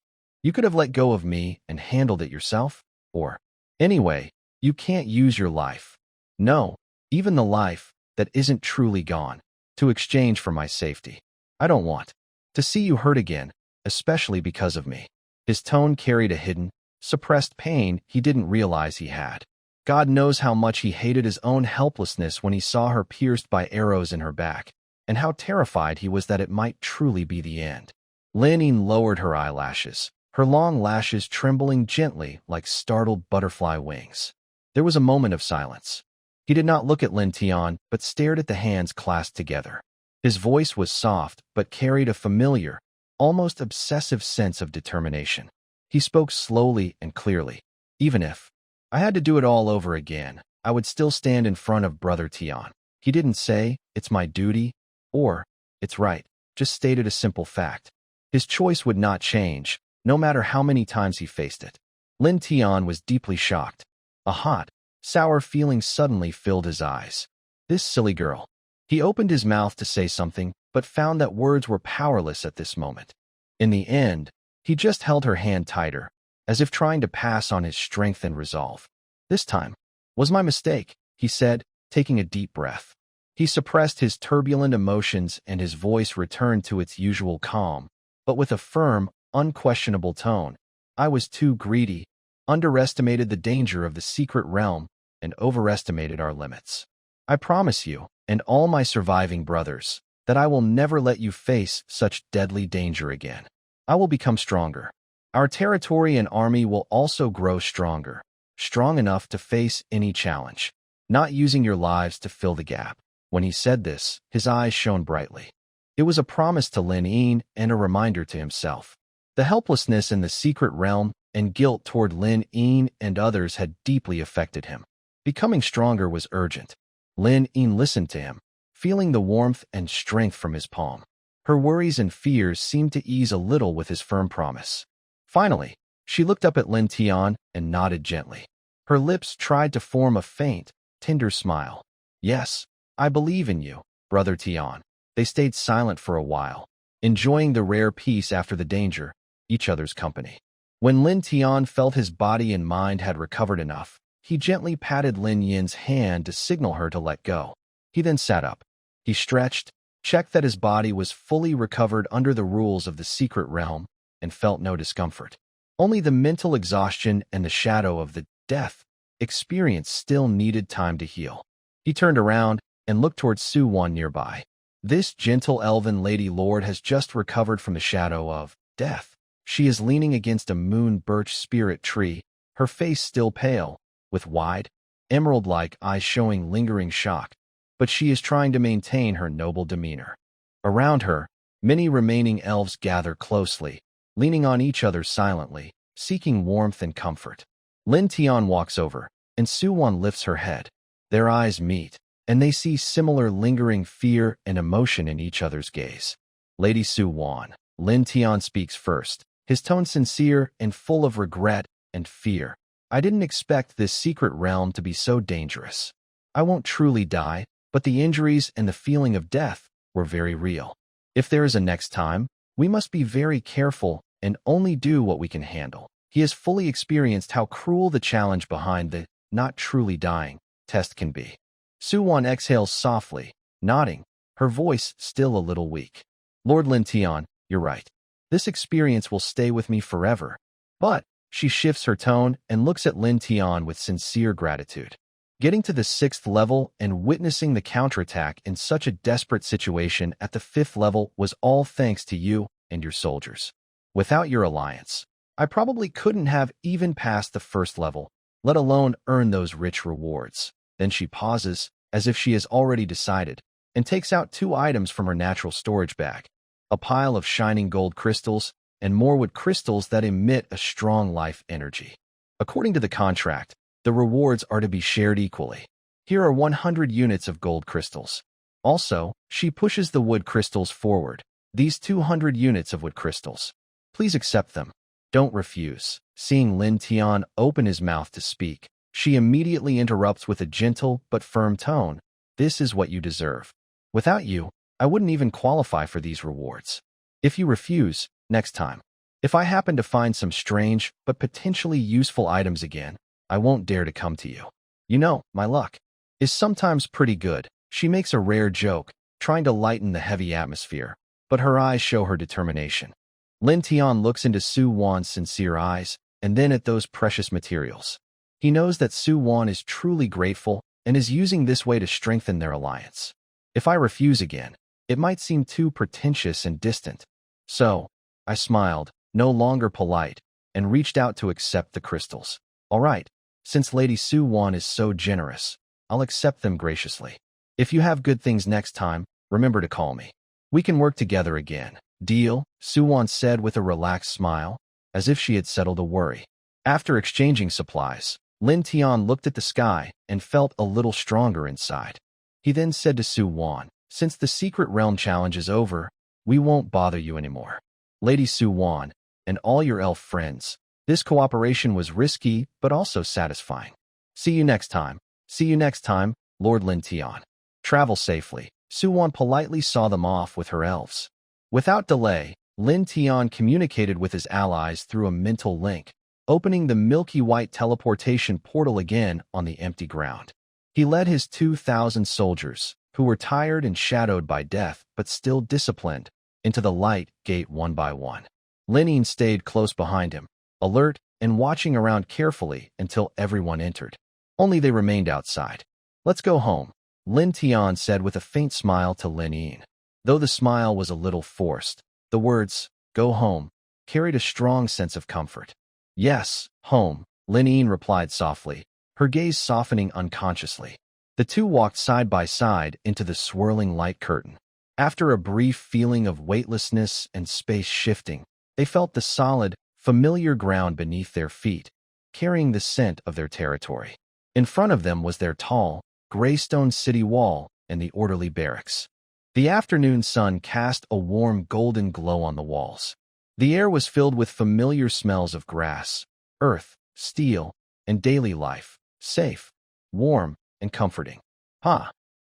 let go of me and handled it yourself, or anyway, you can't use your life. No, even the life that isn't truly gone, to exchange for my safety. I don't want to see you hurt again, especially because of me." His tone carried a hidden, suppressed pain he didn't realize he had. God knows how much he hated his own helplessness when he saw her pierced by arrows in her back, and how terrified he was that it might truly be the end. Lin Yin lowered her eyelashes, her long lashes trembling gently like startled butterfly wings. There was a moment of silence. He did not look at Lin Tian, but stared at the hands clasped together. His voice was soft, but carried a familiar, almost obsessive sense of determination. He spoke slowly and clearly. "Even if I had to do it all over again, I would still stand in front of Brother Tian." He didn't say, "It's my duty," or "It's right," just stated a simple fact. His choice would not change, no matter how many times he faced it. Lin Tian was deeply shocked. A hot, sour feeling suddenly filled his eyes. This silly girl. He opened his mouth to say something, but found that words were powerless at this moment. In the end, he just held her hand tighter, as if trying to pass on his strength and resolve. "This time was my mistake," he said, taking a deep breath. He suppressed his turbulent emotions and his voice returned to its usual calm, but with a firm, unquestionable tone. "I was too greedy, underestimated the danger of the secret realm, and overestimated our limits. I promise you, and all my surviving brothers, that I will never let you face such deadly danger again. I will become stronger. Our territory and army will also grow stronger, strong enough to face any challenge, not using your lives to fill the gap." When he said this, his eyes shone brightly. It was a promise to Lin Yin and a reminder to himself. The helplessness in the secret realm and guilt toward Lin Yin and others had deeply affected him. Becoming stronger was urgent. Lin Yin listened to him, feeling the warmth and strength from his palm. Her worries and fears seemed to ease a little with his firm promise. Finally, she looked up at Lin Tian and nodded gently. Her lips tried to form a faint, tender smile. "Yes, I believe in you, Brother Tian." They stayed silent for a while, enjoying the rare peace after the danger, each other's company. When Lin Tian felt his body and mind had recovered enough, he gently patted Lin Yin's hand to signal her to let go. He then sat up. He stretched, checked that his body was fully recovered under the rules of the secret realm, and felt no discomfort. Only the mental exhaustion and the shadow of the death experience still needed time to heal. He turned around and looked towards Su Wan nearby. This gentle elven lady lord has just recovered from the shadow of death. She is leaning against a moon birch spirit tree, her face still pale, with wide, emerald-like eyes showing lingering shock, but she is trying to maintain her noble demeanor. Around her, many remaining elves gather closely, leaning on each other silently, seeking warmth and comfort. Lin Tian walks over, and Su Wan lifts her head. Their eyes meet, and they see similar lingering fear and emotion in each other's gaze. Lady Su Wan, Lin Tian speaks first, his tone sincere and full of regret and fear. I didn't expect this secret realm to be so dangerous. I won't truly die, but the injuries and the feeling of death were very real. If there is a next time, we must be very careful and only do what we can handle. He has fully experienced how cruel the challenge behind the not truly dying test can be. Su Wan exhales softly, nodding, her voice still a little weak. Lord Lin Tian, you're right. This experience will stay with me forever. But she shifts her tone and looks at Lin Tian with sincere gratitude. Getting to the 6th level and witnessing the counterattack in such a desperate situation at the 5th level was all thanks to you and your soldiers. Without your alliance, I probably couldn't have even passed the 1st level, let alone earn those rich rewards. Then she pauses, as if she has already decided, and takes out 2 items from her natural storage bag. A pile of shining gold crystals and more wood crystals that emit a strong life energy. According to the contract, the rewards are to be shared equally. Here are 100 units of gold crystals. Also, she pushes the wood crystals forward. These 200 units of wood crystals. Please accept them. Don't refuse. Seeing Lin Tian open his mouth to speak, she immediately interrupts with a gentle but firm tone. This is what you deserve. Without you, I wouldn't even qualify for these rewards. If you refuse, next time, if I happen to find some strange but potentially useful items again, I won't dare to come to you. You know, my luck is sometimes pretty good. She makes a rare joke, trying to lighten the heavy atmosphere, but her eyes show her determination. Lin Tian looks into Su Wan's sincere eyes, and then at those precious materials. He knows that Su Wan is truly grateful and is using this way to strengthen their alliance. If I refuse again, it might seem too pretentious and distant. So, I smiled, no longer polite, and reached out to accept the crystals. All right, since Lady Su Wan is so generous, I'll accept them graciously. If you have good things next time, remember to call me. We can work together again. Deal, Su Wan said with a relaxed smile, as if she had settled a worry. After exchanging supplies, Lin Tian looked at the sky and felt a little stronger inside. He then said to Su Wan, since the secret realm challenge is over, we won't bother you anymore. Lady Su Wan, and all your elf friends, this cooperation was risky but also satisfying. See you next time. See you next time, Lord Lin Tian. Travel safely. Su Wan politely saw them off with her elves. Without delay, Lin Tian communicated with his allies through a mental link, opening the milky white teleportation portal again on the empty ground. He led his 2,000 soldiers, who were tired and shadowed by death but still disciplined, into the light gate one by one. Lin Yin stayed close behind him, alert and watching around carefully until everyone entered. Only they remained outside. Let's go home, Lin Tian said with a faint smile to Lin Yin. Though the smile was a little forced, the words, go home, carried a strong sense of comfort. Yes, home, Lin Yin replied softly, her gaze softening unconsciously. The two walked side by side into the swirling light curtain. After a brief feeling of weightlessness and space shifting, they felt the solid, familiar ground beneath their feet, carrying the scent of their territory. In front of them was their tall, gray stone city wall and the orderly barracks. The afternoon sun cast a warm golden glow on the walls. The air was filled with familiar smells of grass, earth, steel, and daily life, safe, warm, and comforting.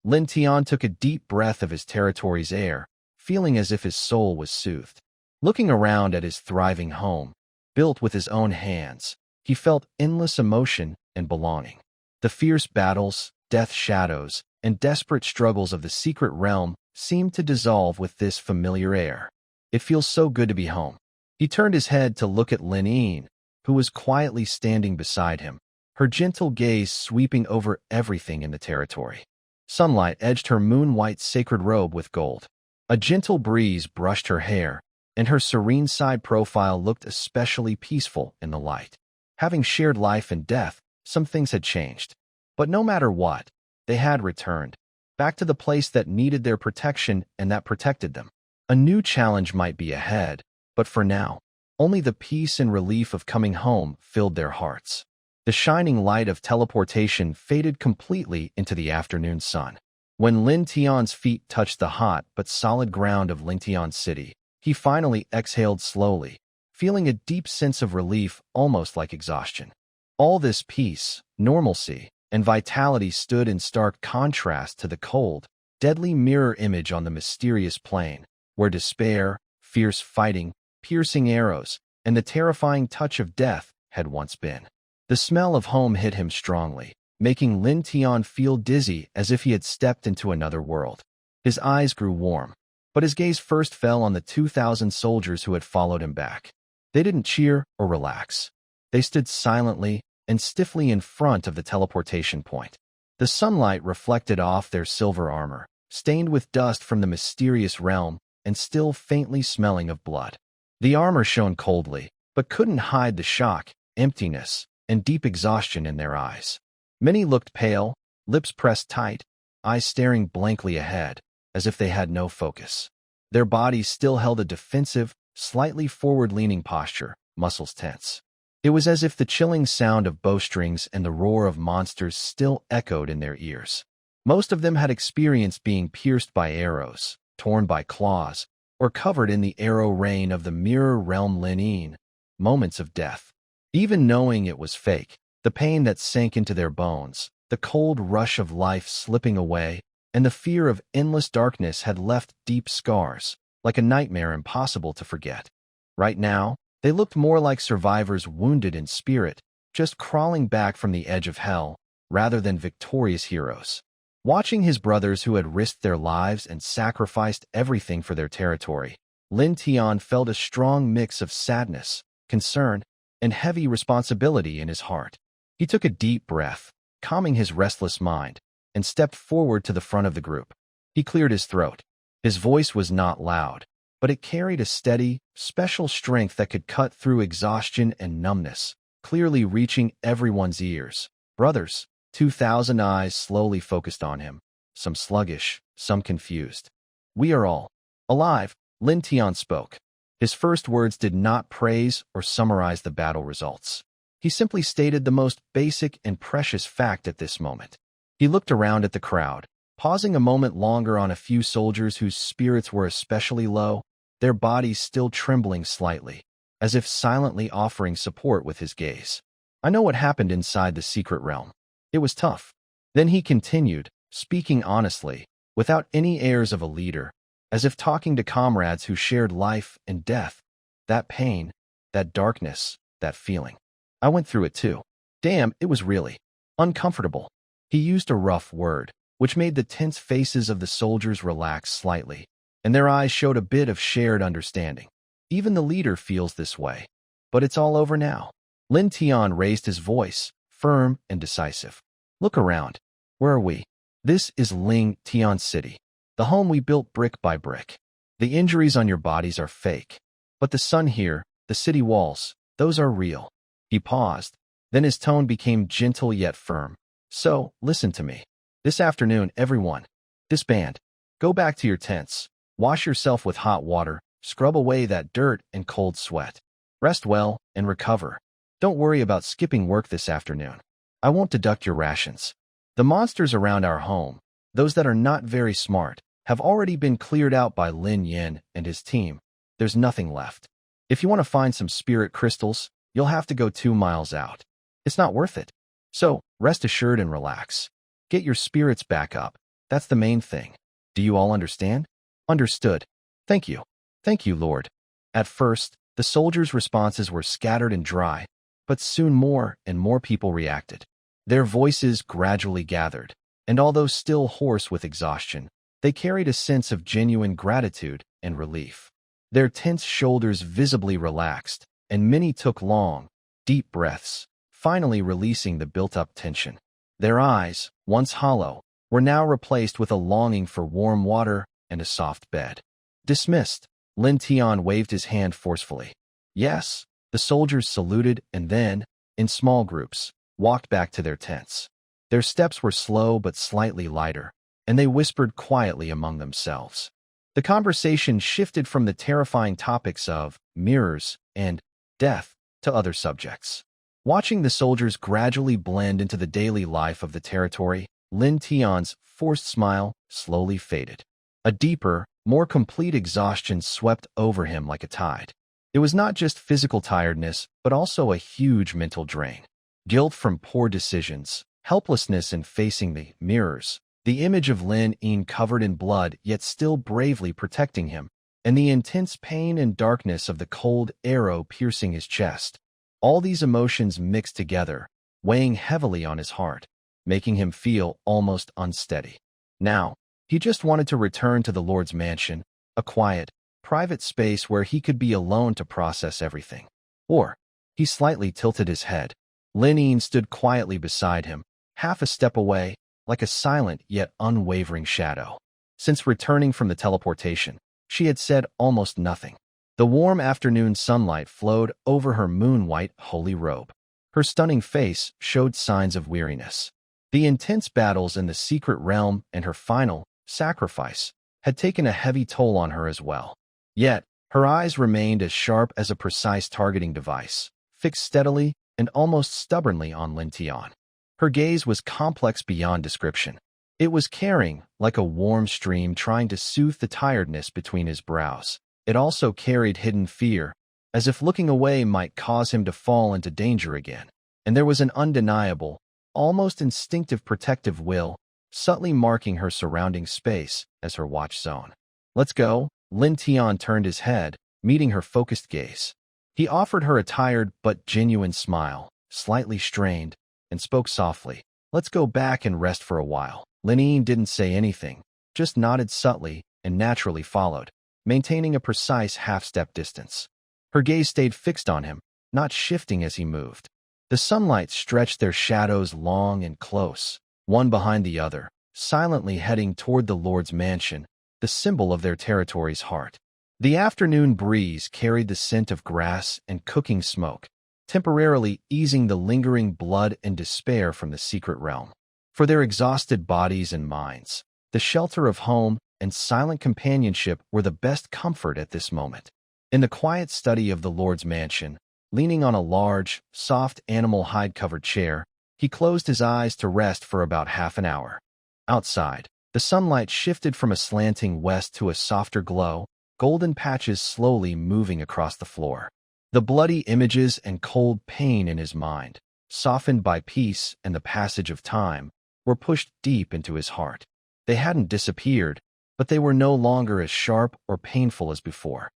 Lin Tian took a deep breath of his territory's air, feeling as if his soul was soothed. Looking around at his thriving home, built with his own hands. He felt endless emotion and belonging. The fierce battles, death shadows, and desperate struggles of the secret realm seemed to dissolve with this familiar air. It feels so good to be home. He turned his head to look at Lin, who was quietly standing beside him, her gentle gaze sweeping over everything in the territory. Sunlight edged her moon-white sacred robe with gold. A gentle breeze brushed her hair, and her serene side profile looked especially peaceful in the light. Having shared life and death, some things had changed. But no matter what, they had returned, back to the place that needed their protection and that protected them. A new challenge might be ahead, but for now, only the peace and relief of coming home filled their hearts. The shining light of teleportation faded completely into the afternoon sun. When Lin Tian's feet touched the hot but solid ground of Lingtian City, he finally exhaled slowly, feeling a deep sense of relief almost like exhaustion. All this peace, normalcy, and vitality stood in stark contrast to the cold, deadly mirror image on the mysterious plain, where despair, fierce fighting, piercing arrows, and the terrifying touch of death had once been. The smell of home hit him strongly, making Lin Tian feel dizzy as if he had stepped into another world. His eyes grew warm, but his gaze first fell on the 2,000 soldiers who had followed him back. They didn't cheer or relax. They stood silently and stiffly in front of the teleportation point. The sunlight reflected off their silver armor, stained with dust from the mysterious realm and still faintly smelling of blood. The armor shone coldly, but couldn't hide the shock, emptiness, and deep exhaustion in their eyes. Many looked pale, lips pressed tight, eyes staring blankly ahead, as if they had no focus. Their bodies still held a defensive, slightly forward-leaning posture, muscles tense. It was as if the chilling sound of bowstrings and the roar of monsters still echoed in their ears. Most of them had experienced being pierced by arrows, torn by claws, or covered in the arrow rain of the mirror realm Lin, moments of death. Even knowing it was fake, the pain that sank into their bones, the cold rush of life slipping away, and the fear of endless darkness had left deep scars, like a nightmare impossible to forget. Right now, they looked more like survivors wounded in spirit, just crawling back from the edge of hell, rather than victorious heroes. Watching his brothers who had risked their lives and sacrificed everything for their territory, Lin Tian felt a strong mix of sadness, concern, and heavy responsibility in his heart. He took a deep breath, calming his restless mind, and stepped forward to the front of the group. He cleared his throat. His voice was not loud, but it carried a steady, special strength that could cut through exhaustion and numbness, clearly reaching everyone's ears. Brothers, 2,000 eyes slowly focused on him, some sluggish, some confused. We are all alive, Lin Tian spoke. His first words did not praise or summarize the battle results. He simply stated the most basic and precious fact at this moment. He looked around at the crowd, pausing a moment longer on a few soldiers whose spirits were especially low, their bodies still trembling slightly, as if silently offering support with his gaze. I know what happened inside the secret realm. It was tough. Then he continued, speaking honestly, without any airs of a leader, as if talking to comrades who shared life and death. That pain, that darkness, that feeling. I went through it too. Damn, it was really uncomfortable. He used a rough word, which made the tense faces of the soldiers relax slightly, and their eyes showed a bit of shared understanding. Even the leader feels this way. But it's all over now. Lin Tian raised his voice, firm and decisive. Look around. Where are we? This is Ling Tian City, the home we built brick by brick. The injuries on your bodies are fake. But the sun here, the city walls, those are real. He paused. Then his tone became gentle yet firm. So, listen to me. This afternoon, everyone, disband. Go back to your tents. Wash yourself with hot water. Scrub away that dirt and cold sweat. Rest well and recover. Don't worry about skipping work this afternoon. I won't deduct your rations. The monsters around our home, those that are not very smart, have already been cleared out by Lin Yin and his team. There's nothing left. If you want to find some spirit crystals, you'll have to go 2 miles out. It's not worth it. So, rest assured and relax. Get your spirits back up. That's the main thing. Do you all understand? Understood. Thank you. Thank you, Lord. At first, the The soldiers' responses were scattered and dry, but soon more and more people reacted. Their voices gradually gathered, and although still hoarse with exhaustion, they carried a sense of genuine gratitude and relief. Their tense shoulders visibly relaxed, and many took long, deep breaths, finally releasing the built-up tension. Their eyes, once hollow, were now replaced with a longing for warm water and a soft bed. Dismissed, Lin Tian waved his hand forcefully. Yes, the soldiers saluted and then, in small groups, walked back to their tents. Their steps were slow but slightly lighter, and they whispered quietly among themselves. The conversation shifted from the terrifying topics of mirrors and death to other subjects. Watching the soldiers gradually blend into the daily life of the territory, Lin Tian's forced smile slowly faded. A deeper, more complete exhaustion swept over him like a tide. It was not just physical tiredness, but also a huge mental drain. Guilt from poor decisions, helplessness in facing the mirrors, the image of Lin Yin covered in blood yet still bravely protecting him, and the intense pain and darkness of the cold arrow piercing his chest. All these emotions mixed together, weighing heavily on his heart, making him feel almost unsteady. Now, he just wanted to return to the Lord's mansion, a quiet, private space where he could be alone to process everything. Or, he slightly tilted his head. Lin Yin stood quietly beside him, half a step away, like a silent yet unwavering shadow. Since returning from the teleportation, she had said almost nothing. The warm afternoon sunlight flowed over her moon-white holy robe. Her stunning face showed signs of weariness. The intense battles in the secret realm and her final sacrifice had taken a heavy toll on her as well. Yet, her eyes remained as sharp as a precise targeting device, fixed steadily and almost stubbornly on Lin Tian. Her gaze was complex beyond description. It was caring, like a warm stream trying to soothe the tiredness between his brows. It also carried hidden fear, as if looking away might cause him to fall into danger again. And there was an undeniable, almost instinctive protective will, subtly marking her surrounding space as her watch zone. Let's go. Lin Tian turned his head, meeting her focused gaze. He offered her a tired but genuine smile, slightly strained, and spoke softly. Let's go back and rest for a while. Lin Yin didn't say anything, just nodded subtly and naturally followed, maintaining a precise half-step distance. Her gaze stayed fixed on him, not shifting as he moved. The sunlight stretched their shadows long and close, one behind the other, silently heading toward the Lord's mansion, the symbol of their territory's heart. The afternoon breeze carried the scent of grass and cooking smoke, temporarily easing the lingering blood and despair from the secret realm. For their exhausted bodies and minds, the shelter of home and silent companionship were the best comfort at this moment. In the quiet study of the Lord's mansion, leaning on a large, soft animal hide-covered chair, he closed his eyes to rest for about half an hour. Outside, the sunlight shifted from a slanting west to a softer glow, golden patches slowly moving across the floor. The bloody images and cold pain in his mind, softened by peace and the passage of time, were pushed deep into his heart. They hadn't disappeared, but they were no longer as sharp or painful as before.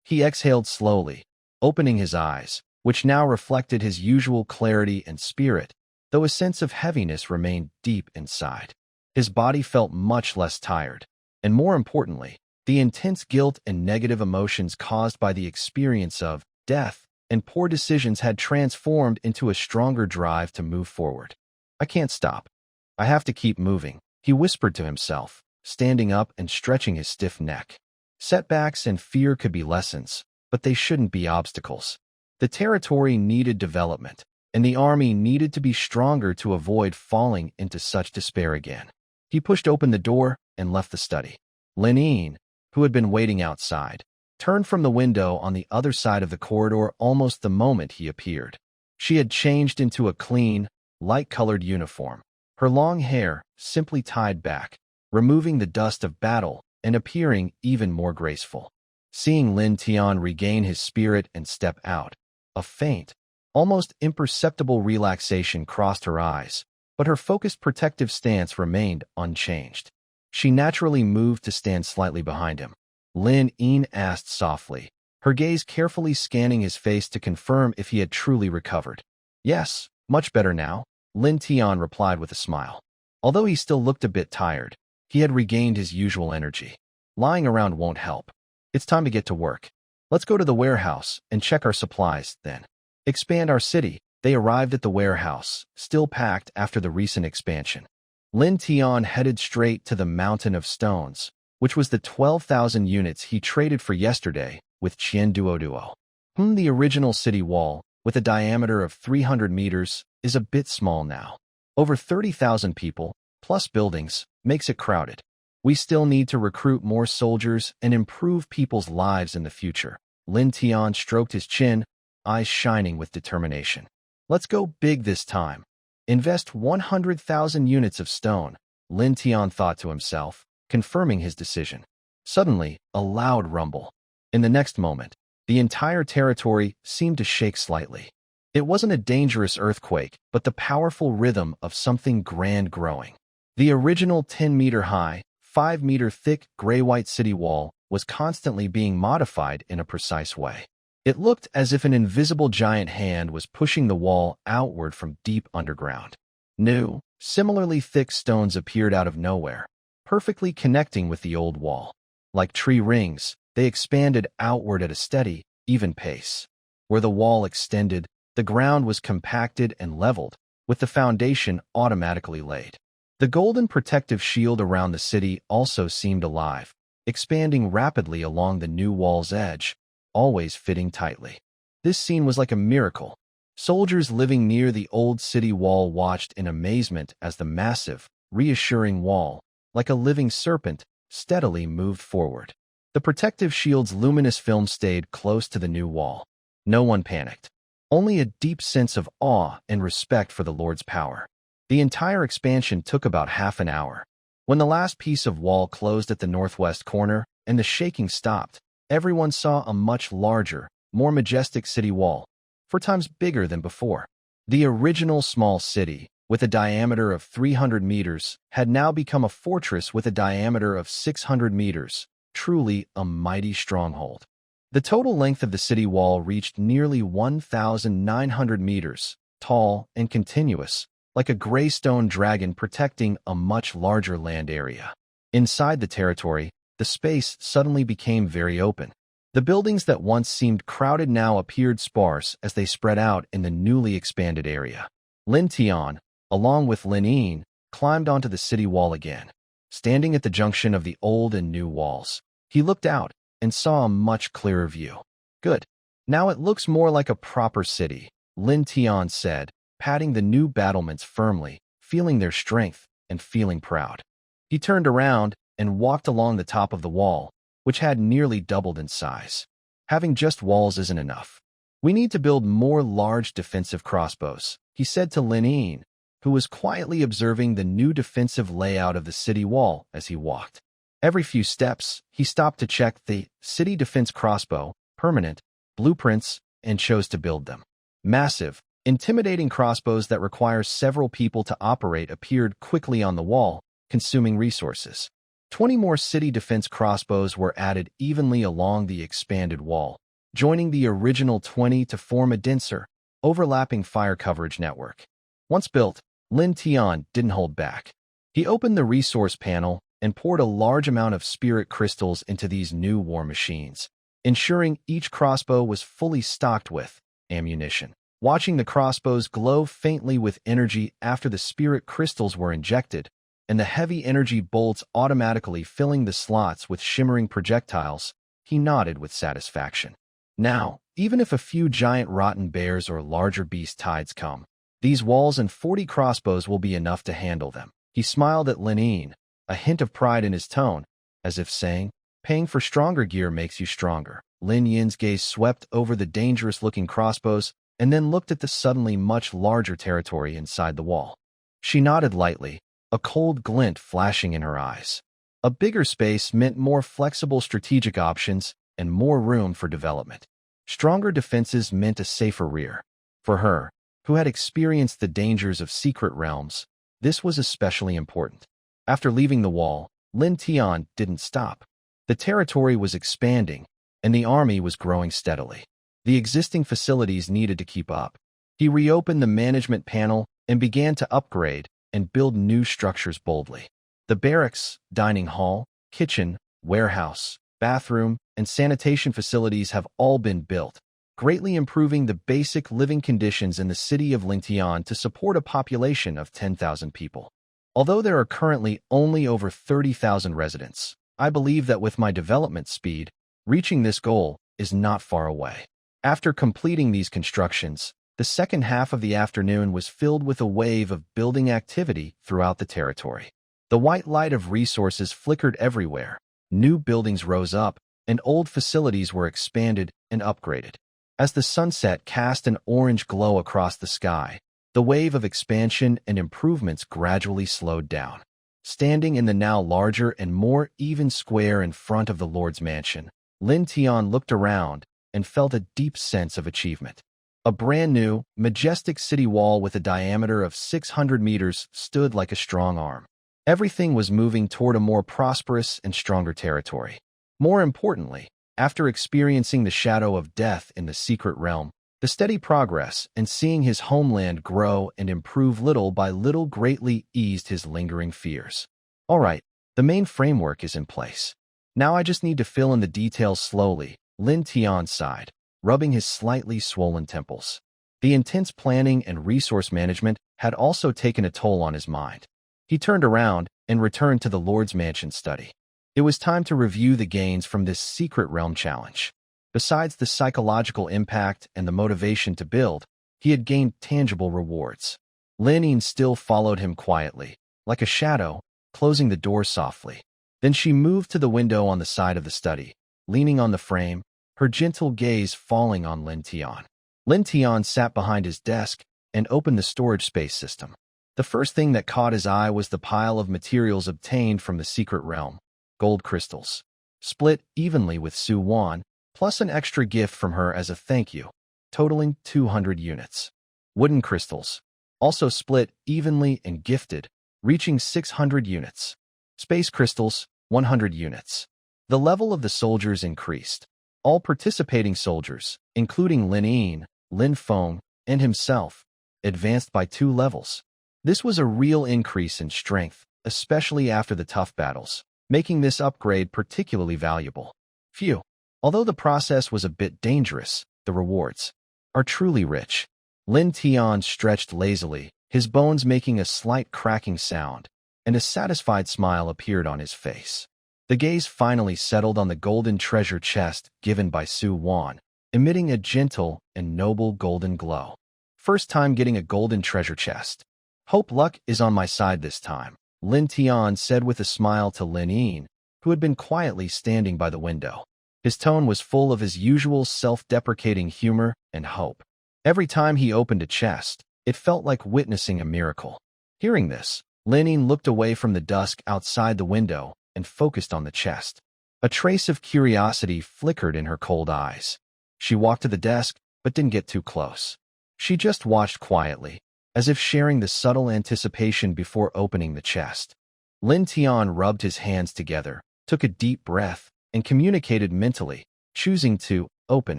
He exhaled slowly, opening his eyes, which now reflected his usual clarity and spirit, though a sense of heaviness remained deep inside. His body felt much less tired, and more importantly, the intense guilt and negative emotions caused by the experience of death and poor decisions had transformed into a stronger drive to move forward. I can't stop. I have to keep moving, he whispered to himself, standing up and stretching his stiff neck. Setbacks and fear could be lessons, but they shouldn't be obstacles. The territory needed development, and the army needed to be stronger to avoid falling into such despair again. He pushed open the door and left the study. Lin Yin, who had been waiting outside, turned from the window on the other side of the corridor almost the moment he appeared. She had changed into a clean, light-colored uniform, her long hair simply tied back, removing the dust of battle and appearing even more graceful. Seeing Lin Tian regain his spirit and step out, a faint, almost imperceptible relaxation crossed her eyes, but her focused protective stance remained unchanged. She naturally moved to stand slightly behind him. Lin Yin asked softly, her gaze carefully scanning his face to confirm if he had truly recovered. Yes, much better now, Lin Tian replied with a smile. Although he still looked a bit tired, he had regained his usual energy. Lying around won't help. It's time to get to work. Let's go to the warehouse and check our supplies, then expand our city. They arrived at the warehouse, still packed after the recent expansion. Lin Tian headed straight to the Mountain of Stones, which was the 12,000 units he traded for yesterday with Qian Duoduo. The original city wall, with a diameter of 300 meters, is a bit small now. Over 30,000 people, plus buildings, makes it crowded. We still need to recruit more soldiers and improve people's lives in the future. Lin Tian stroked his chin, eyes shining with determination. Let's go big this time. Invest 100,000 units of stone, Lin Tian thought to himself, confirming his decision. Suddenly, a loud rumble. In the next moment, the entire territory seemed to shake slightly. It wasn't a dangerous earthquake, but the powerful rhythm of something grand growing. The original 10-meter-high, 5-meter-thick gray-white city wall was constantly being modified in a precise way. It looked as if an invisible giant hand was pushing the wall outward from deep underground. New, similarly thick stones appeared out of nowhere, perfectly connecting with the old wall. Like tree rings, they expanded outward at a steady, even pace. Where the wall extended, the ground was compacted and leveled, with the foundation automatically laid. The golden protective shield around the city also seemed alive, expanding rapidly along the new wall's edge, always fitting tightly. This scene was like a miracle. Soldiers living near the old city wall watched in amazement as the massive, reassuring wall, like a living serpent, steadily moved forward. The protective shield's luminous film stayed close to the new wall. No one panicked. Only a deep sense of awe and respect for the Lord's power. The entire expansion took about half an hour. When the last piece of wall closed at the northwest corner and the shaking stopped, everyone saw a much larger, more majestic city wall, 4 times bigger than before. The original small city, with a diameter of 300 meters, had now become a fortress with a diameter of 600 meters, truly a mighty stronghold. The total length of the city wall reached nearly 1,900 meters, tall and continuous, like a gray stone dragon protecting a much larger land area. Inside the territory, the space suddenly became very open. The buildings that once seemed crowded now appeared sparse as they spread out in the newly expanded area. Lin Tian, along with Lin Yin, climbed onto the city wall again. Standing at the junction of the old and new walls, he looked out and saw a much clearer view. Good. Now it looks more like a proper city, Lin Tian said, patting the new battlements firmly, feeling their strength and feeling proud. He turned around and walked along the top of the wall, which had nearly doubled in size. Having just walls isn't enough. We need to build more large defensive crossbows, he said to Lin Yin, who was quietly observing the new defensive layout of the city wall as he walked. Every few steps, he stopped to check the city defense crossbow, permanent, blueprints, and chose to build them. Massive, intimidating crossbows that require several people to operate appeared quickly on the wall, consuming resources. 20 more city defense crossbows were added evenly along the expanded wall, joining the original 20 to form a denser, overlapping fire coverage network. Once built, Lin Tian didn't hold back. He opened the resource panel and poured a large amount of spirit crystals into these new war machines, ensuring each crossbow was fully stocked with ammunition. Watching the crossbows glow faintly with energy after the spirit crystals were injected, and the heavy energy bolts automatically filling the slots with shimmering projectiles, he nodded with satisfaction. Now, even if a few giant rotten bears or larger beast tides come, these walls and 40 crossbows will be enough to handle them. He smiled at Lin Yin, a hint of pride in his tone, as if saying, paying for stronger gear makes you stronger. Lin Yin's gaze swept over the dangerous-looking crossbows and then looked at the suddenly much larger territory inside the wall. She nodded lightly, a cold glint flashing in her eyes. A bigger space meant more flexible strategic options and more room for development. Stronger defenses meant a safer rear. For her, who had experienced the dangers of secret realms, this was especially important. After leaving the wall, Lin Tian didn't stop. The territory was expanding, and the army was growing steadily. The existing facilities needed to keep up. He reopened the management panel and began to upgrade and build new structures boldly. The barracks, dining hall, kitchen, warehouse, bathroom, and sanitation facilities have all been built, greatly improving the basic living conditions in the city of Lingtian to support a population of 10,000 people. Although there are currently only over 30,000 residents, I believe that with my development speed, reaching this goal is not far away. After completing these constructions, the second half of the afternoon was filled with a wave of building activity throughout the territory. The white light of resources flickered everywhere, new buildings rose up, and old facilities were expanded and upgraded. As the sunset cast an orange glow across the sky, the wave of expansion and improvements gradually slowed down. Standing in the now larger and more even square in front of the Lord's mansion, Lin Tian looked around and felt a deep sense of achievement. A brand-new, majestic city wall with a diameter of 600 meters stood like a strong arm. Everything was moving toward a more prosperous and stronger territory. More importantly, after experiencing the shadow of death in the secret realm, the steady progress and seeing his homeland grow and improve little by little greatly eased his lingering fears. All right, the main framework is in place. Now I just need to fill in the details slowly, Lin Tian sighed, rubbing his slightly swollen temples. The intense planning and resource management had also taken a toll on his mind. He turned around and returned to the Lord's Mansion study. It was time to review the gains from this secret realm challenge. Besides the psychological impact and the motivation to build, he had gained tangible rewards. Lin Ying still followed him quietly, like a shadow, closing the door softly. Then she moved to the window on the side of the study, leaning on the frame, her gentle gaze falling on Lin Tian. Lin Tian sat behind his desk and opened the storage space system. The first thing that caught his eye was the pile of materials obtained from the secret realm, gold crystals, split evenly with Su Wan, plus an extra gift from her as a thank you, totaling 200 units. Wooden crystals, also split evenly and gifted, reaching 600 units. Space crystals, 100 units. The level of the soldiers increased. All participating soldiers, including Lin Ying, Lin Feng, and himself, advanced by 2 levels. This was a real increase in strength, especially after the tough battles, making this upgrade particularly valuable. Phew. Although the process was a bit dangerous, the rewards are truly rich. Lin Tian stretched lazily, his bones making a slight cracking sound, and a satisfied smile appeared on his face. The gaze finally settled on the golden treasure chest given by Su Wan, emitting a gentle and noble golden glow. First time getting a golden treasure chest. Hope luck is on my side this time, Lin Tian said with a smile to Lin Ying, who had been quietly standing by the window. His tone was full of his usual self-deprecating humor and hope. Every time he opened a chest, it felt like witnessing a miracle. Hearing this, Lin Ying looked away from the dusk outside the window and focused on the chest. A trace of curiosity flickered in her cold eyes. She walked to the desk, but didn't get too close. She just watched quietly, as if sharing the subtle anticipation before opening the chest. Lin Tian rubbed his hands together, took a deep breath, and communicated mentally, choosing to open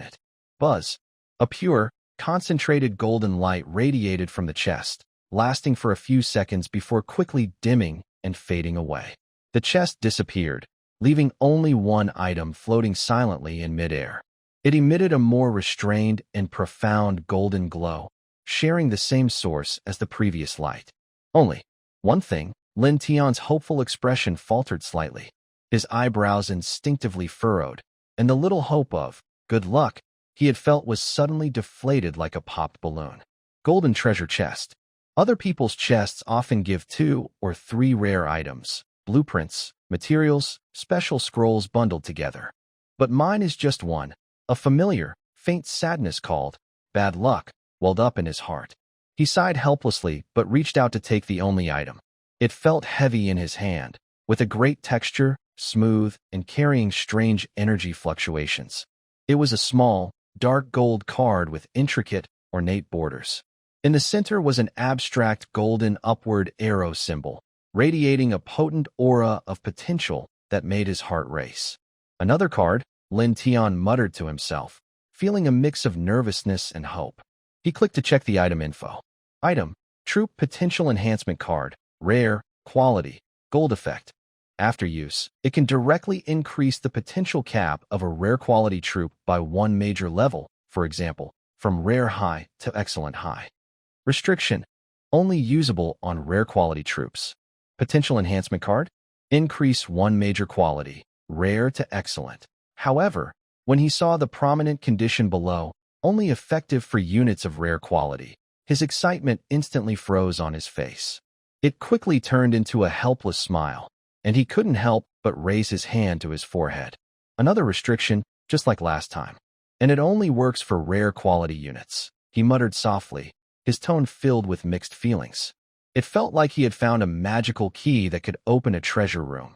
it. Buzz. A pure, concentrated golden light radiated from the chest, lasting for a few seconds before quickly dimming and fading away. The chest disappeared, leaving only one item floating silently in midair. It emitted a more restrained and profound golden glow, sharing the same source as the previous light. Only one thing, Lin Tian's hopeful expression faltered slightly. His eyebrows instinctively furrowed, and the little hope of good luck he had felt was suddenly deflated like a popped balloon. Golden treasure chest. Other people's chests often give 2 or 3 rare items, blueprints, materials, special scrolls bundled together. But mine is just one. A familiar, faint sadness called bad luck welled up in his heart. He sighed helplessly but reached out to take the only item. It felt heavy in his hand, with a great texture, smooth, and carrying strange energy fluctuations. It was a small, dark gold card with intricate, ornate borders. In the center was an abstract golden upward arrow symbol, radiating a potent aura of potential that made his heart race. Another card, Lin Tian muttered to himself, feeling a mix of nervousness and hope. He clicked to check the item info. Item: Troop Potential Enhancement Card, Rare, Quality, Gold Effect. After use, it can directly increase the potential cap of a rare quality troop by 1 major level, for example, from Rare High to Excellent High. Restriction: Only usable on rare quality troops. Potential Enhancement Card: Increase 1 major quality, Rare to Excellent. However, when he saw the prominent condition below, only effective for units of rare quality, his excitement instantly froze on his face. It quickly turned into a helpless smile, and he couldn't help but raise his hand to his forehead. Another restriction, just like last time. And it only works for rare quality units, he muttered softly, his tone filled with mixed feelings. It felt like he had found a magical key that could open a treasure room,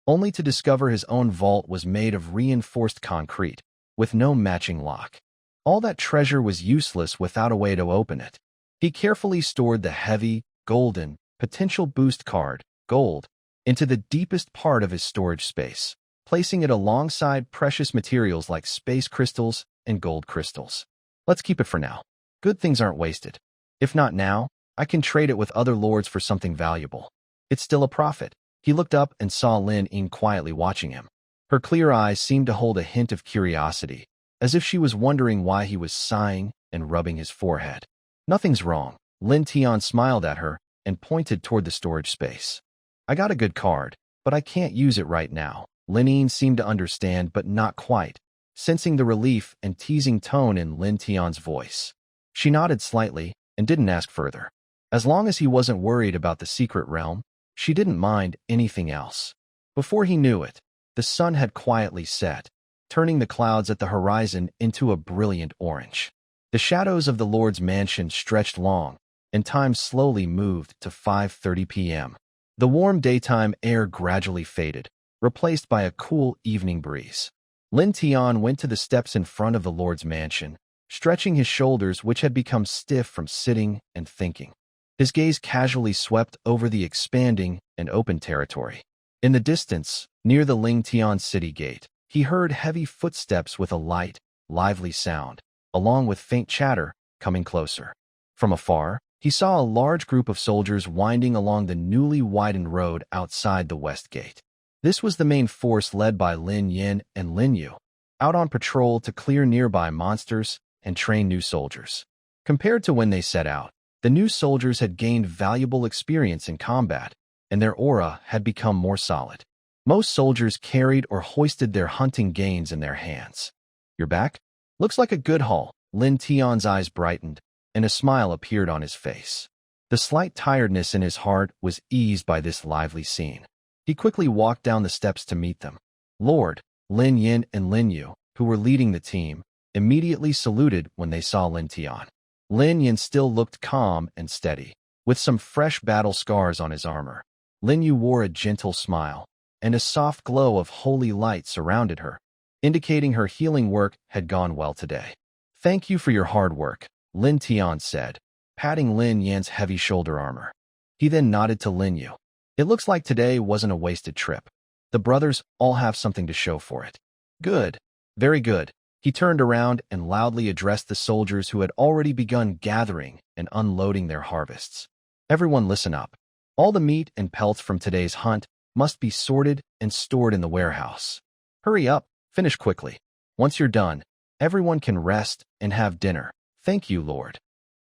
only to discover his own vault was made of reinforced concrete, with no matching lock. All that treasure was useless without a way to open it. He carefully stored the heavy, golden, potential boost card, gold, into the deepest part of his storage space, placing it alongside precious materials like space crystals and gold crystals. Let's keep it for now. Good things aren't wasted. If not now, I can trade it with other lords for something valuable. It's still a profit. He looked up and saw Lin Ying quietly watching him. Her clear eyes seemed to hold a hint of curiosity, as if she was wondering why he was sighing and rubbing his forehead. Nothing's wrong. Lin Tian smiled at her and pointed toward the storage space. I got a good card, but I can't use it right now. Lin Ying seemed to understand, but not quite, sensing the relief and teasing tone in Lin Tian's voice. She nodded slightly and didn't ask further. As long as he wasn't worried about the secret realm, she didn't mind anything else. Before he knew it, the sun had quietly set, turning the clouds at the horizon into a brilliant orange. The shadows of the Lord's mansion stretched long, and time slowly moved to 5:30 p.m. The warm daytime air gradually faded, replaced by a cool evening breeze. Lin Tian went to the steps in front of the Lord's mansion, stretching his shoulders which had become stiff from sitting and thinking. His gaze casually swept over the expanding and open territory. In the distance, near the Lingtian city gate, he heard heavy footsteps with a light, lively sound, along with faint chatter, coming closer. From afar, he saw a large group of soldiers winding along the newly widened road outside the west gate. This was the main force led by Lin Yin and Lin Yu, out on patrol to clear nearby monsters and train new soldiers. Compared to when they set out, the new soldiers had gained valuable experience in combat, and their aura had become more solid. Most soldiers carried or hoisted their hunting gains in their hands. You're back? Looks like a good haul. Lin Tian's eyes brightened, and a smile appeared on his face. The slight tiredness in his heart was eased by this lively scene. He quickly walked down the steps to meet them. Lord, Lin Yin and Lin Yu, who were leading the team, immediately saluted when they saw Lin Tian. Lin Yin still looked calm and steady, with some fresh battle scars on his armor. Lin Yu wore a gentle smile, and a soft glow of holy light surrounded her, indicating her healing work had gone well today. Thank you for your hard work, Lin Tian said, patting Lin Yan's heavy shoulder armor. He then nodded to Lin Yu. It looks like today wasn't a wasted trip. The brothers all have something to show for it. Good. Very good. He turned around and loudly addressed the soldiers who had already begun gathering and unloading their harvests. Everyone listen up. All the meat and pelts from today's hunt must be sorted and stored in the warehouse. Hurry up, finish quickly. Once you're done, everyone can rest and have dinner. Thank you, Lord.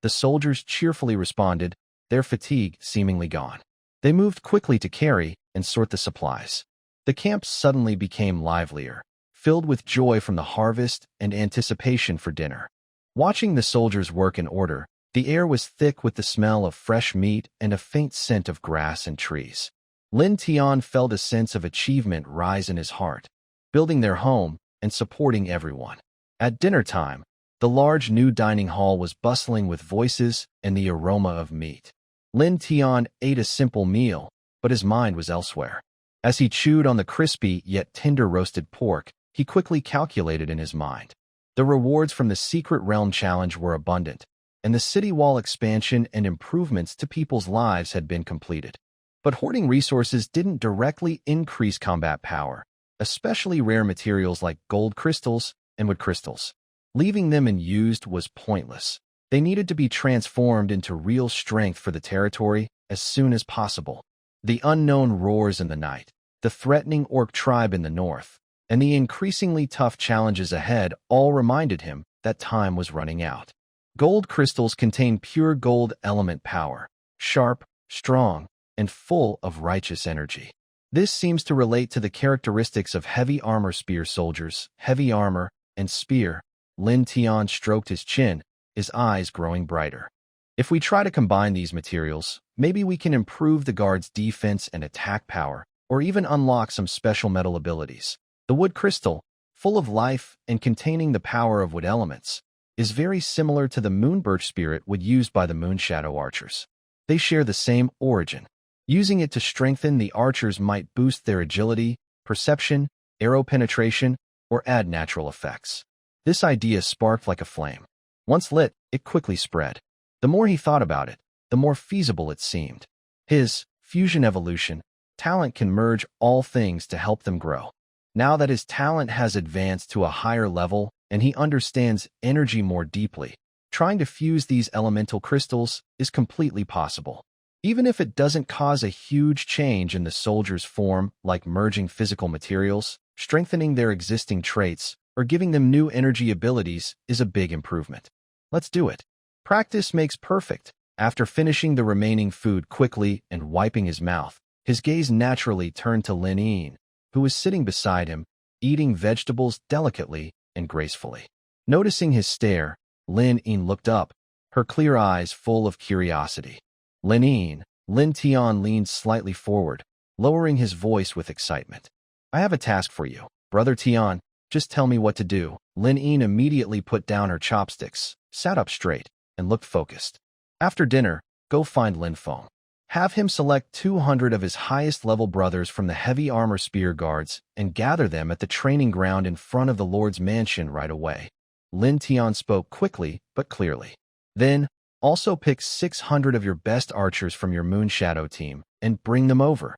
The soldiers cheerfully responded, their fatigue seemingly gone. They moved quickly to carry and sort the supplies. The camp suddenly became livelier, filled with joy from the harvest and anticipation for dinner. Watching the soldiers work in order, the air was thick with the smell of fresh meat and a faint scent of grass and trees. Lin Tian felt a sense of achievement rise in his heart, building their home and supporting everyone. At dinner time, the large new dining hall was bustling with voices and the aroma of meat. Lin Tian ate a simple meal, but his mind was elsewhere. As he chewed on the crispy yet tender roasted pork, he quickly calculated in his mind. The rewards from the Secret Realm Challenge were abundant, and the city wall expansion and improvements to people's lives had been completed. But hoarding resources didn't directly increase combat power. especially rare materials like gold crystals and wood crystals. Leaving them unused was pointless. They needed to be transformed into real strength for the territory as soon as possible. The unknown roars in the night, the threatening orc tribe in the north, and the increasingly tough challenges ahead all reminded him that time was running out. Gold crystals contain pure gold element power, sharp, strong, and full of righteous energy. This seems to relate to the characteristics of heavy armor spear soldiers, heavy armor, and spear. Lin Tian stroked his chin, his eyes growing brighter. If we try to combine these materials, maybe we can improve the guard's defense and attack power, or even unlock some special metal abilities. The wood crystal, full of life and containing the power of wood elements, is very similar to the moonbirch spirit wood used by the Moonshadow archers. They share the same origin. Using it to strengthen the archers might boost their agility, perception, arrow penetration, or add natural effects. This idea sparked like a flame. Once lit, it quickly spread. The more he thought about it, the more feasible it seemed. His fusion evolution talent can merge all things to help them grow. Now that his talent has advanced to a higher level and he understands energy more deeply, trying to fuse these elemental crystals is completely possible. Even if it doesn't cause a huge change in the soldier's form, like merging physical materials, strengthening their existing traits, or giving them new energy abilities is a big improvement. Let's do it. Practice makes perfect. After finishing the remaining food quickly and wiping his mouth, his gaze naturally turned to Lin Yin, who was sitting beside him, eating vegetables delicately and gracefully. Noticing his stare, Lin Yin looked up, her clear eyes full of curiosity. Lin Yin, Lin Tian leaned slightly forward, lowering his voice with excitement. I have a task for you, Brother Tian. Just tell me what to do. Lin Yin immediately put down her chopsticks, sat up straight, and looked focused. After dinner, go find Lin Feng. Have him select 200 of his highest-level brothers from the heavy armor spear guards and gather them at the training ground in front of the Lord's mansion right away. Lin Tian spoke quickly but clearly. Then, also pick 600 of your best archers from your Moonshadow team and bring them over.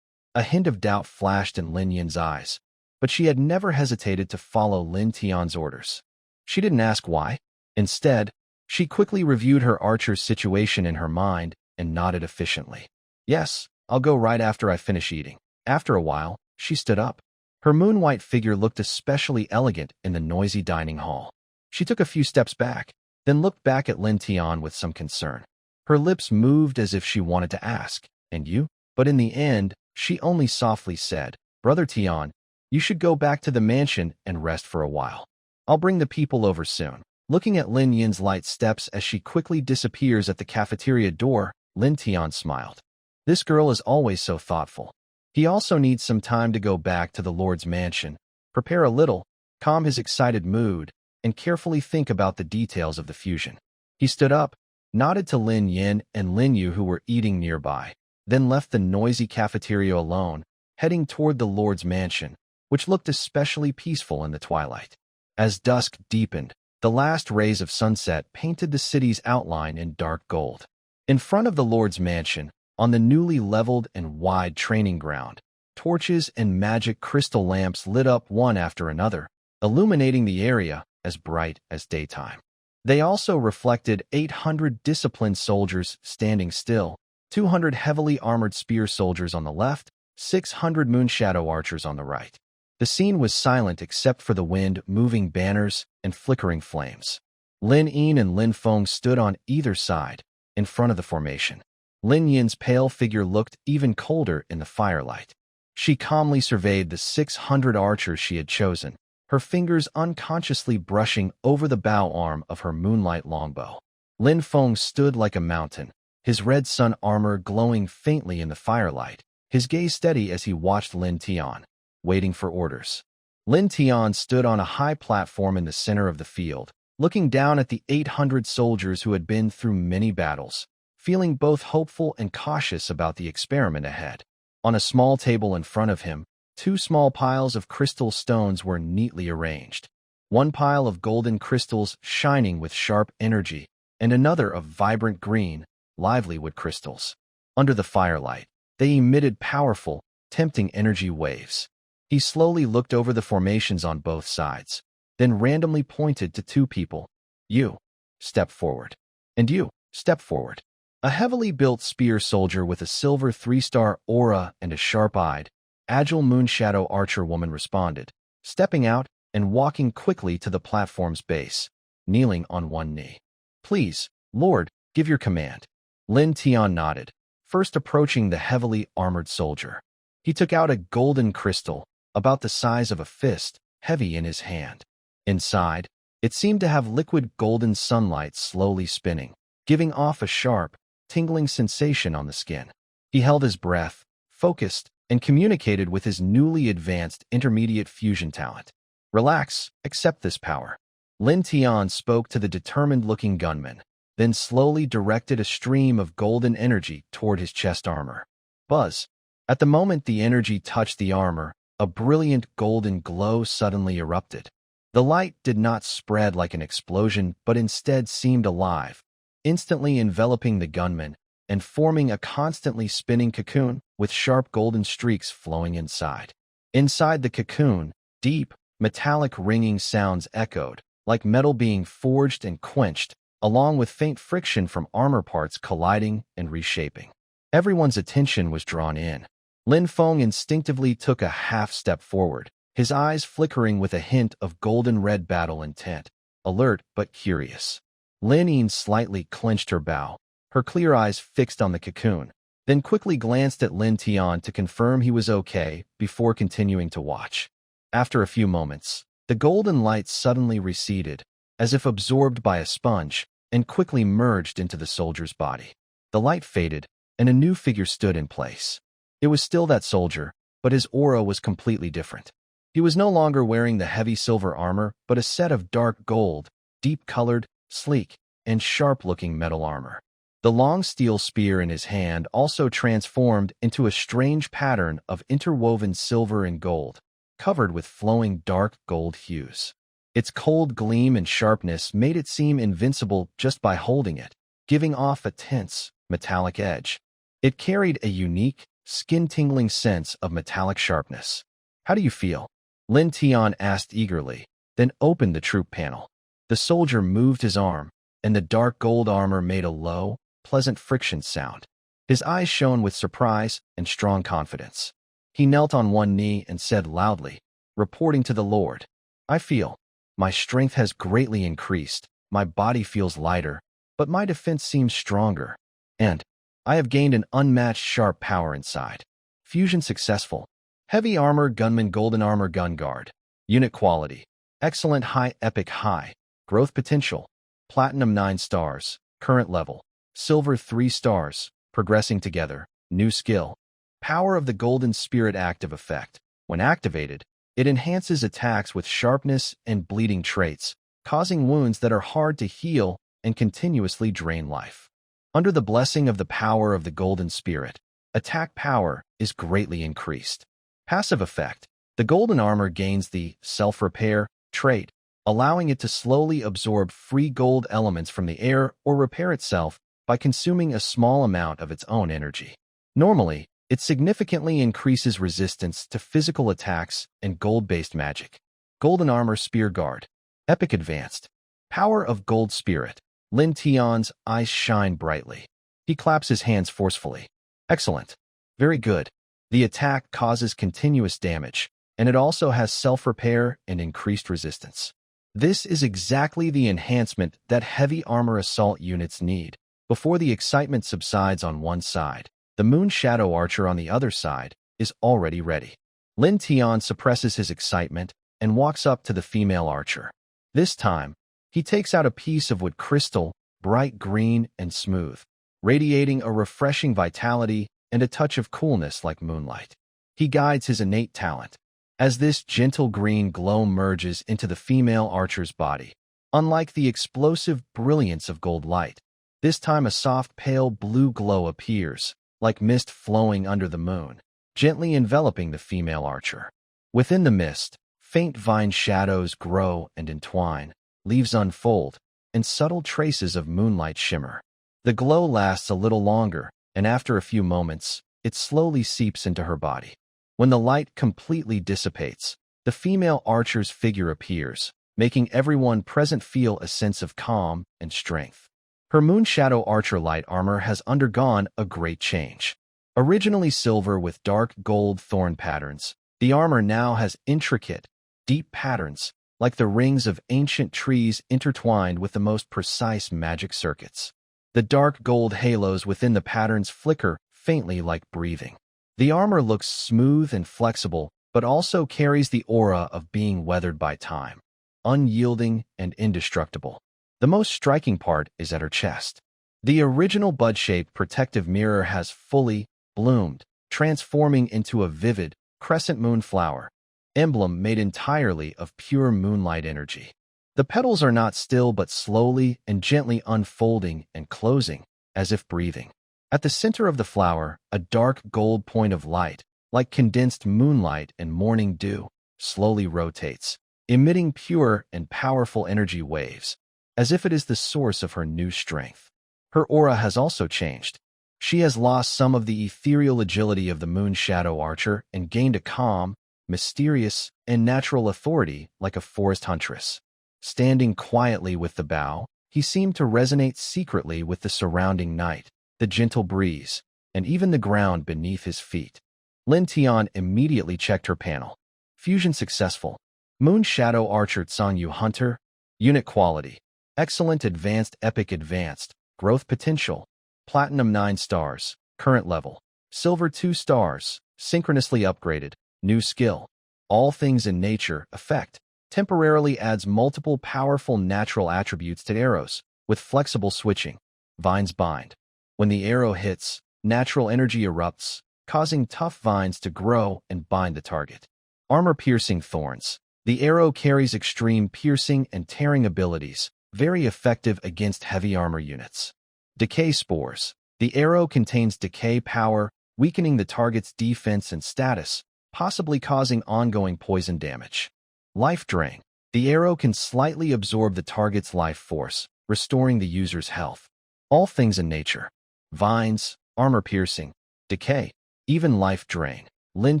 A hint of doubt flashed in Lin Yin's eyes, but she had never hesitated to follow Lin Tian's orders. She didn't ask why. Instead, she quickly reviewed her archer's situation in her mind and nodded efficiently. Yes, I'll go right after I finish eating. After a while, she stood up. Her moon-white figure looked especially elegant in the noisy dining hall. She took a few steps back, then looked back at Lin Tian with some concern. Her lips moved as if she wanted to ask, "And you?" But in the end, she only softly said, "Brother Tian, you should go back to the mansion and rest for a while. I'll bring the people over soon." Looking at Lin Yin's light steps as she quickly disappears at the cafeteria door, Lin Tian smiled. This girl is always so thoughtful. He also needs some time to go back to the Lord's mansion, prepare a little, calm his excited mood, and carefully think about the details of the fusion. He stood up, nodded to Lin Yin and Lin Yu who were eating nearby, then left the noisy cafeteria alone, heading toward the Lord's mansion, which looked especially peaceful in the twilight. As dusk deepened, the last rays of sunset painted the city's outline in dark gold. In front of the Lord's mansion, on the newly leveled and wide training ground, torches and magic crystal lamps lit up one after another, illuminating the area as bright as daytime. They also reflected 800 disciplined soldiers standing still, 200 heavily armored spear soldiers on the left, 600 Moonshadow archers on the right. The scene was silent except for the wind moving banners and flickering flames. Lin Yin and Lin Feng stood on either side, in front of the formation. Lin Yin's pale figure looked even colder in the firelight. She calmly surveyed the 600 archers she had chosen, her fingers unconsciously brushing over the bow arm of her Moonlight longbow. Lin Feng stood like a mountain, his red sun armor glowing faintly in the firelight, his gaze steady as he watched Lin Tian, waiting for orders. Lin Tian stood on a high platform in the center of the field, looking down at the 800 soldiers who had been through many battles, feeling both hopeful and cautious about the experiment ahead. On a small table in front of him, 2 small piles of crystal stones were neatly arranged. One pile of golden crystals shining with sharp energy, and another of vibrant green, lively wood crystals. Under the firelight, they emitted powerful, tempting energy waves. He slowly looked over the formations on both sides, then randomly pointed to two people. You, step forward. And you, step forward. A heavily built spear soldier with a silver 3-star aura and a sharp-eyed, agile moonshadow archer woman responded, stepping out and walking quickly to the platform's base, kneeling on one knee. Please, Lord, give your command. Lin Tian nodded, first approaching the heavily armored soldier. He took out a golden crystal, about the size of a fist, heavy in his hand. Inside, it seemed to have liquid golden sunlight slowly spinning, giving off a sharp, tingling sensation on the skin. He held his breath, focused, and communicated with his newly advanced intermediate fusion talent. Relax, accept this power. Lin Tian spoke to the determined-looking gunman, then slowly directed a stream of golden energy toward his chest armor. Buzz. At the moment the energy touched the armor, a brilliant golden glow suddenly erupted. The light did not spread like an explosion, but instead seemed alive, instantly enveloping the gunman and forming a constantly spinning cocoon with sharp golden streaks flowing inside. Inside the cocoon, deep, metallic ringing sounds echoed, like metal being forged and quenched, along with faint friction from armor parts colliding and reshaping. Everyone's attention was drawn in. Lin Feng instinctively took a half-step forward, his eyes flickering with a hint of golden-red battle intent, alert but curious. Lin Yin slightly clenched her bow, her clear eyes fixed on the cocoon, then quickly glanced at Lin Tian to confirm he was okay before continuing to watch. After a few moments, the golden light suddenly receded, as if absorbed by a sponge, and quickly merged into the soldier's body. The light faded, and a new figure stood in place. It was still that soldier, but his aura was completely different. He was no longer wearing the heavy silver armor, but a set of dark gold, deep-colored, sleek, and sharp-looking metal armor. The long steel spear in his hand also transformed into a strange pattern of interwoven silver and gold, covered with flowing dark gold hues. Its cold gleam and sharpness made it seem invincible just by holding it, giving off a tense, metallic edge. It carried a unique, skin-tingling sense of metallic sharpness. How do you feel? Lin Tian asked eagerly, then opened the troop panel. The soldier moved his arm, and the dark gold armor made a low, pleasant friction sound. His eyes shone with surprise and strong confidence. He knelt on one knee and said loudly, reporting to the Lord, I feel, my strength has greatly increased, my body feels lighter, but my defense seems stronger, and I have gained an unmatched sharp power inside. Fusion successful. Heavy armor gunman golden armor gun guard. Unit quality. Excellent high epic high. Growth potential. Platinum 9 stars. Current level. Silver 3 stars. Progressing together. New skill. Power of the golden spirit active effect. When activated, it enhances attacks with sharpness and bleeding traits, causing wounds that are hard to heal and continuously drain life. Under the blessing of the power of the golden spirit, attack power is greatly increased. Passive effect. The golden armor gains the self-repair trait, allowing it to slowly absorb free gold elements from the air or repair itself by consuming a small amount of its own energy. Normally, it significantly increases resistance to physical attacks and gold-based magic. Golden armor spear guard. Epic advanced. Power of gold spirit. Lin Tian's eyes shine brightly. He claps his hands forcefully. Excellent. Very good. The attack causes continuous damage, and it also has self-repair and increased resistance. This is exactly the enhancement that heavy armor assault units need. Before the excitement subsides on one side, the Moon Shadow Archer on the other side is already ready. Lin Tian suppresses his excitement and walks up to the female archer. This time, he takes out a piece of wood crystal, bright green and smooth, radiating a refreshing vitality and a touch of coolness like moonlight. He guides his innate talent. As this gentle green glow merges into the female archer's body, unlike the explosive brilliance of gold light, this time a soft pale blue glow appears, like mist flowing under the moon, gently enveloping the female archer. Within the mist, faint vine shadows grow and entwine, leaves unfold, and subtle traces of moonlight shimmer. The glow lasts a little longer, and after a few moments, it slowly seeps into her body. When the light completely dissipates, the female archer's figure appears, making everyone present feel a sense of calm and strength. Her Moonshadow Archer light armor has undergone a great change. Originally silver with dark gold thorn patterns, the armor now has intricate, deep patterns, like the rings of ancient trees intertwined with the most precise magic circuits. The dark gold halos within the patterns flicker faintly like breathing. The armor looks smooth and flexible, but also carries the aura of being weathered by time, unyielding and indestructible. The most striking part is at her chest. The original bud-shaped protective mirror has fully bloomed, transforming into a vivid, crescent moon flower, emblem made entirely of pure moonlight energy. The petals are not still but slowly and gently unfolding and closing, as if breathing. At the center of the flower, a dark gold point of light, like condensed moonlight and morning dew, slowly rotates, emitting pure and powerful energy waves, as if it is the source of her new strength. Her aura has also changed. She has lost some of the ethereal agility of the Moonshadow Archer and gained a calm, mysterious, and natural authority like a forest huntress. Standing quietly with the bough, he seemed to resonate secretly with the surrounding night, the gentle breeze, and even the ground beneath his feet. Lin Tian immediately checked her panel. Fusion successful. Moonshadow Archer Tsangyu Hunter. Unit quality. Excellent Advanced Epic Advanced. Growth potential. Platinum 9 stars. Current level. Silver 2 stars. Synchronously upgraded. New skill. All things in nature effect. Temporarily adds multiple powerful natural attributes to arrows, with flexible switching. Vines bind. When the arrow hits, natural energy erupts, causing tough vines to grow and bind the target. Armor-piercing thorns. The arrow carries extreme piercing and tearing abilities, very effective against heavy armor units. Decay spores. The arrow contains decay power, weakening the target's defense and status, possibly causing ongoing poison damage. Life drain. The arrow can slightly absorb the target's life force, restoring the user's health. All things in nature. Vines, armor-piercing, decay, even life drain. Lin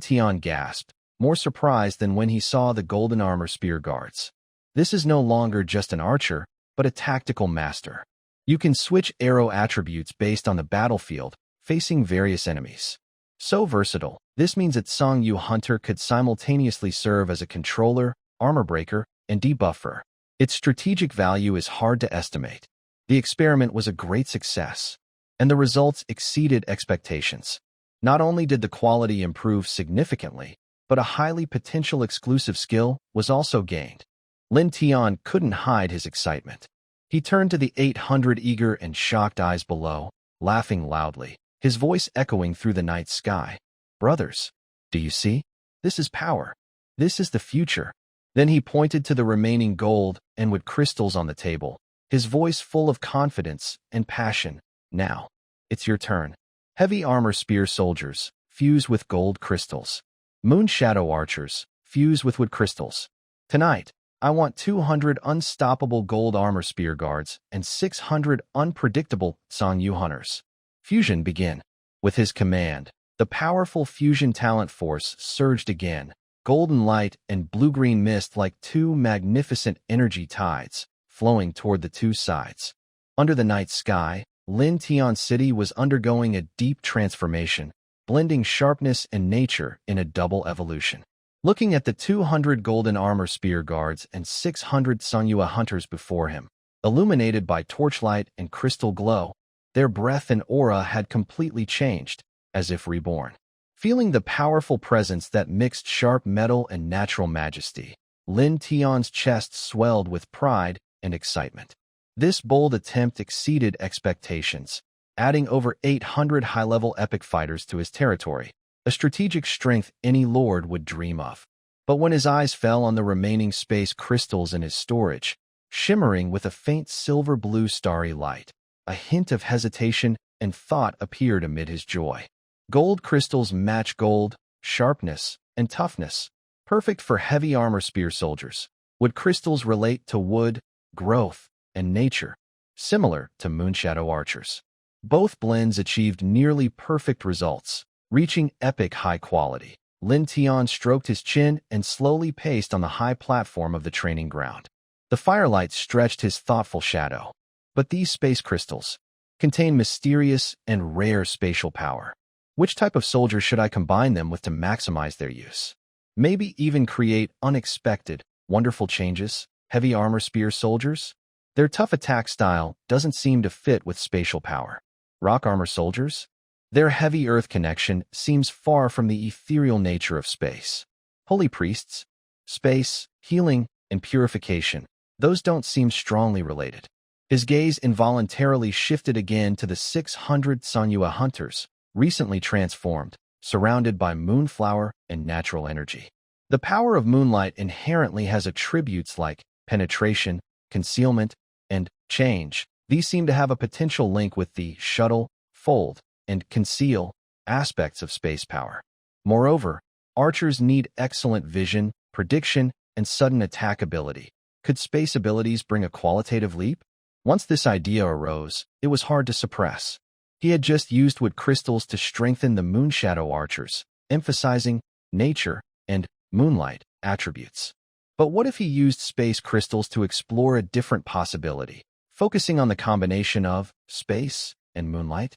Tian gasped, more surprised than when he saw the golden armor spear guards. This is no longer just an archer, but a tactical master. You can switch arrow attributes based on the battlefield, facing various enemies. So versatile, this means that Tsangyu Hunter could simultaneously serve as a controller, armor breaker, and debuffer. Its strategic value is hard to estimate. The experiment was a great success, and the results exceeded expectations. Not only did the quality improve significantly, but a highly potential exclusive skill was also gained. Lin Tian couldn't hide his excitement. He turned to the 800 eager and shocked eyes below, laughing loudly, his voice echoing through the night sky. Brothers, do you see? This is power. This is the future. Then he pointed to the remaining gold and wood crystals on the table, his voice full of confidence and passion. Now, it's your turn. Heavy armor spear soldiers, fuse with gold crystals. Moonshadow archers, fuse with wood crystals. Tonight, I want 200 unstoppable gold armor spear guards and 600 unpredictable Tsangyu hunters. Fusion begin. With his command, the powerful fusion talent force surged again, golden light and blue-green mist like two magnificent energy tides, flowing toward the two sides. Under the night sky, Lin Tian City was undergoing a deep transformation, blending sharpness and nature in a double evolution. Looking at the 200 golden armor spear guards and 600 Tsangyu hunters before him, illuminated by torchlight and crystal glow, their breath and aura had completely changed, as if reborn. Feeling the powerful presence that mixed sharp metal and natural majesty, Lin Tian's chest swelled with pride and excitement. This bold attempt exceeded expectations, adding over 800 high-level epic fighters to his territory, a strategic strength any lord would dream of. But when his eyes fell on the remaining space crystals in his storage, shimmering with a faint silver-blue starry light, a hint of hesitation and thought appeared amid his joy. Gold crystals match gold, sharpness, and toughness, perfect for heavy armor spear soldiers. Wood crystals relate to wood, growth, and nature, similar to Moonshadow archers. Both blends achieved nearly perfect results, reaching epic high quality. Lin Tian stroked his chin and slowly paced on the high platform of the training ground. The firelight stretched his thoughtful shadow. But these space crystals contain mysterious and rare spatial power. Which type of soldier should I combine them with to maximize their use? Maybe even create unexpected, wonderful changes? Heavy armor spear soldiers? Their tough attack style doesn't seem to fit with spatial power. Rock armor soldiers? Their heavy earth connection seems far from the ethereal nature of space. Holy priests? Space, healing, and purification. Those don't seem strongly related. His gaze involuntarily shifted again to the 600 Sanyua hunters, recently transformed, surrounded by moonflower and natural energy. The power of Moonlight inherently has attributes like penetration, concealment, and change. These seem to have a potential link with the shuttle, fold, and conceal aspects of space power. Moreover, archers need excellent vision, prediction, and sudden attack ability. Could space abilities bring a qualitative leap? Once this idea arose, it was hard to suppress. He had just used wood crystals to strengthen the Moonshadow archers, emphasizing nature and moonlight attributes. But what if he used space crystals to explore a different possibility, focusing on the combination of space and moonlight?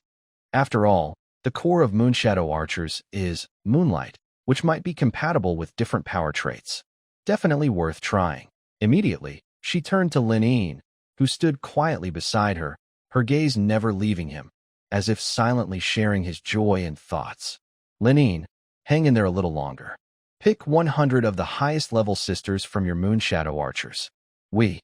After all, the core of Moonshadow archers is moonlight, which might be compatible with different power traits. Definitely worth trying. Immediately, she turned to Lin Yin, who stood quietly beside her, her gaze never leaving him, as if silently sharing his joy and thoughts. Lin Yin, hang in there a little longer. Pick 100 of the highest level sisters from your Moonshadow archers. We'll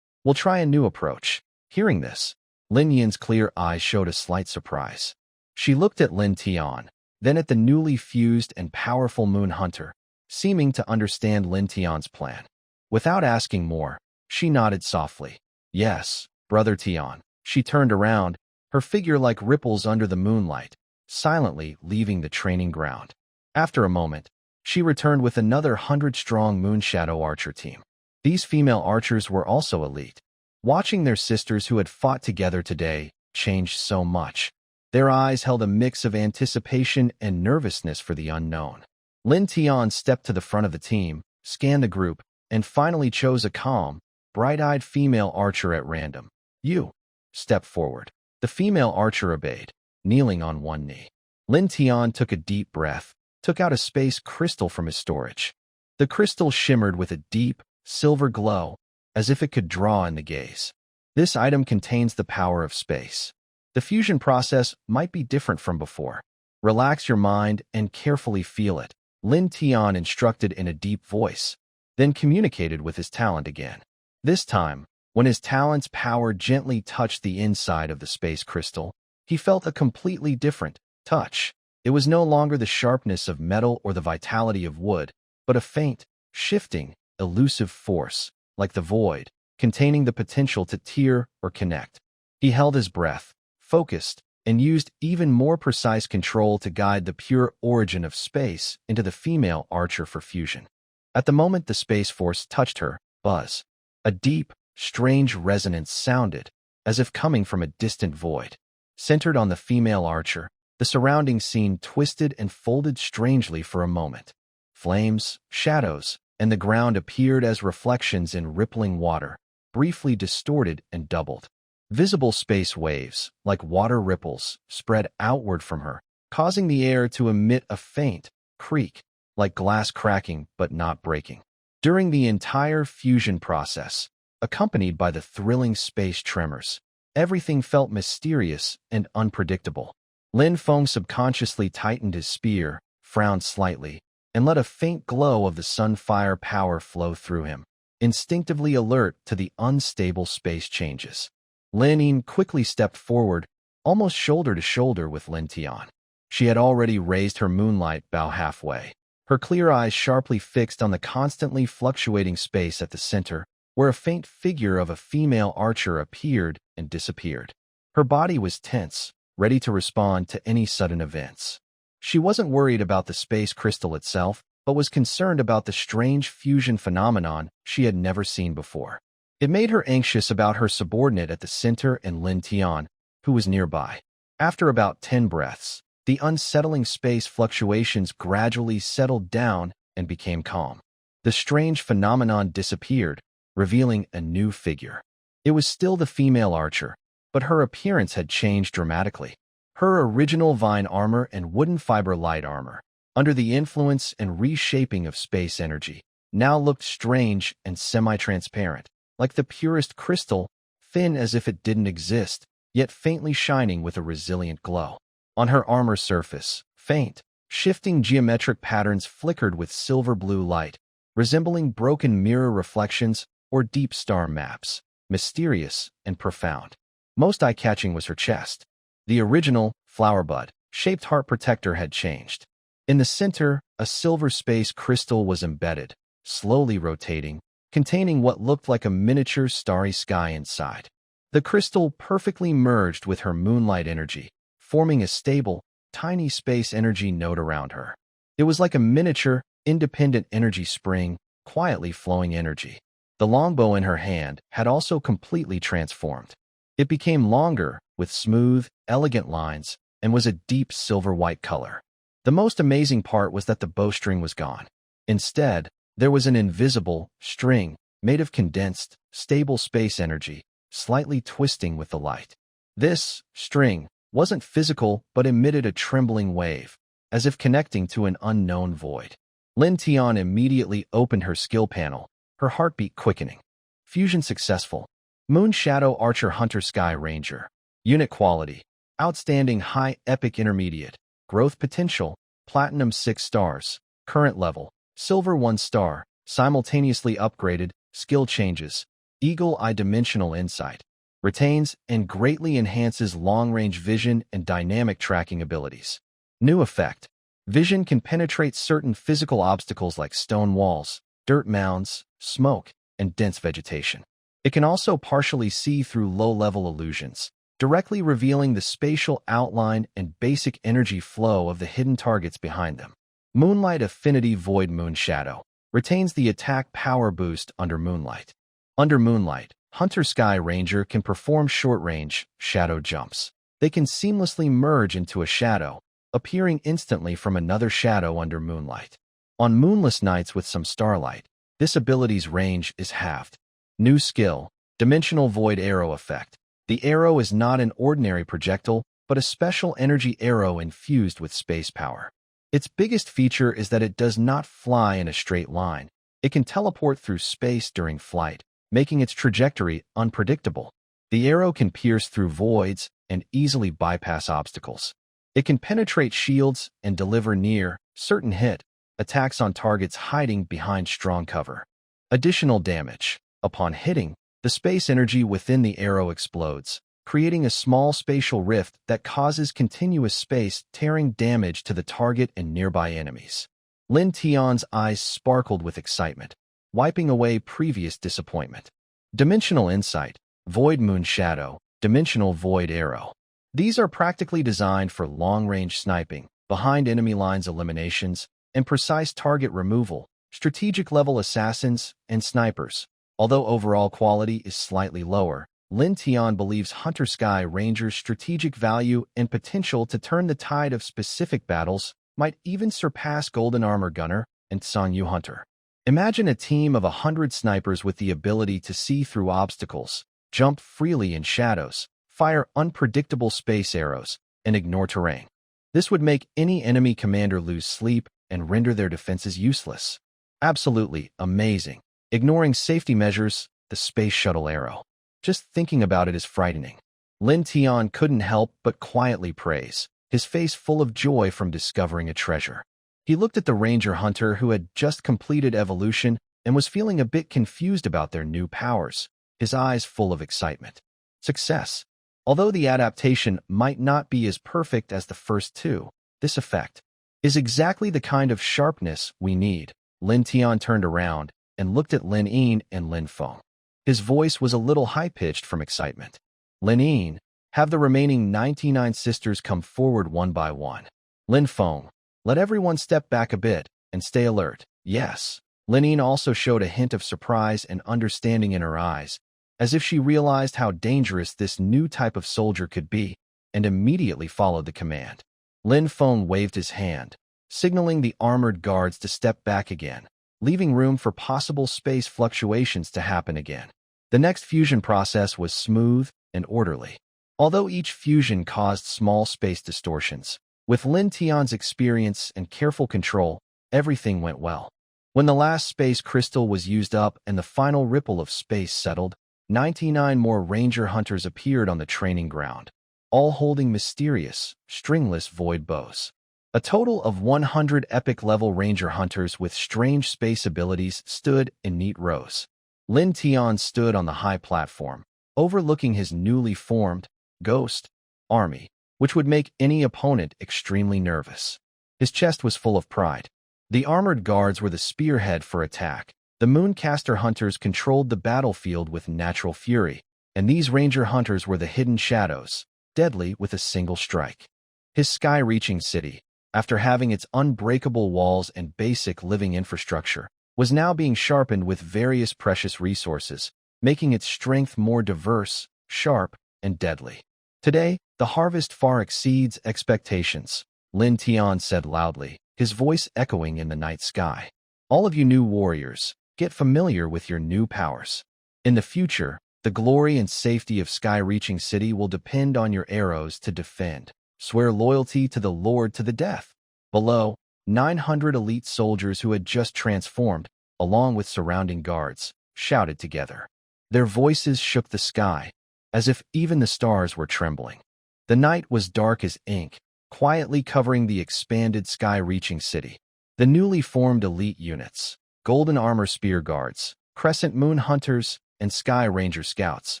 try a new approach. Hearing this, Lin Yin's clear eyes showed a slight surprise. She looked at Lin Tian, then at the newly fused and powerful Moon Hunter, seeming to understand Lin Tian's plan. Without asking more, she nodded softly. Yes, Brother Tian. She turned around, her figure like ripples under the moonlight, silently leaving the training ground. After a moment, she returned with another 100-strong Moonshadow archer team. These female archers were also elite. Watching their sisters who had fought together today changed so much. Their eyes held a mix of anticipation and nervousness for the unknown. Lin Tian stepped to the front of the team, scanned the group, and finally chose a calm, bright-eyed female archer at random. You. Step forward. The female archer obeyed, kneeling on one knee. Lin Tian took a deep breath, took out a space crystal from his storage. The crystal shimmered with a deep, silver glow, as if it could draw in the gaze. This item contains the power of space. The fusion process might be different from before. Relax your mind and carefully feel it, Lin Tian instructed in a deep voice, then communicated with his talent again. This time, when his talent's power gently touched the inside of the space crystal, he felt a completely different touch. It was no longer the sharpness of metal or the vitality of wood, but a faint, shifting, elusive force, like the void, containing the potential to tear or connect. He held his breath, focused, and used even more precise control to guide the pure origin of space into the female archer for fusion. At the moment the space force touched her, buzz. A deep, strange resonance sounded, as if coming from a distant void. Centered on the female archer, the surrounding scene twisted and folded strangely for a moment. Flames, shadows, and the ground appeared as reflections in rippling water, briefly distorted and doubled. Visible space waves, like water ripples, spread outward from her, causing the air to emit a faint creak, like glass cracking but not breaking. During the entire fusion process, accompanied by the thrilling space tremors, everything felt mysterious and unpredictable. Lin Feng subconsciously tightened his spear, frowned slightly, and let a faint glow of the sunfire power flow through him, instinctively alert to the unstable space changes. Lin Yin quickly stepped forward, almost shoulder to shoulder with Lin Tian. She had already raised her moonlight bow halfway, her clear eyes sharply fixed on the constantly fluctuating space at the center, where a faint figure of a female archer appeared and disappeared. Her body was tense, ready to respond to any sudden events. She wasn't worried about the space crystal itself, but was concerned about the strange fusion phenomenon she had never seen before. It made her anxious about her subordinate at the center and Lin Tian, who was nearby. After about 10 breaths, The unsettling space fluctuations gradually settled down and became calm. The strange phenomenon disappeared, revealing a new figure. It was still the female archer, but her appearance had changed dramatically. Her original vine armor and wooden fiber light armor, under the influence and reshaping of space energy, now looked strange and semi-transparent, like the purest crystal, thin as if it didn't exist, yet faintly shining with a resilient glow. On her armor surface, faint, shifting geometric patterns flickered with silver blue light, resembling broken mirror reflections or deep star maps, mysterious and profound. Most eye-catching was her chest. The original, flower bud-shaped heart protector had changed. In the center, a silver space crystal was embedded, slowly rotating, containing what looked like a miniature starry sky inside. The crystal perfectly merged with her moonlight energy, forming a stable, tiny space energy node around her. It was like a miniature, independent energy spring, quietly flowing energy. The longbow in her hand had also completely transformed. It became longer, with smooth, elegant lines, and was a deep silver-white color. The most amazing part was that the bowstring was gone. Instead, there was an invisible string made of condensed, stable space energy, slightly twisting with the light. This string wasn't physical but emitted a trembling wave, as if connecting to an unknown void. Lin Tian immediately opened her skill panel, her heartbeat quickening. Fusion successful. Moon Shadow Archer Hunter Sky Ranger. Unit quality. Outstanding High Epic Intermediate. Growth potential. Platinum 6 stars. Current level. Silver 1 star. Simultaneously upgraded. Skill changes. Eagle Eye Dimensional Insight. Retains and greatly enhances long-range vision and dynamic tracking abilities. New effect. Vision can penetrate certain physical obstacles like stone walls, dirt mounds, smoke, and dense vegetation. It can also partially see through low-level illusions, directly revealing the spatial outline and basic energy flow of the hidden targets behind them. Moonlight Affinity Void Moon Shadow. Retains the attack power boost under Moonlight. Under Moonlight, Hunter Sky Ranger can perform short-range, shadow jumps. They can seamlessly merge into a shadow, appearing instantly from another shadow under Moonlight. On moonless nights with some starlight, this ability's range is halved. New skill, Dimensional Void Arrow Effect. The arrow is not an ordinary projectile, but a special energy arrow infused with space power. Its biggest feature is that it does not fly in a straight line. It can teleport through space during flight, making its trajectory unpredictable. The arrow can pierce through voids and easily bypass obstacles. It can penetrate shields and deliver near-certain hit attacks on targets hiding behind strong cover. Additional damage. Upon hitting, the space energy within the arrow explodes, creating a small spatial rift that causes continuous space-tearing damage to the target and nearby enemies. Lin Tian's eyes sparkled with excitement, wiping away previous disappointment. Dimensional Insight, Void Moon Shadow, Dimensional Void Arrow. These are practically designed for long-range sniping, behind enemy lines eliminations, and precise target removal, strategic-level assassins, and snipers. Although overall quality is slightly lower, Lin Tian believes Hunter Sky Ranger's strategic value and potential to turn the tide of specific battles might even surpass Golden Armor Gunner and Sangyu Hunter. Imagine a team of 100 snipers with the ability to see through obstacles, jump freely in shadows, fire unpredictable space arrows, and ignore terrain. This would make any enemy commander lose sleep and render their defenses useless. Absolutely amazing. Ignoring safety measures, the space shuttle arrow. Just thinking about it is frightening. Lin Tian couldn't help but quietly praise, his face full of joy from discovering a treasure. He looked at the ranger hunter who had just completed evolution and was feeling a bit confused about their new powers, his eyes full of excitement. Success. Although the adaptation might not be as perfect as the first two, this effect is exactly the kind of sharpness we need. Lin Tian turned around and looked at Lin Yin and Lin Feng. His voice was a little high-pitched from excitement. Lin Yin, have the remaining 99 sisters come forward one by one. Lin Feng, let everyone step back a bit and stay alert. Yes. Lin Yin also showed a hint of surprise and understanding in her eyes, as if she realized how dangerous this new type of soldier could be, and immediately followed the command. Lin Feng waved his hand, signaling the armored guards to step back again, leaving room for possible space fluctuations to happen again. The next fusion process was smooth and orderly. Although each fusion caused small space distortions, with Lin Tian's experience and careful control, everything went well. When the last space crystal was used up and the final ripple of space settled, 99 more ranger hunters appeared on the training ground, all holding mysterious, stringless void bows. A total of 100 epic-level ranger hunters with strange space abilities stood in neat rows. Lin Tian stood on the high platform, overlooking his newly formed ghost army, which would make any opponent extremely nervous. His chest was full of pride. The armored guards were the spearhead for attack. The Mooncaster hunters controlled the battlefield with natural fury, and these ranger hunters were the hidden shadows, deadly with a single strike. His sky-reaching city, after having its unbreakable walls and basic living infrastructure, was now being sharpened with various precious resources, making its strength more diverse, sharp, and deadly. Today, the harvest far exceeds expectations, Lin Tian said loudly, his voice echoing in the night sky. All of you new warriors, get familiar with your new powers. In the future, the glory and safety of Sky-Reaching City will depend on your arrows to defend. Swear loyalty to the Lord to the death. Below, 900 elite soldiers who had just transformed, along with surrounding guards, shouted together. Their voices shook the sky, as if even the stars were trembling. The night was dark as ink, quietly covering the expanded Sky-Reaching City. The newly formed elite units, Golden Armor Spear Guards, Crescent Moon Hunters, and Sky Ranger Scouts,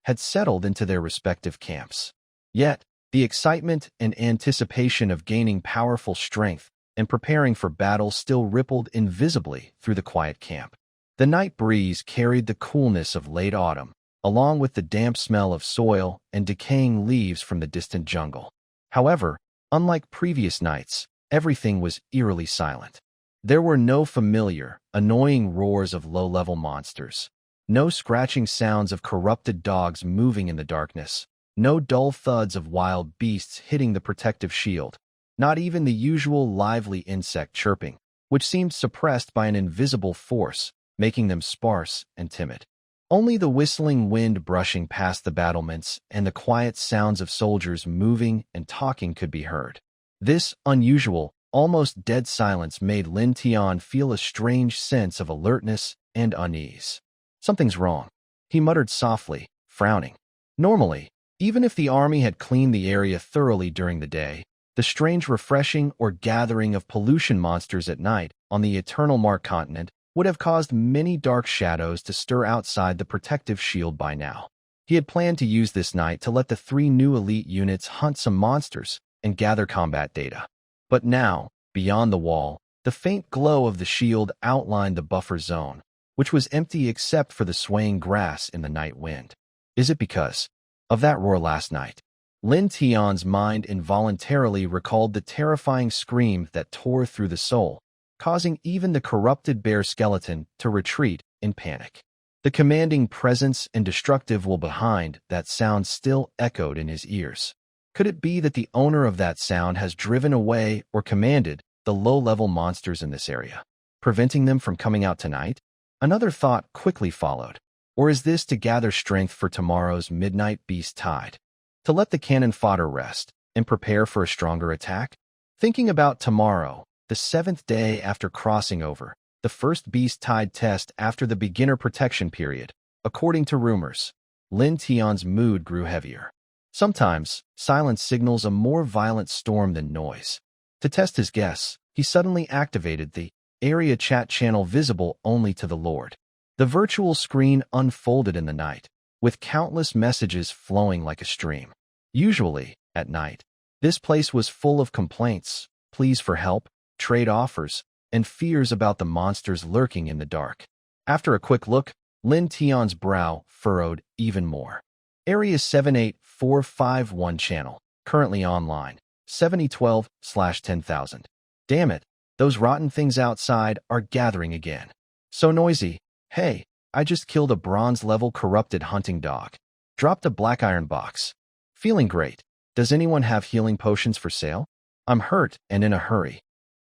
had settled into their respective camps. Yet, the excitement and anticipation of gaining powerful strength and preparing for battle still rippled invisibly through the quiet camp. The night breeze carried the coolness of late autumn, along with the damp smell of soil and decaying leaves from the distant jungle. However, unlike previous nights, everything was eerily silent. There were no familiar, annoying roars of low-level monsters, no scratching sounds of corrupted dogs moving in the darkness, no dull thuds of wild beasts hitting the protective shield, not even the usual lively insect chirping, which seemed suppressed by an invisible force, making them sparse and timid. Only the whistling wind brushing past the battlements and the quiet sounds of soldiers moving and talking could be heard. This unusual, almost dead silence made Lin Tian feel a strange sense of alertness and unease. Something's wrong, he muttered softly, frowning. Normally, even if the army had cleaned the area thoroughly during the day, the strange refreshing or gathering of pollution monsters at night on the Eternal Mark continent would have caused many dark shadows to stir outside the protective shield by now. He had planned to use this night to let the 3 new elite units hunt some monsters and gather combat data. But now, beyond the wall, the faint glow of the shield outlined the buffer zone, which was empty except for the swaying grass in the night wind. Is it because of that roar last night? Lin Tian's mind involuntarily recalled the terrifying scream that tore through the soul, causing even the corrupted bear skeleton to retreat in panic. The commanding presence and destructive will behind that sound still echoed in his ears. Could it be that the owner of that sound has driven away or commanded the low-level monsters in this area, preventing them from coming out tonight? Another thought quickly followed. Or is this to gather strength for tomorrow's midnight beast tide? To let the cannon fodder rest and prepare for a stronger attack? Thinking about tomorrow, the 7th day after crossing over, the first beast tide test after the beginner protection period, according to rumors, Lin Tian's mood grew heavier. Sometimes, silence signals a more violent storm than noise. To test his guess, he suddenly activated the area chat channel visible only to the Lord. The virtual screen unfolded in the night, with countless messages flowing like a stream. Usually, at night, this place was full of complaints, pleas for help, trade offers, and fears about the monsters lurking in the dark. After a quick look, Lin Tian's brow furrowed even more. Area 78451 channel, currently online, 7012/10,000. Damn it, those rotten things outside are gathering again. So noisy. Hey, I just killed a bronze-level corrupted hunting dog. Dropped a black iron box. Feeling great. Does anyone have healing potions for sale? I'm hurt and in a hurry.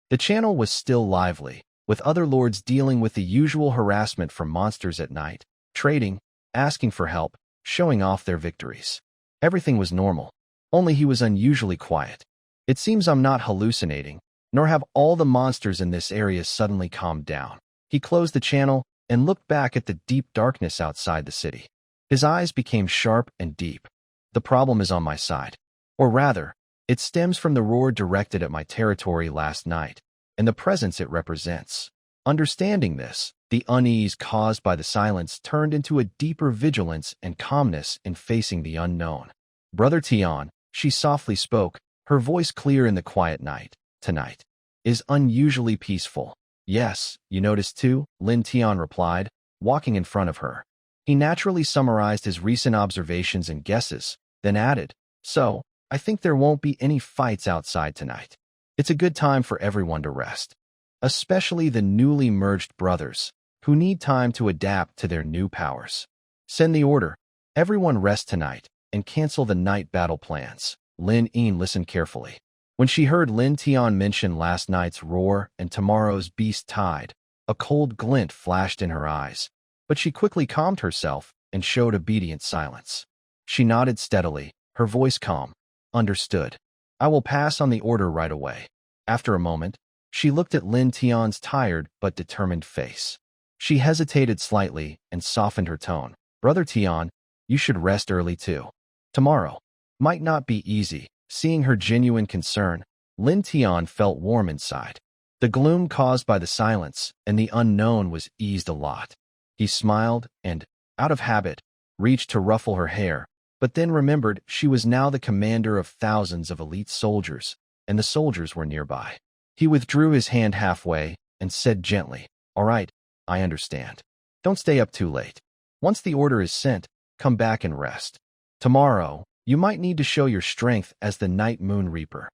The channel was still lively, with other lords dealing with the usual harassment from monsters at night, trading, asking for help, showing off their victories. Everything was normal, only he was unusually quiet. It seems I'm not hallucinating, nor have all the monsters in this area suddenly calmed down. He closed the channel and looked back at the deep darkness outside the city. His eyes became sharp and deep. The problem is on my side. Or rather, it stems from the roar directed at my territory last night, and the presence it represents. Understanding this, the unease caused by the silence turned into a deeper vigilance and calmness in facing the unknown. Brother Tian, she softly spoke, her voice clear in the quiet night. Tonight is unusually peaceful. Yes, you noticed too, Lin Tian replied, walking in front of her. He naturally summarized his recent observations and guesses, then added, so, I think there won't be any fights outside tonight. It's a good time for everyone to rest, especially the newly merged brothers, who need time to adapt to their new powers. Send the order. Everyone rest tonight, and cancel the night battle plans. Lin Yin listened carefully. When she heard Lin Tian mention last night's roar and tomorrow's beast tide, a cold glint flashed in her eyes, but she quickly calmed herself and showed obedient silence. She nodded steadily, her voice calm. Understood. I will pass on the order right away. After a moment, she looked at Lin Tian's tired but determined face. She hesitated slightly and softened her tone. Brother Tian, you should rest early too. Tomorrow might not be easy. Seeing her genuine concern, Lin Tian felt warm inside. The gloom caused by the silence and the unknown was eased a lot. He smiled and, out of habit, reached to ruffle her hair, but then remembered she was now the commander of thousands of elite soldiers, and the soldiers were nearby. He withdrew his hand halfway and said gently, All right, I understand. Don't stay up too late. Once the order is sent, come back and rest. Tomorrow, you might need to show your strength as the Night Moon Reaper.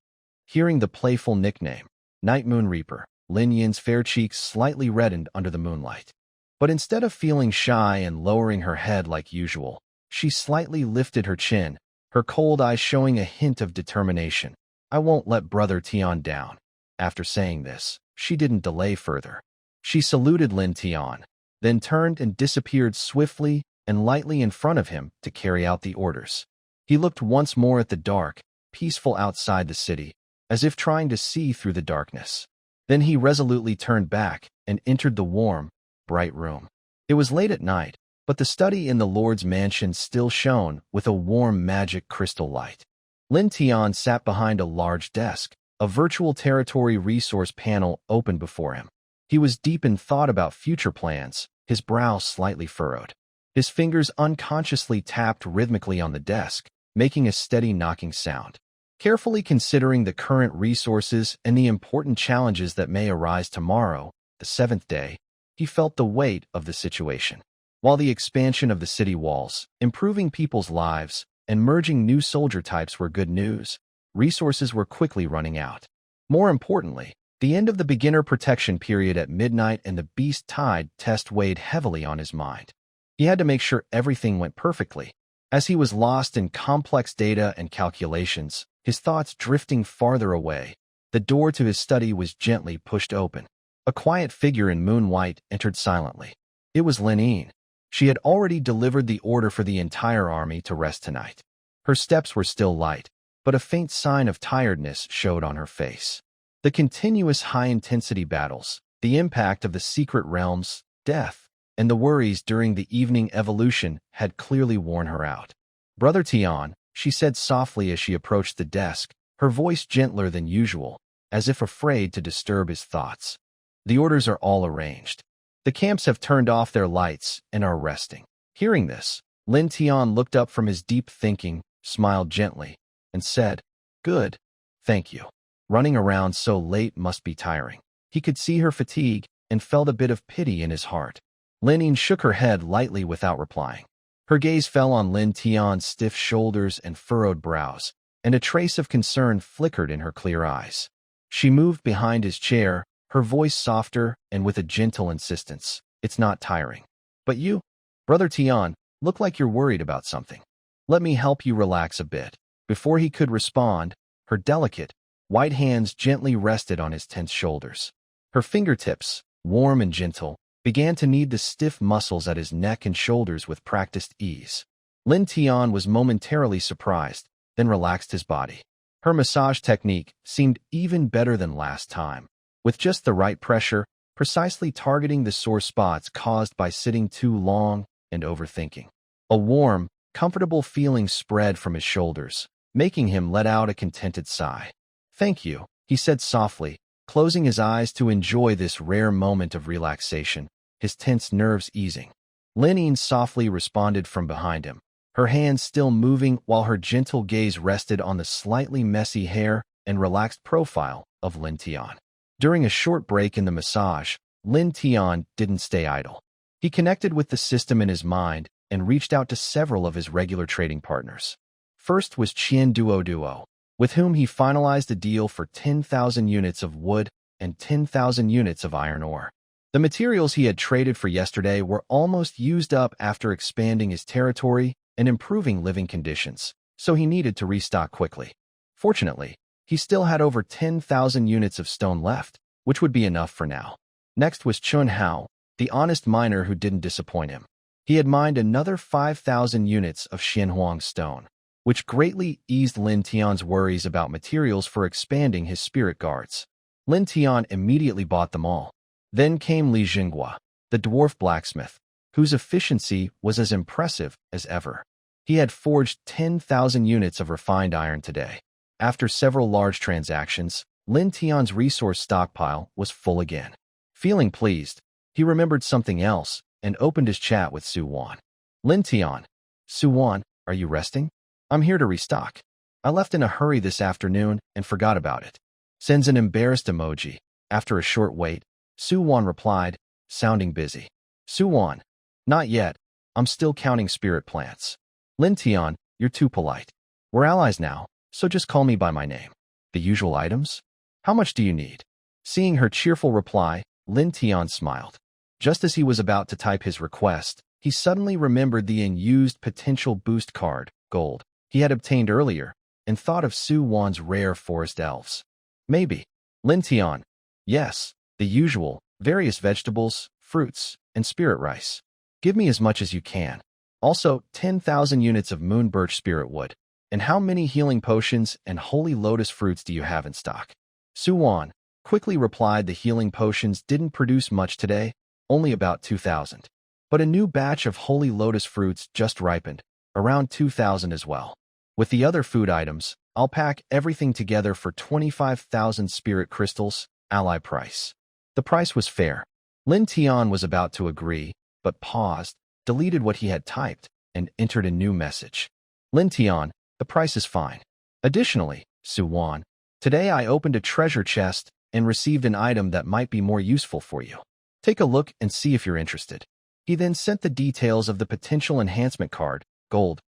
Hearing the playful nickname, Night Moon Reaper, Lin Yin's fair cheeks slightly reddened under the moonlight. But instead of feeling shy and lowering her head like usual, she slightly lifted her chin, her cold eyes showing a hint of determination. I won't let Brother Tian down. After saying this, she didn't delay further. She saluted Lin Tian, then turned and disappeared swiftly and lightly in front of him to carry out the orders. He looked once more at the dark, peaceful outside the city, as if trying to see through the darkness. Then he resolutely turned back and entered the warm, bright room. It was late at night, but the study in the Lord's mansion still shone with a warm magic crystal light. Lin Tian sat behind a large desk, a virtual territory resource panel open before him. He was deep in thought about future plans, his brow slightly furrowed. His fingers unconsciously tapped rhythmically on the desk, making a steady knocking sound. Carefully considering the current resources and the important challenges that may arise tomorrow, the seventh day, he felt the weight of the situation. While the expansion of the city walls, improving people's lives, and merging new soldier types were good news, resources were quickly running out. More importantly, the end of the beginner protection period at midnight and the beast tide test weighed heavily on his mind. He had to make sure everything went perfectly. As he was lost in complex data and calculations, his thoughts drifting farther away, the door to his study was gently pushed open. A quiet figure in moonlight entered silently. It was Lin Yin. She had already delivered the order for the entire army to rest tonight. Her steps were still light, but a faint sign of tiredness showed on her face. The continuous high-intensity battles, the impact of the secret realms, death, and the worries during the evening evolution had clearly worn her out. Brother Tian, she said softly as she approached the desk, her voice gentler than usual, as if afraid to disturb his thoughts. The orders are all arranged. The camps have turned off their lights and are resting. Hearing this, Lin Tian looked up from his deep thinking, smiled gently, and said, Good, thank you. Running around so late must be tiring. He could see her fatigue and felt a bit of pity in his heart. Lin Yin shook her head lightly without replying. Her gaze fell on Lin Tian's stiff shoulders and furrowed brows, and a trace of concern flickered in her clear eyes. She moved behind his chair, her voice softer and with a gentle insistence. It's not tiring. But you, Brother Tian, look like you're worried about something. Let me help you relax a bit. Before he could respond, her delicate, white hands gently rested on his tense shoulders. Her fingertips, warm and gentle, began to knead the stiff muscles at his neck and shoulders with practiced ease. Lin Tian was momentarily surprised, then relaxed his body. Her massage technique seemed even better than last time, with just the right pressure, precisely targeting the sore spots caused by sitting too long and overthinking. A warm, comfortable feeling spread from his shoulders, making him let out a contented sigh. "Thank you," he said softly, closing his eyes to enjoy this rare moment of relaxation, his tense nerves easing. Lin softly responded from behind him, her hands still moving while her gentle gaze rested on the slightly messy hair and relaxed profile of Lin Tian. During a short break in the massage, Lin Tian didn't stay idle. He connected with the system in his mind and reached out to several of his regular trading partners. First was Qian Duo, with whom he finalized a deal for 10,000 units of wood and 10,000 units of iron ore. The materials he had traded for yesterday were almost used up after expanding his territory and improving living conditions, so he needed to restock quickly. Fortunately, he still had over 10,000 units of stone left, which would be enough for now. Next was Chun Hao, the honest miner who didn't disappoint him. He had mined another 5,000 units of Xianhuang stone, which greatly eased Lin Tian's worries about materials for expanding his spirit guards. Lin Tian immediately bought them all. Then came Li Jinghua, the dwarf blacksmith, whose efficiency was as impressive as ever. He had forged 10,000 units of refined iron today. After several large transactions, Lin Tian's resource stockpile was full again. Feeling pleased, he remembered something else and opened his chat with Su Wan. "Lin Tian, Su Wan, are you resting? I'm here to restock. I left in a hurry this afternoon and forgot about it." Sends an embarrassed emoji. After a short wait, Su Wan replied, sounding busy. "Su Wan, not yet. I'm still counting spirit plants." "Lin Tian, you're too polite. We're allies now, so just call me by my name." "The usual items? How much do you need?" Seeing her cheerful reply, Lin Tian smiled. Just as he was about to type his request, he suddenly remembered the unused potential boost card, gold, he had obtained earlier, and thought of Su Wan's rare forest elves. "Maybe." "Lin Tian, yes, the usual, various vegetables, fruits, and spirit rice. Give me as much as you can. Also, 10,000 units of moon birch spirit wood. And how many healing potions and holy lotus fruits do you have in stock?" Su Wan quickly replied the healing potions didn't produce much today, only about 2,000. But a new batch of holy lotus fruits just ripened, around 2,000 as well. With the other food items, I'll pack everything together for 25,000 spirit crystals, ally price. The price was fair. Lin Tian was about to agree, but paused, deleted what he had typed, and entered a new message. "Lin Tian, the price is fine. Additionally, Su Wan, today I opened a treasure chest and received an item that might be more useful for you. Take a look and see if you're interested." He then sent the details of the potential enhancement card, gold,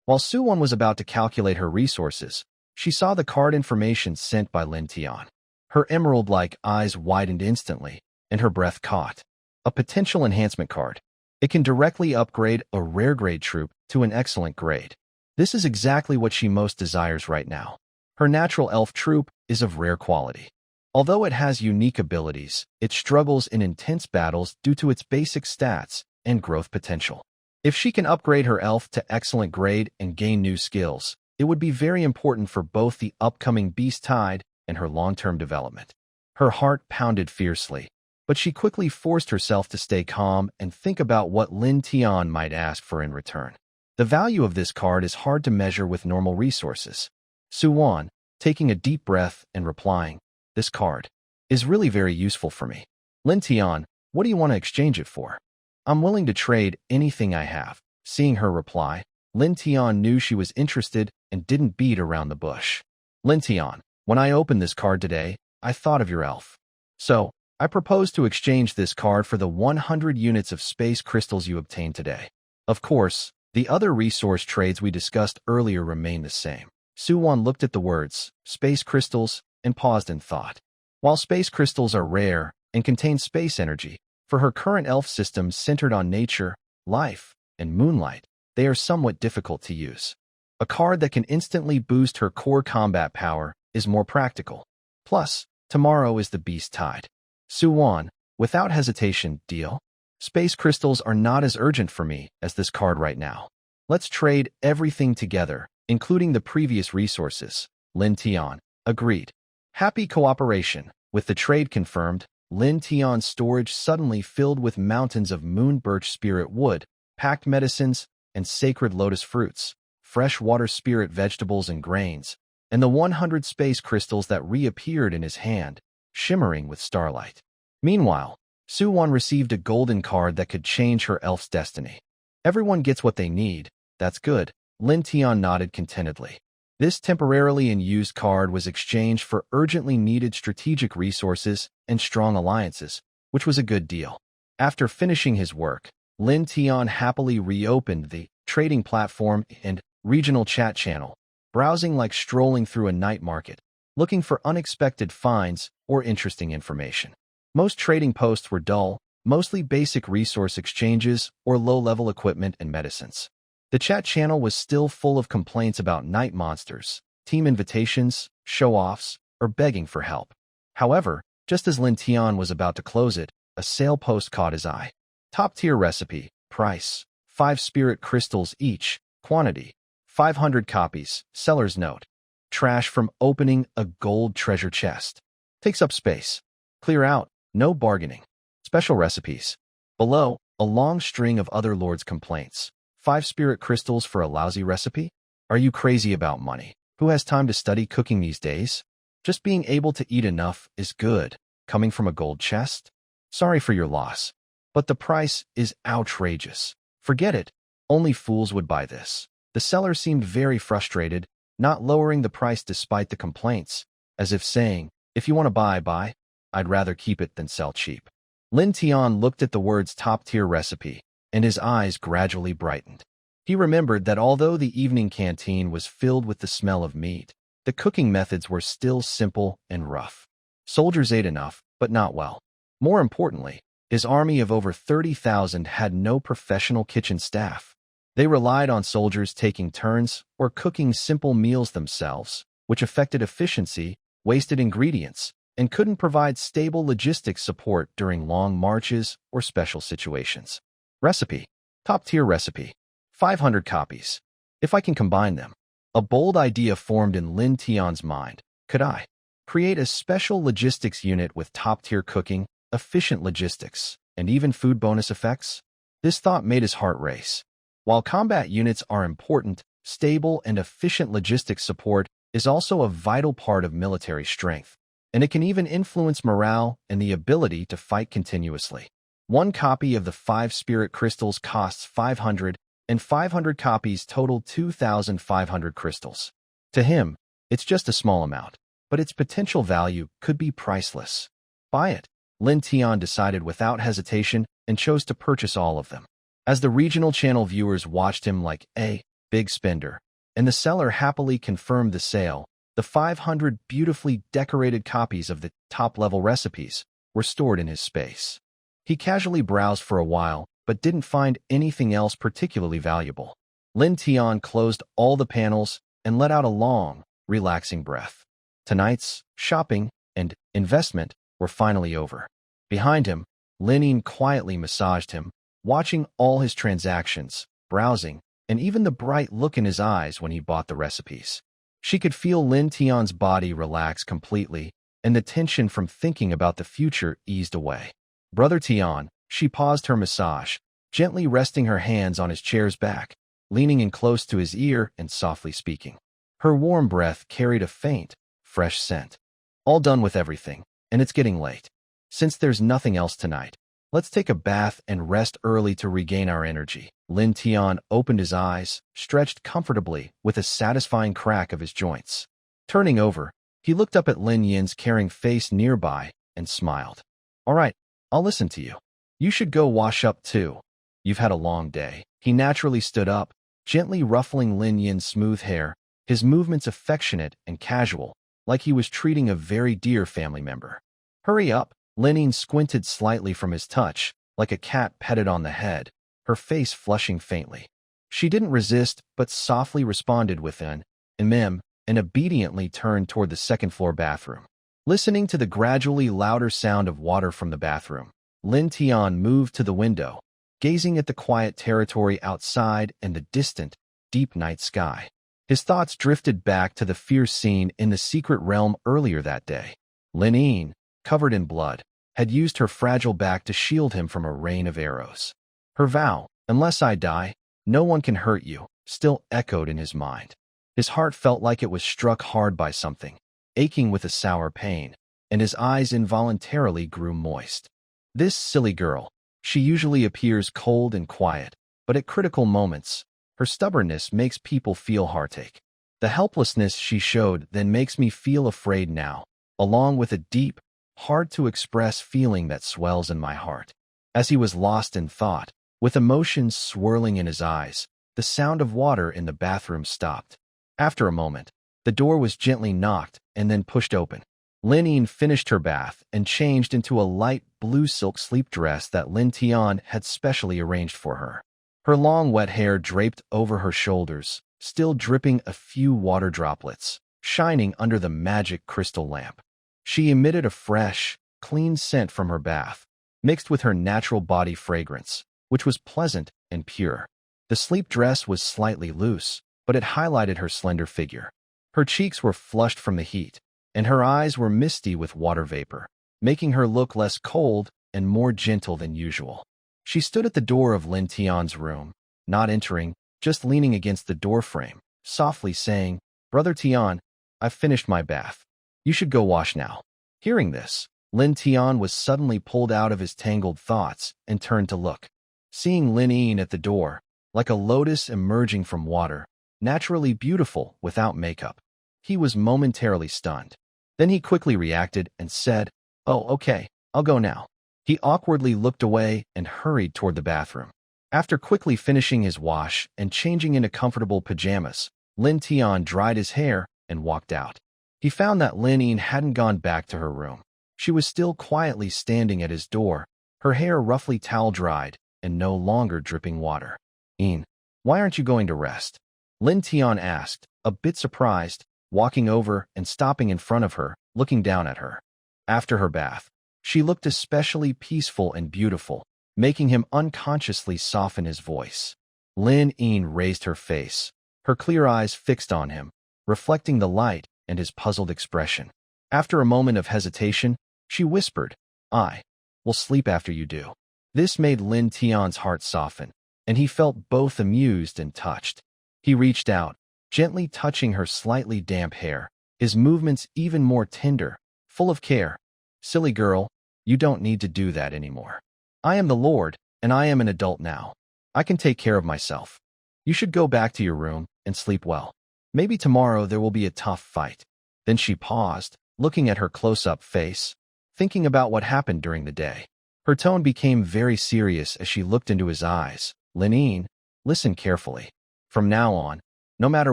While Su Wan was about to calculate her resources, she saw the card information sent by Lin Tian. Her emerald-like eyes widened instantly, and her breath caught. A potential enhancement card. It can directly upgrade a rare grade troop to an excellent grade. This is exactly what she most desires right now. Her natural elf troop is of rare quality. Although it has unique abilities, it struggles in intense battles due to its basic stats and growth potential. If she can upgrade her elf to excellent grade and gain new skills, it would be very important for both the upcoming Beast Tide and her long-term development. Her heart pounded fiercely, but she quickly forced herself to stay calm and think about what Lin Tian might ask for in return. The value of this card is hard to measure with normal resources. Su Wan, taking a deep breath and replying, "This card is really very useful for me. Lin Tian, what do you want to exchange it for?" "I'm willing to trade anything I have." Seeing her reply, Lin Tian knew she was interested and didn't beat around the bush. "Lin Tian, when I opened this card today, I thought of your elf. So, I propose to exchange this card for the 100 units of space crystals you obtained today. Of course, the other resource trades we discussed earlier remain the same." Su Wan looked at the words, space crystals, and paused in thought. While space crystals are rare and contain space energy, for her current elf system centered on nature, life, and moonlight, they are somewhat difficult to use. A card that can instantly boost her core combat power is more practical. Plus, tomorrow is the beast tide. Suwon, without hesitation, deal? Space crystals are not as urgent for me as this card right now. Let's trade everything together, including the previous resources. Lin Tian agreed. Happy cooperation. With the trade confirmed, Lin Tian's storage suddenly filled with mountains of moon birch spirit wood, packed medicines, and sacred lotus fruits, fresh water spirit vegetables and grains, and the 100 space crystals that reappeared in his hand, shimmering with starlight. Meanwhile, Suwon received a golden card that could change her elf's destiny. Everyone gets what they need. That's good. Lin Tian nodded contentedly. This temporarily unused card was exchanged for urgently needed strategic resources and strong alliances, which was a good deal. After finishing his work, Lin Tian happily reopened the trading platform and regional chat channel, browsing like strolling through a night market, looking for unexpected finds or interesting information. Most trading posts were dull, mostly basic resource exchanges or low-level equipment and medicines. The chat channel was still full of complaints about night monsters, team invitations, show-offs, or begging for help. However, just as Lin Tian was about to close it, a sale post caught his eye. Top-tier recipe, price, 5 spirit crystals each, quantity, 500 copies, seller's note. Trash from opening a gold treasure chest. Takes up space. Clear out, no bargaining. Special recipes. Below, a long string of other lords' complaints. 5 spirit crystals for a lousy recipe? Are you crazy about money? Who has time to study cooking these days? Just being able to eat enough is good. Coming from a gold chest? Sorry for your loss. But the price is outrageous. Forget it. Only fools would buy this. The seller seemed very frustrated, not lowering the price despite the complaints, as if saying, if you want to buy, I'd rather keep it than sell cheap. Lin Tian looked at the words top-tier recipe, and his eyes gradually brightened. He remembered that although the evening canteen was filled with the smell of meat, the cooking methods were still simple and rough. Soldiers ate enough, but not well. More importantly, his army of over 30,000 had no professional kitchen staff. They relied on soldiers taking turns or cooking simple meals themselves, which affected efficiency, wasted ingredients, and couldn't provide stable logistics support during long marches or special situations. Recipe. Top-tier recipe. 500 copies. If I can combine them. A bold idea formed in Lin Tian's mind. Could I create a special logistics unit with top-tier cooking, efficient logistics, and even food bonus effects? This thought made his heart race. While combat units are important, stable and efficient logistics support is also a vital part of military strength, and it can even influence morale and the ability to fight continuously. One copy of the 5 spirit crystals costs 500, and 500 copies total 2,500 crystals. To him, it's just a small amount, but its potential value could be priceless. Buy it. Lin Tian decided without hesitation and chose to purchase all of them. As the regional channel viewers watched him like a big spender, and the seller happily confirmed the sale, the 500 beautifully decorated copies of the top-level recipes were stored in his space. He casually browsed for a while, but didn't find anything else particularly valuable. Lin Tian closed all the panels and let out a long, relaxing breath. Tonight's shopping and investment were finally over. Behind him, Lin quietly massaged him, watching all his transactions, browsing, and even the bright look in his eyes when he bought the recipes. She could feel Lin Tian's body relax completely, and the tension from thinking about the future eased away. Brother Tian, she paused her massage, gently resting her hands on his chair's back, leaning in close to his ear and softly speaking. Her warm breath carried a faint, fresh scent. All done with everything, and it's getting late. Since there's nothing else tonight, let's take a bath and rest early to regain our energy. Lin Tian opened his eyes, stretched comfortably with a satisfying crack of his joints. Turning over, he looked up at Lin Yin's caring face nearby and smiled. All right, I'll listen to you. You should go wash up too. You've had a long day. He naturally stood up, gently ruffling Lin Yin's smooth hair, his movements affectionate and casual, like he was treating a very dear family member. Hurry up. Lin Yin squinted slightly from his touch, like a cat petted on the head, her face flushing faintly. She didn't resist, but softly responded with an "mm," and obediently turned toward the second-floor bathroom. Listening to the gradually louder sound of water from the bathroom, Lin Tian moved to the window, gazing at the quiet territory outside and the distant, deep night sky. His thoughts drifted back to the fierce scene in the secret realm earlier that day. Lin Yin, covered in blood, had used her fragile back to shield him from a rain of arrows. Her vow, "Unless I die, no one can hurt you," still echoed in his mind. His heart felt like it was struck hard by something, aching with a sour pain, and his eyes involuntarily grew moist. This silly girl, she usually appears cold and quiet, but at critical moments, her stubbornness makes people feel heartache. The helplessness she showed then makes me feel afraid now, along with a deep, hard-to-express feeling that swells in my heart. As he was lost in thought, with emotions swirling in his eyes, the sound of water in the bathroom stopped. After a moment, the door was gently knocked and then pushed open. Lin Yin finished her bath and changed into a light blue silk sleep dress that Lin Tian had specially arranged for her. Her long wet hair draped over her shoulders, still dripping a few water droplets, shining under the magic crystal lamp. She emitted a fresh, clean scent from her bath, mixed with her natural body fragrance, which was pleasant and pure. The sleep dress was slightly loose, but it highlighted her slender figure. Her cheeks were flushed from the heat, and her eyes were misty with water vapor, making her look less cold and more gentle than usual. She stood at the door of Lin Tian's room, not entering, just leaning against the doorframe, softly saying, "Brother Tian, I've finished my bath. You should go wash now." Hearing this, Lin Tian was suddenly pulled out of his tangled thoughts and turned to look. Seeing Lin Yin at the door, like a lotus emerging from water, naturally beautiful without makeup, he was momentarily stunned. Then he quickly reacted and said, "Oh, okay, I'll go now." He awkwardly looked away and hurried toward the bathroom. After quickly finishing his wash and changing into comfortable pajamas, Lin Tian dried his hair and walked out. He found that Lin Yin hadn't gone back to her room. She was still quietly standing at his door, her hair roughly towel-dried and no longer dripping water. "Yin, why aren't you going to rest?" Lin Tian asked, a bit surprised, walking over and stopping in front of her, looking down at her. After her bath, she looked especially peaceful and beautiful, making him unconsciously soften his voice. Lin Yin raised her face, her clear eyes fixed on him, reflecting the light and his puzzled expression. After a moment of hesitation, she whispered, "I will sleep after you do." This made Lin Tian's heart soften, and he felt both amused and touched. He reached out, gently touching her slightly damp hair, his movements even more tender, full of care. "Silly girl, you don't need to do that anymore. I am the Lord, and I am an adult now. I can take care of myself. You should go back to your room and sleep well. Maybe tomorrow there will be a tough fight." Then she paused, looking at her close-up face, thinking about what happened during the day. Her tone became very serious as she looked into his eyes. "Lin Yin, listen carefully. From now on, no matter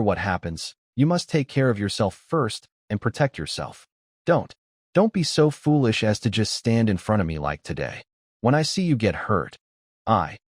what happens, you must take care of yourself first and protect yourself. Don't be so foolish as to just stand in front of me like today. When I see you get hurt."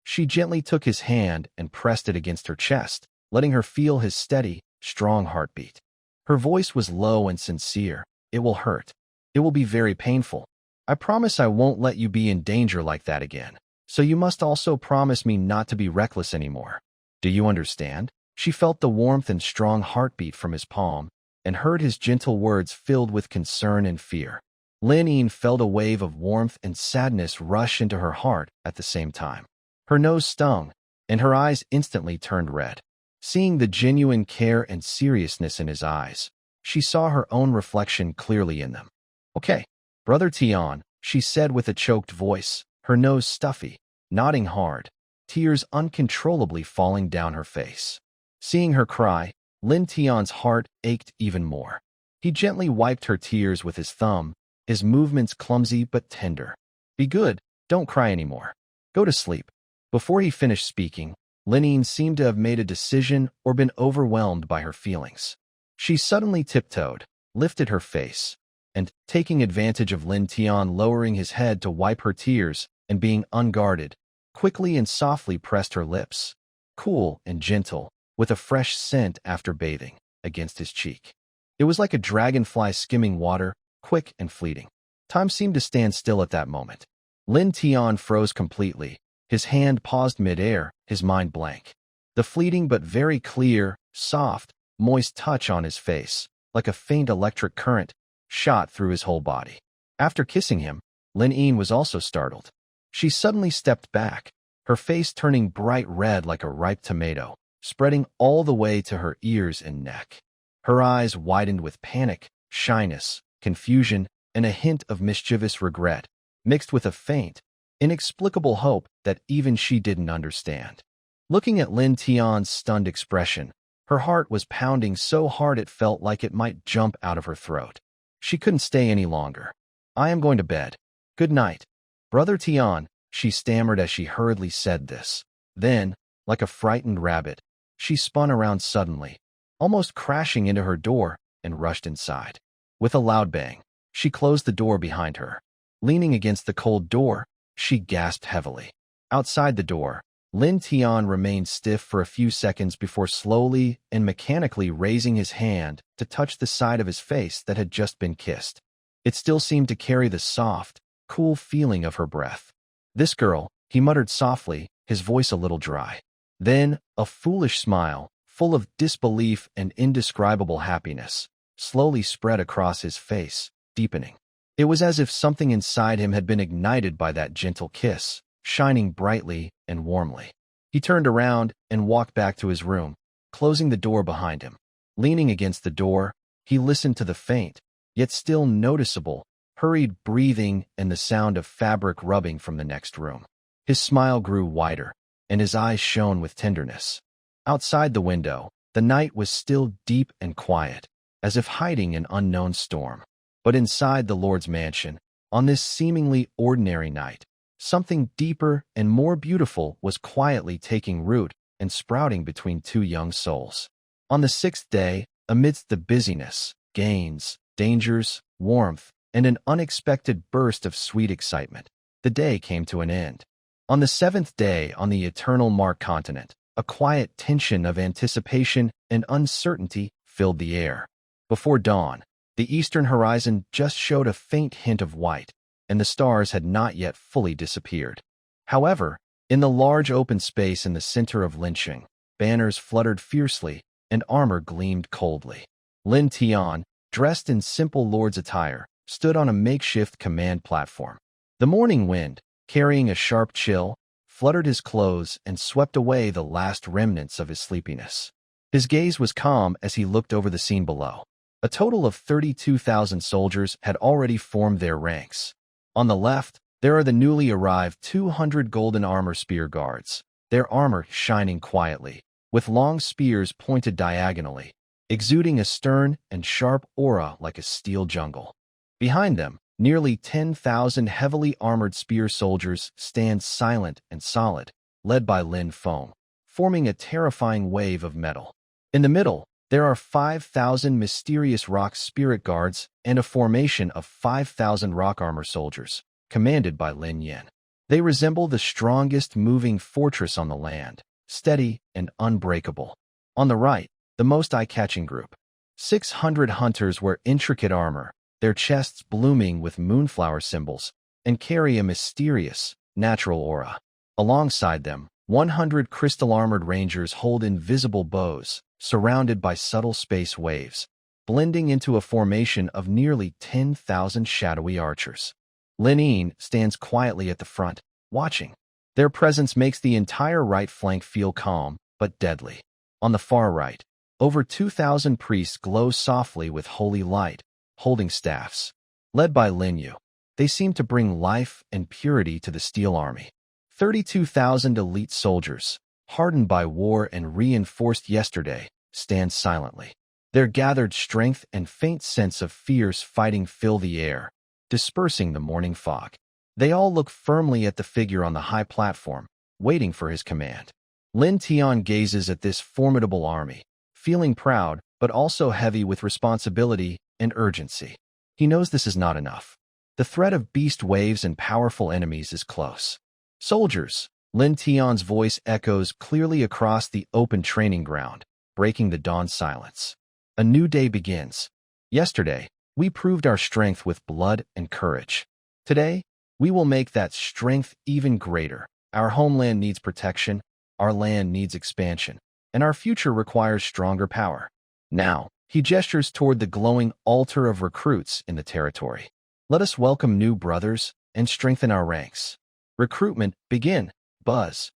She gently took his hand and pressed it against her chest, letting her feel his steady, strong heartbeat. Her voice was low and sincere. "It will hurt. It will be very painful. I promise I won't let you be in danger like that again. So you must also promise me not to be reckless anymore. Do you understand?" She felt the warmth and strong heartbeat from his palm, and heard his gentle words filled with concern and fear. Lin Yin felt a wave of warmth and sadness rush into her heart at the same time. Her nose stung, and her eyes instantly turned red. Seeing the genuine care and seriousness in his eyes, she saw her own reflection clearly in them. "Okay, Brother Tian," she said with a choked voice, her nose stuffy, nodding hard, tears uncontrollably falling down her face. Seeing her cry, Lin Tian's heart ached even more. He gently wiped her tears with his thumb, his movements clumsy but tender. "Be good, don't cry anymore. Go to sleep." Before he finished speaking, Lin Yin seemed to have made a decision or been overwhelmed by her feelings. She suddenly tiptoed, lifted her face, and, taking advantage of Lin Tian lowering his head to wipe her tears and being unguarded, quickly and softly pressed her lips, cool and gentle, with a fresh scent after bathing, against his cheek. It was like a dragonfly skimming water, quick and fleeting. Time seemed to stand still at that moment. Lin Tian froze completely. His hand paused mid-air, his mind blank. The fleeting but very clear, soft, moist touch on his face, like a faint electric current, shot through his whole body. After kissing him, Lin Yin was also startled. She suddenly stepped back, her face turning bright red like a ripe tomato, spreading all the way to her ears and neck. Her eyes widened with panic, shyness, confusion, and a hint of mischievous regret, mixed with a faint, inexplicable hope that even she didn't understand. Looking at Lin Tian's stunned expression, her heart was pounding so hard it felt like it might jump out of her throat. She couldn't stay any longer. "I am going to bed. Good night. Brother Tian," she stammered as she hurriedly said this. Then, like a frightened rabbit, she spun around suddenly, almost crashing into her door, and rushed inside. With a loud bang, she closed the door behind her. Leaning against the cold door, she gasped heavily. Outside the door, Lin Tian remained stiff for a few seconds before slowly and mechanically raising his hand to touch the side of his face that had just been kissed. It still seemed to carry the soft, cool feeling of her breath. "This girl," he muttered softly, his voice a little dry. Then, a foolish smile, full of disbelief and indescribable happiness, slowly spread across his face, deepening. It was as if something inside him had been ignited by that gentle kiss, shining brightly and warmly. He turned around and walked back to his room, closing the door behind him. Leaning against the door, he listened to the faint, yet still noticeable, hurried breathing and the sound of fabric rubbing from the next room. His smile grew wider, and his eyes shone with tenderness. Outside the window, the night was still deep and quiet, as if hiding an unknown storm. But inside the Lord's mansion, on this seemingly ordinary night, something deeper and more beautiful was quietly taking root and sprouting between two young souls. On the 6th day, amidst the busyness, gains, dangers, warmth, and an unexpected burst of sweet excitement, the day came to an end. On the 7th day on the eternal Mark continent, a quiet tension of anticipation and uncertainty filled the air. Before dawn, the eastern horizon just showed a faint hint of white, and the stars had not yet fully disappeared. However, in the large open space in the center of Linqing, banners fluttered fiercely, and armor gleamed coldly. Lin Tian, dressed in simple lord's attire, stood on a makeshift command platform. The morning wind, carrying a sharp chill, fluttered his clothes and swept away the last remnants of his sleepiness. His gaze was calm as he looked over the scene below. A total of 32,000 soldiers had already formed their ranks. On the left, there are the newly arrived 200 golden armor spear guards, their armor shining quietly, with long spears pointed diagonally, exuding a stern and sharp aura like a steel jungle. Behind them, nearly 10,000 heavily armored spear soldiers stand silent and solid, led by Lin Feng, forming a terrifying wave of metal. In the middle, there are 5,000 mysterious rock spirit guards and a formation of 5,000 rock armor soldiers, commanded by Lin Yin. They resemble the strongest moving fortress on the land, steady and unbreakable. On the right, the most eye-catching group. 600 hunters wear intricate armor, their chests blooming with moonflower symbols, and carry a mysterious, natural aura. Alongside them, 100 crystal-armored rangers hold invisible bows, surrounded by subtle space waves, blending into a formation of nearly 10,000 shadowy archers. Lin Yin stands quietly at the front, watching. Their presence makes the entire right flank feel calm, but deadly. On the far right, over 2,000 priests glow softly with holy light, holding staffs. Led by Lin Yu, they seem to bring life and purity to the Steel Army. 32,000 elite soldiers, hardened by war and reinforced yesterday, stand silently. Their gathered strength and faint sense of fierce fighting fill the air, dispersing the morning fog. They all look firmly at the figure on the high platform, waiting for his command. Lin Tian gazes at this formidable army, feeling proud but also heavy with responsibility and urgency. He knows this is not enough. The threat of beast waves and powerful enemies is close. "Soldiers!" Lin Tian's voice echoes clearly across the open training ground, breaking the dawn silence. A new day begins, Yesterday, we proved our strength with blood and courage. Today, we will make that strength even greater. Our homeland needs protection, our land needs expansion, and our future requires stronger power. Now, he gestures toward the glowing altar of recruits in the territory. Let us welcome new brothers and strengthen our ranks. Recruitment, begin. Buzz.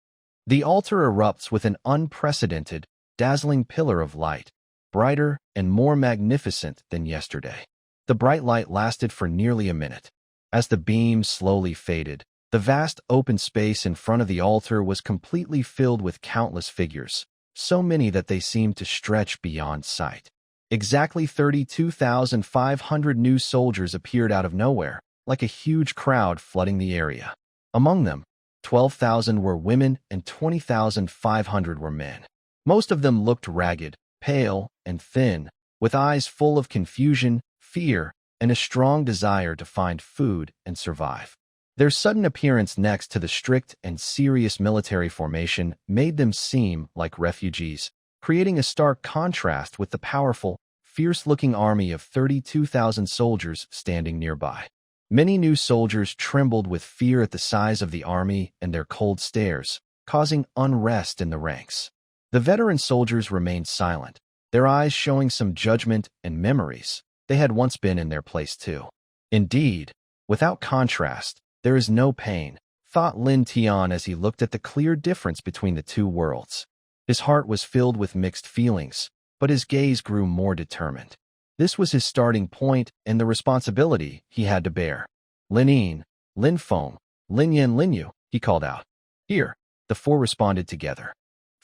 The altar erupts with an unprecedented, dazzling pillar of light, brighter and more magnificent than yesterday. The bright light lasted for nearly a minute. As the beam slowly faded, the vast open space in front of the altar was completely filled with countless figures, so many that they seemed to stretch beyond sight. Exactly 32,500 new soldiers appeared out of nowhere, like a huge crowd flooding the area. Among them, 12,000 were women and 20,500 were men. Most of them looked ragged, pale, and thin, with eyes full of confusion, fear, and a strong desire to find food and survive. Their sudden appearance next to the strict and serious military formation made them seem like refugees, creating a stark contrast with the powerful, fierce-looking army of 32,000 soldiers standing nearby. Many new soldiers trembled with fear at the size of the army and their cold stares, causing unrest in the ranks. The veteran soldiers remained silent, their eyes showing some judgment and memories. They had once been in their place too. Indeed, without contrast, there is no pain, thought Lin Tian as he looked at the clear difference between the two worlds. His heart was filled with mixed feelings, but his gaze grew more determined. This was his starting point and the responsibility he had to bear. Lin Feng, Lin Yan, Lin Yu, he called out. Here, the four responded together.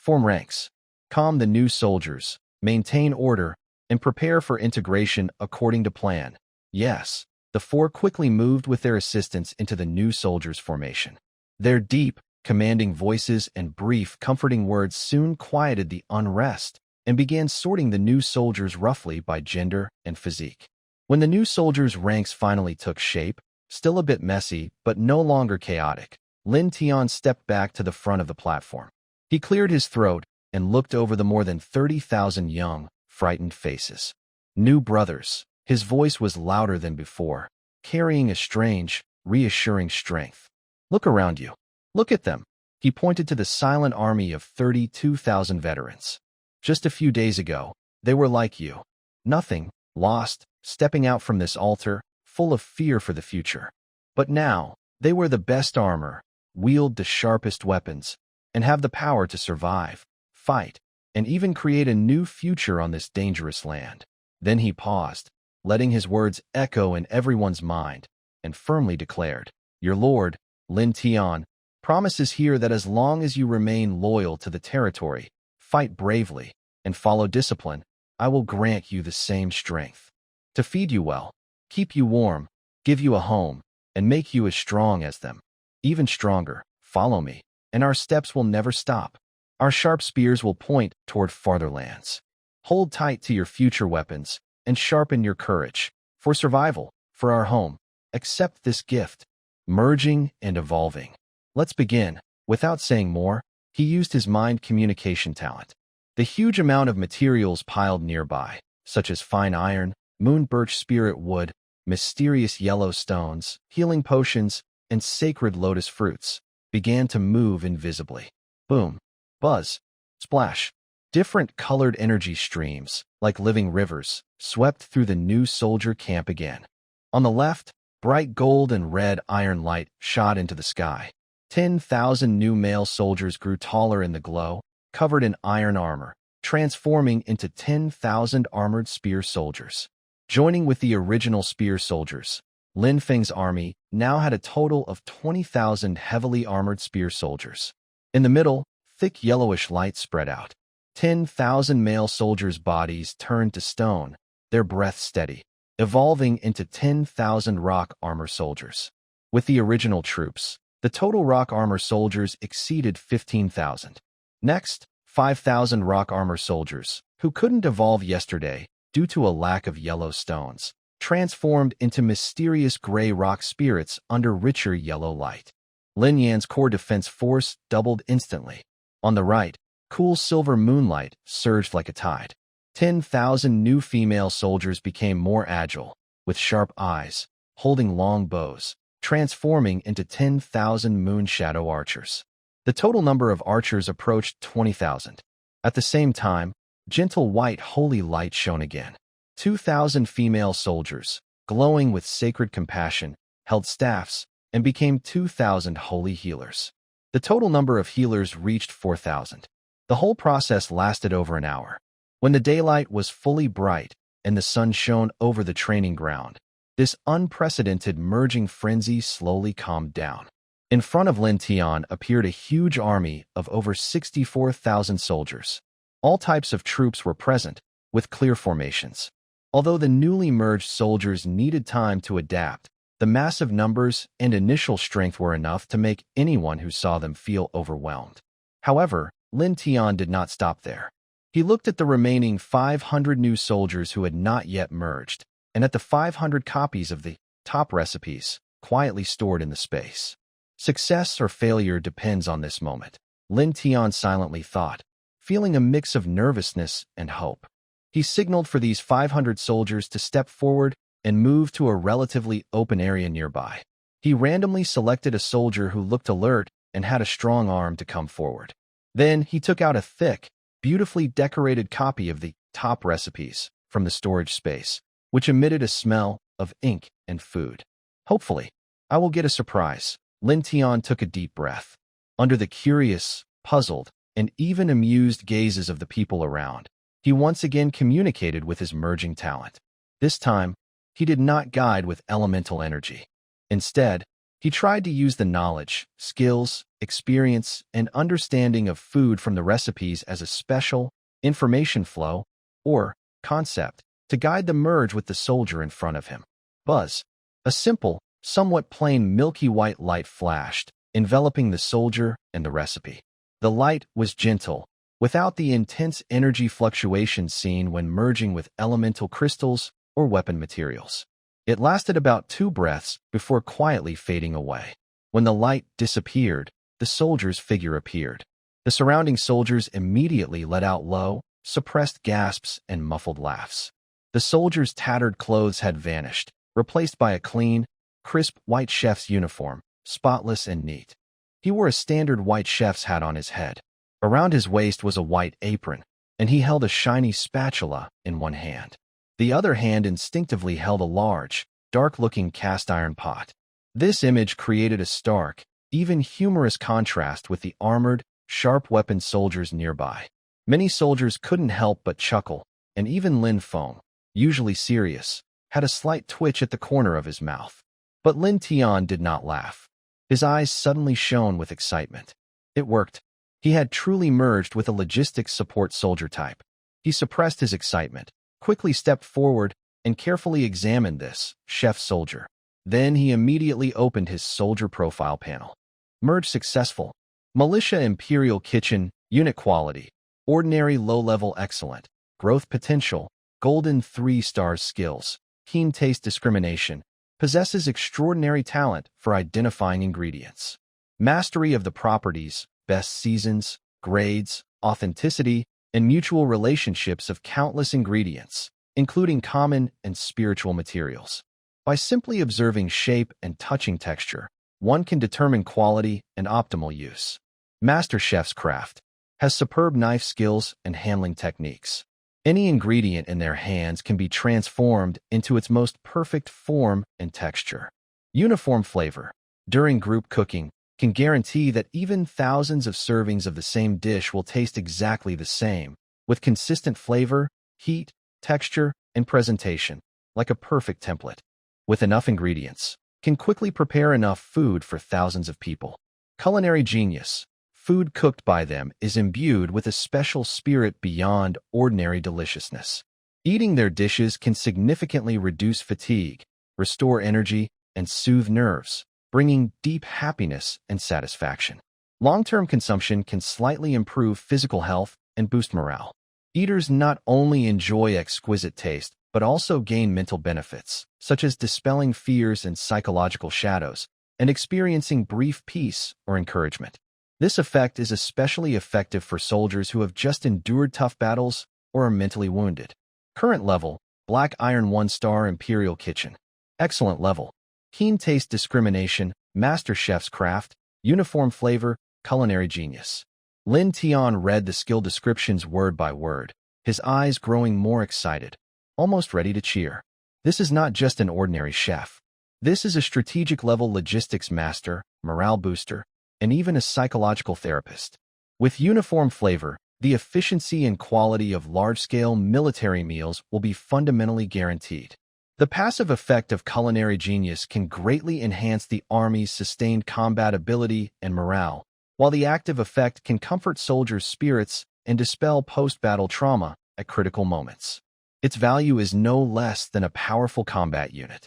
Form ranks. Calm the new soldiers, maintain order, and prepare for integration according to plan. Yes, the four quickly moved with their assistants into the new soldiers' formation. Their deep, commanding voices and brief, comforting words soon quieted the unrest and began sorting the new soldiers roughly by gender and physique. When the new soldiers' ranks finally took shape, still a bit messy but no longer chaotic, Lin Tian stepped back to the front of the platform. He cleared his throat and looked over the more than 30,000 young, frightened faces. New brothers. His voice was louder than before, carrying a strange, reassuring strength. Look around you. Look at them. He pointed to the silent army of 32,000 veterans. Just a few days ago, they were like you. Nothing, lost, stepping out from this altar, full of fear for the future. But now, they wear the best armor, wield the sharpest weapons, and have the power to survive, fight, and even create a new future on this dangerous land. Then he paused, letting his words echo in everyone's mind, and firmly declared, Your lord, Lin Tian, promises here that as long as you remain loyal to the territory, fight bravely, and follow discipline, I will grant you the same strength. To feed you well, keep you warm, give you a home, and make you as strong as them. Even stronger, follow me, and our steps will never stop. Our sharp spears will point toward farther lands. Hold tight to your future weapons, and sharpen your courage. For survival, for our home, accept this gift. Merging and evolving. Let's begin. Without saying more, he used his mind communication talent. The huge amount of materials piled nearby, such as fine iron, moon birch spirit wood, mysterious yellow stones, healing potions, and sacred lotus fruits, began to move invisibly. Boom, buzz, splash. Different colored energy streams, like living rivers, swept through the new soldier camp again. On the left, bright gold and red iron light shot into the sky. 10,000 new male soldiers grew taller in the glow, covered in iron armor, transforming into 10,000 armored spear soldiers. Joining with the original spear soldiers, Lin Feng's army now had a total of 20,000 heavily armored spear soldiers. In the middle, thick yellowish light spread out. 10,000 male soldiers' bodies turned to stone, their breath steady, evolving into 10,000 rock armor soldiers. With the original troops, the total rock armor soldiers exceeded 15,000. Next, 5,000 rock armor soldiers, who couldn't evolve yesterday due to a lack of yellow stones, transformed into mysterious gray rock spirits under richer yellow light. Lin Yan's core defense force doubled instantly. On the right, cool silver moonlight surged like a tide. 10,000 new female soldiers became more agile, with sharp eyes, holding long bows, transforming into 10,000 moon shadow archers. The total number of archers approached 20,000. At the same time, gentle white holy light shone again. 2,000 female soldiers, glowing with sacred compassion, held staffs and became 2,000 holy healers. The total number of healers reached 4,000. The whole process lasted over an hour. When the daylight was fully bright and the sun shone over the training ground, this unprecedented merging frenzy slowly calmed down. In front of Lin Tian appeared a huge army of over 64,000 soldiers. All types of troops were present, with clear formations. Although the newly merged soldiers needed time to adapt, the massive numbers and initial strength were enough to make anyone who saw them feel overwhelmed. However, Lin Tian did not stop there. He looked at the remaining 500 new soldiers who had not yet merged, and at the 500 copies of the top recipes quietly stored in the space. Success or failure depends on this moment, Lin Tian silently thought, feeling a mix of nervousness and hope. He signaled for these 500 soldiers to step forward and move to a relatively open area nearby. He randomly selected a soldier who looked alert and had a strong arm to come forward. Then he took out a thick, beautifully decorated copy of the top recipes from the storage space, which emitted a smell of ink and food. Hopefully, I will get a surprise. Lin Tian took a deep breath. Under the curious, puzzled, and even amused gazes of the people around, he once again communicated with his merging talent. This time, he did not guide with elemental energy. Instead, he tried to use the knowledge, skills, experience, and understanding of food from the recipes as a special information flow, or concept, to guide the merge with the soldier in front of him. Buzz. A simple, somewhat plain milky white light flashed, enveloping the soldier and the recipe. The light was gentle, without the intense energy fluctuations seen when merging with elemental crystals or weapon materials. It lasted about 2 breaths before quietly fading away. When the light disappeared, the soldier's figure appeared. The surrounding soldiers immediately let out low, suppressed gasps and muffled laughs. The soldier's tattered clothes had vanished, replaced by a clean, crisp white chef's uniform, spotless and neat. He wore a standard white chef's hat on his head. Around his waist was a white apron, and he held a shiny spatula in one hand. The other hand instinctively held a large, dark-looking cast-iron pot. This image created a stark, even humorous contrast with the armored, sharp-weaponed soldiers nearby. Many soldiers couldn't help but chuckle, and even Lin Feng, usually serious, had a slight twitch at the corner of his mouth. But Lin Tian did not laugh. His eyes suddenly shone with excitement. It worked. He had truly merged with a logistics support soldier type. He suppressed his excitement, quickly stepped forward, and carefully examined this chef soldier. Then he immediately opened his soldier profile panel. Merge successful. Militia Imperial Kitchen, unit quality. Ordinary low-level excellent. Growth potential. Golden 3 stars skills. Keen taste discrimination. Possesses extraordinary talent for identifying ingredients. Mastery of the properties, best seasons, grades, authenticity, and mutual relationships of countless ingredients, including common and spiritual materials. By simply observing shape and touching texture, one can determine quality and optimal use. Master Chef's craft has superb knife skills and handling techniques. Any ingredient in their hands can be transformed into its most perfect form and texture. Uniform flavor. During group cooking, can guarantee that even thousands of servings of the same dish will taste exactly the same, with consistent flavor, heat, texture, and presentation, like a perfect template. With enough ingredients, can quickly prepare enough food for thousands of people. Culinary genius. Food cooked by them is imbued with a special spirit beyond ordinary deliciousness. Eating their dishes can significantly reduce fatigue, restore energy, and soothe nerves, bringing deep happiness and satisfaction. Long-term consumption can slightly improve physical health and boost morale. Eaters not only enjoy exquisite taste, but also gain mental benefits, such as dispelling fears and psychological shadows, and experiencing brief peace or encouragement. This effect is especially effective for soldiers who have just endured tough battles or are mentally wounded. Current level, Black Iron 1-star Imperial Kitchen. Excellent level. Keen taste discrimination, Master Chef's craft, uniform flavor, culinary genius. Lin Tian read the skill descriptions word by word, his eyes growing more excited, almost ready to cheer. This is not just an ordinary chef. This is a strategic-level logistics master, morale booster, and even a psychological therapist. With uniform flavor, the efficiency and quality of large-scale military meals will be fundamentally guaranteed. The passive effect of culinary genius can greatly enhance the Army's sustained combat ability and morale, while the active effect can comfort soldiers' spirits and dispel post-battle trauma at critical moments. Its value is no less than a powerful combat unit.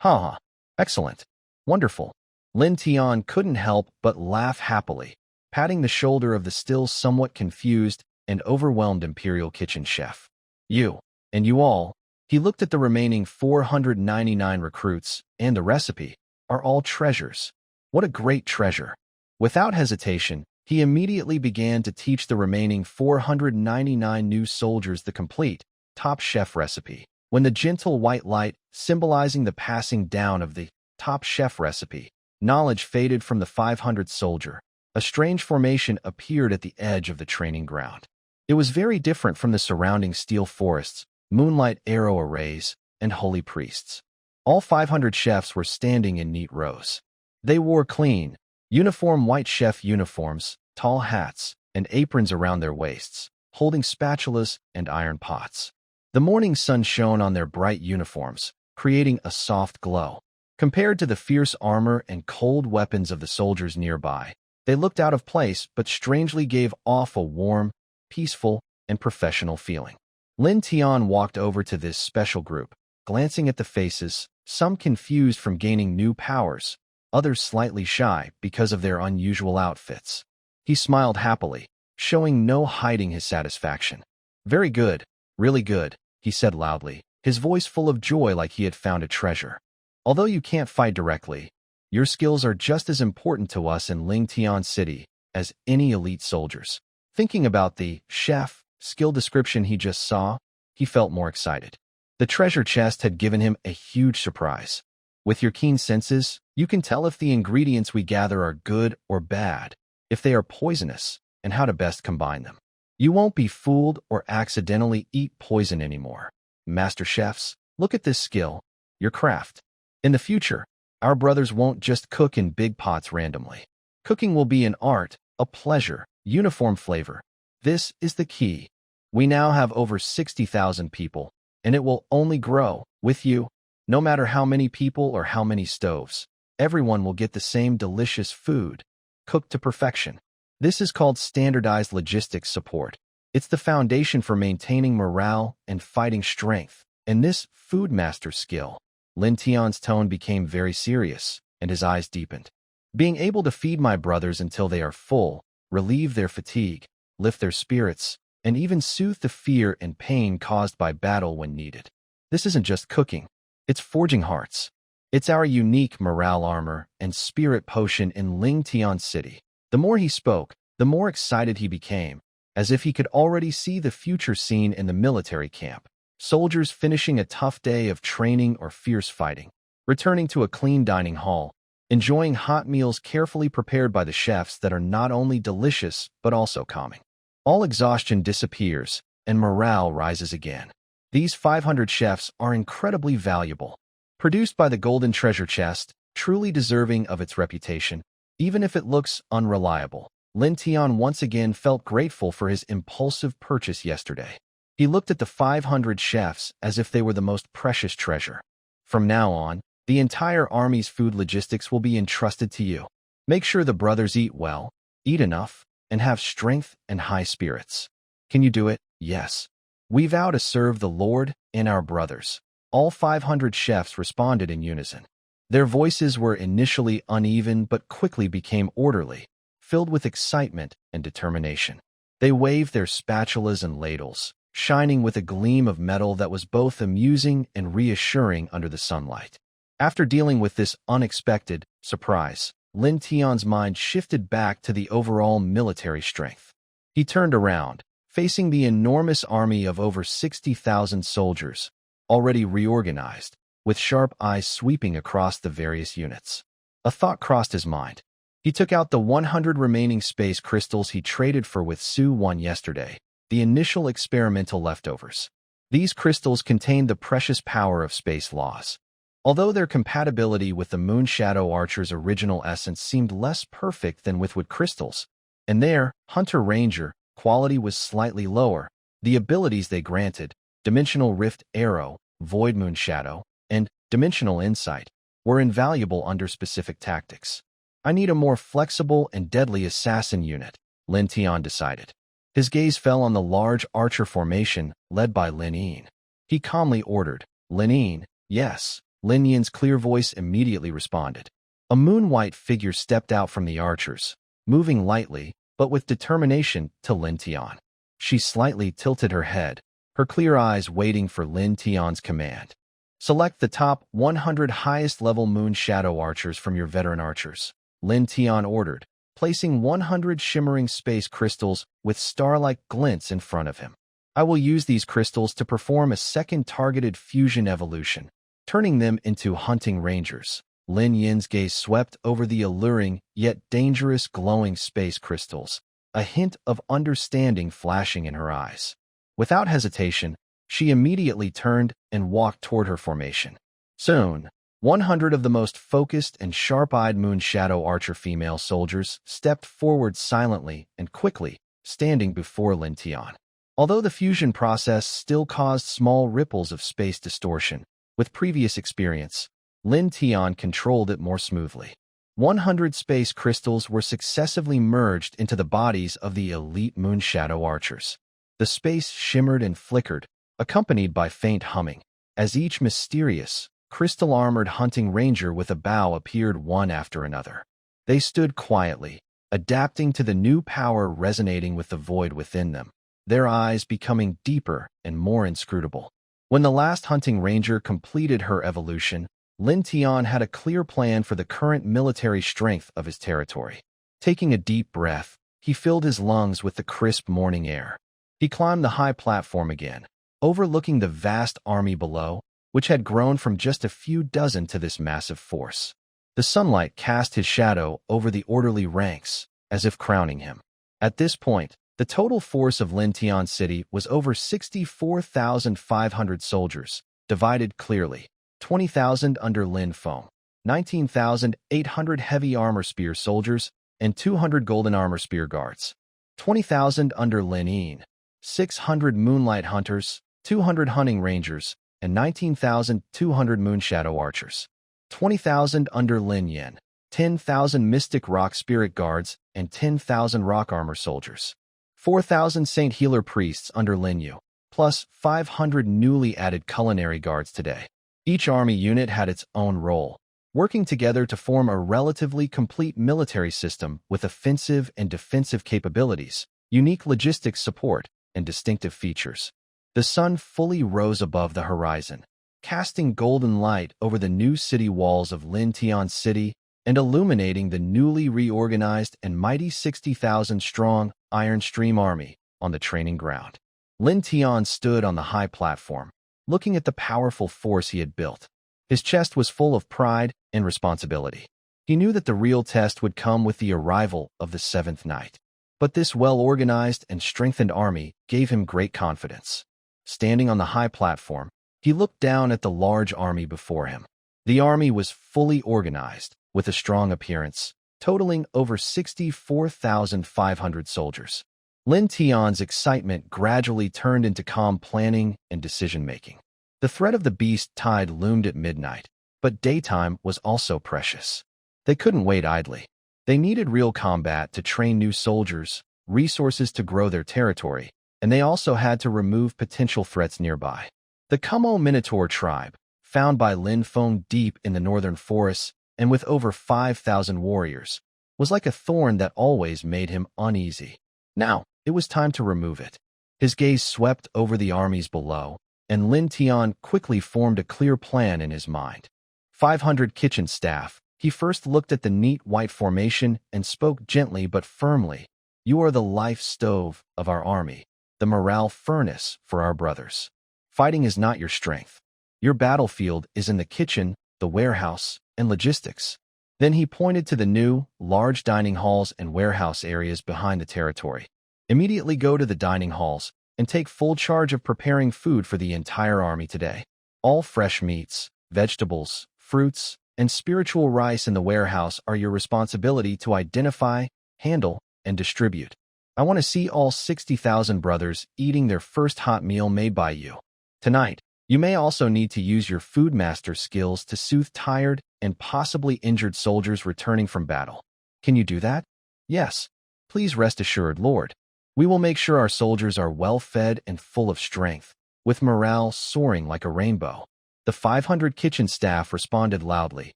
Haha, excellent, wonderful. Lin Tian couldn't help but laugh happily, patting the shoulder of the still somewhat confused and overwhelmed Imperial Kitchen chef. You, and you all, he looked at the remaining 499 recruits, and the recipe, are all treasures. What a great treasure. Without hesitation, he immediately began to teach the remaining 499 new soldiers the complete, Top Chef recipe. When the gentle white light, symbolizing the passing down of the Top Chef recipe, knowledge faded from the 500th soldier, a strange formation appeared at the edge of the training ground. It was very different from the surrounding steel forests, moonlight arrow arrays, and holy priests. All 500 chefs were standing in neat rows. They wore clean, uniform white chef uniforms, tall hats, and aprons around their waists, holding spatulas and iron pots. The morning sun shone on their bright uniforms, creating a soft glow. Compared to the fierce armor and cold weapons of the soldiers nearby, they looked out of place but strangely gave off a warm, peaceful, and professional feeling. Lin Tian walked over to this special group, glancing at the faces, some confused from gaining new powers, others slightly shy because of their unusual outfits. He smiled happily, showing no hiding his satisfaction. Very good, really good, he said loudly, his voice full of joy like he had found a treasure. Although you can't fight directly, your skills are just as important to us in Ling Tian City as any elite soldiers. Thinking about the chef skill description he just saw, he felt more excited. The treasure chest had given him a huge surprise. With your keen senses, you can tell if the ingredients we gather are good or bad, if they are poisonous, and how to best combine them. You won't be fooled or accidentally eat poison anymore. Master chefs, look at this skill, your craft. In the future, our brothers won't just cook in big pots randomly. Cooking will be an art, a pleasure, uniform flavor. This is the key. We now have over 60,000 people, and it will only grow with you. No matter how many people or how many stoves, everyone will get the same delicious food, cooked to perfection. This is called standardized logistics support. It's the foundation for maintaining morale and fighting strength. And this food master skill, Lin Tian's tone became very serious, and his eyes deepened. Being able to feed my brothers until they are full, relieve their fatigue, lift their spirits, and even soothe the fear and pain caused by battle when needed. This isn't just cooking, it's forging hearts. It's our unique morale armor and spirit potion in Ling Tian City. The more he spoke, the more excited he became, as if he could already see the future scene in the military camp. Soldiers finishing a tough day of training or fierce fighting, returning to a clean dining hall, enjoying hot meals carefully prepared by the chefs that are not only delicious but also calming. All exhaustion disappears, and morale rises again. These 500 chefs are incredibly valuable. Produced by the Golden Treasure Chest, truly deserving of its reputation, even if it looks unreliable. Lin Tian once again felt grateful for his impulsive purchase yesterday. He looked at the 500 chefs as if they were the most precious treasure. From now on, the entire army's food logistics will be entrusted to you. Make sure the brothers eat well, eat enough, and have strength and high spirits. Can you do it? Yes. We vow to serve the Lord and our brothers. All 500 chefs responded in unison. Their voices were initially uneven but quickly became orderly, filled with excitement and determination. They waved their spatulas and ladles, shining with a gleam of metal that was both amusing and reassuring under the sunlight. After dealing with this unexpected surprise, Lin Tian's mind shifted back to the overall military strength. He turned around, facing the enormous army of over 60,000 soldiers, already reorganized, with sharp eyes sweeping across the various units. A thought crossed his mind. He took out the 100 remaining space crystals he traded for with Su-1 yesterday, the initial experimental leftovers. These crystals contained the precious power of space laws. Although their compatibility with the Moon Shadow Archer's original essence seemed less perfect than with wood crystals, and their Hunter-Ranger quality was slightly lower, the abilities they granted, Dimensional Rift Arrow, Void Moon Shadow, and Dimensional Insight, were invaluable under specific tactics. I need a more flexible and deadly assassin unit, Lin Tian decided. His gaze fell on the large archer formation led by Lin Yin. He calmly ordered, "Lin Yin, yes." Lin Yin's clear voice immediately responded. A moon-white figure stepped out from the archers, moving lightly, but with determination, to Lin Tian. She slightly tilted her head, her clear eyes waiting for Lin Tian's command. "Select the top 100 highest-level Moon Shadow Archers from your veteran archers," Lin Tian ordered, placing 100 shimmering space crystals with star-like glints in front of him. "I will use these crystals to perform a second targeted fusion evolution, turning them into hunting rangers." Lin Yin's gaze swept over the alluring yet dangerous glowing space crystals, a hint of understanding flashing in her eyes. Without hesitation, she immediately turned and walked toward her formation. Soon, 100 of the most focused and sharp-eyed Moon Shadow Archer female soldiers stepped forward silently and quickly, standing before Lin Tian. Although the fusion process still caused small ripples of space distortion, with previous experience, Lin Tian controlled it more smoothly. 100 space crystals were successively merged into the bodies of the elite Moon Shadow Archers. The space shimmered and flickered, accompanied by faint humming, as each mysterious, crystal-armored hunting ranger with a bow appeared one after another. They stood quietly, adapting to the new power resonating with the void within them, their eyes becoming deeper and more inscrutable. When the last hunting ranger completed her evolution, Lin Tian had a clear plan for the current military strength of his territory. Taking a deep breath, he filled his lungs with the crisp morning air. He climbed the high platform again, overlooking the vast army below, which had grown from just a few dozen to this massive force. The sunlight cast his shadow over the orderly ranks, as if crowning him. At this point, the total force of Lin Tian City was over 64,500 soldiers, divided clearly: 20,000 under Lin Feng, 19,800 heavy armor spear soldiers, and 200 golden armor spear guards; 20,000 under Lin Yin, 600 Moonlight hunters, 200 hunting rangers, and 19,200 Moon Shadow Archers; 20,000 under Lin Yin, 10,000 Mystic Rock Spirit Guards, and 10,000 Rock Armor Soldiers; 4,000 Saint Healer Priests under Lin Yu, plus 500 newly added Culinary Guards today. Each army unit had its own role, working together to form a relatively complete military system with offensive and defensive capabilities, unique logistics support, and distinctive features. The sun fully rose above the horizon, casting golden light over the new city walls of Lin Tian City and illuminating the newly reorganized and mighty 60,000-strong Iron Stream Army on the training ground. Lin Tian stood on the high platform, looking at the powerful force he had built. His chest was full of pride and responsibility. He knew that the real test would come with the arrival of the seventh night. But this well-organized and strengthened army gave him great confidence. Standing on the high platform, he looked down at the large army before him. The army was fully organized, with a strong appearance, totaling over 64,500 soldiers. Lin Tian's excitement gradually turned into calm planning and decision-making. The threat of the beast tide loomed at midnight, but daytime was also precious. They couldn't wait idly. They needed real combat to train new soldiers, resources to grow their territory, and they also had to remove potential threats nearby. The Kumo Minotaur tribe, found by Lin Feng deep in the northern forests and with over 5,000 warriors, was like a thorn that always made him uneasy. Now, it was time to remove it. His gaze swept over the armies below, and Lin Tian quickly formed a clear plan in his mind. 500 kitchen staff. He first looked at the neat white formation and spoke gently but firmly. "You are the life stove of our army. the morale furnace for our brothers. Fighting is not your strength. Your battlefield is in the kitchen, the warehouse, and logistics. Then he pointed to the new, large dining halls and warehouse areas behind the territory. Immediately go to the dining halls and take full charge of preparing food for the entire army today. All fresh meats, vegetables, fruits, and spiritual rice in the warehouse are your responsibility to identify, handle, and distribute. I want to see all 60,000 brothers eating their first hot meal made by you. Tonight, you may also need to use your food master skills to soothe tired and possibly injured soldiers returning from battle. Can you do that? Yes. Please rest assured, Lord. We will make sure our soldiers are well-fed and full of strength, with morale soaring like a rainbow. The 500 kitchen staff responded loudly,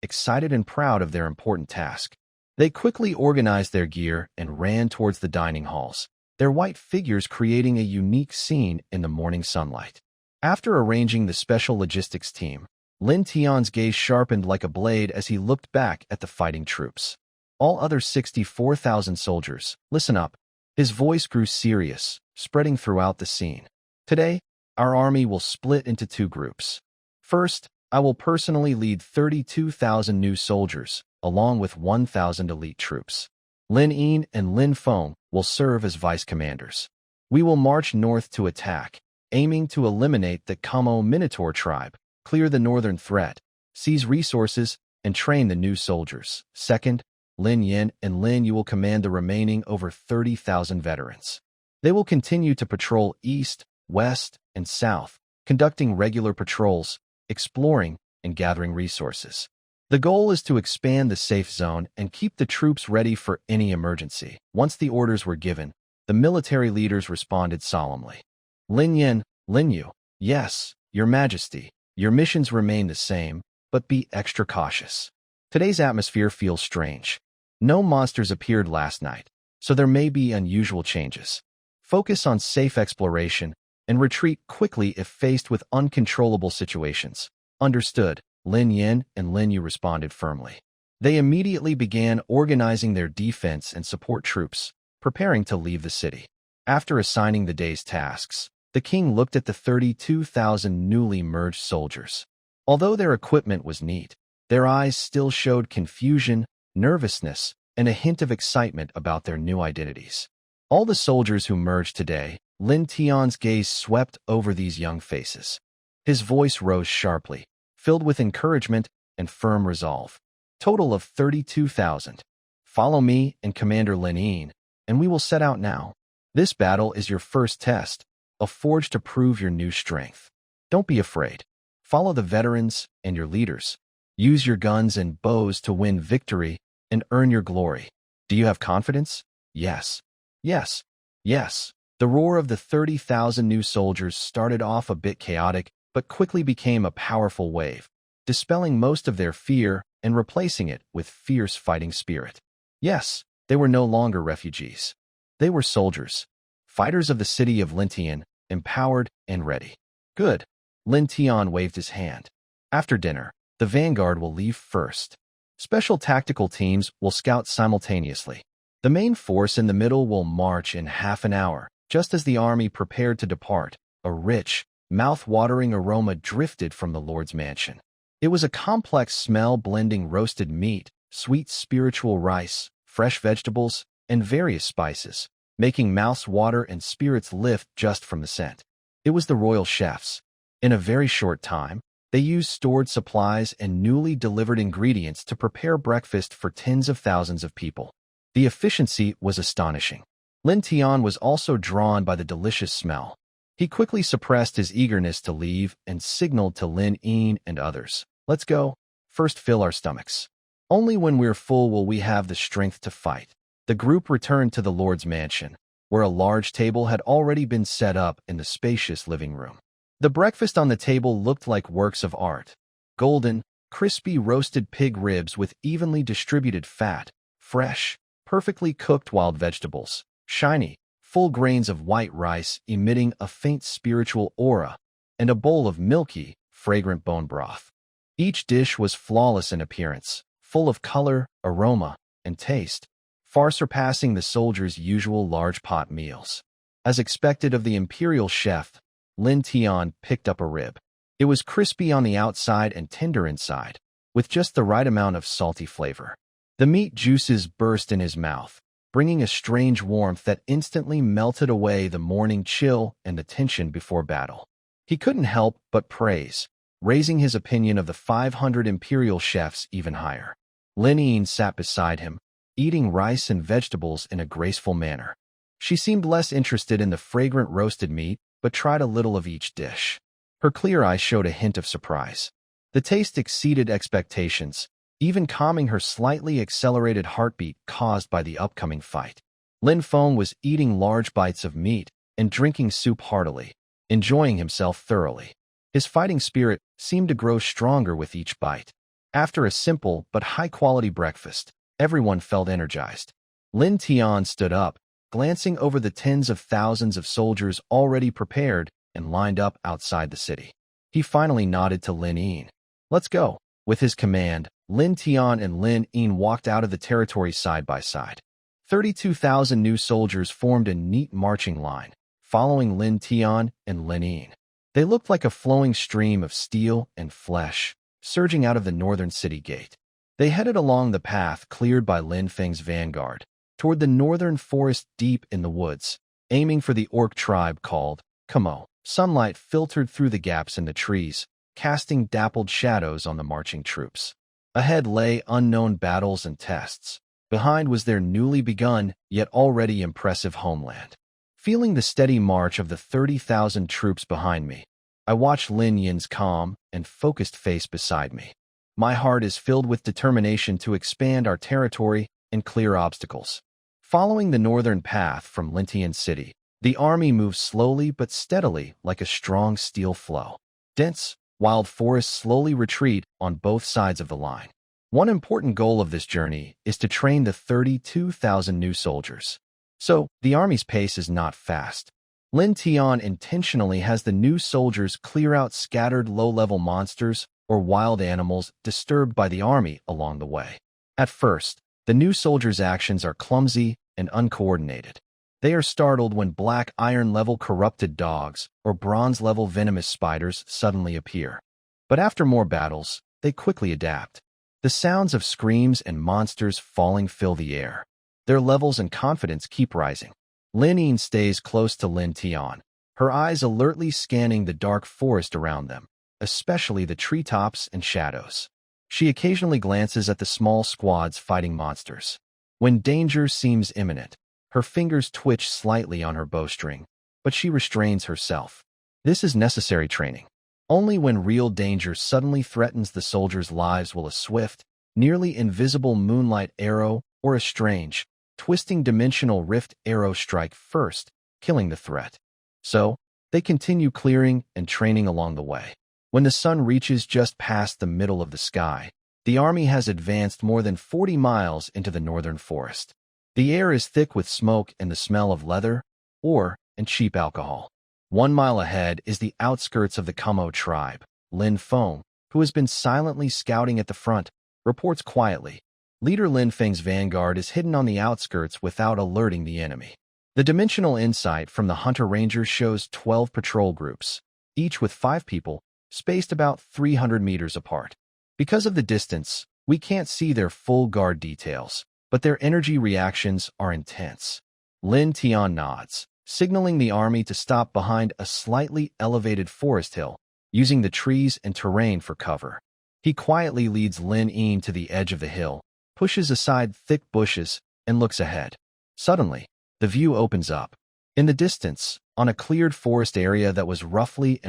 excited and proud of their important task. They quickly organized their gear and ran towards the dining halls, their white figures creating a unique scene in the morning sunlight. After arranging the special logistics team, Lin Tian's gaze sharpened like a blade as he looked back at the fighting troops. All other 64,000 soldiers, listen up. His voice grew serious, spreading throughout the scene. Today, our army will split into two groups. First, I will personally lead 32,000 new soldiers, along with 1,000 elite troops. Lin Yin and Lin Feng will serve as vice commanders. We will march north to attack, aiming to eliminate the Como Minotaur tribe, clear the northern threat, seize resources, and train the new soldiers. Second, Lin Yin and Lin Yu will command the remaining over 30,000 veterans. They will continue to patrol east, west, and south, conducting regular patrols, exploring, and gathering resources. The goal is to expand the safe zone and keep the troops ready for any emergency. Once the orders were given, the military leaders responded solemnly. Lin Yin, Lin Yu, yes, Your Majesty, your missions remain the same, but be extra cautious. Today's atmosphere feels strange. No monsters appeared last night, so there may be unusual changes. Focus on safe exploration and retreat quickly if faced with uncontrollable situations. Understood, Lin Yin and Lin Yu responded firmly. They immediately began organizing their defense and support troops, preparing to leave the city. After assigning the day's tasks, the king looked at the 32,000 newly merged soldiers. Although their equipment was neat, their eyes still showed confusion, nervousness, and a hint of excitement about their new identities. All the soldiers who merged today, Lin Tian's gaze swept over these young faces. His voice rose sharply, filled with encouragement and firm resolve. Total of 32,000. Follow me and Commander Lin Yin, and we will set out now. This battle is your first test, a forge to prove your new strength. Don't be afraid. Follow the veterans and your leaders. Use your guns and bows to win victory and earn your glory. Do you have confidence? Yes. Yes. Yes. The roar of the 30,000 new soldiers started off a bit chaotic, but quickly became a powerful wave, dispelling most of their fear and replacing it with fierce fighting spirit. Yes, they were no longer refugees. They were soldiers, fighters of the city of Lintian, empowered and ready. Good. Lin Tian waved his hand. After dinner, the vanguard will leave first. Special tactical teams will scout simultaneously. The main force in the middle will march in half an hour, just as the army prepared to depart. A rich, mouth-watering aroma drifted from the Lord's mansion. It was a complex smell blending roasted meat, sweet spiritual rice, fresh vegetables, and various spices, making mouths water and spirits lift just from the scent. It was the royal chefs. In a very short time, they used stored supplies and newly delivered ingredients to prepare breakfast for tens of thousands of people. The efficiency was astonishing. Lin Tian was also drawn by the delicious smell. He quickly suppressed his eagerness to leave and signaled to Lin Yin and others. Let's go. First fill our stomachs. Only when we're full will we have the strength to fight. The group returned to the Lord's mansion, where a large table had already been set up in the spacious living room. The breakfast on the table looked like works of art. Golden, crispy roasted pig ribs with evenly distributed fat, fresh, perfectly cooked wild vegetables, shiny, full grains of white rice emitting a faint spiritual aura, and a bowl of milky, fragrant bone broth. Each dish was flawless in appearance, full of color, aroma, and taste, far surpassing the soldiers' usual large pot meals. As expected of the imperial chef, Lin Tian picked up a rib. It was crispy on the outside and tender inside, with just the right amount of salty flavor. The meat juices burst in his mouth, bringing a strange warmth that instantly melted away the morning chill and the tension before battle. He couldn't help but praise, raising his opinion of the 500 imperial chefs even higher. Lin Yin sat beside him, eating rice and vegetables in a graceful manner. She seemed less interested in the fragrant roasted meat, but tried a little of each dish. Her clear eyes showed a hint of surprise. The taste exceeded expectations, even calming her slightly accelerated heartbeat caused by the upcoming fight. Lin Feng was eating large bites of meat and drinking soup heartily, enjoying himself thoroughly. His fighting spirit seemed to grow stronger with each bite. After a simple but high-quality breakfast, everyone felt energized. Lin Tian stood up, glancing over the tens of thousands of soldiers already prepared and lined up outside the city. He finally nodded to Lin Yin. "Let's go." With his command, Lin Tian and Lin Yin walked out of the territory side by side. 32,000 new soldiers formed a neat marching line, following Lin Tian and Lin Yin. They looked like a flowing stream of steel and flesh, surging out of the northern city gate. They headed along the path cleared by Lin Feng's vanguard, toward the northern forest deep in the woods, aiming for the orc tribe called Kamo. Sunlight filtered through the gaps in the trees, casting dappled shadows on the marching troops. Ahead lay unknown battles and tests. Behind was their newly begun, yet already impressive homeland. Feeling the steady march of the 30,000 troops behind me, I watched Lin Yin's calm and focused face beside me. My heart is filled with determination to expand our territory and clear obstacles. Following the northern path from Lintian City, the army moved slowly but steadily like a strong steel flow. Dense, wild forests slowly retreat on both sides of the line. One important goal of this journey is to train the 32,000 new soldiers. So, the army's pace is not fast. Lin Tian intentionally has the new soldiers clear out scattered low-level monsters or wild animals disturbed by the army along the way. At first, the new soldiers' actions are clumsy and uncoordinated. They are startled when black iron-level corrupted dogs or bronze-level venomous spiders suddenly appear. But after more battles, they quickly adapt. The sounds of screams and monsters falling fill the air. Their levels and confidence keep rising. Lin Yin stays close to Lin Tian, her eyes alertly scanning the dark forest around them, especially the treetops and shadows. She occasionally glances at the small squads fighting monsters. When danger seems imminent, her fingers twitch slightly on her bowstring, but she restrains herself. This is necessary training. Only when real danger suddenly threatens the soldiers' lives will a swift, nearly invisible moonlight arrow or a strange, twisting dimensional rift arrow strike first, killing the threat. So, they continue clearing and training along the way. When the sun reaches just past the middle of the sky, the army has advanced more than 40 miles into the northern forest. The air is thick with smoke and the smell of leather, ore, and cheap alcohol. 1 mile ahead is the outskirts of the Kamo tribe. Lin Feng, who has been silently scouting at the front, reports quietly. Leader Lin Feng's vanguard is hidden on the outskirts without alerting the enemy. The dimensional insight from the Hunter Ranger shows 12 patrol groups, each with 5 people, spaced about 300 meters apart. Because of the distance, we can't see their full guard details, but their energy reactions are intense. Lin Tian nods, signaling the army to stop behind a slightly elevated forest hill, using the trees and terrain for cover. He quietly leads Lin Yin to the edge of the hill, pushes aside thick bushes, and looks ahead. Suddenly, the view opens up. In the distance, on a cleared forest area that was roughly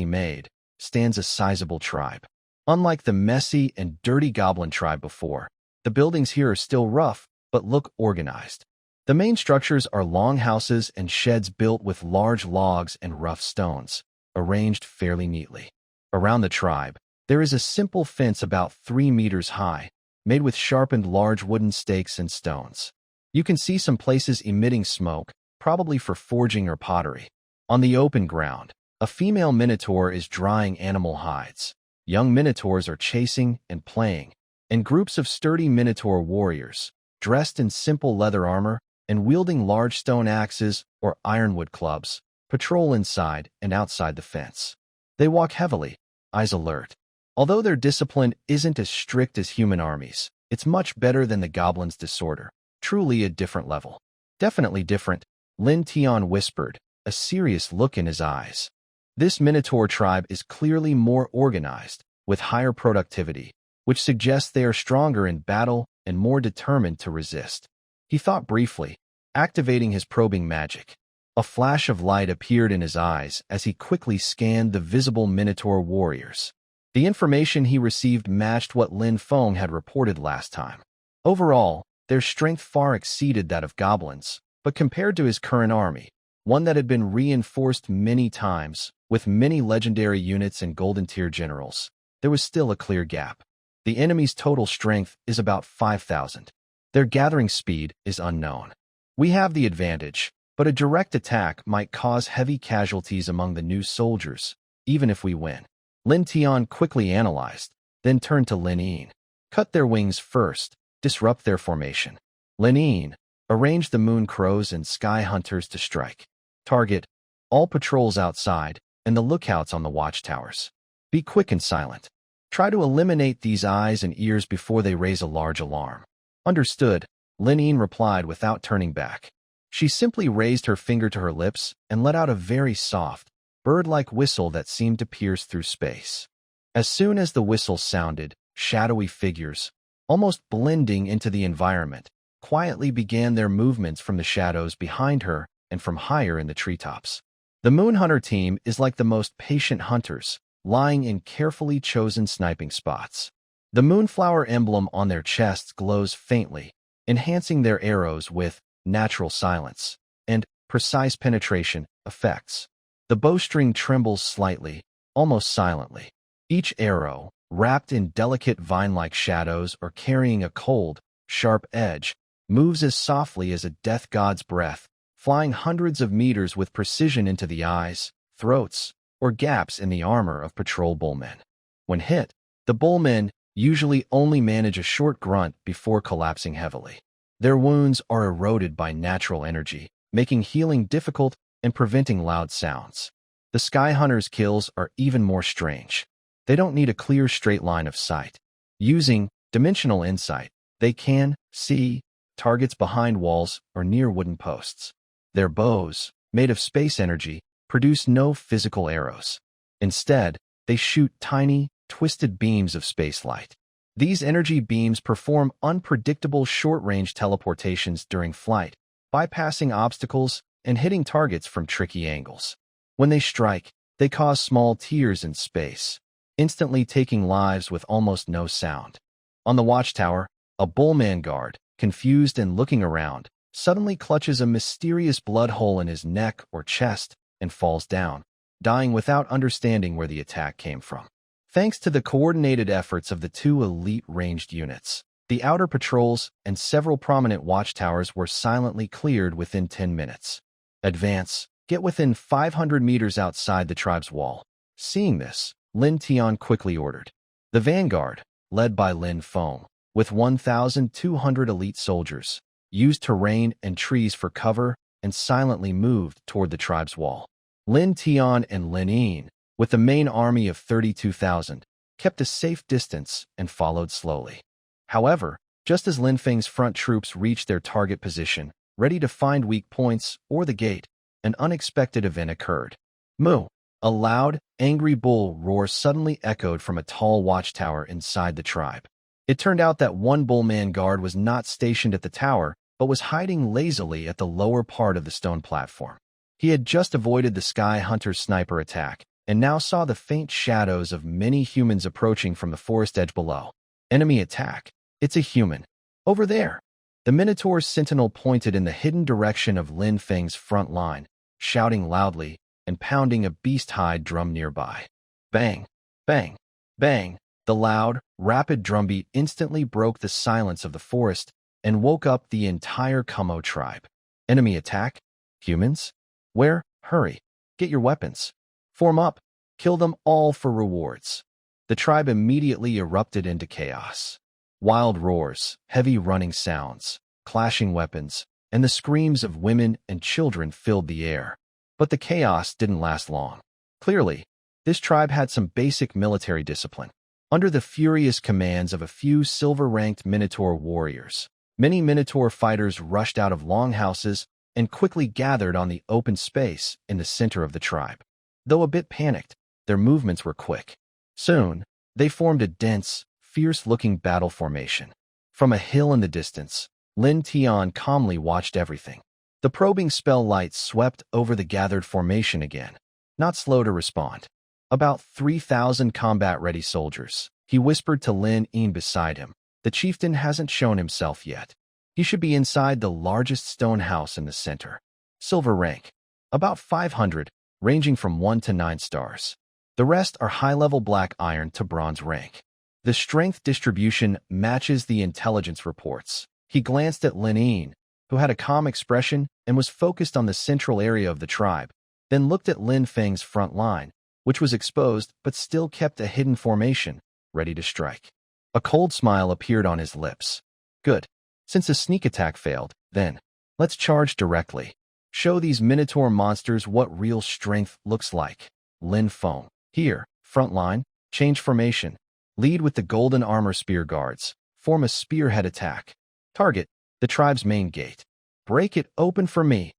made, stands a sizable tribe. Unlike the messy and dirty goblin tribe before, the buildings here are still rough, but look organized. The main structures are long houses and sheds built with large logs and rough stones, arranged fairly neatly. Around the tribe, there is a simple fence about 3 meters high, made with sharpened large wooden stakes and stones. You can see some places emitting smoke, probably for forging or pottery. On the open ground, a female minotaur is drying animal hides. Young minotaurs are chasing and playing, and groups of sturdy minotaur warriors, dressed in simple leather armor, and wielding large stone axes or ironwood clubs, patrol inside and outside the fence. They walk heavily, eyes alert. Although their discipline isn't as strict as human armies, it's much better than the goblins' disorder. Truly a different level. Definitely different, Lin Tian whispered, a serious look in his eyes. This minotaur tribe is clearly more organized, with higher productivity, which suggests they are stronger in battle and more determined to resist. He thought briefly, activating his probing magic. A flash of light appeared in his eyes as he quickly scanned the visible minotaur warriors. The information he received matched what Lin Feng had reported last time. Overall, their strength far exceeded that of goblins, but compared to his current army, one that had been reinforced many times, with many legendary units and golden tier generals, there was still a clear gap. The enemy's total strength is about 5,000. Their gathering speed is unknown. We have the advantage, but a direct attack might cause heavy casualties among the new soldiers, even if we win. Lin Tian quickly analyzed, then turned to Lin Yin. Cut their wings first, disrupt their formation. Lin Yin, arrange the moon crows and sky hunters to strike. Target all patrols outside and the lookouts on the watchtowers. Be quick and silent. Try to eliminate these eyes and ears before they raise a large alarm. Understood, Lin Yin replied without turning back. She simply raised her finger to her lips and let out a very soft, bird-like whistle that seemed to pierce through space. As soon as the whistle sounded, shadowy figures, almost blending into the environment, quietly began their movements from the shadows behind her and from higher in the treetops. The Moon Hunter team is like the most patient hunters, lying in carefully chosen sniping spots. The moonflower emblem on their chests glows faintly, enhancing their arrows with natural silence and precise penetration effects. The bowstring trembles slightly, almost silently. Each arrow, wrapped in delicate vine-like shadows or carrying a cold, sharp edge, moves as softly as a death god's breath, flying hundreds of meters with precision into the eyes, throats, or gaps in the armor of patrol bullmen. When hit, the bullmen usually only manage a short grunt before collapsing heavily. Their wounds are eroded by natural energy, making healing difficult and preventing loud sounds. The Sky Hunter's kills are even more strange. They don't need a clear straight line of sight. Using dimensional insight, they can see targets behind walls or near wooden posts. Their bows, made of space energy, produce no physical arrows. Instead, they shoot tiny, twisted beams of space light. These energy beams perform unpredictable short-range teleportations during flight, bypassing obstacles and hitting targets from tricky angles. When they strike, they cause small tears in space, instantly taking lives with almost no sound. On the watchtower, a bullman guard, confused and looking around, suddenly clutches a mysterious blood hole in his neck or chest and falls down, dying without understanding where the attack came from. Thanks to the coordinated efforts of the two elite ranged units, the outer patrols and several prominent watchtowers were silently cleared within 10 minutes. Advance, get within 500 meters outside the tribe's wall. Seeing this, Lin Tian quickly ordered. The vanguard, led by Lin Feng, with 1,200 elite soldiers, used terrain and trees for cover and silently moved toward the tribe's wall. Lin Tian and Lin Yin, with the main army of 32,000, kept a safe distance and followed slowly. However, just as Lin Feng's front troops reached their target position, ready to find weak points or the gate, an unexpected event occurred. Moo! A loud, angry bull roar suddenly echoed from a tall watchtower inside the tribe. It turned out that one bullman guard was not stationed at the tower, but was hiding lazily at the lower part of the stone platform. He had just avoided the Sky Hunter's sniper attack, and now saw the faint shadows of many humans approaching from the forest edge below. Enemy attack. It's a human. Over there. The Minotaur's sentinel pointed in the hidden direction of Lin Feng's front line, shouting loudly and pounding a beast-hide drum nearby. Bang! Bang! Bang! The loud, rapid drumbeat instantly broke the silence of the forest and woke up the entire Kumo tribe. Enemy attack? Humans? Where? Hurry. Get your weapons. Form up. Kill them all for rewards. The tribe immediately erupted into chaos. Wild roars, heavy running sounds, clashing weapons, and the screams of women and children filled the air. But the chaos didn't last long. Clearly, this tribe had some basic military discipline. Under the furious commands of a few silver-ranked Minotaur warriors, many Minotaur fighters rushed out of longhouses and quickly gathered on the open space in the center of the tribe. Though a bit panicked, their movements were quick. Soon, they formed a dense, fierce-looking battle formation. From a hill in the distance, Lin Tian calmly watched everything. The probing spell light swept over the gathered formation again, not slow to respond. About 3,000 combat-ready soldiers. He whispered to Lin Yin beside him. The chieftain hasn't shown himself yet. He should be inside the largest stone house in the center. Silver rank. About 500, ranging from 1 to 9 stars. The rest are high-level black iron to bronze rank. The strength distribution matches the intelligence reports. He glanced at Lin Yin, who had a calm expression and was focused on the central area of the tribe, then looked at Lin Feng's front line, which was exposed but still kept a hidden formation, ready to strike. A cold smile appeared on his lips. Good. Since a sneak attack failed, then, let's charge directly. Show these Minotaur monsters what real strength looks like. Lin Feng. Here, front line, change formation. Lead with the golden armor spear guards. Form a spearhead attack. Target, the tribe's main gate. Break it open for me.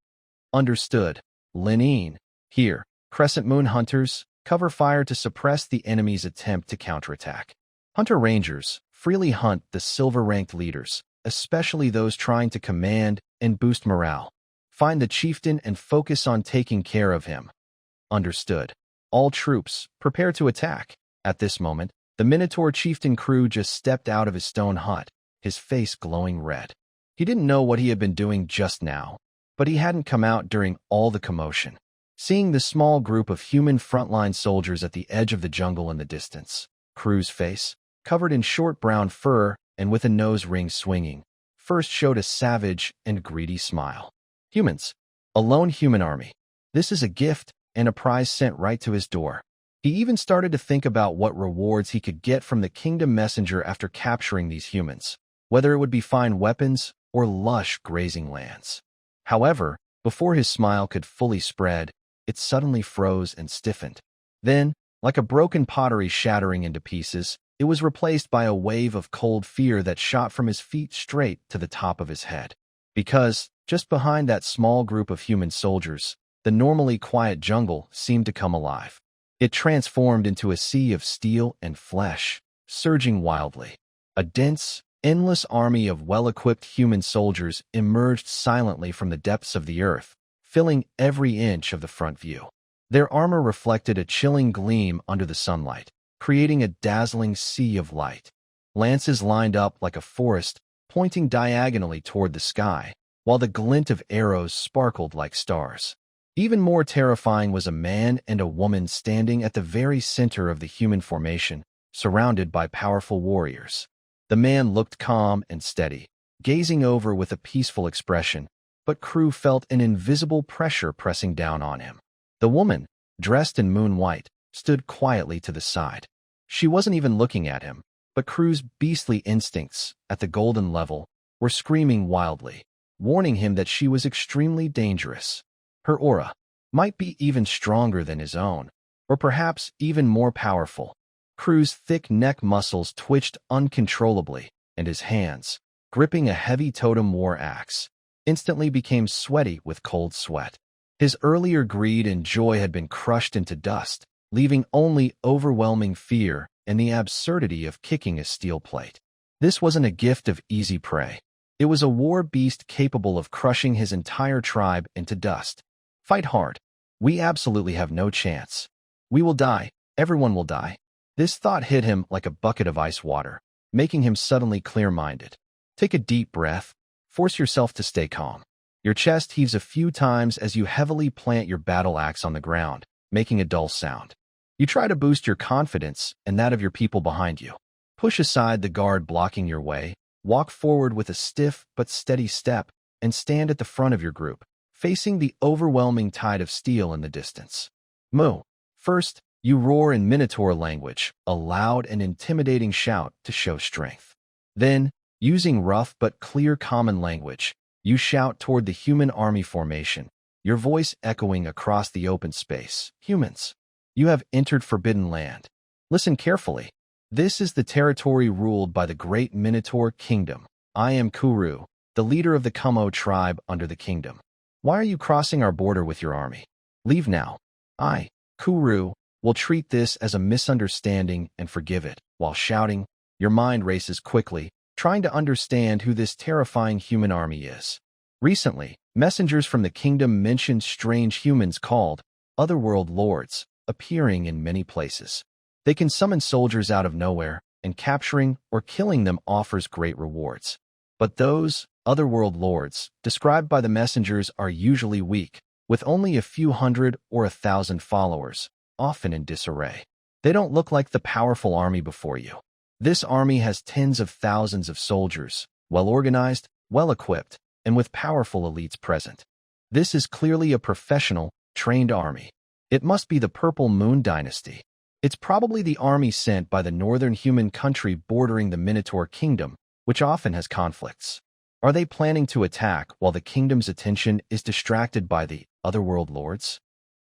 Understood. Lin Yin. Here, Crescent Moon Hunters. Cover fire to suppress the enemy's attempt to counterattack. Hunter Rangers, freely hunt the silver-ranked leaders, especially those trying to command and boost morale. Find the chieftain and focus on taking care of him. Understood. All troops, prepare to attack. At this moment, the Minotaur chieftain crew just stepped out of his stone hut, his face glowing red. He didn't know what he had been doing just now, but he hadn't come out during all the commotion. Seeing the small group of human frontline soldiers at the edge of the jungle in the distance, Crew's face, covered in short brown fur and with a nose ring swinging, first showed a savage and greedy smile. Humans. A lone human army. This is a gift and a prize sent right to his door. He even started to think about what rewards he could get from the kingdom messenger after capturing these humans, whether it would be fine weapons or lush grazing lands. However, before his smile could fully spread, it suddenly froze and stiffened. Then, like a broken pottery shattering into pieces, it was replaced by a wave of cold fear that shot from his feet straight to the top of his head. Because, just behind that small group of human soldiers, the normally quiet jungle seemed to come alive. It transformed into a sea of steel and flesh, surging wildly. A dense, endless army of well-equipped human soldiers emerged silently from the depths of the earth, filling every inch of the front view. Their armor reflected a chilling gleam under the sunlight, creating a dazzling sea of light. Lances lined up like a forest, pointing diagonally toward the sky, while the glint of arrows sparkled like stars. Even more terrifying was a man and a woman standing at the very center of the human formation, surrounded by powerful warriors. The man looked calm and steady, gazing over with a peaceful expression, but Crew felt an invisible pressure pressing down on him. The woman, dressed in moon white, stood quietly to the side. She wasn't even looking at him, but Crew's beastly instincts, at the golden level, were screaming wildly, warning him that she was extremely dangerous. Her aura might be even stronger than his own, or perhaps even more powerful. Crew's thick neck muscles twitched uncontrollably, and his hands, gripping a heavy totem war axe, instantly became sweaty with cold sweat. His earlier greed and joy had been crushed into dust, leaving only overwhelming fear and the absurdity of kicking a steel plate. This wasn't a gift of easy prey. It was a war beast capable of crushing his entire tribe into dust. Fight hard. We absolutely have no chance. We will die. Everyone will die. This thought hit him like a bucket of ice water, making him suddenly clear-minded. Take a deep breath. Force yourself to stay calm. Your chest heaves a few times as you heavily plant your battle axe on the ground, making a dull sound. You try to boost your confidence and that of your people behind you. Push aside the guard blocking your way, walk forward with a stiff but steady step, and stand at the front of your group, facing the overwhelming tide of steel in the distance. Moo. First, you roar in Minotaur language, a loud and intimidating shout to show strength. Then, using rough but clear common language, You shout toward the human army formation, your voice echoing across the open space. Humans, you have entered forbidden land. Listen carefully. This is the territory ruled by the great Minotaur kingdom. I am Kuru, the leader of the Kumo tribe under the kingdom. Why are you crossing our border with your army? Leave now. I, Kuru, will treat this as a misunderstanding and forgive it. While shouting, your mind races quickly, trying to understand who this terrifying human army is. Recently, messengers from the kingdom mentioned strange humans called otherworld lords, appearing in many places. They can summon soldiers out of nowhere, and capturing or killing them offers great rewards. But those otherworld lords, described by the messengers, are usually weak, with only a few hundred or 1,000 followers, often in disarray. They don't look like the powerful army before you. This army has tens of thousands of soldiers, well-organized, well-equipped, and with powerful elites present. This is clearly a professional, trained army. It must be the Purple Moon Dynasty. It's probably the army sent by the northern human country bordering the Minotaur kingdom, which often has conflicts. Are they planning to attack while the kingdom's attention is distracted by the otherworld lords?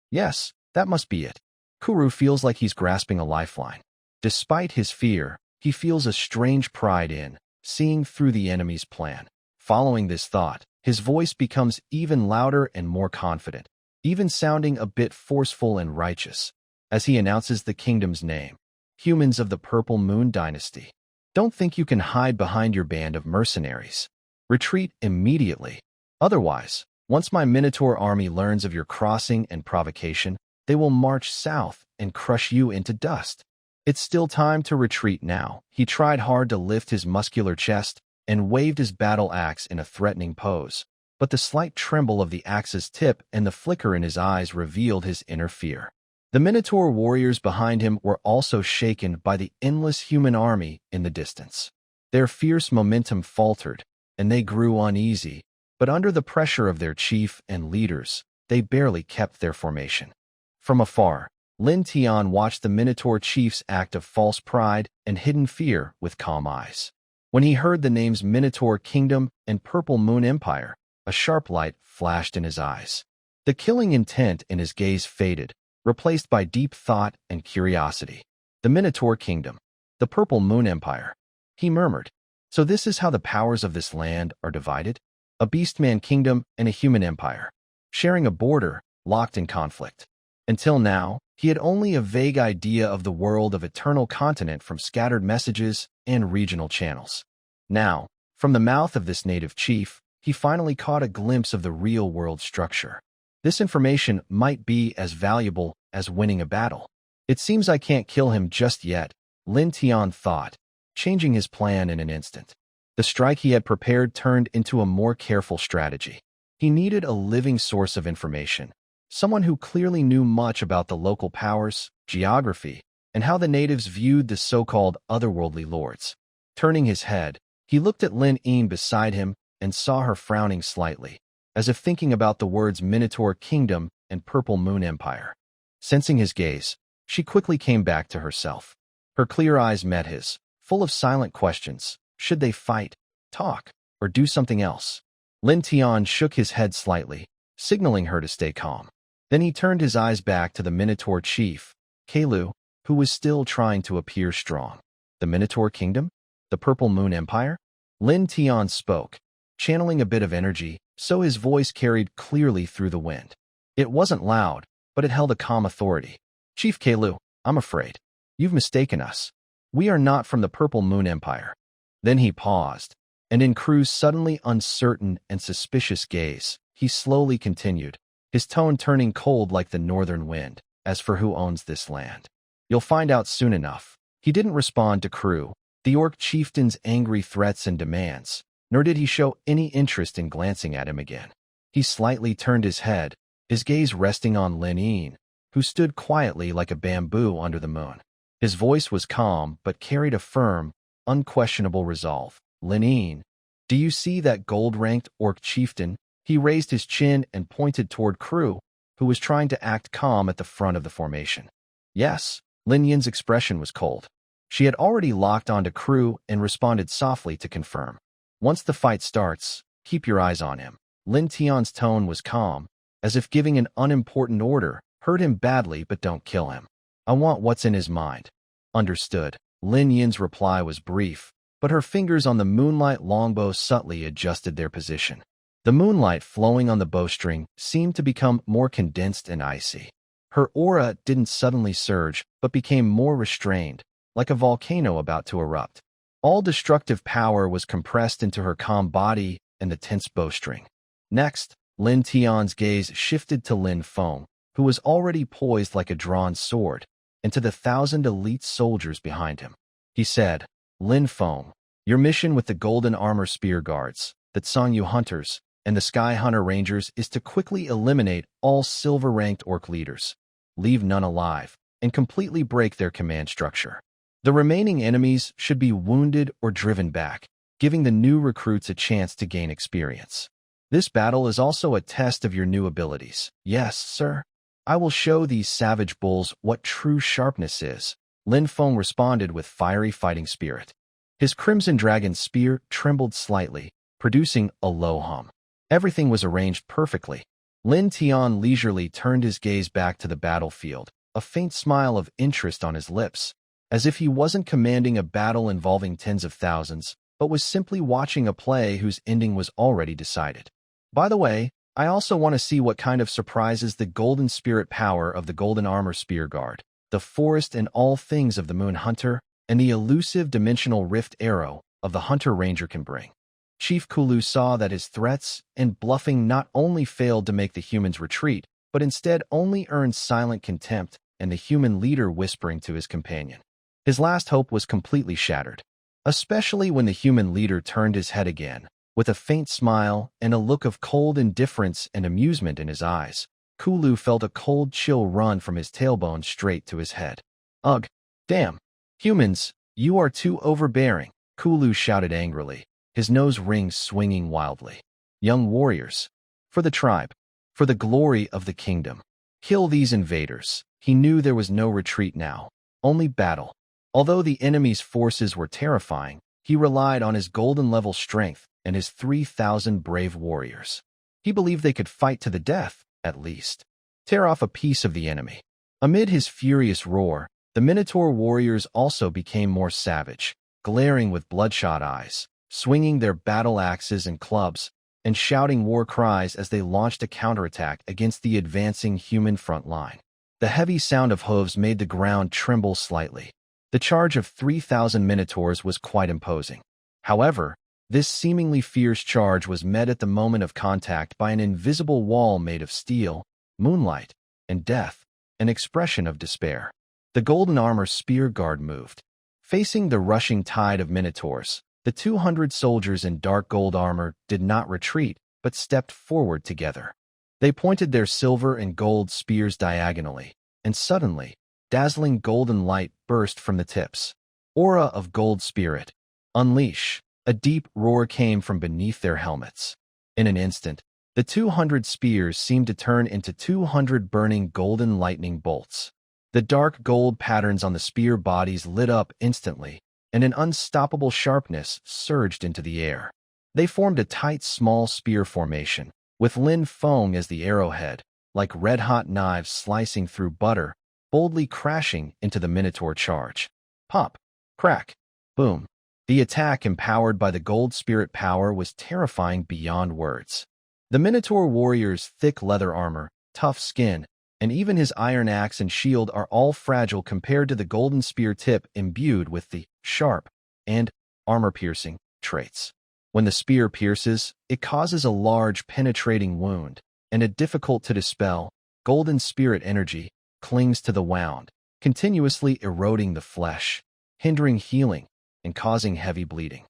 Yes, that must be it. Kuru feels like he's grasping a lifeline. Despite his fear, he feels a strange pride in seeing through the enemy's plan. Following this thought, his voice becomes even louder and more confident, even sounding a bit forceful and righteous, as he announces the kingdom's name. Humans of the Purple Moon Dynasty, don't think you can hide behind your band of mercenaries. Retreat immediately. Otherwise, once my Minotaur army learns of your crossing and provocation, they will march south and crush you into dust. It's still time to retreat now. He tried hard to lift his muscular chest and waved his battle axe in a threatening pose, but the slight tremble of the axe's tip and the flicker in his eyes revealed his inner fear. The Minotaur warriors behind him were also shaken by the endless human army in the distance. Their fierce momentum faltered, and they grew uneasy, but under the pressure of their chief and leaders, they barely kept their formation. From afar, Lin Tian watched the Minotaur chief's act of false pride and hidden fear with calm eyes. When he heard the names Minotaur Kingdom and Purple Moon Empire, a sharp light flashed in his eyes. The killing intent in his gaze faded, replaced by deep thought and curiosity. The Minotaur Kingdom, the Purple Moon Empire. He murmured, so this is how the powers of this land are divided? A beastman kingdom and a human empire, sharing a border, locked in conflict. Until now, he had only a vague idea of the world of eternal continent from scattered messages and regional channels. Now, from the mouth of this native chief, he finally caught a glimpse of the real-world structure. This information might be as valuable as winning a battle. It seems I can't kill him just yet, Lin Tian thought, changing his plan in an instant. The strike he had prepared turned into a more careful strategy. He needed a living source of information, someone who clearly knew much about the local powers, geography, and how the natives viewed the so-called otherworldly lords. Turning his head, he looked at Lin Yin beside him and saw her frowning slightly, as if thinking about the words Minotaur Kingdom and Purple Moon Empire. Sensing his gaze, she quickly came back to herself. Her clear eyes met his, full of silent questions. Should they fight, talk, or do something else? Lin Tian shook his head slightly, signaling her to stay calm. Then he turned his eyes back to the Minotaur chief, Kalu, who was still trying to appear strong. The Minotaur Kingdom? The Purple Moon Empire? Lin Tian spoke, channeling a bit of energy, so his voice carried clearly through the wind. It wasn't loud, but it held a calm authority. Chief Kalu, I'm afraid. You've mistaken us. We are not from the Purple Moon Empire. Then he paused, and in Kru's suddenly uncertain and suspicious gaze, he slowly continued, his tone turning cold like the northern wind. As for who owns this land, you'll find out soon enough. He didn't respond to Kru, the orc chieftain's angry threats and demands, nor did he show any interest in glancing at him again. He slightly turned his head, his gaze resting on Lin Yin, who stood quietly like a bamboo under the moon. His voice was calm but carried a firm, unquestionable resolve. Lin Yin, do you see that gold-ranked orc chieftain? He raised his chin and pointed toward Kru, who was trying to act calm at the front of the formation. Yes, Lin Yin's expression was cold. She had already locked onto Kru and responded softly to confirm. Once the fight starts, Keep your eyes on him. Lin Tian's tone was calm, as if giving an unimportant order. Hurt him badly, but don't kill him. I want what's in his mind. Understood. Lin Yin's reply was brief, but her fingers on the Moonlight longbow subtly adjusted their position. The moonlight flowing on the bowstring seemed to become more condensed and icy. Her aura didn't suddenly surge, but became more restrained, like a volcano about to erupt. All destructive power was compressed into her calm body and the tense bowstring. Next, Lin Tian's gaze shifted to Lin Feng, who was already poised like a drawn sword, and to the 1,000 elite soldiers behind him. He said, Lin Feng, your mission with the Golden Armor Spear Guards, the Sangyu Hunters, and the Sky Hunter Rangers is to quickly eliminate all silver-ranked orc leaders, leave none alive, and completely break their command structure. The remaining enemies should be wounded or driven back, giving the new recruits a chance to gain experience. This battle is also a test of your new abilities. Yes, sir. I will show these savage bulls what true sharpness is. Lin Feng responded with fiery fighting spirit. His Crimson Dragon spear trembled slightly, producing a low hum. Everything was arranged perfectly. Lin Tian leisurely turned his gaze back to the battlefield, a faint smile of interest on his lips, as if he wasn't commanding a battle involving tens of thousands, but was simply watching a play whose ending was already decided. By the way, I also want to see what kind of surprises the golden spirit power of the Golden Armor Spear Guard, the forest and all things of the Moon Hunter, and the elusive dimensional rift arrow of the Hunter Ranger can bring. Chief Kulu saw that his threats and bluffing not only failed to make the humans retreat, but instead only earned silent contempt and the human leader whispering to his companion. His last hope was completely shattered, especially when the human leader turned his head again. With a faint smile and a look of cold indifference and amusement in his eyes, Kulu felt a cold chill run from his tailbone straight to his head. Ugh! Damn! Humans, you are too overbearing, Kulu shouted angrily, his nose rings swinging wildly. Young warriors, for the tribe, for the glory of the kingdom, kill these invaders. He knew there was no retreat now, only battle. Although the enemy's forces were terrifying, he relied on his golden-level strength and his 3,000 brave warriors. He believed they could fight to the death, at least. Tear off a piece of the enemy. Amid his furious roar, the Minotaur warriors also became more savage, glaring with bloodshot eyes, swinging their battle axes and clubs, and shouting war cries as they launched a counterattack against the advancing human front line. The heavy sound of hooves made the ground tremble slightly. The charge of 3,000 Minotaurs was quite imposing. However, this seemingly fierce charge was met at the moment of contact by an invisible wall made of steel, moonlight, and death, an expression of despair. The Golden Armor Spear Guard moved. Facing the rushing tide of Minotaurs, the 200 soldiers in dark gold armor did not retreat, but stepped forward together. They pointed their silver and gold spears diagonally, and suddenly, dazzling golden light burst from the tips. Aura of gold spirit. Unleash. A deep roar came from beneath their helmets. In an instant, the 200 spears seemed to turn into 200 burning golden lightning bolts. The dark gold patterns on the spear bodies lit up instantly, and an unstoppable sharpness surged into the air. They formed a tight small spear formation, with Lin Feng as the arrowhead, like red-hot knives slicing through butter, boldly crashing into the Minotaur charge. Pop! Crack! Boom! The attack empowered by the gold spirit power was terrifying beyond words. The Minotaur warrior's thick leather armor, tough skin, and even his iron axe and shield are all fragile compared to the golden spear tip imbued with the sharp and armor-piercing traits. When the spear pierces, it causes a large penetrating wound, and a difficult-to-dispel, golden spirit energy clings to the wound, continuously eroding the flesh, hindering healing, and causing heavy bleeding.